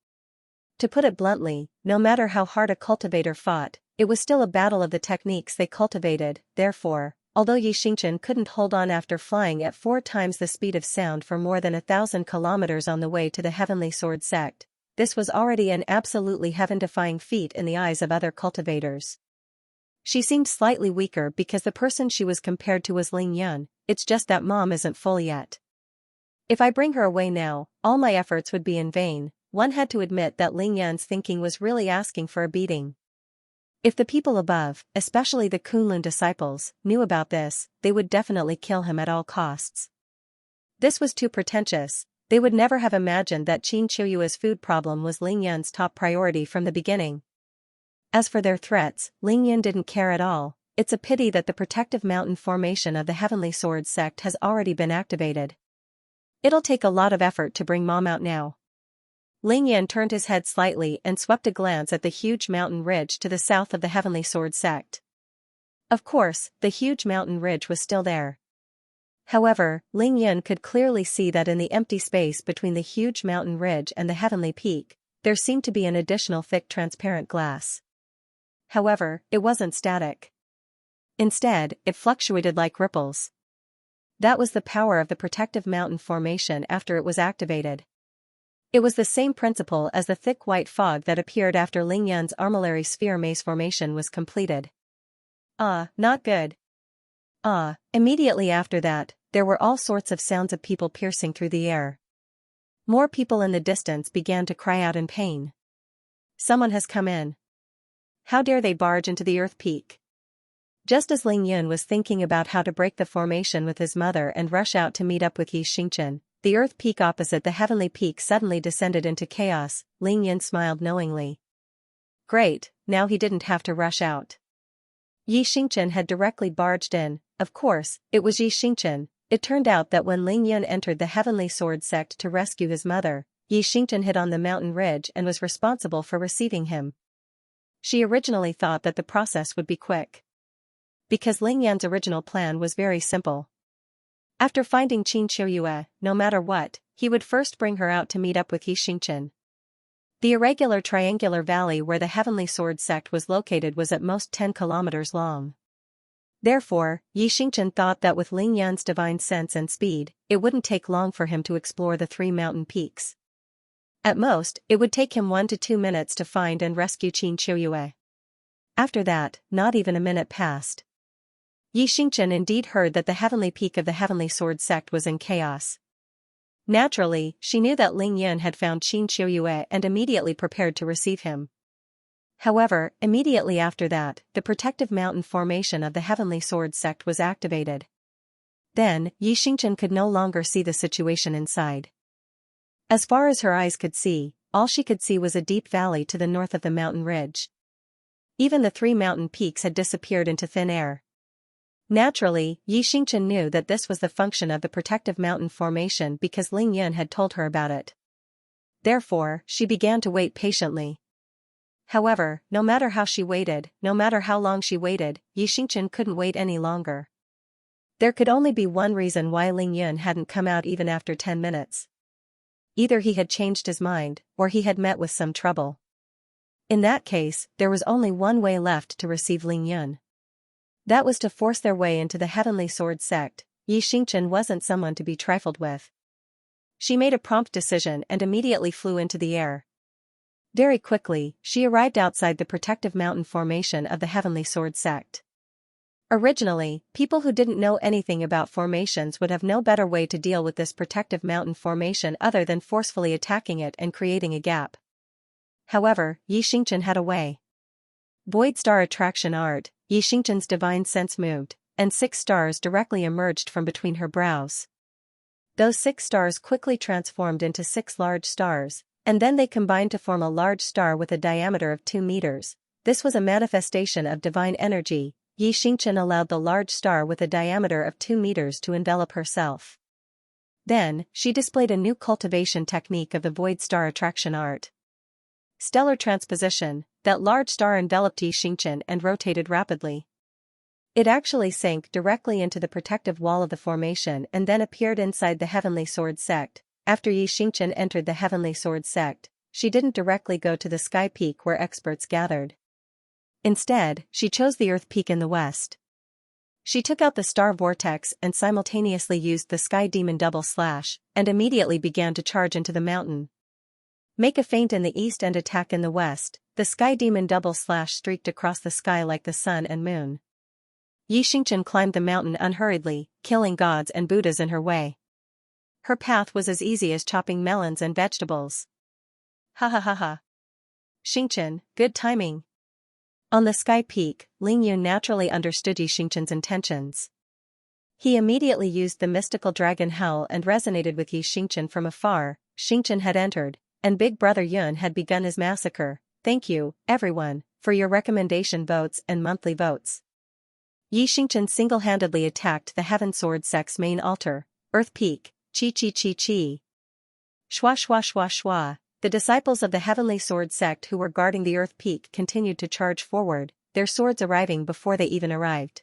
To put it bluntly, no matter how hard a cultivator fought, it was still a battle of the techniques they cultivated. Therefore, although Yi Xingchen couldn't hold on after flying at 4 times the speed of sound for more than 1,000 kilometers on the way to the Heavenly Sword sect, this was already an absolutely heaven-defying feat in the eyes of other cultivators. She seemed slightly weaker because the person she was compared to was Ling Yun. It's just that mom isn't full yet. If I bring her away now, all my efforts would be in vain. One had to admit that Ling Yun's thinking was really asking for a beating. If the people above, especially the Kunlun disciples, knew about this, they would definitely kill him at all costs. This was too pretentious. They would never have imagined that Qin Qiuyue's food problem was Ling Yun's top priority from the beginning. As for their threats, Ling Yun didn't care at all. It's a pity that the protective mountain formation of the Heavenly Sword sect has already been activated. It'll take a lot of effort to bring mom out now. Ling Yun turned his head slightly and swept a glance at the huge mountain ridge to the south of the Heavenly Sword sect. Of course, the huge mountain ridge was still there. However, Ling Yun could clearly see that in the empty space between the huge mountain ridge and the heavenly peak, there seemed to be an additional thick transparent glass. However, it wasn't static. Instead, it fluctuated like ripples. That was the power of the protective mountain formation after it was activated. It was the same principle as the thick white fog that appeared after Ling Yun's armillary sphere maze formation was completed. Not good. Immediately after that, there were all sorts of sounds of people piercing through the air. More people in the distance began to cry out in pain. Someone has come in. How dare they barge into the Earth Peak? Just as Ling Yun was thinking about how to break the formation with his mother and rush out to meet up with Xianxia, the Earth Peak opposite the Heavenly Peak suddenly descended into chaos. Ling Yun smiled knowingly. Great, now he didn't have to rush out. Xianxia had directly barged in. Of course, it was Xianxia. It turned out that when Ling Yun entered the Heavenly Sword sect to rescue his mother, Xianxia hid on the mountain ridge and was responsible for receiving him. She originally thought that the process would be quick. Because Ling Yun's original plan was very simple. After finding Qin Qiuyue, no matter what, he would first bring her out to meet up with Xianxia. The irregular triangular valley where the Heavenly Sword sect was located was at most 10 kilometers long. Therefore, Xianxia thought that with Ling Yun's divine sense and speed, it wouldn't take long for him to explore the 3 mountain peaks. At most, it would take him 1 to 2 minutes to find and rescue Qin Qiuyue. After that, not even a minute passed. Xianxia indeed heard that the heavenly peak of the Heavenly Sword sect was in chaos. Naturally, she knew that Ling Yun had found Qin Qiuyue and immediately prepared to receive him. However, immediately after that, the protective mountain formation of the Heavenly Sword sect was activated. Then, Xianxia could no longer see the situation inside. As far as her eyes could see, all she could see was a deep valley to the north of the mountain ridge. Even the 3 mountain peaks had disappeared into thin air. Naturally, Xianxia knew that this was the function of the protective mountain formation because Ling Yun had told her about it. Therefore, she began to wait patiently. However, no matter how she waited, no matter how long she waited, Xianxia couldn't wait any longer. There could only be one reason why Ling Yun hadn't come out even after 10 minutes. Either he had changed his mind, or he had met with some trouble. In that case, there was only one way left to receive Ling Yun. That was to force their way into the Heavenly Sword sect. Xianxia wasn't someone to be trifled with. She made a prompt decision and immediately flew into the air. Very quickly, she arrived outside the protective mountain formation of the Heavenly Sword sect. Originally, people who didn't know anything about formations would have no better way to deal with this protective mountain formation other than forcefully attacking it and creating a gap. However, Xianxia had a way. Void star attraction art. Xianxia's divine sense moved, and 6 stars directly emerged from between her brows. Those 6 stars quickly transformed into 6 large stars, and then they combined to form a large star with a diameter of 2 meters. This was a manifestation of divine energy. Xianxia allowed the large star with a diameter of 2 meters to envelop herself. Then, she displayed a new cultivation technique of the void star attraction art. Stellar transposition. That large star enveloped Xianxia and rotated rapidly. It actually sank directly into the protective wall of the formation and then appeared inside the Heavenly Sword sect. After Xianxia entered the Heavenly Sword sect, she didn't directly go to the sky peak where experts gathered. Instead, she chose the Earth Peak in the west. She took out the star vortex and simultaneously used the Sky Demon double slash, and immediately began to charge into the mountain. Make a feint in the east and attack in the west. the sky demon double slash streaked across the sky like the sun and moon. Xianxia climbed the mountain unhurriedly, killing gods and Buddhas in her way. Her path was as easy as chopping melons and vegetables. Ha ha ha ha. Xianxia, good timing. On the sky peak, Lingyun naturally understood Xianxia's intentions. He immediately used the mystical dragon howl and resonated with Xianxia from afar. Xianxia had entered, and Big Brother Yun had begun his massacre. Thank you, everyone, for your recommendation votes and monthly votes. Xianxia single-handedly attacked the Heaven Sword sect's main altar, Earth Peak, chi chi chi chi. Shwa shwa shwa shwa. The disciples of the Heavenly Sword sect who were guarding the Earth Peak continued to charge forward, their swords arriving before they even arrived.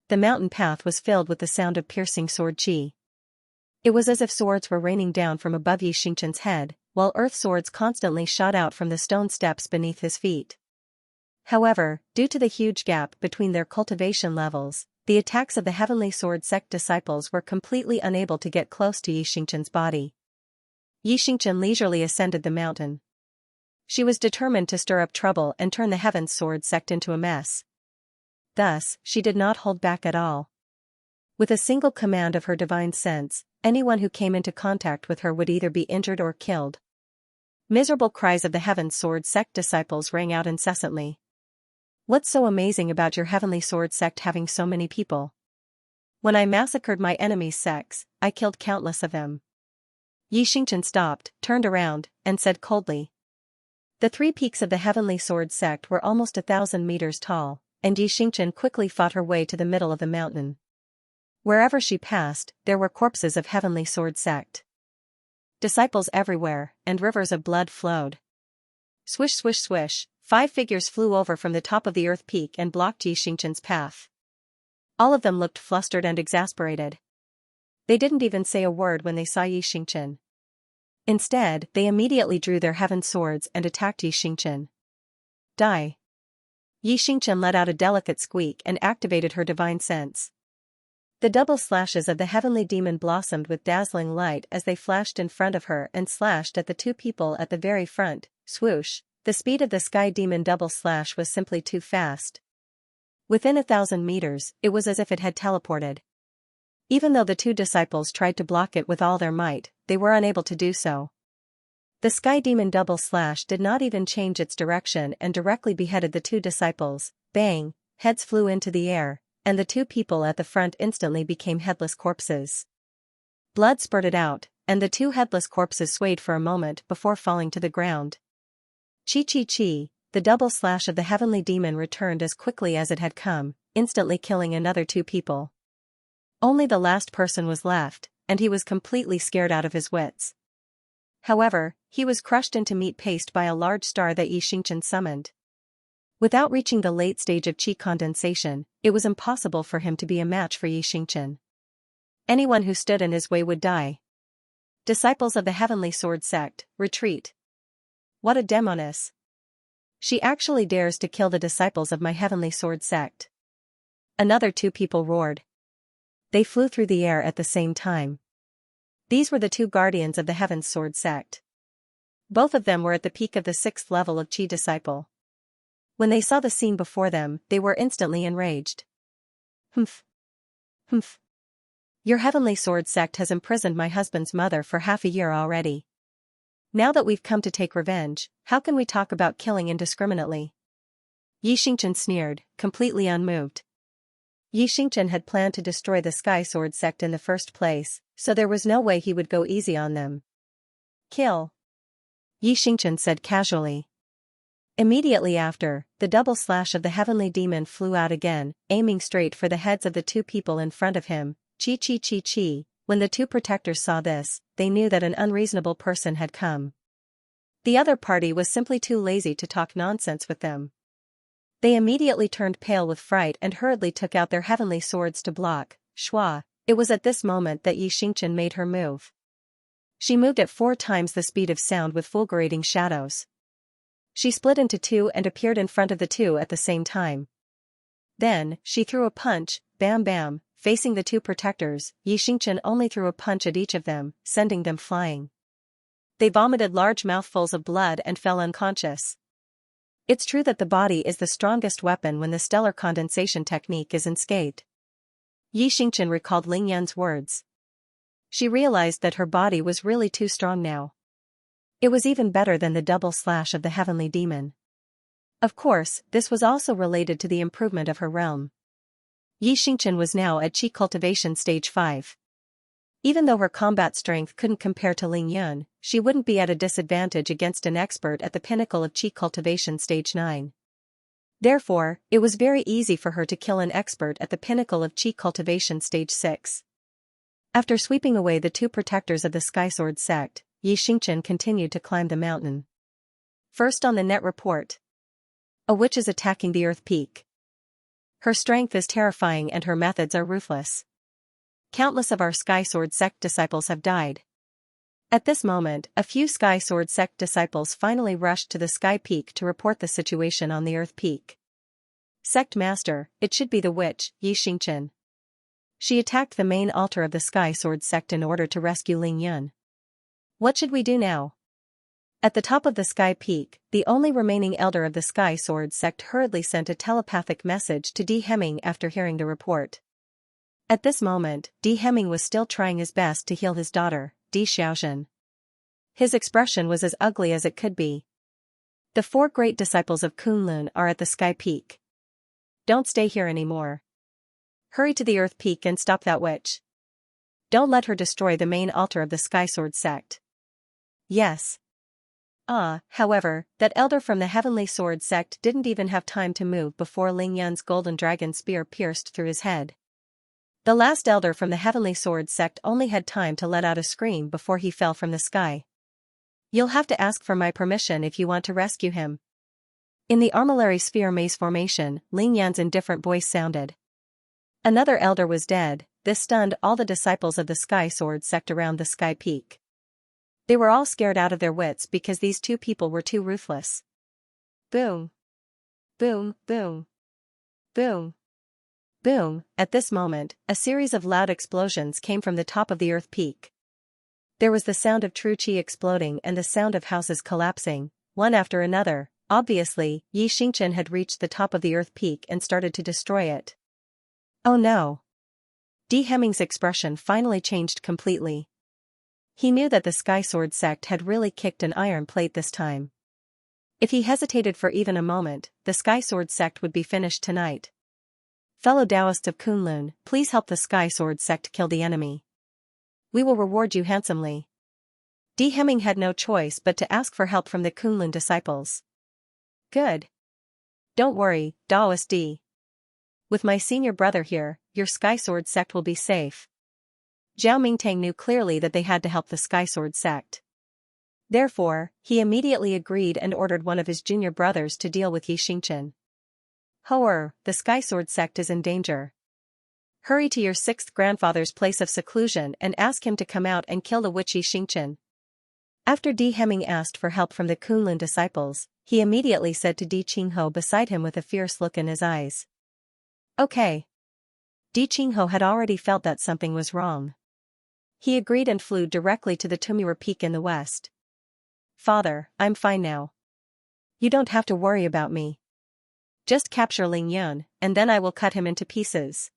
The mountain path was filled with the sound of piercing sword chi. It was as if swords were raining down from above Xianxia's head, while earth swords constantly shot out from the stone steps beneath his feet. However, due to the huge gap between their cultivation levels, the attacks of the Heavenly Sword sect disciples were completely unable to get close to Xianxia's body. Xianxia leisurely ascended the mountain. She was determined to stir up trouble and turn the Heaven Sword sect into a mess. Thus, she did not hold back at all. With a single command of her divine sense, anyone who came into contact with her would either be injured or killed. Miserable cries of the Heaven Sword sect disciples rang out incessantly. What's so amazing about your Heavenly Sword sect having so many people? When I massacred my enemies' sects, I killed countless of them. Xianxia stopped, turned around, and said coldly. The 3 peaks of the Heavenly Sword sect were almost 1,000 meters tall, and Xianxia quickly fought her way to the middle of the mountain. Wherever she passed, there were corpses of Heavenly Sword sect disciples everywhere, and rivers of blood flowed. Swish swish swish, 5 figures flew over from the top of the Earth Peak and blocked Xianxia's path. All of them looked flustered and exasperated. They didn't even say a word when they saw Xianxia. Instead, they immediately drew their heaven swords and attacked Xianxia. Die. Xianxia let out a delicate squeak and activated her divine sense. The double slashes of the heavenly demon blossomed with dazzling light as they flashed in front of her and slashed at the 2 people at the very front. Swoosh, the speed of the sky demon double slash was simply too fast. Within 1,000 meters, it was as if it had teleported. Even though the 2 disciples tried to block it with all their might, they were unable to do so. The sky demon double slash did not even change its direction and directly beheaded the 2 disciples. Bang, heads flew into the air, and the 2 people at the front instantly became headless corpses. Blood spurted out, and the 2 headless corpses swayed for a moment before falling to the ground. Chi chi chi, the double slash of the heavenly demon returned as quickly as it had come, instantly killing another 2 people. Only the last person was left, and he was completely scared out of his wits. However, he was crushed into meat paste by a large star that Xianxia summoned. Without reaching the late stage of chi condensation, it was impossible for him to be a match for Xianxia. Anyone who stood in his way would die. Disciples of the Heavenly Sword sect, retreat. What a demoness! She actually dares to kill the disciples of my Heavenly Sword sect. Another 2 people roared. They flew through the air at the same time. These were the 2 guardians of the Heaven Sword sect. Both of them were at the peak of the 6th level of Chi disciple. When they saw the scene before them, they were instantly enraged. Humph. Humph. Your Heavenly Sword sect has imprisoned my husband's mother for half a year already. Now that we've come to take revenge, how can we talk about killing indiscriminately? Xianxia sneered, completely unmoved. Xianxia had planned to destroy the Sky Sword sect in the first place, so there was no way he would go easy on them. Kill. Xianxia said casually. Immediately after, the double slash of the heavenly demon flew out again, aiming straight for the heads of the 2 people in front of him. Chi chi chi chi. When the 2 protectors saw this, they knew that an unreasonable person had come. The other party was simply too lazy to talk nonsense with them. They immediately turned pale with fright and hurriedly took out their heavenly swords to block. Shwa. It was at this moment that Xianxia made her move. She moved at 4 times the speed of sound with fulgurating shadows. She split into 2 and appeared in front of the 2 at the same time. Then, she threw a punch, bam bam, facing the 2 protectors. Xianxia only threw a punch at each of them, sending them flying. They vomited large mouthfuls of blood and fell unconscious. It's true that the body is the strongest weapon when the stellar condensation technique is unscathed. Yi Xingqian recalled Ling Yan's words. She realized that her body was really too strong now. It was even better than the double slash of the heavenly demon. Of course, this was also related to the improvement of her realm. Yi Xingqian was now at Qi Cultivation Stage 5. Even though her combat strength couldn't compare to Ling Yan, she wouldn't be at a disadvantage against an expert at the pinnacle of Qi Cultivation Stage 9. Therefore, it was very easy for her to kill an expert at the pinnacle of Qi Cultivation Stage 6. After sweeping away the two protectors of the Sky Sword sect, Yi Xingqian continued to climb the mountain. First on the net report. A witch is attacking the Earth Peak. Her strength is terrifying and her methods are ruthless. Countless of our Sky Sword sect disciples have died. At this moment, a few Sky Sword sect disciples finally rushed to the Sky Peak to report the situation on the Earth Peak. Sect Master, it should be the witch, Yi Xingqian. She attacked the main altar of the Sky Sword sect in order to rescue Ling Yan. What should we do now? At the top of the Sky Peak, the only remaining elder of the Sky Sword sect hurriedly sent a telepathic message to Di Hemming after hearing the report. At this moment, Di Hemming was still trying his best to heal his daughter, Di Xiaoxin. His expression was as ugly as it could be. The four great disciples of Kunlun are at the Sky Peak. Don't stay here anymore. Hurry to the Earth Peak and stop that witch. Don't let her destroy the main altar of the Sky Sword sect. Yes. However, that elder from the Heavenly Sword sect didn't even have time to move before Ling Yan's golden dragon spear pierced through his head. The last elder from the Heavenly Sword sect only had time to let out a scream before he fell from the sky. You'll have to ask for my permission if you want to rescue him. In the armillary sphere maze formation, Ling Yan's indifferent voice sounded. Another elder was dead. This stunned all the disciples of the Sky Sword sect around the Sky Peak. They were all scared out of their wits because these two people were too ruthless. Boom. Boom, boom. Boom. Boom. At this moment, a series of loud explosions came from the top of the Earth Peak. There was the sound of true chi exploding and the sound of houses collapsing, one after another. Obviously, Yi Xingqian had reached the top of the Earth Peak and started to destroy it. Oh no. Di Hemming's expression finally changed completely. He knew that the Sky Sword sect had really kicked an iron plate this time. If he hesitated for even a moment, the Sky Sword sect would be finished tonight. Fellow Taoists of Kunlun, please help the Sky Sword sect kill the enemy. We will reward you handsomely. Di Hemming had no choice but to ask for help from the Kunlun disciples. Good. Don't worry, Taoist D. With my senior brother here, your Sky Sword sect will be safe. Zhao Mingtang knew clearly that they had to help the Sky Sword sect. Therefore, he immediately agreed and ordered one of his junior brothers to deal with Yi Xingqian. Hoer, the Sky Sword sect is in danger. Hurry to your sixth grandfather's place of seclusion and ask him to come out and kill the witch Yi Xingqian. After Di Hemming asked for help from the Kunlun disciples, he immediately said to Di Qingho beside him with a fierce look in his eyes. Okay. Di Qingho had already felt that something was wrong. He agreed and flew directly to the Tumura Peak in the west. Father, I'm fine now. You don't have to worry about me. Just capture Ling Yan, and then I will cut him into pieces.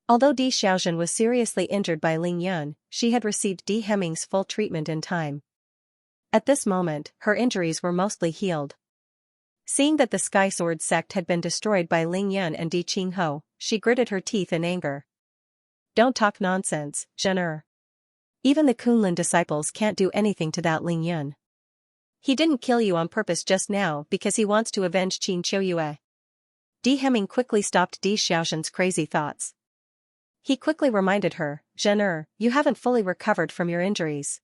Although Di Xiaoxin was seriously injured by Ling Yan, she had received Di Hemming's full treatment in time. At this moment, her injuries were mostly healed. Seeing that the Sky Sword sect had been destroyed by Ling Yan and Di Qingho, she gritted her teeth in anger. Don't talk nonsense, Zhener. Even the Kunlun disciples can't do anything to that Ling Yan. He didn't kill you on purpose just now because he wants to avenge Qin Qiuyue. Di Hemming quickly stopped Di Xiaoxin's crazy thoughts. He quickly reminded her, Zhener, you haven't fully recovered from your injuries.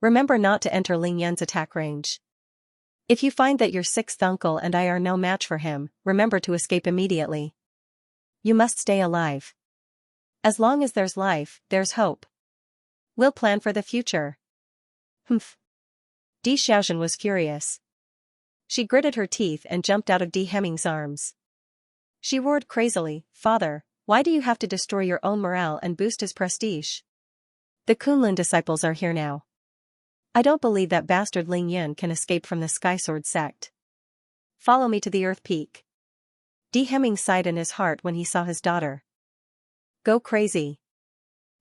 Remember not to enter Ling Yan's attack range. If you find that your sixth uncle and I are no match for him, remember to escape immediately. You must stay alive. As long as there's life, there's hope. We'll plan for the future. Humph. Di Xiaoxin was furious. She gritted her teeth and jumped out of Di Hemming's arms. She roared crazily, Father, why do you have to destroy your own morale and boost his prestige? The Kunlun disciples are here now. I don't believe that bastard Ling Yan can escape from the Sky Sword sect. follow me to the Earth Peak. Hemming sighed in his heart when he saw his daughter go crazy.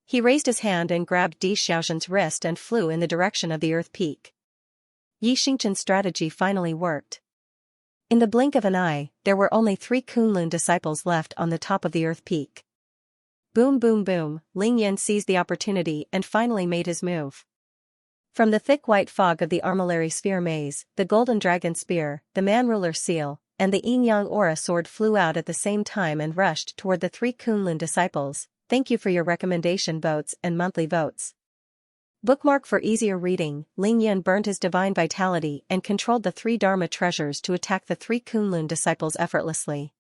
He raised his hand and grabbed Xiaoxian's wrist and flew in the direction of the Earth Peak. Xianxia's strategy finally worked. In the blink of an eye, there were only 3 Kunlun disciples left on the top of the Earth Peak. Boom boom boom, Ling Yan seized the opportunity and finally made his move. From the thick white fog of the armillary sphere maze, the golden dragon spear, the man-ruler seal, and the yin-yang aura sword flew out at the same time and rushed toward the 3 Kunlun disciples. Thank you for your recommendation votes and monthly votes. Bookmark for easier reading. Ling Yan burned his divine vitality and controlled the 3 Dharma treasures to attack the 3 Kunlun disciples effortlessly.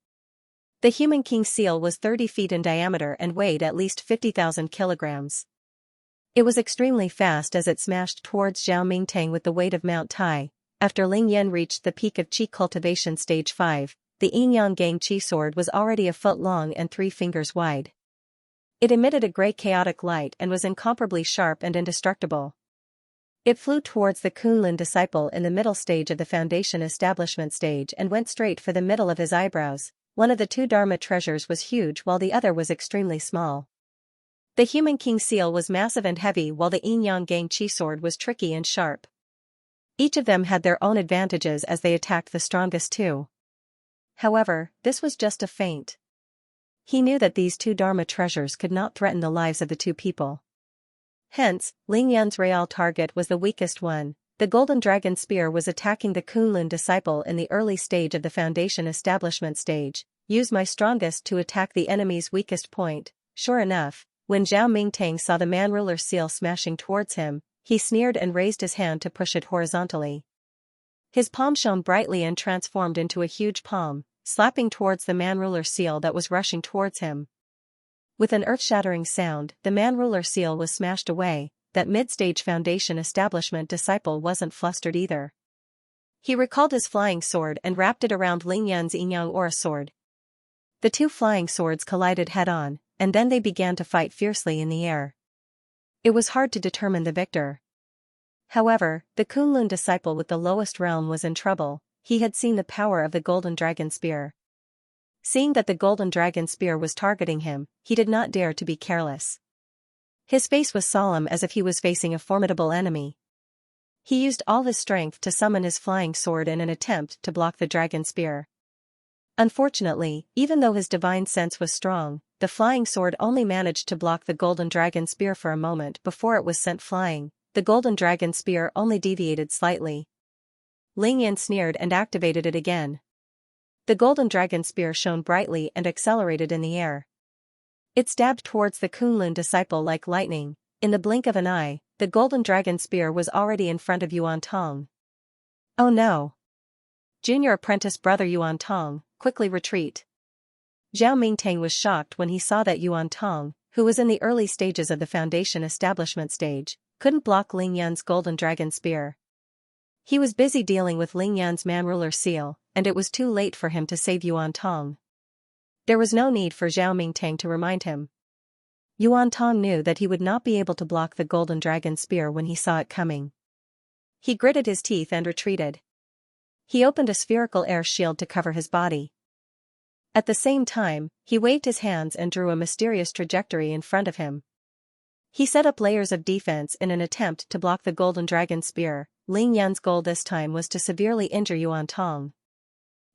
The human king seal was 30 feet in diameter and weighed at least 50,000 kilograms. It was extremely fast as it smashed towards Zhao Mingtang with the weight of Mount Tai. After Ling Yan reached the peak of Qi Cultivation Stage 5, the Yin-Yang Gang Qi sword was already a foot long and 3 fingers wide. It emitted a gray chaotic light and was incomparably sharp and indestructible. It flew towards the Kunlun disciple in the middle stage of the Foundation Establishment stage and went straight for the middle of his eyebrows. One of the 2 Dharma treasures was huge while the other was extremely small. The human king seal was massive and heavy while the Yin-Yang Gang Qi sword was tricky and sharp. Each of them had their own advantages as they attacked the strongest 2. However, this was just a feint. He knew that these 2 Dharma treasures could not threaten the lives of the 2 people. Hence, Ling Yan's real target was the weakest one. The golden dragon spear was attacking the Kunlun disciple in the early stage of the Foundation Establishment stage. Use my strongest to attack the enemy's weakest point. Sure enough, when Zhao Mingtang saw the man-ruler seal smashing towards him, he sneered and raised his hand to push it horizontally. His palm shone brightly and transformed into a huge palm, slapping towards the man-ruler seal that was rushing towards him. With an earth-shattering sound, the man-ruler seal was smashed away. That mid-stage Foundation Establishment disciple wasn't flustered either. He recalled his flying sword and wrapped it around Ling Yan's yin-yang aura sword. The 2 flying swords collided head-on, and then they began to fight fiercely in the air. It was hard to determine the victor. However, the Kunlun disciple with the lowest realm was in trouble. He had seen the power of the golden dragon spear. Seeing that the golden dragon spear was targeting him, he did not dare to be careless. His face was solemn as if he was facing a formidable enemy. He used all his strength to summon his flying sword in an attempt to block the dragon spear. Unfortunately, even though his divine sense was strong, the flying sword only managed to block the golden dragon spear for a moment before it was sent flying. The golden dragon spear only deviated slightly. Ling Yan sneered and activated it again. The golden dragon spear shone brightly and accelerated in the air. It stabbed towards the Kunlun disciple like lightning. In the blink of an eye, the golden dragon spear was already in front of Yuan Tong. Oh no! Junior apprentice brother Yuan Tong, quickly retreat. Zhao Mingtang was shocked when he saw that Yuan Tong, who was in the early stages of the Foundation Establishment stage, couldn't block Ling Yan's golden dragon spear. He was busy dealing with Ling Yan's man-ruler seal, and it was too late for him to save Yuan Tong. There was no need for Zhao Mingtang to remind him. Yuan Tong knew that he would not be able to block the golden dragon spear when he saw it coming. He gritted his teeth and retreated. He opened a spherical air shield to cover his body. At the same time, he waved his hands and drew a mysterious trajectory in front of him. He set up layers of defense in an attempt to block the golden dragon spear. Ling Yan's goal this time was to severely injure Yuan Tong.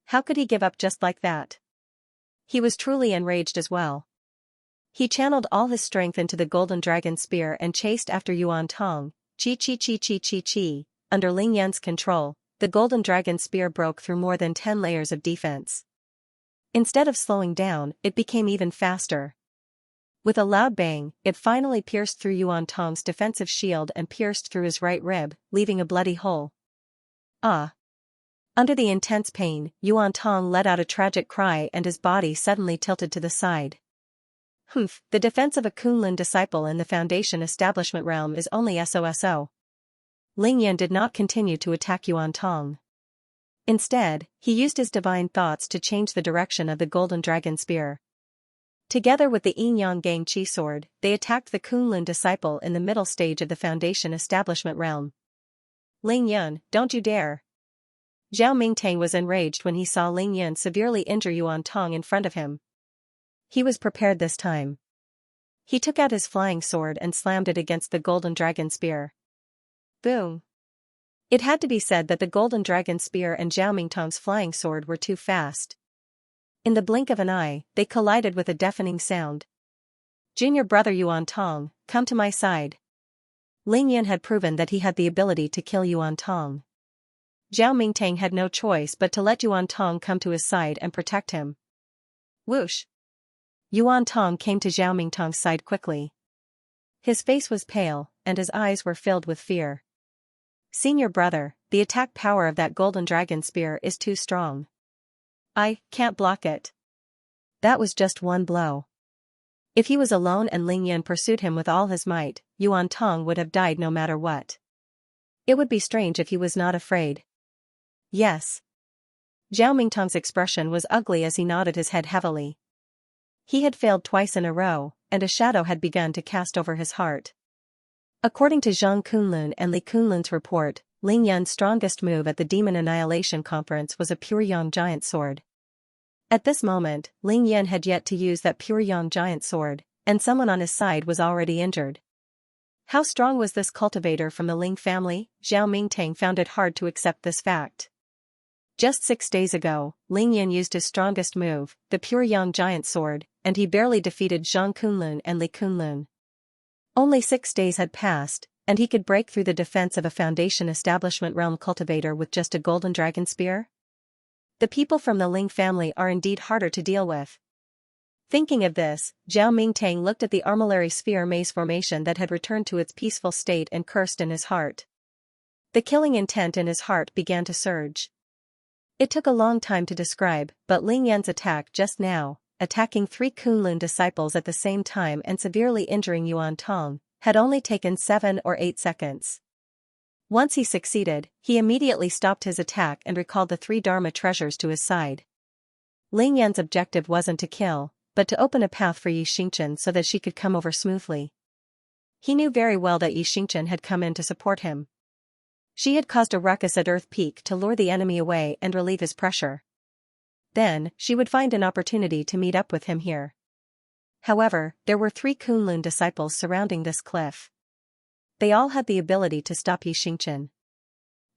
How could he give up just like that? He was truly enraged as well. He channeled all his strength into the golden dragon spear and chased after Yuan Tong. Chi chi chi chi chi chi. Under Ling Yan's control, the golden dragon spear broke through more than 10 layers of defense. Instead of slowing down, it became even faster. With a loud bang, it finally pierced through Yuan Tong's defensive shield and pierced through his right rib, leaving a bloody hole. Ah! Under the intense pain, Yuan Tong let out a tragic cry and his body suddenly tilted to the side. Humph, the defense of a Kunlun disciple in the Foundation Establishment realm is only SOSO. Ling Yan did not continue to attack Yuan Tong. Instead, he used his divine thoughts to change the direction of the golden dragon spear. Together with the Yin-Yang Gang Qi sword, they attacked the Kunlun disciple in the middle stage of the Foundation Establishment realm. Ling Yan, don't you dare! Zhao Mingtang was enraged when he saw Ling Yan severely injure Yuan Tong in front of him. He was prepared this time. He took out his flying sword and slammed it against the golden dragon spear. Boom! It had to be said that the golden dragon spear and Zhao Mingtang's flying sword were too fast. In the blink of an eye, they collided with a deafening sound. Junior brother Yuan Tong, come to my side. Ling Yan had proven that he had the ability to kill Yuan Tong. Zhao Mingtang had no choice but to let Yuan Tong come to his side and protect him. Whoosh! Yuan Tong came to Zhao Mingtang's side quickly. His face was pale, and his eyes were filled with fear. Senior brother, the attack power of that golden dragon spear is too strong. I can't block it. That was just one blow. If he was alone and Ling Yan pursued him with all his might, Yuan Tong would have died no matter what. It would be strange if he was not afraid. Yes. Zhao Mingtang's expression was ugly as he nodded his head heavily. He had failed twice in a row, and a shadow had begun to cast over his heart. According to Zhang Kunlun and Li Kunlun's report, Ling Yan's strongest move at the Demon Annihilation Conference was a Pure Yang Giant Sword. At this moment, Ling Yan had yet to use that Pure Yang Giant Sword, and someone on his side was already injured. How strong was this cultivator from the Ling family? Zhao Mingtang found it hard to accept this fact. Just 6 days ago, Ling Yan used his strongest move, the Pure Yang Giant Sword, and he barely defeated Zhang Kunlun and Li Kunlun. Only 6 days had passed, and he could break through the defense of a Foundation Establishment Realm cultivator with just a golden dragon spear? The people from the Ling family are indeed harder to deal with. Thinking of this, Zhao Mingtang looked at the armillary sphere maze formation that had returned to its peaceful state and cursed in his heart. The killing intent in his heart began to surge. It took a long time to describe, but Ling Yan's attack just now, attacking 3 Kunlun disciples at the same time and severely injuring Yuan Tong, had only taken 7 or 8 seconds. Once he succeeded, he immediately stopped his attack and recalled the 3 Dharma treasures to his side. Ling Yan's objective wasn't to kill, but to open a path for Xianxia so that she could come over smoothly. He knew very well that Xianxia had come in to support him. She had caused a ruckus at Earth Peak to lure the enemy away and relieve his pressure. Then, she would find an opportunity to meet up with him here. However, there were 3 Kunlun disciples surrounding this cliff. They all had the ability to stop Xianxia.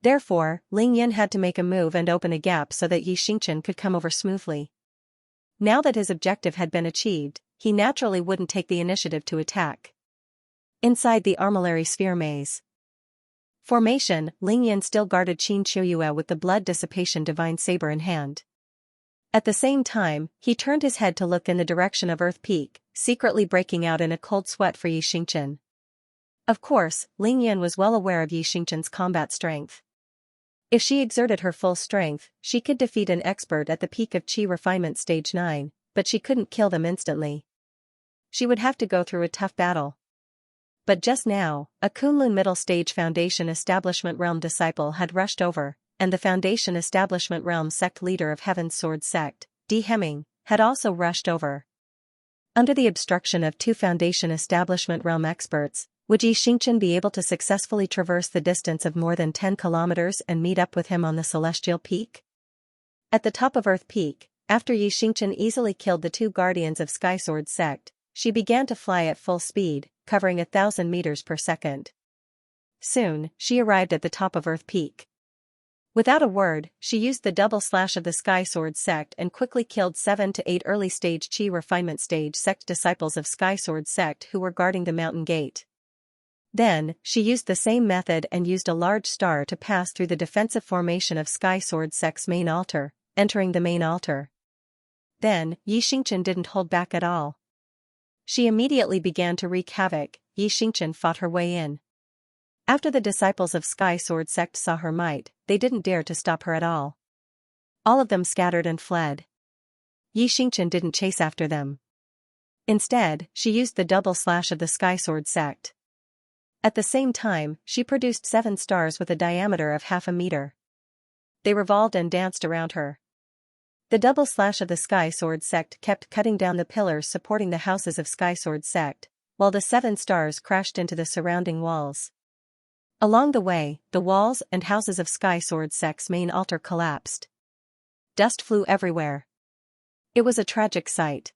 Therefore, Ling Yan had to make a move and open a gap so that Xianxia could come over smoothly. Now that his objective had been achieved, he naturally wouldn't take the initiative to attack. Inside the armillary sphere maze formation, Ling Yan still guarded Qin Qiuyue with the blood dissipation divine saber in hand. At the same time, he turned his head to look in the direction of Earth Peak, secretly breaking out in a cold sweat for Xianxia. Of course, Ling Yan was well aware of Xianxia's combat strength. If she exerted her full strength, she could defeat an expert at the peak of Qi Refinement Stage 9, but she couldn't kill them instantly. She would have to go through a tough battle. But just now, a Kunlun Middle Stage Foundation Establishment Realm disciple had rushed over, and the Foundation Establishment Realm sect leader of Heaven's Sword Sect, D. Hemming, had also rushed over. Under the obstruction of 2 Foundation Establishment Realm experts, would Xianxia be able to successfully traverse the distance of more than 10 kilometers and meet up with him on the Celestial Peak? At the top of Earth Peak, after Xianxia easily killed the 2 guardians of Skysword Sect, she began to fly at full speed, covering 1,000 meters per second. Soon, she arrived at the top of Earth Peak. Without a word, she used the double slash of the Skysword Sect and quickly killed 7 to 8 early-stage Qi Refinement Stage Sect disciples of Skysword Sect who were guarding the mountain gate. Then, she used the same method and used a large star to pass through the defensive formation of Skysword Sect's main altar, entering the main altar. Then, Xianxia didn't hold back at all. She immediately began to wreak havoc. Xianxia fought her way in. After the disciples of Skysword Sect saw her might, they didn't dare to stop her at all. All of them scattered and fled. Xianxia didn't chase after them. Instead, she used the double slash of the Skysword Sect. At the same time, she produced 7 stars with a diameter of half a meter. They revolved and danced around her. The double slash of the Skysword Sect kept cutting down the pillars supporting the houses of Skysword Sect, while the 7 stars crashed into the surrounding walls. Along the way, the walls and houses of Sky Sword Sect's main altar collapsed. Dust flew everywhere. It was a tragic sight.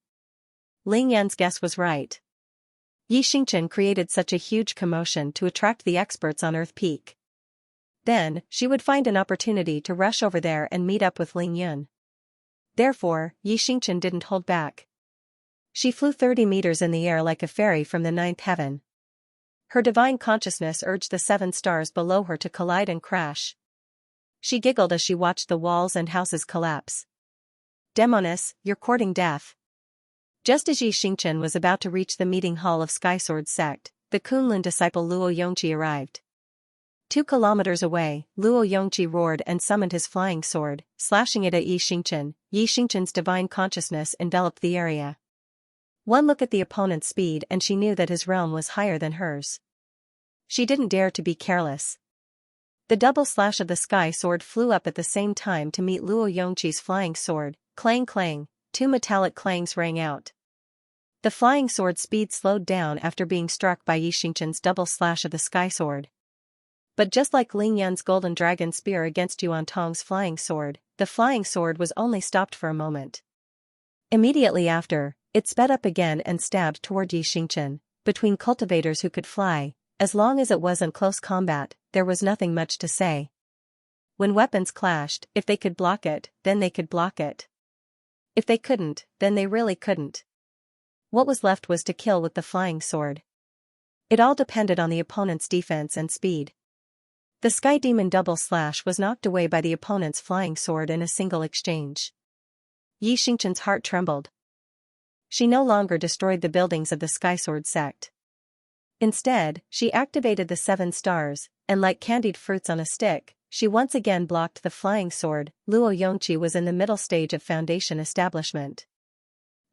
Ling Yan's guess was right. Yi Xingchen created such a huge commotion to attract the experts on Earth Peak. Then, she would find an opportunity to rush over there and meet up with Ling Yun. Therefore, Yi Xingchen didn't hold back. She flew 30 meters in the air like a fairy from the ninth heaven. Her divine consciousness urged the 7 stars below her to collide and crash. She giggled as she watched the walls and houses collapse. Demoness, you're courting death. Just as Yi Xingchen was about to reach the meeting hall of Sky Sword Sect, the Kunlun disciple Luo Yongqi arrived. 2 kilometers away, Luo Yongqi roared and summoned his flying sword, slashing it at Yi Xingchen. Yi Xingchen's divine consciousness enveloped the area. One look at the opponent's speed and she knew that his realm was higher than hers. She didn't dare to be careless. The double slash of the sky sword flew up at the same time to meet Luo Yongqi's flying sword. Clang clang, 2 metallic clangs rang out. The flying sword's speed slowed down after being struck by Yi Xingchen's double slash of the sky sword. But just like Ling Yan's golden dragon spear against Yuan Tong's flying sword, the flying sword was only stopped for a moment. Immediately after, it sped up again and stabbed toward Yi Xingchen. Between cultivators who could fly, as long as it wasn't close combat, there was nothing much to say. When weapons clashed, if they could block it, then they could block it. If they couldn't, then they really couldn't. What was left was to kill with the flying sword. It all depended on the opponent's defense and speed. The Sky Demon double slash was knocked away by the opponent's flying sword in a single exchange. Yi Xingchen's heart trembled. She no longer destroyed the buildings of the Sky Sword Sect. Instead, she activated the 7 stars, and like candied fruits on a stick, she once again blocked the flying sword. Luo Yongqi was in the middle stage of foundation establishment.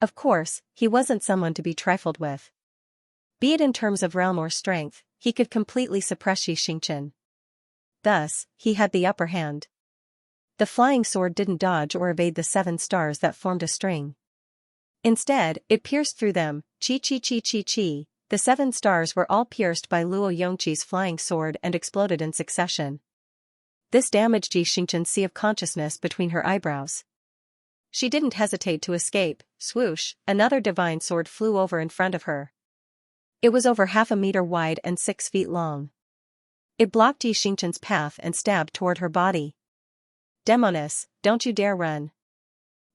Of course, he wasn't someone to be trifled with. Be it in terms of realm or strength, he could completely suppress Yi Xingchen. Thus, he had the upper hand. The flying sword didn't dodge or evade the 7 stars that formed a string. Instead, it pierced through them. Chi chi chi chi chi. The 7 stars were all pierced by Luo Yongqi's flying sword and exploded in succession. This damaged Yi Xingchen's sea of consciousness between her eyebrows. She didn't hesitate to escape. Swoosh, another divine sword flew over in front of her. It was over 0.5 meter wide and 6 feet long. It blocked Yi Xingchen's path and stabbed toward her body. Demoness, don't you dare run.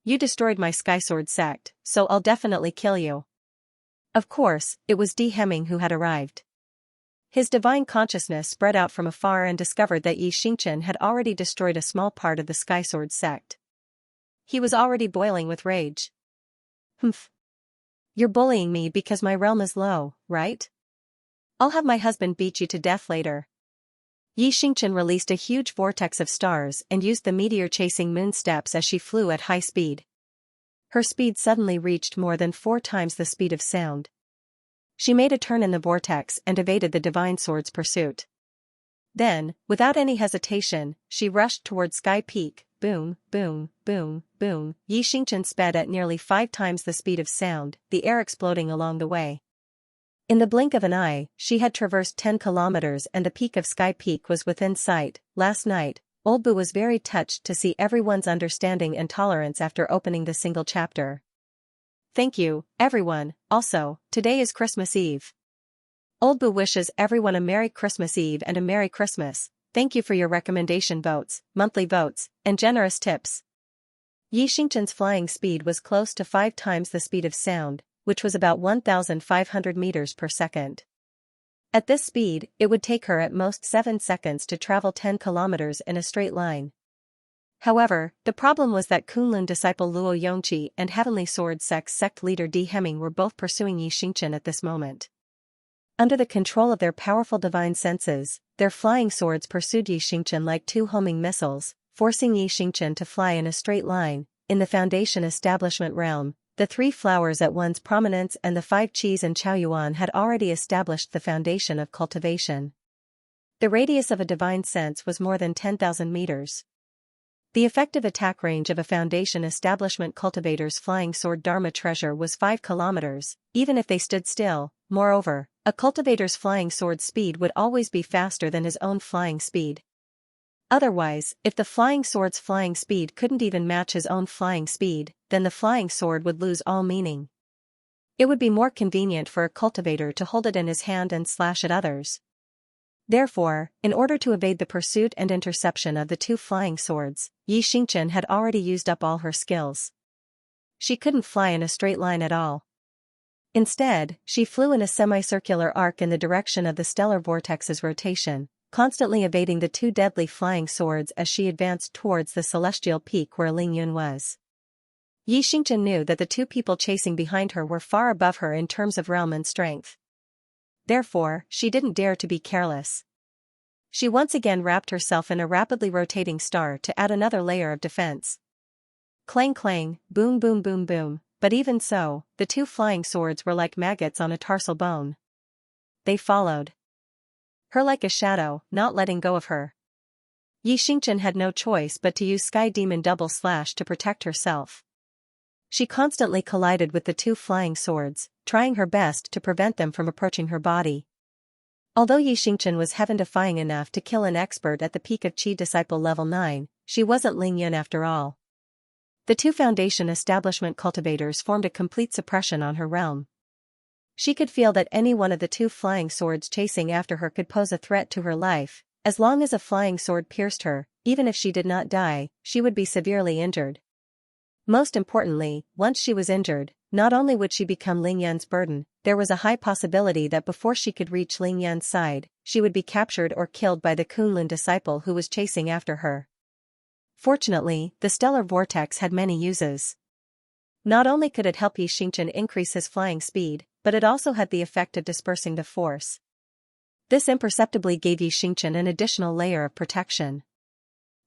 You destroyed my Sky Sword Sect, so I'll definitely kill you. Of course, it was Di Hemming who had arrived. His divine consciousness spread out from afar and discovered that Yi Xingchen had already destroyed a small part of the Sky Sword Sect. He was already boiling with rage. Humph. You're bullying me because my realm is low, right? I'll have my husband beat you to death later. Yi Xingchen released a huge vortex of stars and used the meteor-chasing moon steps as she flew at high speed. Her speed suddenly reached more than 4 times the speed of sound. She made a turn in the vortex and evaded the divine sword's pursuit. Then, without any hesitation, she rushed toward Sky Peak. Boom, boom, boom, boom. Yi Xingchen sped at nearly 5 times the speed of sound, the air exploding along the way. In the blink of an eye, she had traversed 10 kilometers and the peak of Sky Peak was within sight. Last night, Old Bu was very touched to see everyone's understanding and tolerance after opening the single chapter. Thank you, everyone. Also, today is Christmas Eve. Old Bu wishes everyone a Merry Christmas Eve and a Merry Christmas. Thank you for your recommendation votes, monthly votes, and generous tips. Yi Xingchen's flying speed was close to 5 times the speed of sound, which was about 1,500 meters per second. At this speed, it would take her at most 7 seconds to travel 10 kilometers in a straight line. However, the problem was that Kunlun disciple Luo Yongqi and Heavenly Sword sect leader Di Hemming were both pursuing Yi Xingchen at this moment. Under the control of their powerful divine senses, their flying swords pursued Yi Xingchen like 2 homing missiles, forcing Yi Xingchen to fly in a straight line. In the Foundation Establishment realm, the 3 flowers at one's prominence and the 5 Qis and Chaoyuan had already established the foundation of cultivation. The radius of a divine sense was more than 10,000 meters. The effective attack range of a Foundation Establishment cultivator's flying sword Dharma treasure was 5 kilometers. Even if they stood still, Moreover, a cultivator's flying sword speed would always be faster than his own flying speed. Otherwise, if the flying sword's flying speed couldn't even match his own flying speed, then the flying sword would lose all meaning. It would be more convenient for a cultivator to hold it in his hand and slash at others. Therefore, in order to evade the pursuit and interception of the two flying swords, Xianxia had already used up all her skills. She couldn't fly in a straight line at all. Instead, she flew in a semicircular arc in the direction of the stellar vortex's rotation, constantly evading the two deadly flying swords as she advanced towards the celestial peak where Lingyun was. Xianxia knew that the two people chasing behind her were far above her in terms of realm and strength. Therefore, she didn't dare to be careless. She once again wrapped herself in a rapidly rotating star to add another layer of defense. Clang clang, boom boom boom boom, but even so, the two flying swords were like maggots on a tarsal bone. They followed her like a shadow, not letting go of her. Xianxia had no choice but to use Sky Demon Double Slash to protect herself. She constantly collided with the two flying swords, trying her best to prevent them from approaching her body. Although Xianxia was heaven-defying enough to kill an expert at the peak of Qi Disciple level 9, she wasn't Lingyun after all. The two Foundation establishment cultivators formed a complete suppression on her realm. She could feel that any one of the two flying swords chasing after her could pose a threat to her life. As long as a flying sword pierced her, even if she did not die, she would be severely injured. Most importantly, once she was injured, not only would she become Lingyun's burden, there was a high possibility that before she could reach Lingyun's side, she would be captured or killed by the Kunlun disciple who was chasing after her. Fortunately, the stellar vortex had many uses. Not only could it help Xianxia increase his flying speed, but it also had the effect of dispersing the force. This imperceptibly gave Xianxia an additional layer of protection.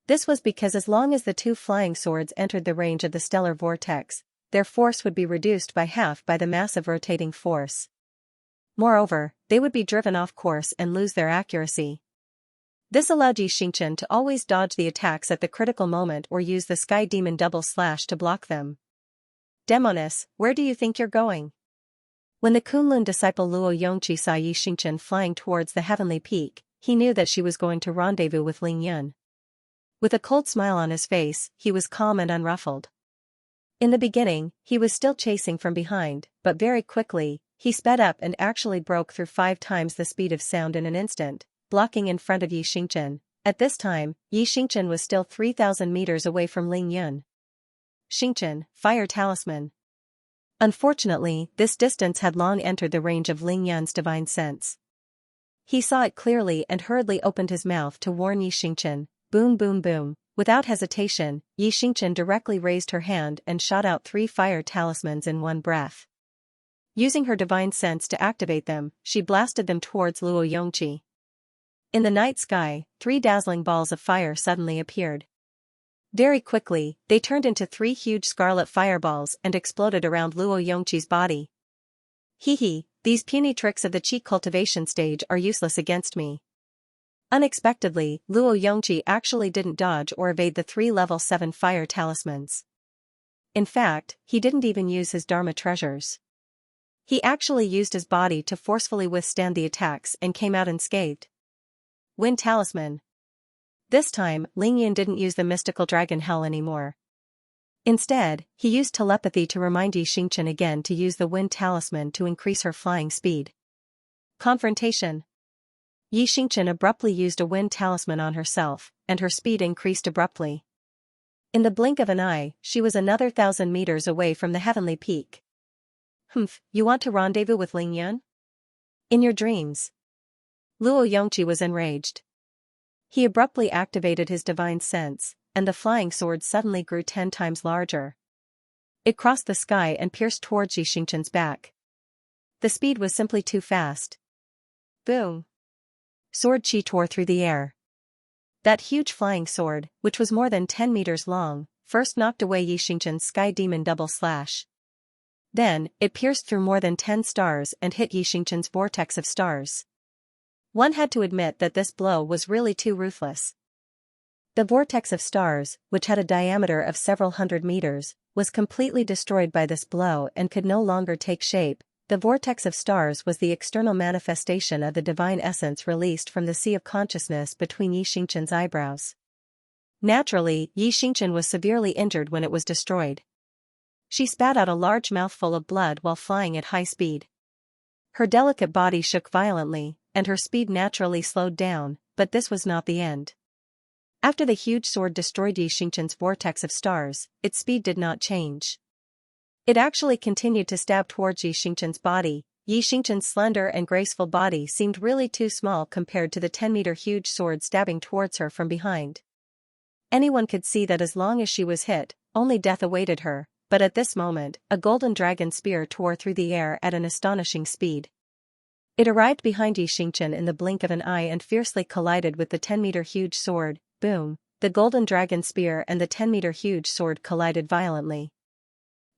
This was because as long as the two flying swords entered the range of the stellar vortex, their force would be reduced by half by the massive rotating force. Moreover, they would be driven off course and lose their accuracy. This allowed Xianxia to always dodge the attacks at the critical moment or use the Sky Demon Double Slash to block them. Demoness, where do you think you're going? When the Kunlun disciple Luo Yongqi saw Xianxia flying towards the heavenly peak, he knew that she was going to rendezvous with Lingyun. With a cold smile on his face, he was calm and unruffled. In the beginning, he was still chasing from behind, but very quickly, he sped up and actually broke through 5 times the speed of sound in an instant, blocking in front of Xianxia. At this time, Xianxia was still 3,000 meters away from Lingyun. Xianxia, Fire Talisman. Unfortunately, this distance had long entered the range of Lingyun's divine sense. He saw it clearly and hurriedly opened his mouth to warn Xianxia. Boom boom boom. Without hesitation, Xianxia directly raised her hand and shot out 3 fire talismans in one breath. Using her divine sense to activate them, she blasted them towards Luo Yongqi. In the night sky, 3 dazzling balls of fire suddenly appeared. Very quickly, they turned into 3 huge scarlet fireballs and exploded around Luo Yongqi's body. Hee, these puny tricks of the Qi cultivation stage are useless against me. Unexpectedly, Luo Yongqi actually didn't dodge or evade the 3 level 7 fire talismans. In fact, he didn't even use his Dharma treasures. He actually used his body to forcefully withstand the attacks and came out unscathed. Wind Talisman. This time, Lingyun didn't use the mystical dragon hell anymore. Instead, he used telepathy to remind Xianxia again to use the Wind Talisman to increase her flying speed. Confrontation. Xianxia abruptly used a Wind Talisman on herself, and her speed increased abruptly. In the blink of an eye, she was another 1,000 meters away from the heavenly peak. You want to rendezvous with Lingyun? In your dreams. Luo Yongqi was enraged. He abruptly activated his divine sense, and the flying sword suddenly grew 10 times larger. It crossed the sky and pierced towards Xianxia's back. The speed was simply too fast. Boom! Sword chi tore through the air. That huge flying sword, which was more than 10 meters long, first knocked away Xianxia's Sky Demon Double Slash. Then, it pierced through more than 10 stars and hit Xianxia's vortex of stars. One had to admit that this blow was really too ruthless. The vortex of stars, which had a diameter of several hundred meters, was completely destroyed by this blow and could no longer take shape. The vortex of stars was the external manifestation of the divine essence released from the sea of consciousness between Xianxia's eyebrows. Naturally, Xianxia was severely injured when it was destroyed. She spat out a large mouthful of blood while flying at high speed. Her delicate body shook violently, and her speed naturally slowed down, but this was not the end. After the huge sword destroyed Xianxia's vortex of stars, its speed did not change. It actually continued to stab towards Xianxia's body. Xianxia's slender and graceful body seemed really too small compared to the 10-meter huge sword stabbing towards her from behind. Anyone could see that as long as she was hit, only death awaited her, but at this moment, a golden dragon spear tore through the air at an astonishing speed. It arrived behind Xianxia in the blink of an eye and fiercely collided with the 10-meter huge sword. Boom! The golden dragon spear and the 10-meter huge sword collided violently.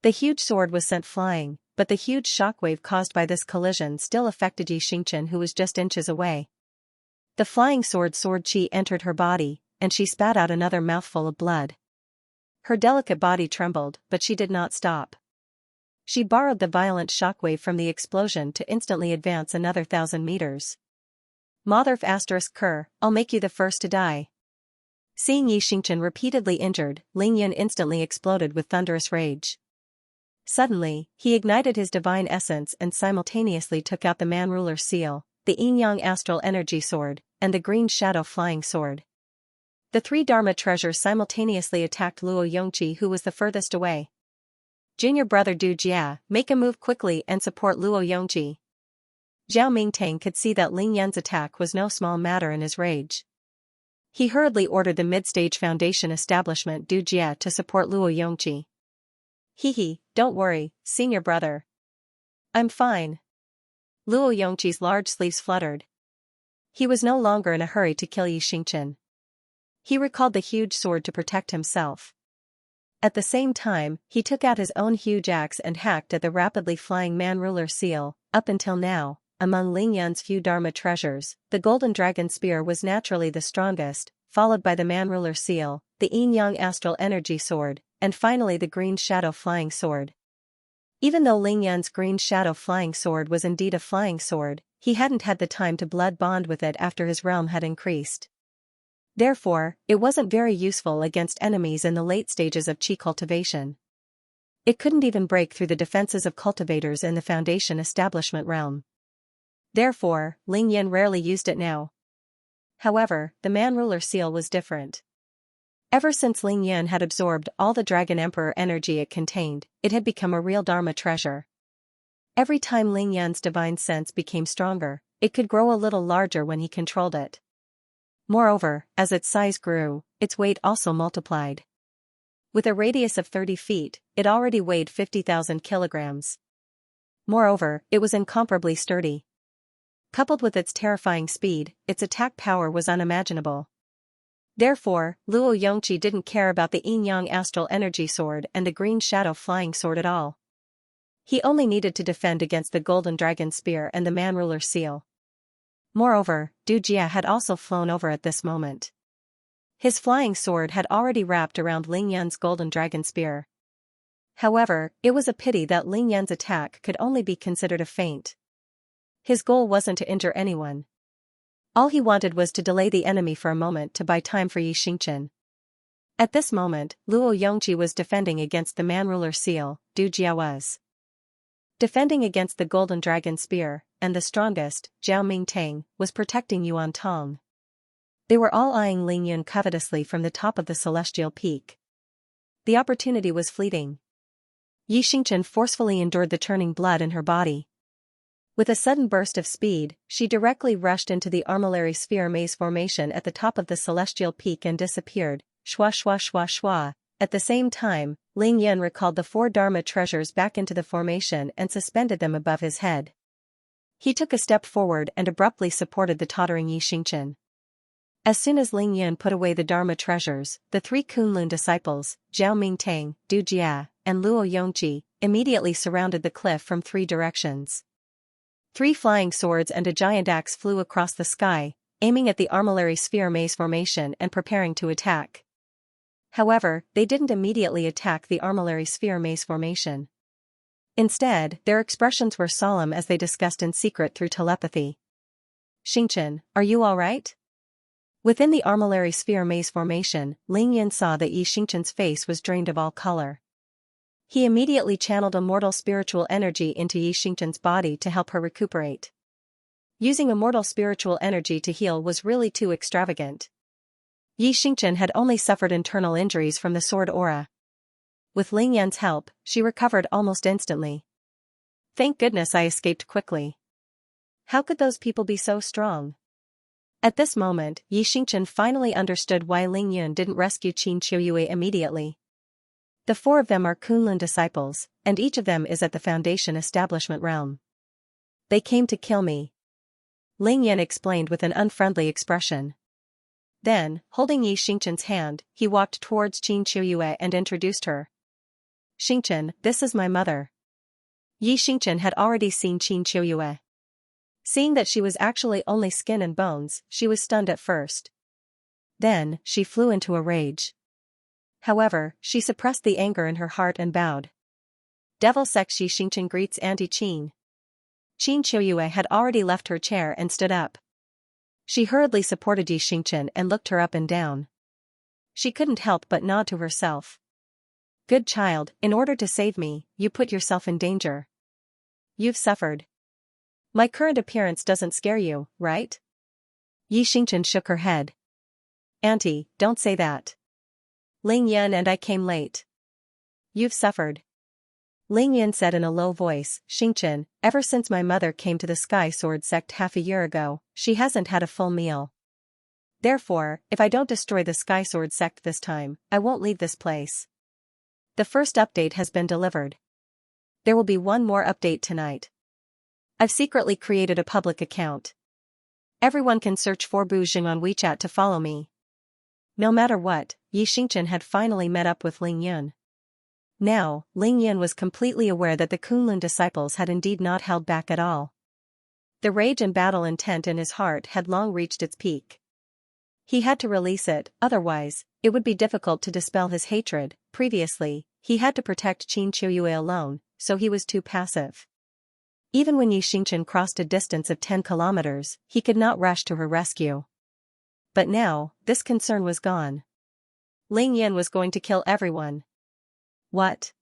The huge sword was sent flying, but the huge shockwave caused by this collision still affected Xianxia, who was just inches away. The flying sword chi entered her body, and she spat out another mouthful of blood. Her delicate body trembled, but she did not stop. She borrowed the violent shockwave from the explosion to instantly advance another 1,000 meters. Motherf asterisk Kerr, I'll make you the first to die. Seeing Xianxia repeatedly injured, Lingyan instantly exploded with thunderous rage. Suddenly, he ignited his divine essence and simultaneously took out the man-ruler seal, the yin-yang astral energy sword, and the green shadow flying sword. The three Dharma treasures simultaneously attacked Luo Yongqi, who was the furthest away. Junior brother Du Jia, make a move quickly and support Luo Yongqi. Zhao Mingtang could see that Ling Yan's attack was no small matter in his rage. He hurriedly ordered the mid-stage foundation establishment Du Jia to support Luo Yongqi. Hee, don't worry, senior brother. I'm fine. Luo Yongqi's large sleeves fluttered. He was no longer in a hurry to kill Xianxia. He recalled the huge sword to protect himself. At the same time, he took out his own huge axe and hacked at the rapidly flying man-ruler seal. Up until now, among Ling Yan's few Dharma treasures, the golden dragon spear was naturally the strongest, followed by the man-ruler seal, the yin-yang astral energy sword, and finally the green shadow flying sword. Even though Ling Yan's green shadow flying sword was indeed a flying sword, he hadn't had the time to blood bond with it after his realm had increased. Therefore, it wasn't very useful against enemies in the late stages of Qi cultivation. It couldn't even break through the defenses of cultivators in the foundation establishment realm. Therefore, Ling Yan rarely used it now. However, the man-ruler seal was different. Ever since Ling Yan had absorbed all the Dragon Emperor energy it contained, it had become a real Dharma treasure. Every time Ling Yan's divine sense became stronger, it could grow a little larger when he controlled it. Moreover, as its size grew, its weight also multiplied. With a radius of 30 feet, it already weighed 50,000 kilograms. Moreover, it was incomparably sturdy. Coupled with its terrifying speed, its attack power was unimaginable. Therefore, Luo Yongqi didn't care about the yin-yang astral energy sword and the green shadow flying sword at all. He only needed to defend against the golden dragon spear and the man-ruler seal. Moreover, Du Jia had also flown over at this moment. His flying sword had already wrapped around Ling Yan's golden dragon spear. However, it was a pity that Ling Yan's attack could only be considered a feint. His goal wasn't to injure anyone. All he wanted was to delay the enemy for a moment to buy time for Xianxia. At this moment, Luo Yongqi was defending against the man-ruler seal, Du Jia was defending against the golden dragon spear, and the strongest, Zhao Mingtang, was protecting Yuan Tong. They were all eyeing Ling Yan covetously from the top of the celestial peak. The opportunity was fleeting. Xianxia forcefully endured the churning blood in her body. With a sudden burst of speed, she directly rushed into the armillary sphere maze formation at the top of the celestial peak and disappeared, shwa shwa shwa shwa. At the same time, Ling Yan recalled the 4 Dharma treasures back into the formation and suspended them above his head. He took a step forward and abruptly supported the tottering Xianxia. As soon as Ling Yan put away the Dharma treasures, the 3 Kunlun disciples, Zhao Mingtang, Du Jia, and Luo Yongqi, immediately surrounded the cliff from 3 directions. 3 flying swords and a giant axe flew across the sky, aiming at the armillary sphere maze formation and preparing to attack. However, they didn't immediately attack the armillary sphere maze formation. Instead, their expressions were solemn as they discussed in secret through telepathy. Xianxia, are you all right? Within the armillary sphere maze formation, Lingyan saw that Xianxia's face was drained of all color. He immediately channeled immortal spiritual energy into Xianxia's body to help her recuperate. Using immortal spiritual energy to heal was really too extravagant. Xianxia had only suffered internal injuries from the sword aura. With Lingyan's help, she recovered almost instantly. Thank goodness I escaped quickly. How could those people be so strong? At this moment, Xianxia finally understood why Lingyan didn't rescue Qin Qiuyue immediately. The 4 of them are Kunlun disciples, and each of them is at the Foundation establishment realm. They came to kill me. Lingyan explained with an unfriendly expression. Then, holding Xianxia's hand, he walked towards Qin Qiuyue and introduced her. Xianxia, this is my mother. Xianxia had already seen Qin Qiuyue. Seeing that she was actually only skin and bones, she was stunned at first. Then, she flew into a rage. However, she suppressed the anger in her heart and bowed. Devil Sex Xianxia greets Auntie Qin. Qin Qiuyue had already left her chair and stood up. She hurriedly supported Xianxia and looked her up and down. She couldn't help but nod to herself. Good child, in order to save me, you put yourself in danger. You've suffered. My current appearance doesn't scare you, right? Xianxia shook her head. Auntie, don't say that. Lingyan and I came late. You've suffered. Lingyan said in a low voice, Xianxia, ever since my mother came to the Sky Sword sect half a year ago, she hasn't had a full meal. Therefore, if I don't destroy the Sky Sword sect this time, I won't leave this place. The first update has been delivered. There will be one more update tonight. I've secretly created a public account. Everyone can search for Bu Jing on WeChat to follow me. No matter what, Xianxia had finally met up with Lingyan. Now, Lingyan was completely aware that the Kunlun disciples had indeed not held back at all. The rage and battle intent in his heart had long reached its peak. He had to release it, otherwise, it would be difficult to dispel his hatred. Previously, he had to protect Qin Qiuyue alone, so he was too passive. Even when Xianxia crossed a distance of 10 kilometers, he could not rush to her rescue. But now, this concern was gone. Lingyan was going to kill everyone. What?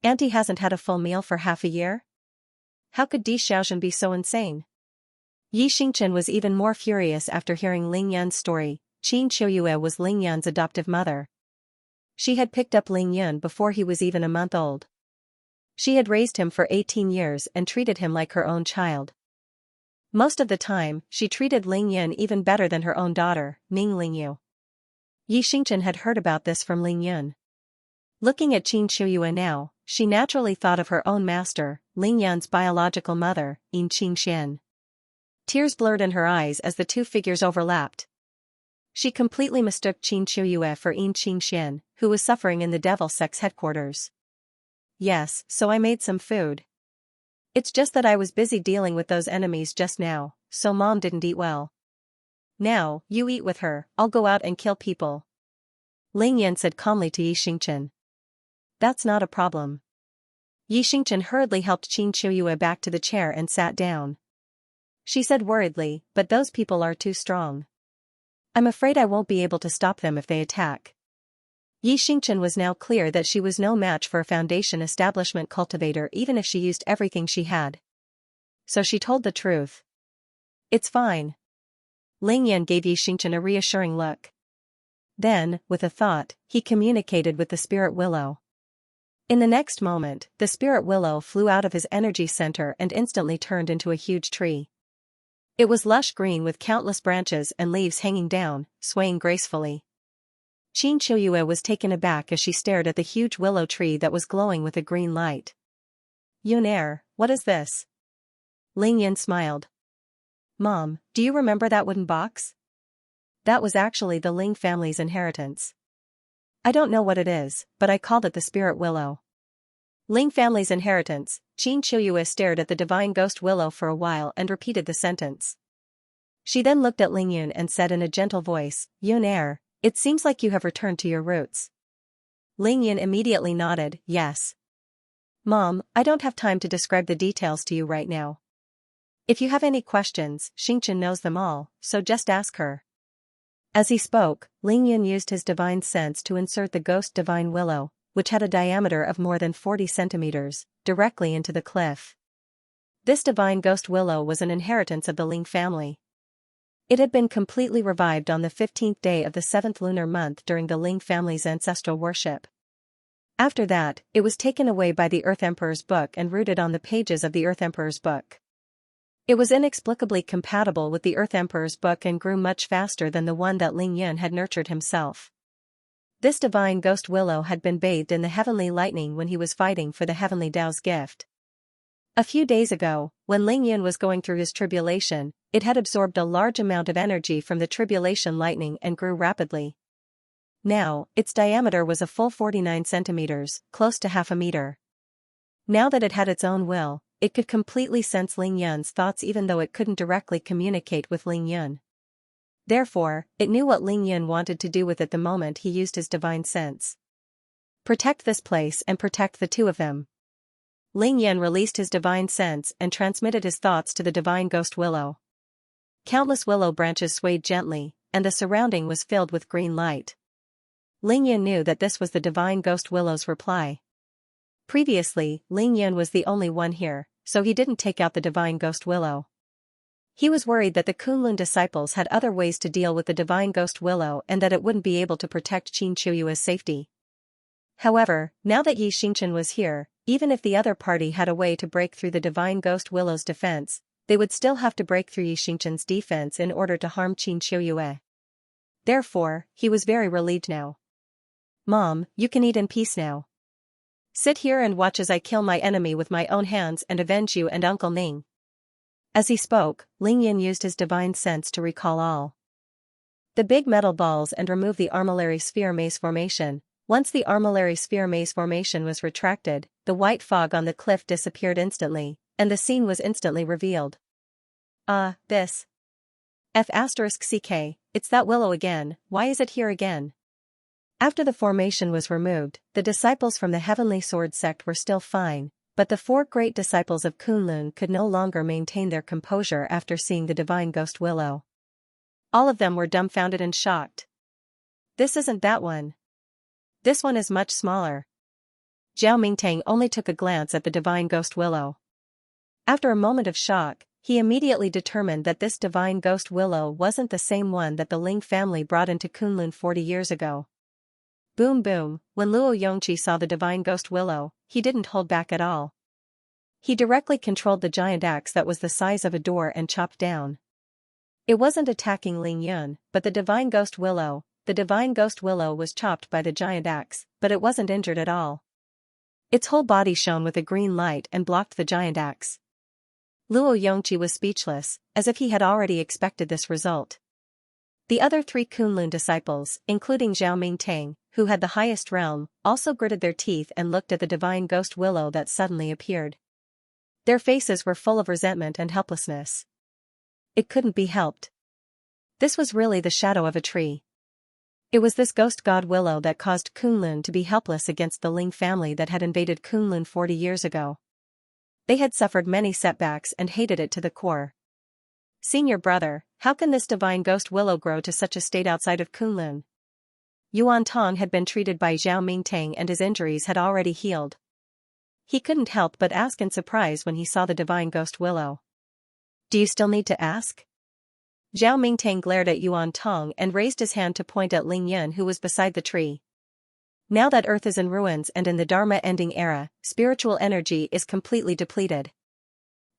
Auntie hasn't had a full meal for half a year? How could Di Xiaozhen be so insane? Xianxia was even more furious after hearing Lingyan's story. Qin Qiuyue was Lingyan's adoptive mother. She had picked up Lingyan before he was even a month old. She had raised him for 18 years and treated him like her own child. Most of the time, she treated Lingyan even better than her own daughter, Ming Lingyu. Xianxia had heard about this from Lingyan. Looking at Qin Qiuyue now, she naturally thought of her own master, Lingyan's biological mother, Yin Qingxian. Tears blurred in her eyes as the two figures overlapped. She completely mistook Qin Qiuyue for Yin Qingxian, who was suffering in the Devil Sex headquarters. Yes, so I made some food. It's just that I was busy dealing with those enemies just now, so Mom didn't eat well. Now, you eat with her, I'll go out and kill people. Lingyan said calmly to Xianxia. That's not a problem. Xianxia hurriedly helped Qin Qiuyue back to the chair and sat down. She said worriedly, but those people are too strong. I'm afraid I won't be able to stop them if they attack. Xianxia was now clear that she was no match for a Foundation establishment cultivator even if she used everything she had. So she told the truth. It's fine. Lingyan gave Xianxia a reassuring look. Then, with a thought, he communicated with the spirit willow. In the next moment, the spirit willow flew out of his energy center and instantly turned into a huge tree. It was lush green with countless branches and leaves hanging down, swaying gracefully. Qin Qiuyue was taken aback as she stared at the huge willow tree that was glowing with a green light. Yunair, what is this? Lingyan smiled. Mom, do you remember that wooden box? That was actually the Ling family's inheritance. I don't know what it is, but I called it the spirit willow. Ling family's inheritance. Qin Qiuyue stared at the divine ghost willow for a while and repeated the sentence. She then looked at Lingyan and said in a gentle voice, Yunair, it seems like you have returned to your roots. Lingyan immediately nodded, yes. Mom, I don't have time to describe the details to you right now. If you have any questions, Xianxia knows them all, so just ask her. As he spoke, Lingyun used his divine sense to insert the ghost divine willow, which had a diameter of more than 40 centimeters, directly into the cliff. This divine ghost willow was an inheritance of the Ling family. It had been completely revived on the 15th day of the 7th lunar month during the Ling family's ancestral worship. After that, it was taken away by the Earth Emperor's book and rooted on the pages of the Earth Emperor's book. It was inexplicably compatible with the Earth Emperor's book and grew much faster than the one that Lingyun had nurtured himself. This divine ghost willow had been bathed in the heavenly lightning when he was fighting for the heavenly Tao's gift. A few days ago, when Lingyun was going through his tribulation, it had absorbed a large amount of energy from the tribulation lightning and grew rapidly. Now, its diameter was a full 49 centimeters, close to half a meter. Now that it had its own will, it could completely sense Lingyun's thoughts even though it couldn't directly communicate with Lingyun. Therefore, it knew what Lingyun wanted to do with it the moment he used his divine sense. Protect this place and protect the two of them. Lingyun released his divine sense and transmitted his thoughts to the divine ghost willow. Countless willow branches swayed gently, and the surrounding was filled with green light. Lingyun knew that this was the divine ghost willow's reply. Previously, Lingyun was the only one here, so he didn't take out the divine ghost willow. He was worried that the Kunlun disciples had other ways to deal with the divine ghost willow and that it wouldn't be able to protect Qin Chuyua's safety. However, now that Yi Xingchen was here, even if the other party had a way to break through the divine ghost willow's defense, they would still have to break through Yi Xingchen's defense in order to harm Qin Chuyue. Therefore, he was very relieved now. Mom, you can eat in peace now. Sit here and watch as I kill my enemy with my own hands and avenge you and Uncle Ning. As he spoke, Lingyun used his divine sense to recall all the big metal balls and remove the armillary sphere maze formation. Once the armillary sphere maze formation was retracted, the white fog on the cliff disappeared instantly, and the scene was instantly revealed. This. F***CK, it's that willow again, why is it here again? After the formation was removed, the disciples from the Heavenly Sword sect were still fine, but the four great disciples of Kunlun could no longer maintain their composure after seeing the divine ghost willow. All of them were dumbfounded and shocked. This isn't that one. This one is much smaller. Zhao Mingtang only took a glance at the divine ghost willow. After a moment of shock, he immediately determined that this divine ghost willow wasn't the same one that the Ling family brought into Kunlun 40 years ago. Boom boom, when Luo Yongqi saw the divine ghost willow, he didn't hold back at all. He directly controlled the giant axe that was the size of a door and chopped down. It wasn't attacking Lingyun, but the divine ghost willow. The divine ghost willow was chopped by the giant axe, but it wasn't injured at all. Its whole body shone with a green light and blocked the giant axe. Luo Yongqi was speechless, as if he had already expected this result. The other three Kunlun disciples, including Zhao Mingtang, who had the highest realm, also gritted their teeth and looked at the divine ghost willow that suddenly appeared. Their faces were full of resentment and helplessness. It couldn't be helped. This was really the shadow of a tree. It was this ghost god willow that caused Kunlun to be helpless against the Ling family that had invaded Kunlun 40 years ago. They had suffered many setbacks and hated it to the core. Senior brother, how can this divine ghost willow grow to such a state outside of Kunlun? Yuan Tong had been treated by Zhao Mingtang and his injuries had already healed. He couldn't help but ask in surprise when he saw the divine ghost willow. Do you still need to ask? Zhao Mingtang glared at Yuan Tong and raised his hand to point at Lingyun who was beside the tree. Now that Earth is in ruins and in the Dharma-ending era, spiritual energy is completely depleted.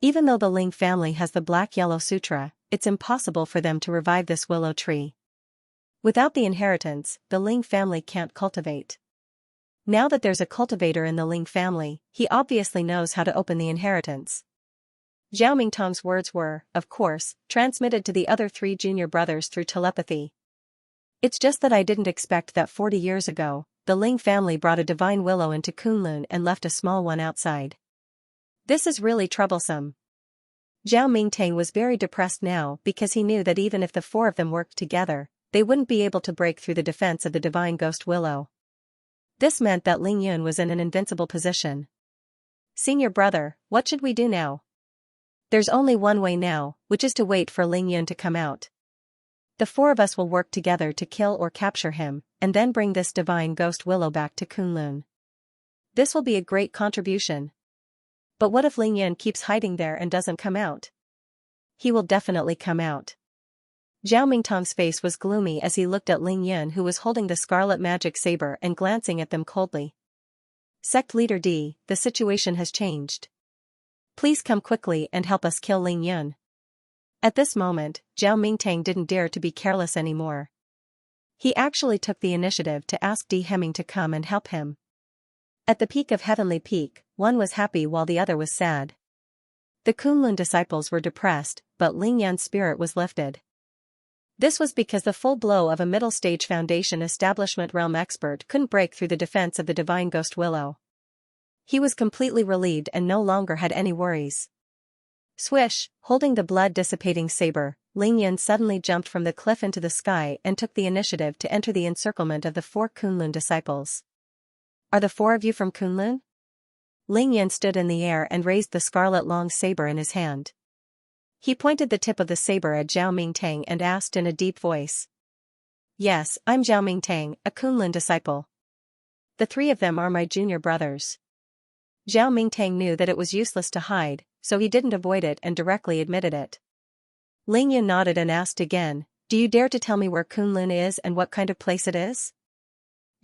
Even though the Ling family has the Black-Yellow Sutra, it's impossible for them to revive this willow tree. Without the inheritance, the Ling family can't cultivate. Now that there's a cultivator in the Ling family, he obviously knows how to open the inheritance. Zhao Mingtang's words were, of course, transmitted to the other three junior brothers through telepathy. It's just that I didn't expect that 40 years ago, the Ling family brought a divine willow into Kunlun and left a small one outside. This is really troublesome. Zhao Mingtang was very depressed now because he knew that even if the four of them worked together, they wouldn't be able to break through the defense of the divine ghost willow. This meant that Lingyun was in an invincible position. Senior brother, what should we do now? There's only one way now, which is to wait for Ling Yun to come out. The four of us will work together to kill or capture him, and then bring this divine ghost willow back to Kunlun. This will be a great contribution. But what if Ling Yun keeps hiding there and doesn't come out? He will definitely come out. Zhao Mingtong's face was gloomy as he looked at Ling Yun, who was holding the scarlet magic saber and glancing at them coldly. Sect Leader D, the situation has changed. Please come quickly and help us kill Ling Yun. At this moment, Zhao Mingtang didn't dare to be careless anymore. He actually took the initiative to ask D Hemming to come and help him. At the peak of Heavenly Peak, one was happy while the other was sad. The Kunlun disciples were depressed, but Ling Yun's spirit was lifted. This was because the full blow of a middle-stage Foundation establishment realm expert couldn't break through the defense of the divine ghost willow. He was completely relieved and no longer had any worries. Swish, holding the blood-dissipating saber, Ling Yun suddenly jumped from the cliff into the sky and took the initiative to enter the encirclement of the four Kunlun disciples. Are the four of you from Kunlun? Ling Yun stood in the air and raised the scarlet long saber in his hand. He pointed the tip of the saber at Zhao Mingtang and asked in a deep voice. Yes, I'm Zhao Mingtang, a Kunlun disciple. The three of them are my junior brothers. Zhao Mingtang knew that it was useless to hide, so he didn't avoid it and directly admitted it. Ling Yun nodded and asked again, do you dare to tell me where Kunlun is and what kind of place it is?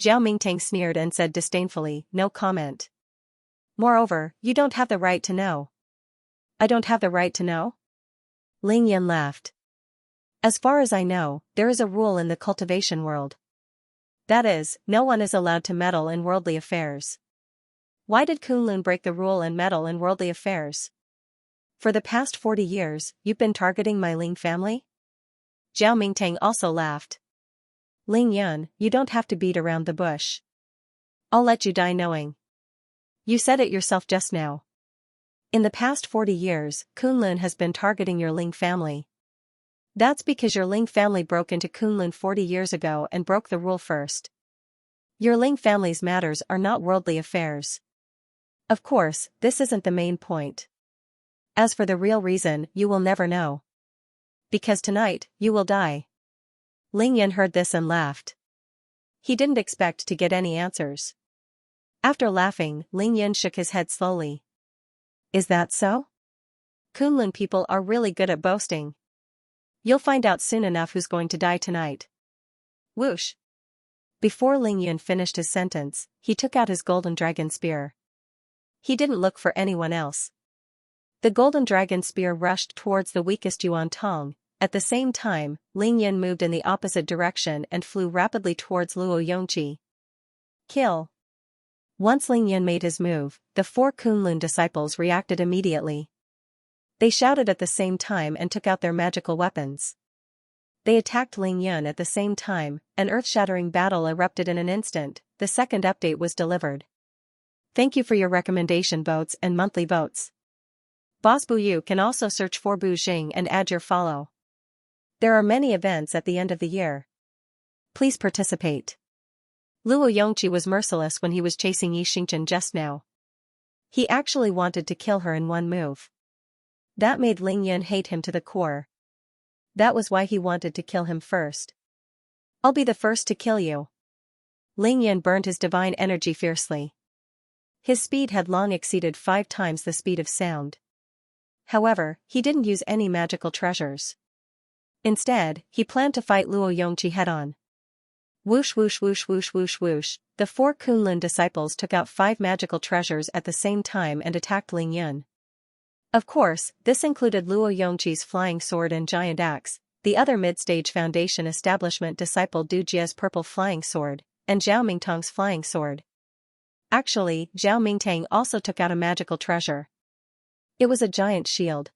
Zhao Mingtang sneered and said disdainfully, no comment. Moreover, you don't have the right to know. I don't have the right to know? Ling Yun laughed. As far as I know, there is a rule in the cultivation world. That is, no one is allowed to meddle in worldly affairs. Why did Kunlun break the rule and meddle in worldly affairs? For the past 40 years, you've been targeting my Ling family? Zhao Mingtang also laughed. Ling Yun, you don't have to beat around the bush. I'll let you die knowing. You said it yourself just now. In the past 40 years, Kunlun has been targeting your Ling family. That's because your Ling family broke into Kunlun 40 years ago and broke the rule first. Your Ling family's matters are not worldly affairs. Of course, this isn't the main point. As for the real reason, you will never know. Because tonight, you will die. Ling Yun heard this and laughed. He didn't expect to get any answers. After laughing, Ling Yun shook his head slowly. Is that so? Kunlun people are really good at boasting. You'll find out soon enough who's going to die tonight. Whoosh. Before Ling Yun finished his sentence, he took out his golden dragon spear. He didn't look for anyone else. The golden dragon spear rushed towards the weakest Yuan Tong. At the same time, Ling Yun moved in the opposite direction and flew rapidly towards Luo Yongqi. Kill. Once Ling Yun made his move, the four Kunlun disciples reacted immediately. They shouted at the same time and took out their magical weapons. They attacked Ling Yun at the same time. An earth-shattering battle erupted in an instant. The second update was delivered. Thank you for your recommendation votes and monthly votes. Boss Bu Yu can also search for Bu Xing and add your follow. There are many events at the end of the year. Please participate. Luo Yongqi was merciless when he was chasing Yi Xingchen just now. He actually wanted to kill her in one move. That made Ling Yun hate him to the core. That was why he wanted to kill him first. I'll be the first to kill you. Ling Yun burned his divine energy fiercely. His speed had long exceeded 5 times the speed of sound. However, he didn't use any magical treasures. Instead, he planned to fight Luo Yongqi head-on. Whoosh whoosh whoosh whoosh whoosh whoosh, the four Kunlun disciples took out 5 magical treasures at the same time and attacked Ling Yun. Of course, this included Luo Yongqi's flying sword and giant axe, the other mid-stage Foundation establishment disciple Du Jia's purple flying sword, and Zhao Mingtang's flying sword. Actually, Zhao Mingtang also took out a magical treasure. It was a giant shield.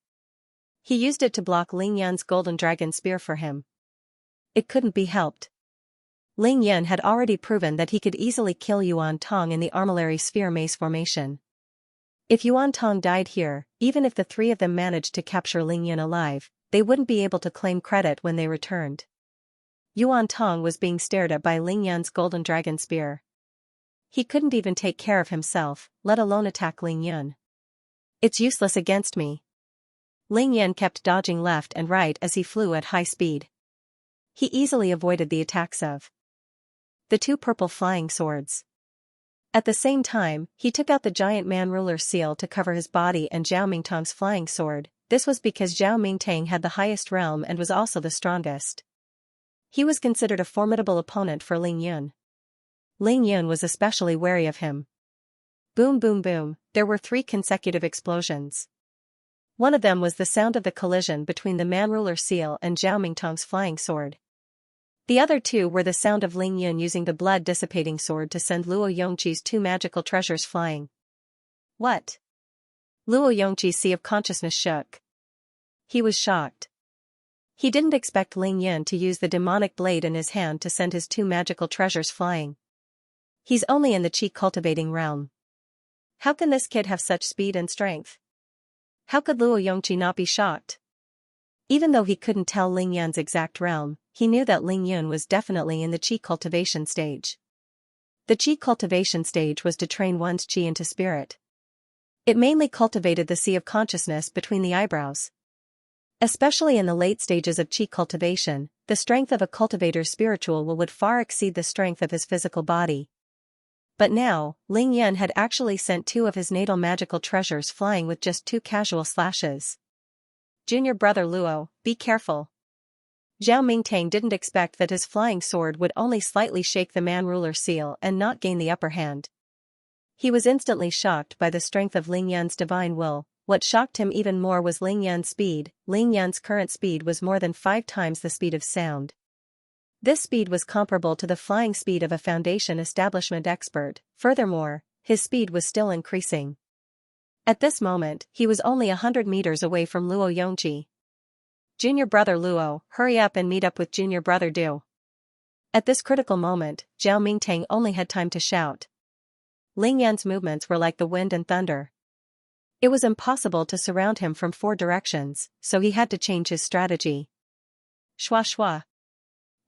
He used it to block Ling Yun's golden dragon spear for him. It couldn't be helped. Ling Yun had already proven that he could easily kill Yuan Tong in the armillary sphere maze formation. If Yuan Tong died here, even if the 3 of them managed to capture Ling Yun alive, they wouldn't be able to claim credit when they returned. Yuan Tong was being stared at by Ling Yun's golden dragon spear. He couldn't even take care of himself, let alone attack Ling Yun. It's useless against me. Ling Yan kept dodging left and right as he flew at high speed. He easily avoided the attacks of the two purple flying swords. At the same time, he took out the giant man ruler seal to cover his body and Zhao Mingtang's flying sword. This was because Zhao Mingtang had the highest realm and was also the strongest. He was considered a formidable opponent for Ling Yun. Ling Yun was especially wary of him. Boom boom boom, there were 3 consecutive explosions. One of them was the sound of the collision between the man ruler seal and Zhao Mingtang's flying sword. The other 2 were the sound of Ling Yun using the blood-dissipating sword to send Luo Yongqi's 2 magical treasures flying. What? Luo Yongqi's sea of consciousness shook. He was shocked. He didn't expect Ling Yun to use the demonic blade in his hand to send his 2 magical treasures flying. He's only in the chi cultivating realm. How can this kid have such speed and strength? How could Luo Yongqi not be shocked? Even though he couldn't tell Ling Yan's exact realm, he knew that Ling Yun was definitely in the chi cultivation stage. The chi cultivation stage was to train one's chi into spirit. It mainly cultivated the sea of consciousness between the eyebrows. Especially in the late stages of chi cultivation, the strength of a cultivator's spiritual will would far exceed the strength of his physical body. But now, Ling Yun had actually sent 2 of his natal magical treasures flying with just 2 casual slashes. Junior brother Luo, be careful. Zhao Mingtang didn't expect that his flying sword would only slightly shake the man ruler seal and not gain the upper hand. He was instantly shocked by the strength of Ling Yan's divine will. What shocked him even more was Ling Yan's speed. Ling Yan's current speed was more than 5 times the speed of sound. This speed was comparable to the flying speed of a foundation establishment expert. Furthermore, his speed was still increasing. At this moment, he was only 100 meters away from Luo Yongqi. Junior brother Luo, hurry up and meet up with junior brother Du. At this critical moment, Zhao Mingtang only had time to shout. Ling Yan's movements were like the wind and thunder. It was impossible to surround him from 4 directions, so he had to change his strategy. Shua shua.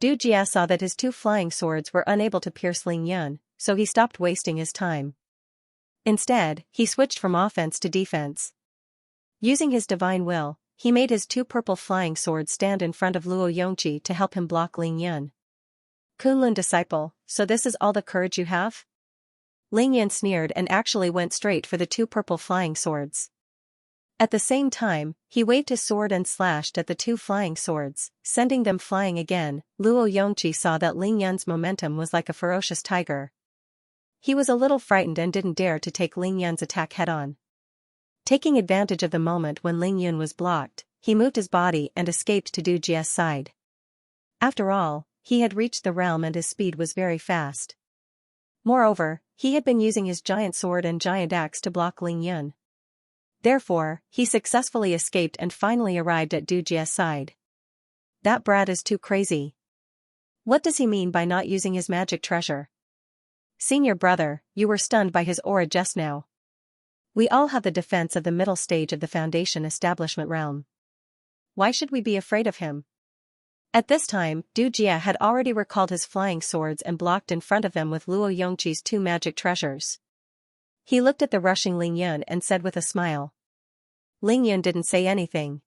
Du Jia saw that his 2 flying swords were unable to pierce Ling Yun, so he stopped wasting his time. Instead, he switched from offense to defense. Using his divine will, he made his 2 purple flying swords stand in front of Luo Yongqi to help him block Ling Yun. Kunlun disciple, so this is all the courage you have? Ling Yun sneered and actually went straight for the 2 purple flying swords. At the same time, he waved his sword and slashed at the 2 flying swords, sending them flying again. Luo Yongqi saw that Ling Yun's momentum was like a ferocious tiger. He was a little frightened and didn't dare to take Ling Yun's attack head-on. Taking advantage of the moment when Ling Yun was blocked, he moved his body and escaped to Du Jia's side. After all, he had reached the realm and his speed was very fast. Moreover, he had been using his giant sword and giant axe to block Ling Yun. Therefore, he successfully escaped and finally arrived at Du Jia's side. That brat is too crazy. What does he mean by not using his magic treasure? Senior brother, you were stunned by his aura just now. We all have the defense of the middle stage of the foundation establishment realm. Why should we be afraid of him? At this time, Du Jia had already recalled his flying swords and blocked in front of them with Luo Yongqi's 2 magic treasures. He looked at the rushing Ling Yun and said with a smile. Ling Yun didn't say anything.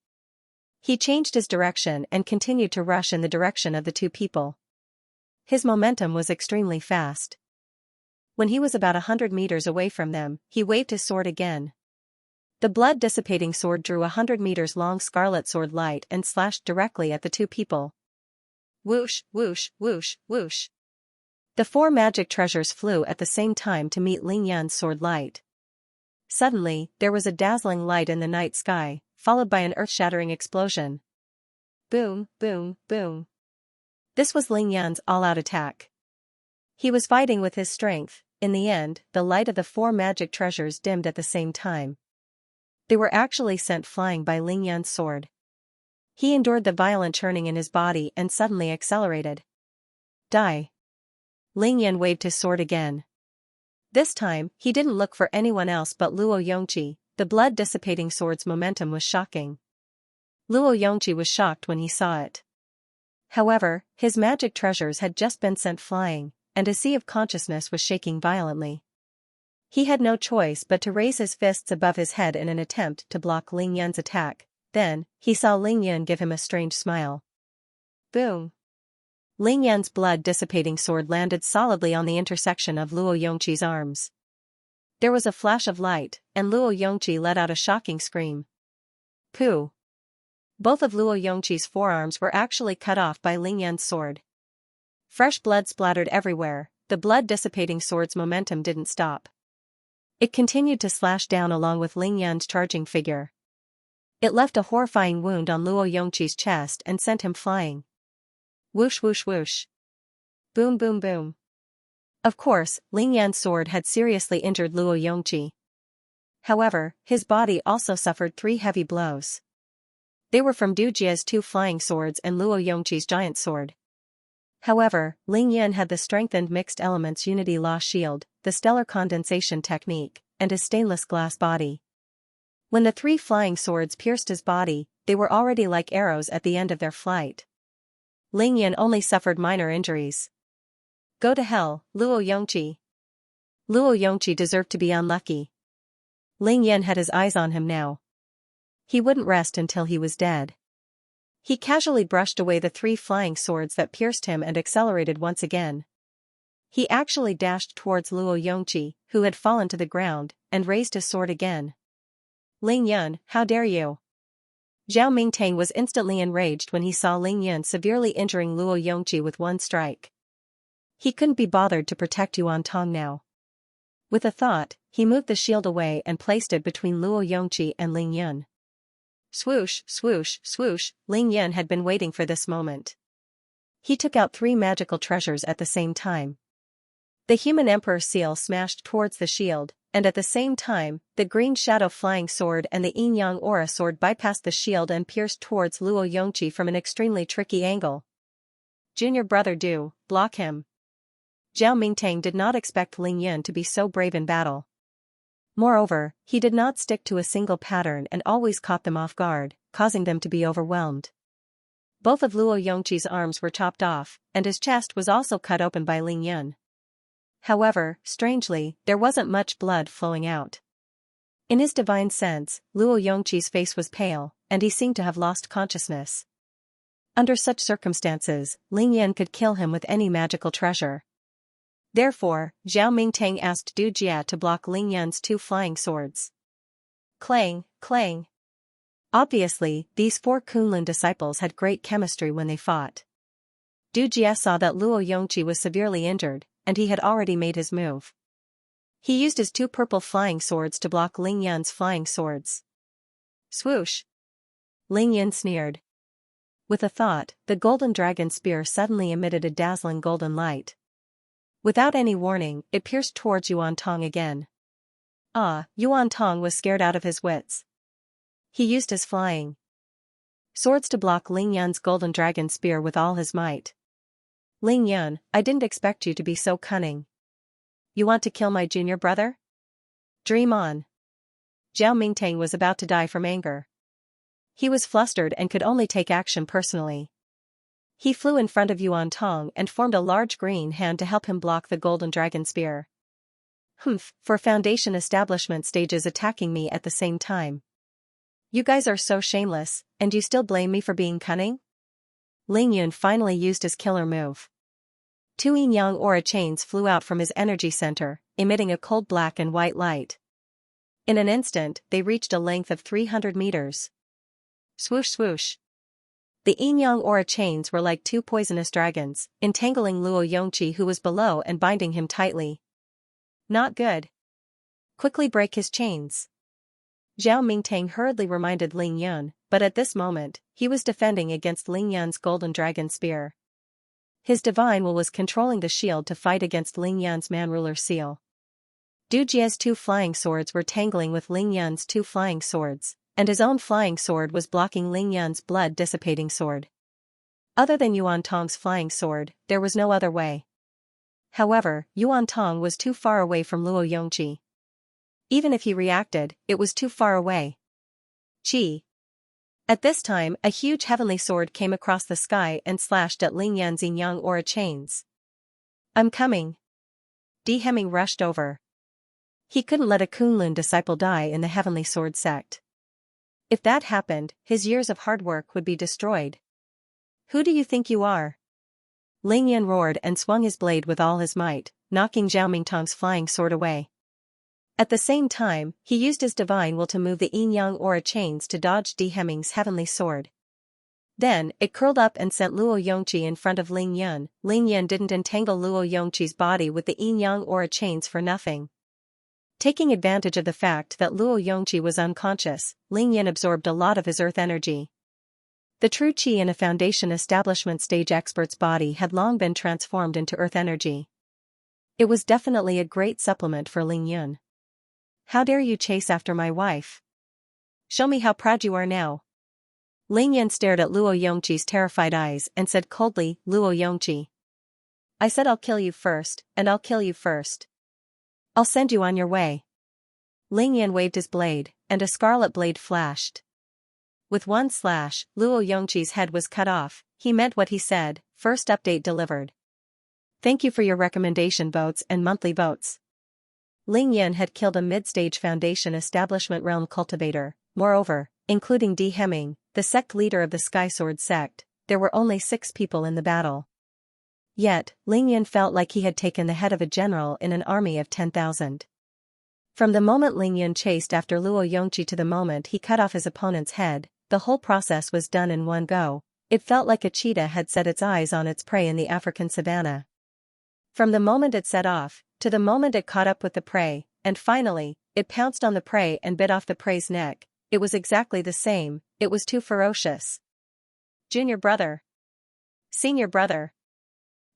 He changed his direction and continued to rush in the direction of the 2 people. His momentum was extremely fast. When he was about 100 meters away from them, he waved his sword again. The blood-dissipating sword drew 100 meters long scarlet sword light and slashed directly at the 2 people. Whoosh, whoosh, whoosh, whoosh. The 4 magic treasures flew at the same time to meet Ling Yan's sword light. Suddenly, there was a dazzling light in the night sky, followed by an earth-shattering explosion. Boom, boom, boom. This was Ling Yan's all-out attack. He was fighting with his strength. In the end, the light of the 4 magic treasures dimmed at the same time. They were actually sent flying by Ling Yan's sword. He endured the violent churning in his body and suddenly accelerated. Die. Ling Yan waved his sword again. This time, he didn't look for anyone else but Luo Yongqi. The blood-dissipating sword's momentum was shocking. Luo Yongqi was shocked when he saw it. However, his magic treasures had just been sent flying, and his sea of consciousness was shaking violently. He had no choice but to raise his fists above his head in an attempt to block Ling Yan's attack. Then, he saw Ling Yan give him a strange smile. Boom! Ling Yan's blood-dissipating sword landed solidly on the intersection of Luo Yongqi's arms. There was a flash of light, and Luo Yongqi let out a shocking scream. Pooh! Both of Luo Yongqi's forearms were actually cut off by Ling Yan's sword. Fresh blood splattered everywhere. The blood-dissipating sword's momentum didn't stop. It continued to slash down along with Ling Yan's charging figure. It left a horrifying wound on Luo Yongqi's chest and sent him flying. Whoosh whoosh whoosh. Boom boom boom. Of course, Ling Yan's sword had seriously injured Luo Yongqi. However, his body also suffered 3 heavy blows. They were from Du Jie's 2 flying swords and Luo Yongqi's giant sword. However, Ling Yan had the strengthened mixed elements unity law shield, the stellar condensation technique, and his stainless glass body. When the 3 flying swords pierced his body, they were already like arrows at the end of their flight. Ling Yan only suffered minor injuries. Go to hell, Luo Yongqi. Luo Yongqi deserved to be unlucky. Ling Yan had his eyes on him now. He wouldn't rest until he was dead. He casually brushed away the 3 flying swords that pierced him and accelerated once again. He actually dashed towards Luo Yongqi, who had fallen to the ground, and raised his sword again. Ling Yan, how dare you? Zhao Mingtang was instantly enraged when he saw Ling Yan severely injuring Luo Yongqi with 1 strike. He couldn't be bothered to protect Yuan Tong now. With a thought, he moved the shield away and placed it between Luo Yongqi and Ling Yan. Swoosh, swoosh, swoosh, Ling Yan had been waiting for this moment. He took out 3 magical treasures at the same time. The human emperor seal smashed towards the shield, and at the same time, the green shadow flying sword and the yin yang aura sword bypassed the shield and pierced towards Luo Yongqi from an extremely tricky angle. Junior brother Du, block him. Zhao Mingtang did not expect Ling Yan to be so brave in battle. Moreover, he did not stick to a single pattern and always caught them off guard, causing them to be overwhelmed. Both of Luo Yongqi's arms were chopped off, and his chest was also cut open by Ling Yan. However, strangely, there wasn't much blood flowing out. In his divine sense, Luo Yongqi's face was pale, and he seemed to have lost consciousness. Under such circumstances, Ling Yan could kill him with any magical treasure. Therefore, Zhao Mingtang asked Du Jia to block Ling Yan's 2 flying swords. Clang, clang. Obviously, these 4 Kunlun disciples had great chemistry when they fought. Du Jia saw that Luo Yongqi was severely injured, and he had already made his move. He used his 2 purple flying swords to block Ling Yan's flying swords. Swoosh! Ling Yan sneered. With a thought, the golden dragon spear suddenly emitted a dazzling golden light. Without any warning, it pierced towards Yuan Tong again. Yuan Tong was scared out of his wits. He used his flying swords to block Ling Yan's golden dragon spear with all his might. Ling Yan, I didn't expect you to be so cunning. You want to kill my junior brother? Dream on. Zhao Mingtang was about to die from anger. He was flustered and could only take action personally. He flew in front of Yuan Tong and formed a large green hand to help him block the golden dragon spear. Humph, 4 foundation establishment stages attacking me at the same time. You guys are so shameless, and you still blame me for being cunning? Ling Yun finally used his killer move. 2 yin-yang aura chains flew out from his energy center, emitting a cold black and white light. In an instant, they reached a length of 300 meters. Swoosh swoosh. The yin-yang aura chains were like 2 poisonous dragons, entangling Luo Yongqi who was below and binding him tightly. Not good. Quickly break his chains. Zhao Mingtang hurriedly reminded Ling Yun, but at this moment, he was defending against Ling Yan's golden dragon spear. His divine will was controlling the shield to fight against Ling Yan's man-ruler seal. Du Jie's 2 flying swords were tangling with Ling Yan's 2 flying swords, and his own flying sword was blocking Ling Yan's blood-dissipating sword. Other than Yuan Tong's flying sword, there was no other way. However, Yuan Tong was too far away from Luo Yongqi. Even if he reacted, it was too far away. Chi. At this time, a huge heavenly sword came across the sky and slashed at Ling Yan's yin-yang aura chains. I'm coming. Di Hemming rushed over. He couldn't let a Kunlun disciple die in the Heavenly Sword sect. If that happened, his years of hard work would be destroyed. Who do you think you are? Ling Yan roared and swung his blade with all his might, knocking Zhao Mingtong's flying sword away. At the same time, he used his divine will to move the yin-yang aura chains to dodge Di Hemming's heavenly sword. Then, it curled up and sent Luo Yongqi in front of Ling Yan. Ling Yan didn't entangle Luo Yongqi's body with the yin-yang aura chains for nothing. Taking advantage of the fact that Luo Yongqi was unconscious, Ling Yan absorbed a lot of his earth energy. The true qi in a foundation establishment stage expert's body had long been transformed into earth energy. It was definitely a great supplement for Ling Yan. How dare you chase after my wife? Show me how proud you are now. Ling Yan stared at Luo Yongqi's terrified eyes and said coldly, Luo Yongqi. I said I'll kill you first, and I'll kill you first. I'll send you on your way. Ling Yan waved his blade, and a scarlet blade flashed. With one slash, Luo Yongqi's head was cut off. He meant what he said. First update delivered. Thank you for your recommendation votes and monthly votes. Ling Yan had killed a mid-stage foundation establishment realm cultivator. Moreover, including Di Hemming, the sect leader of the Sky Sword sect, there were only 6 people in the battle. Yet, Ling Yan felt like he had taken the head of a general in an army of 10,000. From the moment Ling Yan chased after Luo Yongqi to the moment he cut off his opponent's head, the whole process was done in one go. It felt like a cheetah had set its eyes on its prey in the African savanna. From the moment it set off, to the moment it caught up with the prey, and finally, it pounced on the prey and bit off the prey's neck, it was exactly the same. It was too ferocious. Junior brother. Senior brother.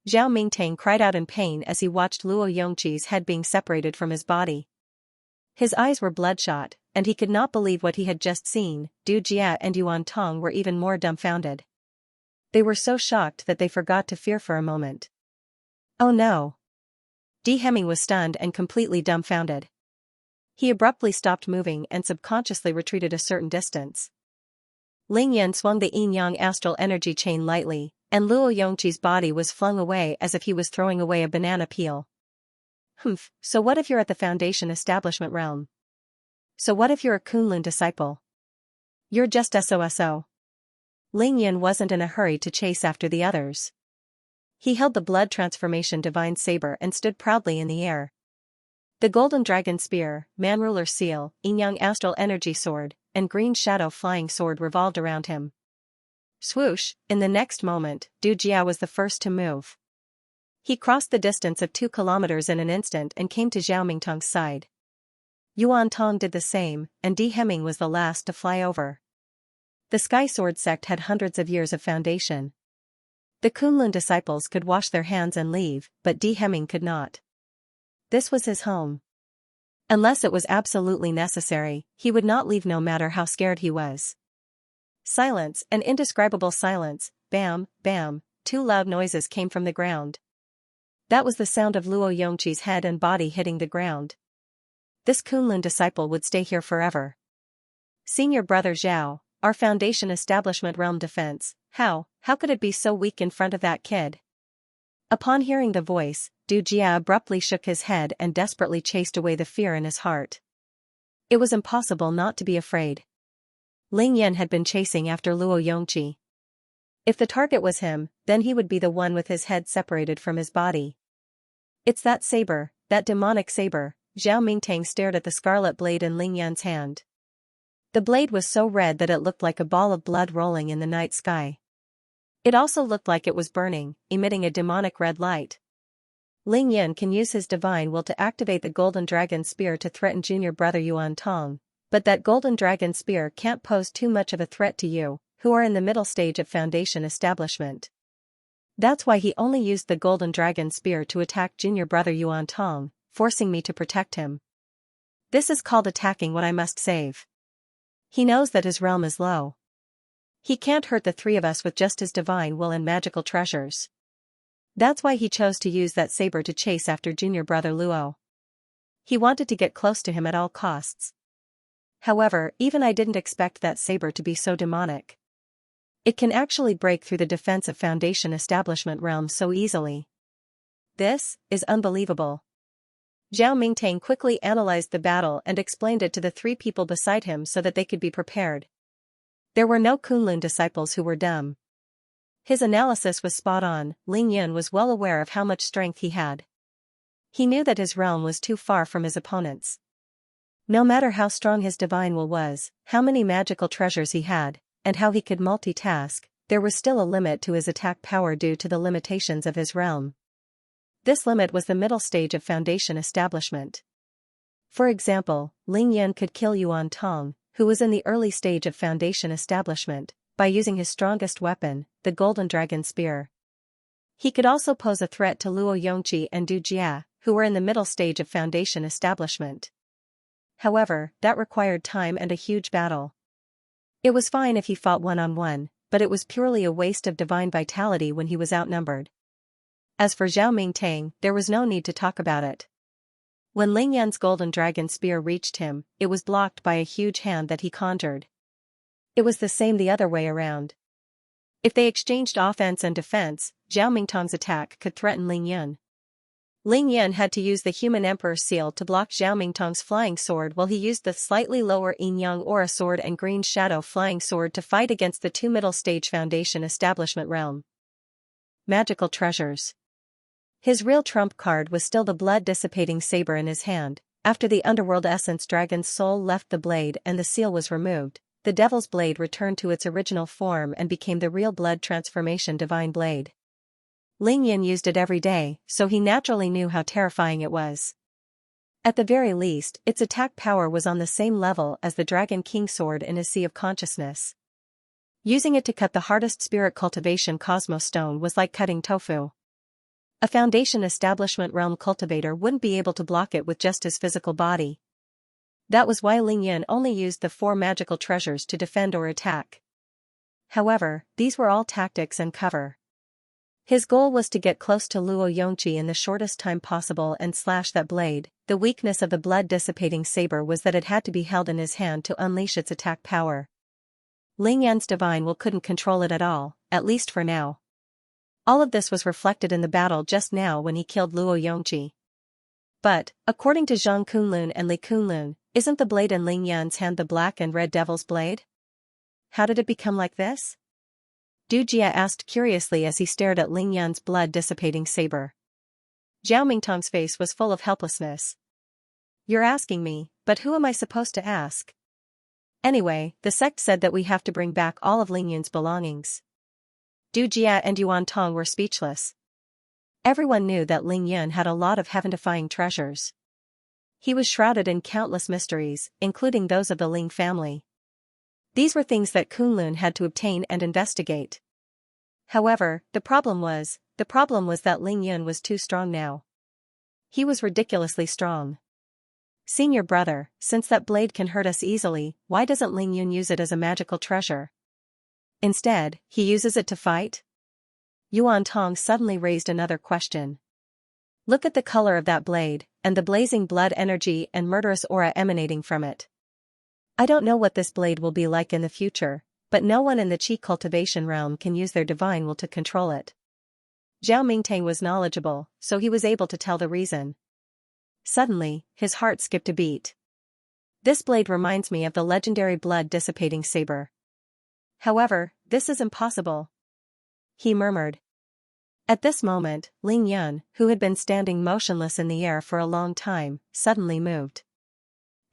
Zhao Mingtang cried out in pain as he watched Luo Yongqi's head being separated from his body. His eyes were bloodshot, and he could not believe what he had just seen. Du Jia and Yuan Tong were even more dumbfounded. They were so shocked that they forgot to fear for a moment. Oh no. Di Hemming was stunned and completely dumbfounded. He abruptly stopped moving and subconsciously retreated a certain distance. Ling Yan swung the yin-yang astral energy chain lightly, and Luo Yongqi's body was flung away as if he was throwing away a banana peel. Humph, so what if you're at the foundation establishment realm? So what if you're a Kunlun disciple? You're just SOSO. Ling Yan wasn't in a hurry to chase after the others. He held the blood transformation divine saber and stood proudly in the air. The golden dragon spear, man-ruler seal, yin-yang astral energy sword, and green shadow flying sword revolved around him. Swoosh, in the next moment, Du Jia was the first to move. He crossed the distance of 2 kilometers in an instant and came to Zhao Mingtong's side. Yuan Tong did the same, and Di Hemming was the last to fly over. The Sky Sword sect had hundreds of years of foundation. The Kunlun disciples could wash their hands and leave, but Di Hemming could not. This was his home. Unless it was absolutely necessary, he would not leave no matter how scared he was. Silence, an indescribable silence. Bam, bam, 2 loud noises came from the ground. That was the sound of Luo Yongqi's head and body hitting the ground. This Kunlun disciple would stay here forever. Senior brother Zhao, our foundation establishment realm defense, how could it be so weak in front of that kid? Upon hearing the voice, Du Jia abruptly shook his head and desperately chased away the fear in his heart. It was impossible not to be afraid. Ling Yan had been chasing after Luo Yongqi. If the target was him, then he would be the one with his head separated from his body. It's that saber, that demonic saber. Zhao Mingtang stared at the scarlet blade in Ling Yan's hand. The blade was so red that it looked like a ball of blood rolling in the night sky. It also looked like it was burning, emitting a demonic red light. Ling Yan can use his divine will to activate the golden dragon spear to threaten junior brother Yuan Tong, but that golden dragon spear can't pose too much of a threat to you, who are in the middle stage of foundation establishment. That's why he only used the golden dragon spear to attack junior brother Yuan Tong, forcing me to protect him. This is called attacking what I must save. He knows that his realm is low. He can't hurt the 3 of us with just his divine will and magical treasures. That's why he chose to use that saber to chase after junior brother Luo. He wanted to get close to him at all costs. However, even I didn't expect that saber to be so demonic. It can actually break through the defense of foundation establishment realm so easily. This is unbelievable. Zhao Mingtang quickly analyzed the battle and explained it to the three people beside him so that they could be prepared. There were no Kunlun disciples who were dumb. His analysis was spot on. Ling Yun was well aware of how much strength he had. He knew that his realm was too far from his opponents. No matter how strong his divine will was, how many magical treasures he had, and how he could multitask, there was still a limit to his attack power due to the limitations of his realm. This limit was the middle stage of foundation establishment. For example, Ling Yun could kill Yuan Tong, who was in the early stage of foundation establishment, by using his strongest weapon, the Golden Dragon Spear. He could also pose a threat to Luo Yongqi and Du Jia, who were in the middle stage of foundation establishment. However, that required time and a huge battle. It was fine if he fought one-on-one, but it was purely a waste of divine vitality when he was outnumbered. As for Zhao Mingtang, there was no need to talk about it. When Ling Yun's golden dragon spear reached him, it was blocked by a huge hand that he conjured. It was the same the other way around. If they exchanged offense and defense, Zhao Mingtang's attack could threaten Ling Yun. Ling Yun had to use the human emperor seal to block Zhao Mingtang's flying sword while he used the slightly lower Yin Yang aura sword and green shadow flying sword to fight against the two middle stage foundation establishment realm. Magical treasures. His real trump card was still the blood-dissipating saber in his hand. After the underworld essence dragon's soul left the blade and the seal was removed, the devil's blade returned to its original form and became the real blood transformation divine blade. Ling Yun used it every day, so he naturally knew how terrifying it was. At the very least, its attack power was on the same level as the Dragon King sword in his Sea of Consciousness. Using it to cut the hardest spirit cultivation Cosmos Stone was like cutting tofu. A foundation establishment realm cultivator wouldn't be able to block it with just his physical body. That was why Ling Yun only used the 4 magical treasures to defend or attack. However, these were all tactics and cover. His goal was to get close to Luo Yongqi in the shortest time possible and slash that blade. The weakness of the blood-dissipating saber was that it had to be held in his hand to unleash its attack power. Ling Yun's divine will couldn't control it at all, at least for now. All of this was reflected in the battle just now when he killed Luo Yongqi. But, according to Zhang Kunlun and Li Kunlun, isn't the blade in Ling Yun's hand the black and red devil's blade? How did it become like this? Du Jia asked curiously as he stared at Ling Yun's blood-dissipating saber. Zhao Mingtang's face was full of helplessness. You're asking me, but who am I supposed to ask? Anyway, the sect said that we have to bring back all of Ling Yun's belongings. Du Jia and Yuan Tong were speechless. Everyone knew that Ling Yun had a lot of heaven-defying treasures. He was shrouded in countless mysteries, including those of the Ling family. These were things that Kunlun had to obtain and investigate. However, the problem was that Ling Yun was too strong now. He was ridiculously strong. Senior brother, since that blade can hurt us easily, why doesn't Ling Yun use it as a magical treasure? Instead, he uses it to fight? Yuan Tong suddenly raised another question. Look at the color of that blade, and the blazing blood energy and murderous aura emanating from it. I don't know what this blade will be like in the future, but no one in the Qi cultivation realm can use their divine will to control it. Zhao Mingtang was knowledgeable, so he was able to tell the reason. Suddenly, his heart skipped a beat. This blade reminds me of the legendary blood-dissipating saber. However, this is impossible, he murmured. At this moment, Ling Yun, who had been standing motionless in the air for a long time, suddenly moved.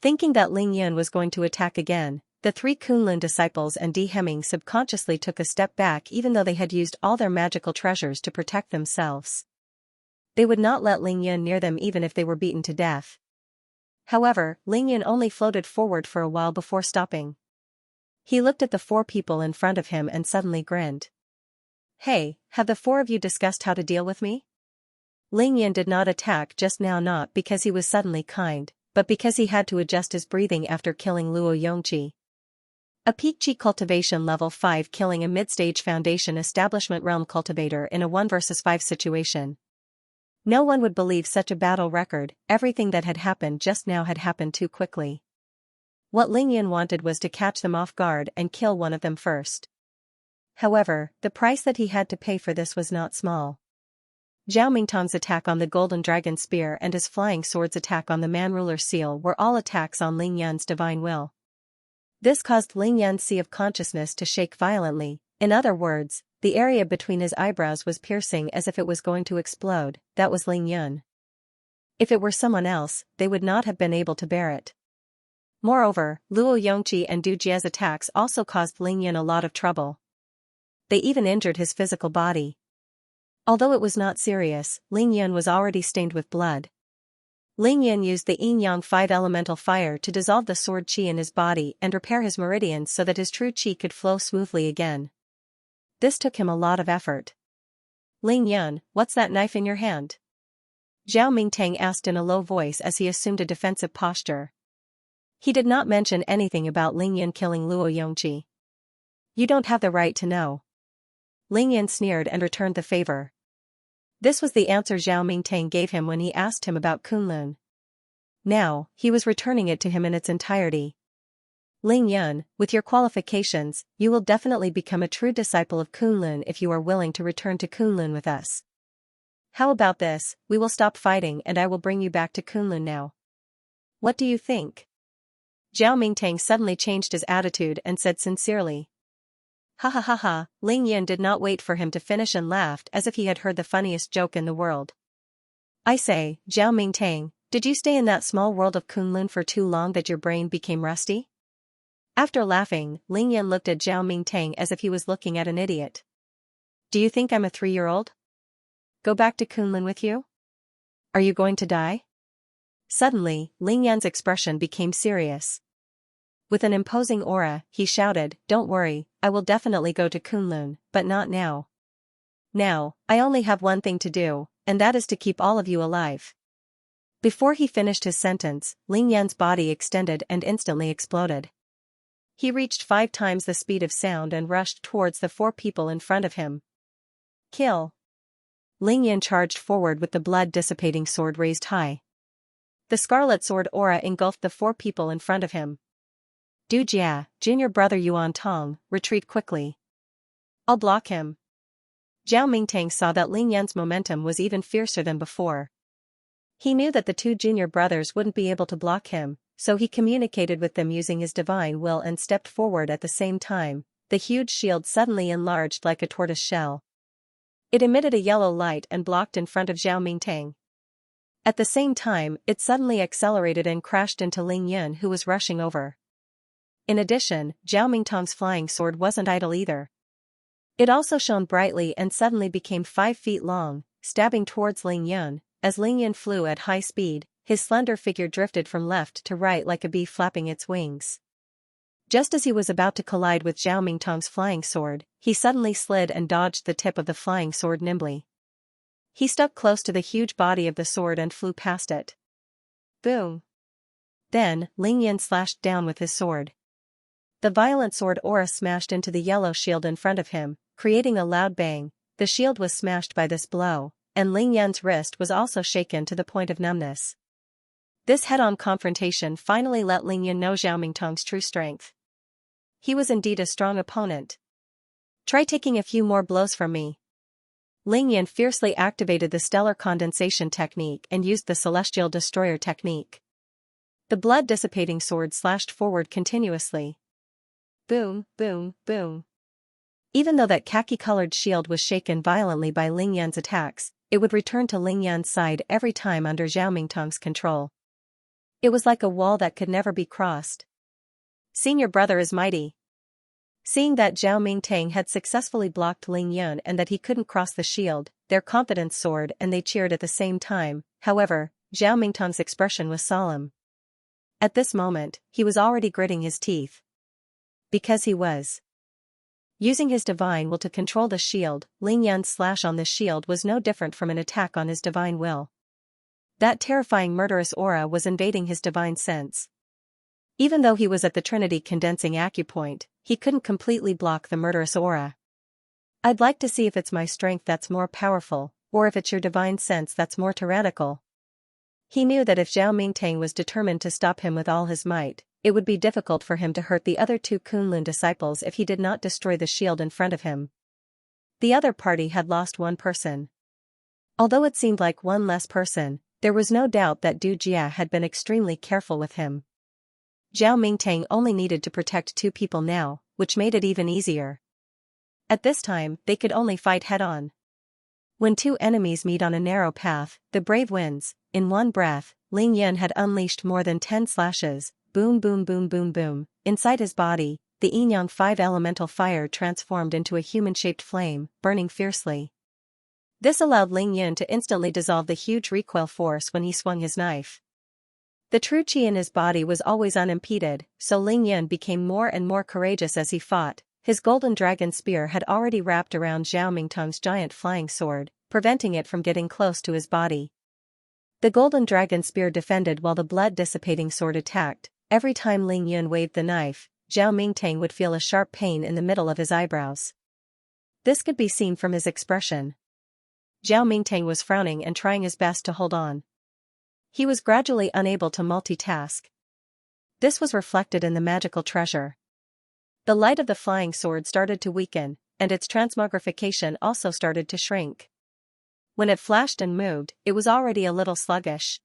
Thinking that Ling Yun was going to attack again, the 3 Kunlun disciples and Di Hemming subconsciously took a step back even though they had used all their magical treasures to protect themselves. They would not let Ling Yun near them even if they were beaten to death. However, Ling Yun only floated forward for a while before stopping. He looked at the 4 people in front of him and suddenly grinned. Hey, have the 4 of you discussed how to deal with me? Ling Yun did not attack just now, not because he was suddenly kind, but because he had to adjust his breathing after killing Luo Yongqi. A peak Qi cultivation level 5 killing a mid-stage foundation establishment realm cultivator in a 1 versus 5 situation. No one would believe such a battle record. Everything that had happened just now had happened too quickly. What Ling Yun wanted was to catch them off guard and kill one of them first. However, the price that he had to pay for this was not small. Zhao Mingtong's attack on the Golden Dragon Spear and his flying sword's attack on the Man-Ruler Seal were all attacks on Ling Yan's divine will. This caused Ling Yan's sea of consciousness to shake violently. In other words, the area between his eyebrows was piercing as if it was going to explode. That was Ling Yan. If it were someone else, they would not have been able to bear it. Moreover, Luo Yongqi and Du Jie's attacks also caused Ling Yan a lot of trouble. They even injured his physical body. Although it was not serious, Ling Yan was already stained with blood. Ling Yan used the Yin-Yang 5 elemental fire to dissolve the sword qi in his body and repair his meridians so that his true qi could flow smoothly again. This took him a lot of effort. Ling Yan, what's that knife in your hand? Zhao Mingtang asked in a low voice as he assumed a defensive posture. He did not mention anything about Ling Yan killing Luo Yongqi. You don't have the right to know. Ling Yan sneered and returned the favor. This was the answer Zhao Mingtang gave him when he asked him about Kunlun. Now, he was returning it to him in its entirety. Ling Yan, with your qualifications, you will definitely become a true disciple of Kunlun if you are willing to return to Kunlun with us. How about this, we will stop fighting and I will bring you back to Kunlun now. What do you think? Zhao Mingtang suddenly changed his attitude and said sincerely. Ha ha ha ha, Ling Yan did not wait for him to finish and laughed as if he had heard the funniest joke in the world. I say, Zhao Mingtang, did you stay in that small world of Kunlun for too long that your brain became rusty? After laughing, Ling Yan looked at Zhao Mingtang as if he was looking at an idiot. Do you think I'm a 3-year-old? Go back to Kunlun with you? Are you going to die? Suddenly, Ling Yan's expression became serious. With an imposing aura, he shouted, Don't worry, I will definitely go to Kunlun, but not now. Now, I only have one thing to do, and that is to keep all of you alive. Before he finished his sentence, Ling Yan's body extended and instantly exploded. He reached 5 times the speed of sound and rushed towards the 4 people in front of him. Kill! Ling Yan charged forward with the blood-dissipating sword raised high. The scarlet sword aura engulfed the 4 people in front of him. Du Jia, junior brother Yuan Tong, retreat quickly. I'll block him. Zhao Mingtang saw that Ling Yan's momentum was even fiercer than before. He knew that the 2 junior brothers wouldn't be able to block him, so he communicated with them using his divine will and stepped forward at the same time. The huge shield suddenly enlarged like a tortoise shell. It emitted a yellow light and blocked in front of Zhao Mingtang. At the same time, it suddenly accelerated and crashed into Ling Yan, who was rushing over. In addition, Zhao Mingtang's flying sword wasn't idle either. It also shone brightly and suddenly became 5 feet long, stabbing towards Ling Yan. As Ling Yan flew at high speed, his slender figure drifted from left to right like a bee flapping its wings. Just as he was about to collide with Zhao Mingtang's flying sword, he suddenly slid and dodged the tip of the flying sword nimbly. He stuck close to the huge body of the sword and flew past it. Boom! Then, Ling Yan slashed down with his sword. The violent sword aura smashed into the yellow shield in front of him, creating a loud bang. The shield was smashed by this blow, and Ling Yan's wrist was also shaken to the point of numbness. This head-on confrontation finally let Ling Yan know Zhao Mingtang's true strength. He was indeed a strong opponent. Try taking a few more blows from me. Ling Yan fiercely activated the stellar condensation technique and used the celestial destroyer technique. The blood-dissipating sword slashed forward continuously. Boom, boom, boom. Even though that khaki-colored shield was shaken violently by Ling Yan's attacks, it would return to Ling Yan's side every time under Zhao Mingtang's control. It was like a wall that could never be crossed. Senior brother is mighty. Seeing that Zhao Mingtang had successfully blocked Ling Yan and that he couldn't cross the shield, their confidence soared and they cheered at the same time. However, Zhao Mingtang's expression was solemn. At this moment, he was already gritting his teeth. Because he was using his divine will to control the shield, Ling Yan's slash on the shield was no different from an attack on his divine will. That terrifying murderous aura was invading his divine sense. Even though he was at the Trinity condensing acupoint, he couldn't completely block the murderous aura. I'd like to see if it's my strength that's more powerful, or if it's your divine sense that's more tyrannical. He knew that if Zhao Mingtang was determined to stop him with all his might, it would be difficult for him to hurt the other 2 Kunlun disciples if he did not destroy the shield in front of him. The other party had lost 1 person. Although it seemed like one less person, there was no doubt that Du Jia had been extremely careful with him. Zhao Mingtang only needed to protect 2 people now, which made it even easier. At this time, they could only fight head-on. When 2 enemies meet on a narrow path, the brave wins. In one breath, Ling Yan had unleashed more than 10 slashes, boom boom boom boom boom. Inside his body, the Yin-Yang 5 elemental fire transformed into a human-shaped flame, burning fiercely. This allowed Ling Yan to instantly dissolve the huge recoil force when he swung his knife. The true qi in his body was always unimpeded, so Ling Yan became more and more courageous as he fought. His golden dragon spear had already wrapped around Zhao Mingtang's giant flying sword, preventing it from getting close to his body. The golden dragon spear defended while the blood-dissipating sword attacked. Every time Ling Yan waved the knife, Zhao Mingtang would feel a sharp pain in the middle of his eyebrows. This could be seen from his expression. Zhao Mingtang was frowning and trying his best to hold on. He was gradually unable to multitask. This was reflected in the magical treasure. The light of the flying sword started to weaken, and its transmogrification also started to shrink. When it flashed and moved, it was already a little sluggish.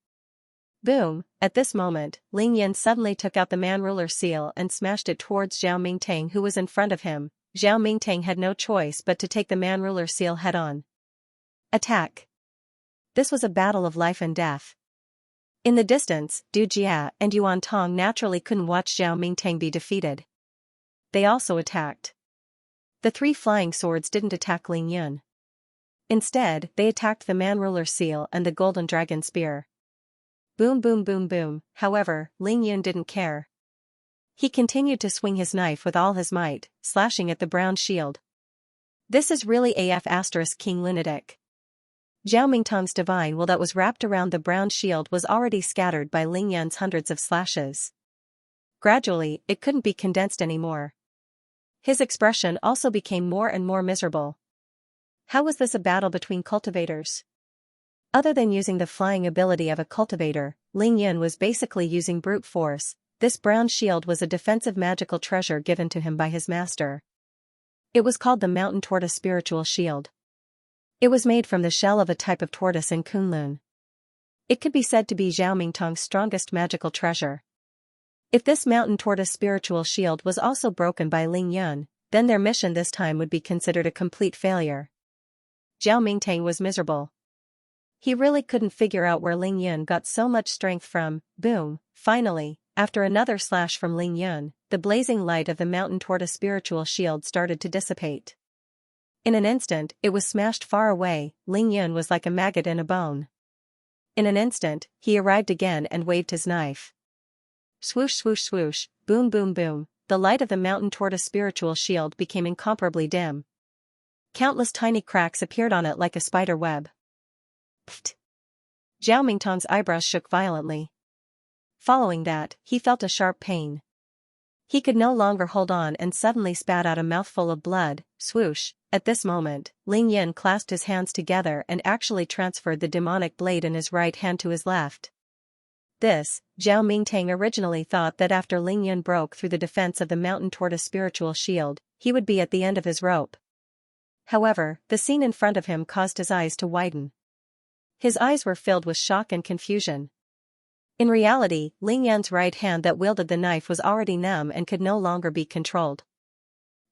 Boom! At this moment, Ling Yan suddenly took out the man-ruler seal and smashed it towards Zhao Mingtang, who was in front of him. Zhao Mingtang had no choice but to take the man-ruler seal head-on. Attack! This was a battle of life and death. In the distance, Du Jia and Yuan Tong naturally couldn't watch Zhao Mingtang be defeated. They also attacked. The 3 flying swords didn't attack Ling Yan. Instead, they attacked the man-ruler seal and the golden dragon spear. Boom boom boom boom. However, Ling Yan didn't care. He continued to swing his knife with all his might, slashing at the brown shield. This is really King lunatic. Zhao Mingtang's divine will that was wrapped around the brown shield was already scattered by Ling Yan's hundreds of slashes. Gradually, it couldn't be condensed anymore. His expression also became more and more miserable. How was this a battle between cultivators? Other than using the flying ability of a cultivator, Ling Yan was basically using brute force. This brown shield was a defensive magical treasure given to him by his master. It was called the Mountain Tortoise Spiritual Shield. It was made from the shell of a type of tortoise in Kunlun. It could be said to be Zhao Mingtang's strongest magical treasure. If this Mountain Tortoise Spiritual Shield was also broken by Ling Yan, then their mission this time would be considered a complete failure. Zhao Mingtang was miserable. He really couldn't figure out where Ling Yan got so much strength from. Boom! Finally, after another slash from Ling Yan, the blazing light of the Mountain Tortoise Spiritual Shield started to dissipate. In an instant, it was smashed far away. Ling Yan was like a maggot in a bone. In an instant, he arrived again and waved his knife. Swoosh swoosh swoosh, boom boom boom, the light of the Mountain Tortoise Spiritual Shield became incomparably dim. Countless tiny cracks appeared on it like a spider web. Pfft! Zhao Mingtang's eyebrows shook violently. Following that, he felt a sharp pain. He could no longer hold on and suddenly spat out a mouthful of blood. Swoosh! At this moment, Ling Yan clasped his hands together and actually transferred the demonic blade in his right hand to his left. This, Zhao Mingtang originally thought that after Ling Yan broke through the defense of the Mountain Tortoise Spiritual Shield, he would be at the end of his rope. However, the scene in front of him caused his eyes to widen. His eyes were filled with shock and confusion. In reality, Ling Yan's right hand that wielded the knife was already numb and could no longer be controlled.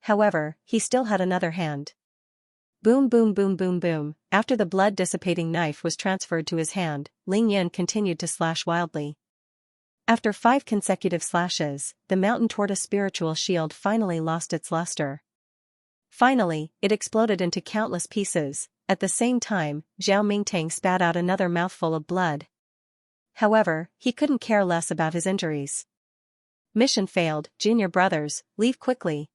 However, he still had another hand. Boom boom boom boom boom. After the blood-dissipating knife was transferred to his hand, Ling Yan continued to slash wildly. After 5 consecutive slashes, the Mountain Tortoise Spiritual Shield finally lost its luster. Finally, it exploded into countless pieces. At the same time, Zhao Mingtang spat out another mouthful of blood. However, he couldn't care less about his injuries. Mission failed. Junior brothers, leave quickly.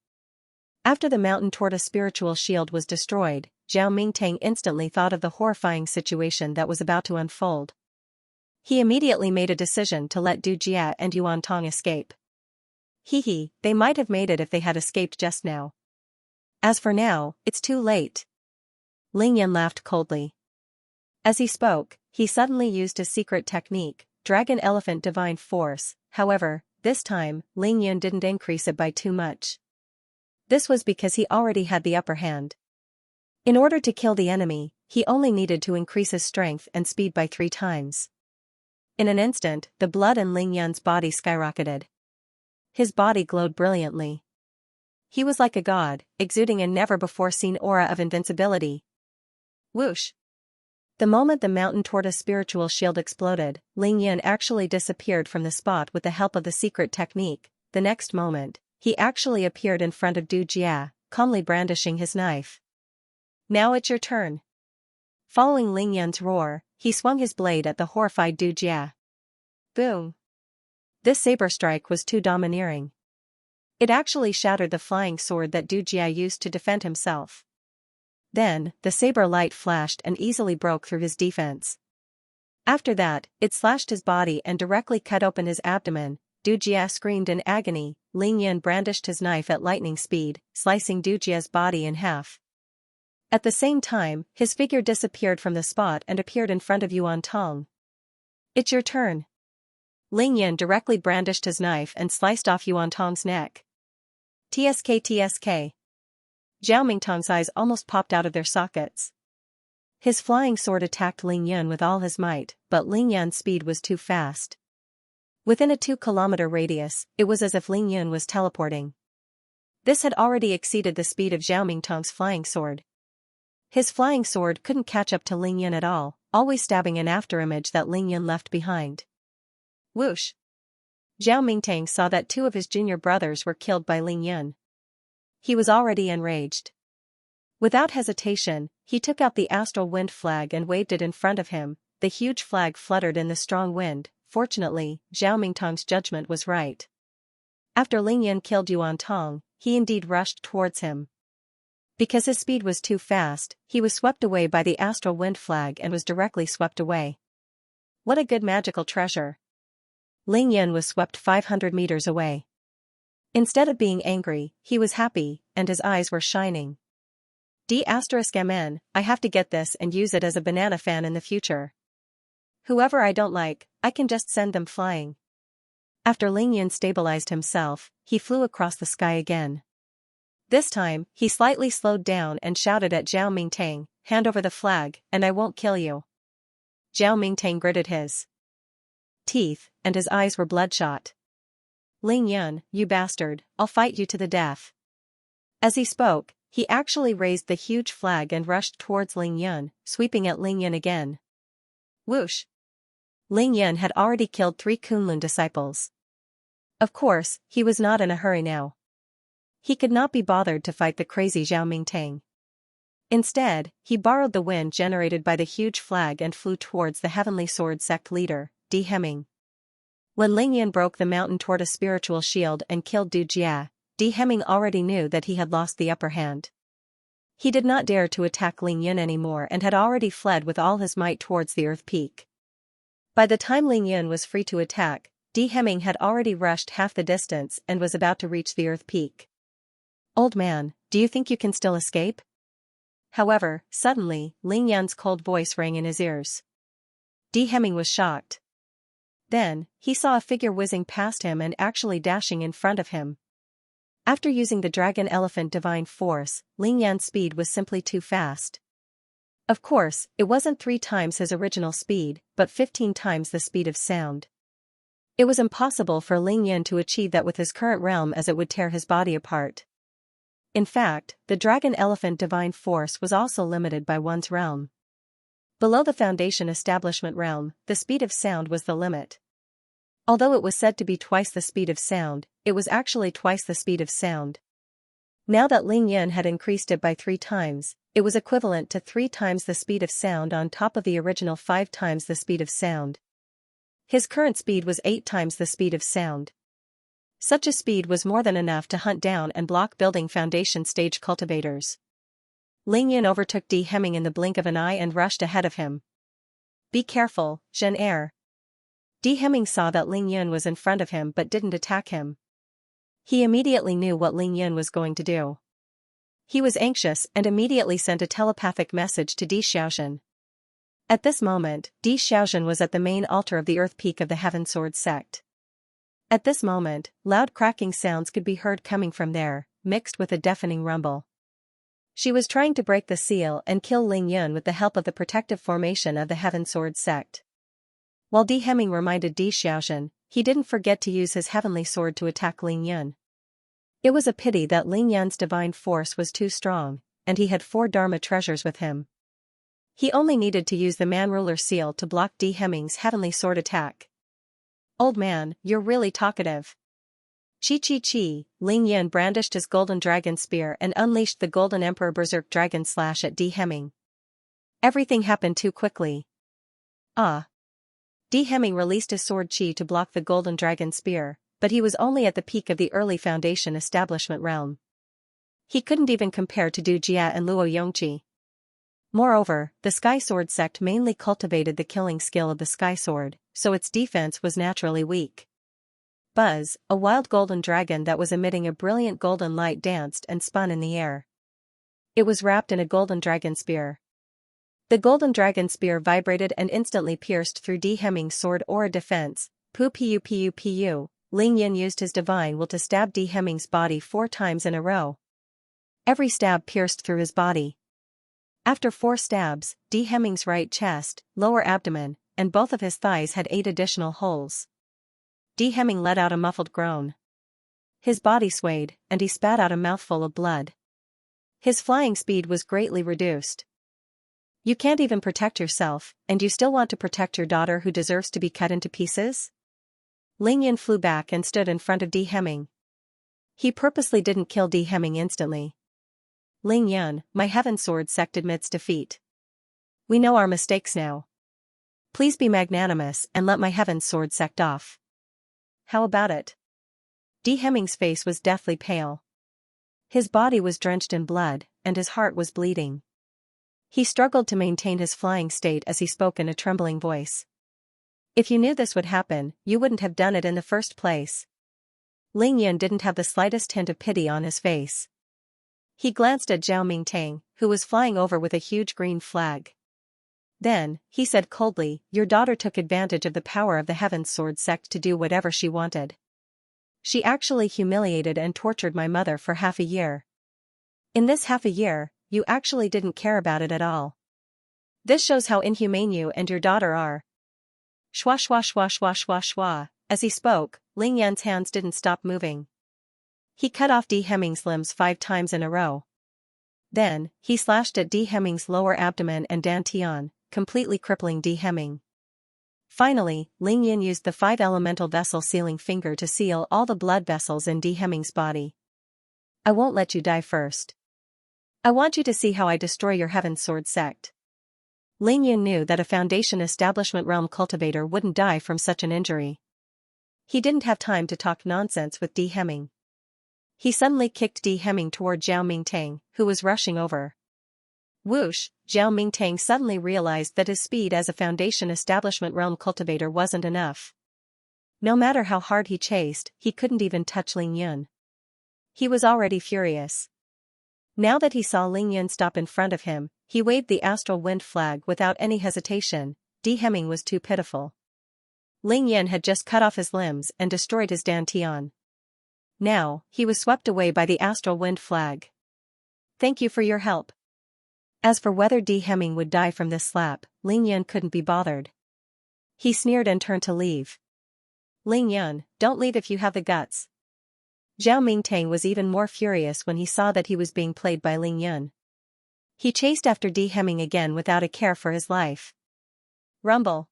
After the Mountain Tortoise Spiritual Shield was destroyed, Zhao Mingtang instantly thought of the horrifying situation that was about to unfold. He immediately made a decision to let Du Jia and Yuan Tong escape. They might have made it if they had escaped just now. As for now, it's too late. Ling Yan laughed coldly. As he spoke, he suddenly used his secret technique, Dragon Elephant Divine Force. However, this time, Ling Yan didn't increase it by too much. This was because he already had the upper hand. In order to kill the enemy, he only needed to increase his strength and speed by 3 times. In an instant, the blood in Ling Yun's body skyrocketed. His body glowed brilliantly. He was like a god, exuding a never-before-seen aura of invincibility. Whoosh! The moment the mountain tortoise spiritual shield exploded, Ling Yun actually disappeared from the spot with the help of the secret technique. The next moment, he actually appeared in front of Du Jia, calmly brandishing his knife. Now it's your turn. Following Ling Yun's roar, he swung his blade at the horrified Du Jia. Boom! This saber strike was too domineering. It actually shattered the flying sword that Du Jia used to defend himself. Then, the saber light flashed and easily broke through his defense. After that, it slashed his body and directly cut open his abdomen. Du Jia screamed in agony. Ling Yun brandished his knife at lightning speed, slicing Du Jia's body in half. At the same time, his figure disappeared from the spot and appeared in front of Yuan Tong. It's your turn. Ling Yun directly brandished his knife and sliced off Yuan Tong's neck. TSK. Zhao Mingtong's eyes almost popped out of their sockets. His flying sword attacked Ling Yun with all his might, but Ling Yun's speed was too fast. Within a 2-kilometer radius, it was as if Ling Yun was teleporting. This had already exceeded the speed of Zhao Mingtong's flying sword. His flying sword couldn't catch up to Ling Yun at all, always stabbing an afterimage that Ling Yun left behind. Whoosh! Zhao Mingtang saw that 2 of his junior brothers were killed by Ling Yun. He was already enraged. Without hesitation, he took out the astral wind flag and waved it in front of him. The huge flag fluttered in the strong wind. Fortunately, Zhao Mingtong's judgment was right. After Ling Yun killed Yuan Tong, he indeed rushed towards him. Because his speed was too fast, he was swept away by the astral wind flag and was directly swept away. What a good magical treasure! Ling Yun was swept 500 meters away. Instead of being angry, he was happy, and his eyes were shining. D*MN, I have to get this and use it as a banana fan in the future. Whoever I don't like, I can just send them flying. After Ling Yun stabilized himself, he flew across the sky again. This time, he slightly slowed down and shouted at Zhao Mingtang, hand over the flag, and I won't kill you. Zhao Mingtang gritted his teeth, and his eyes were bloodshot. Ling Yun, you bastard, I'll fight you to the death. As he spoke, he actually raised the huge flag and rushed towards Ling Yun, sweeping at Ling Yun again. Whoosh! Ling Yun had already killed 3 Kunlun disciples. Of course, he was not in a hurry now. He could not be bothered to fight the crazy Zhao Mingtang. Instead, he borrowed the wind generated by the huge flag and flew towards the Heavenly Sword sect leader, Di Heming. When Ling Yun broke the mountain tortoise spiritual shield and killed Du Jia, Di Heming already knew that he had lost the upper hand. He did not dare to attack Ling Yun anymore and had already fled with all his might towards the Earth Peak. By the time Ling Yun was free to attack, Di Heming had already rushed half the distance and was about to reach the Earth Peak. Old man, do you think you can still escape? However, suddenly, Ling Yun's cold voice rang in his ears. Di Heming was shocked. Then, he saw a figure whizzing past him and actually dashing in front of him. After using the Dragon Elephant Divine Force, Ling Yun's speed was simply too fast. Of course, it wasn't 3 times his original speed, but 15 times the speed of sound. It was impossible for Ling Yun to achieve that with his current realm, as it would tear his body apart. In fact, the Dragon Elephant Divine Force was also limited by one's realm. Below the Foundation Establishment realm, the speed of sound was the limit. Although it was said to be twice the speed of sound, it was actually twice the speed of sound. Now that Ling Yun had increased it by 3 times, it was equivalent to 3 times the speed of sound on top of the original 5 times the speed of sound. His current speed was 8 times the speed of sound. Such a speed was more than enough to hunt down and block building Foundation stage cultivators. Ling Yun overtook Di Heming in the blink of an eye and rushed ahead of him. Be careful, Zhen Er. Di Heming saw that Ling Yun was in front of him but didn't attack him. He immediately knew what Ling Yun was going to do. He was anxious and immediately sent a telepathic message to Di Xiaozhen. At this moment, Di Xiaozhen was at the main altar of the Earth Peak of the Heaven Sword sect. At this moment, loud cracking sounds could be heard coming from there, mixed with a deafening rumble. She was trying to break the seal and kill Ling Yun with the help of the protective formation of the Heaven Sword sect. While Di Hemming reminded Di Xiaoxian, he didn't forget to use his heavenly sword to attack Ling Yun. It was a pity that Ling Yun's divine force was too strong, and he had 4 Dharma treasures with him. He only needed to use the Man-Ruler seal to block Di Hemming's heavenly sword attack. "Old man, you're really talkative." Chi. Ling Yun brandished his golden dragon spear and unleashed the Golden Emperor Berserk Dragon Slash at Di Hemming. Everything happened too quickly. Ah. Di Hemming released his sword Chi to block the Golden Dragon Spear, but he was only at the peak of the early Foundation establishment realm. He couldn't even compare to Du Jia and Luo Yongqi. Moreover, the Sky Sword sect mainly cultivated the killing skill of the Sky Sword, so its defense was naturally weak. Buzz, a wild golden dragon that was emitting a brilliant golden light, danced and spun in the air. It was wrapped in a golden dragon spear. The golden dragon spear vibrated and instantly pierced through Di Hemming's sword aura defense. Pu. Ling Yun used his divine will to stab Di Hemming's body 4 times in a row. Every stab pierced through his body. After 4 stabs, Di Hemming's right chest, lower abdomen, and both of his thighs had 8 additional holes. Di Hemming let out a muffled groan. His body swayed, and he spat out a mouthful of blood. His flying speed was greatly reduced. "You can't even protect yourself, and you still want to protect your daughter who deserves to be cut into pieces?" Ling Yun flew back and stood in front of Di Hemming. He purposely didn't kill Di Hemming instantly. "Ling Yun, my Heaven Sword sect admits defeat. We know our mistakes now. Please be magnanimous and let my Heaven Sword sect off." "How about it?" Di Hemming's face was deathly pale. His body was drenched in blood, and his heart was bleeding. He struggled to maintain his flying state as he spoke in a trembling voice. "If you knew this would happen, you wouldn't have done it in the first place." Ling Yun didn't have the slightest hint of pity on his face. He glanced at Zhao Mingtang, who was flying over with a huge green flag. Then, he said coldly, "Your daughter took advantage of the power of the Heaven Sword sect to do whatever she wanted. She actually humiliated and tortured my mother for half a year. In this half a year, you actually didn't care about it at all. This shows how inhumane you and your daughter are." Shwa. As he spoke, Ling Yun's hands didn't stop moving. He cut off Di Hemming's limbs 5 times in a row. Then, he slashed at Di Hemming's lower abdomen and dantian, completely crippling Di Hemming. Finally, Ling Yun used the 5 elemental vessel sealing finger to seal all the blood vessels in Di Hemming's body. "I won't let you die first. I want you to see how I destroy your Heaven Sword sect." Ling Yun knew that a Foundation establishment realm cultivator wouldn't die from such an injury. He didn't have time to talk nonsense with Di Hemming. He suddenly kicked Di Hemming toward Zhao Mingtang, who was rushing over. Whoosh! Zhao Mingtang suddenly realized that his speed as a Foundation establishment realm cultivator wasn't enough. No matter how hard he chased, he couldn't even touch Ling Yun. He was already furious. Now that he saw Ling Yun stop in front of him, he waved the astral wind flag without any hesitation. Di Hemming was too pitiful. Ling Yun had just cut off his limbs and destroyed his dantian. Now, he was swept away by the astral wind flag. "Thank you for your help." As for whether Di Hemming would die from this slap, Ling Yun couldn't be bothered. He sneered and turned to leave. "Ling Yun, don't leave if you have the guts." Zhao Mingtang was even more furious when he saw that he was being played by Ling Yun. He chased after Di Hemming again without a care for his life. Rumble.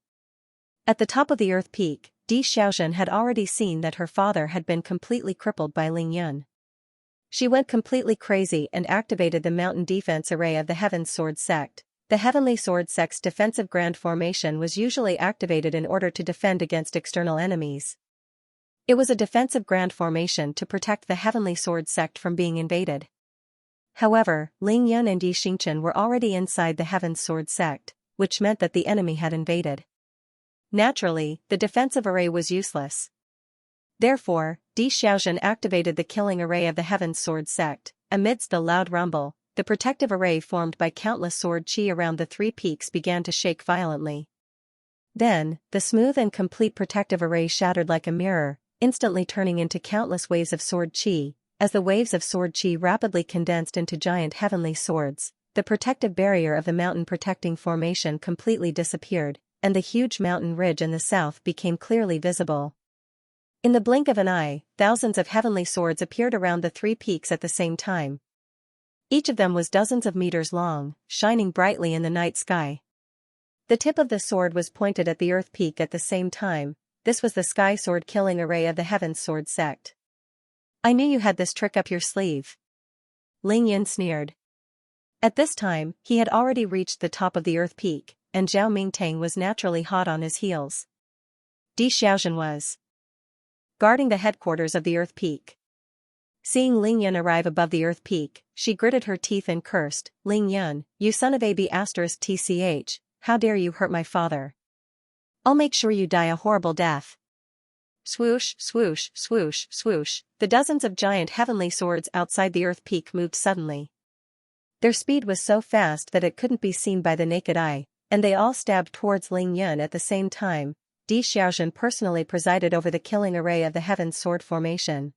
At the top of the earth peak, Di Xiaoxian had already seen that her father had been completely crippled by Ling Yun. She went completely crazy and activated the mountain defense array of the Heaven Sword sect. The Heavenly Sword sect's defensive grand formation was usually activated in order to defend against external enemies. It was a defensive grand formation to protect the Heavenly Sword sect from being invaded. However, Ling Yun and Yi Xingchen were already inside the Heaven Sword sect, which meant that the enemy had invaded. Naturally, the defensive array was useless. Therefore, Di Xiaoxian activated the killing array of the Heaven Sword sect. Amidst the loud rumble, the protective array formed by countless sword chi around the 3 peaks began to shake violently. Then, the smooth and complete protective array shattered like a mirror, instantly turning into countless waves of sword chi. as the waves of sword chi rapidly condensed into giant heavenly swords, the protective barrier of the mountain protecting formation completely disappeared, and the huge mountain ridge in the south became clearly visible. In the blink of an eye, thousands of heavenly swords appeared around the three peaks at the same time. Each of them was dozens of meters long, shining brightly in the night sky. The tip of the sword was pointed at the earth peak at the same time. This was the sky sword killing array of the heavens sword sect. I knew you had this trick up your sleeve. Ling Yan sneered. At this time, he had already reached the top of the earth peak, and Zhao Mingtang was naturally hot on his heels. Di Xiaozhen was guarding the headquarters of the earth peak. Seeing Ling Yan arrive above the earth peak, she gritted her teeth and cursed, "Ling Yan, you son of a b***tch, how dare you hurt my father? I'll make sure you die a horrible death." Swoosh, swoosh, swoosh, swoosh, the dozens of giant heavenly swords outside the earth peak moved suddenly. Their speed was so fast that it couldn't be seen by the naked eye, and they all stabbed towards Ling Yan at the same time. Di Xiaozhen personally presided over the killing array of the heaven's sword formation.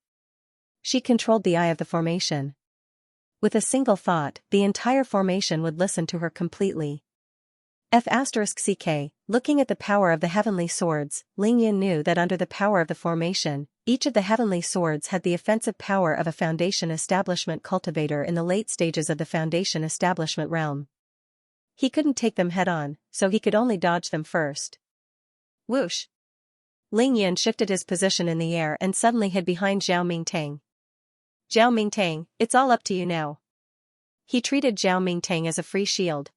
She controlled the eye of the formation. With a single thought, the entire formation would listen to her completely. F***ck, looking at the power of the heavenly swords, Ling Yan knew that under the power of the formation, each of the heavenly swords had the offensive power of a foundation establishment cultivator in the late stages of the foundation establishment realm. He couldn't take them head-on, so he could only dodge them first. Whoosh! Ling Yan shifted his position in the air and suddenly hid behind Zhao Mingtang. "Zhao Mingtang, it's all up to you now." He treated Zhao Mingtang as a free shield.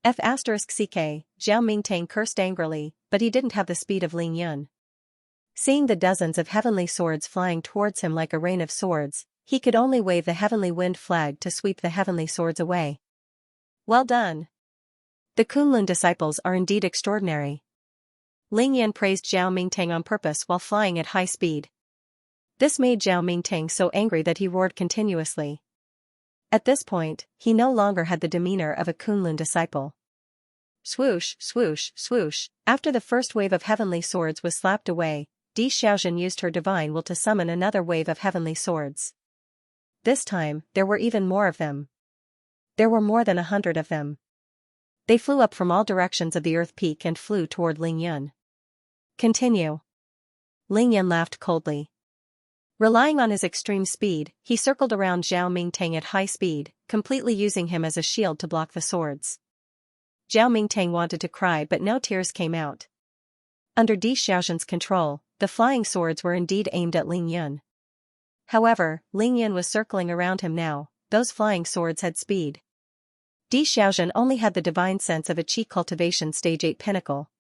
F***ck, Zhao Mingtang cursed angrily, but he didn't have the speed of Ling Yan. Seeing the dozens of heavenly swords flying towards him like a rain of swords, he could only wave the heavenly wind flag to sweep the heavenly swords away. Well done. The Kunlun disciples are indeed extraordinary. Ling Yan praised Zhao Mingtang on purpose while flying at high speed. This made Zhao Mingtang so angry that he roared continuously. At this point, he no longer had the demeanor of a Kunlun disciple. Swoosh, swoosh, swoosh, after the first wave of heavenly swords was slapped away, Di Xiaozhen used her divine will to summon another wave of heavenly swords. This time, there were even more of them. There were more than 100 of them. They flew up from all directions of the earth peak and flew toward Ling Yan. Continue. Ling Yan laughed coldly. Relying on his extreme speed, he circled around Zhao Mingtang at high speed, completely using him as a shield to block the swords. Zhao Mingtang wanted to cry but no tears came out. Under Di Xiaozhen's control, the flying swords were indeed aimed at Ling Yan. However, Ling Yan was circling around him now. Those flying swords had speed. Di Xiaozhen only had the divine sense of a Qi cultivation stage 8 pinnacle.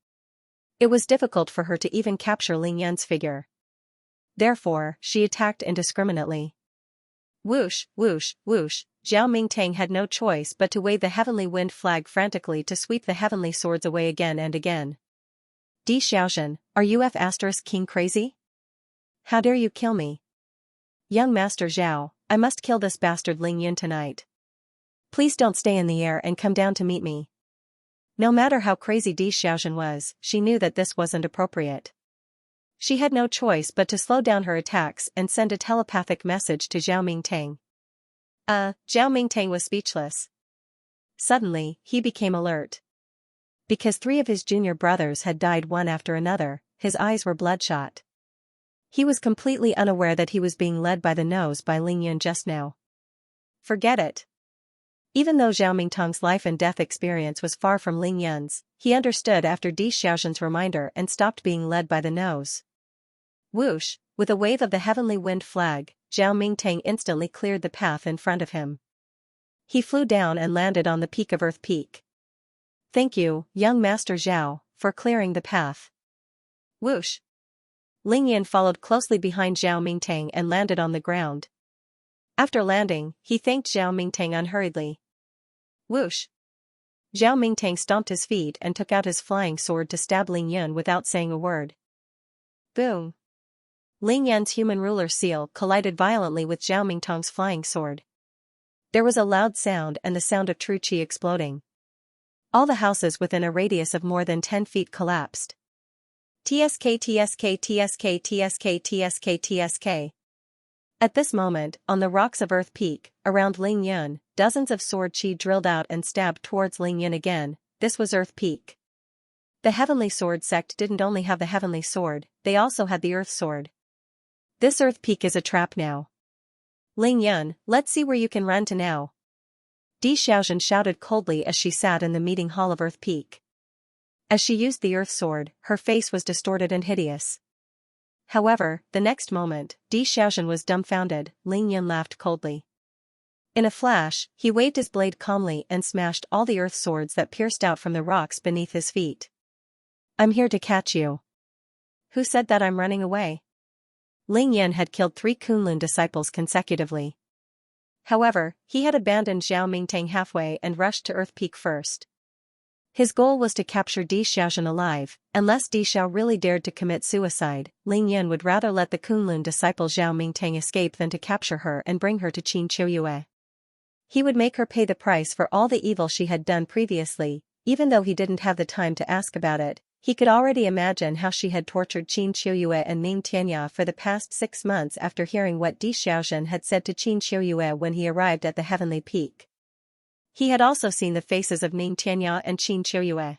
It was difficult for her to even capture Ling Yan's figure. Therefore, she attacked indiscriminately. Whoosh, whoosh, whoosh, Zhao Mingtang had no choice but to wave the heavenly wind flag frantically to sweep the heavenly swords away again and again. Di Xiaozhen, are you F***king crazy? How dare you kill me? Young Master Zhao, I must kill this bastard Ling Yan tonight. Please don't stay in the air and come down to meet me. No matter how crazy Di Xiaozhen was, she knew that this wasn't appropriate. She had no choice but to slow down her attacks and send a telepathic message to Zhao Mingtang. Zhao Mingtang was speechless. Suddenly, he became alert. Because 3 of his junior brothers had died one after another, his eyes were bloodshot. He was completely unaware that he was being led by the nose by Ling Yan just now. Forget it. Even though Zhao Mingtang's life and death experience was far from Ling Yan's, he understood after Di Xiaozhen's reminder and stopped being led by the nose. Whoosh, with a wave of the heavenly wind flag, Zhao Mingtang instantly cleared the path in front of him. He flew down and landed on the peak of Earth Peak. Thank you, young Master Zhao, for clearing the path. Whoosh. Ling Yan followed closely behind Zhao Mingtang and landed on the ground. After landing, he thanked Zhao Mingtang unhurriedly. Whoosh. Zhao Mingtang stomped his feet and took out his flying sword to stab Ling Yan without saying a word. Boom. Ling Yan's human ruler seal collided violently with Zhao Mingtang's flying sword. There was a loud sound and the sound of true qi exploding. All the houses within a radius of more than 10 feet collapsed. TSK TSK TSK TSK TSK TSK. At this moment, on the rocks of Earth Peak, around Ling Yun, dozens of sword chi drilled out and stabbed towards Ling Yun again. This was Earth Peak. The Heavenly Sword sect didn't only have the Heavenly Sword, they also had the Earth Sword. This Earth Peak is a trap now. Ling Yun, let's see where you can run to now. Di Xiaozhen shouted coldly as she sat in the meeting hall of Earth Peak. As she used the Earth Sword, her face was distorted and hideous. However, the next moment, Di Xiaozhen was dumbfounded. Ling Yun laughed coldly. In a flash, he waved his blade calmly and smashed all the earth swords that pierced out from the rocks beneath his feet. I'm here to catch you. Who said that I'm running away? Ling Yun had killed 3 Kunlun disciples consecutively. However, he had abandoned Zhao Mingtang halfway and rushed to Earth Peak first. His goal was to capture Di Xiaozhen alive. Unless Di Xiao really dared to commit suicide, Ling Yun would rather let the Kunlun disciple Zhao Mingtang escape than to capture her and bring her to Qin Qiuyue. He would make her pay the price for all the evil she had done previously. Even though he didn't have the time to ask about it, he could already imagine how she had tortured Qin Qiuyue and Ning Tianya for the past 6 months after hearing what Di Xiaozhen had said to Qin Qiuyue when he arrived at the Heavenly Peak. He had also seen the faces of Ning Tianya and Qin Qiuyue.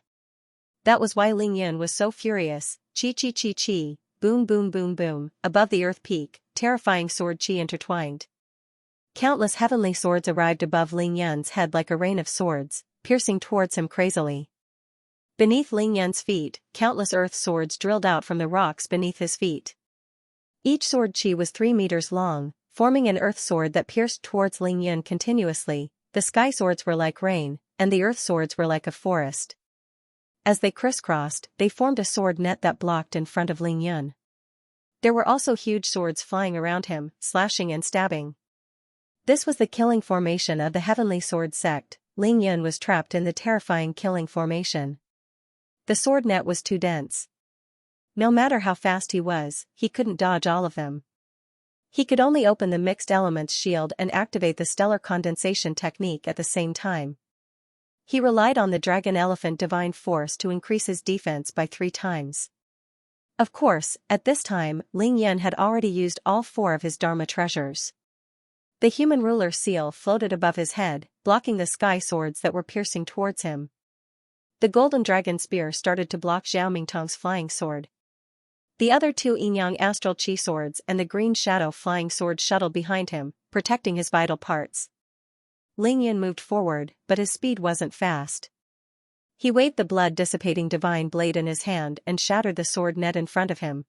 That was why Ling Yun was so furious. Chi chi chi chi, boom boom boom boom, above the Earth Peak, terrifying sword chi intertwined. Countless heavenly swords arrived above Ling Yun's head like a rain of swords, piercing towards him crazily. Beneath Ling Yun's feet, countless earth swords drilled out from the rocks beneath his feet. Each sword chi was 3 meters long, forming an earth sword that pierced towards Ling Yun continuously. The sky swords were like rain, and the earth swords were like a forest. As they crisscrossed, they formed a sword net that blocked in front of Ling Yun. There were also huge swords flying around him, slashing and stabbing. This was the killing formation of the Heavenly Sword sect. Ling Yun was trapped in the terrifying killing formation. The sword net was too dense. No matter how fast he was, he couldn't dodge all of them. He could only open the mixed elements shield and activate the stellar condensation technique at the same time. He relied on the Dragon Elephant Divine Force to increase his defense by 3 times. Of course, at this time, Ling Yun had already used all 4 of his Dharma treasures. The human ruler seal floated above his head, blocking the sky swords that were piercing towards him. The golden dragon spear started to block Zhao Mingtang's flying sword. The other 2 Yinyang astral chi swords and the green shadow flying sword shuttled behind him, protecting his vital parts. Ling Yun moved forward, but his speed wasn't fast. He waved the blood-dissipating divine blade in his hand and shattered the sword net in front of him.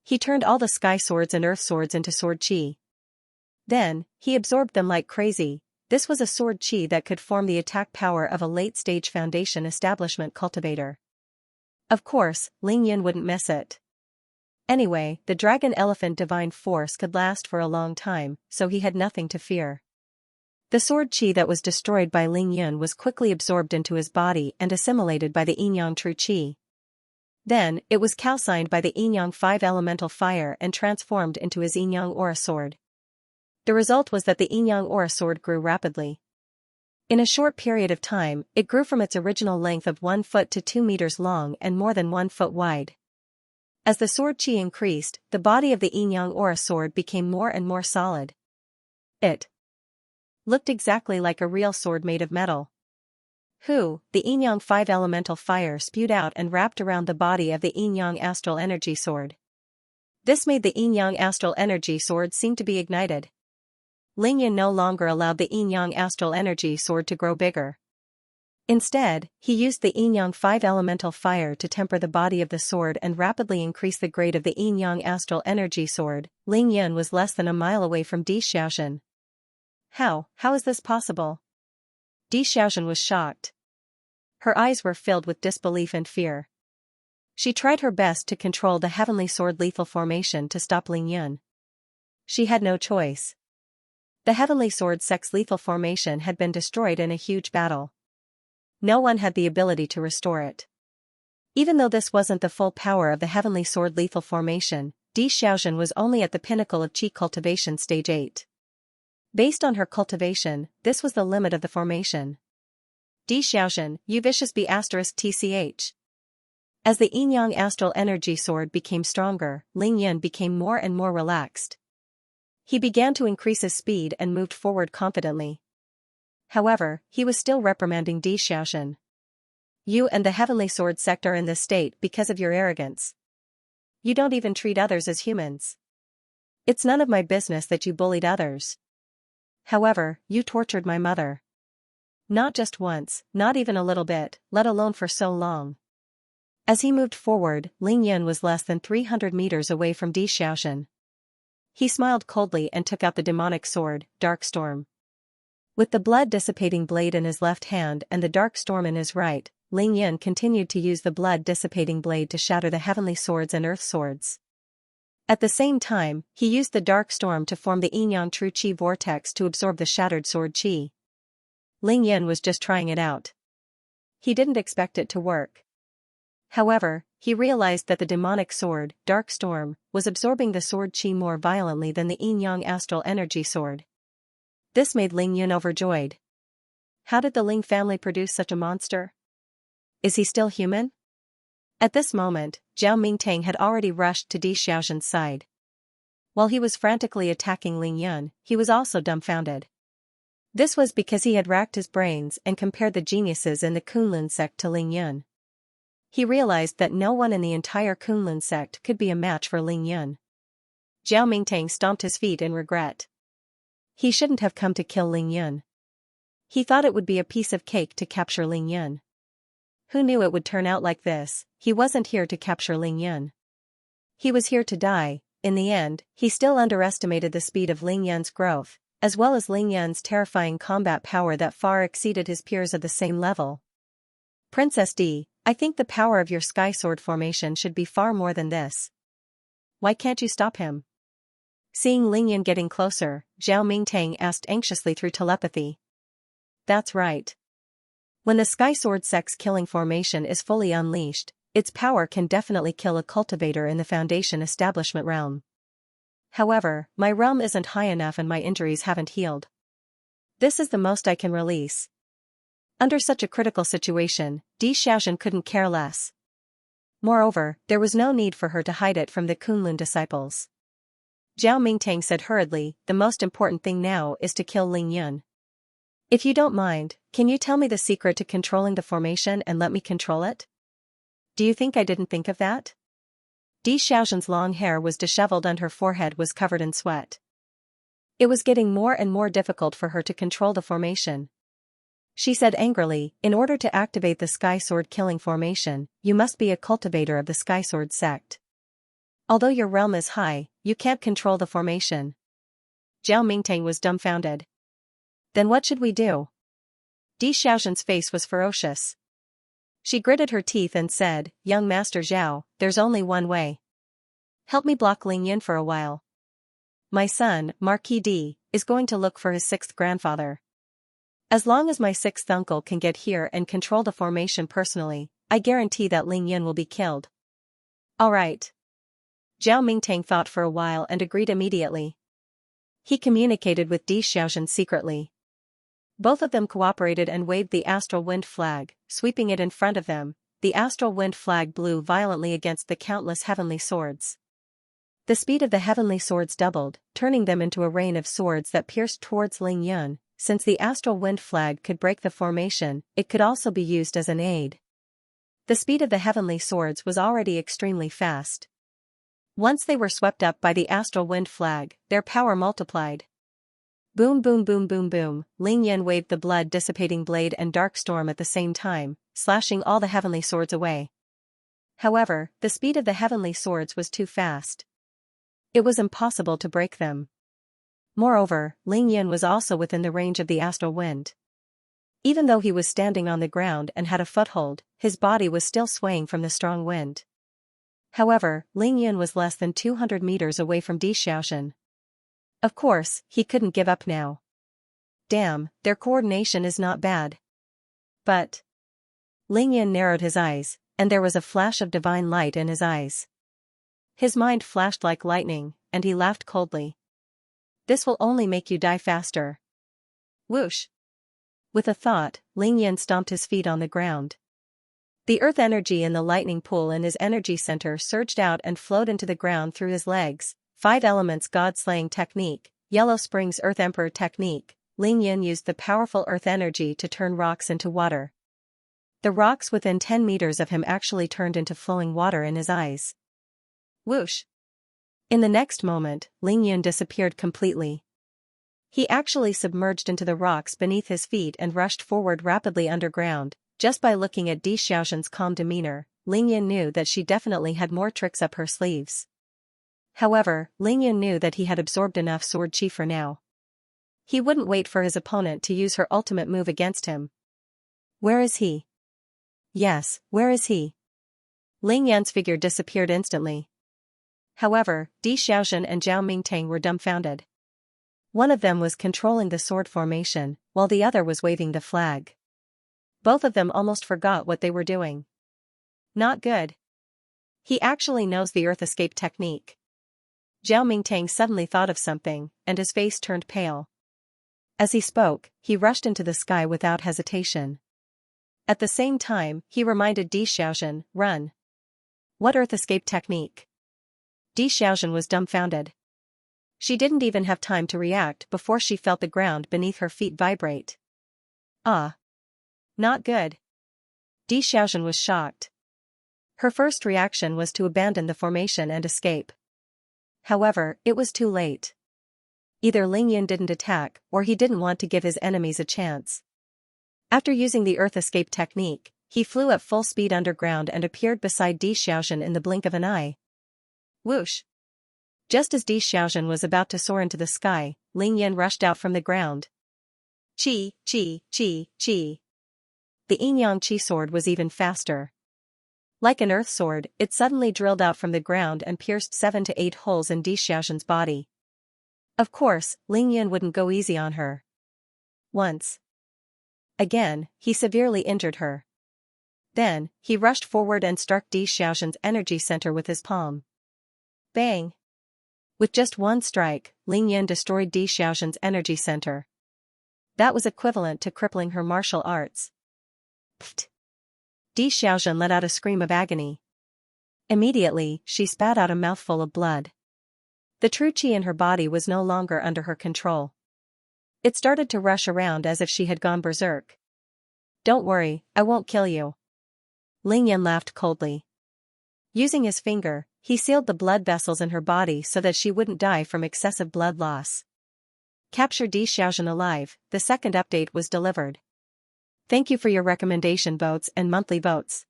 He turned all the sky swords and earth swords into sword chi. Then, he absorbed them like crazy. This was a sword chi that could form the attack power of a late-stage foundation establishment cultivator. Of course, Ling Yun wouldn't miss it. Anyway, the Dragon Elephant Divine Force could last for a long time, so he had nothing to fear. The sword chi that was destroyed by Ling Yun was quickly absorbed into his body and assimilated by the Yinyang True Chi. Then, it was calcined by the Yinyang 5 elemental fire and transformed into his Yinyang Aura Sword. The result was that the Yinyang Aura Sword grew rapidly. In a short period of time, it grew from its original length of 1 foot to 2 meters long and more than 1 foot wide. As the sword chi increased, the body of the Yinyang Aura Sword became more and more solid. It looked exactly like a real sword made of metal. The Yinyang 5 elemental fire spewed out and wrapped around the body of the Yinyang Astral Energy Sword. This made the Yinyang Astral Energy Sword seem to be ignited. Ling Yun no longer allowed the Yinyang Astral Energy Sword to grow bigger. Instead, he used the Yinyang 5 elemental fire to temper the body of the sword and rapidly increase the grade of the Yinyang Astral Energy Sword. Ling Yun was less than a mile away from Di Xiaozhen. How is this possible? Di Xiaozhen was shocked. Her eyes were filled with disbelief and fear. She tried her best to control the Heavenly Sword lethal formation to stop Ling Yun. She had no choice. The Heavenly Sword sect's lethal formation had been destroyed in a huge battle. No one had the ability to restore it. Even though this wasn't the full power of the Heavenly Sword lethal formation, Di Xiaozhen was only at the pinnacle of Qi Cultivation Stage 8. Based on her cultivation, this was the limit of the formation. Di Xiaozhen, you vicious bee *tch. As the Yinyang Astral Energy Sword became stronger, Ling Yun became more and more relaxed. He began to increase his speed and moved forward confidently. However, he was still reprimanding Xianxia. You and the Heavenly Sword sect are in this state because of your arrogance. You don't even treat others as humans. It's none of my business that you bullied others. However, you tortured my mother. Not just once, not even a little bit, let alone for so long. As he moved forward, Lingyan was less than 300 meters away from Xianxia. He smiled coldly and took out the demonic sword, Dark Storm. With the blood-dissipating blade in his left hand and the Dark Storm in his right, Lingyan continued to use the blood-dissipating blade to shatter the heavenly swords and earth swords. At the same time, he used the Dark Storm to form the Yin-Yang True Qi vortex to absorb the shattered sword qi. Lingyan was just trying it out. He didn't expect it to work. However, he realized that the demonic sword, Dark Storm, was absorbing the sword qi more violently than the Yin-Yang Astral Energy sword. This made Lingyan overjoyed. How did the Ling family produce such a monster? Is he still human? At this moment, Zhao Mingtang had already rushed to Xiaoxian's side. While he was frantically attacking Lingyan, he was also dumbfounded. This was because he had racked his brains and compared the geniuses in the Kunlun sect to Lingyan. He realized that no one in the entire Kunlun sect could be a match for Lingyan. Zhao Mingtang stomped his feet in regret. He shouldn't have come to kill Lingyan. He thought it would be a piece of cake to capture Lingyan. Who knew it would turn out like this? He wasn't here to capture Lingyan. He was here to die. In the end, he still underestimated the speed of Lingyan's growth, as well as Lingyan's terrifying combat power that far exceeded his peers of the same level. Princess D, I think the power of your Sky Sword formation should be far more than this. Why can't you stop him? Seeing Lingyan getting closer, Zhao Mingtang asked anxiously through telepathy. That's right. When the Sky Sword sect's killing formation is fully unleashed, its power can definitely kill a cultivator in the Foundation establishment realm. However, my realm isn't high enough and my injuries haven't healed. This is the most I can release. Under such a critical situation, Xiaoxian couldn't care less. Moreover, there was no need for her to hide it from the Kunlun disciples. Zhao Mingtang said hurriedly, the most important thing now is to kill Lingyan. If you don't mind, can you tell me the secret to controlling the formation and let me control it? Do you think I didn't think of that? Xiaoxian's long hair was disheveled and her forehead was covered in sweat. It was getting more and more difficult for her to control the formation. She said angrily, in order to activate the Sky Sword killing formation, you must be a cultivator of the Sky Sword sect. Although your realm is high, you can't control the formation. Zhao Mingtang was dumbfounded. Then what should we do? Xiaoxian's face was ferocious. She gritted her teeth and said, Young Master Zhao, there's only one way. Help me block Lingyan for a while. My son, Marquis D, is going to look for his sixth grandfather. As long as my sixth uncle can get here and control the formation personally, I guarantee that Lingyan will be killed. All right. Zhao Mingtang thought for a while and agreed immediately. He communicated with Xiaoxian secretly. Both of them cooperated and waved the astral wind flag, sweeping it in front of them. The astral wind flag blew violently against the countless heavenly swords. The speed of the heavenly swords doubled, turning them into a rain of swords that pierced towards Lingyan. Since the astral wind flag could break the formation, it could also be used as an aid. The speed of the heavenly swords was already extremely fast. Once they were swept up by the astral wind flag, their power multiplied. Boom boom boom boom boom, Lingyan waved the blood-dissipating blade and Dark Storm at the same time, slashing all the heavenly swords away. However, the speed of the heavenly swords was too fast. It was impossible to break them. Moreover, Lingyan was also within the range of the astral wind. Even though he was standing on the ground and had a foothold, his body was still swaying from the strong wind. However, Lingyan was less than 200 meters away from Xiaoxian. Of course, he couldn't give up now. Damn, their coordination is not bad. But... Lingyan narrowed his eyes, and there was a flash of divine light in his eyes. His mind flashed like lightning, and he laughed coldly. This will only make you die faster. Whoosh! With a thought, Lingyan stomped his feet on the ground. The earth energy in the lightning pool in his energy center surged out and flowed into the ground through his legs. 5 elements God-slaying technique. Yellow Spring's Earth Emperor technique, Ling Yun used the powerful earth energy to turn rocks into water. The rocks within 10 meters of him actually turned into flowing water in his eyes. Whoosh! In the next moment, Ling Yun disappeared completely. He actually submerged into the rocks beneath his feet and rushed forward rapidly underground. Just by looking at Di Xiaoxin's calm demeanor, Ling Yun knew that she definitely had more tricks up her sleeves. However, Ling Yun knew that he had absorbed enough sword chi for now. He wouldn't wait for his opponent to use her ultimate move against him. Where is he? Yes, where is he? Ling Yan's figure disappeared instantly. However, Di Xiaoxin and Zhao Mingtang were dumbfounded. One of them was controlling the sword formation, while the other was waving the flag. Both of them almost forgot what they were doing. Not good. He actually knows the earth escape technique. Zhao Mingtang suddenly thought of something, and his face turned pale. As he spoke, he rushed into the sky without hesitation. At the same time, he reminded Di Xiaoxin, run. What earth escape technique? Di Xiaoxin was dumbfounded. She didn't even have time to react before she felt the ground beneath her feet vibrate. Ah. Not good. Di Xiaoxin was shocked. Her first reaction was to abandon the formation and escape. However, it was too late. Either Ling Yun didn't attack, or he didn't want to give his enemies a chance. After using the earth escape technique, he flew at full speed underground and appeared beside Di Xiaoxin in the blink of an eye. Whoosh! Just as Di Xiaoxin was about to soar into the sky, Ling Yun rushed out from the ground. Chi, chi, chi, chi. The yin-yang chi sword was even faster. Like an earth sword, it suddenly drilled out from the ground and pierced 7 to 8 holes in Di Xiaoxin's body. Of course, Ling Yun wouldn't go easy on her. Once. Again, he severely injured her. Then, he rushed forward and struck Di Xiaoxin's energy center with his palm. Bang! With just one strike, Ling Yun destroyed Di Xiaoxin's energy center. That was equivalent to crippling her martial arts. Pfft! Di Xiaoxin let out a scream of agony. Immediately, she spat out a mouthful of blood. The true chi in her body was no longer under her control. It started to rush around as if she had gone berserk. Don't worry, I won't kill you. Ling Yun laughed coldly. Using his finger, he sealed the blood vessels in her body so that she wouldn't die from excessive blood loss. Capture Di Xiaoxin alive, the second update was delivered. Thank you for your recommendation votes and monthly votes.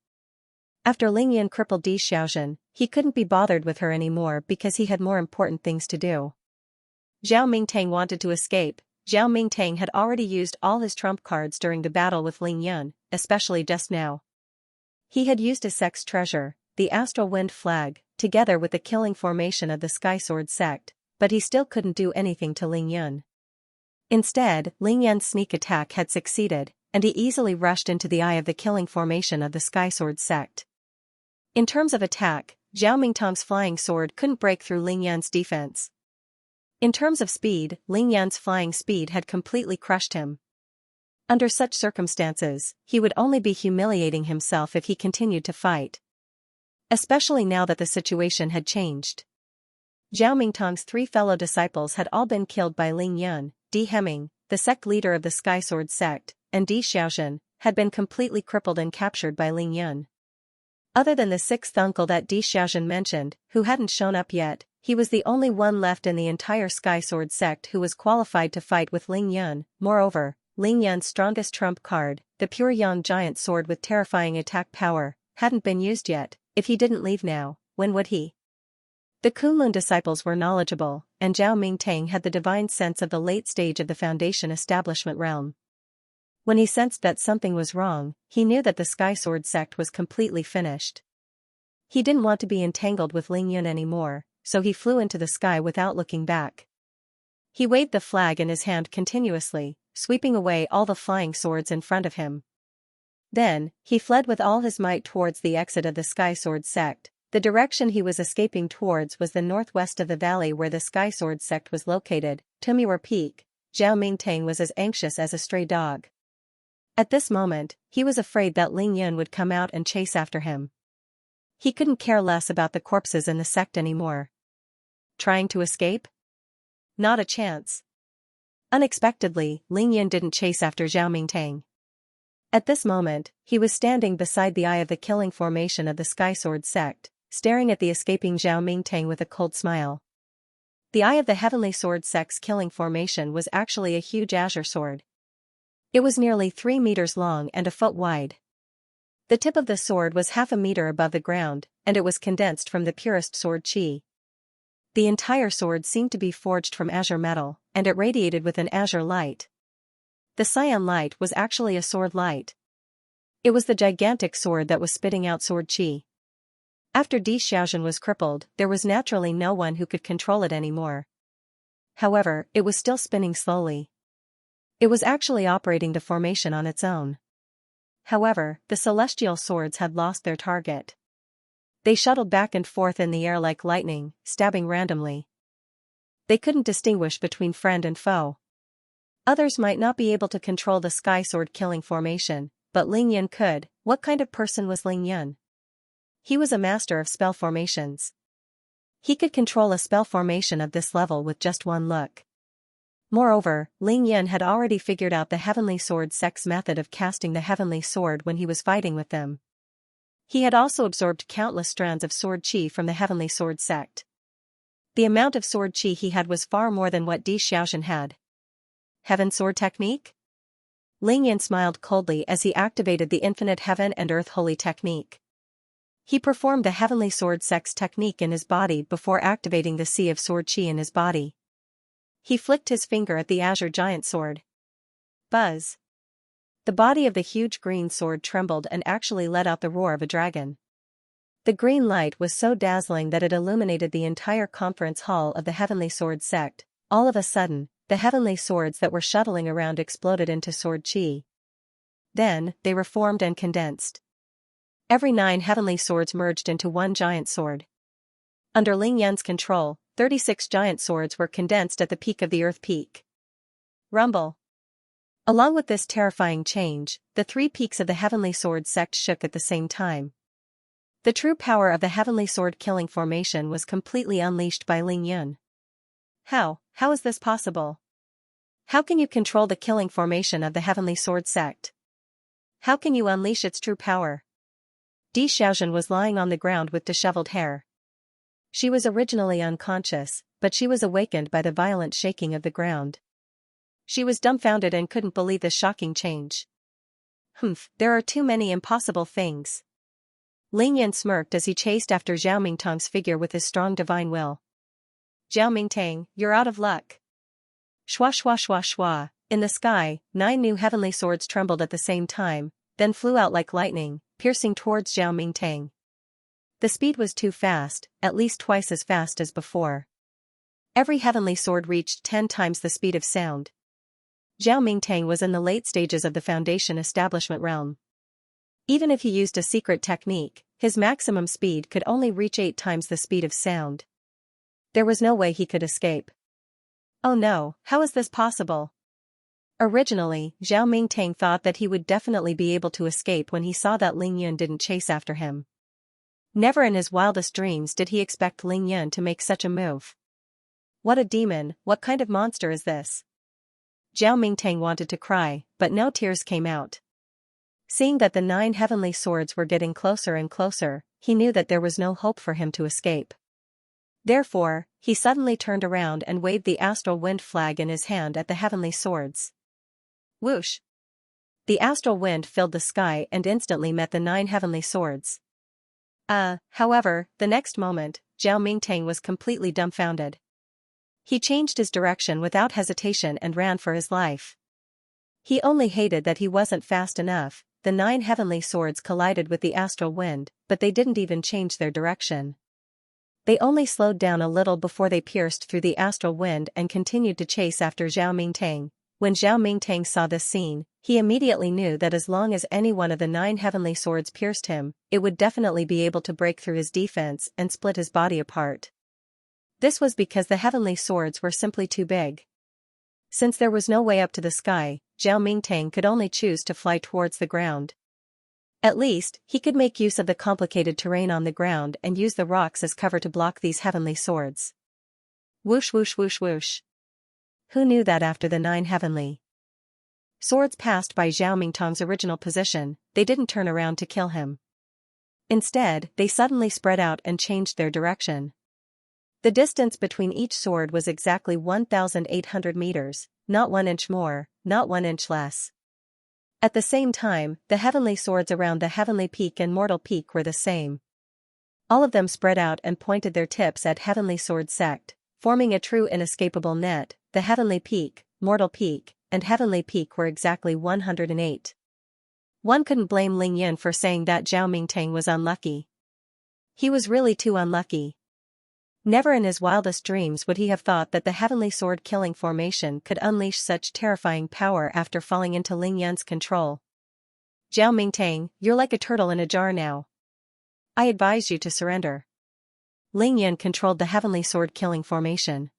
After Ling Yun crippled Di Xiaoxin, he couldn't be bothered with her anymore because he had more important things to do. Zhao Mingtang wanted to escape. Zhao Mingtang had already used all his trump cards during the battle with Ling Yun, especially just now. He had used his sex treasure, the astral wind flag, together with the killing formation of the Sky Sword sect, but he still couldn't do anything to Ling Yun. Instead, Ling Yun's sneak attack had succeeded, and he easily rushed into the eye of the killing formation of the Sky Sword sect. In terms of attack, Zhao Mingtang's flying sword couldn't break through Ling Yun's defense. In terms of speed, Ling Yun's flying speed had completely crushed him. Under such circumstances, he would only be humiliating himself if he continued to fight. Especially now that the situation had changed. Zhao Mingtang's 3 fellow disciples had all been killed by Ling Yun. Di Hemming, the sect leader of the Sky Sword sect, and Di Xiaoxin, had been completely crippled and captured by Ling Yun. Other than the 6th uncle that Di Xiaoxin mentioned, who hadn't shown up yet, he was the only one left in the entire Sky Sword sect who was qualified to fight with Ling Yun. Moreover, Ling Yun's strongest trump card, the pure yang giant sword with terrifying attack power, hadn't been used yet. If he didn't leave now, when would he? The Kunlun disciples were knowledgeable, and Zhao Mingtang had the divine sense of the late stage of the Foundation establishment realm. When he sensed that something was wrong, he knew that the Sky Sword sect was completely finished. He didn't want to be entangled with Ling Yun anymore, so he flew into the sky without looking back. He waved the flag in his hand continuously, sweeping away all the flying swords in front of him. Then, he fled with all his might towards the exit of the Sky Sword sect. The direction he was escaping towards was the northwest of the valley where the Sky Sword sect was located, Tumiwar Peak. Zhao Mingtang was as anxious as a stray dog. At this moment, he was afraid that Ling Yun would come out and chase after him. He couldn't care less about the corpses in the sect anymore. Trying to escape? Not a chance. Unexpectedly, Ling Yan didn't chase after Zhao Mingtang. At this moment, he was standing beside the eye of the killing formation of the Sky Sword sect, staring at the escaping Zhao Mingtang with a cold smile. The eye of the Heavenly Sword sect's killing formation was actually a huge azure sword. It was nearly 3 meters long and a foot wide. The tip of the sword was half a meter above the ground, and it was condensed from the purest sword chi. The entire sword seemed to be forged from azure metal, and it radiated with an azure light. The cyan light was actually a sword light. It was the gigantic sword that was spitting out sword chi. After Di Xiaozhen was crippled, there was naturally no one who could control it anymore. However, it was still spinning slowly. It was actually operating the formation on its own. However, the celestial swords had lost their target. They shuttled back and forth in the air like lightning, stabbing randomly. They couldn't distinguish between friend and foe. Others might not be able to control the sky sword killing formation, but Ling Yan could. What kind of person was Ling Yan? He was a master of spell formations. He could control a spell formation of this level with just one look. Moreover, Ling Yan had already figured out the Heavenly Sword sect's method of casting the Heavenly Sword when he was fighting with them. He had also absorbed countless strands of sword chi from the Heavenly Sword sect. The amount of sword chi he had was far more than what Di Xiaozhen had. Heaven Sword Technique? Ling Yan smiled coldly as he activated the Infinite Heaven and Earth Holy Technique. He performed the Heavenly Sword sect's technique in his body before activating the Sea of Sword Chi in his body. He flicked his finger at the azure giant sword. Buzz! The body of the huge green sword trembled and actually let out the roar of a dragon. The green light was so dazzling that it illuminated the entire conference hall of the Heavenly Sword sect. All of a sudden, the heavenly swords that were shuttling around exploded into sword chi. Then, they reformed and condensed. Every 9 heavenly swords merged into one giant sword. Under Ling Yan's control, 36 giant swords were condensed at the peak of the Earth Peak. Rumble. Along with this terrifying change, the 3 peaks of the Heavenly Sword sect shook at the same time. The true power of the Heavenly Sword killing formation was completely unleashed by Ling Yan. How is this possible? How can you control the killing formation of the Heavenly Sword sect? How can you unleash its true power? Di Xiaozhen was lying on the ground with disheveled hair. She was originally unconscious, but she was awakened by the violent shaking of the ground. She was dumbfounded and couldn't believe the shocking change. There are too many impossible things. Ling Yan smirked as he chased after Zhao Mingtang's figure with his strong divine will. Zhao Mingtang, you're out of luck. Shwa shwa shwa shwa. In the sky, 9 new heavenly swords trembled at the same time, then flew out like lightning, piercing towards Zhao Mingtang. The speed was too fast, at least twice as fast as before. Every heavenly sword reached 10 times the speed of sound. Zhao Mingtang was in the late stages of the Foundation establishment realm. Even if he used a secret technique, his maximum speed could only reach 8 times the speed of sound. There was no way he could escape. Oh no, how is this possible? Originally, Zhao Mingtang thought that he would definitely be able to escape when he saw that Ling Yan didn't chase after him. Never in his wildest dreams did he expect Ling Yan to make such a move. What a demon, what kind of monster is this? Zhao Mingtang wanted to cry, but no tears came out. Seeing that the 9 heavenly swords were getting closer and closer, he knew that there was no hope for him to escape. Therefore, he suddenly turned around and waved the astral wind flag in his hand at the heavenly swords. Whoosh! The astral wind filled the sky and instantly met the 9 heavenly swords. However, the next moment, Zhao Mingtang was completely dumbfounded. He changed his direction without hesitation and ran for his life. He only hated that he wasn't fast enough. The 9 heavenly swords collided with the astral wind, but they didn't even change their direction. They only slowed down a little before they pierced through the astral wind and continued to chase after Zhao Mingtang. When Zhao Mingtang saw this scene, he immediately knew that as long as any one of the 9 heavenly swords pierced him, it would definitely be able to break through his defense and split his body apart. This was because the heavenly swords were simply too big. Since there was no way up to the sky, Zhao Mingtang could only choose to fly towards the ground. At least, he could make use of the complicated terrain on the ground and use the rocks as cover to block these heavenly swords. Whoosh whoosh whoosh whoosh. who knew that after the 9 heavenly swords passed by Zhao Mingtong's original position, they didn't turn around to kill him. Instead, they suddenly spread out and changed their direction. The distance between each sword was exactly 1,800 meters, not 1 inch more, not 1 inch less. At the same time, the heavenly swords around the Heavenly Peak and Mortal Peak were the same. All of them spread out and pointed their tips at Heavenly Sword Sect, forming a true inescapable net. The Heavenly Peak, Mortal Peak, and Heavenly Peak were exactly 108. One couldn't blame Ling Yan for saying that Zhao Mingtang was unlucky. He was really too unlucky. Never in his wildest dreams would he have thought that the Heavenly Sword killing formation could unleash such terrifying power after falling into Ling Yan's control. Zhao Mingtang, you're like a turtle in a jar now. I advise you to surrender. Ling Yan controlled the Heavenly Sword killing formation.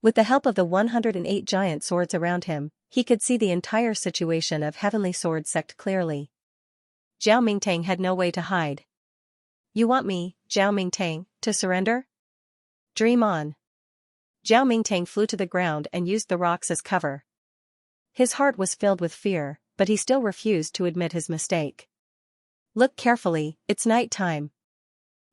With the help of the 108 giant swords around him, he could see the entire situation of Heavenly Sword Sect clearly. Zhao Mingtang had no way to hide. You want me, Zhao Mingtang, to surrender? Dream on. Zhao Mingtang flew to the ground and used the rocks as cover. His heart was filled with fear, but he still refused to admit his mistake. Look carefully, it's night time.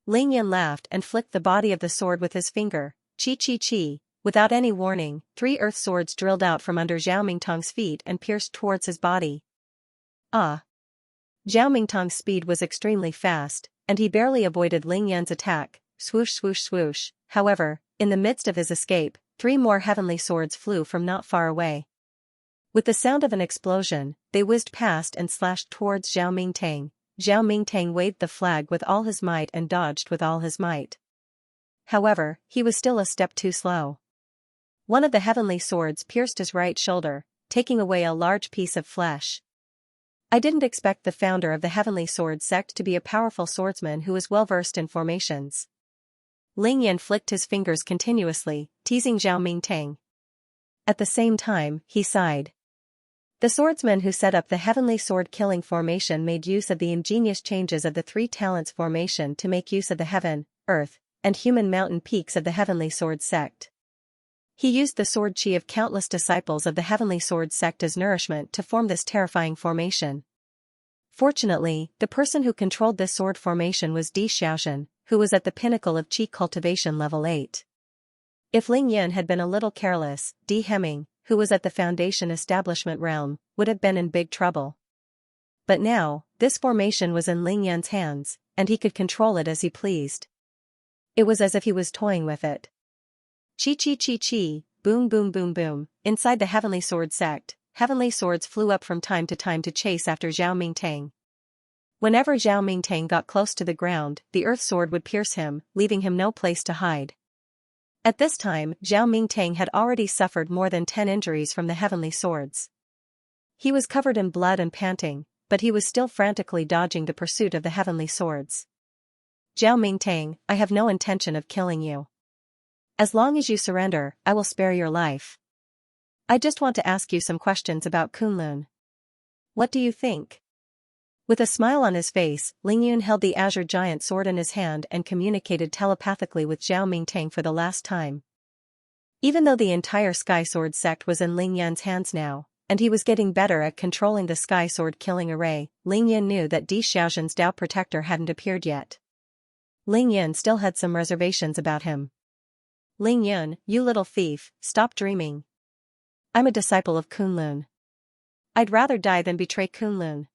Ling Yan laughed and flicked the body of the sword with his finger. Chi chi chi. Without any warning, 3 earth swords drilled out from under Zhao Mingtong's feet and pierced towards his body. Ah! Zhao Mingtong's speed was extremely fast, and he barely avoided Ling Yan's attack. Swoosh swoosh swoosh. However, in the midst of his escape, 3 more heavenly swords flew from not far away. With the sound of an explosion, they whizzed past and slashed towards Zhao Mingtang. Zhao Mingtang waved the flag with all his might and dodged with all his might. However, he was still a step too slow. One of the heavenly swords pierced his right shoulder, taking away a large piece of flesh. I didn't expect the founder of the Heavenly Sword Sect to be a powerful swordsman who was well versed in formations. Ling Yan flicked his fingers continuously, teasing Zhao Mingtang. At the same time, he sighed. The swordsman who set up the Heavenly Sword killing formation made use of the ingenious changes of the 3 talents formation to make use of the heaven, earth, and human mountain peaks of the Heavenly Sword Sect. He used the sword chi of countless disciples of the Heavenly Sword Sect as nourishment to form this terrifying formation. Fortunately, the person who controlled this sword formation was Di Xiaoxian, who was at the pinnacle of Qi cultivation level 8. If Ling Yan had been a little careless, Di Hemming, who was at the foundation establishment realm, would have been in big trouble. But now, this formation was in Ling Yan's hands, and he could control it as he pleased. It was as if he was toying with it. Chi chi chi chi, boom boom boom boom. Inside the Heavenly Sword Sect, heavenly swords flew up from time to chase after Zhao Mingtang. Whenever Zhao Mingtang got close to the ground, the earth sword would pierce him, leaving him no place to hide. At this time, Zhao Mingtang had already suffered more than 10 injuries from the heavenly swords. He was covered in blood and panting, but he was still frantically dodging the pursuit of the heavenly swords. Zhao Mingtang, I have no intention of killing you. As long as you surrender, I will spare your life. I just want to ask you some questions about Kunlun. What do you think? With a smile on his face, Ling Yun held the azure giant sword in his hand and communicated telepathically with Zhao Mingtang for the last time. Even though the entire Sky Sword sect was in Ling Yan's hands now, and he was getting better at controlling the Sky Sword killing array, Ling Yan knew that Di Xiaoxian's Dao Protector hadn't appeared yet. Ling Yan still had some reservations about him. Ling Yun, you little thief, stop dreaming. I'm a disciple of Kunlun. I'd rather die than betray Kunlun.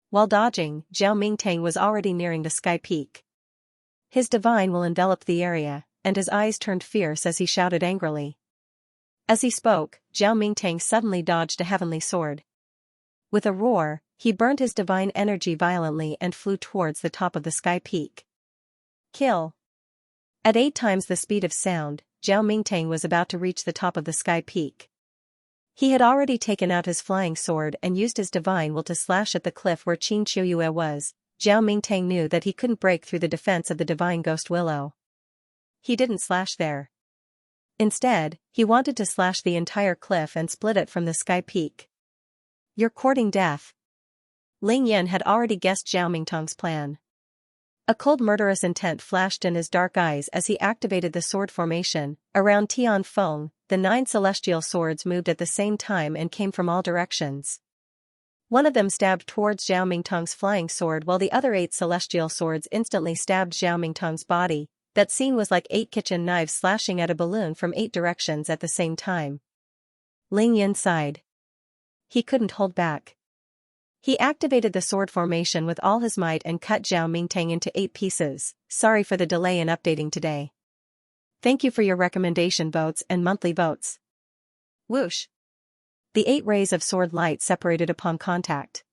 While dodging, Zhao Mingtang was already nearing the sky peak. His divine will enveloped the area, and his eyes turned fierce as he shouted angrily. As he spoke, Zhao Mingtang suddenly dodged a heavenly sword. With a roar, he burned his divine energy violently and flew towards the top of the sky peak. Kill! At 8 times the speed of sound, Zhao Mingtang was about to reach the top of the sky peak. He had already taken out his flying sword and used his divine will to slash at the cliff where Qin Qiuyue was. Zhao Mingtang knew that he couldn't break through the defense of the divine ghost willow. He didn't slash there. Instead, he wanted to slash the entire cliff and split it from the sky peak. You're courting death. Ling Yan had already guessed Zhao Mingtang's plan. A cold murderous intent flashed in his dark eyes as he activated the sword formation. Around Tian Feng, the 9 celestial swords moved at the same time and came from all directions. One of them stabbed towards Zhao Mingtong's flying sword while the other 8 celestial swords instantly stabbed Zhao Mingtong's body. That scene was like 8 kitchen knives slashing at a balloon from 8 directions at the same time. Ling Yan sighed. He couldn't hold back. He activated the sword formation with all his might and cut Zhao Mingtang into 8 pieces. Sorry for the delay in updating today. Thank you for your recommendation votes and monthly votes. Whoosh! The 8 rays of sword light separated upon contact.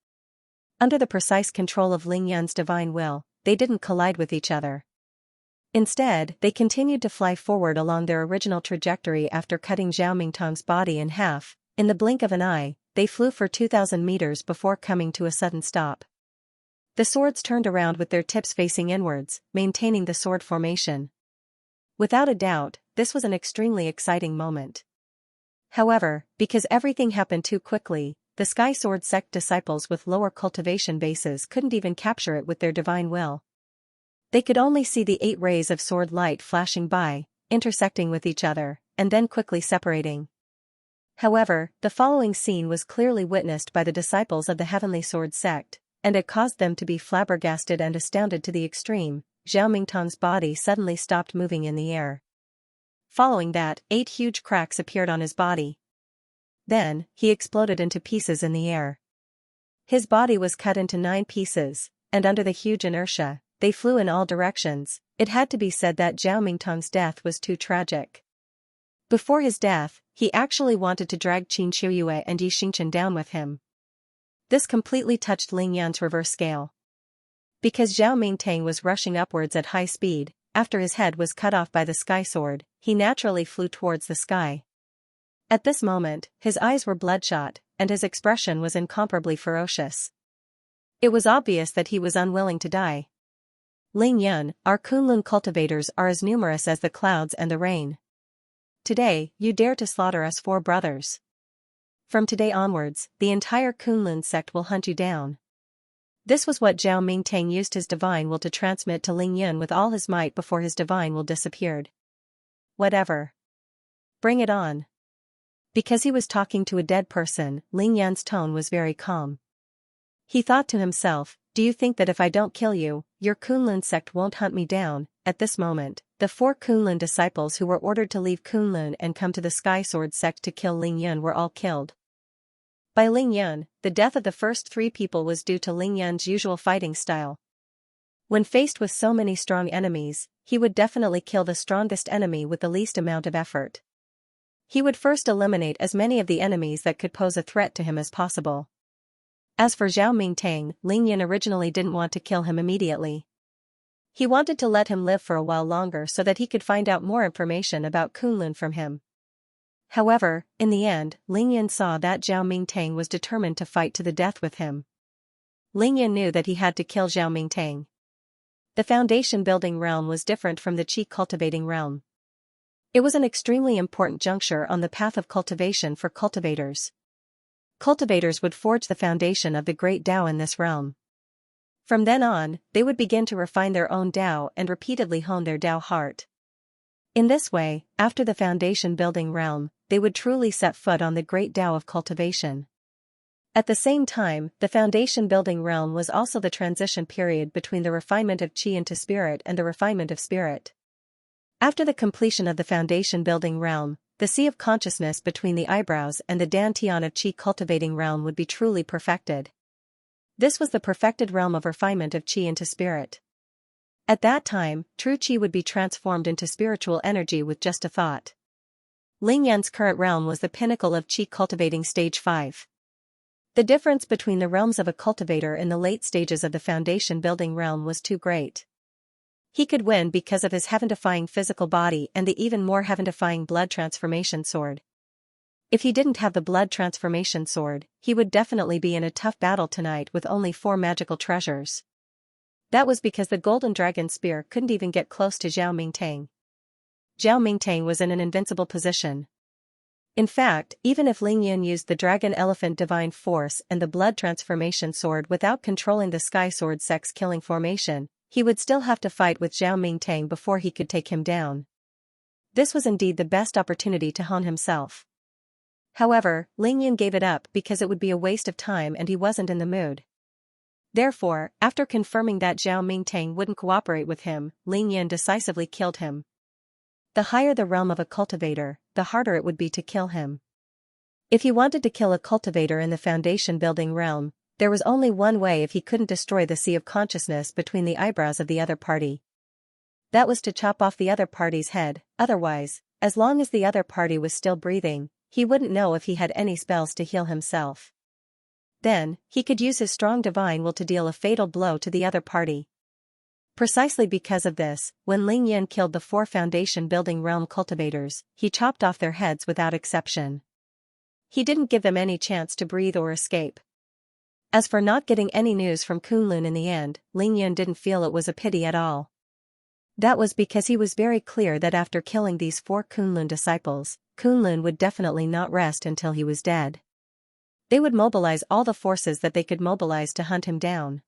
Under the precise control of Ling Yan's divine will, they didn't collide with each other. Instead, they continued to fly forward along their original trajectory after cutting Zhao Mingtong's body in half. In the blink of an eye, they flew for 2,000 meters before coming to a sudden stop. The swords turned around with their tips facing inwards, maintaining the sword formation. Without a doubt, this was an extremely exciting moment. However, because everything happened too quickly, the Sky Sword sect disciples with lower cultivation bases couldn't even capture it with their divine will. They could only see the 8 rays of sword light flashing by, intersecting with each other, and then quickly separating. However, the following scene was clearly witnessed by the disciples of the Heavenly Sword sect, and it caused them to be flabbergasted and astounded to the extreme. Zhao Mingtong's body suddenly stopped moving in the air. Following that, 8 huge cracks appeared on his body. Then, he exploded into pieces in the air. His body was cut into 9 pieces, and under the huge inertia, they flew in all directions. It had to be said that Zhao Mingtong's death was too tragic. Before his death, he actually wanted to drag Qin Shiyue and Yi Xingchen down with him. This completely touched Ling Yan's reverse scale. Because Zhao Mingtang was rushing upwards at high speed, after his head was cut off by the Sky Sword, he naturally flew towards the sky. At this moment, his eyes were bloodshot, and his expression was incomparably ferocious. It was obvious that he was unwilling to die. Ling Yan, our Kunlun cultivators are as numerous as the clouds and the rain. Today, you dare to slaughter us 4 brothers. From today onwards, the entire Kunlun sect will hunt you down. This was what Zhao Mingtang used his divine will to transmit to Ling Yan with all his might before his divine will disappeared. Whatever. Bring it on. Because he was talking to a dead person, Ling Yan's tone was very calm. He thought to himself, do you think that if I don't kill you, your Kunlun sect won't hunt me down? At this moment, the 4 Kunlun disciples who were ordered to leave Kunlun and come to the Sky Sword sect to kill Ling Yan were all killed. By Ling Yan, the death of the first 3 people was due to Ling Yan's usual fighting style. When faced with so many strong enemies, he would definitely kill the strongest enemy with the least amount of effort. He would first eliminate as many of the enemies that could pose a threat to him as possible. As for Zhao Mingtang, Ling Yan originally didn't want to kill him immediately. He wanted to let him live for a while longer so that he could find out more information about Kunlun from him. However, in the end, Ling Yan saw that Zhao Mingtang was determined to fight to the death with him. Ling Yan knew that he had to kill Zhao Mingtang. The foundation building realm was different from the qi cultivating realm. It was an extremely important juncture on the path of cultivation for cultivators. Cultivators would forge the foundation of the great Tao in this realm. From then on, they would begin to refine their own Tao and repeatedly hone their Tao heart. In this way, after the foundation building realm, they would truly set foot on the great Tao of cultivation. At the same time, the foundation building realm was also the transition period between the refinement of qi into spirit and the refinement of spirit. After the completion of the foundation building realm, the sea of consciousness between the eyebrows and the dantian of qi cultivating realm would be truly perfected. This was the perfected realm of refinement of qi into spirit. At that time, true qi would be transformed into spiritual energy with just a thought. Ling Yan's current realm was the pinnacle of qi cultivating stage 5. The difference between the realms of a cultivator in the late stages of the foundation building realm was too great. He could win because of his heaven-defying physical body and the even more heaven-defying blood transformation sword. If he didn't have the blood transformation sword, he would definitely be in a tough battle tonight with only 4 magical treasures. That was because the golden dragon spear couldn't even get close to Zhao Mingtang. Zhao Mingtang was in an invincible position. In fact, even if Ling Yan used the dragon elephant divine force and the blood transformation sword without controlling the Sky Sword sect's killing formation, he would still have to fight with Zhao Mingtang before he could take him down. This was indeed the best opportunity to hone himself. However, Ling Yan gave it up because it would be a waste of time and he wasn't in the mood. Therefore, after confirming that Zhao Mingtang wouldn't cooperate with him, Ling Yan decisively killed him. The higher the realm of a cultivator, the harder it would be to kill him. If he wanted to kill a cultivator in the foundation building realm, there was only one way if he couldn't destroy the sea of consciousness between the eyebrows of the other party. That was to chop off the other party's head, otherwise, as long as the other party was still breathing, he wouldn't know if he had any spells to heal himself. Then, he could use his strong divine will to deal a fatal blow to the other party. Precisely because of this, when Ling Yan killed the 4 foundation building realm cultivators, he chopped off their heads without exception. He didn't give them any chance to breathe or escape. As for not getting any news from Kunlun in the end, Ling Yan didn't feel it was a pity at all. That was because he was very clear that after killing these 4 Kunlun disciples, Kunlun would definitely not rest until he was dead. They would mobilize all the forces that they could mobilize to hunt him down.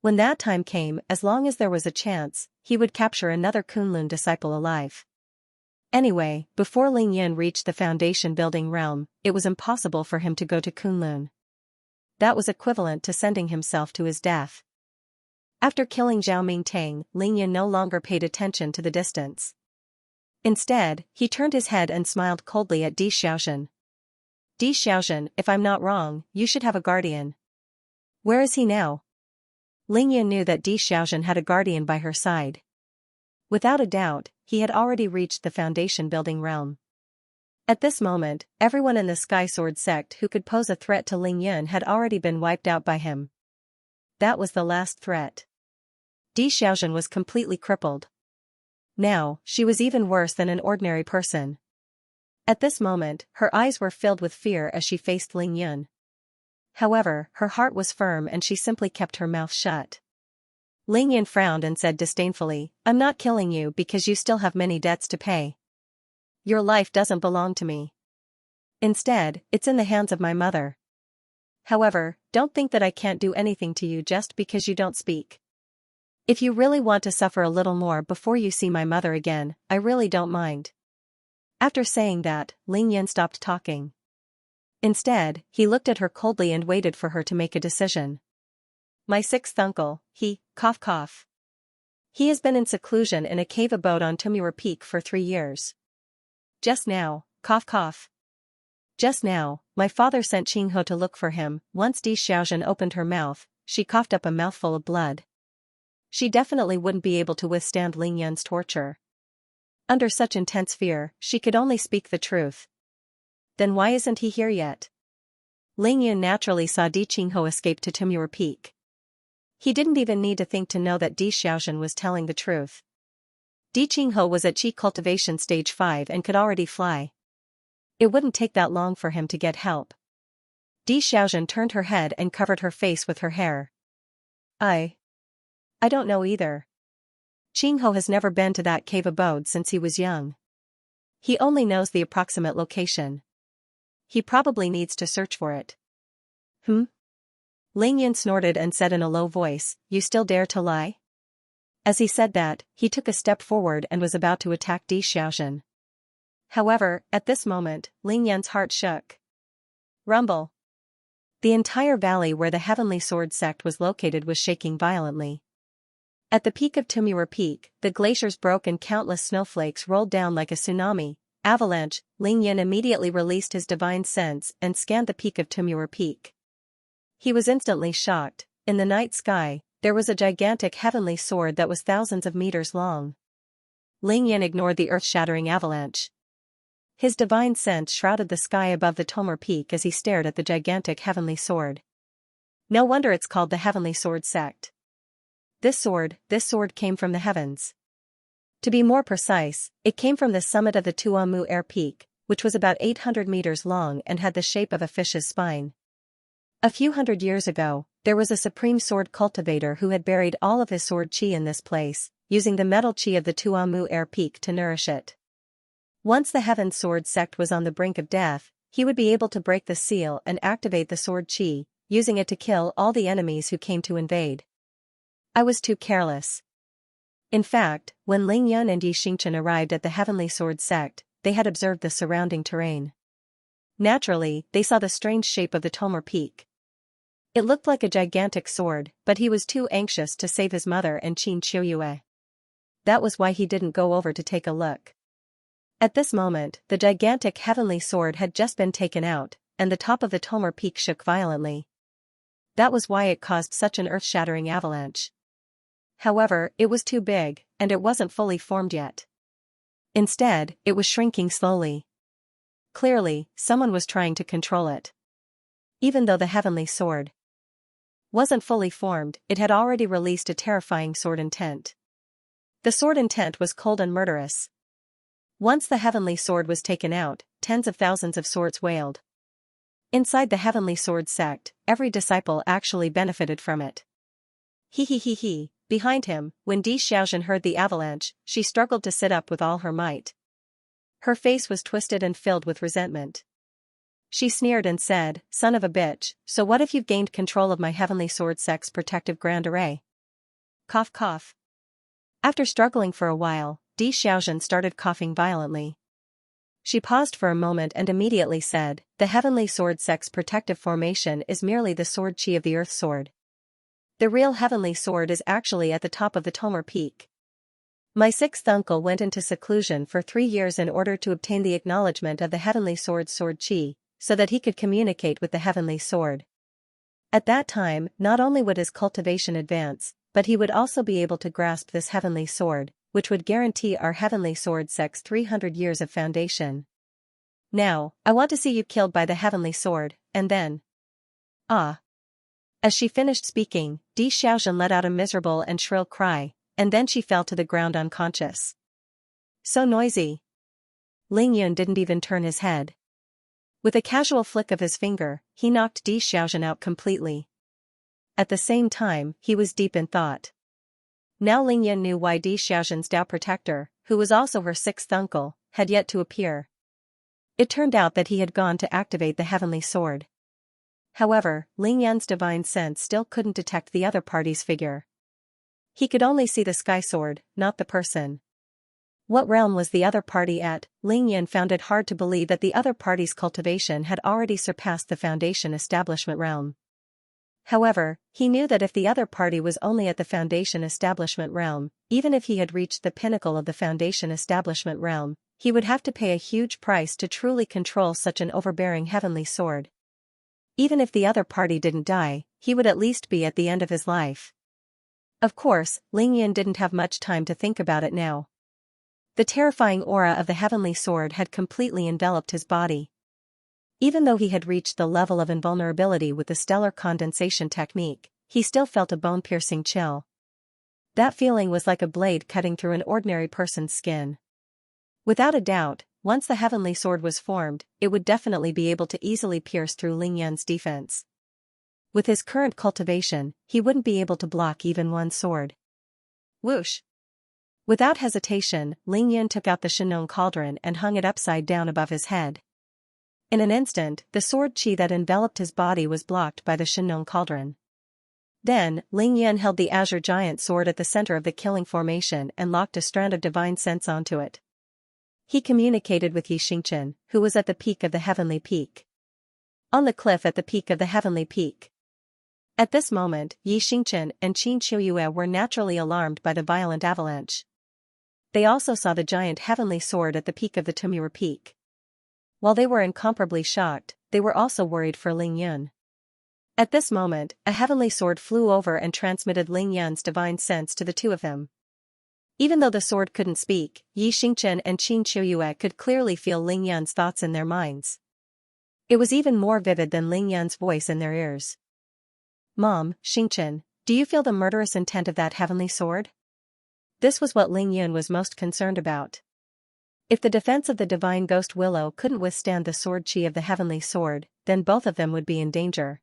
When that time came, as long as there was a chance, he would capture another Kunlun disciple alive. Anyway, before Ling Yan reached the foundation building realm, it was impossible for him to go to Kunlun. That was equivalent to sending himself to his death. After killing Zhao Mingtang, Ling Yan no longer paid attention to the distance. Instead, he turned his head and smiled coldly at Di Xiaoxin. Di Xiaoxin, if I'm not wrong, you should have a guardian. Where is he now? Ling Yan knew that Di Xiaoxin had a guardian by her side. Without a doubt, he had already reached the foundation building realm. At this moment, everyone in the Sky Sword sect who could pose a threat to Ling Yan had already been wiped out by him. That was the last threat. Di Xiaoxin was completely crippled. Now, she was even worse than an ordinary person. At this moment, her eyes were filled with fear as she faced Ling Yan. However, her heart was firm and she simply kept her mouth shut. Ling Yan frowned and said disdainfully, I'm not killing you because you still have many debts to pay. Your life doesn't belong to me. Instead, it's in the hands of my mother. However, don't think that I can't do anything to you just because you don't speak. If you really want to suffer a little more before you see my mother again, I really don't mind. After saying that, Ling Yan stopped talking. Instead, he looked at her coldly and waited for her to make a decision. My 6th uncle, cough cough. He has been in seclusion in a cave abode on Tumur Peak for 3 years. Just now, cough cough. Just now, my father sent Qinghe to look for him. Once Di Xiaoxin opened her mouth, she coughed up a mouthful of blood. She definitely wouldn't be able to withstand Ling Yan's torture. Under such intense fear, she could only speak the truth. Then why isn't he here yet? Ling Yan naturally saw Di Qinghe escape to Tumur Peak. He didn't even need to think to know that Di Xiaoxin was telling the truth. Di Qinghe was at Qi Cultivation Stage 5 and could already fly. It wouldn't take that long for him to get help. Di Xiaoxin turned her head and covered her face with her hair. I don't know either. Qinghe has never been to that cave abode since he was young. He only knows the approximate location. He probably needs to search for it. Ling Yan snorted and said in a low voice, you still dare to lie? As he said that, he took a step forward and was about to attack Di Xiaoxin. However, at this moment, Ling Yan's heart shook. Rumble. The entire valley where the Heavenly Sword sect was located was shaking violently. At the peak of Tumur Peak, the glaciers broke and countless snowflakes rolled down like a tsunami. Avalanche. Ling Yan immediately released his divine sense and scanned the peak of Tumur Peak. He was instantly shocked. In the night sky, there was a gigantic heavenly sword that was thousands of meters long. Ling Yan ignored the earth-shattering avalanche. His divine sense shrouded the sky above the Tumur Peak as he stared at the gigantic heavenly sword. No wonder it's called the Heavenly Sword sect. This sword came from the heavens. To be more precise, it came from the summit of the Tuamu Air Peak, which was about 800 meters long and had the shape of a fish's spine. A few hundred years ago, there was a supreme sword cultivator who had buried all of his sword chi in this place, using the metal chi of the Tuamu Air Peak to nourish it. Once the Heaven Sword sect was on the brink of death, he would be able to break the seal and activate the sword chi, using it to kill all the enemies who came to invade. I was too careless. In fact, when Ling Yun and Yi Xingchen arrived at the Heavenly Sword sect, they had observed the surrounding terrain. Naturally, they saw the strange shape of the Tomar Peak. It looked like a gigantic sword, but he was too anxious to save his mother and Qin Qiuyue. That was why he didn't go over to take a look. At this moment, the gigantic heavenly sword had just been taken out, and the top of the Tomar Peak shook violently. That was why it caused such an earth-shattering avalanche. However, it was too big, and it wasn't fully formed yet. Instead, it was shrinking slowly. Clearly, someone was trying to control it. Even though the heavenly sword wasn't fully formed, it had already released a terrifying sword intent. The sword intent was cold and murderous. Once the heavenly sword was taken out, tens of thousands of swords wailed. Inside the heavenly sword sect, every disciple actually benefited from it. He. Behind him, when Di Xiaozhen heard the avalanche, she struggled to sit up with all her might. Her face was twisted and filled with resentment. She sneered and said, "Son of a bitch, so what if you've gained control of my heavenly sword sect's protective grand array?" Cough cough. After struggling for a while, Di Xiaozhen started coughing violently. She paused for a moment and immediately said, "The heavenly sword sect's protective formation is merely the sword chi of the earth sword. The real heavenly sword is actually at the top of the Tomar Peak. My sixth uncle went into seclusion for 3 years in order to obtain the acknowledgement of the heavenly sword's sword chi, so that he could communicate with the heavenly sword. At that time, not only would his cultivation advance, but he would also be able to grasp this heavenly sword, which would guarantee our heavenly sword sect's 300 years of foundation. Now, I want to see you killed by the heavenly sword, and then..." Ah! As she finished speaking, Di Xiaozhen let out a miserable and shrill cry, and then she fell to the ground unconscious. So noisy. Ling Yun didn't even turn his head. With a casual flick of his finger, he knocked Di Xiaozhen out completely. At the same time, he was deep in thought. Now Ling Yun knew why Di Xiaozhen's Dao protector, who was also her sixth uncle, had yet to appear. It turned out that he had gone to activate the heavenly sword. However, Ling Yun's divine sense still couldn't detect the other party's figure. He could only see the sky sword, not the person. What realm was the other party at? Ling Yun found it hard to believe that the other party's cultivation had already surpassed the foundation establishment realm. However, he knew that if the other party was only at the foundation establishment realm, even if he had reached the pinnacle of the foundation establishment realm, he would have to pay a huge price to truly control such an overbearing heavenly sword. Even if the other party didn't die, he would at least be at the end of his life. Of course, Ling Yun didn't have much time to think about it now. The terrifying aura of the heavenly sword had completely enveloped his body. Even though he had reached the level of invulnerability with the stellar condensation technique, he still felt a bone-piercing chill. That feeling was like a blade cutting through an ordinary person's skin. Without a doubt, once the heavenly sword was formed, it would definitely be able to easily pierce through Ling Yun's defense. With his current cultivation, he wouldn't be able to block even one sword. Whoosh! Without hesitation, Ling Yun took out the Shenong cauldron and hung it upside down above his head. In an instant, the sword chi that enveloped his body was blocked by the Shenong cauldron. Then, Ling Yun held the azure giant sword at the center of the killing formation and locked a strand of divine sense onto it. He communicated with Yi Xingchen, who was at the peak of the heavenly peak. On the cliff at the peak of the heavenly peak. At this moment, Yi Xingchen and Qin Qiuyue were naturally alarmed by the violent avalanche. They also saw the giant heavenly sword at the peak of the Tomar Peak. While they were incomparably shocked, they were also worried for Ling Yun. At this moment, a heavenly sword flew over and transmitted Ling Yun's divine sense to the two of them. Even though the sword couldn't speak, Yi Xingchen and Qin Qiuyue could clearly feel Ling Yun's thoughts in their minds. It was even more vivid than Ling Yun's voice in their ears. "Mom, Xingchen, do you feel the murderous intent of that heavenly sword?" This was what Ling Yun was most concerned about. If the defense of the divine ghost willow couldn't withstand the sword chi of the heavenly sword, then both of them would be in danger.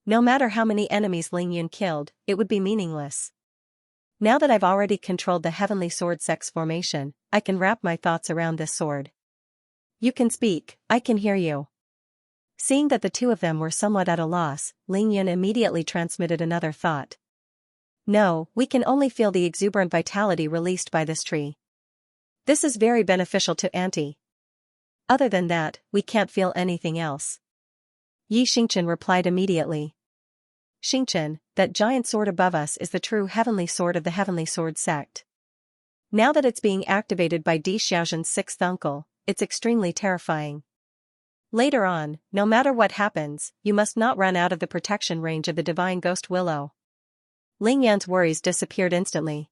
No matter how many enemies Ling Yun killed, it would be meaningless. Now that I've already controlled the heavenly sword sex formation, I can wrap my thoughts around this sword. You can speak, I can hear you. Seeing that the two of them were somewhat at a loss, Ling Yun immediately transmitted another thought. No, we can only feel the exuberant vitality released by this tree. This is very beneficial to Auntie. Other than that, we can't feel anything else. Yi Xingchen replied immediately. Xingchen, that giant sword above us is the true heavenly sword of the heavenly sword sect. Now that it's being activated by Di Xiaozhen's sixth uncle, it's extremely terrifying. Later on, no matter what happens, you must not run out of the protection range of the divine ghost willow. Ling Yan's worries disappeared instantly.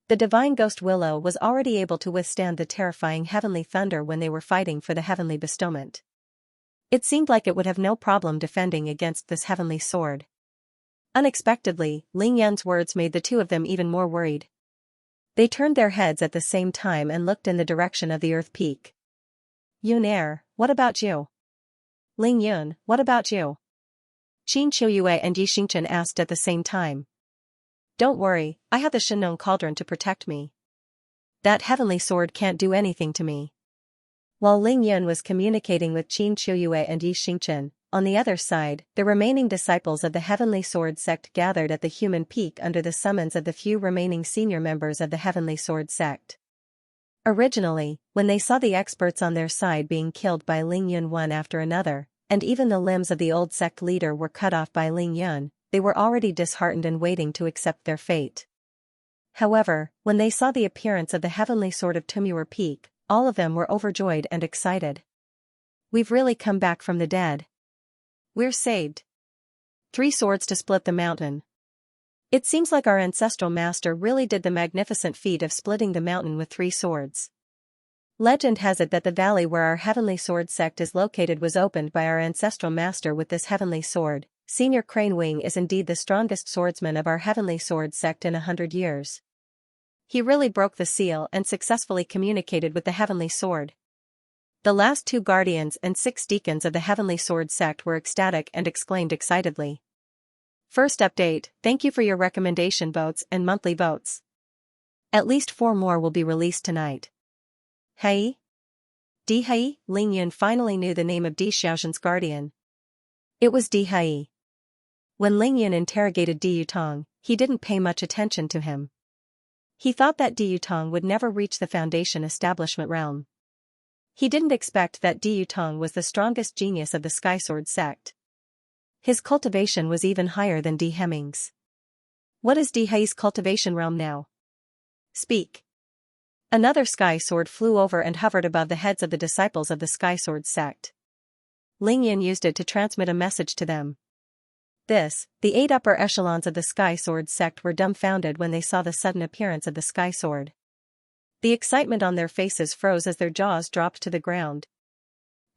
The divine ghost willow was already able to withstand the terrifying heavenly thunder when they were fighting for the heavenly bestowment. It seemed like it would have no problem defending against this heavenly sword. Unexpectedly, Ling Yan's words made the two of them even more worried. They turned their heads at the same time and looked in the direction of the Earth Peak. Yun Er, what about you? Ling Yun, what about you? Qin Qiuyue and Yi Xingchen asked at the same time. Don't worry, I have the Shenong Cauldron to protect me. That heavenly sword can't do anything to me. While Ling Yun was communicating with Qin Qiuyue and Yi Xingchen, on the other side, the remaining disciples of the Heavenly Sword sect gathered at the Human Peak under the summons of the few remaining senior members of the Heavenly Sword sect. Originally, when they saw the experts on their side being killed by Ling Yun one after another, and even the limbs of the old sect leader were cut off by Ling Yun, they were already disheartened and waiting to accept their fate. However, when they saw the appearance of the Heavenly Sword of Tumur Peak, all of them were overjoyed and excited. We've really come back from the dead. We're saved. 3 swords to split the mountain. It seems like our ancestral master really did the magnificent feat of splitting the mountain with 3 swords. Legend has it that the valley where our Heavenly Sword sect is located was opened by our ancestral master with this heavenly sword. Senior Crane Wing is indeed the strongest swordsman of our Heavenly Sword sect in 100 years. He really broke the seal and successfully communicated with the heavenly sword. The last 2 guardians and 6 deacons of the Heavenly Sword sect were ecstatic and exclaimed excitedly. First update, thank you for your recommendation votes and monthly votes. At least 4 more will be released tonight. Hai? Di Hai? Ling Yun finally knew the name of Di Xiaozhen's guardian. It was Di Hai. When Ling Yun interrogated Di Yutong, he didn't pay much attention to him. He thought that Di Yutong would never reach the Foundation establishment realm. He didn't expect that Di Yutong was the strongest genius of the Sky Sword sect. His cultivation was even higher than Di Hemming's. What is Di Hai's cultivation realm now? Speak. Another Sky Sword flew over and hovered above the heads of the disciples of the Sky Sword sect. Ling Yun used it to transmit a message to them. The 8 upper echelons of the Sky Sword sect were dumbfounded when they saw the sudden appearance of the Sky Sword. The excitement on their faces froze as their jaws dropped to the ground.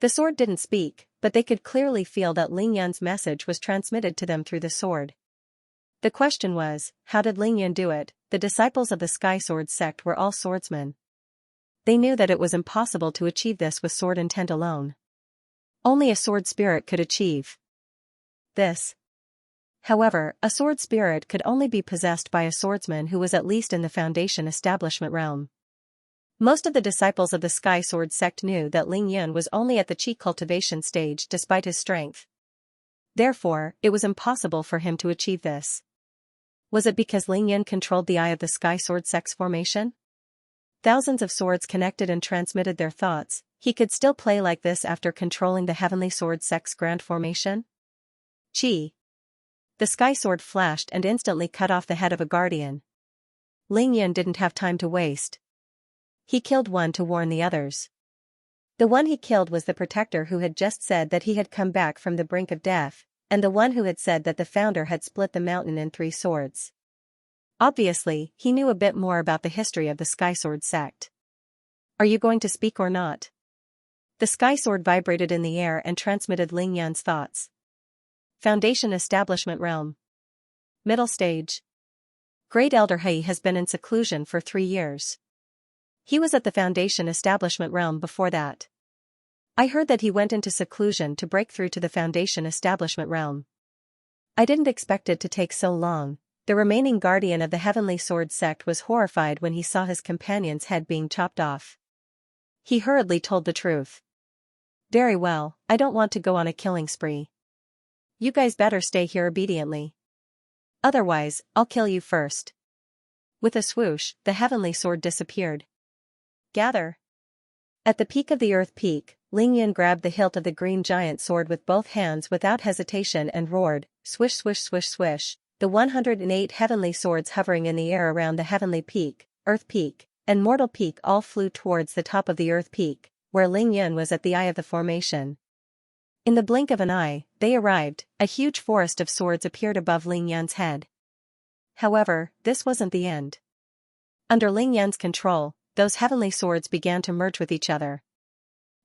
The sword didn't speak, but they could clearly feel that Ling Yun's message was transmitted to them through the sword. The question was, how did Ling Yun do it? The disciples of the Sky Sword sect were all swordsmen. They knew that it was impossible to achieve this with sword intent alone. Only a sword spirit could achieve this. However, a sword spirit could only be possessed by a swordsman who was at least in the Foundation establishment realm. Most of the disciples of the Sky Sword sect knew that Ling Yun was only at the Qi cultivation stage despite his strength. Therefore, it was impossible for him to achieve this. Was it because Ling Yun controlled the eye of the Sky Sword sect's formation? Thousands of swords connected and transmitted their thoughts. He could still play like this after controlling the Heavenly Sword sect's grand formation? Qi. The Sky Sword flashed and instantly cut off the head of a guardian. Ling Yun didn't have time to waste. He killed one to warn the others. The one he killed was the protector who had just said that he had come back from the brink of death, and the one who had said that the founder had split the mountain in 3 swords. Obviously, he knew a bit more about the history of the Sky Sword sect. Are you going to speak or not? The Sky Sword vibrated in the air and transmitted Ling Yun's thoughts. Foundation establishment realm. Middle stage. Great Elder Hai has been in seclusion for 3 years. He was at the Foundation establishment realm before that. I heard that he went into seclusion to break through to the Foundation establishment realm. I didn't expect it to take so long. The remaining guardian of the Heavenly Sword sect was horrified when he saw his companion's head being chopped off. He hurriedly told the truth. Very well, I don't want to go on a killing spree. You guys better stay here obediently. Otherwise, I'll kill you first. With a swoosh, the heavenly sword disappeared. Gather. At the peak of the earth peak, Ling Yan grabbed the hilt of the green giant sword with both hands without hesitation and roared, swish swish swish swish. The 108 heavenly swords hovering in the air around the heavenly peak, earth peak, and mortal peak all flew towards the top of the earth peak, where Ling Yan was at the eye of the formation. In the blink of an eye, they arrived. A huge forest of swords appeared above Ling Yan's head. However, this wasn't the end. Under Ling Yan's control, those heavenly swords began to merge with each other.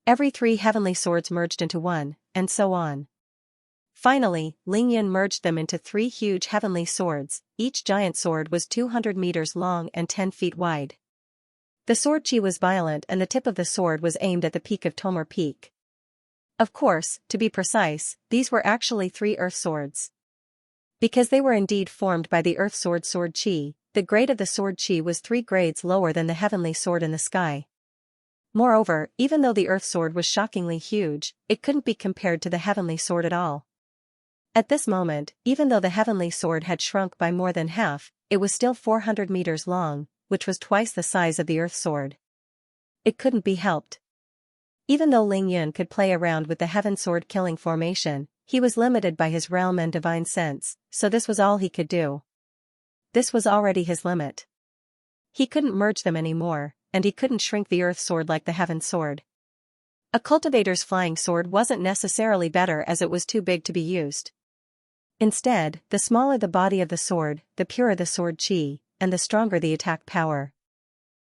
Every 3 heavenly swords merged into one, and so on. Finally, Ling Yan merged them into 3 huge heavenly swords. Each giant sword was 200 meters long and 10 feet wide. The sword chi was violent and the tip of the sword was aimed at the peak of Tomor Peak. Of course, to be precise, these were actually 3 earth swords. Because they were indeed formed by the earth sword chi, the grade of the sword chi was 3 grades lower than the heavenly sword in the sky. Moreover, even though the earth sword was shockingly huge, it couldn't be compared to the heavenly sword at all. At this moment, even though the heavenly sword had shrunk by more than half, it was still 400 meters long, which was twice the size of the earth sword. It couldn't be helped. Even though Ling Yan could play around with the heaven sword killing formation, he was limited by his realm and divine sense, so this was all he could do. This was already his limit. He couldn't merge them anymore, and he couldn't shrink the earth sword like the heaven sword. A cultivator's flying sword wasn't necessarily better as it was too big to be used. Instead, the smaller the body of the sword, the purer the sword chi, and the stronger the attack power.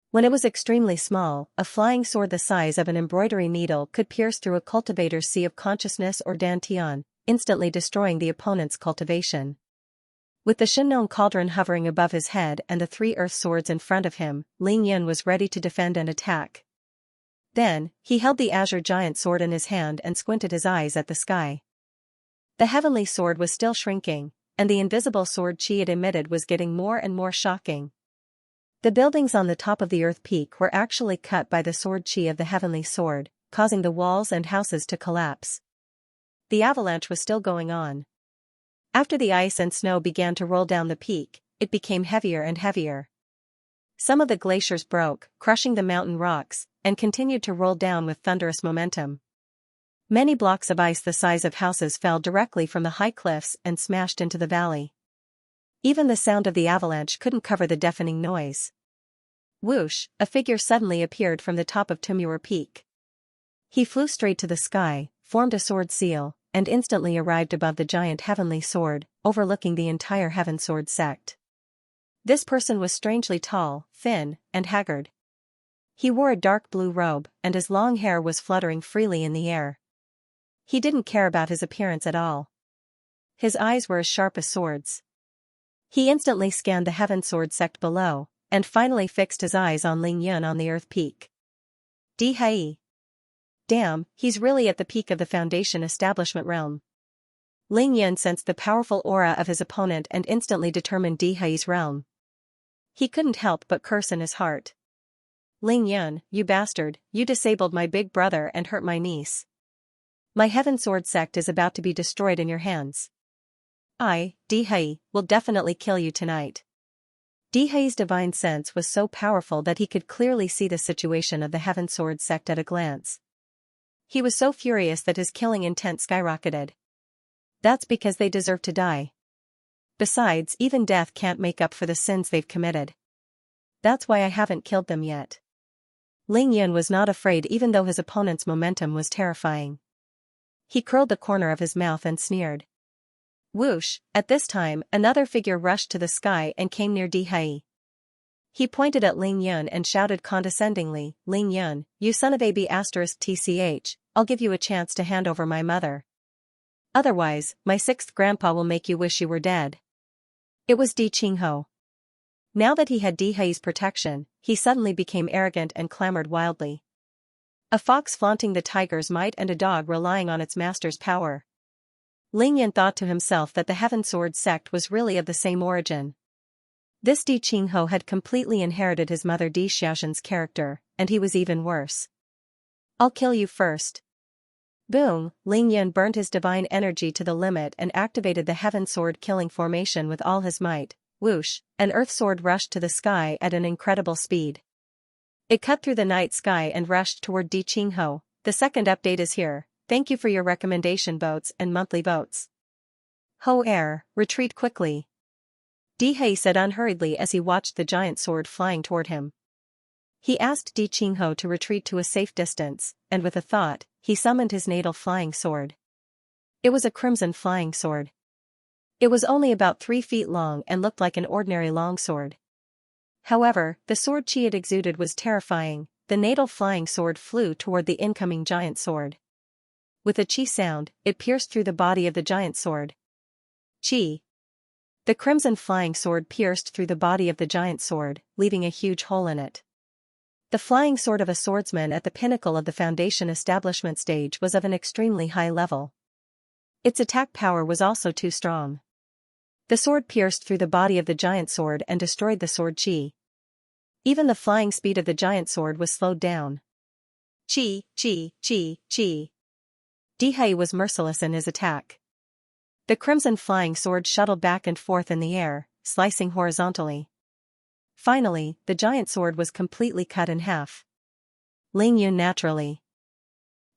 When it was extremely small, a flying sword the size of an embroidery needle could pierce through a cultivator's sea of consciousness or dantian, instantly destroying the opponent's cultivation. With the Shinnon cauldron hovering above his head and the 3 earth swords in front of him, Ling Yan was ready to defend and attack. Then, he held the azure giant sword in his hand and squinted his eyes at the sky. The heavenly sword was still shrinking, and the invisible sword chi it emitted was getting more and more shocking. The buildings on the top of the earth peak were actually cut by the sword chi of the heavenly sword, causing the walls and houses to collapse. The avalanche was still going on. After the ice and snow began to roll down the peak, it became heavier and heavier. Some of the glaciers broke, crushing the mountain rocks, and continued to roll down with thunderous momentum. Many blocks of ice the size of houses fell directly from the high cliffs and smashed into the valley. Even the sound of the avalanche couldn't cover the deafening noise. Whoosh, a figure suddenly appeared from the top of Tumur Peak. He flew straight to the sky, formed a sword seal, and instantly arrived above the giant heavenly sword, overlooking the entire heaven sword sect. This person was strangely tall, thin, and haggard. He wore a dark blue robe, and his long hair was fluttering freely in the air. He didn't care about his appearance at all. His eyes were as sharp as swords. He instantly scanned the heaven sword sect below, and finally fixed his eyes on Ling Yan on the earth peak. Dihai. Damn, he's really at the peak of the Foundation establishment realm. Ling Yan sensed the powerful aura of his opponent and instantly determined Dihai's realm. He couldn't help but curse in his heart. Ling Yan, you bastard, you disabled my big brother and hurt my niece. My heaven sword sect is about to be destroyed in your hands. I, Dihai, will definitely kill you tonight. Dihai's divine sense was so powerful that he could clearly see the situation of the heaven sword sect at a glance. He was so furious that his killing intent skyrocketed. That's because they deserve to die. Besides, even death can't make up for the sins they've committed. That's why I haven't killed them yet. Ling Yan was not afraid even though his opponent's momentum was terrifying. He curled the corner of his mouth and sneered. Whoosh, at this time, another figure rushed to the sky and came near Dihai. He pointed at Ling Yan and shouted condescendingly, Ling Yan, you son of a b****, I'll give you a chance to hand over my mother. Otherwise, my 6th grandpa will make you wish you were dead. It was Di Qingho. Now that he had Dihai's protection, he suddenly became arrogant and clamored wildly. A fox flaunting the tiger's might and a dog relying on its master's power. Ling Yan thought to himself that the Heaven Sword sect was really of the same origin. This Di Qingho had completely inherited his mother Di Xiaoxin's character, and he was even worse. I'll kill you first. Boom, Ling Yun burned his divine energy to the limit and activated the heaven sword killing formation with all his might. Whoosh, an earth sword rushed to the sky at an incredible speed. It cut through the night sky and rushed toward Di Qingho. The second update is here. Thank you for your recommendation votes and monthly votes. Ho air, retreat quickly. Di He said unhurriedly as he watched the giant sword flying toward him. He asked Di Qingho to retreat to a safe distance, and with a thought, he summoned his natal flying sword. It was a crimson flying sword. It was only about 3 feet long and looked like an ordinary longsword. However, the sword chi it exuded was terrifying. The natal flying sword flew toward the incoming giant sword. With a chi sound, it pierced through the body of the giant sword. Chi. The crimson flying sword pierced through the body of the giant sword, leaving a huge hole in it. The flying sword of a swordsman at the pinnacle of the foundation establishment stage was of an extremely high level. Its attack power was also too strong. The sword pierced through the body of the giant sword and destroyed the sword chi. Even the flying speed of the giant sword was slowed down. Chi, chi, chi, chi. Di He was merciless in his attack. The crimson flying sword shuttled back and forth in the air, slicing horizontally. Finally, the giant sword was completely cut in half. Ling Yun naturally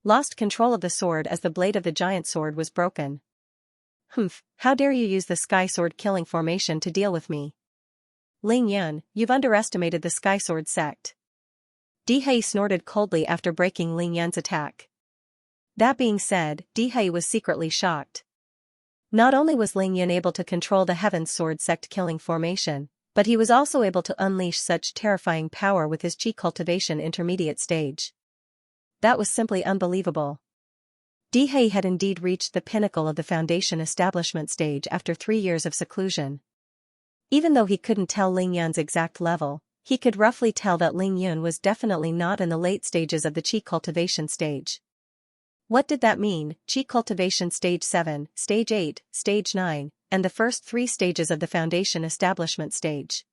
lost control of the sword as the blade of the giant sword was broken. Humph, how dare you use the sky sword killing formation to deal with me? Ling Yun, you've underestimated the sky sword sect. Di He snorted coldly after breaking Ling Yun's attack. That being said, Di He was secretly shocked. Not only was Ling Yun able to control the Heaven's Sword sect killing formation, but he was also able to unleash such terrifying power with his Qi Cultivation intermediate stage. That was simply unbelievable. Di He had indeed reached the pinnacle of the foundation establishment stage after 3 years of seclusion. Even though he couldn't tell Ling Yun's exact level, he could roughly tell that Ling Yun was definitely not in the late stages of the Qi Cultivation stage. What did that mean? Qi Cultivation Stage 7, Stage 8, Stage 9, and the first 3 stages of the Foundation Establishment stage.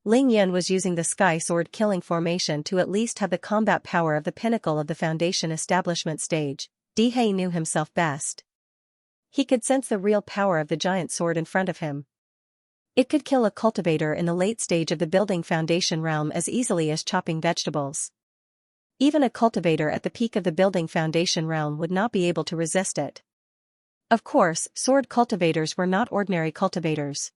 Ling Yun was using the Sky Sword killing formation to at least have the combat power of the pinnacle of the Foundation Establishment stage. Di He knew himself best. He could sense the real power of the giant sword in front of him. It could kill a cultivator in the late stage of the building foundation realm as easily as chopping vegetables. Even a cultivator at the peak of the building foundation realm would not be able to resist it. Of course, sword cultivators were not ordinary cultivators.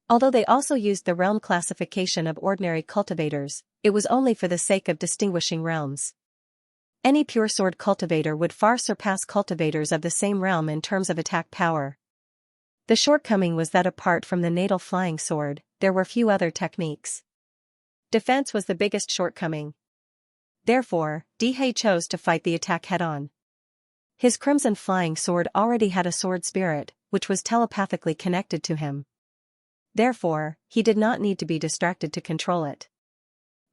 Although they also used the realm classification of ordinary cultivators, it was only for the sake of distinguishing realms. Any pure sword cultivator would far surpass cultivators of the same realm in terms of attack power. The shortcoming was that apart from the natal flying sword, there were few other techniques. Defense was the biggest shortcoming. Therefore, Di He chose to fight the attack head-on. His crimson flying sword already had a sword spirit, which was telepathically connected to him. Therefore, he did not need to be distracted to control it.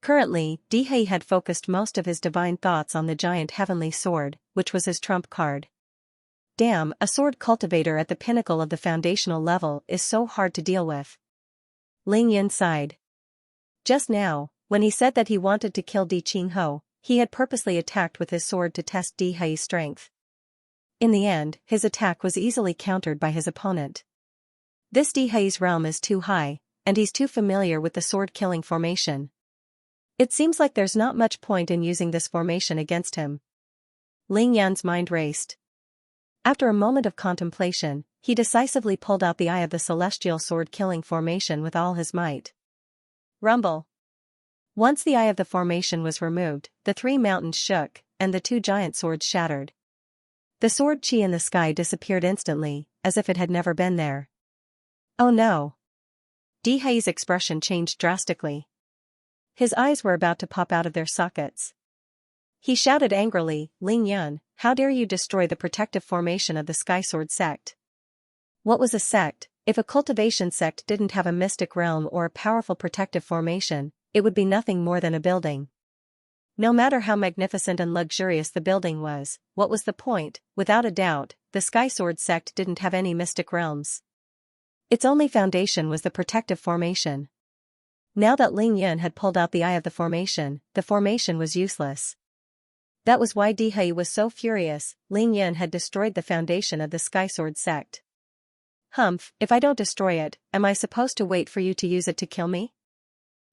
Currently, Di He had focused most of his divine thoughts on the giant heavenly sword, which was his trump card. Damn, a sword cultivator at the pinnacle of the foundational level is so hard to deal with. Ling Yun sighed. Just now, when he said that he wanted to kill Di Qingho, he had purposely attacked with his sword to test Di He's strength. In the end, his attack was easily countered by his opponent. This Di He's realm is too high, and he's too familiar with the sword-killing formation. It seems like there's not much point in using this formation against him. Ling Yun's mind raced. After a moment of contemplation, he decisively pulled out the eye of the celestial sword-killing formation with all his might. Rumble. Once the eye of the formation was removed, the 3 mountains shook, and the 2 giant swords shattered. The sword chi in the sky disappeared instantly, as if it had never been there. Oh no! Di He's expression changed drastically. His eyes were about to pop out of their sockets. He shouted angrily, Ling Yun, how dare you destroy the protective formation of the Sky Sword sect? What was a sect? If a cultivation sect didn't have a mystic realm or a powerful protective formation, it would be nothing more than a building. No matter how magnificent and luxurious the building was, what was the point? Without a doubt, the Sky Sword sect didn't have any mystic realms. Its only foundation was the protective formation. Now that Ling Yun had pulled out the eye of the formation was useless. That was why Dihai was so furious. Ling Yan had destroyed the foundation of the Sky Sword sect. Humph, if I don't destroy it, am I supposed to wait for you to use it to kill me?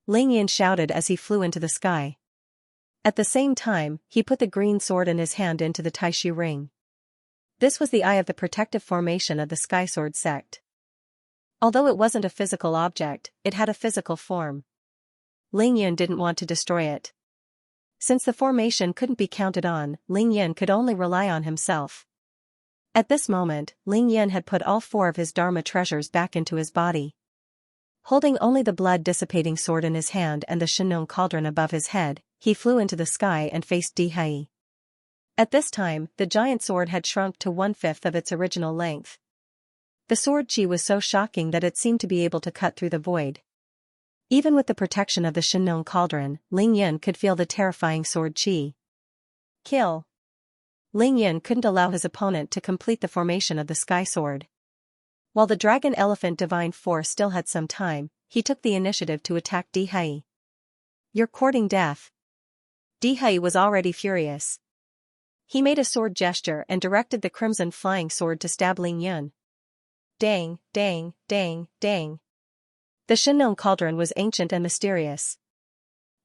Ling Yan shouted as he flew into the sky. At the same time, he put the green sword in his hand into the Taishu ring. This was the eye of the protective formation of the Sky Sword sect. Although it wasn't a physical object, it had a physical form. Ling Yan didn't want to destroy it. Since the formation couldn't be counted on, Ling Yan could only rely on himself. At this moment, Ling Yan had put all 4 of his Dharma treasures back into his body. Holding only the blood-dissipating sword in his hand and the Shinong cauldron above his head, he flew into the sky and faced Dihai. At this time, the giant sword had shrunk to 1/5 of its original length. The sword chi was so shocking that it seemed to be able to cut through the void. Even with the protection of the Shinong cauldron, Ling Yan could feel the terrifying sword chi. Kill. Ling Yan couldn't allow his opponent to complete the formation of the Sky Sword. While the Dragon Elephant Divine Force still had some time, he took the initiative to attack Dihai. You're courting death. Dihai was already furious. He made a sword gesture and directed the crimson flying sword to stab Ling Yan. Dang, dang, dang, dang. The Shinong cauldron was ancient and mysterious.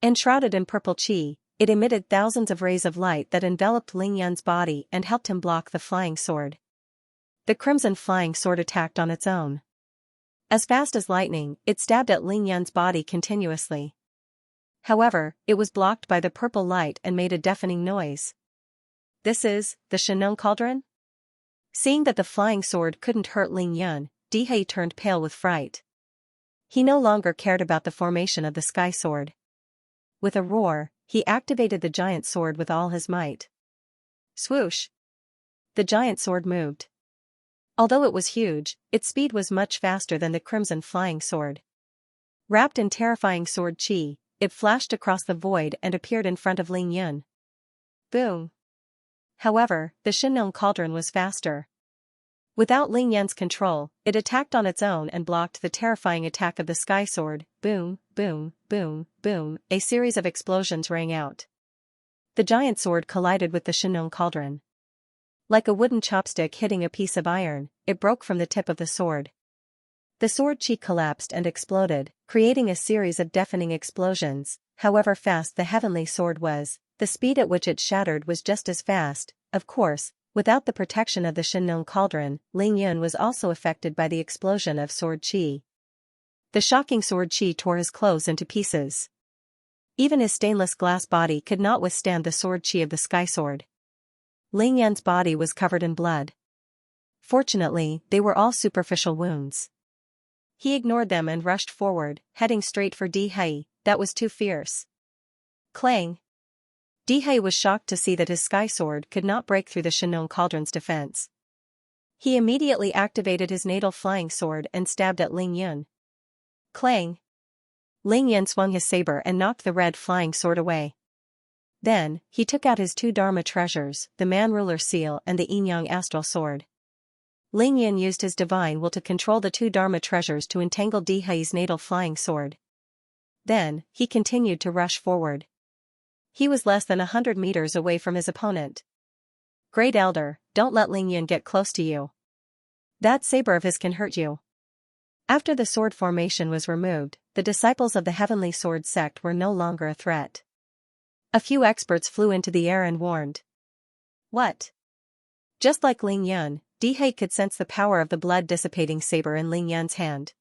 Enshrouded in purple chi, it emitted thousands of rays of light that enveloped Ling Yan's body and helped him block the flying sword. The crimson flying sword attacked on its own. As fast as lightning, it stabbed at Ling Yan's body continuously. However, it was blocked by the purple light and made a deafening noise. This is the Shinong cauldron? Seeing that the flying sword couldn't hurt Ling Yan, Dihai turned pale with fright. He no longer cared about the formation of the Sky Sword. With a roar, he activated the giant sword with all his might. Swoosh! The giant sword moved. Although it was huge, its speed was much faster than the crimson flying sword. Wrapped in terrifying sword chi, it flashed across the void and appeared in front of Ling Yan. Boom! However, the Shinong cauldron was faster. Without Ling Yan's control, it attacked on its own and blocked the terrifying attack of the Sky Sword. Boom, boom, boom, boom, a series of explosions rang out. The giant sword collided with the Shinong cauldron. Like a wooden chopstick hitting a piece of iron, it broke from the tip of the sword. The sword chi collapsed and exploded, creating a series of deafening explosions. However fast the heavenly sword was, the speed at which it shattered was just as fast. Of course, without the protection of the Shinong cauldron, Ling Yan was also affected by the explosion of sword chi. The shocking sword chi tore his clothes into pieces. Even his stainless glass body could not withstand the sword chi of the Sky Sword. Ling Yan's body was covered in blood. Fortunately, they were all superficial wounds. He ignored them and rushed forward, heading straight for Dihai. That was too fierce. Clang! Dihai was shocked to see that his Sky Sword could not break through the Shinong cauldron's defense. He immediately activated his natal flying sword and stabbed at Ling Yan. Clang! Ling Yan swung his saber and knocked the red flying sword away. Then, he took out his 2 Dharma treasures, the Man Ruler Seal and the Yin-Yang Astral Sword. Ling Yan used his divine will to control the 2 Dharma treasures to entangle Dihai's natal flying sword. Then, he continued to rush forward. He was less than 100 meters away from his opponent. Great Elder, don't let Ling Yan get close to you. That saber of his can hurt you. After the sword formation was removed, the disciples of the Heavenly Sword sect were no longer a threat. A few experts flew into the air and warned. What? Just like Ling Yan, Dihai could sense the power of the blood-dissipating saber in Ling Yan's hand.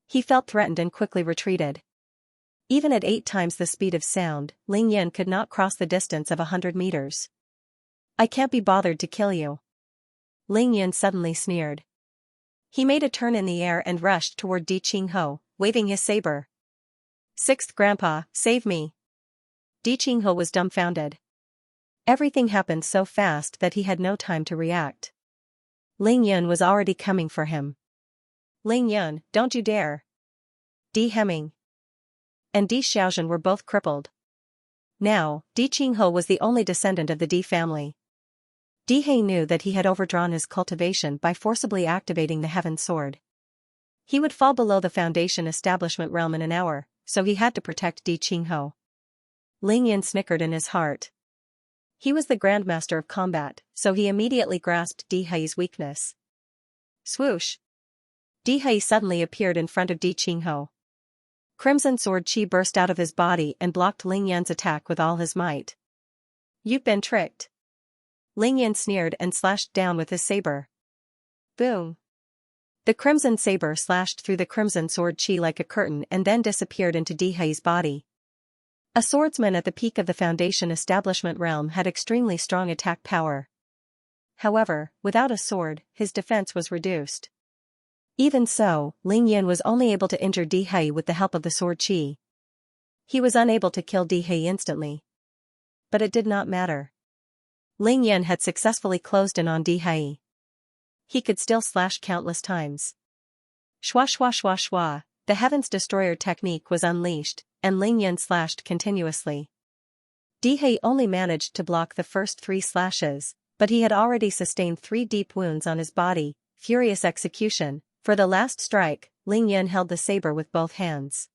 He felt threatened and quickly retreated. Even at 8 times the speed of sound, Ling Yan could not cross the distance of 100 meters. I can't be bothered to kill you. Ling Yan suddenly sneered. He made a turn in the air and rushed toward Di Qingho, waving his saber. 6th Grandpa, save me. Di Qingho was dumbfounded. Everything happened so fast that he had no time to react. Ling Yan was already coming for him. Ling Yan, don't you dare. Di Hemming and Di Xiaozhen were both crippled. Now, Di Qingho was the only descendant of the Di family. Dihai knew that he had overdrawn his cultivation by forcibly activating the Heaven Sword. He would fall below the Foundation establishment realm in an hour, so he had to protect Di Qingho. Ling Yan snickered in his heart. He was the grandmaster of combat, so he immediately grasped Di Hai's weakness. Swoosh! Di Hai suddenly appeared in front of Di Qingho. Crimson sword chi burst out of his body and blocked Ling Yan's attack with all his might. You've been tricked. Ling Yan sneered and slashed down with his saber. Boom! The crimson saber slashed through the crimson sword chi like a curtain and then disappeared into Di Hai's body. A swordsman at the peak of the Foundation establishment realm had extremely strong attack power. However, without a sword, his defense was reduced. Even so, Ling Yan was only able to injure Di Hai with the help of the sword chi. He was unable to kill Di Hai instantly. But it did not matter. Ling Yan had successfully closed in on Di Hai. He could still slash countless times. Shwa shwa shwa shwa, the Heaven's Destroyer technique was unleashed, and Ling Yan slashed continuously. Di Hai only managed to block the first 3 slashes, but he had already sustained 3 deep wounds on his body. Furious execution. For the last strike, Ling Yan held the saber with both hands.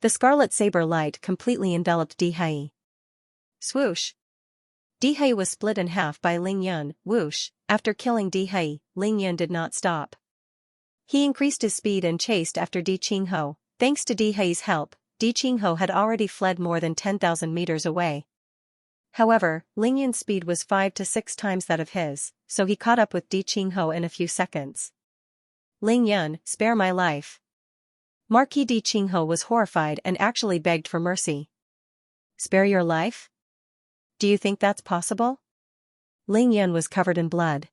The scarlet saber light completely enveloped Di Hai. Swoosh! Di Hai was split in half by Ling Yan. Whoosh! After killing Di Hai, Ling Yan did not stop. He increased his speed and chased after Di Qingho. Thanks to Di Hai's help, Di Qingho had already fled more than 10,000 meters away. However, Ling Yan's speed was 5 to 6 times that of his, so he caught up with Di Qingho in a few seconds. Ling Yan, spare my life. Marquis Di Qingho was horrified and actually begged for mercy. Spare your life? Do you think that's possible? Ling Yan was covered in blood.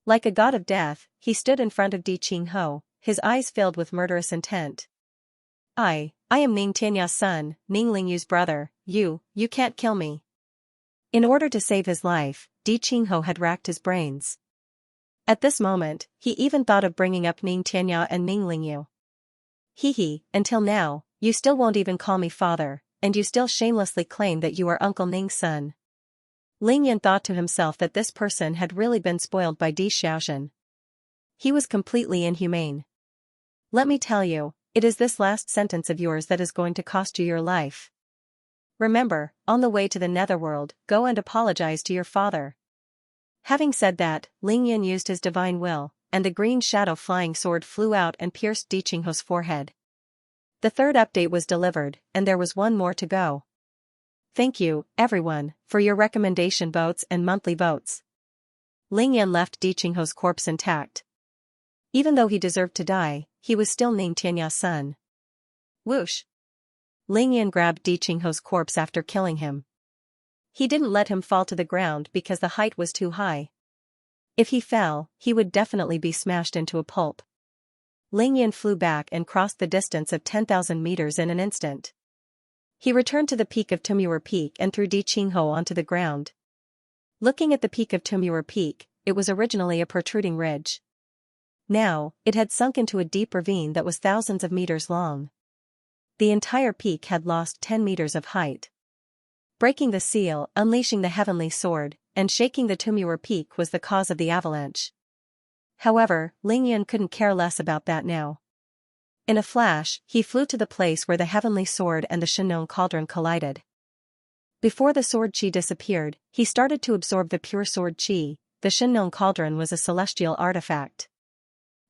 Like a god of death, he stood in front of Di Qingho, his eyes filled with murderous intent. I am Ning Tianya's son, Ning Lingyu's brother. You can't kill me. In order to save his life, Di Qingho had racked his brains. At this moment, he even thought of bringing up Ning Tianya and Ning Lingyu. Until now, you still won't even call me father, and you still shamelessly claim that you are Uncle Ning's son. Ling Yan thought to himself that this person had really been spoiled by Di Xiaozhen. He was completely inhumane. Let me tell you, it is this last sentence of yours that is going to cost you your life. Remember, on the way to the netherworld, go and apologize to your father. Having said that, Ling Yan used his divine will, and a green shadow flying sword flew out and pierced Di Qingho's forehead. The 3rd update was delivered, and there was one more to go. Thank you, everyone, for your recommendation votes and monthly votes. Ling Yan left Di Qingho's corpse intact. Even though he deserved to die, he was still Ning Tianya's son. Whoosh! Ling Yan grabbed Di Qingho's corpse after killing him. He didn't let him fall to the ground because the height was too high. If he fell, he would definitely be smashed into a pulp. Ling Yan flew back and crossed the distance of 10,000 meters in an instant. He returned to the peak of Tumur Peak and threw Di Qingho onto the ground. Looking at the peak of Tumur Peak, it was originally a protruding ridge. Now, it had sunk into a deep ravine that was thousands of meters long. The entire peak had lost 10 meters of height. Breaking the seal, unleashing the heavenly sword, and shaking the Tumur Peak was the cause of the avalanche. However, Ling Yan couldn't care less about that now. In a flash, he flew to the place where the heavenly sword and the Shenong cauldron collided. Before the sword chi disappeared, he started to absorb the pure sword chi. The Shenong cauldron was a celestial artifact.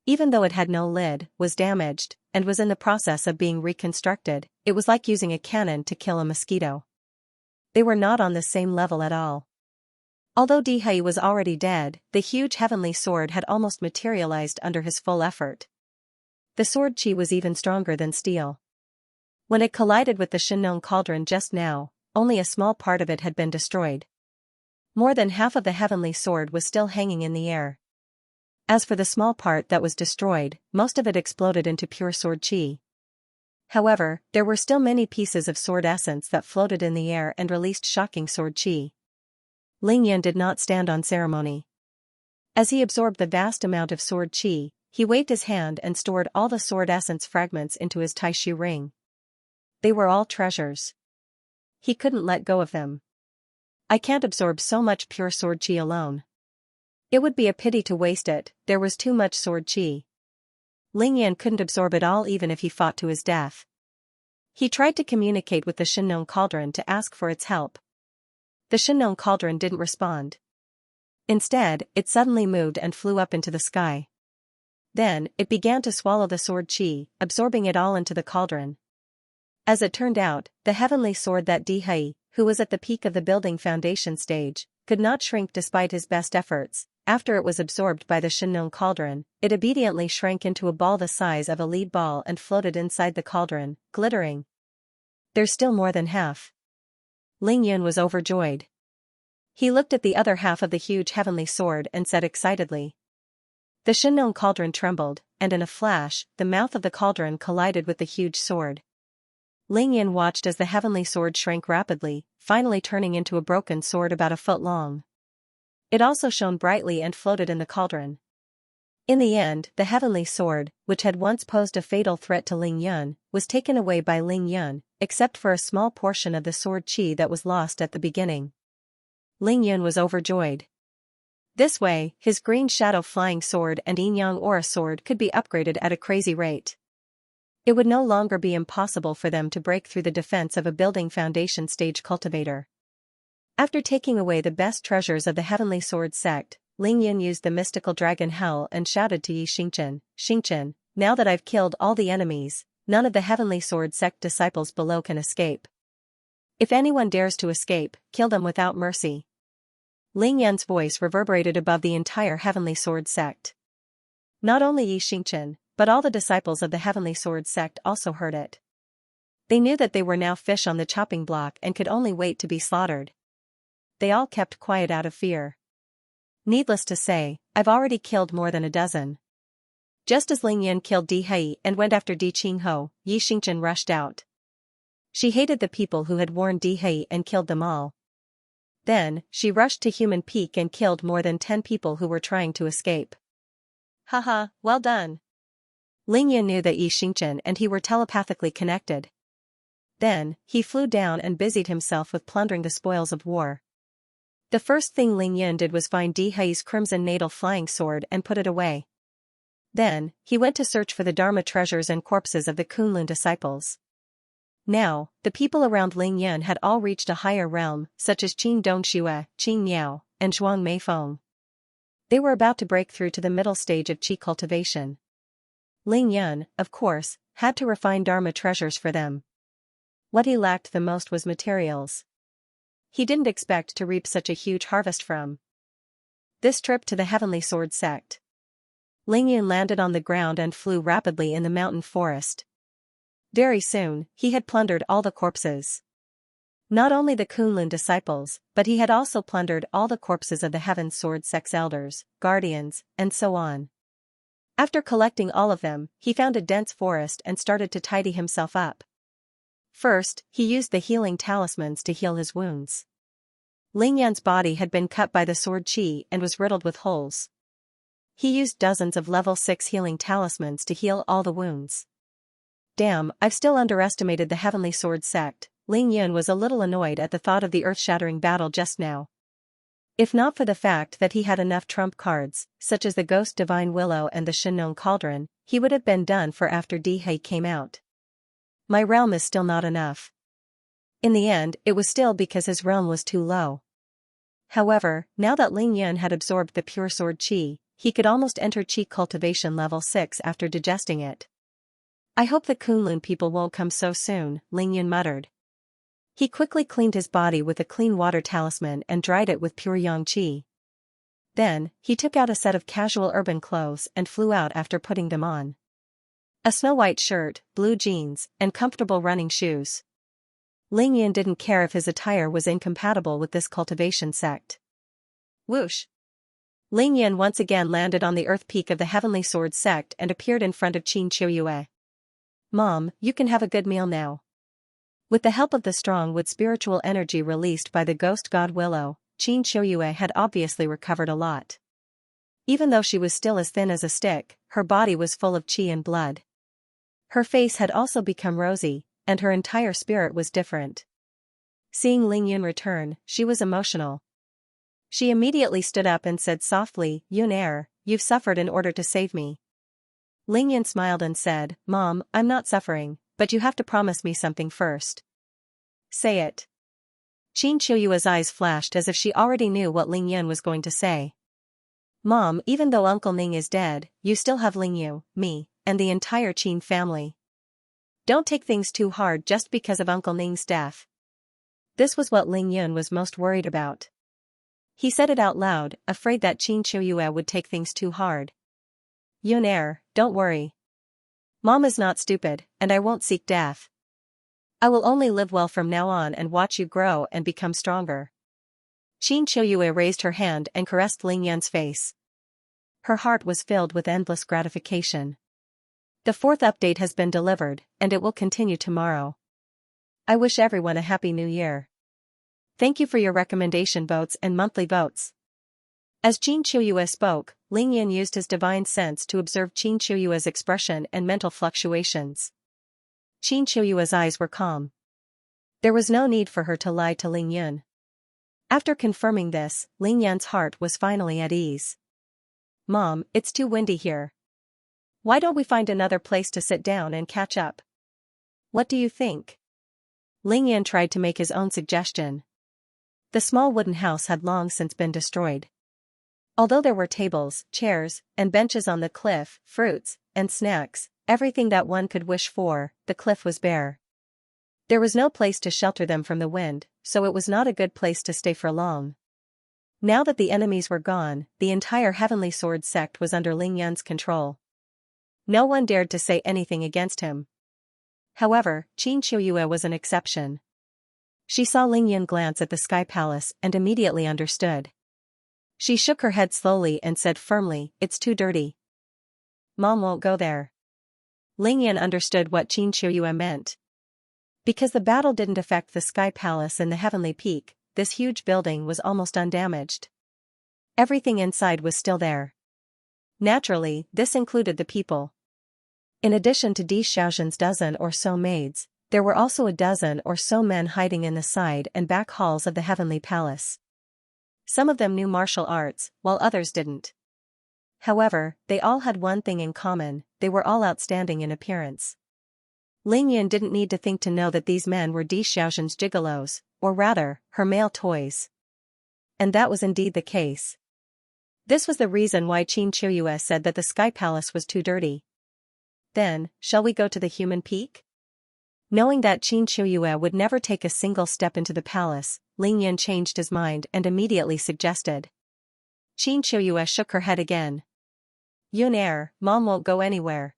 Even though it had no lid, was damaged, and was in the process of being reconstructed, it was like using a cannon to kill a mosquito. They were not on the same level at all. Although Di Hai was already dead, the huge heavenly sword had almost materialized under his full effort. The sword chi was even stronger than steel. When it collided with the Shenong cauldron just now, only a small part of it had been destroyed. More than half of the heavenly sword was still hanging in the air. As for the small part that was destroyed, most of it exploded into pure sword chi. However, there were still many pieces of sword essence that floated in the air and released shocking sword chi. Ling Yan did not stand on ceremony. As he absorbed the vast amount of sword chi, he waved his hand and stored all the sword essence fragments into his taishu ring. They were all treasures. He couldn't let go of them. I can't absorb so much pure sword chi alone. It would be a pity to waste it, there was too much sword chi. Ling Yan couldn't absorb it all even if he fought to his death. He tried to communicate with the Shenong cauldron to ask for its help. The Shinnon cauldron didn't respond. Instead, it suddenly moved and flew up into the sky. Then, it began to swallow the sword chi, absorbing it all into the cauldron. As it turned out, the heavenly sword that Dihai, who was at the peak of the building foundation stage, could not shrink despite his best efforts. After it was absorbed by the Shinnon cauldron, it obediently shrank into a ball the size of a lead ball and floated inside the cauldron, glittering. There's still more than half. Ling Yun was overjoyed. He looked at the other half of the huge heavenly sword and said excitedly. The Shinnon cauldron trembled, and in a flash, the mouth of the cauldron collided with the huge sword. Ling Yun watched as the heavenly sword shrank rapidly, finally turning into a broken sword about a foot long. It also shone brightly and floated in the cauldron. In the end, the heavenly sword, which had once posed a fatal threat to Ling Yun, was taken away by Ling Yun, except for a small portion of the sword chi that was lost at the beginning. Ling Yun was overjoyed. This way, his green shadow flying sword and Yin Yang aura sword could be upgraded at a crazy rate. It would no longer be impossible for them to break through the defense of a building foundation stage cultivator. After taking away the best treasures of the Heavenly Sword sect, Ling Yun used the mystical dragon Hell and shouted to Xianxia, now that I've killed all the enemies, none of the Heavenly Sword sect disciples below can escape. If anyone dares to escape, kill them without mercy. Ling Yun's voice reverberated above the entire Heavenly Sword sect. Not only Xianxia, but all the disciples of the Heavenly Sword sect also heard it. They knew that they were now fish on the chopping block and could only wait to be slaughtered. They all kept quiet out of fear. Needless to say, I've already killed more than a dozen. Just as Ling Yun killed Di Hei and went after Di Qingho, Yi Xingchen rushed out. She hated the people who had warned Di Hei and killed them all. Then, she rushed to Human Peak and killed more than 10 people who were trying to escape. Haha, well done. Ling Yun knew that Yi Xingchen and he were telepathically connected. Then, he flew down and busied himself with plundering the spoils of war. The first thing Ling Yun did was find Di Hei's crimson natal flying sword and put it away. Then, he went to search for the Dharma treasures and corpses of the Kunlun disciples. Now, the people around Ling Yun had all reached a higher realm, such as Qing Dongxue, Qing Miao, and Zhuang Meifeng. They were about to break through to the middle stage of qi cultivation. Ling Yun, of course, had to refine Dharma treasures for them. What he lacked the most was materials. He didn't expect to reap such a huge harvest from this trip to the Heavenly Sword sect. Ling Yun landed on the ground and flew rapidly in the mountain forest. Very soon, he had plundered all the corpses. Not only the Kunlun disciples, but he had also plundered all the corpses of the Heaven Sword sect's elders, guardians, and so on. After collecting all of them, he found a dense forest and started to tidy himself up. First, he used the healing talismans to heal his wounds. Ling Yun's body had been cut by the sword chi and was riddled with holes. He used dozens of level 6 healing talismans to heal all the wounds. Damn, I've still underestimated the Heavenly Sword sect. Ling Yun was a little annoyed at the thought of the earth-shattering battle just now. If not for the fact that he had enough trump cards, such as the Ghost Divine Willow and the Shinnon Cauldron, he would have been done for after Di Hei came out. My realm is still not enough. In the end, it was still because his realm was too low. However, now that Ling Yun had absorbed the pure sword chi, he could almost enter qi cultivation level 6 after digesting it. I hope the Kunlun people won't come so soon, Ling Yun muttered. He quickly cleaned his body with a clean water talisman and dried it with pure yang qi. Then, he took out a set of casual urban clothes and flew out after putting them on. A snow-white shirt, blue jeans, and comfortable running shoes. Ling Yun didn't care if his attire was incompatible with this cultivation sect. Whoosh! Ling Yun once again landed on the earth peak of the Heavenly Sword sect and appeared in front of Qin Qiuyue. Mom, you can have a good meal now. With the help of the strong wood spiritual energy released by the ghost god Willow, Qin Qiuyue had obviously recovered a lot. Even though she was still as thin as a stick, her body was full of qi and blood. Her face had also become rosy, and her entire spirit was different. Seeing Ling Yun return, she was emotional. She immediately stood up and said softly, Yun, you've suffered in order to save me. Ling Yun smiled and said, Mom, I'm not suffering, but you have to promise me something first. Say it. Qin Qiuyue's eyes flashed as if she already knew what Ling Yun was going to say. Mom, even though Uncle Ning is dead, you still have Ling Yu, me, and the entire Qin family. Don't take things too hard just because of Uncle Ning's death. This was what Ling Yun was most worried about. He said it out loud, afraid that Qin Qiuyue would take things too hard. Yun, don't worry. Mom is not stupid, and I won't seek death. I will only live well from now on and watch you grow and become stronger. Qin Qiuyue raised her hand and caressed Ling Yun's face. Her heart was filled with endless gratification. The fourth update has been delivered, and it will continue tomorrow. I wish everyone a happy new year. Thank you for your recommendation votes and monthly votes. As Qin Qiuyue spoke, Ling Yun used his divine sense to observe Qin Qiuyue's expression and mental fluctuations. Qin Qiuyue's eyes were calm. There was no need for her to lie to Ling Yun. After confirming this, Ling Yun's heart was finally at ease. Mom, it's too windy here. Why don't we find another place to sit down and catch up? What do you think? Ling Yun tried to make his own suggestion. The small wooden house had long since been destroyed. Although there were tables, chairs, and benches on the cliff, fruits, and snacks, everything that one could wish for, the cliff was bare. There was no place to shelter them from the wind, so it was not a good place to stay for long. Now that the enemies were gone, the entire Heavenly Sword sect was under Ling Yun's control. No one dared to say anything against him. However, Qin Qiuyue was an exception. She saw Ling Yun glance at the Sky Palace and immediately understood. She shook her head slowly and said firmly, "It's too dirty. Mom won't go there." Ling Yun understood what Qin Qiuyue meant. Because the battle didn't affect the Sky Palace and the Heavenly Peak, this huge building was almost undamaged. Everything inside was still there. Naturally, this included the people. In addition to Di Xiaozhen's dozen or so maids, there were also a dozen or so men hiding in the side and back halls of the Heavenly Palace. Some of them knew martial arts, while others didn't. However, they all had one thing in common: they were all outstanding in appearance. Ling Yun didn't need to think to know that these men were Di Xiaozhen's gigolos, or rather, her male toys. And that was indeed the case. This was the reason why Qin Qiuyue said that the Sky Palace was too dirty. Then, shall we go to the Human Peak? Knowing that Qin Qiuyue would never take a single step into the palace, Ling Yun changed his mind and immediately suggested. Qin Qiuyue shook her head again. Yun, Mom won't go anywhere.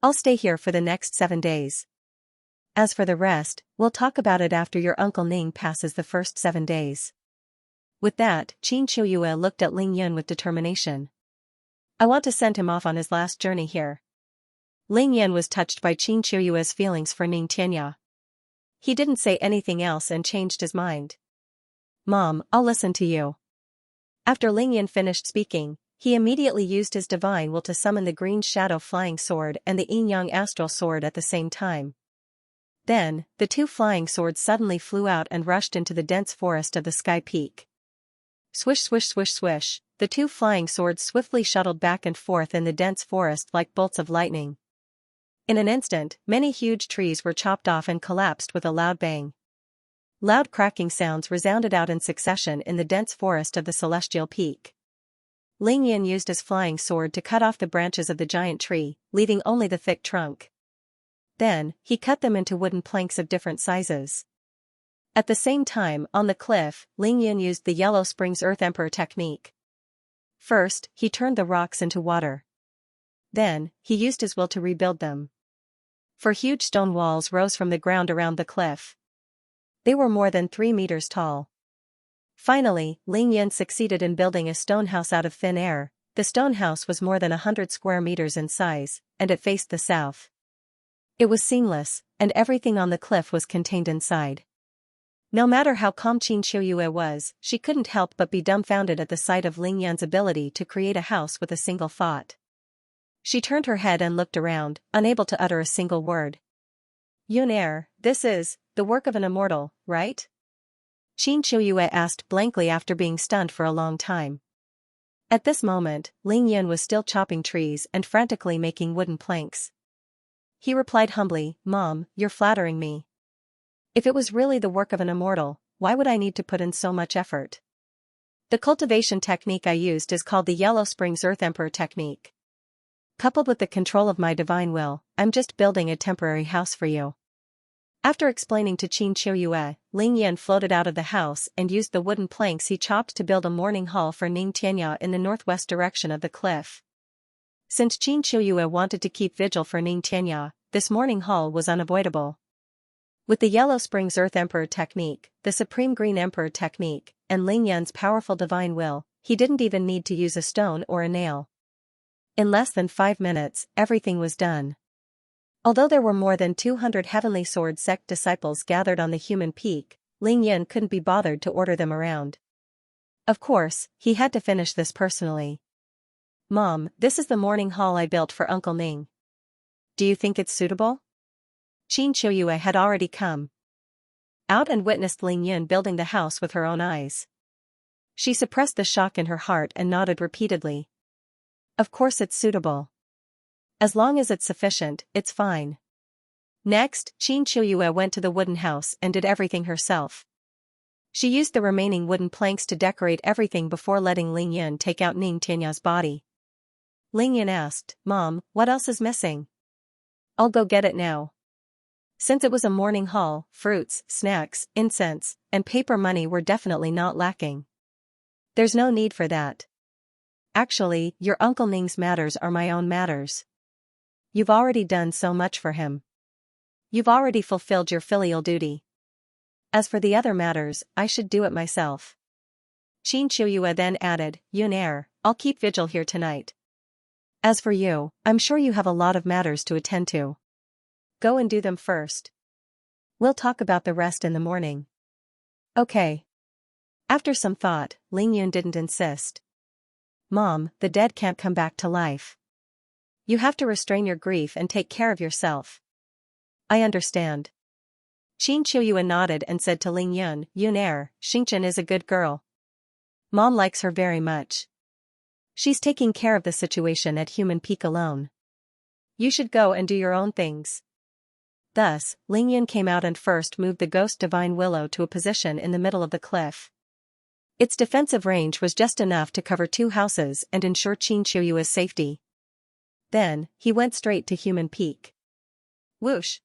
I'll stay here for the next 7 days. As for the rest, we'll talk about it after your Uncle Ning passes the first 7 days. With that, Qin Qiuyue looked at Ling Yun with determination. I want to send him off on his last journey here. Ling Yun was touched by Qin Qiuyue's feelings for Ning Tianya. He didn't say anything else and changed his mind. Mom, I'll listen to you. After Ling Yun finished speaking, he immediately used his divine will to summon the green shadow flying sword and the yin-yang astral sword at the same time. Then, the two flying swords suddenly flew out and rushed into the dense forest of the Sky Peak. Swish swish swish swish, the two flying swords swiftly shuttled back and forth in the dense forest like bolts of lightning. In an instant, many huge trees were chopped off and collapsed with a loud bang. Loud cracking sounds resounded out in succession in the dense forest of the Celestial Peak. Ling Yun used his flying sword to cut off the branches of the giant tree, leaving only the thick trunk. Then, he cut them into wooden planks of different sizes. At the same time, on the cliff, Ling Yun used the Yellow Springs Earth Emperor technique. First, he turned the rocks into water. Then, he used his will to rebuild them. For huge stone walls rose from the ground around the cliff. They were more than 3 meters tall. Finally, Ling Yun succeeded in building a stone house out of thin air. The stone house was more than 100 square meters in size, and it faced the south. It was seamless, and everything on the cliff was contained inside. No matter how calm Qin Qiuyue was, she couldn't help but be dumbfounded at the sight of Ling Yun's ability to create a house with a single thought. She turned her head and looked around, unable to utter a single word. Yun, this is the work of an immortal, right? Qin Qiuyue asked blankly after being stunned for a long time. At this moment, Ling Yun was still chopping trees and frantically making wooden planks. He replied humbly, Mom, you're flattering me. If it was really the work of an immortal, why would I need to put in so much effort? The cultivation technique I used is called the Yellow Springs Earth Emperor technique. Coupled with the control of my divine will, I'm just building a temporary house for you. After explaining to Qin Qiuyue, Ling Yan floated out of the house and used the wooden planks he chopped to build a morning hall for Ning Tianya in the northwest direction of the cliff. Since Qin Qiuyue wanted to keep vigil for Ning Tianya, this morning hall was unavoidable. With the Yellow Springs Earth Emperor technique, the Supreme Green Emperor technique, and Ling Yan's powerful divine will, he didn't even need to use a stone or a nail. In less than 5 minutes, everything was done. Although there were more than 200 Heavenly Sword sect disciples gathered on the human peak, Ling Yan couldn't be bothered to order them around. Of course, he had to finish this personally. Mom, this is the morning hall I built for Uncle Ning. Do you think it's suitable? Qin Qiuyue had already come out and witnessed Ling Yan building the house with her own eyes. She suppressed the shock in her heart and nodded repeatedly. Of course it's suitable. As long as it's sufficient, it's fine. Next, Qin Qiuyue went to the wooden house and did everything herself. She used the remaining wooden planks to decorate everything before letting Ling Yan take out Ning Tianya's body. Ling Yan asked, Mom, what else is missing? I'll go get it now. Since it was a morning hall, fruits, snacks, incense, and paper money were definitely not lacking. There's no need for that. Actually, your Uncle Ning's matters are my own matters. You've already done so much for him. You've already fulfilled your filial duty. As for the other matters, I should do it myself. Qin Qiuyue then added, Yun I'll keep vigil here tonight. As for you, I'm sure you have a lot of matters to attend to. Go and do them first. We'll talk about the rest in the morning. Okay. After some thought, Ling Yun didn't insist. Mom, the dead can't come back to life. You have to restrain your grief and take care of yourself. I understand. Qin Qiuyue nodded and said to Ling Yun, Xianxia is a good girl. Mom likes her very much. She's taking care of the situation at Human Peak alone. You should go and do your own things. Thus, Ling Yun came out and first moved the ghost divine willow to a position in the middle of the cliff. Its defensive range was just enough to cover 2 houses and ensure Qin Qiuyue's safety. Then, he went straight to Human Peak. Whoosh!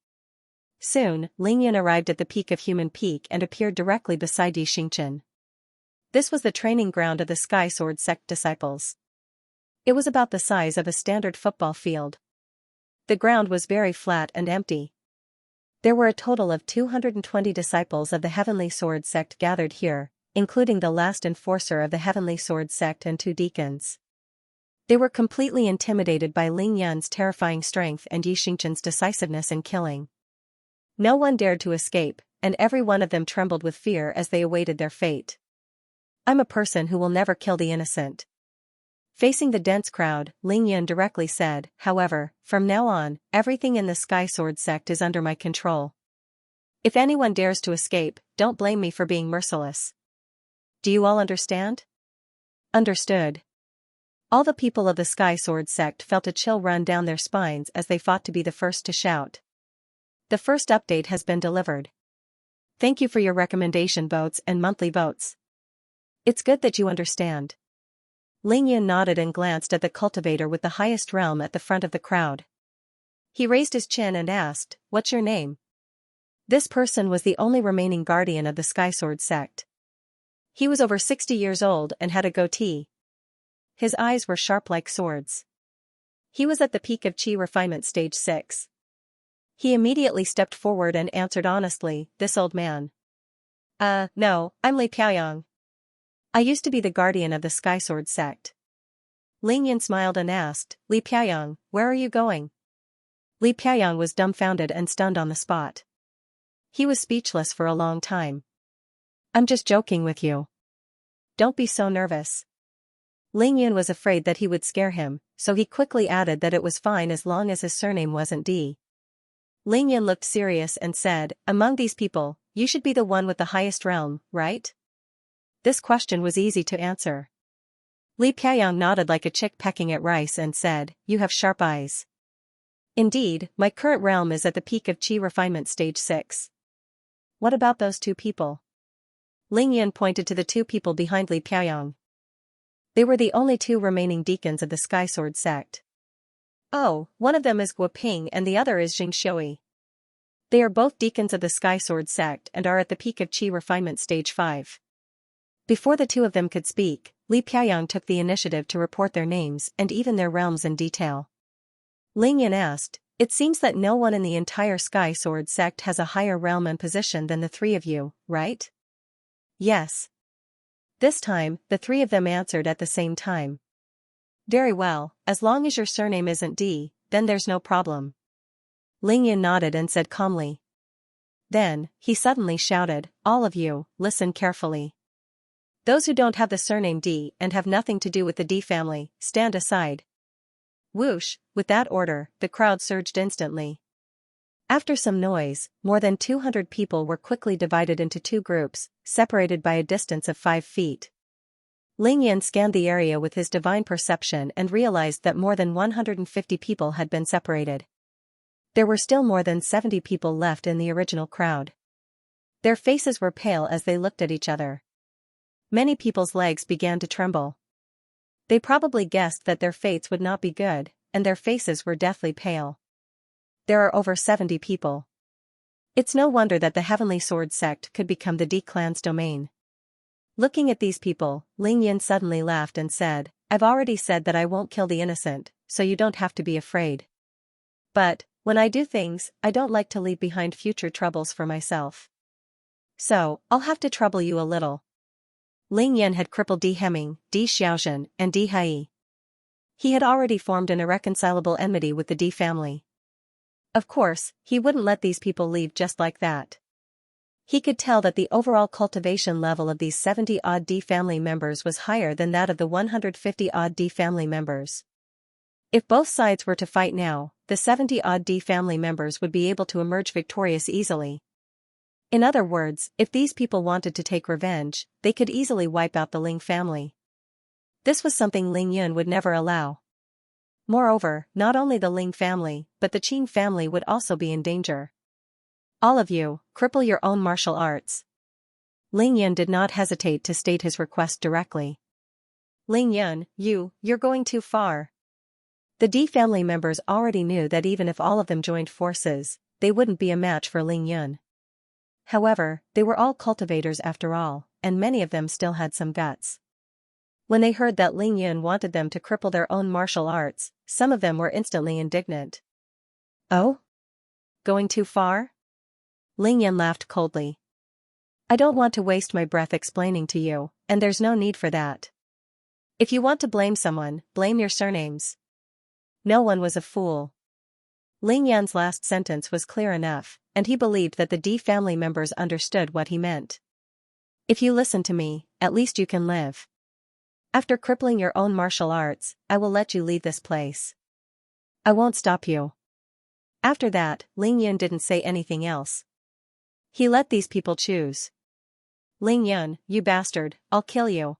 Soon, Ling Yun arrived at the peak of Human Peak and appeared directly beside Yi Xingchen. This was the training ground of the Sky Sword sect disciples. It was about the size of a standard football field. The ground was very flat and empty. There were a total of 220 disciples of the Heavenly Sword sect gathered here, including the last enforcer of the Heavenly Sword sect and 2 deacons. They were completely intimidated by Ling Yun's terrifying strength and Yi Xingchen's decisiveness in killing. No one dared to escape, and every one of them trembled with fear as they awaited their fate. I'm a person who will never kill the innocent. Facing the dense crowd, Ling Yun directly said, however, from now on, everything in the Sky Sword sect is under my control. If anyone dares to escape, don't blame me for being merciless. Do you all understand? Understood. All the people of the Sky Sword sect felt a chill run down their spines as they fought to be the first to shout. The first update has been delivered. Thank you for your recommendation votes and monthly votes. It's good that you understand. Ling Yun nodded and glanced at the cultivator with the highest realm at the front of the crowd. He raised his chin and asked, What's your name? This person was the only remaining guardian of the Sky Sword sect. He was over 60 years old and had a goatee. His eyes were sharp like swords. He was at the peak of Qi refinement stage 6. He immediately stepped forward and answered honestly, this old man. No, I'm Li Piaoyang. I used to be the guardian of the Sky Sword sect. Ling Yun smiled and asked, Li Piaoyang, where are you going? Li Piaoyang was dumbfounded and stunned on the spot. He was speechless for a long time. I'm just joking with you. Don't be so nervous. Ling Yun was afraid that he would scare him, so he quickly added that it was fine as long as his surname wasn't D. Ling Yun looked serious and said, Among these people, you should be the one with the highest realm, right? This question was easy to answer. Li Piaoyang nodded like a chick pecking at rice and said, You have sharp eyes. Indeed, my current realm is at the peak of Qi refinement stage 6. What about those 2 people? Ling Yan pointed to the two people behind Li Piaoyang. They were the only two remaining deacons of the Sky Sword sect. Oh, one of them is Guo Ping and the other is Xianxia. They are both deacons of the Sky Sword sect and are at the peak of Qi refinement stage 5. Before the two of them could speak, Li Piaoyang took the initiative to report their names and even their realms in detail. Ling Yan asked, "It seems that no one in the entire Sky Sword sect has a higher realm and position than the three of you, right?" "Yes." This time, the three of them answered at the same time. "Very well, as long as your surname isn't D, then there's no problem." Ling Yan nodded and said calmly. Then, he suddenly shouted, "All of you, listen carefully. Those who don't have the surname D and have nothing to do with the D family, stand aside." Whoosh, with that order, the crowd surged instantly. After some noise, more than 200 people were quickly divided into two groups, separated by a distance of 5 feet. Ling Yan scanned the area with his divine perception and realized that more than 150 people had been separated. There were still more than 70 people left in the original crowd. Their faces were pale as they looked at each other. Many people's legs began to tremble. They probably guessed that their fates would not be good, and their faces were deathly pale. There are over 70 people. It's no wonder that the Heavenly Sword sect could become the D clan's domain. Looking at these people, Ling Yan suddenly laughed and said, "I've already said that I won't kill the innocent, so you don't have to be afraid. But, when I do things, I don't like to leave behind future troubles for myself. So, I'll have to trouble you a little." Ling Yan had crippled Di Heming, Di Xiaozhen, and Di Hai. He had already formed an irreconcilable enmity with the Di family. Of course, he wouldn't let these people leave just like that. He could tell that the overall cultivation level of these 70-odd D family members was higher than that of the 150-odd D family members. If both sides were to fight now, the 70-odd D family members would be able to emerge victorious easily. In other words, if these people wanted to take revenge, they could easily wipe out the Ling family. This was something Ling Yun would never allow. Moreover, not only the Ling family, but the Qin family would also be in danger. "All of you, cripple your own martial arts." Ling Yun did not hesitate to state his request directly. "Ling Yun, you're going too far." The D family members already knew that even if all of them joined forces, they wouldn't be a match for Ling Yun. However, they were all cultivators after all, and many of them still had some guts. When they heard that Ling Yun wanted them to cripple their own martial arts, some of them were instantly indignant. "Oh? Going too far?" Ling Yun laughed coldly. "I don't want to waste my breath explaining to you, and there's no need for that. If you want to blame someone, blame your surnames. No one was a fool." Ling Yan's last sentence was clear enough, and he believed that the D family members understood what he meant. "If you listen to me, at least you can live. After crippling your own martial arts, I will let you leave this place. I won't stop you." After that, Ling Yun didn't say anything else. He let these people choose. "Ling Yun, you bastard, I'll kill you."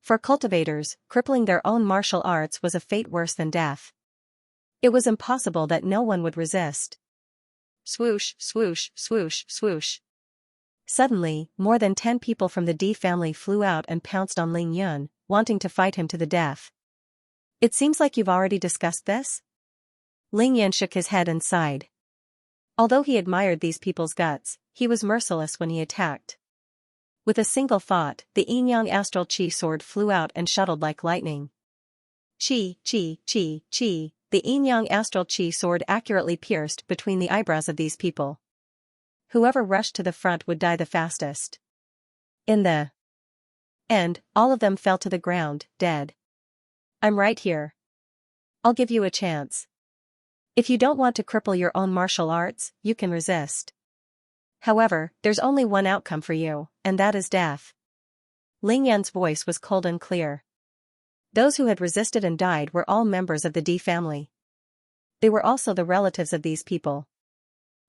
For cultivators, crippling their own martial arts was a fate worse than death. It was impossible that no one would resist. Swoosh, swoosh, swoosh, swoosh. Suddenly, more than 10 people from the D family flew out and pounced on Ling Yun, wanting to fight him to the death. "It seems like you've already discussed this?" Ling Yun shook his head and sighed. Although he admired these people's guts, he was merciless when he attacked. With a single thought, the yin-yang astral qi sword flew out and shuttled like lightning. Qi, qi, qi, qi, the yin-yang astral qi sword accurately pierced between the eyebrows of these people. Whoever rushed to the front would die the fastest. In the end, all of them fell to the ground, dead. "I'm right here. I'll give you a chance. If you don't want to cripple your own martial arts, you can resist. However, there's only one outcome for you, and that is death." Ling Yan's voice was cold and clear. Those who had resisted and died were all members of the D family. They were also the relatives of these people.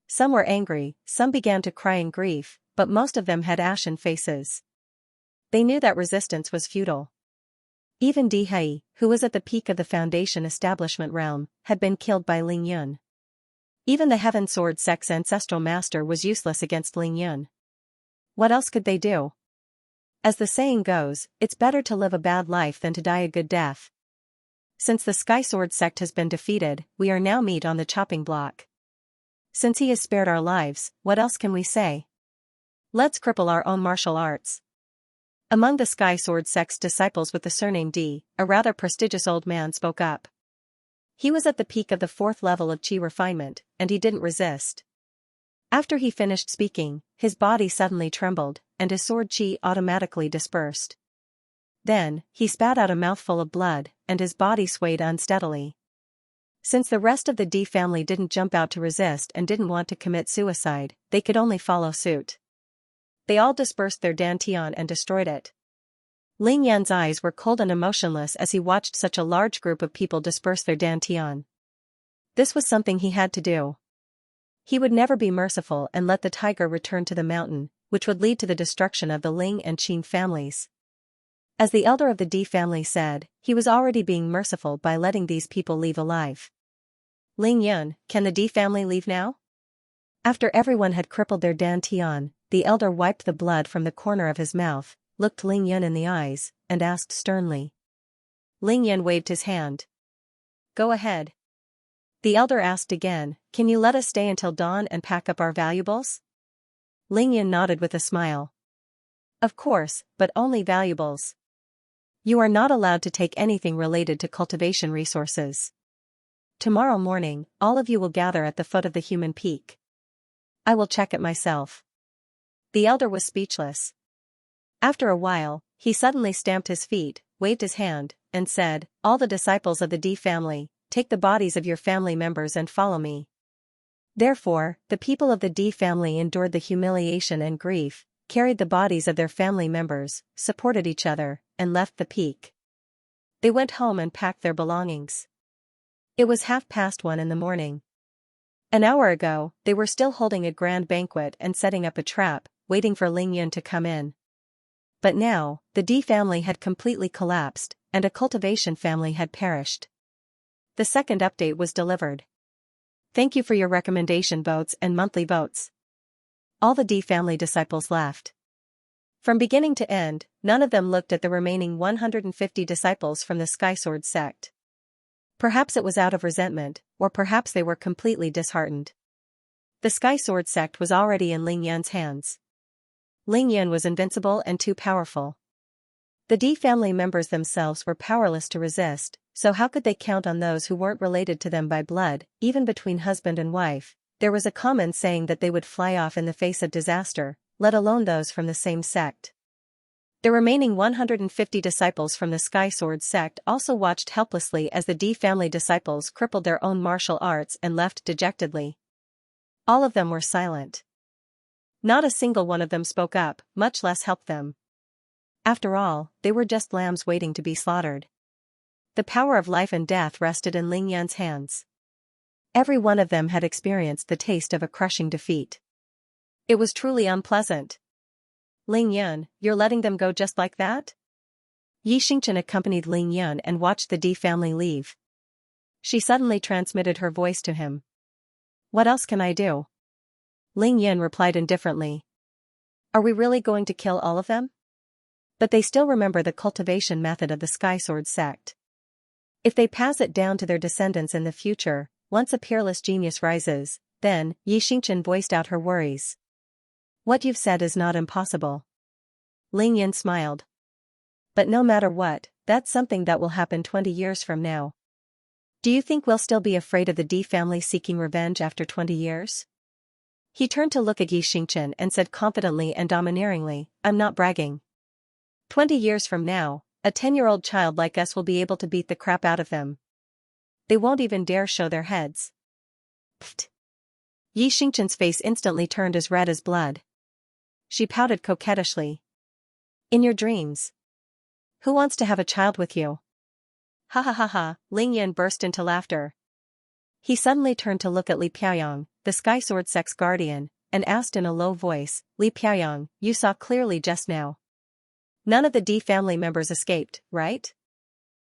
Some were angry, some began to cry in grief, but most of them had ashen faces. They knew that resistance was futile. Even Di Hai, who was at the peak of the Foundation establishment realm, had been killed by Ling Yun. Even the Heaven Sword sect's ancestral master was useless against Ling Yun. What else could they do? As the saying goes, it's better to live a bad life than to die a good death. Since the Sky Sword sect has been defeated, we are now meat on the chopping block. Since he has spared our lives, what else can we say? Let's cripple our own martial arts. Among the Sky Sword sect's disciples with the surname D, a rather prestigious old man spoke up. He was at the peak of the 4th level of Qi refinement, and he didn't resist. After he finished speaking, his body suddenly trembled, and his sword Qi automatically dispersed. Then, he spat out a mouthful of blood, and his body swayed unsteadily. Since the rest of the D family didn't jump out to resist and didn't want to commit suicide, they could only follow suit. They all dispersed their dantian and destroyed it. Ling Yan's eyes were cold and emotionless as he watched such a large group of people disperse their dantian. This was something he had to do. He would never be merciful and let the tiger return to the mountain, which would lead to the destruction of the Ling and Qin families. As the elder of the D family said, he was already being merciful by letting these people leave alive. Ling Yun, can the D family leave now? After everyone had crippled their dantian, the elder wiped the blood from the corner of his mouth, looked Ling Yun in the eyes, and asked sternly. Ling Yun waved his hand. Go ahead. The elder asked again, can you let us stay until dawn and pack up our valuables? Ling Yun nodded with a smile. Of course, but only valuables. You are not allowed to take anything related to cultivation resources. Tomorrow morning, all of you will gather at the foot of the human peak. I will check it myself. The elder was speechless. After a while, he suddenly stamped his feet, waved his hand, and said, all the disciples of the D family, take the bodies of your family members and follow me. Therefore, the people of the D family endured the humiliation and grief, carried the bodies of their family members, supported each other, and left the peak. They went home and packed their belongings. It was 1:30 in the morning. An hour ago, they were still holding a grand banquet and setting up a trap, waiting for Ling Yun to come in. But now, the D family had completely collapsed, and a cultivation family had perished. The second update was delivered. Thank you for your recommendation votes and monthly votes. All the D family disciples laughed. From beginning to end, none of them looked at the remaining 150 disciples from the Sky Sword sect. Perhaps it was out of resentment, or perhaps they were completely disheartened. The Sky Sword sect was already in Ling Yun's hands. Ling Yun was invincible and too powerful. The D family members themselves were powerless to resist, so how could they count on those who weren't related to them by blood? Even between husband and wife, there was a common saying that they would fly off in the face of disaster, let alone those from the same sect. The remaining 150 disciples from the Sky Sword sect also watched helplessly as the D family disciples crippled their own martial arts and left dejectedly. All of them were silent. Not a single one of them spoke up, much less helped them. After all, they were just lambs waiting to be slaughtered. The power of life and death rested in Ling Yan's hands. Every one of them had experienced the taste of a crushing defeat. It was truly unpleasant. Ling Yun, you're letting them go just like that? Xianxia accompanied Ling Yun and watched the D family leave. She suddenly transmitted her voice to him. What else can I do? Ling Yun replied indifferently. Are we really going to kill all of them? But they still remember the cultivation method of the Sky Sword sect. If they pass it down to their descendants in the future, once a peerless genius rises, then, Xianxia voiced out her worries. What you've said is not impossible. Ling Yun smiled. But no matter what, that's something that will happen 20 years from now. Do you think we'll still be afraid of the D family seeking revenge after 20 years? He turned to look at Xianxia and said confidently and domineeringly, I'm not bragging. 20 years from now, a 10-year-old child like us will be able to beat the crap out of them. They won't even dare show their heads. Pfft. Xianxia's face instantly turned as red as blood. She pouted coquettishly. In your dreams. Who wants to have a child with you? Ha ha ha ha, Ling Yun burst into laughter. He suddenly turned to look at Li Piaoyang, the Sky Sword sect's guardian, and asked in a low voice, Li Piaoyang, you saw clearly just now. None of the D family members escaped, right?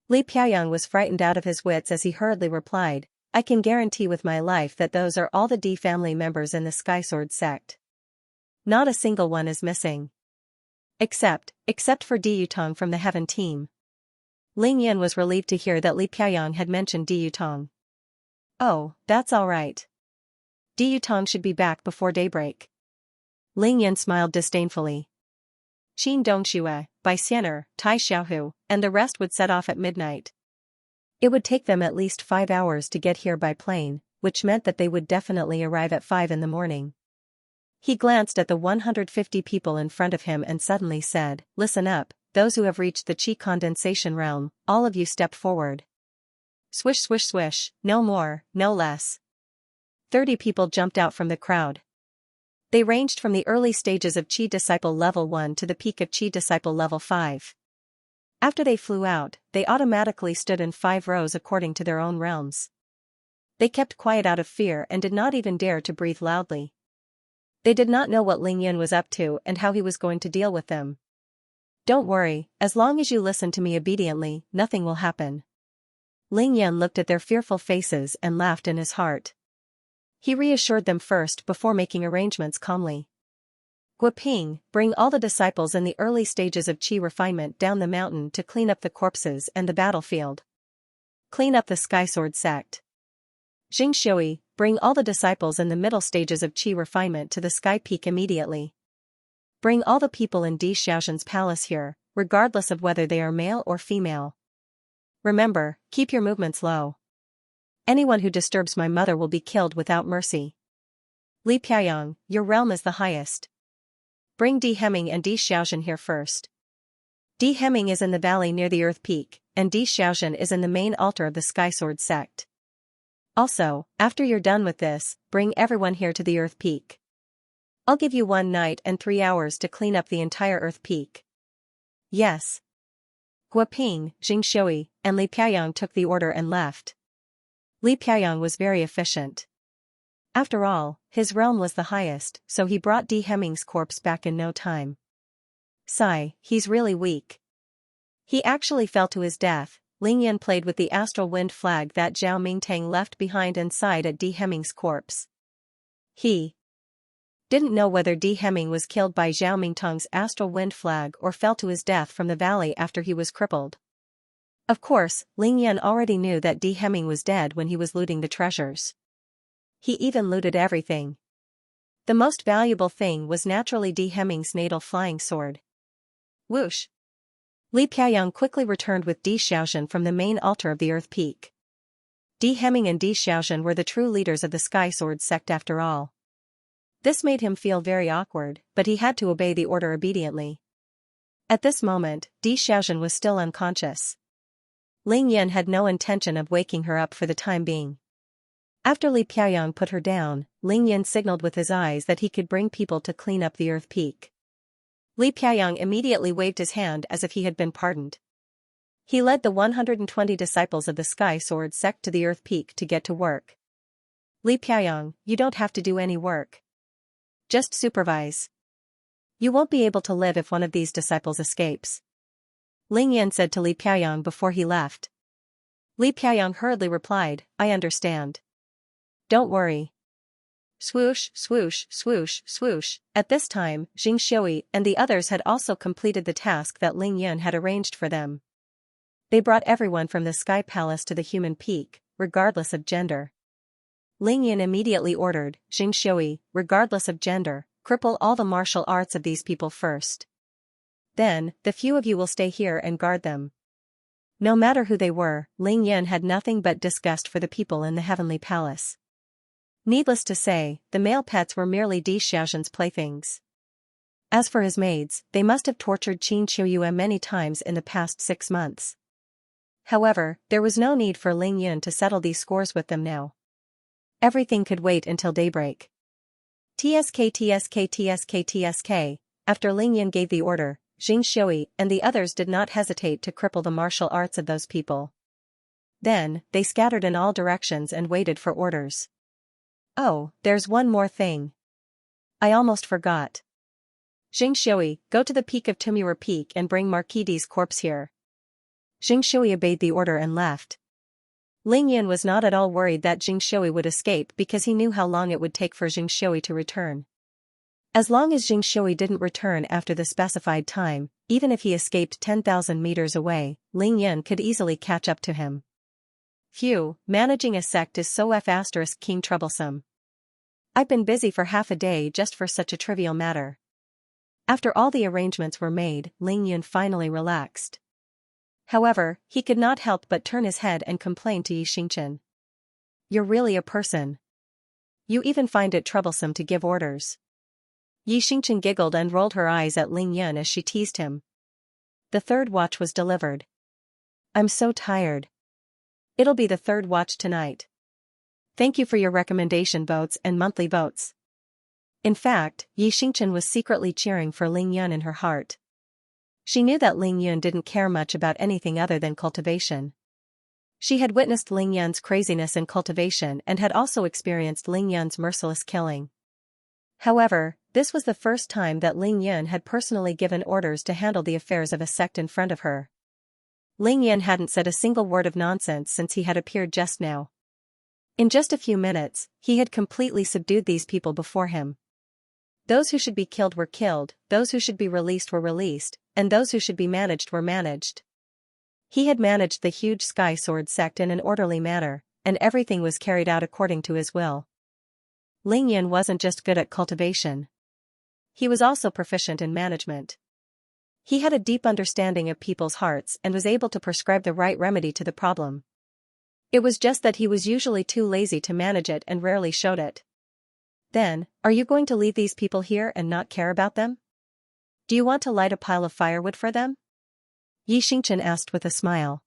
Li Piaoyang was frightened out of his wits as he hurriedly replied, I can guarantee with my life that those are all the D family members in the Sky Sword sect. Not a single one is missing. Except for Di Yutong from the Heaven team. Ling Yan was relieved to hear that Li Piaoyang had mentioned Di Yutong. Oh, that's all right. Di Yutong should be back before daybreak. Ling Yan smiled disdainfully. Qin Dongxue, Bai Xianer, Tai Xiaohu, and the rest would set off at midnight. It would take them at least 5 hours to get here by plane, which meant that they would definitely arrive at 5 in the morning. He glanced at the 150 people in front of him and suddenly said, "Listen up, those who have reached the Qi condensation realm, all of you step forward." Swish swish swish, no more, no less. 30 people jumped out from the crowd. They ranged from the early stages of Qi Disciple Level 1 to the peak of Qi Disciple Level 5. After they flew out, they automatically stood in 5 rows according to their own realms. They kept quiet out of fear and did not even dare to breathe loudly. They did not know what Ling Yan was up to and how he was going to deal with them. "Don't worry, as long as you listen to me obediently, nothing will happen." Ling Yan looked at their fearful faces and laughed in his heart. He reassured them first before making arrangements calmly. "Guoping, bring all the disciples in the early stages of Qi refinement down the mountain to clean up the corpses and the battlefield. Clean up the Sky Sword sect. Xianxia, bring all the disciples in the middle stages of Qi refinement to the Sky Peak immediately. Bring all the people in Di Xiaoxin's palace here, regardless of whether they are male or female. Remember, keep your movements low. Anyone who disturbs my mother will be killed without mercy. Li Piaoyang, your realm is the highest. Bring Di Hemming and Di Xiaoxin here first. Di Hemming is in the valley near the Earth Peak, and Di Xiaoxin is in the main altar of the Sky Sword sect. Also, after you're done with this, bring everyone here to the Earth Peak. I'll give you 1 night and 3 hours to clean up the entire Earth Peak." "Yes." Guoping, Xianxia, and Li Piaoyang took the order and left. Li Piaoyang was very efficient. After all, his realm was the highest, so he brought Di Hemming's corpse back in no time. Sigh, he's really weak. He actually fell to his death. Ling Yan played with the astral wind flag that Zhao Mingtang left behind and sighed at Di Hemming's corpse. He didn't know whether Di Hemming was killed by Zhao Mingtang's astral wind flag or fell to his death from the valley after he was crippled. Of course, Ling Yan already knew that Di Hemming was dead when he was looting the treasures. He even looted everything. The most valuable thing was naturally Di Hemming's natal flying sword. Whoosh! Li Piaoyang quickly returned with Di Xiaoxin from the main altar of the Earth Peak. Di Hemming and Di Xiaoxin were the true leaders of the Sky Sword sect after all. This made him feel very awkward, but he had to obey the order obediently. At this moment, Di Xiaoxin was still unconscious. Ling Yan had no intention of waking her up for the time being. After Li Piaoyang put her down, Ling Yan signaled with his eyes that he could bring people to clean up the Earth Peak. Li Piaoyang immediately waved his hand as if he had been pardoned. He led the 120 disciples of the Sky Sword sect to the Earth Peak to get to work. "Li Piaoyang, you don't have to do any work. Just supervise. You won't be able to live if one of these disciples escapes," Ling Yan said to Li Piaoyang before he left. Li Piaoyang hurriedly replied, "I understand. Don't worry." Swoosh, swoosh, swoosh, swoosh. At this time, Xianxia and the others had also completed the task that Ling Yan had arranged for them. They brought everyone from the Sky Palace to the human peak, regardless of gender. Ling Yan immediately ordered, "Xianxia, regardless of gender, cripple all the martial arts of these people first. Then, the few of you will stay here and guard them." No matter who they were, Ling Yan had nothing but disgust for the people in the Heavenly Palace. Needless to say, the male pets were merely Di Xiaoxin's playthings. As for his maids, they must have tortured Qin Qiuyue many times in the past 6 months. However, there was no need for Ling Yan to settle these scores with them now. Everything could wait until daybreak. TSK. After Ling Yan gave the order, Xianxia and the others did not hesitate to cripple the martial arts of those people. Then, they scattered in all directions and waited for orders. "Oh, there's one more thing. I almost forgot. Xianxia, go to the peak of Tumura Peak and bring Marquidi's corpse here." Xianxia obeyed the order and left. Ling Yan was not at all worried that Xianxia would escape because he knew how long it would take for Xianxia to return. As long as Xianxia didn't return after the specified time, even if he escaped 10,000 meters away, Ling Yan could easily catch up to him. Phew, managing a sect is so **king troublesome. I've been busy for half a day just for such a trivial matter. After all the arrangements were made, Ling Yan finally relaxed. However, he could not help but turn his head and complain to Xianxia. You're really a person. You even find it troublesome to give orders. Xianxia giggled and rolled her eyes at Ling Yan as she teased him. The third watch was delivered. I'm so tired. It'll be the third watch tonight. Thank you for your recommendation votes and monthly votes. In fact, Xianxia was secretly cheering for Ling Yan in her heart. She knew that Ling Yan didn't care much about anything other than cultivation. She had witnessed Ling Yan's craziness in cultivation and had also experienced Ling Yan's merciless killing. However, this was the first time that Ling Yan had personally given orders to handle the affairs of a sect in front of her. Ling Yan hadn't said a single word of nonsense since he had appeared just now. In just a few minutes, he had completely subdued these people before him. Those who should be killed were killed, those who should be released were released, and those who should be managed were managed. He had managed the huge Sky Sword sect in an orderly manner, and everything was carried out according to his will. Ling Yan wasn't just good at cultivation. He was also proficient in management. He had a deep understanding of people's hearts and was able to prescribe the right remedy to the problem. It was just that he was usually too lazy to manage it and rarely showed it. Then, are you going to leave these people here and not care about them? Do you want to light a pile of firewood for them? Xianxia asked with a smile.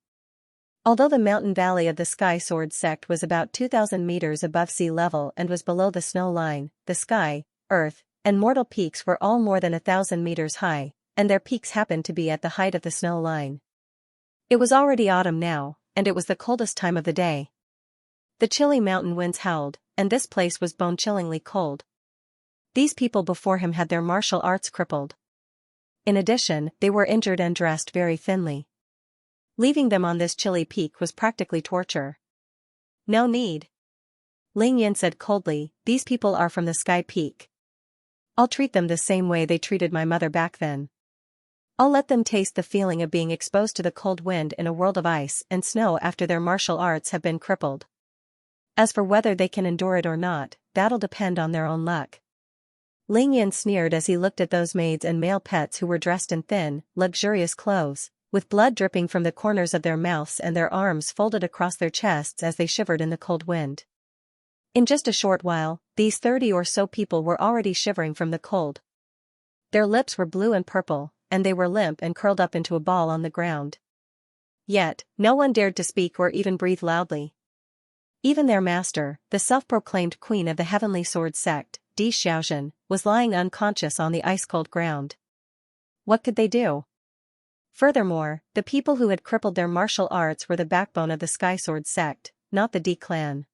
Although the mountain valley of the Sky Sword sect was about 2,000 meters above sea level and was below the snow line, the sky, earth, and mortal peaks were all more than 1,000 meters high, and their peaks happened to be at the height of the snow line. It was already autumn now, and it was the coldest time of the day. The chilly mountain winds howled, and this place was bone-chillingly cold. These people before him had their martial arts crippled. In addition, they were injured and dressed very thinly. Leaving them on this chilly peak was practically torture. No need. Ling Yan said coldly, these people are from the Sky Peak. I'll treat them the same way they treated my mother back then. I'll let them taste the feeling of being exposed to the cold wind in a world of ice and snow after their martial arts have been crippled. As for whether they can endure it or not, that'll depend on their own luck. Ling Yan sneered as he looked at those maids and male pets who were dressed in thin, luxurious clothes, with blood dripping from the corners of their mouths and their arms folded across their chests as they shivered in the cold wind. In just a short while, these 30 or so people were already shivering from the cold. Their lips were blue and purple, and they were limp and curled up into a ball on the ground. Yet, no one dared to speak or even breathe loudly. Even their master, the self-proclaimed queen of the Heavenly Sword sect, Xianxia, was lying unconscious on the ice-cold ground. What could they do? Furthermore, the people who had crippled their martial arts were the backbone of the Sky Sword sect, not the D clan.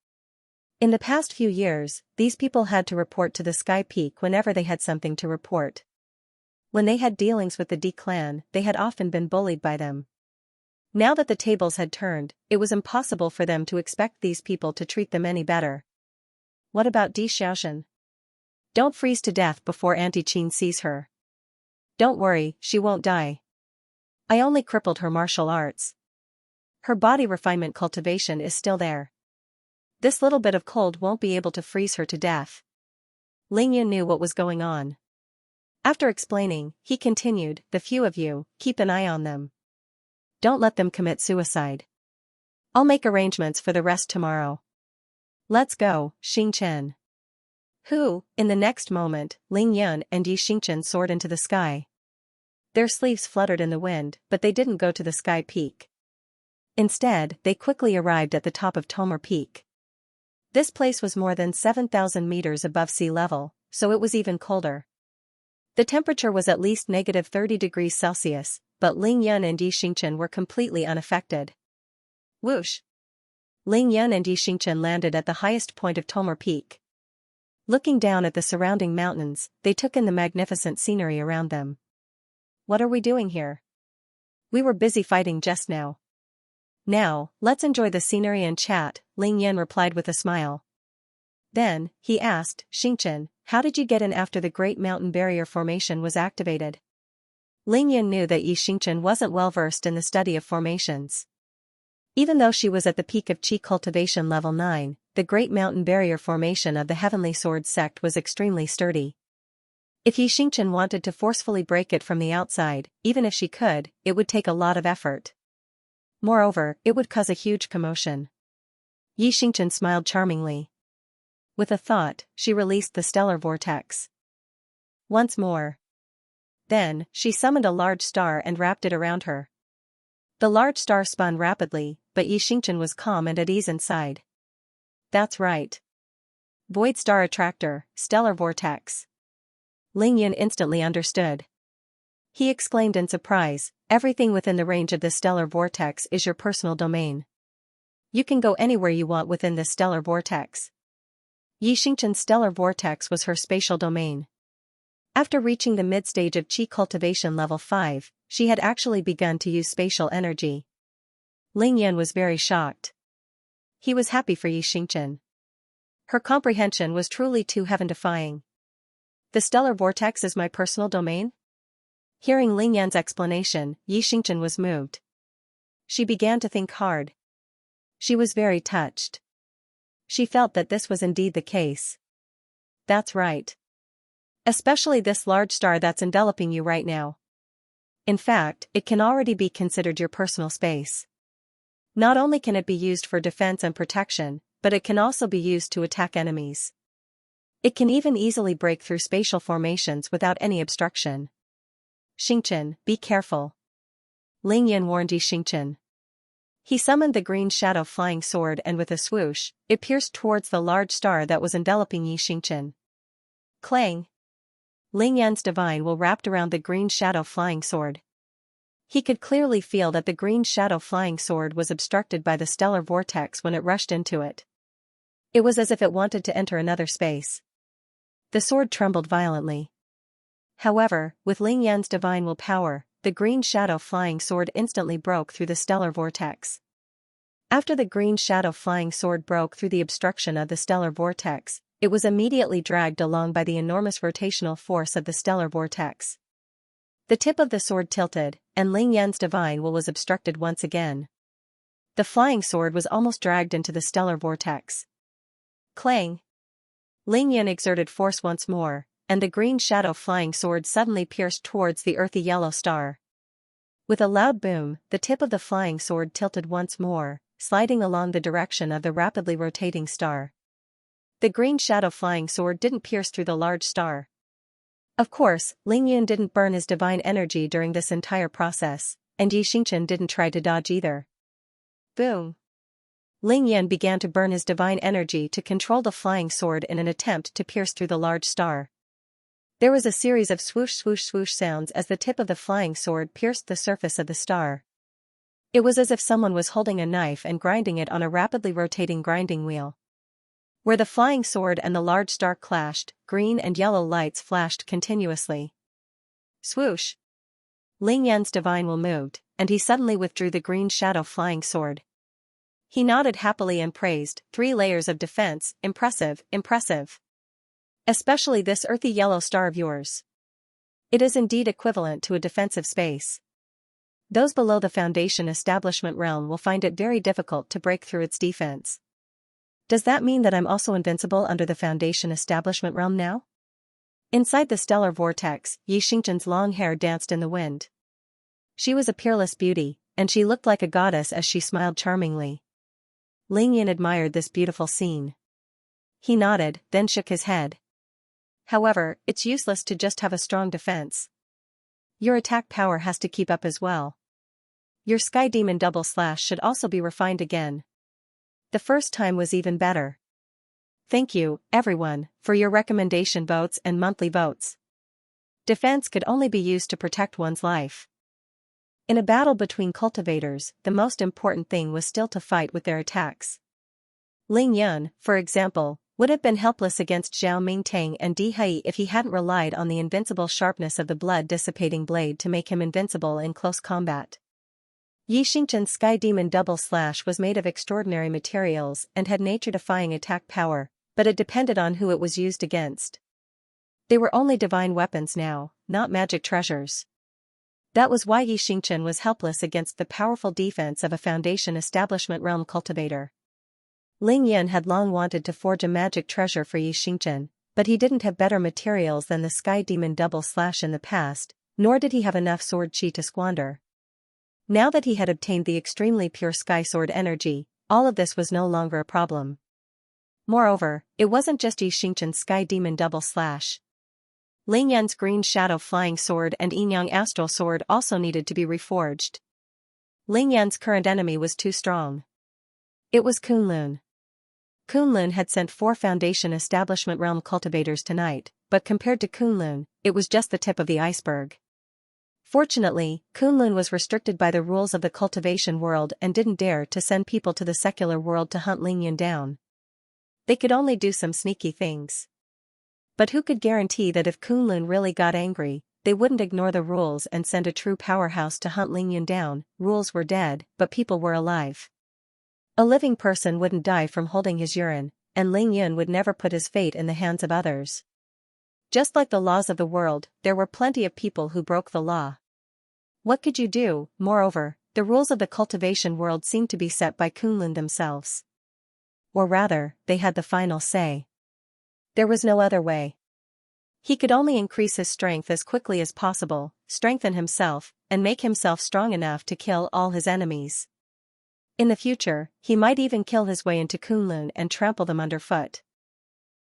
In the past few years, these people had to report to the Sky Peak whenever they had something to report. When they had dealings with the D clan, they had often been bullied by them. Now that the tables had turned, it was impossible for them to expect these people to treat them any better. What about Xianxia? Don't freeze to death before Auntie Qin sees her. Don't worry, she won't die. I only crippled her martial arts. Her body refinement cultivation is still there. This little bit of cold won't be able to freeze her to death. Ling Yan knew what was going on. After explaining, he continued, the few of you, keep an eye on them. Don't let them commit suicide. I'll make arrangements for the rest tomorrow. Let's go, Xianxia. Who, in the next moment, Ling Yan and Xianxia soared into the sky. Their sleeves fluttered in the wind, but they didn't go to the Sky Peak. Instead, they quickly arrived at the top of Tomer Peak. This place was more than 7,000 meters above sea level, so it was even colder. The temperature was at least -30 degrees Celsius, but Ling Yan and Xianxia were completely unaffected. Whoosh! Ling Yan and Xianxia landed at the highest point of Tomer Peak. Looking down at the surrounding mountains, they took in the magnificent scenery around them. What are we doing here? We were busy fighting just now. Now, let's enjoy the scenery and chat, Ling Yan replied with a smile. Then, he asked, Xianxia, how did you get in after the Great Mountain Barrier Formation was activated? Lingyan knew that Xianxia wasn't well versed in the study of formations. Even though she was at the peak of Qi Cultivation level 9, the Great Mountain Barrier Formation of the Heavenly Sword sect was extremely sturdy. If Xianxia wanted to forcefully break it from the outside, even if she could, it would take a lot of effort. Moreover, it would cause a huge commotion. Xianxia smiled charmingly. With a thought, she released the stellar vortex. Once more. Then, she summoned a large star and wrapped it around her. The large star spun rapidly, but Xianxia was calm and at ease inside. That's right. Void Star Attractor, Stellar Vortex. Lingyan instantly understood. He exclaimed in surprise, everything within the range of this stellar vortex is your personal domain. You can go anywhere you want within this stellar vortex. Xianxia's stellar vortex was her spatial domain. After reaching the mid-stage of Qi Cultivation level 5, she had actually begun to use spatial energy. Lingyan was very shocked. He was happy for Xianxia. Her comprehension was truly too heaven-defying. The stellar vortex is my personal domain? Hearing Lingyan's explanation, Xianxia was moved. She began to think hard. She was very touched. She felt that this was indeed the case. That's right. Especially this large star that's enveloping you right now. In fact, it can already be considered your personal space. Not only can it be used for defense and protection, but it can also be used to attack enemies. It can even easily break through spatial formations without any obstruction. Xianxia, be careful. Lingyan warned Xianxia. He summoned the green shadow flying sword and with a swoosh, it pierced towards the large star that was enveloping Xianxia. Clang! Lingyan's divine will wrapped around the green shadow flying sword. He could clearly feel that the green shadow flying sword was obstructed by the stellar vortex when it rushed into it. It was as if it wanted to enter another space. The sword trembled violently. However, with Lingyan's divine willpower, the green shadow flying sword instantly broke through the stellar vortex. After the green shadow flying sword broke through the obstruction of the stellar vortex, it was immediately dragged along by the enormous rotational force of the stellar vortex. The tip of the sword tilted, and Lingyan's divine will was obstructed once again. The flying sword was almost dragged into the stellar vortex. Clang! Lingyan exerted force once more, and the green shadow flying sword suddenly pierced towards the earthy yellow star. With a loud boom, the tip of the flying sword tilted once more, sliding along the direction of the rapidly rotating star. The green shadow flying sword didn't pierce through the large star. Of course, Lingyan didn't burn his divine energy during this entire process, and Xianxia didn't try to dodge either. Boom! Lingyan began to burn his divine energy to control the flying sword in an attempt to pierce through the large star. There was a series of swoosh swoosh swoosh sounds as the tip of the flying sword pierced the surface of the star. It was as if someone was holding a knife and grinding it on a rapidly rotating grinding wheel. Where the flying sword and the large star clashed, green and yellow lights flashed continuously. Swoosh! Lingyan's divine will moved, and he suddenly withdrew the green shadow flying sword. He nodded happily and praised, 3 layers of defense, impressive, impressive. Especially this earthy yellow star of yours. It is indeed equivalent to a defensive space. Those below the Foundation establishment realm will find it very difficult to break through its defense. Does that mean that I'm also invincible under the Foundation establishment realm now? Inside the stellar vortex, Xianxia's long hair danced in the wind. She was a peerless beauty, and she looked like a goddess as she smiled charmingly. Lingyan admired this beautiful scene. He nodded, then shook his head. However, it's useless to just have a strong defense. Your attack power has to keep up as well. Your Sky Demon double slash should also be refined again. The first time was even better. Thank you, everyone, for your recommendation votes and monthly votes. Defense could only be used to protect one's life. In a battle between cultivators, the most important thing was still to fight with their attacks. Ling Yun, for example, would have been helpless against Zhao Mingtang and Di Hai if he hadn't relied on the invincible sharpness of the blood-dissipating blade to make him invincible in close combat. Xianxia's Sky Demon double slash was made of extraordinary materials and had nature-defying attack power, but it depended on who it was used against. They were only divine weapons now, not magic treasures. That was why Xianxia was helpless against the powerful defense of a Foundation Establishment realm cultivator. Ling Yan had long wanted to forge a magic treasure for Xianxia, but he didn't have better materials than the Sky Demon Double Slash in the past, nor did he have enough sword chi to squander. Now that he had obtained the extremely pure Sky Sword energy, all of this was no longer a problem. Moreover, it wasn't just Xianxia's Sky Demon Double Slash. Ling Yan's Green Shadow Flying Sword and Yinyang Astral Sword also needed to be reforged. Ling Yan's current enemy was too strong. It was Kunlun. Kunlun had sent 4 Foundation Establishment Realm cultivators tonight, but compared to Kunlun, it was just the tip of the iceberg. Fortunately, Kunlun was restricted by the rules of the cultivation world and didn't dare to send people to the secular world to hunt Ling Yan down. They could only do some sneaky things. But who could guarantee that if Kunlun really got angry, they wouldn't ignore the rules and send a true powerhouse to hunt Ling Yan down? Rules were dead, but people were alive. A living person wouldn't die from holding his urine, and Ling Yan would never put his fate in the hands of others. Just like the laws of the world, there were plenty of people who broke the law. What could you do? Moreover, the rules of the cultivation world seemed to be set by Kunlun themselves. Or rather, they had the final say. There was no other way. He could only increase his strength as quickly as possible, strengthen himself, and make himself strong enough to kill all his enemies. In the future, he might even kill his way into Kunlun and trample them underfoot.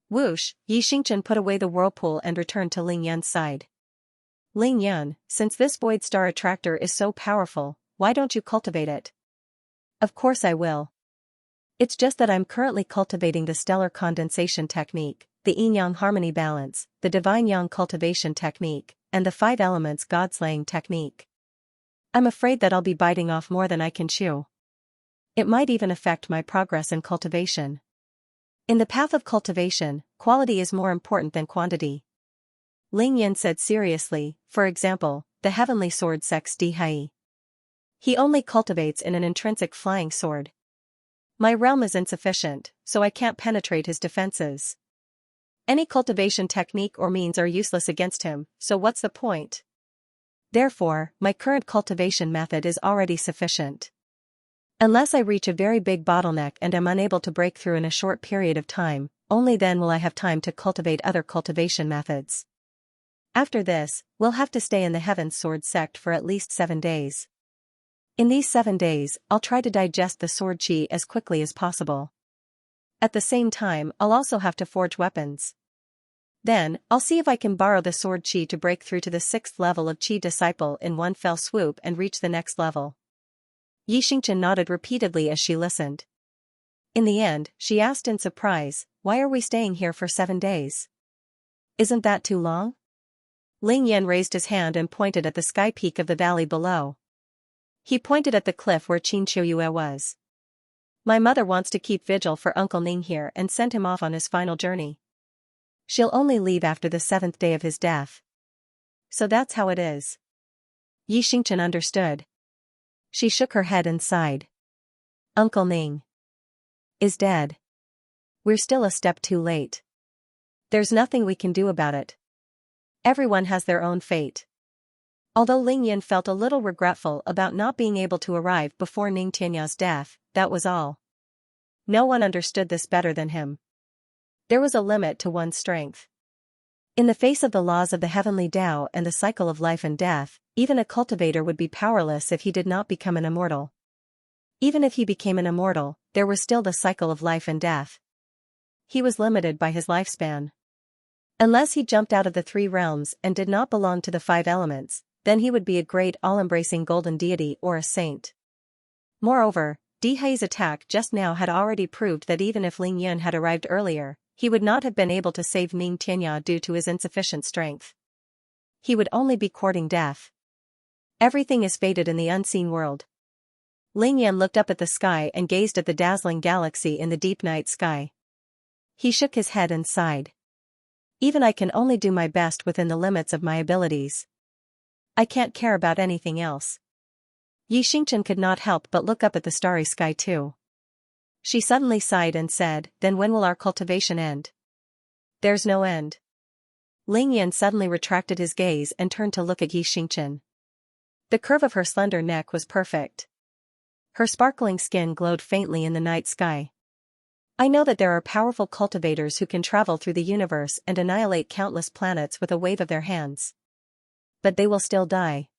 Whoosh, Xianxia put away the whirlpool and returned to Ling Yan's side. Ling Yan, since this Void Star Attractor is so powerful, why don't you cultivate it? Of course I will. It's just that I'm currently cultivating the Stellar Condensation Technique, the Yin-Yang Harmony Balance, the Divine Yang Cultivation Technique, and the 5 Elements God-Slaying Technique. I'm afraid that I'll be biting off more than I can chew. It might even affect my progress in cultivation. In the path of cultivation, quality is more important than quantity. Ling Yan said seriously. For example, the Heavenly Sword Sex Dihai. He only cultivates in an intrinsic flying sword. My realm is insufficient, so I can't penetrate his defenses. Any cultivation technique or means are useless against him, so what's the point? Therefore, my current cultivation method is already sufficient. Unless I reach a very big bottleneck and am unable to break through in a short period of time, only then will I have time to cultivate other cultivation methods. After this, we'll have to stay in the Heaven's Sword sect for at least 7 days. In these 7 days, I'll try to digest the sword chi as quickly as possible. At the same time, I'll also have to forge weapons. Then, I'll see if I can borrow the sword chi to break through to the 6th level of Chi Disciple in one fell swoop and reach the next level. Xianxia nodded repeatedly as she listened. In the end, she asked in surprise, why are we staying here for 7 days? Isn't that too long? Ling Yan raised his hand and pointed at the sky peak of the valley below. He pointed at the cliff where Qin Qiuyue was. My mother wants to keep vigil for Uncle Ning here and send him off on his final journey. She'll only leave after the 7th day of his death. So that's how it is. Xianxia understood. She shook her head and sighed. Uncle Ning is dead. We're still a step too late. There's nothing we can do about it. Everyone has their own fate. Although Ling Yan felt a little regretful about not being able to arrive before Ning Tianya's death, that was all. No one understood this better than him. There was a limit to one's strength. In the face of the laws of the heavenly Tao and the cycle of life and death, even a cultivator would be powerless if he did not become an immortal. Even if he became an immortal, there was still the cycle of life and death. He was limited by his lifespan. Unless he jumped out of the 3 realms and did not belong to the 5 elements, then he would be a great all-embracing golden deity or a saint. Moreover, Dihai's attack just now had already proved that even if Ling Yan had arrived earlier, he would not have been able to save Ning Tianya due to his insufficient strength. He would only be courting death. Everything is fated in the unseen world. Ling Yan looked up at the sky and gazed at the dazzling galaxy in the deep night sky. He shook his head and sighed. Even I can only do my best within the limits of my abilities. I can't care about anything else. Xianxia could not help but look up at the starry sky too. She suddenly sighed and said, "Then when will our cultivation end?" "There's no end." Ling Yan suddenly retracted his gaze and turned to look at Xianxia. The curve of her slender neck was perfect. Her sparkling skin glowed faintly in the night sky. "I know that there are powerful cultivators who can travel through the universe and annihilate countless planets with a wave of their hands. But they will still die.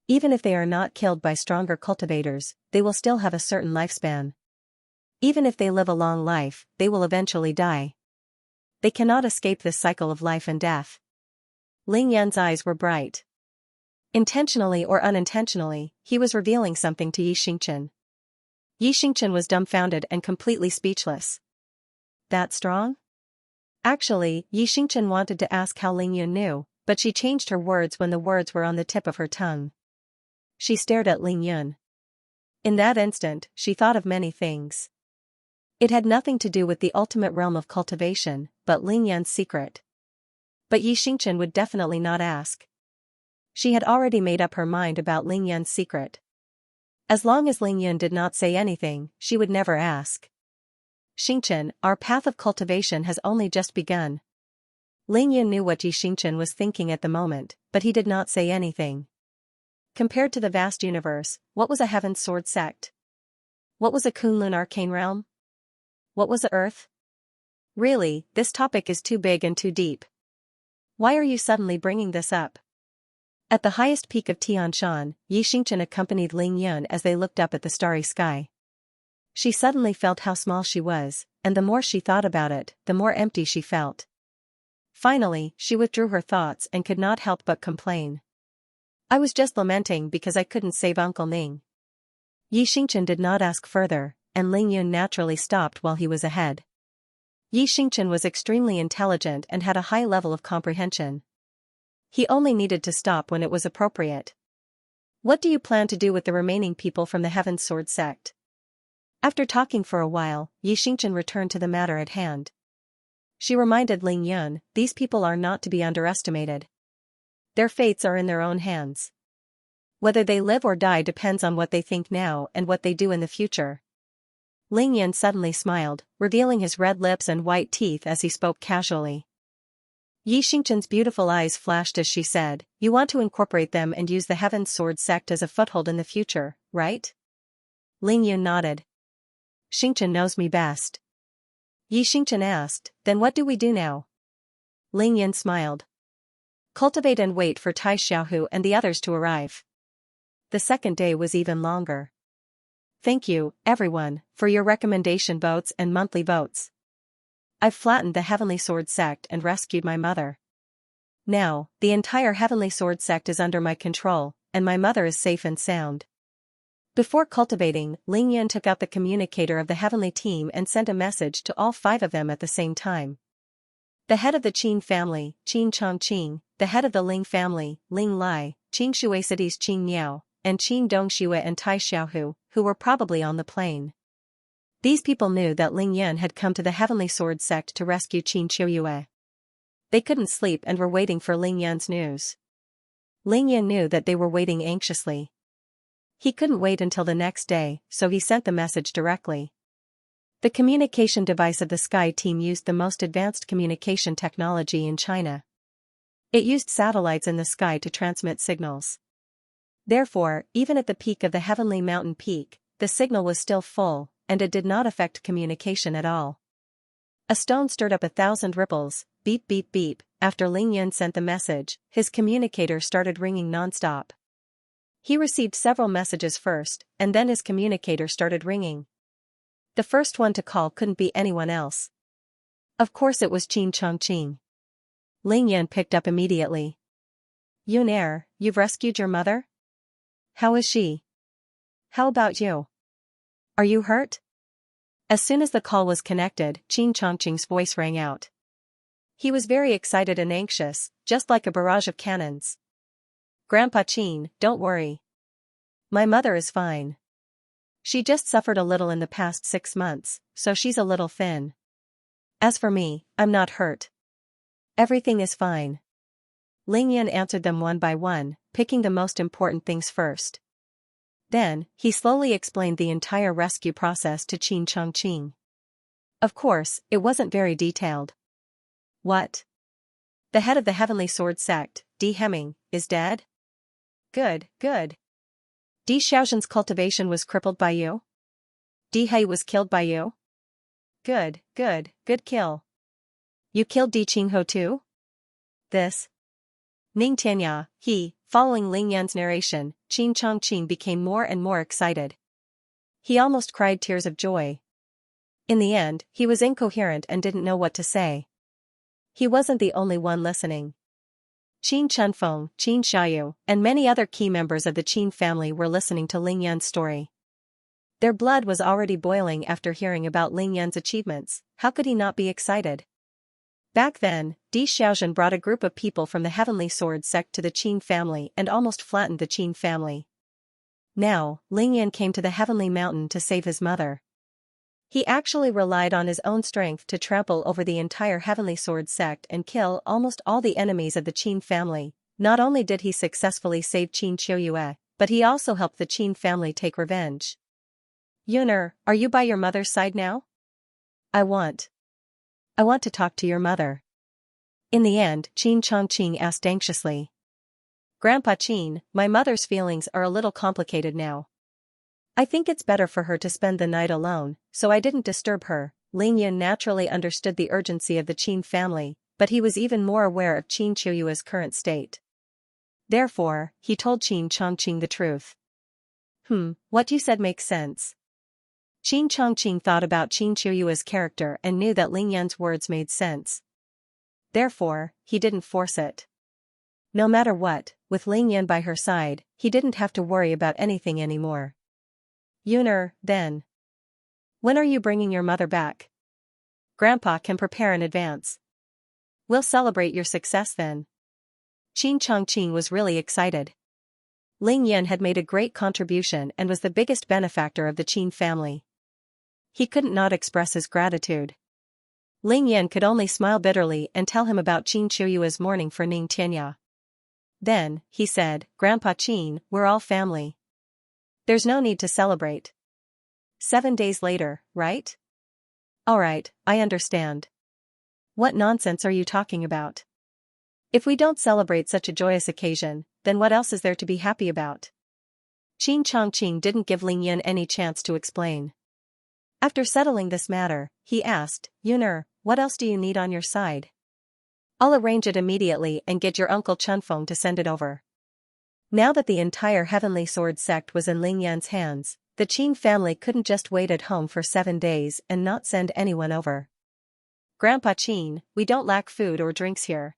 Even if they are not killed by stronger cultivators, they will still have a certain lifespan. Even if they live a long life, they will eventually die. They cannot escape this cycle of life and death." Ling Yan's eyes were bright. Intentionally or unintentionally, he was revealing something to Xianxia. Xianxia was dumbfounded and completely speechless. That strong? Actually, Xianxia wanted to ask how Ling Yan knew, but she changed her words when the words were on the tip of her tongue. She stared at Ling Yan. In that instant, she thought of many things. It had nothing to do with the ultimate realm of cultivation, but Ling Yan's secret. But Xianxia would definitely not ask. She had already made up her mind about Ling Yan's secret. As long as Ling Yan did not say anything, she would never ask. "Xianxia, our path of cultivation has only just begun." Ling Yan knew what Xianxia was thinking at the moment, but he did not say anything. Compared to the vast universe, what was a Heaven's Sword sect? What was a Kunlun arcane realm? What was a Earth? Really, this topic is too big and too deep. Why are you suddenly bringing this up? At the highest peak of Tianshan, Xianxia accompanied Ling Yan as they looked up at the starry sky. She suddenly felt how small she was, and the more she thought about it, the more empty she felt. Finally, she withdrew her thoughts and could not help but complain. "I was just lamenting because I couldn't save Uncle Ning." Xianxia did not ask further, and Ling Yan naturally stopped while he was ahead. Xianxia was extremely intelligent and had a high level of comprehension. He only needed to stop when it was appropriate. "What do you plan to do with the remaining people from the Heaven's Sword sect?" After talking for a while, Xianxia returned to the matter at hand. She reminded Ling Yan, "These people are not to be underestimated. Their fates are in their own hands. Whether they live or die depends on what they think now and what they do in the future." Ling Yan suddenly smiled, revealing his red lips and white teeth as he spoke casually. Xianxia's beautiful eyes flashed as she said, "You want to incorporate them and use the Heaven's Sword sect as a foothold in the future, right?" Ling Yan nodded. "Xianxia knows me best." Xianxia asked, "Then what do we do now?" Ling Yan smiled. "Cultivate and wait for Tai Xiaohu and the others to arrive." The second day was even longer. "Thank you, everyone, for your recommendation votes and monthly votes. I've flattened the Heavenly Sword sect and rescued my mother. Now, the entire Heavenly Sword sect is under my control, and my mother is safe and sound." Before cultivating, Ling Yan took out the communicator of the Heavenly team and sent a message to all 5 of them at the same time. The head of the Qin family, Qin Chongqing, the head of the Ling family, Ling Lai, Qin Shui city's Qin Niao, and Qin Dongxue and Tai Xiaohu, who were probably on the plane. These people knew that Ling Yan had come to the Heavenly Sword sect to rescue Qin Qiuyue. They couldn't sleep and were waiting for Ling Yan's news. Ling Yan knew that they were waiting anxiously. He couldn't wait until the next day, so he sent the message directly. The communication device of the Sky team used the most advanced communication technology in China. It used satellites in the sky to transmit signals. Therefore, even at the peak of the Heavenly Mountain Peak, the signal was still full, and it did not affect communication at all. A stone stirred up 1,000 ripples, beep beep beep. After Ling Yan sent the message, his communicator started ringing non-stop. He received several messages first, and then his communicator started ringing. The first one to call couldn't be anyone else. Of course it was Qin Chongqing. Ling Yan picked up immediately. "Yunair, you've rescued your mother? How is she? How about you? Are you hurt?" As soon as the call was connected, Qin Chongqing's voice rang out. He was very excited and anxious, just like a barrage of cannons. "Grandpa Qin, don't worry. My mother is fine. She just suffered a little in the past 6 months, so she's a little thin. As for me, I'm not hurt. Everything is fine." Ling Yan answered them one by one, picking the most important things first. Then, he slowly explained the entire rescue process to Qin Chongqing. Of course, it wasn't very detailed. What? The head of the Heavenly Sword sect, Di Hemming, is dead? Good, good. Di Xiaozhen's cultivation was crippled by you? Di Hai was killed by you? Good, good, good kill. You killed Di Qingho too? This? Ning Tianya, following Ling Yan's narration, Qin Chongqing became more and more excited. He almost cried tears of joy. In the end, he was incoherent and didn't know what to say. He wasn't the only one listening. Qin Chunfeng, Qin Xiaoyu, and many other key members of the Qin family were listening to Ling Yan's story. Their blood was already boiling after hearing about Ling Yan's achievements. How could he not be excited? Back then, Di Xiaozhen brought a group of people from the Heavenly Sword sect to the Qin family and almost flattened the Qin family. Now, Ling Yan came to the Heavenly Mountain to save his mother. He actually relied on his own strength to trample over the entire Heavenly Sword sect and kill almost all the enemies of the Qin family. Not only did he successfully save Qin Qiuyue, but he also helped the Qin family take revenge. Yuner, are you by your mother's side now? I want to talk to your mother. In the end, Qin Chongqing asked anxiously. Grandpa Qin, my mother's feelings are a little complicated now. I think it's better for her to spend the night alone, so I didn't disturb her. Ling Yan naturally understood the urgency of the Qin family, but he was even more aware of Qin Qiuyue's current state. Therefore, he told Qin Chongqing the truth. What you said makes sense. Qin Chongqing thought about Qin Qiuyue's character and knew that Ling Yan's words made sense. Therefore, he didn't force it. No matter what, with Ling Yan by her side, he didn't have to worry about anything anymore. Yuner, then. When are you bringing your mother back? Grandpa can prepare in advance. We'll celebrate your success then. Qin Chongqing was really excited. Ling Yan had made a great contribution and was the biggest benefactor of the Qin family. He couldn't not express his gratitude. Ling Yan could only smile bitterly and tell him about Qin Qiuyue's mourning for Ning Tianya. Then, he said, Grandpa Qin, we're all family. There's no need to celebrate. 7 days later, right? Alright, I understand. What nonsense are you talking about? If we don't celebrate such a joyous occasion, then what else is there to be happy about? Qin Chongqing didn't give Ling Yan any chance to explain. After settling this matter, he asked, Yuner, what else do you need on your side? I'll arrange it immediately and get your uncle Chunfeng to send it over. Now that the entire Heavenly Sword sect was in Ling Yan's hands, the Qin family couldn't just wait at home for 7 days and not send anyone over. Grandpa Qin, we don't lack food or drinks here.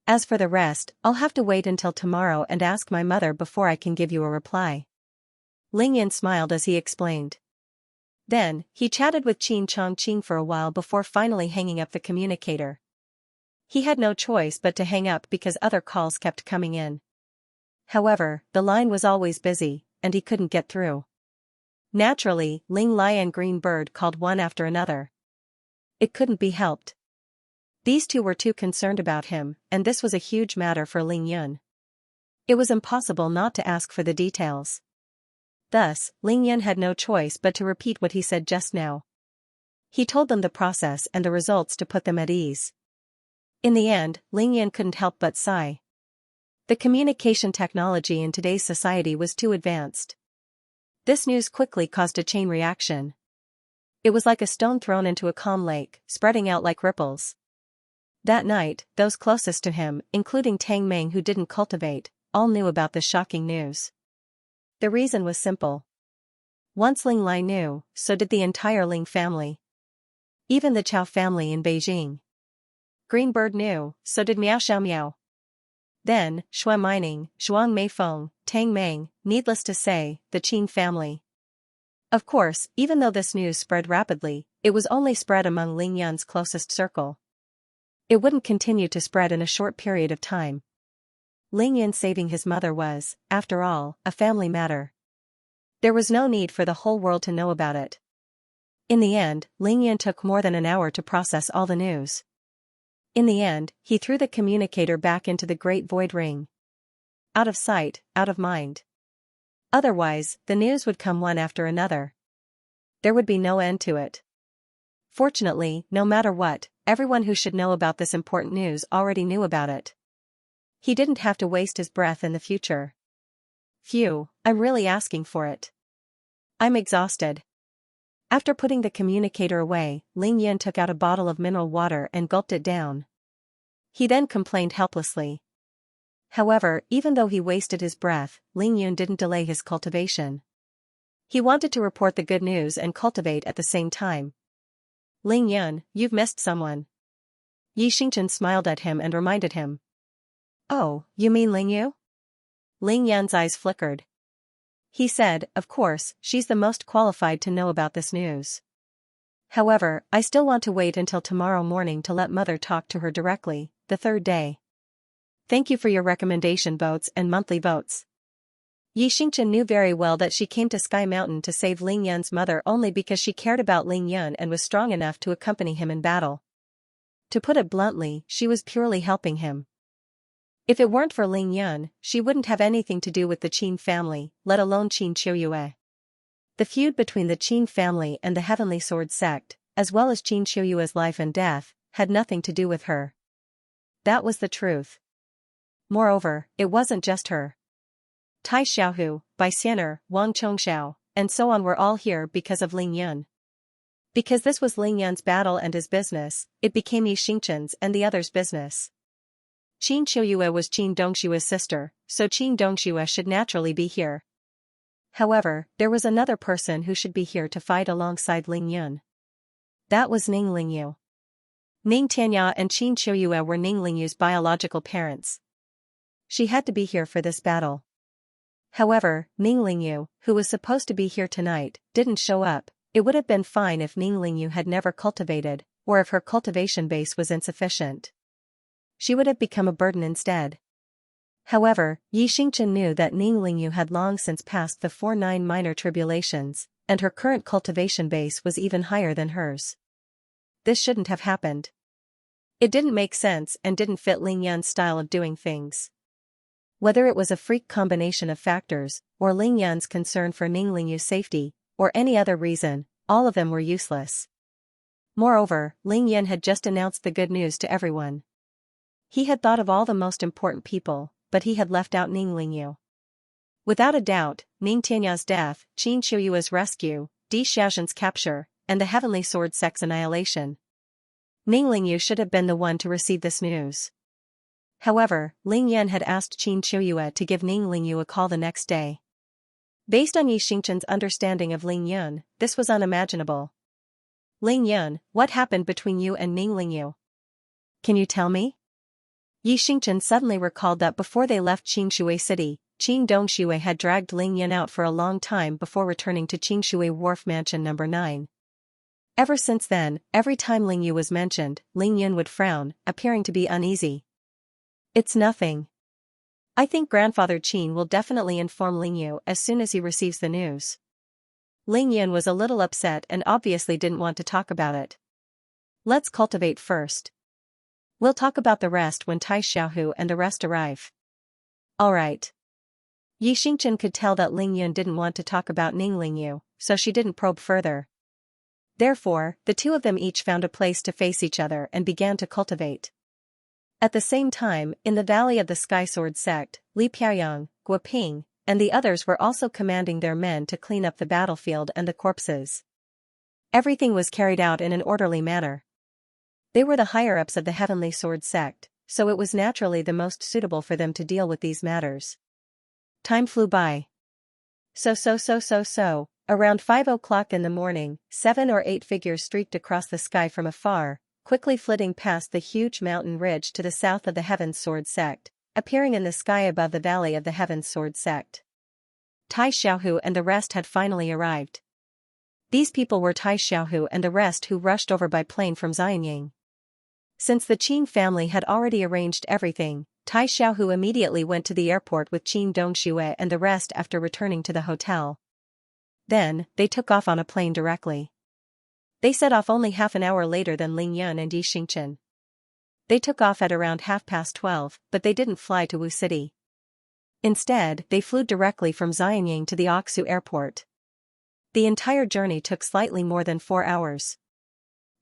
As for the rest, I'll have to wait until tomorrow and ask my mother before I can give you a reply. Ling Yan smiled as he explained. Then, he chatted with Qin Chongqing for a while before finally hanging up the communicator. He had no choice but to hang up because other calls kept coming in. However, the line was always busy, and he couldn't get through. Naturally, Ling Lai and Green Bird called one after another. It couldn't be helped. These two were too concerned about him, and this was a huge matter for Ling Yan. It was impossible not to ask for the details. Thus, Ling Yan had no choice but to repeat what he said just now. He told them the process and the results to put them at ease. In the end, Ling Yan couldn't help but sigh. The communication technology in today's society was too advanced. This news quickly caused a chain reaction. It was like a stone thrown into a calm lake, spreading out like ripples. That night, those closest to him, including Tang Meng who didn't cultivate, all knew about the shocking news. The reason was simple. Once Ling Lai knew, so did the entire Ling family. Even the Chao family in Beijing. Green Bird knew, so did Miao Xiaomiao. Then, Shui Mining, Zhuang Meifeng, Tang Meng, needless to say, the Qin family. Of course, even though this news spread rapidly, it was only spread among Ling Yan's closest circle. It wouldn't continue to spread in a short period of time. Ling Yan saving his mother was, after all, a family matter. There was no need for the whole world to know about it. In the end, Ling Yan took more than an hour to process all the news. In the end, he threw the communicator back into the great void ring. Out of sight, out of mind. Otherwise, the news would come one after another. There would be no end to it. Fortunately, no matter what, everyone who should know about this important news already knew about it. He didn't have to waste his breath in the future. Phew, I'm really asking for it. I'm exhausted. After putting the communicator away, Ling Yan took out a bottle of mineral water and gulped it down. He then complained helplessly. However, even though he wasted his breath, Ling Yun didn't delay his cultivation. He wanted to report the good news and cultivate at the same time. Ling Yun, you've missed someone. Yi Xingchen smiled at him and reminded him. Oh, you mean Ling Yu? Ling Yan's eyes flickered. He said, of course, she's the most qualified to know about this news. However, I still want to wait until tomorrow morning to let mother talk to her directly, the third day. Thank you for your recommendation votes and monthly votes. Yi Xingchen knew very well that she came to Sky Mountain to save Ling Yun's mother only because she cared about Ling Yun and was strong enough to accompany him in battle. To put it bluntly, she was purely helping him. If it weren't for Ling Yun, she wouldn't have anything to do with the Qin family, let alone Qin Qiuyue. The feud between the Qin family and the Heavenly Sword sect, as well as Qin Qiuyue's life and death, had nothing to do with her. That was the truth. Moreover, it wasn't just her. Tai Xiaohu, Bai Xianer, Wang Chongxiao, and so on were all here because of Ling Yun. Because this was Ling Yun's battle and his business, it became Yi Xingchen's and the others' business. Qin Qiuyue was Qin Dongshue's sister, so Qin Dongxue should naturally be here. However, there was another person who should be here to fight alongside Ling Yun. That was Ning Lingyu. Ning Tianya and Qin Qiuyue were Ning Lingyu's biological parents. She had to be here for this battle. However, Ning Lingyu, who was supposed to be here tonight, didn't show up. It would have been fine if Ning Lingyu had never cultivated, or if her cultivation base was insufficient. She would have become a burden instead. However, Yi Xingchen knew that Ning Lingyu had long since passed the 4-9 minor tribulations, and her current cultivation base was even higher than hers. This shouldn't have happened. It didn't make sense and didn't fit Ling Yun's style of doing things. Whether it was a freak combination of factors, or Ling Yun's concern for Ning Lingyu's safety, or any other reason, all of them were useless. Moreover, Ling Yun had just announced the good news to everyone. He had thought of all the most important people, but he had left out Ning Lingyu. Without a doubt, Ning Tianya's death, Qin Qiuyue's rescue, Di Xiaozhen's capture, and the Heavenly Sword sect's annihilation. Ning Lingyu should have been the one to receive this news. However, Ling Yan had asked Qin Qiuyue to give Ning Lingyu a call the next day. Based on Yi Xingchen's understanding of Ling Yun, this was unimaginable. Ling Yun, what happened between you and Ning Lingyu? Can you tell me? Yi Xingchen suddenly recalled that before they left Qingshui City, Qin Dongshui had dragged Ling Yun out for a long time before returning to Qingshui Wharf Mansion No. 9. Ever since then, every time Ling Yu was mentioned, Ling Yun would frown, appearing to be uneasy. It's nothing. I think Grandfather Qin will definitely inform Ling Yu as soon as he receives the news. Ling Yun was a little upset and obviously didn't want to talk about it. Let's cultivate first. We'll talk about the rest when Tai Xiaohu and the rest arrive. Alright. Yi Xingchen could tell that Ling Yun didn't want to talk about Ning Lingyu, so she didn't probe further. Therefore, the two of them each found a place to face each other and began to cultivate. At the same time, in the valley of the Sky Sword sect, Li Piaoyang, Guo Ping, and the others were also commanding their men to clean up the battlefield and the corpses. Everything was carried out in an orderly manner. They were the higher-ups of the Heavenly Sword sect, so it was naturally the most suitable for them to deal with these matters. Time flew by. Around 5 o'clock in the morning, 7 or 8 figures streaked across the sky from afar, quickly flitting past the huge mountain ridge to the south of the Heaven's Sword sect, appearing in the sky above the valley of the Heaven's Sword sect. Tai Xiaohu and the rest had finally arrived. These people were Tai Xiaohu and the rest who rushed over by plane from Xianying. Since the Qin family had already arranged everything, Tai Xiaohu immediately went to the airport with Qin Dongxue and the rest after returning to the hotel. Then, they took off on a plane directly. They set off only half an hour later than Ling Yun and Yi Xingchen. They took off at around 12:30, but they didn't fly to Wu City. Instead, they flew directly from Xianxia to the Aksu airport. The entire journey took slightly more than 4 hours.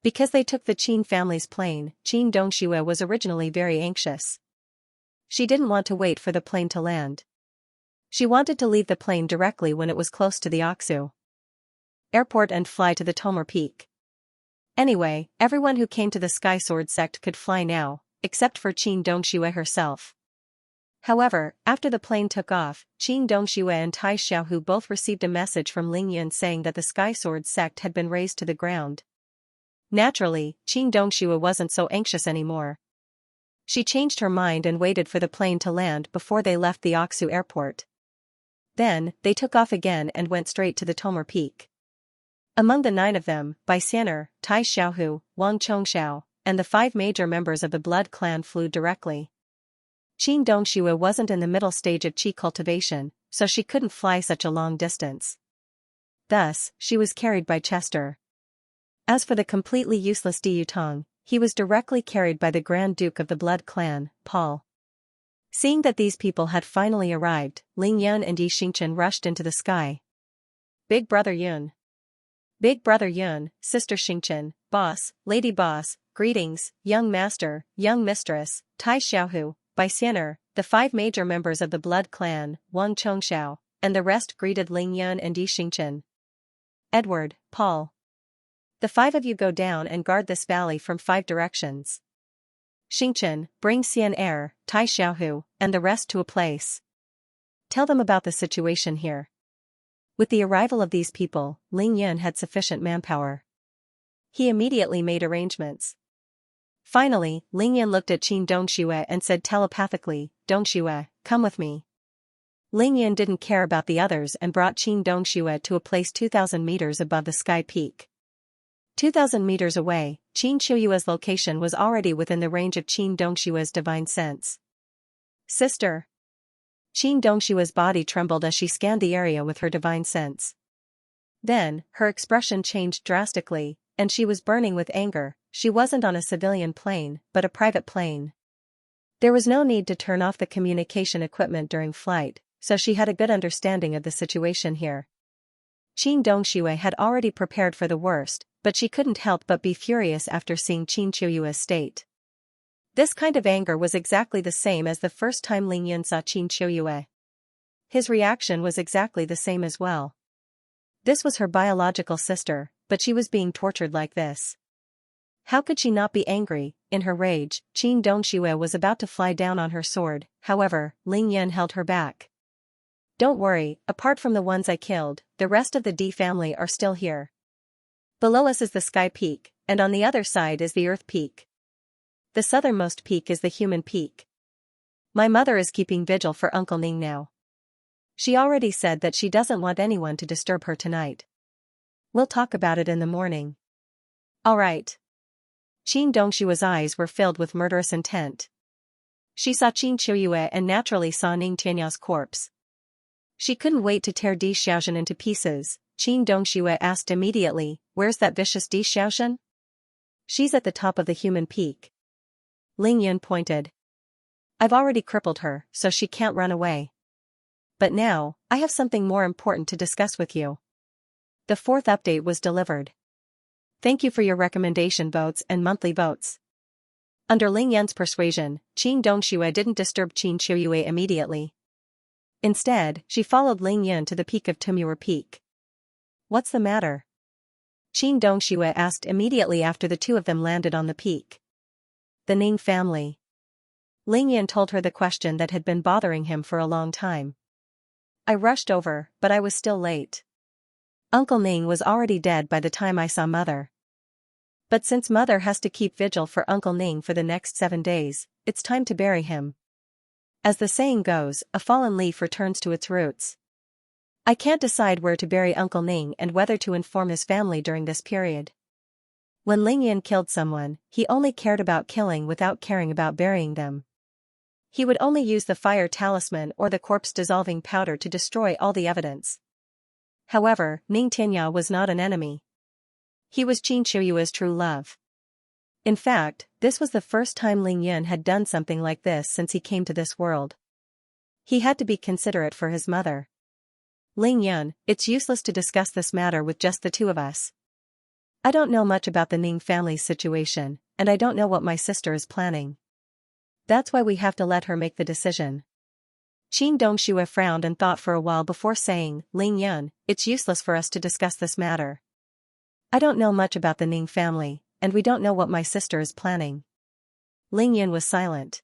Because they took the Qin family's plane, Qin Dongxue was originally very anxious. She didn't want to wait for the plane to land. She wanted to leave the plane directly when it was close to the Aksu airport and fly to the Tomar Peak. Anyway, everyone who came to the Sky Sword sect could fly now, except for Qin Dongxue herself. However, after the plane took off, Qin Dongxue and Tai Xiaohu both received a message from Lingyan saying that the Sky Sword sect had been razed to the ground. Naturally, Qin Dongxue wasn't so anxious anymore. She changed her mind and waited for the plane to land before they left the Aksu airport. Then, they took off again and went straight to the Tomar Peak. Among the 9 of them, Bai Xian'er, Tai Xiaohu, Wang Chongxiao, and the 5 major members of the blood clan flew directly. Qin Dongxue wasn't in the middle stage of qi cultivation, so she couldn't fly such a long distance. Thus, she was carried by Chester. As for the completely useless Di Yutong, he was directly carried by the Grand Duke of the blood clan, Paul. Seeing that these people had finally arrived, Ling Yun and Yi Xingchen rushed into the sky. Big Brother Yun. Big Brother Yun, Sister Xingchen, Boss, Lady Boss, greetings, Young Master, Young Mistress, Tai Xiaohu, Bai Xian'er, the 5 major members of the blood clan, Wang Chongxiao, and the rest greeted Ling Yun and Yi Xingchen. Edward, Paul. The 5 of you go down and guard this valley from 5 directions. Xingchen, bring Xian'er, Tai Xiaohu, and the rest to a place. Tell them about the situation here. With the arrival of these people, Ling Yun had sufficient manpower. He immediately made arrangements. Finally, Ling Yun looked at Qin Dongxue and said telepathically, Dongxue, come with me. Ling Yun didn't care about the others and brought Qin Dongxue to a place 2,000 meters above the sky peak. 2,000 meters away, Qin Qiuyue's location was already within the range of Qin Dongxue's divine sense. Sister. Qin Dongxue's body trembled as she scanned the area with her divine sense. Then, her expression changed drastically, and she was burning with anger. She wasn't on a civilian plane, but a private plane. There was no need to turn off the communication equipment during flight, so she had a good understanding of the situation here. Qin Dongxue had already prepared for the worst, but she couldn't help but be furious after seeing Qin Qiuyue's state. This kind of anger was exactly the same as the first time Ling Yun saw Qin Qiuyue. His reaction was exactly the same as well. This was her biological sister, but she was being tortured like this. How could she not be angry? In her rage, Qin Dongxue was about to fly down on her sword, however, Ling Yun held her back. Don't worry, apart from the ones I killed, the rest of the D family are still here. Below us is the Sky Peak, and on the other side is the Earth Peak. The southernmost peak is the Human Peak. My mother is keeping vigil for Uncle Ning now. She already said that she doesn't want anyone to disturb her tonight. We'll talk about it in the morning. All right. Qin Dongshua's eyes were filled with murderous intent. She saw Qin Qiuyue and naturally saw Ning Tianyao corpse. She couldn't wait to tear Di Xiaozhen into pieces. Qin Dongxue asked immediately, where's that vicious Di Xiaozhen? She's at the top of the Human Peak. Ling Yun pointed. I've already crippled her, so she can't run away. But now, I have something more important to discuss with you. The 4th update was delivered. Thank you for your recommendation votes and monthly votes. Under Ling Yun's persuasion, Qin Dongxue didn't disturb Qin Qiuyue immediately. Instead, she followed Ling Yun to the peak of Tumur Peak. What's the matter? Qin Dongxue asked immediately after the 2 of them landed on the peak. The Ning family. Ling Yun told her the question that had been bothering him for a long time. I rushed over, but I was still late. Uncle Ning was already dead by the time I saw Mother. But since Mother has to keep vigil for Uncle Ning for the next 7 days, it's time to bury him. As the saying goes, a fallen leaf returns to its roots. I can't decide where to bury Uncle Ning and whether to inform his family during this period. When Ling Yun killed someone, he only cared about killing without caring about burying them. He would only use the fire talisman or the corpse-dissolving powder to destroy all the evidence. However, Ning Tianyao was not an enemy. He was Qin Qiuyue's true love. In fact, this was the first time Ling Yun had done something like this since he came to this world. He had to be considerate for his mother. Ling Yun, it's useless to discuss this matter with just the two of us. I don't know much about the Ning family's situation, and I don't know what my sister is planning. That's why we have to let her make the decision. Qin Dongxue frowned and thought for a while before saying, Ling Yun, it's useless for us to discuss this matter. I don't know much about the Ning family, and we don't know what my sister is planning. Ling Yun was silent.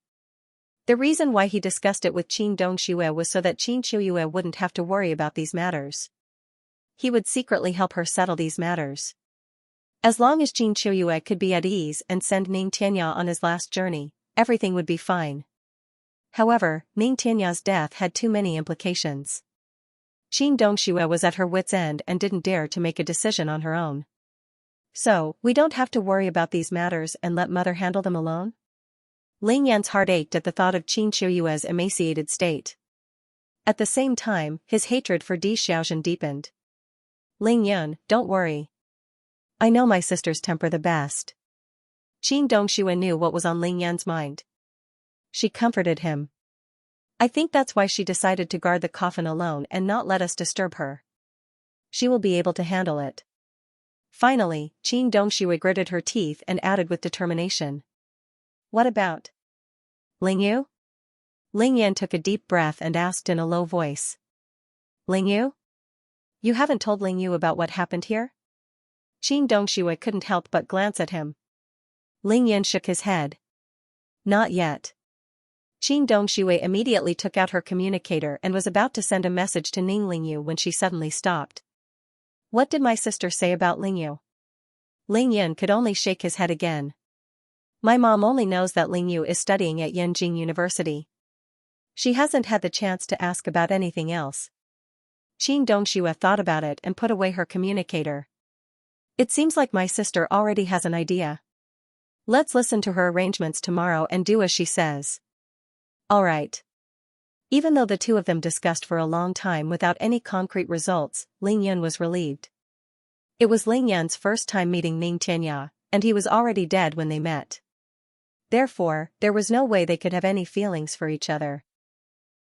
The reason why he discussed it with Qin Dongxue was so that Qin Qiuyue wouldn't have to worry about these matters. He would secretly help her settle these matters. As long as Qin Qiuyue could be at ease and send Ning Tianya on his last journey, everything would be fine. However, Ning Tianya's death had too many implications. Qin Dongxue was at her wit's end and didn't dare to make a decision on her own. So, we don't have to worry about these matters and let mother handle them alone? Ling Yan's heart ached at the thought of Qin Qiuyue's emaciated state. At the same time, his hatred for Di Xiaozhen deepened. Ling Yun, don't worry. I know my sister's temper the best. Qin Dongxue knew what was on Ling Yan's mind. She comforted him. I think that's why she decided to guard the coffin alone and not let us disturb her. She will be able to handle it. Finally, Qin Dongxue gritted her teeth and added with determination. What about Ling Yu? Ling Yan took a deep breath and asked in a low voice. Ling Yu? You haven't told Ling Yu about what happened here? Qin Dongxue couldn't help but glance at him. Ling Yan shook his head. Not yet. Qin Dongxue immediately took out her communicator and was about to send a message to Ning Lingyu when she suddenly stopped. What did my sister say about Lingyu? Ling Yan could only shake his head again. My mom only knows that Lingyu is studying at Yanjing University. She hasn't had the chance to ask about anything else. Qin Dongxue thought about it and put away her communicator. It seems like my sister already has an idea. Let's listen to her arrangements tomorrow and do as she says. All right. Even though the two of them discussed for a long time without any concrete results, Ling Yun was relieved. It was Ling Yan's first time meeting Ning Tianya, and he was already dead when they met. Therefore, there was no way they could have any feelings for each other.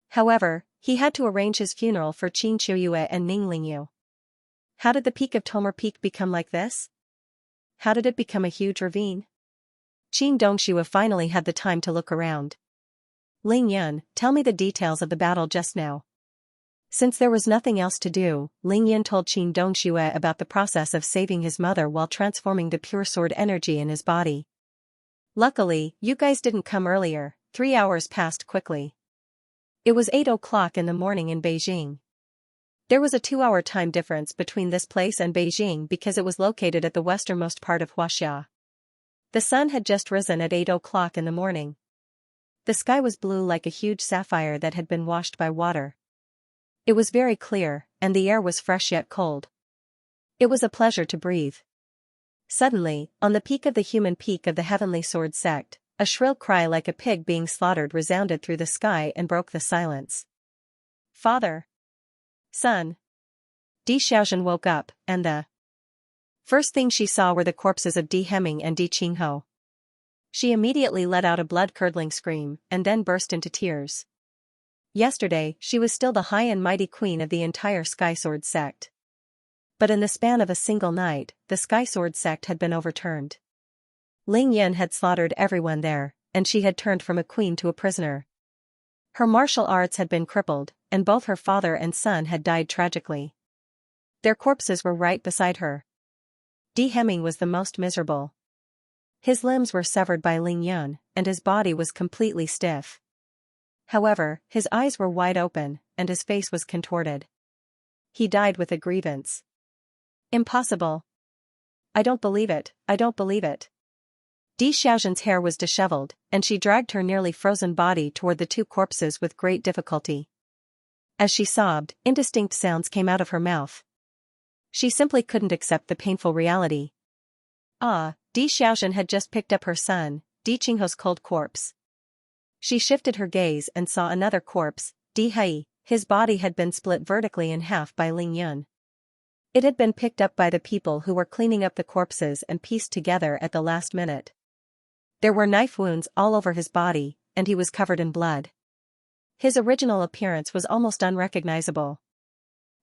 However, he had to arrange his funeral for Qin Qiuyue and Ning Lingyu. How did the peak of Tomer Peak become like this? How did it become a huge ravine? Qin Dongxue finally had the time to look around. Ling Yun, tell me the details of the battle just now. Since there was nothing else to do, Ling Yun told Qin Dongxue about the process of saving his mother while transforming the pure sword energy in his body. Luckily, you guys didn't come earlier. 3 hours passed quickly. It was 8 o'clock in the morning in Beijing. There was a 2-hour time difference between this place and Beijing because it was located at the westernmost part of Huaxia. The sun had just risen at 8 o'clock in the morning. The sky was blue like a huge sapphire that had been washed by water. It was very clear, and the air was fresh yet cold. It was a pleasure to breathe. Suddenly, on the peak of the human peak of the heavenly sword sect, a shrill cry like a pig being slaughtered resounded through the sky and broke the silence. Father! Son! Di Xiaozhen woke up, and the first thing she saw were the corpses of Di Hemming and Di Qingho. She immediately let out a blood-curdling scream, and then burst into tears. Yesterday, she was still the high and mighty queen of the entire Sky Sword sect. But in the span of a single night, the Sky Sword sect had been overturned. Ling Yan had slaughtered everyone there, and she had turned from a queen to a prisoner. Her martial arts had been crippled, and both her father and son had died tragically. Their corpses were right beside her. Di Hemming was the most miserable. His limbs were severed by Ling Yun, and his body was completely stiff. However, his eyes were wide open, and his face was contorted. He died with a grievance. Impossible. I don't believe it, I don't believe it. Di Xiaozhen's hair was disheveled, and she dragged her nearly frozen body toward the two corpses with great difficulty. As she sobbed, indistinct sounds came out of her mouth. She simply couldn't accept the painful reality. Di Xiaozhen had just picked up her son, Di Qingho's cold corpse. She shifted her gaze and saw another corpse, Di Hai. His body had been split vertically in half by Ling Yun. It had been picked up by the people who were cleaning up the corpses and pieced together at the last minute. There were knife wounds all over his body, and he was covered in blood. His original appearance was almost unrecognizable.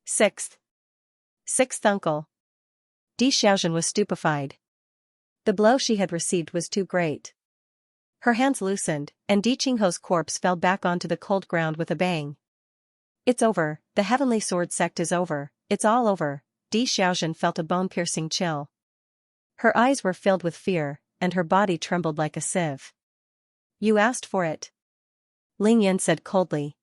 Sixth uncle. Di Xiaozhen was stupefied. The blow she had received was too great. Her hands loosened, and Di Qingho's corpse fell back onto the cold ground with a bang. It's over, the heavenly sword sect is over, it's all over. Di Xiaozhen felt a bone-piercing chill. Her eyes were filled with fear, and her body trembled like a sieve. You asked for it. Ling Yan said coldly.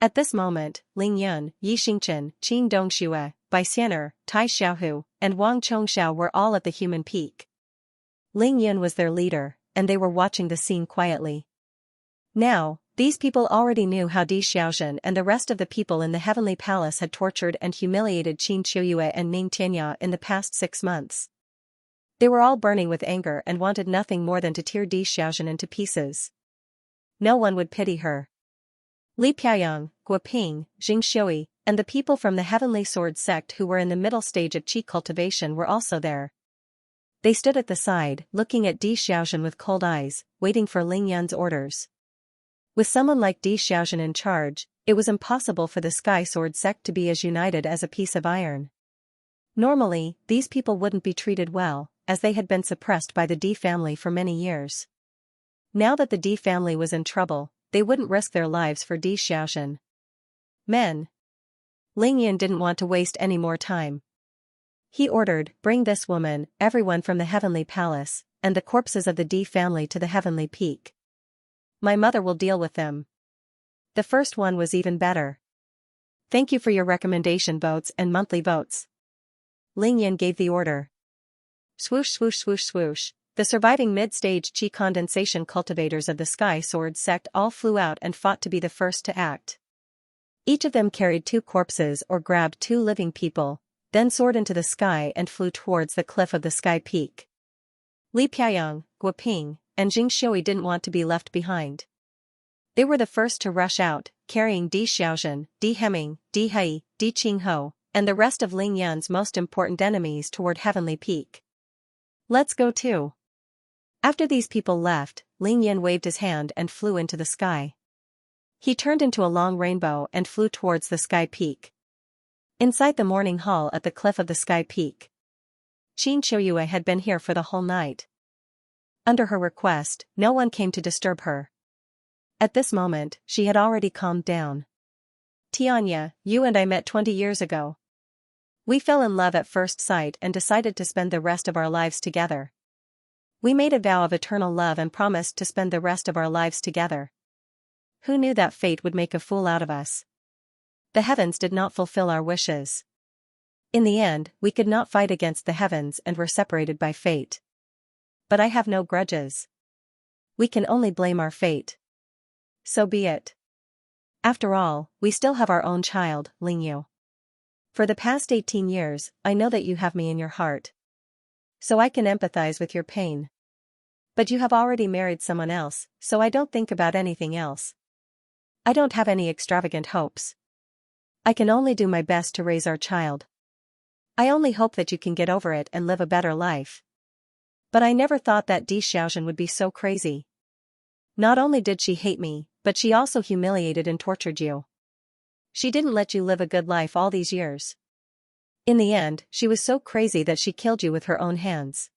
At this moment, Ling Yun, Yi Xingchen, Qing Dongxue, Bai Xianer, Tai Xiaohu, and Wang Chongxiao were all at the human peak. Ling Yun was their leader, and they were watching the scene quietly. Now, these people already knew how Di Xiaozhen and the rest of the people in the Heavenly Palace had tortured and humiliated Qin Qiuyue and Ning Tianya in the past 6 months. They were all burning with anger and wanted nothing more than to tear Di Xiaozhen into pieces. No one would pity her. Li Piayang, Guoping, Jing Xiui, and the people from the Heavenly Sword sect who were in the middle stage of Qi cultivation were also there. They stood at the side, looking at Di Xiaozhen with cold eyes, waiting for Ling Yun's orders. With someone like Di Xiaozhen in charge, it was impossible for the Sky Sword sect to be as united as a piece of iron. Normally, these people wouldn't be treated well, as they had been suppressed by the Di family for many years. Now that the Di family was in trouble, they wouldn't risk their lives for Di Xiaozhen. Men. Ling Yun didn't want to waste any more time. He ordered, bring this woman, everyone from the Heavenly Palace, and the corpses of the Di family to the Heavenly Peak. My mother will deal with them. The first one was even better. Thank you for your recommendation votes and monthly votes. Ling Yan gave the order. Swoosh swoosh swoosh swoosh, the surviving mid-stage Qi condensation cultivators of the Sky Sword sect all flew out and fought to be the first to act. Each of them carried 2 corpses or grabbed 2 living people, then soared into the sky and flew towards the cliff of the sky peak. Li Piayang, Guoping, and Jing Xiui didn't want to be left behind. They were the first to rush out, carrying Di Xiaozhen, Di Heming, Di Hei, Di Qingho, and the rest of Ling Yan's most important enemies toward Heavenly Peak. Let's go too. After these people left, Ling Yan waved his hand and flew into the sky. He turned into a long rainbow and flew towards the sky peak. Inside the morning hall at the cliff of the sky peak, Qin Qiuyue had been here for the whole night. Under her request, no one came to disturb her. At this moment, she had already calmed down. Tianya, you and I met 20 years ago. We fell in love at first sight and decided to spend the rest of our lives together. We made a vow of eternal love and promised to spend the rest of our lives together. Who knew that fate would make a fool out of us? The heavens did not fulfill our wishes. In the end, we could not fight against the heavens and were separated by fate. But I have no grudges. We can only blame our fate. So be it. After all, we still have our own child, Ling Yu. For the past 18 years, I know that you have me in your heart. So I can empathize with your pain. But you have already married someone else, so I don't think about anything else. I don't have any extravagant hopes. I can only do my best to raise our child. I only hope that you can get over it and live a better life. But I never thought that Di Xiaozhen would be so crazy. Not only did she hate me, but she also humiliated and tortured you. She didn't let you live a good life all these years. In the end, she was so crazy that she killed you with her own hands.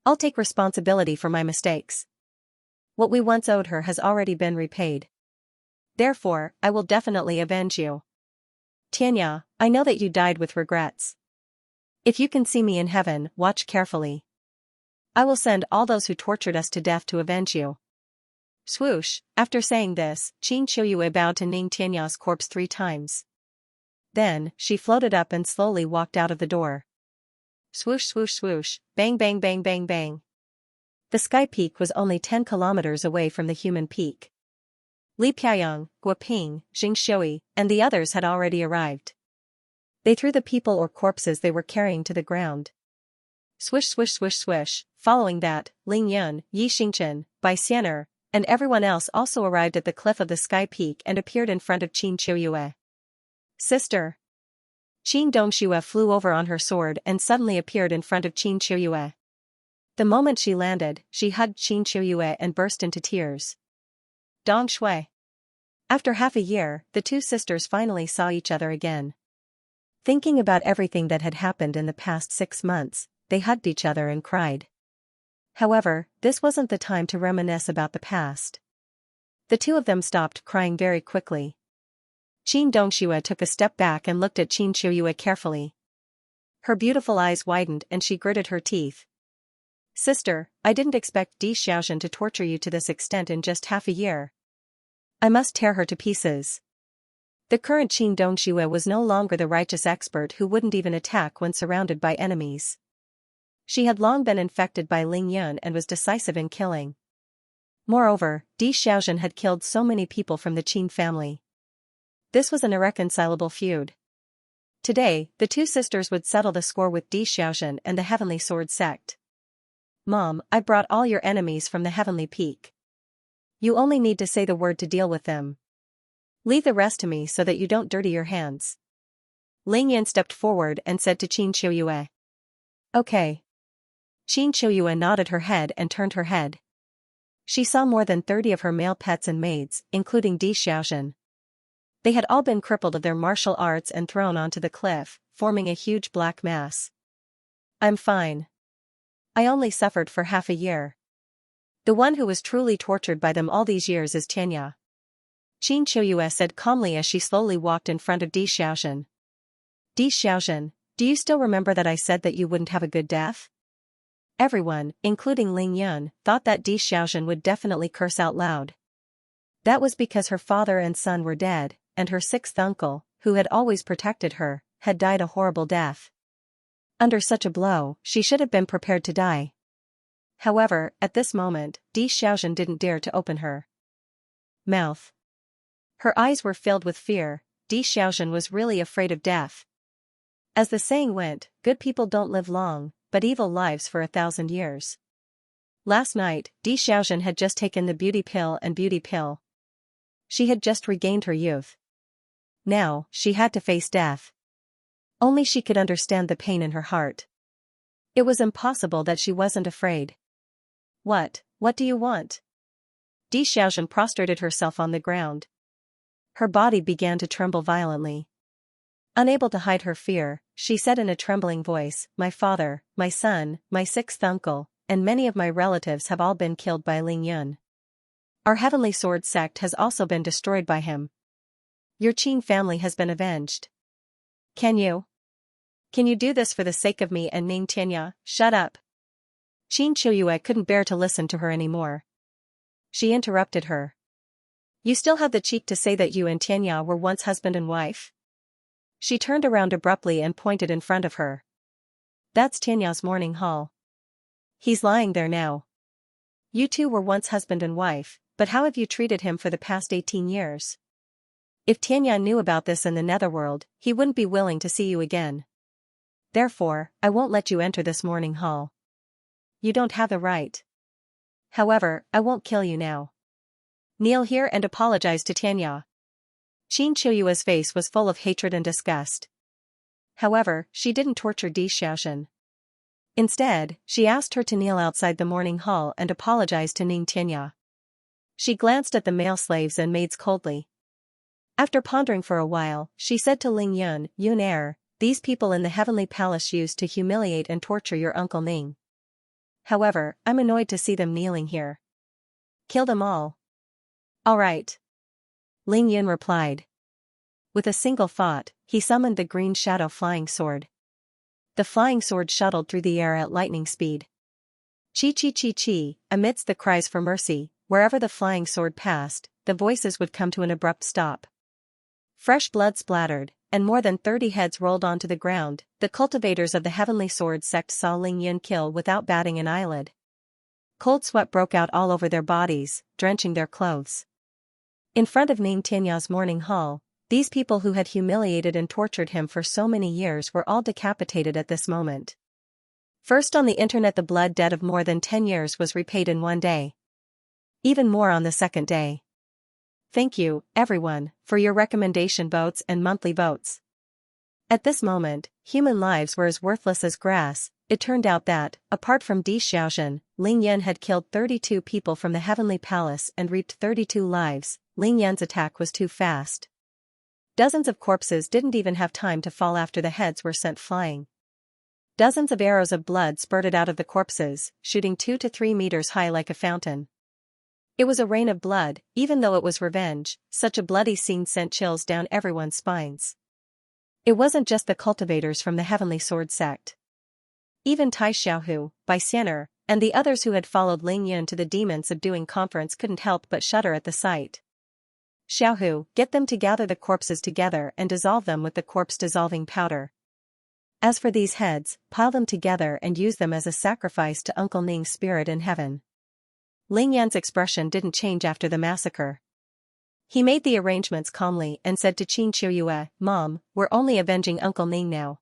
I'll take responsibility for my mistakes. What we once owed her has already been repaid. Therefore, I will definitely avenge you. Tianya, I know that you died with regrets. If you can see me in heaven, watch carefully. I will send all those who tortured us to death to avenge you. Swoosh, after saying this, Qin Qiuyue bowed to Ning Tianya's corpse 3 times. Then, she floated up and slowly walked out of the door. Swoosh swoosh swoosh, bang bang bang bang bang. The sky peak was only 10 kilometers away from the human peak. Li Piayang, Guoping, Jing Xiui, and the others had already arrived. They threw the people or corpses they were carrying to the ground. Swish swish swish swish, following that, Ling Yun, Yi Xingchen, Bai Xianer, and everyone else also arrived at the cliff of the sky peak and appeared in front of Qin Qiuyue. Sister. Qin Dongxue flew over on her sword and suddenly appeared in front of Qin Qiuyue. The moment she landed, she hugged Qin Qiuyue and burst into tears. Dong Shui. After half a year, the two sisters finally saw each other again. Thinking about everything that had happened in the past 6 months, they hugged each other and cried. However, this wasn't the time to reminisce about the past. The two of them stopped crying very quickly. Xianxia took a step back and looked at Xianxia carefully. Her beautiful eyes widened and she gritted her teeth. Sister, I didn't expect Xiaoxian to torture you to this extent in just half a year. I must tear her to pieces. The current Xianxia was no longer the righteous expert who wouldn't even attack when surrounded by enemies. She had long been infected by Ling Yun and was decisive in killing. Moreover, Xiaoxian had killed so many people from the Qin family. This was an irreconcilable feud. Today, the two sisters would settle the score with Xiaoxian and the Heavenly Sword sect. Mom, I brought all your enemies from the Heavenly Peak. You only need to say the word to deal with them. Leave the rest to me so that you don't dirty your hands. Ling Yan stepped forward and said to Xianxia. Okay. Xianxia nodded her head and turned her head. She saw more than 30 of her male pets and maids, including Xiaoxian. They had all been crippled of their martial arts and thrown onto the cliff, forming a huge black mass. I'm fine. I only suffered for half a year. The one who was truly tortured by them all these years is Xianxia. Xianxia said calmly as she slowly walked in front of Xiaoxian. Xiaoxian, do you still remember that I said that you wouldn't have a good death? Everyone, including Ling Yun, thought that Xiaoxian would definitely curse out loud. That was because her father and son were dead, and her sixth uncle, who had always protected her, had died a horrible death. Under such a blow, she should have been prepared to die. However, at this moment, Xiaoxian didn't dare to open her mouth. Her eyes were filled with fear. Xiaoxian was really afraid of death. As the saying went, good people don't live long, but evil lives for 1,000 years. Last night, Xiaoxian had just taken the beauty pill and beauty pill. She had just regained her youth. Now, she had to face death. Only she could understand the pain in her heart. It was impossible that she wasn't afraid. What do you want? Xiaoxian prostrated herself on the ground. Her body began to tremble violently. Unable to hide her fear, she said in a trembling voice, My father, my son, my sixth uncle, and many of my relatives have all been killed by Ling Yun. Our Heavenly Sword sect has also been destroyed by him. Your Qin family has been avenged. Can you do this for the sake of me and Ning Tianya? Shut up. Xianxia couldn't bear to listen to her anymore. She interrupted her. You still have the cheek to say that you and Tianya were once husband and wife? She turned around abruptly and pointed in front of her. That's Tianya's mourning hall. He's lying there now. You two were once husband and wife, but how have you treated him for the past 18 years? If Tianya knew about this in the netherworld, he wouldn't be willing to see you again. Therefore, I won't let you enter this mourning hall. You don't have the right. However, I won't kill you now. Kneel here and apologize to Tianya. Xianxia's face was full of hatred and disgust. However, she didn't torture Xiaoxian. Instead, she asked her to kneel outside the mourning hall and apologize to Ning Tianya. She glanced at the male slaves and maids coldly. After pondering for a while, she said to Ling Yun, Yun these people in the heavenly palace used to humiliate and torture your uncle Ning. However, I'm annoyed to see them kneeling here. Kill them all. All right. Ling Yun replied. With a single thought, he summoned the green shadow flying sword. The flying sword shuttled through the air at lightning speed. Chi chi chi chi, amidst the cries for mercy, wherever the flying sword passed, the voices would come to an abrupt stop. Fresh blood splattered, and more than 30 heads rolled onto the ground. The cultivators of the Heavenly Sword sect saw Ling Yun kill without batting an eyelid. Cold sweat broke out all over their bodies, drenching their clothes. In front of Ning Tianya's mourning hall, these people who had humiliated and tortured him for so many years were all decapitated at this moment. First on the internet, the blood debt of more than 10 years was repaid in one day. Even more on the second day. Thank you, everyone, for your recommendation votes and monthly votes. At this moment, human lives were as worthless as grass, It turned out that, apart from Di Xiaozhen, Ling Yan had killed 32 people from the Heavenly Palace and reaped 32 lives. Ling Yan's attack was too fast. Dozens of corpses didn't even have time to fall after the heads were sent flying. Dozens of arrows of blood spurted out of the corpses, shooting 2 to 3 meters high like a fountain. It was a rain of blood, even though it was revenge. Such a bloody scene sent chills down everyone's spines. It wasn't just the cultivators from the Heavenly Sword sect. Even Tai Xiaohu, Bai Xian'er, and the others who had followed Ling Yun to the demon-subduing conference couldn't help but shudder at the sight. Xiaohu, get them to gather the corpses together and dissolve them with the corpse-dissolving powder. As for these heads, pile them together and use them as a sacrifice to Uncle Ning's spirit in heaven. Ling Yan's expression didn't change after the massacre. He made the arrangements calmly and said to Qin Qiuyue, "Mom, we're only avenging Uncle Ning now."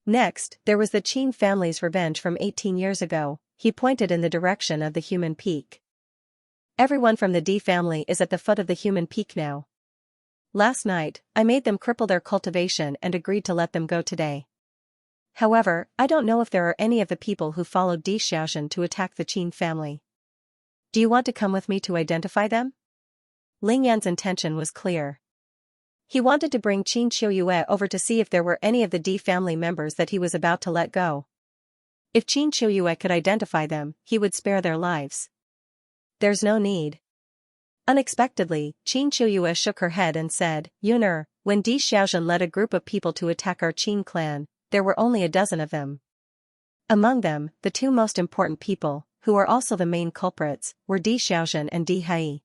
Next, there was the Qin family's revenge from 18 years ago. He pointed in the direction of the human peak. Everyone from the Di family is at the foot of the human peak now. Last night, I made them cripple their cultivation and agreed to let them go today. However, I don't know if there are any of the people who followed Di Xiaozhen to attack the Qin family. Do you want to come with me to identify them? Ling Yan's intention was clear. He wanted to bring Qin Qiuyue over to see if there were any of the Di family members that he was about to let go. If Qin Qiuyue could identify them, he would spare their lives. There's no need. Unexpectedly, Qin Qiuyue shook her head and said, "Yuner, when Di Xiaozhen led a group of people to attack our Qin clan, there were only a dozen of them. Among them, the two most important people, who are also the main culprits, were Di Xiaozhen and Di Hai.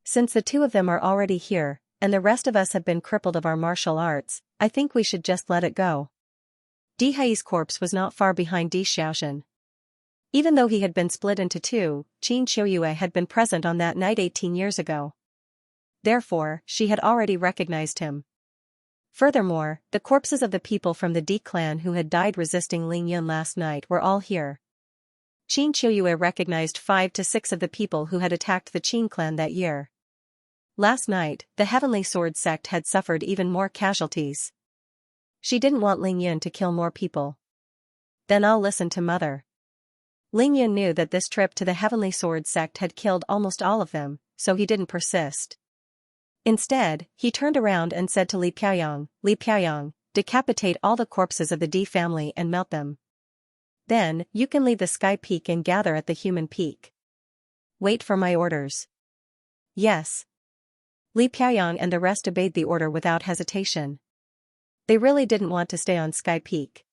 Since the two of them are already here, and the rest of us have been crippled of our martial arts, I think we should just let it go." Di Hai's corpse was not far behind Di Xiaozhen. Even though he had been split into two, Qin Qiuyue had been present on that night 18 years ago. Therefore, she had already recognized him. Furthermore, the corpses of the people from the Di clan who had died resisting Ling Yun last night were all here. Qin Qiuyue recognized 5 to 6 of the people who had attacked the Qin clan that year. Last night, the Heavenly Sword sect had suffered even more casualties. She didn't want Ling Yun to kill more people. Then I'll listen to Mother. Ling Yun knew that this trip to the Heavenly Sword sect had killed almost all of them, so he didn't persist. Instead, he turned around and said to Li Piaoyang, decapitate all the corpses of the Di family and melt them. Then, you can leave the sky peak and gather at the human peak. Wait for my orders. Yes. Li Piaoyang and the rest obeyed the order without hesitation. They really didn't want to stay on Sky Peak.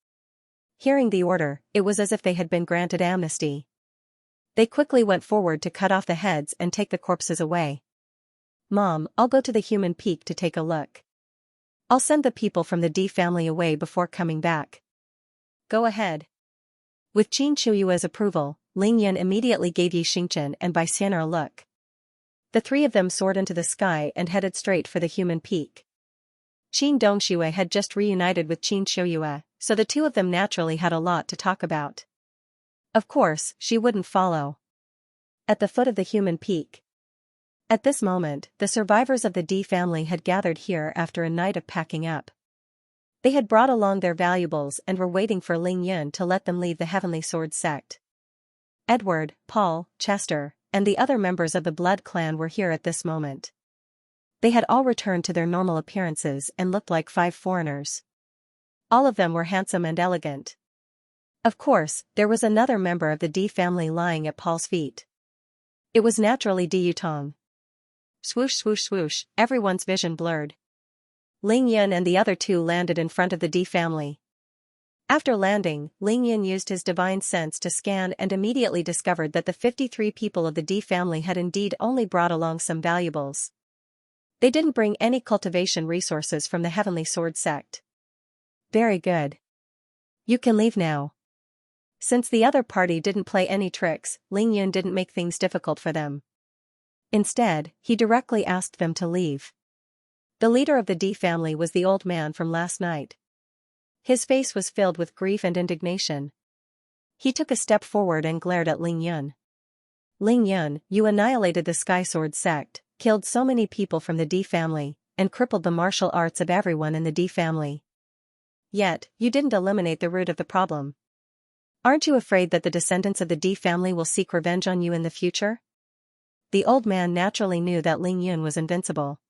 Hearing the order, it was as if they had been granted amnesty. They quickly went forward to cut off the heads and take the corpses away. "Mom, I'll go to the human peak to take a look. I'll send the people from the Di family away before coming back." "Go ahead." With Qin Qiuyue's approval, Ling Yun immediately gave Yi Xingchen and Bai Xian'er a look. The three of them soared into the sky and headed straight for the human peak. Qin Dongxue had just reunited with Qin Qiuyue, so the two of them naturally had a lot to talk about. Of course, she wouldn't follow. At the foot of the human peak. At this moment, the survivors of the Di family had gathered here after a night of packing up. They had brought along their valuables and were waiting for Ling Yun to let them leave the Heavenly Sword sect. Edward, Paul, Chester, and the other members of the Blood clan were here at this moment. They had all returned to their normal appearances and looked like 5 foreigners. All of them were handsome and elegant. Of course, there was another member of the Di family lying at Paul's feet. It was naturally Di Yutong. Swoosh swoosh swoosh, everyone's vision blurred. Ling Yun and the other two landed in front of the Di family. After landing, Ling Yun used his divine sense to scan and immediately discovered that the 53 people of the Di family had indeed only brought along some valuables. They didn't bring any cultivation resources from the Heavenly Sword sect. Very good. You can leave now. Since the other party didn't play any tricks, Ling Yun didn't make things difficult for them. Instead, he directly asked them to leave. The leader of the Di family was the old man from last night. His face was filled with grief and indignation. He took a step forward and glared at Ling Yun. "Ling Yun, you annihilated the Sky Sword sect, killed so many people from the Di family, and crippled the martial arts of everyone in the Di family. Yet, you didn't eliminate the root of the problem. Aren't you afraid that the descendants of the D family will seek revenge on you in the future? The old man naturally knew that Ling Yun was invincible.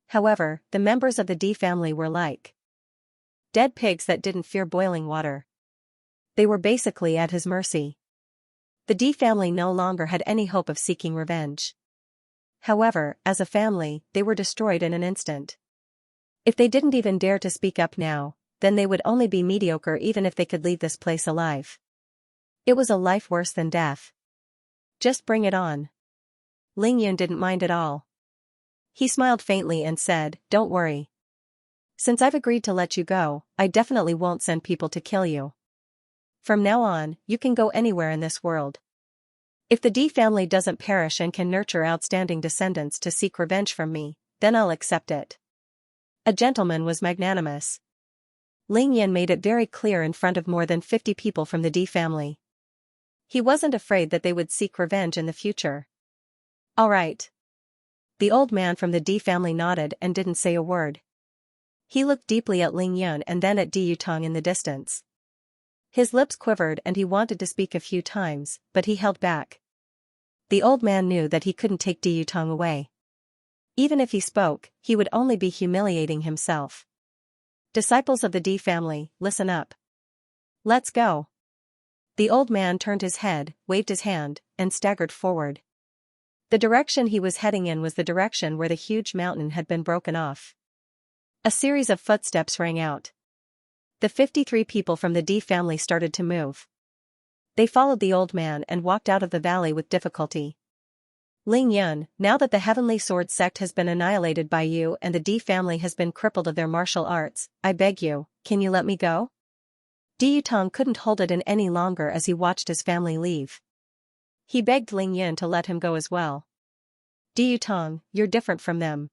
However, the members of the D family were like dead pigs that didn't fear boiling water. They were basically at his mercy. The D family no longer had any hope of seeking revenge. However, as a family, they were destroyed in an instant. If they didn't even dare to speak up now, then they would only be mediocre even if they could leave this place alive. It was a life worse than death. Just bring it on. Ling Yun didn't mind at all. He smiled faintly and said, "Don't worry. Since I've agreed to let you go, I definitely won't send people to kill you. From now on, you can go anywhere in this world. If the D family doesn't perish and can nurture outstanding descendants to seek revenge from me, then I'll accept it." A gentleman was magnanimous. Ling Yin made it very clear in front of more than 50 people from the D family. He wasn't afraid that they would seek revenge in the future. All right. The old man from the D family nodded and didn't say a word. He looked deeply at Ling Yun and then at Di Yutong in the distance. His lips quivered and he wanted to speak a few times, but he held back. The old man knew that he couldn't take Di Yutong away. Even if he spoke, he would only be humiliating himself. Disciples of the D family, listen up. Let's go. The old man turned his head, waved his hand, and staggered forward. The direction he was heading in was the direction where the huge mountain had been broken off. A series of footsteps rang out. The 53 people from the D family started to move. They followed the old man and walked out of the valley with difficulty. Ling Yun, now that the Heavenly Sword sect has been annihilated by you and the D family has been crippled of their martial arts, I beg you, can you let me go? Di Yutong couldn't hold it in any longer as he watched his family leave. He begged Ling Yun to let him go as well. Di Yutong, you're different from them.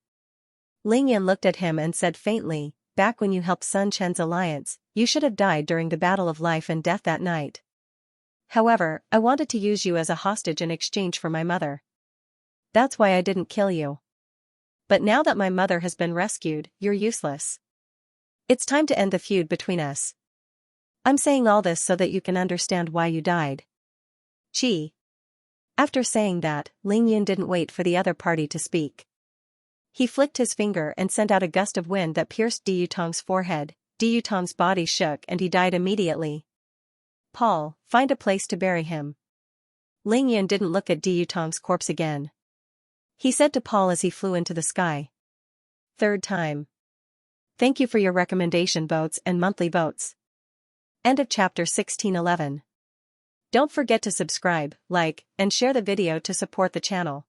Ling Yun looked at him and said faintly, back when you helped Sun Chen's alliance, you should have died during the battle of life and death that night. However, I wanted to use you as a hostage in exchange for my mother. That's why I didn't kill you. But now that my mother has been rescued, you're useless. It's time to end the feud between us. I'm saying all this so that you can understand why you died. Chi. After saying that, Ling Yun didn't wait for the other party to speak. He flicked his finger and sent out a gust of wind that pierced Di Yutong's forehead. Di Yutong's body shook and he died immediately. Paul, find a place to bury him. Ling Yun didn't look at Di Yutong's corpse again. He said to Paul as he flew into the sky. Third time. Thank you for your recommendation votes and monthly votes. End of chapter 1611. Don't forget to subscribe, like, and share the video to support the channel.